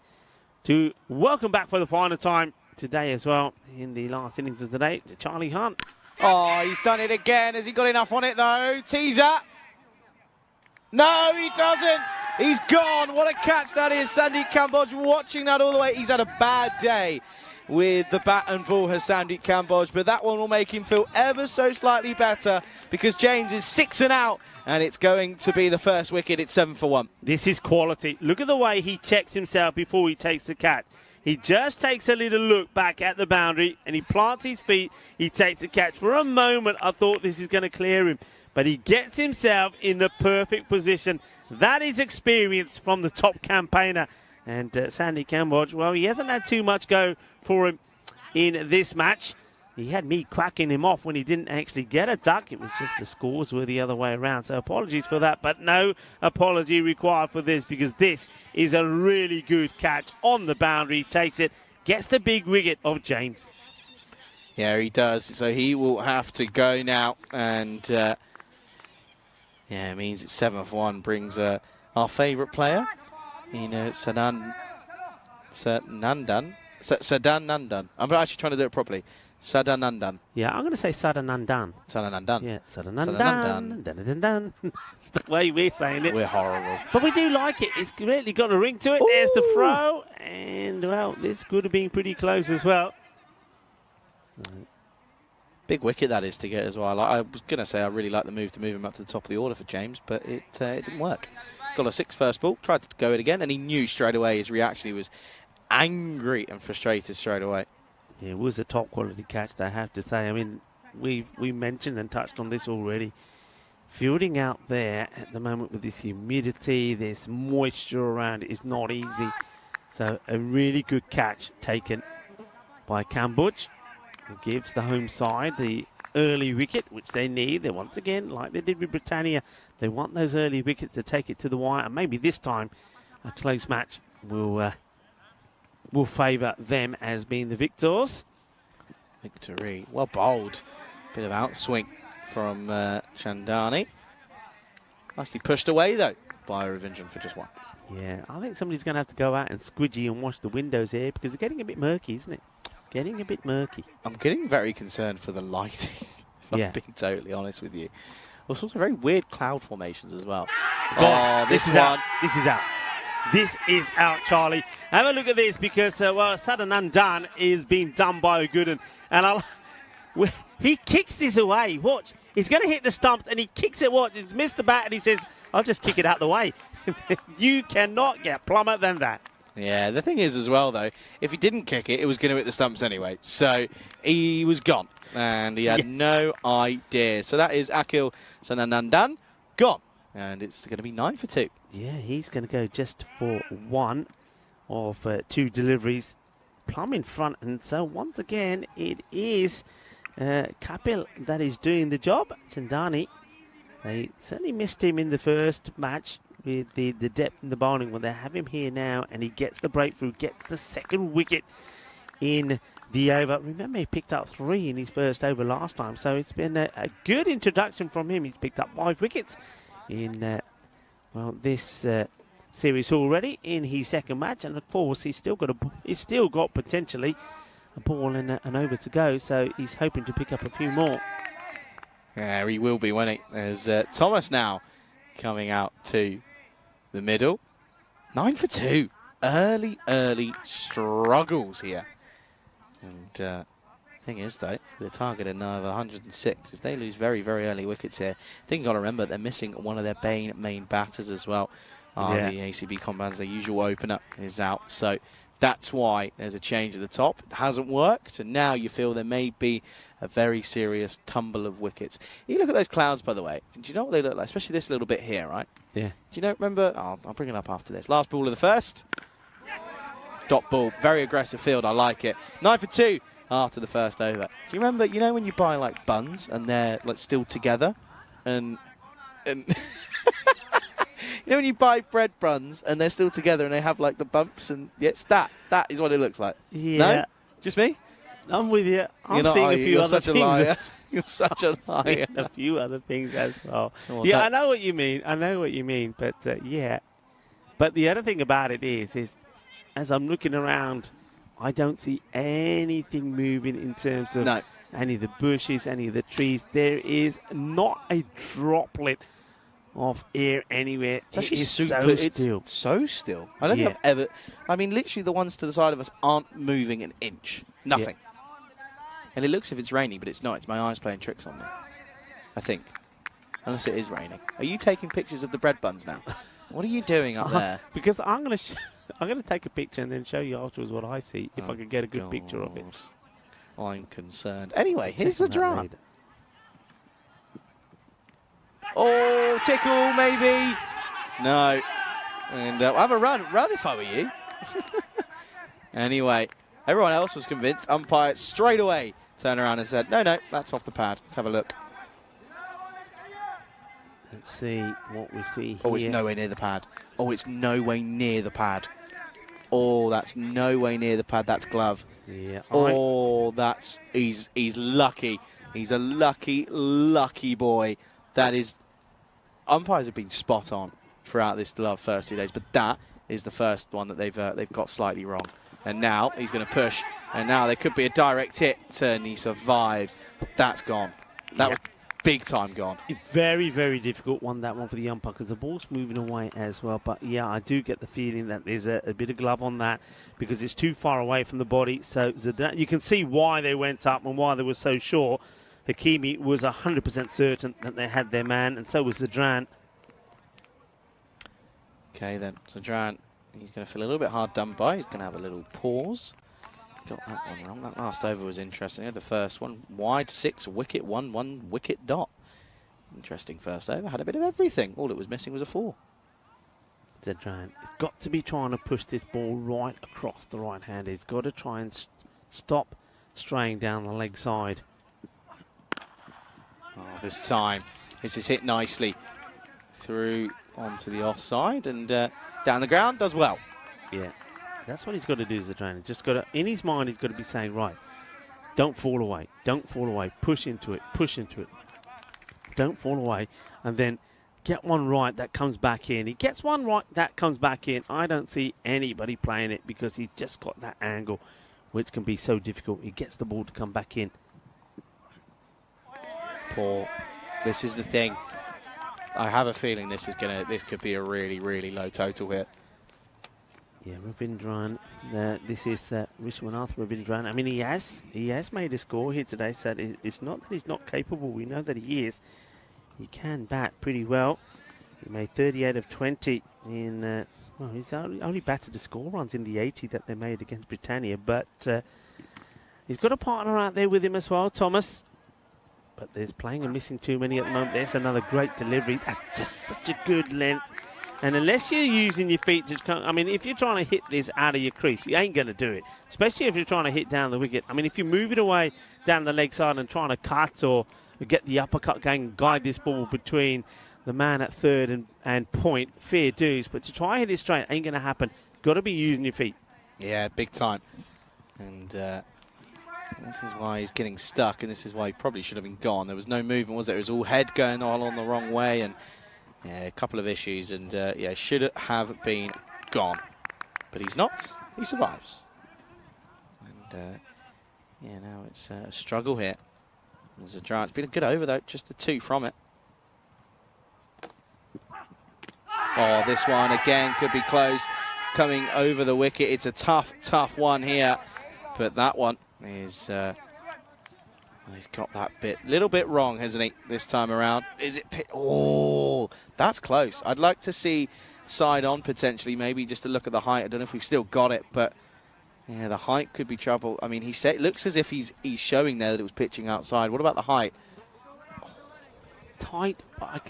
Speaker 4: to welcome back for the final time today as well in the last innings of the day, Charlie Hunt.
Speaker 5: Oh, he's done it again. Has he got enough on it, though? Teaser. No, he doesn't. He's gone. What a catch that is. Sandeep Kamboj watching that all the way. He's had a bad day with the bat and ball, has Sandeep Kamboj, but that one will make him feel ever so slightly better because James is 6 and out, and it's going to be the first wicket. It's 7 for 1.
Speaker 4: This is quality. Look at the way he checks himself before he takes the catch. He just takes a little look back at the boundary and he plants his feet. He takes the catch. For a moment, I thought this is going to clear him, but he gets himself in the perfect position. That is experience from the top campaigner. And Sandy Kamboj, well, he hasn't had too much go for him in this match. He had me cracking him off when he didn't actually get a duck. It was just the scores were the other way around. So apologies for that, but no apology required for this because this is a really good catch on the boundary. Takes it, gets the big wicket of James.
Speaker 5: Yeah, he does. So he will have to go now. And, yeah, it means it's 7 for 1. Brings our favourite player, Sadanandan. I'm actually trying to do it properly. Sadanandan.
Speaker 4: Yeah, I'm going to say Sadanandan.
Speaker 5: Sadanandan.
Speaker 4: Yeah, Sadanandan. Dun. It's the way we're saying it.
Speaker 5: We're horrible.
Speaker 4: But we do like it. It's really got a ring to it. Ooh. There's the throw. And, well, this could have been pretty close as well.
Speaker 5: Big wicket that is to get as well. I was going to say I really like the move to move him up to the top of the order for James, but it didn't work. Got a 6 first ball, tried to go it again, and he knew straight away his reaction. He was angry and frustrated straight away.
Speaker 4: Yeah, it was a top quality catch, I have to say. I mean, we mentioned and touched on this already. Fielding out there at the moment with this humidity, this moisture around it is not easy. So a really good catch taken by Kamboj. It gives the home side the early wicket, which they need. They once again, like they did with Britannia, they want those early wickets to take it to the wire. And maybe this time a close match will favour them as being the victors.
Speaker 5: Victory. Well bowled. Bit of outswing from Chandani. Nicely pushed away, though, by Ravinjan for just 1.
Speaker 4: Yeah, I think somebody's going to have to go out and squidgy and wash the windows here because it's getting a bit murky, isn't it? Getting a bit murky.
Speaker 5: I'm getting very concerned for the lighting, if I'm being totally honest with you. Also, some very weird cloud formations as well.
Speaker 4: Oh, this is out. This is out. This is out, Charlie. Have a look at this because, well, sudden undone is being done by a good one. And he kicks this away. Watch. He's going to hit the stumps and he kicks it. Watch. He's missed the bat and he says, I'll just kick it out the way. You cannot get plumber than that.
Speaker 5: Yeah, the thing is as well, though, if he didn't kick it, it was going to hit the stumps anyway. So he was gone and he had no idea. So that is Akil Sananandan gone. And it's going to be 9 for 2.
Speaker 4: Yeah, he's going to go just for one of 2 deliveries. Plum in front. And so once again, it is Kapil that is doing the job. Chandani, they certainly missed him in the first match with the depth in the bowling. Well, they have him here now, and he gets the breakthrough, gets the second wicket in the over. Remember, he picked up 3 in his first over last time, so it's been a good introduction from him. He's picked up 5 wickets in well, this series already in his second match, and of course he's still got potentially a ball and an over to go, so he's hoping to pick up a few more.
Speaker 5: Yeah, he will be, won't he? There's Thomas now coming out to the middle. 9 for 2. Early struggles here. And thing is, though, the target are now of 106. If they lose very, very early wickets here, I think you've got to remember they're missing one of their main batters as well. The ACB Combines, their usual opener, is out. So that's why there's a change at the top. It hasn't worked, and now you feel there may be a very serious tumble of wickets. You look at those clouds, by the way. Do you know what they look like? Especially this little bit here, right?
Speaker 4: Yeah.
Speaker 5: Do you know, remember? I'll bring it up after this. Last ball of the first. Dot ball. Very aggressive field. I like it. 9 for 2 after the first over. Do you remember, when you buy, like, buns and they're, like, still together? And when you buy bread buns and they're still together and they have, like, the bumps and... Yes, that is what it looks like.
Speaker 4: Yeah.
Speaker 5: No? Just me?
Speaker 4: I'm with you. I'm
Speaker 5: You're
Speaker 4: seeing
Speaker 5: not,
Speaker 4: a few
Speaker 5: you're
Speaker 4: other
Speaker 5: such a
Speaker 4: things.
Speaker 5: liar. You're such a liar.
Speaker 4: A few other things as well.
Speaker 5: Well,
Speaker 4: Yeah, I know what you mean. But yeah. But the other thing about it is as I'm looking around, I don't see anything moving in terms of any of the bushes, any of the trees. There is not a droplet of air anywhere.
Speaker 5: It's actually
Speaker 4: so still.
Speaker 5: It's so still. I don't think I've ever... I mean, literally the ones to the side of us aren't moving an inch. Nothing. Yeah. And it looks as if it's raining, but it's not. It's my eyes playing tricks on me. I think. Unless it is raining. Are you taking pictures of the bread buns now? What are you doing up there?
Speaker 4: Because I'm going to take a picture and then show you afterwards what I see, if I can get a good picture of it.
Speaker 5: I'm concerned. Anyway, here's the draw. Oh, tickle, maybe. No. And I'll have a run if I were you. Anyway, everyone else was convinced. Umpire straight away turned around and said, no, that's off the pad. Let's have a look.
Speaker 4: Let's see what we see here.
Speaker 5: Oh, it's nowhere near the pad. Oh, it's nowhere near the pad. Oh, that's nowhere near the pad. That's glove.
Speaker 4: Yeah.
Speaker 5: Oh, he's lucky. He's a lucky boy. That is, umpires have been spot on throughout this first 2 days, but that is the first one that they've got slightly wrong. And now he's going to push, and now there could be a direct hit, and he survives. That's gone. That was big time gone.
Speaker 4: Very, very difficult one, that one for the umpire, because the ball's moving away as well. But yeah, I do get the feeling that there's a bit of glove on that because it's too far away from the body. So you can see why they went up and why they were so sure. Hakimi was 100% certain that they had their man, and so was Zadran.
Speaker 5: Okay, then. Zadran, he's going to feel a little bit hard done by. He's going to have a little pause. Got that one wrong. That last over was interesting. The first one, wide 6 wicket, 1 wicket dot. Interesting first over. Had a bit of everything. All it was missing was a 4.
Speaker 4: Zadran has got to be trying to push this ball right across the right hand. He's got to try and stop straying down the leg side.
Speaker 5: Oh, this time, this is hit nicely through onto the offside and down the ground. Does well.
Speaker 4: Yeah. That's what he's got to do as a trainer. Just got to, in his mind, he's got to be saying, right, don't fall away, push into it, don't fall away, and then get one right that comes back in. He gets one right that comes back in. I don't see anybody playing it because he's just got that angle, which can be so difficult. He gets the ball to come back in.
Speaker 5: Paul, this is the thing. I have a feeling this could be a really, really low total here.
Speaker 4: Yeah, Ravindran. This is Vishwanath Ravindran. I mean, he has made a score here today, so it's not that he's not capable. We know that he is. He can bat pretty well. He made 38 of 20 in. Well, he's only batted the score runs in the 80 that they made against Britannia, but he's got a partner out there with him as well, Thomas. But there's playing and missing too many at the moment. There's another great delivery. That's just such a good length. And unless you're using your feet to come, I mean, if you're trying to hit this out of your crease, you ain't going to do it. Especially if you're trying to hit down the wicket. I mean, if you move it away down the leg side and trying to cut or get the uppercut going and guide this ball between the man at third and point, fair dues. But to try and hit it straight ain't going to happen. Got to be using your feet.
Speaker 5: Yeah, big time. And this is why he's getting stuck, and this is why he probably should have been gone. There was no movement, was there? It was all head going all on the wrong way, and yeah, a couple of issues, and yeah, should have been gone. But he's not. He survives. And yeah, now it's a struggle here. There's a draw. It's been a good over, though. Just the 2 from it. Oh, this one again could be close. Coming over the wicket. It's a tough, tough one here. But that one is... he's got that little bit wrong, hasn't he, this time around? Is it... Oh, that's close. I'd like to see side on potentially, maybe just to look at the height. I don't know if we've still got it, but yeah, the height could be trouble. I mean, it looks as if he's showing there that it was pitching outside. What about the height?
Speaker 4: Tight, but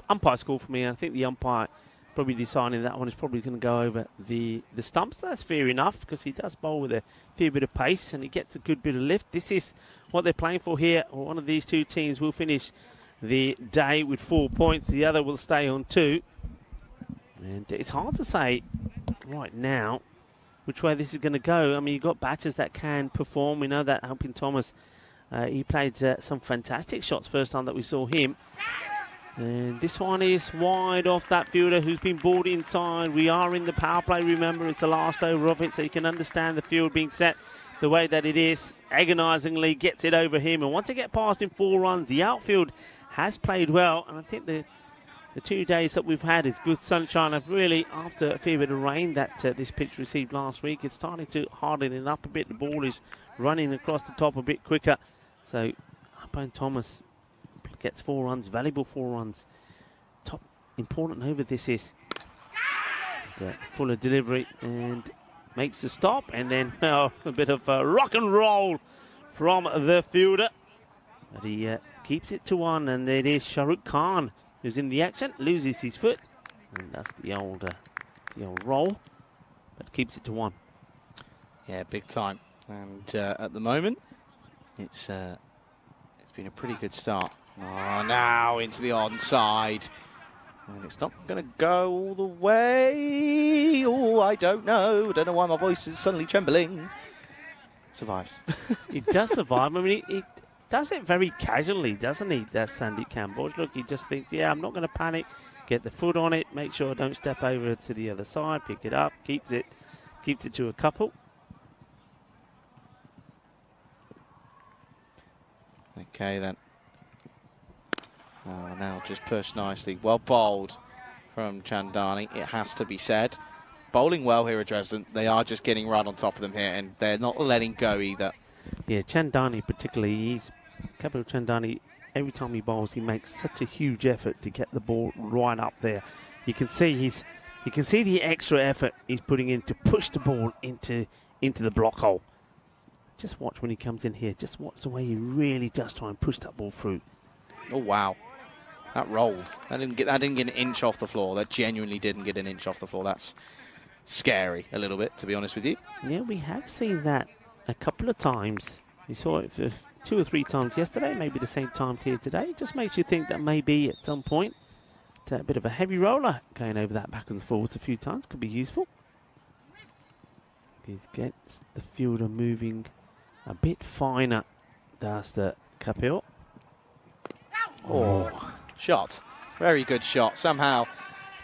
Speaker 4: umpire score for me. I think the umpire probably deciding that one is probably going to go over the stumps. That's fair enough because he does bowl with a fair bit of pace and he gets a good bit of lift. This is what they're playing for here. One of these two teams will finish the day with 4 points. The other will stay on 2. And it's hard to say right now which way this is going to go. I mean, you've got batters that can perform. We know that Alpin Thomas, he played some fantastic shots first time that we saw him. And this one is wide off that fielder who's been brought inside. We are in the power play, remember. It's the last over of it, so you can understand the field being set the way that it is. Agonisingly gets it over him. And once it gets past him 4 runs, the outfield has played well. And I think the 2 days that we've had is good sunshine. I've really, after a fair bit of rain that this pitch received last week, it's starting to harden it up a bit. The ball is running across the top a bit quicker. So, Alpin Thomas gets 4 runs, valuable 4 runs. Top important over this is fuller delivery and makes the stop, and then a bit of rock and roll from the fielder. But he keeps it to 1, and it is Shahrukh Khan who's in the action, loses his foot, and that's the old roll, but keeps it to 1.
Speaker 5: Yeah, big time. And at the moment, it's been a pretty good start. Oh, now into the onside. And it's not going to go all the way. Oh, I don't know. I don't know why my voice is suddenly trembling. Survives.
Speaker 4: He does survive. I mean, he does it very casually, doesn't he, that Sandeep Campbell? Look, he just thinks, yeah, I'm not going to panic. Get the foot on it. Make sure I don't step over to the other side. Pick it up. Keeps it to a couple.
Speaker 5: Okay, then. Oh, now just pushed nicely. Well bowled from Chandani, it has to be said. Bowling well here at Dresden. They are just getting right on top of them here, and they're not letting go either.
Speaker 4: Yeah, Chandani particularly, Kapil Chandani, every time he bowls, he makes such a huge effort to get the ball right up there. You can see the extra effort he's putting in to push the ball into the block hole. Just watch when he comes in here. Just watch the way he really does try and push that ball through.
Speaker 5: Oh wow, that rolled. That didn't get an inch off the floor. That genuinely didn't get an inch off the floor. That's scary a little bit, to be honest with you.
Speaker 4: Yeah, we have seen that a couple of times. We saw it for 2 or 3 times yesterday, maybe the same times here today. It just makes you think that maybe at some point a bit of a heavy roller going over that back and forwards a few times could be useful. He gets the fielder moving a bit finer, does the Kapil.
Speaker 5: Oh, shot. Very good shot. Somehow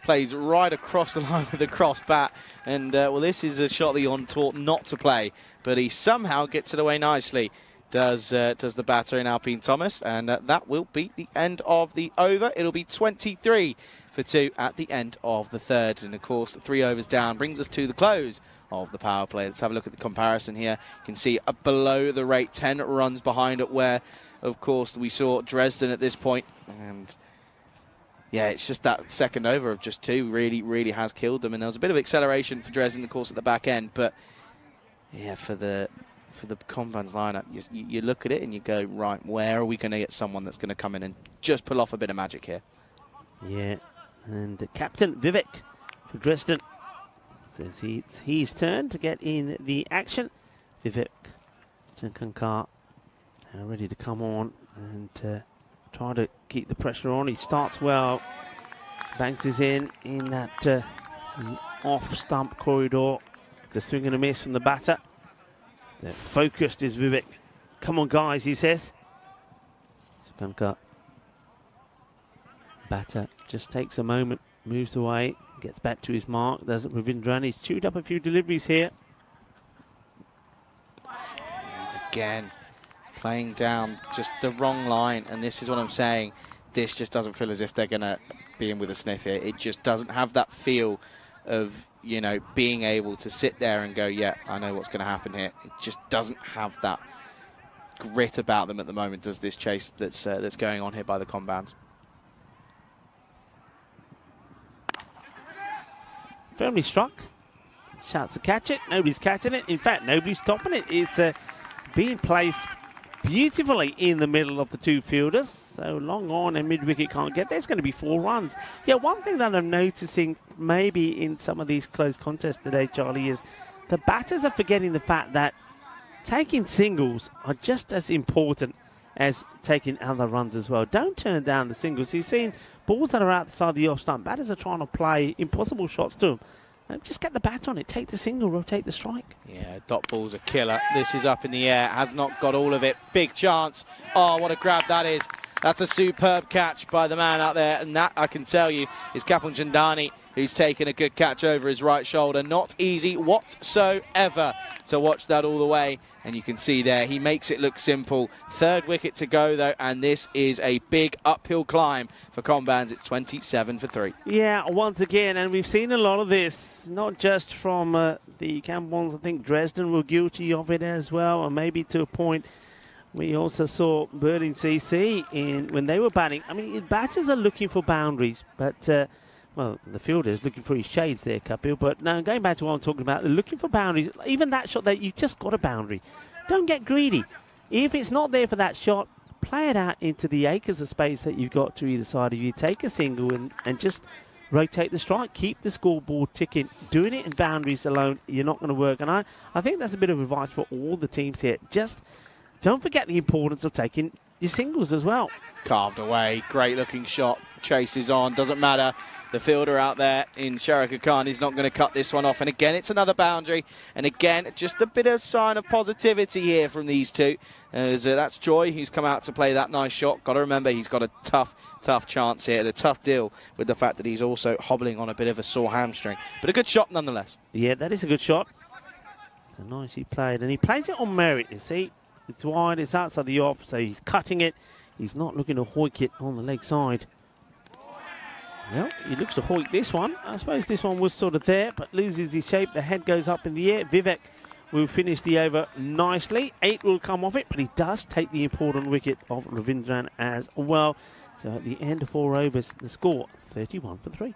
Speaker 5: plays right across the line with the cross bat. And, well, this is a shot that you're taught not to play. But he somehow gets it away nicely. does the batter in Alpine Thomas, and that will be the end of the over. It'll be 23 for 2 at the end of the third, and of course 3 overs down brings us to the close of the power play. Let's have a look at the comparison here. You can see below the rate, 10 runs behind it, where of course we saw Dresden at this point, and yeah, it's just that second over of just 2 really has killed them. And there was a bit of acceleration for Dresden, of course, at the back end, but yeah, for the Combines lineup, you look at it and you go, right, where are we going to get someone that's going to come in and just pull off a bit of magic here? Yeah, and Captain Vivek for Dresden says it's his turn to get in the action. Vivek Jankankar ready to come on and try to keep the pressure on. He starts well, banks is in that off-stump corridor. The swing and a miss from the batter. The focused is Vivek. Come on, guys, he says. Jankankar. Batter just takes a moment, moves away, gets back to his mark. Does it with Ravindran. He's chewed up a few deliveries here. Again, playing down just the wrong line, and this is what I'm saying. This just doesn't feel as if they're going to be in with a sniff here. It just doesn't have that feel of, you know, being able to sit there and go, yeah, I know what's going to happen here. It just doesn't have that grit about them at the moment, does this chase that's going on here by the Combines. Firmly struck. Shouts to catch it. Nobody's catching it. In fact, nobody's stopping it. It's being placed beautifully in the middle of the 2 fielders. So long on and mid-wicket can't get there. It's going to be 4 runs. Yeah, one thing that I'm noticing maybe in some of these close contests today, Charlie, is the batters are forgetting the fact that taking singles are just as important as taking other runs as well. Don't turn down the singles. You've seen balls that are outside the off-stump. Batters are trying to play impossible shots to them. Just get the bat on it. Take the single, rotate the strike. Yeah, dot ball's a killer. This is up in the air. Has not got all of it. Big chance. Oh, what a grab that is. That's a superb catch by the man out there. And that, I can tell you, is Kapil Chandani, who's taken a good catch over his right shoulder. Not easy whatsoever to watch that all the way. And you can see there, he makes it look simple. 3rd wicket to go, though, and this is a big uphill climb for Combines. It's 27 for 3. Yeah, once again, and we've seen a lot of this, not just from the Campbells. I think Dresden were guilty of it as well, and maybe to a point. We also saw Berlin CC when they were batting. I mean, batters are looking for boundaries, but well, the fielder is looking for his shades there, Kapil. But now, going back to what I'm talking about, they're looking for boundaries. Even that shot there, you've just got a boundary. Don't get greedy. If it's not there for that shot, play it out into the acres of space that you've got to either side of you. Take a single and just rotate the strike. Keep the scoreboard ticking. Doing it in boundaries alone, you're not going to work. And I think that's a bit of advice for all the teams here. Just don't forget the importance of taking your singles as well. Carved away. Great looking shot. Chases on. Doesn't matter. The fielder out there in Sharika Khan is not going to cut this one off. And again, it's another boundary. And again, just a bit of sign of positivity here from these two. That's Joy, who's come out to play that nice shot. Got to remember, he's got a tough chance here and a tough deal with the fact that he's also hobbling on a bit of a sore hamstring. But a good shot nonetheless. Yeah, that is a good shot. Nicely played. And he plays it on merit, you see. It's wide, it's outside the off, so he's cutting it. He's not looking to hoik it on the leg side. Well, he looks to hoik this one. I suppose this one was sort of there, but loses his shape. The head goes up in the air. Vivek will finish the over nicely. 8 will come off it, but he does take the important wicket of Ravindran as well. So at the end of 4 overs, the score, 31 for 3.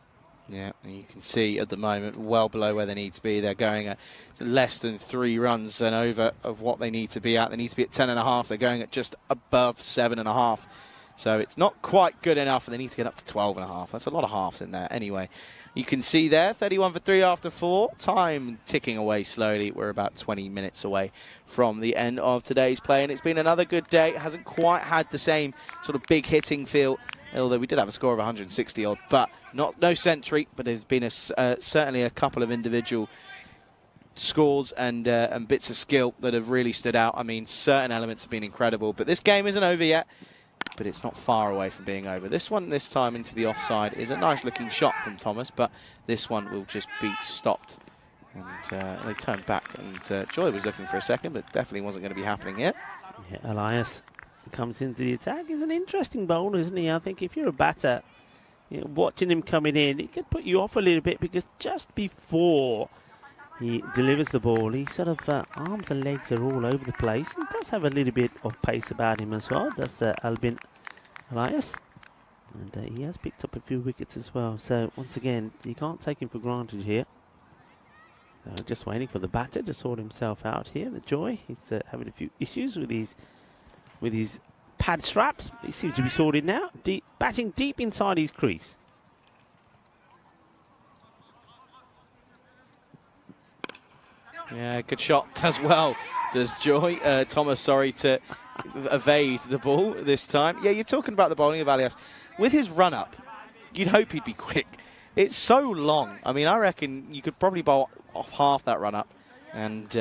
Speaker 5: Yeah, and you can see at the moment, well below where they need to be. They're going at less than 3 runs and over of what they need to be at. They need to be at 10.5. They're going at just above 7.5. So it's not quite good enough, and they need to get up to 12.5. That's a lot of halves in there. Anyway, you can see there, 31 for 3 after 4. Time ticking away slowly. We're about 20 minutes away from the end of today's play, and it's been another good day. It hasn't quite had the same sort of big hitting feel, although we did have a score of 160 odd, but no century. But there's been certainly a couple of individual scores and bits of skill that have really stood out. I mean, certain elements have been incredible, but this game isn't over yet. But it's not far away from being over. This one, this time into the offside, is a nice looking shot from Thomas, but this one will just be stopped. And they turned back, and Joy was looking for a second, but definitely wasn't going to be happening yet.
Speaker 4: Yeah, Elias comes into the attack. He's an interesting bowler, isn't he? I think if you're a batter, you know, watching him coming in, it could put you off a little bit because just before he delivers the ball, he sort of arms and legs are all over the place. He does have a little bit of pace about him as well. That's Albin Elias. And he has picked up a few wickets as well. So once again, you can't take him for granted here. So just waiting for the batter to sort himself out here. The Joy, he's having a few issues with his pad straps. He seems to be sorted now. Batting deep inside his crease.
Speaker 5: Yeah, good shot as well. Does Thomas, sorry, to evade the ball this time. Yeah, you're talking about the bowling of Elias. With his run-up, you'd hope he'd be quick. It's so long. I mean, I reckon you could probably bowl off half that run-up, and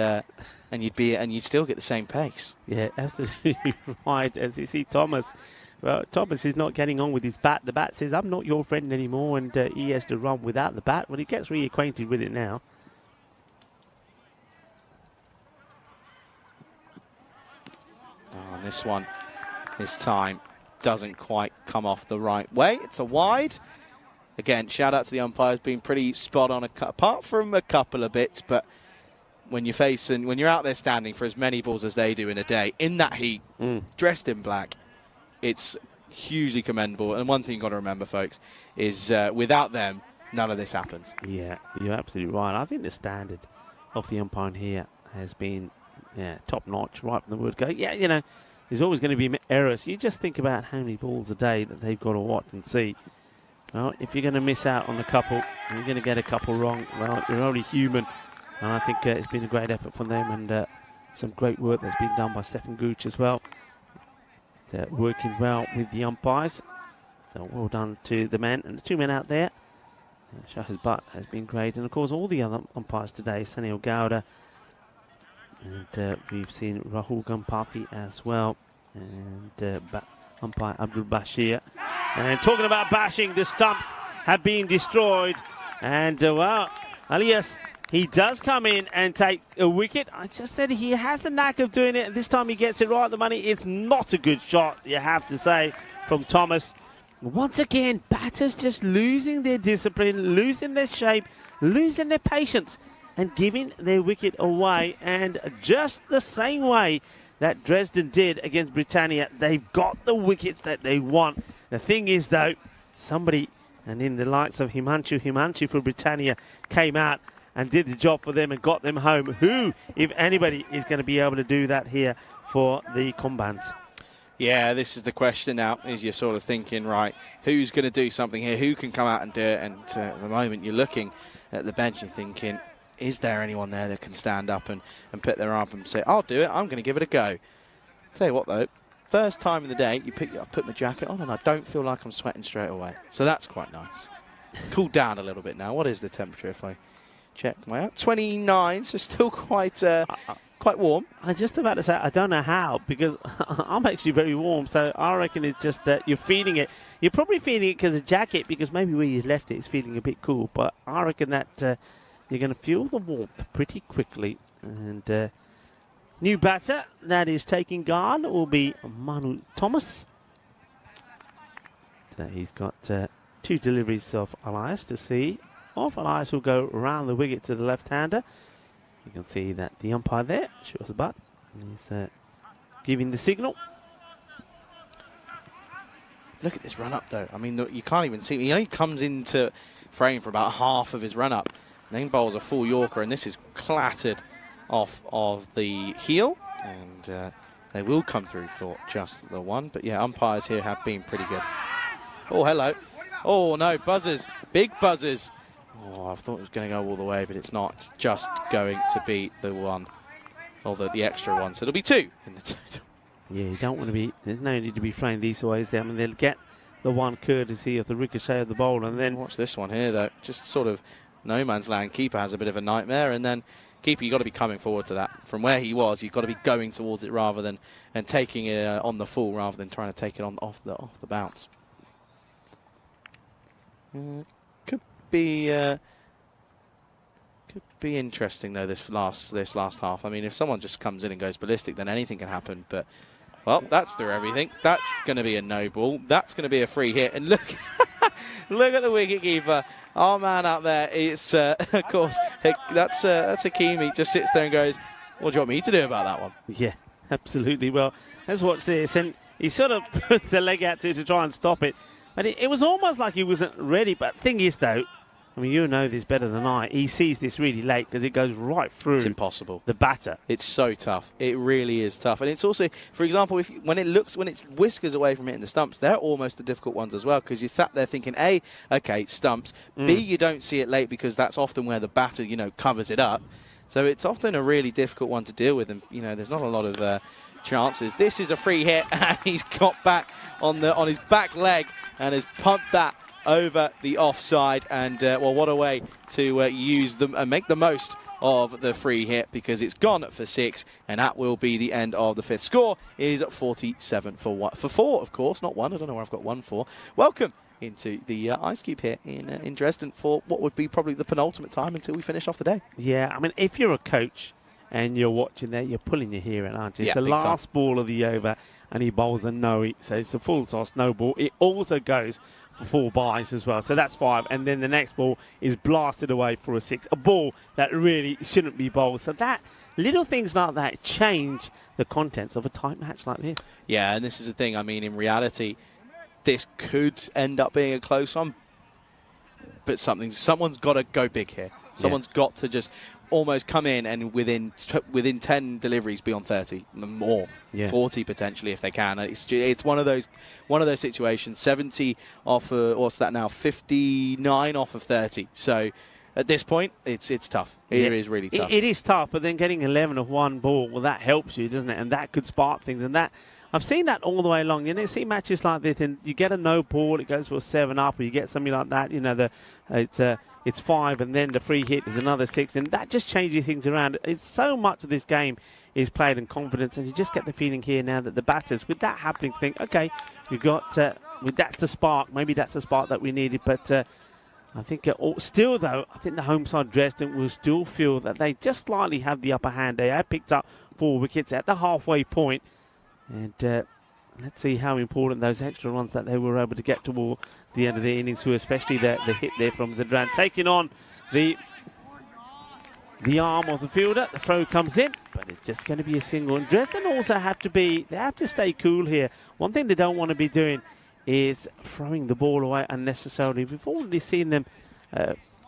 Speaker 5: you'd still get the same pace.
Speaker 4: Yeah, absolutely right. As you see, Thomas. Well, Thomas is not getting on with his bat. The bat says, "I'm not your friend anymore," and he has to run without the bat. Well, he gets reacquainted with it now.
Speaker 5: Oh, and this one, this time, doesn't quite come off the right way. It's a wide. Again, shout out to the umpires, being pretty spot on, apart from a couple of bits, but when you're out there standing for as many balls as they do in a day, in that heat, dressed in black, it's hugely commendable. And one thing you've got to remember, folks, is without them, none of this happens.
Speaker 4: Yeah, you're absolutely right. I think the standard of the umpiring here has been top notch right from the word go. Yeah, you know, there's always going to be errors. You just think about how many balls a day that they've got to watch and see. Well, if you're going to miss out on a couple, you're going to get a couple wrong. Well, you're only human. And I think it's been a great effort from them, and some great work that's been done by Stefan Gooch as well. Working well with the umpires. So well done to the men and the two men out there. Shah's Butt has been great. And of course all the other umpires today, Sunil Gowda. And we've seen Rahul Gampathi as well. And umpire Abdul Bashir. And talking about bashing, the stumps have been destroyed. And well, Elias, he does come in and take a wicket. I just said he has the knack of doing it, and this time he gets it right at the money. It's not a good shot, you have to say, from Thomas. Once again, batters just losing their discipline, losing their shape, losing their patience, and giving their wicket away. And just the same way that Dresden did against Britannia, they've got the wickets that they want. The thing is, though, somebody, and in the likes of Himanshu for Britannia, came out and did the job for them and got them home. Who, if anybody, is going to be able to do that here for the Combans?
Speaker 5: Yeah, this is the question now, is you're sort of thinking, right, who's going to do something here? Who can come out and do it? And at the moment, you're looking at the bench and thinking, is there anyone there that can stand up and put their arm up and say, I'll do it, I'm going to give it a go. Tell you what, though, first time in the day, I put my jacket on and I don't feel like I'm sweating straight away. So that's quite nice. It's cooled down a little bit now. What is the temperature if I check my out? 29, so still quite warm.
Speaker 4: I'm just about to say, I don't know how, because I'm actually very warm, so I reckon it's just that you're feeling it. You're probably feeling it because of jacket, because maybe where you left it is feeling a bit cool, but I reckon that you're going to feel the warmth pretty quickly. And new batter that is taking guard will be Manu Thomas. So he's got two deliveries of Elias to see off. Elias will go around the wicket to the left-hander. You can see that the umpire there, Shah's Butt, is giving the signal.
Speaker 5: Look at this run-up, though. I mean, look, you can't even see him. He only comes into frame for about half of his run-up. Then bowls a full Yorker, and this is clattered off of the heel. And they will come through for just the one. But, yeah, umpires here have been pretty good. Oh, hello. Oh, no, buzzers. Big buzzers. Oh, I thought it was going to go all the way, but it's not. It's just going to be the one, or the extra one. So it'll be two in the total.
Speaker 4: Yeah, you don't want to be, there's no need to be flying these ways. I mean, they'll get the one courtesy of the ricochet of the bowl, and then...
Speaker 5: Watch this one here, though. Just sort of no man's land. Keeper has a bit of a nightmare, and then keeper, you've got to be coming forward to that. From where he was, you've got to be going towards it rather than, and taking it on the full rather than trying to take it off the bounce. Could be Could be interesting though this last half. I mean, if someone just comes in and goes ballistic, then anything can happen. But well, that's through everything. That's going to be a no ball. That's going to be a free hit. And look, look at the wicketkeeper. Our man out there. It's of course that's Hakimi. Just sits there and goes, "What do you want me to do about that one?"
Speaker 4: Yeah, absolutely. Well, let's watch this. And he sort of puts the leg out to try and stop it. But it was almost like he wasn't ready. But the thing is, though, I mean, you know this better than I. He sees this really late because it goes right through.
Speaker 5: It's impossible.
Speaker 4: The batter.
Speaker 5: It's so tough. It really is tough. And it's also, for example, when it whiskers away from hitting the stumps, they're almost the difficult ones as well because you sat there thinking, A, okay, stumps. B, you don't see it late because that's often where the batter, covers it up. So it's often a really difficult one to deal with. And, there's not a lot of chances. This is a free hit and he's got back on his back leg and has pumped that over the offside, and well, what a way to use them and make the most of the free hit because it's gone for 6, and that will be the end of the 5th. Score is 47 for 4, of course, not 1. I don't know where I've got 1 for. Welcome into the Ice Cube here in Dresden for what would be probably the penultimate time until we finish off the day.
Speaker 4: Yeah, I mean, if you're a coach and you're watching there, you're pulling your hair out, aren't you?
Speaker 5: Yeah,
Speaker 4: it's the last ball of the over, and he bowls a no, so it's a full toss, no ball. It also goes for 4 byes as well, so that's 5, and then the next ball is blasted away for a 6, a ball that really shouldn't be bowled. So that little things like that change the contents of a tight match like this.
Speaker 5: Yeah, and this is the thing. I mean, in reality, this could end up being a close one, but someone's got to go big here. Someone's got to just almost come in and within 10 deliveries be on 30 more, 40 potentially if they can. It's one of those situations. 70 off what's that now? 59 off of 30. So at this point, it's tough. It is really tough.
Speaker 4: It is tough, but then getting 11 of one ball, well, that helps you, doesn't it? And that could spark things. And that I've seen that all the way along. You see matches like this, and you get a no ball, it goes for a 7 up, or you get something like that. It's 5, and then the free hit is another 6, and that just changes things around. It's so much of this game is played in confidence, and you just get the feeling here now that the batters, with that happening, think, okay, we've got, that's the spark. Maybe that's the spark that we needed, but I think still, though, I think the home side Dresden will still feel that they just slightly have the upper hand. They have picked up 4 wickets at the halfway point, and let's see how important those extra runs that they were able to get toward the end of the innings, especially the hit there from Zadran. Taking on the arm of the fielder. The throw comes in, but it's just going to be a single. And Dresden also have to stay cool here. One thing they don't want to be doing is throwing the ball away unnecessarily. We've already seen them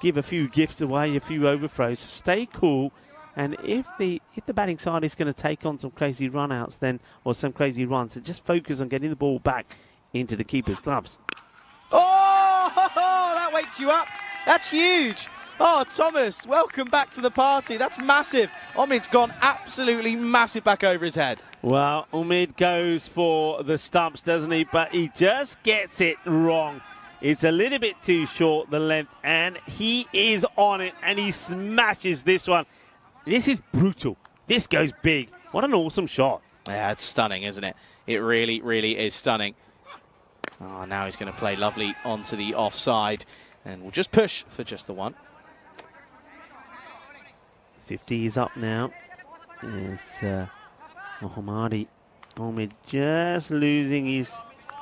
Speaker 4: give a few gifts away, a few overthrows. Stay cool. And if the batting side is going to take on some crazy run-outs or some crazy runs, then just focus on getting the ball back into the keeper's gloves.
Speaker 5: Oh, that wakes you up. That's huge. Oh, Thomas, welcome back to the party. That's massive. Omid's gone absolutely massive back over his head.
Speaker 4: Well, Omid goes for the stumps, doesn't he? But he just gets it wrong. It's a little bit too short, the length, and he is on it, and he smashes this one. This is brutal. This goes big. What an awesome shot.
Speaker 5: Yeah, it's stunning, isn't it? It really, really is stunning. Oh, now he's going to play lovely onto the offside, and we'll just push for just the 1.
Speaker 4: 50 is up now. It's Mohammadi. Omid just losing his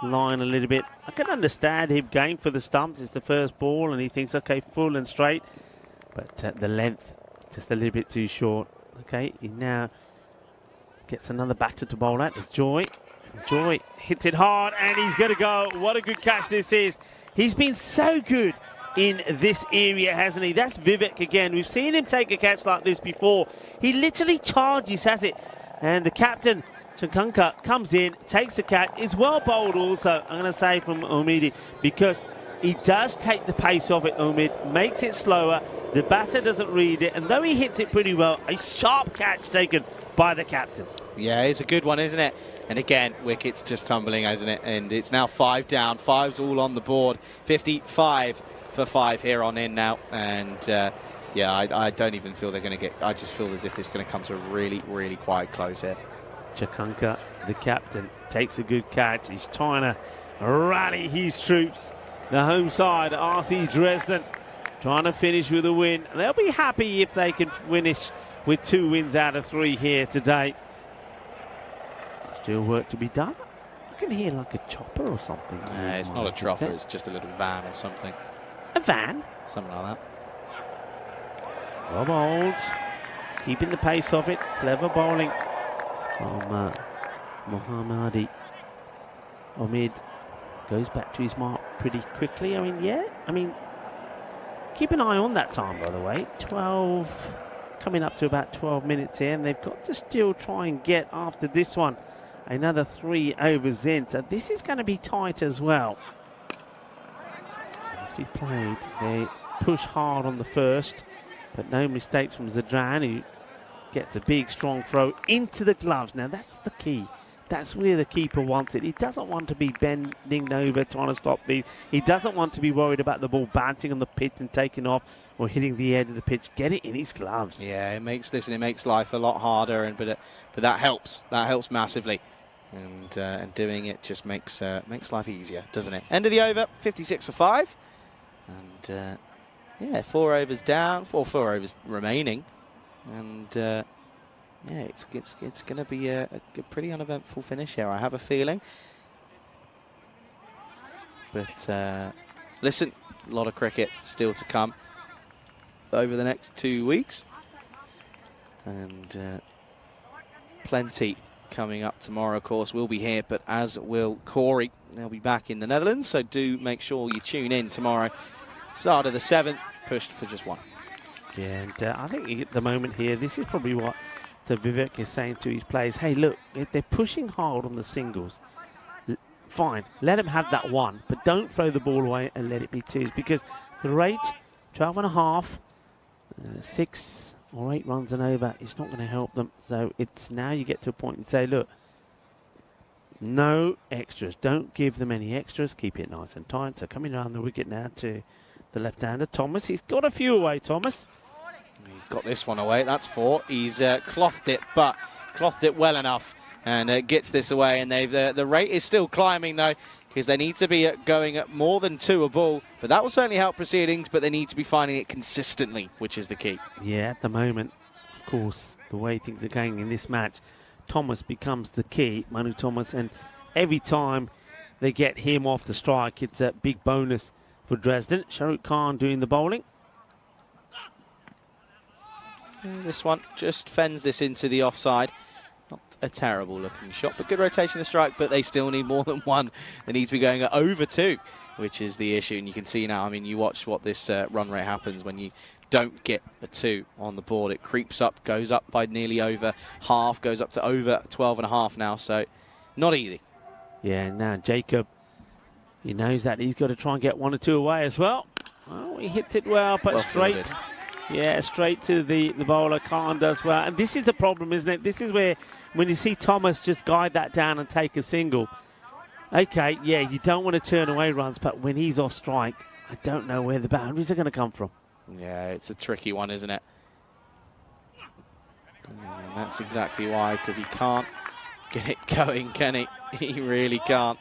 Speaker 4: line a little bit. I can understand him going for the stumps. It's the first ball, and he thinks, okay, full and straight. But the length, just a little bit too short. Okay, he now gets another batter to bowl at. It's Joy. Joy hits it hard, and he's going to go. What a good catch this is. He's been so good in this area, hasn't he? That's Vivek again. We've seen him take a catch like this before. He literally charges, has it? And the captain, Chankanka, comes in, takes the catch. It's well bowled also, I'm going to say, from Omidi, because he does take the pace off it, Omid, makes it slower. The batter doesn't read it, and though he hits it pretty well, a sharp catch taken by the captain.
Speaker 5: Yeah, it's a good one, isn't it? And again, wicket's just tumbling, isn't it? And it's now 5 down. 5's all on the board. 55 for 5 here on in now. And yeah, I don't even feel they're going to get... I just feel as if this is going to come to a really, really quiet close here.
Speaker 4: Chakanka, the captain, takes a good catch. He's trying to rally his troops. The home side, RC Dresden. trying to finish with a win. They'll be happy if they can finish with 2 wins out of 3 here today. Still work to be done. I can hear like a chopper or something.
Speaker 5: It's not a chopper, it's just a little van or something.
Speaker 4: A van?
Speaker 5: Something like that.
Speaker 4: Well bowled. Keeping the pace of it. Clever bowling from Mohammadi. Omid goes back to his mark pretty quickly. Keep an eye on that time, by the way. 12, coming up to about 12 minutes here, and they've got to still try and get, after this one, another 3 overs in. So this is going to be tight as well. As he played, they push hard on the first, but no mistakes from Zadran, who gets a big, strong throw into the gloves. Now, that's the key. That's where the keeper wants it. He doesn't want to be bending over trying to stop these. He doesn't want to be worried about the ball bouncing on the pitch and taking off or hitting the edge of the pitch. Get it in his gloves.
Speaker 5: Yeah, it makes life a lot harder, but that helps. That helps massively, and doing it just makes life easier, doesn't it? End of the over, 56 for 5, and 4 overs down, 4 overs remaining, and. It's going to be a pretty uneventful finish here, I have a feeling. But listen, a lot of cricket still to come over the next 2 weeks. And plenty coming up tomorrow, of course. We'll be here, but as will Corey. They'll be back in the Netherlands, so do make sure you tune in tomorrow. Start of the 7th, pushed for just 1.
Speaker 4: Yeah, and I think at the moment here, this is probably what Vivek is saying to his players. Hey, look, if they're pushing hard on the singles, fine, let them have that 1, but don't throw the ball away and let it be 2s, because the rate, 12.5, 6 or 8 runs and over, it's not going to help them. So it's now you get to a point and say, look, no extras. Don't give them any extras. Keep it nice and tight. So coming around the wicket now to the left-hander, Thomas. He's got a few away, Thomas.
Speaker 5: He's got this one away, that's 4. He's clothed it, but clothed it well enough, and gets this away. And the rate is still climbing, though, because they need to be going at more than 2 a ball. But that will certainly help proceedings, but they need to be finding it consistently, which is the key.
Speaker 4: Yeah, at the moment, of course, the way things are going in this match, Thomas becomes the key, Manu Thomas, and every time they get him off the strike, it's a big bonus for Dresden. Shahrukh Khan doing the bowling.
Speaker 5: This one just fends this into the offside. Not a terrible looking shot, but good rotation of strike, but they still need more than 1. They need to be going at over 2, which is the issue. And you can see now, you watch what this run rate happens when you don't get a 2 on the board. It creeps up, goes up by nearly over half, goes up to over 12.5 now, so not easy.
Speaker 4: Yeah, now Jacob, he knows that he's got to try and get 1 or 2 away as well. Oh, he hits it well, but straight.
Speaker 5: Fielded.
Speaker 4: Yeah, straight to the bowler. Khan does well. And this is the problem, isn't it? This is where, when you see Thomas just guide that down and take a single, okay, yeah, you don't want to turn away runs, but when he's off strike, I don't know where the boundaries are going to come from.
Speaker 5: Yeah, it's a tricky one, isn't it? And that's exactly why, because he can't get it going, can he? He really can't.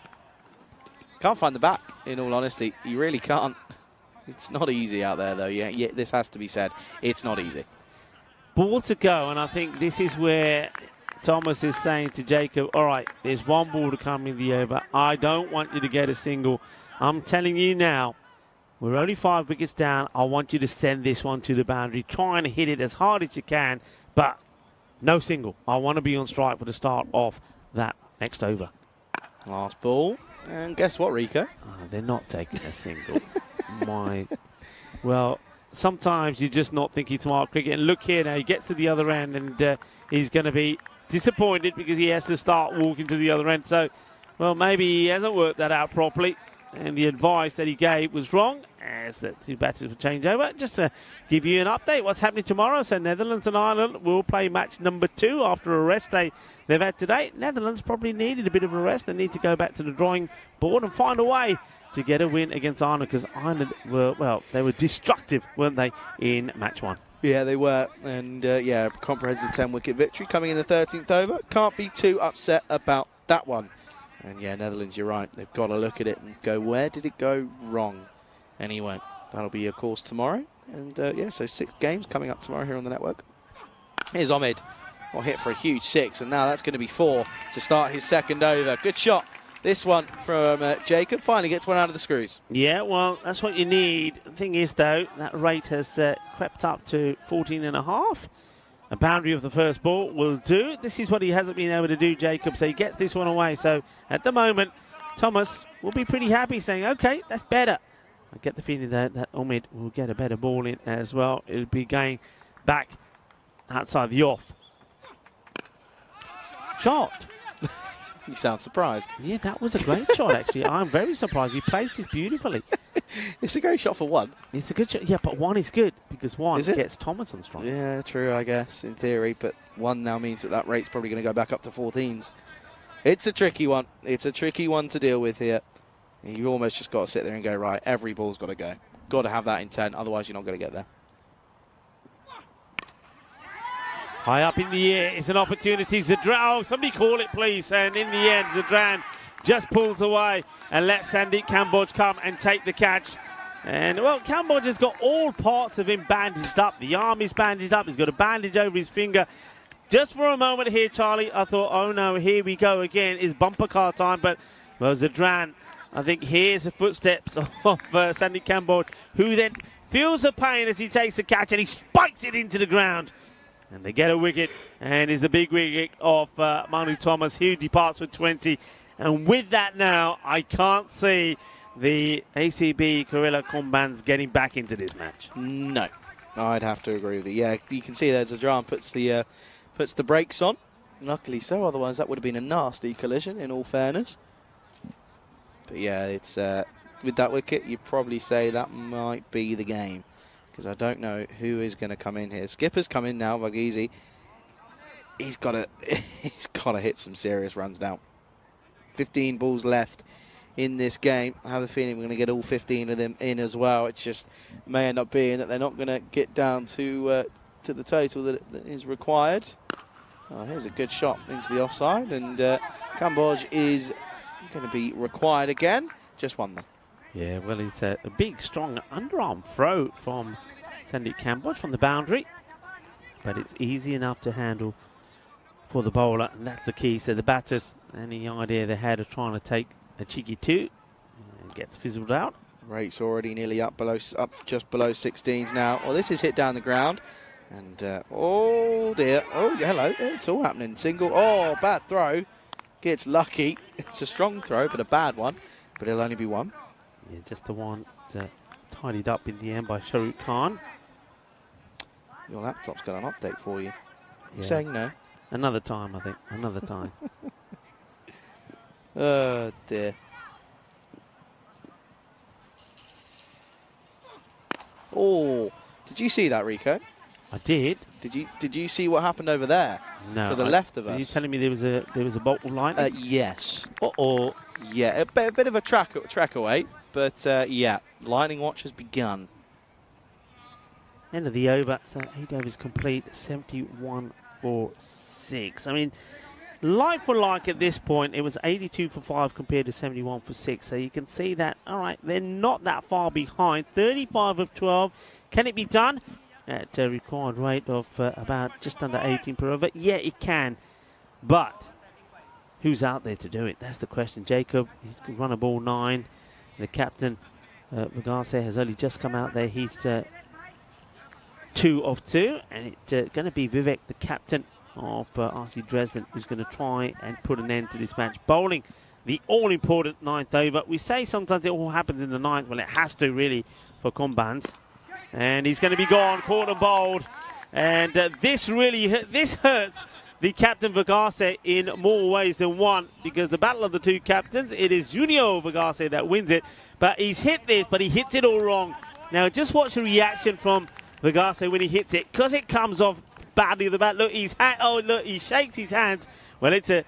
Speaker 5: Can't find the bat, in all honesty. He really can't. It's not easy out there, though. Yeah, this has to be said. It's not easy.
Speaker 4: Ball to go, and I think this is where Thomas is saying to Jacob, all right, there's 1 ball to come in the over. I don't want you to get a single. I'm telling you now, we're only 5 wickets down. I want you to send this one to the boundary. Try and hit it as hard as you can, but no single. I want to be on strike for the start of that next over.
Speaker 5: Last ball. And guess what, Rico?
Speaker 4: They're not taking a single. Well, sometimes you're just not thinking smart cricket. And look here now, he gets to the other end, and he's going to be disappointed because he has to start walking to the other end. So, well, maybe he hasn't worked that out properly, and the advice that he gave was wrong, as the 2 batters will change over. Just to give you an update, what's happening tomorrow. So Netherlands and Ireland will play match number 2 after a rest day they've had today. Netherlands probably needed a bit of a rest. They need to go back to the drawing board and find a way to get a win against Ireland, because Ireland were, well, they were destructive, weren't they, in match 1?
Speaker 5: Yeah, they were. And, yeah, comprehensive 10-wicket victory coming in the 13th over. Can't be too upset about that one. And, yeah, Netherlands, you're right. They've got to look at it and go, where did it go wrong? Anyway, That'll be, of course, tomorrow. And, yeah, so 6 games coming up tomorrow here on the network. Here's Ahmed. Well, hit for a huge 6, and now that's going to be 4 to start his second over. Good shot. This one from Jacob. Finally gets one out of the screws.
Speaker 4: Yeah, well, that's what you need. The thing is, though, that rate has crept up to 14.5. A boundary of the first ball will do. This is what he hasn't been able to do, Jacob. So he gets this one away. So at the moment, Thomas will be pretty happy saying, OK, that's better. I get the feeling that Ahmed will get a better ball in as well. It'll be going back outside the off. Shot.
Speaker 5: You sound surprised.
Speaker 4: Yeah, that was a great shot, actually. I'm very surprised. He placed this beautifully.
Speaker 5: It's a great shot for 1.
Speaker 4: It's a good shot. Yeah, but 1 is good because 1 gets Thomas on strike.
Speaker 5: Yeah, true, I guess, in theory. But 1 now means that rate's probably going to go back up to 14s. It's a tricky one. It's a tricky one to deal with here. You've almost just got to sit there and go, right, every ball's got to go. Got to have that intent, otherwise you're not going to get there.
Speaker 4: High up in the air, it's an opportunity. Zadran, somebody call it, please. And in the end, Zadran just pulls away and lets Sandeep Kamboj come and take the catch. And, well, Kamboj has got all parts of him bandaged up. The arm is bandaged up. He's got a bandage over his finger. Just for a moment here, Charlie, I thought, oh, no, here we go again. It's bumper car time. But, well, Zadran, I think here's the footsteps of Sandeep Kamboj, who then feels the pain as he takes the catch and he spikes it into the ground. And they get a wicket, and is the big wicket of Manu Thomas, who departs with 20. And with that now, I can't see the ACB Kerala Combans getting back into this match.
Speaker 5: No, I'd have to agree with you. Yeah, you can see there's Zadran puts the brakes on. Luckily so, otherwise that would have been a nasty collision, in all fairness. But yeah, it's with that wicket, you'd probably say that might be the game. Because I don't know who is going to come in here. Skipper's come in now, Vagizi. He's got to hit some serious runs now. 15 balls left in this game. I have a feeling we're going to get all 15 of them in as well. It just may end up being that they're not going to get down to the total that is required. Oh, here's a good shot into the offside, and Kamboj is going to be required again. Just 1 though.
Speaker 4: Yeah, well, it's a big, strong underarm throw from Sandeep Kamboj from the boundary. But it's easy enough to handle for the bowler, and that's the key. So the batters, any idea they had of trying to take a cheeky 2, and gets fizzled out.
Speaker 5: Rate's already nearly up just below 16s now. Well, this is hit down the ground. And, oh dear. Oh, hello. It's all happening. Single. Oh, bad throw. Gets lucky. It's a strong throw, but a bad one. But it'll only be 1.
Speaker 4: Yeah, just the one tidied up in the end by Shahrukh Khan.
Speaker 5: Your laptop's got an update for you. You're
Speaker 4: Yeah.
Speaker 5: saying no?
Speaker 4: Another time, I think. Another time.
Speaker 5: Oh, dear. Oh, did you see that, Rico?
Speaker 4: I did.
Speaker 5: Did you see what happened over there?
Speaker 4: No.
Speaker 5: To the left of us.
Speaker 4: Are you telling me there was a bolt of lightning?
Speaker 5: Yes.
Speaker 4: Uh-oh.
Speaker 5: Yeah, a bit of a track away, but yeah, lightning watch has begun.
Speaker 4: End of the over, so 8 overs complete, 71 for 6. I mean, like for like at this point, it was 82 for 5 compared to 71 for 6. So you can see that, all right, they're not that far behind. 35 of 12. Can it be done? At a required rate of about just under 18 per over. Yeah, it can. But who's out there to do it? That's the question. Jacob, he's run a ball 9. The captain, Vigase, has only just come out there. He's 2 of 2. And it's going to be Vivek, the captain of RC Dresden, who's going to try and put an end to this match. Bowling the all-important 9th over. We say sometimes it all happens in the 9th. Well, it has to, really, for Combans. And he's going to be gone, caught and bowled. And this hurts the captain Vigase in more ways than one, because the battle of the 2 captains, it is Junior Vigase that wins it. But he's hit this, but he hits it all wrong. Now, just watch the reaction from Vigase when he hits it, because it comes off badly. The bat, look, he shakes his hands. Well, it's a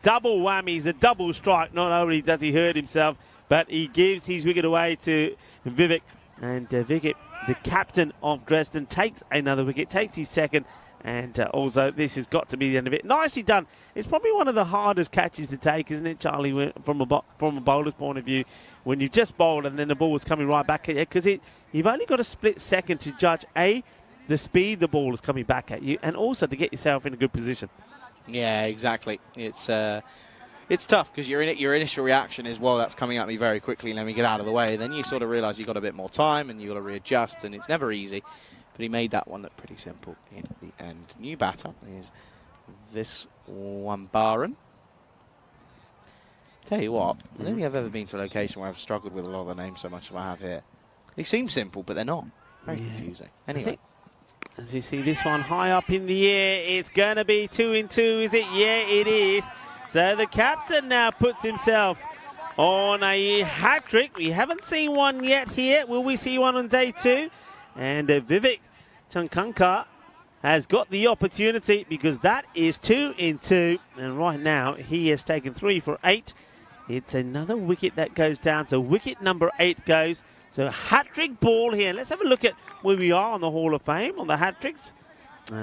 Speaker 4: double whammy, it's a double strike. Not only does he hurt himself, but he gives his wicket away to Vivek. And Vivek, the captain of Dresden, takes another wicket, takes his second, and also this has got to be the end of it. Nicely done. It's probably one of the hardest catches to take, isn't it, Charlie, from a bowler's point of view, when you've just bowled and then the ball was coming right back at you, because you've only got a split second to judge the speed the ball is coming back at you, and also to get yourself in a good position.
Speaker 5: Yeah, exactly. It's tough because your initial reaction is, well, that's coming at me very quickly, let me get out of the way. Then you sort of realise you've got a bit more time and you've got to readjust, and it's never easy. But he made that one look pretty simple in the end. New batter is this one, Baran. Tell you what, I don't think I've ever been to a location where I've struggled with a lot of the names so much as I have here. They seem simple, but they're not. Very confusing. Anyway.
Speaker 4: As you see this one high up in the air, it's going to be 2 in 2, is it? Yeah, it is. So the captain now puts himself on a hat-trick. We haven't seen one yet here. Will we see one on day 2? And Vivek Chankankar has got the opportunity, because that is 2 in 2. And right now, he has taken 3 for 8. It's another wicket that goes down. So wicket number 8 goes. So hat-trick ball here. Let's have a look at where we are on the Hall of Fame, on the hat-tricks.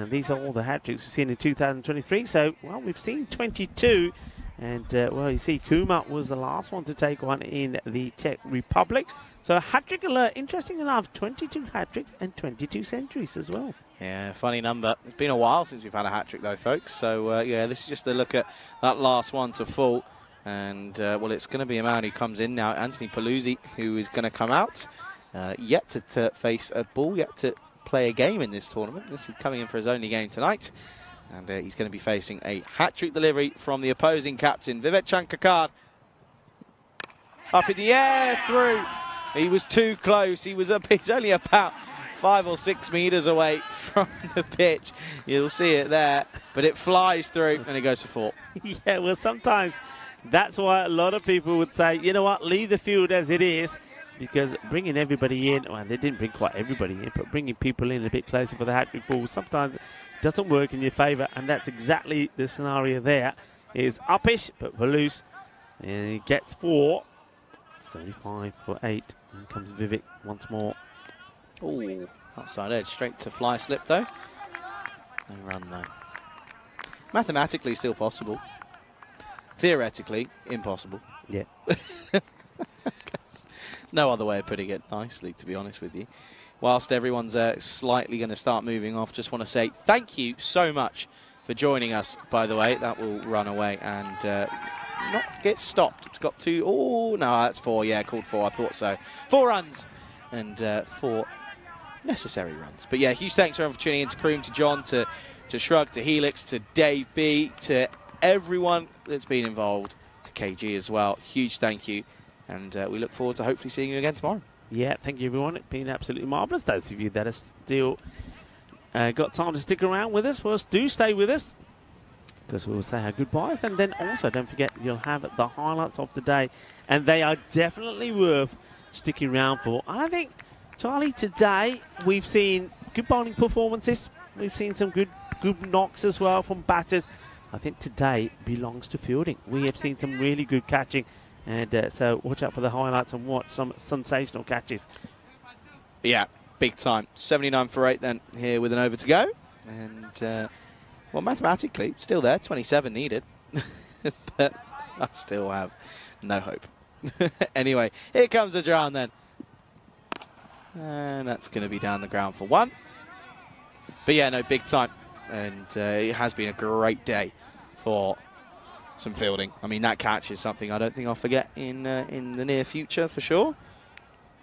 Speaker 4: These are all the hat-tricks we've seen in 2023. So, well, we've seen 22. And, well, you see, Kumar was the last one to take one in the Czech Republic. So hat-trick alert. Interesting enough, 22 hat-tricks and 22 centuries as well.
Speaker 5: Yeah, funny number. It's been a while since we've had a hat-trick, though, folks. So, yeah, this is just a look at that last one to full. And, well, it's going to be a man who comes in now, Anthony Paluzzi, who is going to come out. Yet to face a ball, yet to play a game in this tournament. This is coming in for his only game tonight. And he's going to be facing a hat-trick delivery from the opposing captain, Vivek Chankankar. Up in the air, through. He was too close. He's only about 5 or 6 metres away from the pitch. You'll see it there. But it flies through and it goes for 4.
Speaker 4: Yeah, well, sometimes that's why a lot of people would say, you know what, leave the field as it is, because bringing everybody in, well, they didn't bring quite everybody in, but bringing people in a bit closer for the hat-trick ball sometimes doesn't work in your favour, and that's exactly the scenario there. It's uppish, but loose, and he gets 4. 75 for 8. And comes Vivek once more.
Speaker 5: Oh, outside edge, straight to fly slip though. No run though. Mathematically still possible. Theoretically impossible.
Speaker 4: Yeah.
Speaker 5: There's no other way of putting it nicely, to be honest with you. Whilst everyone's slightly going to start moving off, just want to say thank you so much for joining us, by the way. That will run away and not get stopped. It's got 2. Oh, no, that's 4. Yeah, called 4. I thought so. 4 runs and 4 necessary runs. But yeah, huge thanks everyone for tuning in, to Kroom, to John, to Shrug, to Helix, to Dave B, to everyone that's been involved, to KG as well. Huge thank you. And we look forward to hopefully seeing you again tomorrow.
Speaker 4: Yeah, thank you, everyone. It's been absolutely marvellous. Those of you that are still got time to stick around with us, well, do stay with us, because we'll say our goodbyes. And then also, don't forget, you'll have the highlights of the day. And they are definitely worth sticking around for. And I think, Charlie, today we've seen good bowling performances. We've seen some good knocks as well from batters. I think today belongs to fielding. We have seen some really good catching. And so watch out for the highlights and watch some sensational catches.
Speaker 5: Yeah, big time. 79 for 8 then, here with an over to go. And, well, mathematically, still there. 27 needed. But I still have no hope. Anyway, here comes the drum then. And that's going to be down the ground for 1. But yeah, no, big time. And it has been a great day for some fielding. I mean, that catch is something I don't think I'll forget in the near future for sure.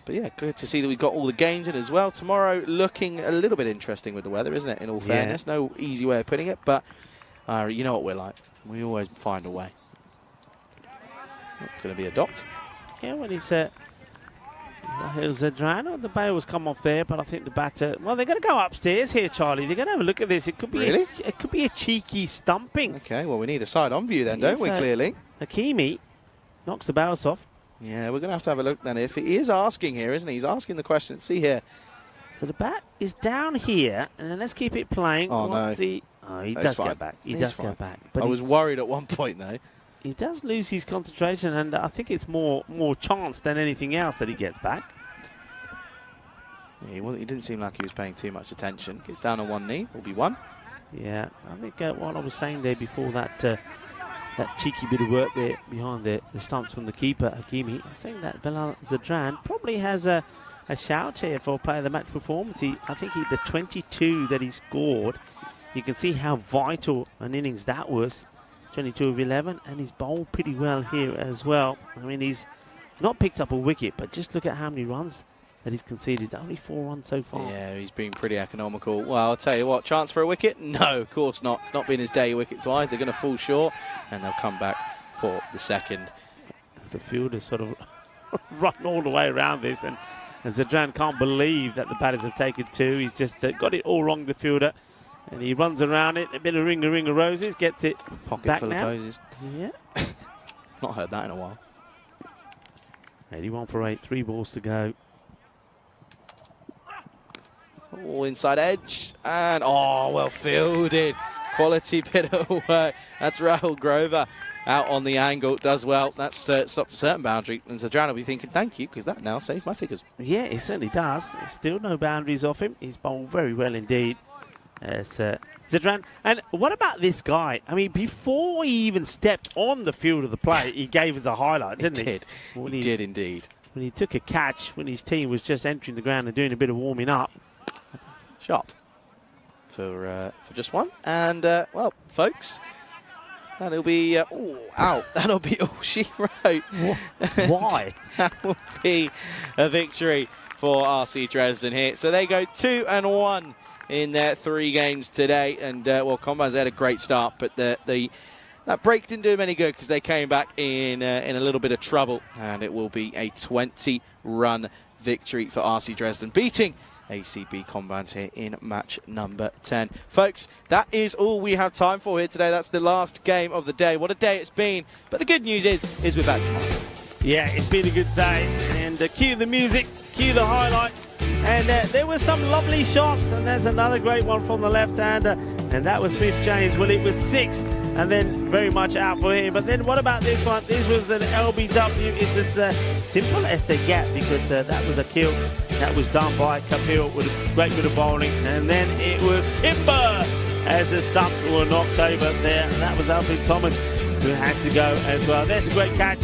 Speaker 5: But yeah, good to see that we've got all the games in as well. Tomorrow looking a little bit interesting with the weather, isn't it, in all fairness? No easy way of putting it, but you know what we're like. We always find a way. It's going to be a dot.
Speaker 4: Yeah, well, it was a drain. The bail's come off there, but I think the batter... Well, they're going to go upstairs here, Charlie. They're going to have a look at this. It could be
Speaker 5: really?
Speaker 4: It could be a cheeky stumping.
Speaker 5: Okay, well, we need a side-on view then, don't we, clearly?
Speaker 4: Hakimi knocks the bails off.
Speaker 5: Yeah, we're going to have a look then. If he is asking here, isn't he? He's asking the question. See here.
Speaker 4: So the bat is down here, and then let's keep it playing.
Speaker 5: Oh, no.
Speaker 4: He does get back. He does get back. But
Speaker 5: I was worried at one point, though.
Speaker 4: He does lose his concentration, and I think it's more chance than anything else that he gets back.
Speaker 5: Yeah, he didn't seem like he was paying too much attention. Gets down on one knee. Will be 1.
Speaker 4: Yeah, I think what I was saying there before that that cheeky bit of work there behind the stumps from the keeper, Hakimi. I think that Bilal Zadran probably has a shout here for player of the match performance. I think the 22 that he scored, you can see how vital an innings that was. 22 of 11, and he's bowled pretty well here as well. I mean, he's not picked up a wicket, but just look at how many runs that he's conceded. Only 4 runs so far.
Speaker 5: Yeah, he's been pretty economical. Well, I'll tell you what, chance for a wicket? No, of course not. It's not been his day wickets-wise. They're going to fall short, and they'll come back for the second.
Speaker 4: The fielders sort of run all the way around this, and Zadran can't believe that the batters have taken 2. He's just got it all wrong, the fielder. And he runs around it, a bit of ring of roses, gets it
Speaker 5: Pocket
Speaker 4: back
Speaker 5: full
Speaker 4: now.
Speaker 5: of posies.
Speaker 4: Yeah.
Speaker 5: Not heard that in a while.
Speaker 4: 81 for 8, 3 balls to go.
Speaker 5: Oh, inside edge, and oh, well fielded. Quality bit of work. That's Rahul Grover out on the angle, does well. That's stopped a certain boundary, and Zadran will be thinking, thank you, because that now saves my figures.
Speaker 4: Yeah, it certainly does. There's still no boundaries off him. He's bowled very well indeed. Zadran. And what about this guy? I mean, before he even stepped on the field of the play, he gave us a highlight, didn't he?
Speaker 5: He did indeed.
Speaker 4: When he took a catch, when his team was just entering the ground and doing a bit of warming up.
Speaker 5: Shot for just one. And, well, folks, that'll be... that'll be all she wrote.
Speaker 4: Why?
Speaker 5: That will be a victory for RC Dresden here. So they go 2-1 in their 3 games today, and well, Combines had a great start, but that break didn't do them any good because they came back in a little bit of trouble, and it will be a 20-run victory for RC Dresden, beating ACB Combines here in match number 10. Folks, that is all we have time for here today. That's the last game of the day. What a day it's been, but the good news is we're back tomorrow.
Speaker 4: Yeah, it's been a good day, and cue the music, cue the highlights. And there were some lovely shots, and there's another great one from the left-hander, and that was Smith James. Well, it was 6, and then very much out for him. But then what about this one? This was an LBW. It's as simple as they get, because that was a kill that was done by Kapil with a great bit of bowling. And then it was timber as the stumps were knocked over there, and that was Alfred Thomas who had to go as well. There's a great catch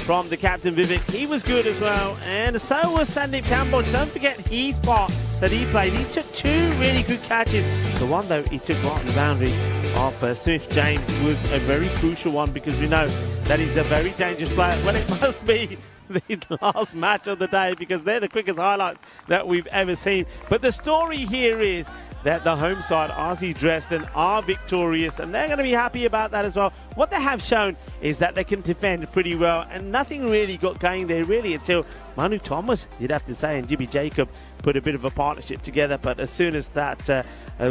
Speaker 4: from the captain Vivek. He was good as well, and so was Sandeep Campbell. Don't forget his part that he played. He took 2 really good catches. The one though he took right on the boundary of Smith James was a very crucial one, because we know that he's a very dangerous player. Well, it must be the last match of the day, because they're the quickest highlights that we've ever seen. But the story here is that the home side, RC Dresden, are victorious, and they're going to be happy about that as well. What they have shown is that they can defend pretty well, and nothing really got going there really until Manu Thomas, you'd have to say, and Jimmy Jacob put a bit of a partnership together. But as soon as that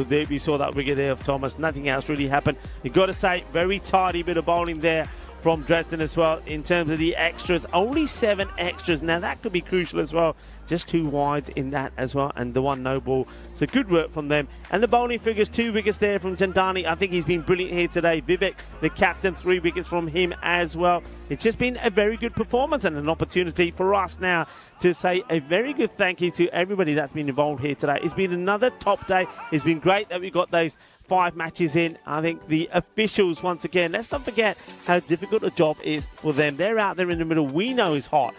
Speaker 4: we saw that wicket there of Thomas, nothing else really happened. You've got to say, very tidy bit of bowling there from Dresden as well. In terms of the extras, only 7 extras. Now that could be crucial as well. Just 2 wide in that as well, and the 1 no ball. So good work from them. And the bowling figures, 2 wickets there from Chandani. I think he's been brilliant here today. Vivek, the captain, 3 wickets from him as well. It's just been a very good performance, and an opportunity for us now to say a very good thank you to everybody that's been involved here today. It's been another top day. It's been great that we got those 5 matches in. I think the officials, once again, let's not forget how difficult a job is for them. They're out there in the middle. We know it's hot.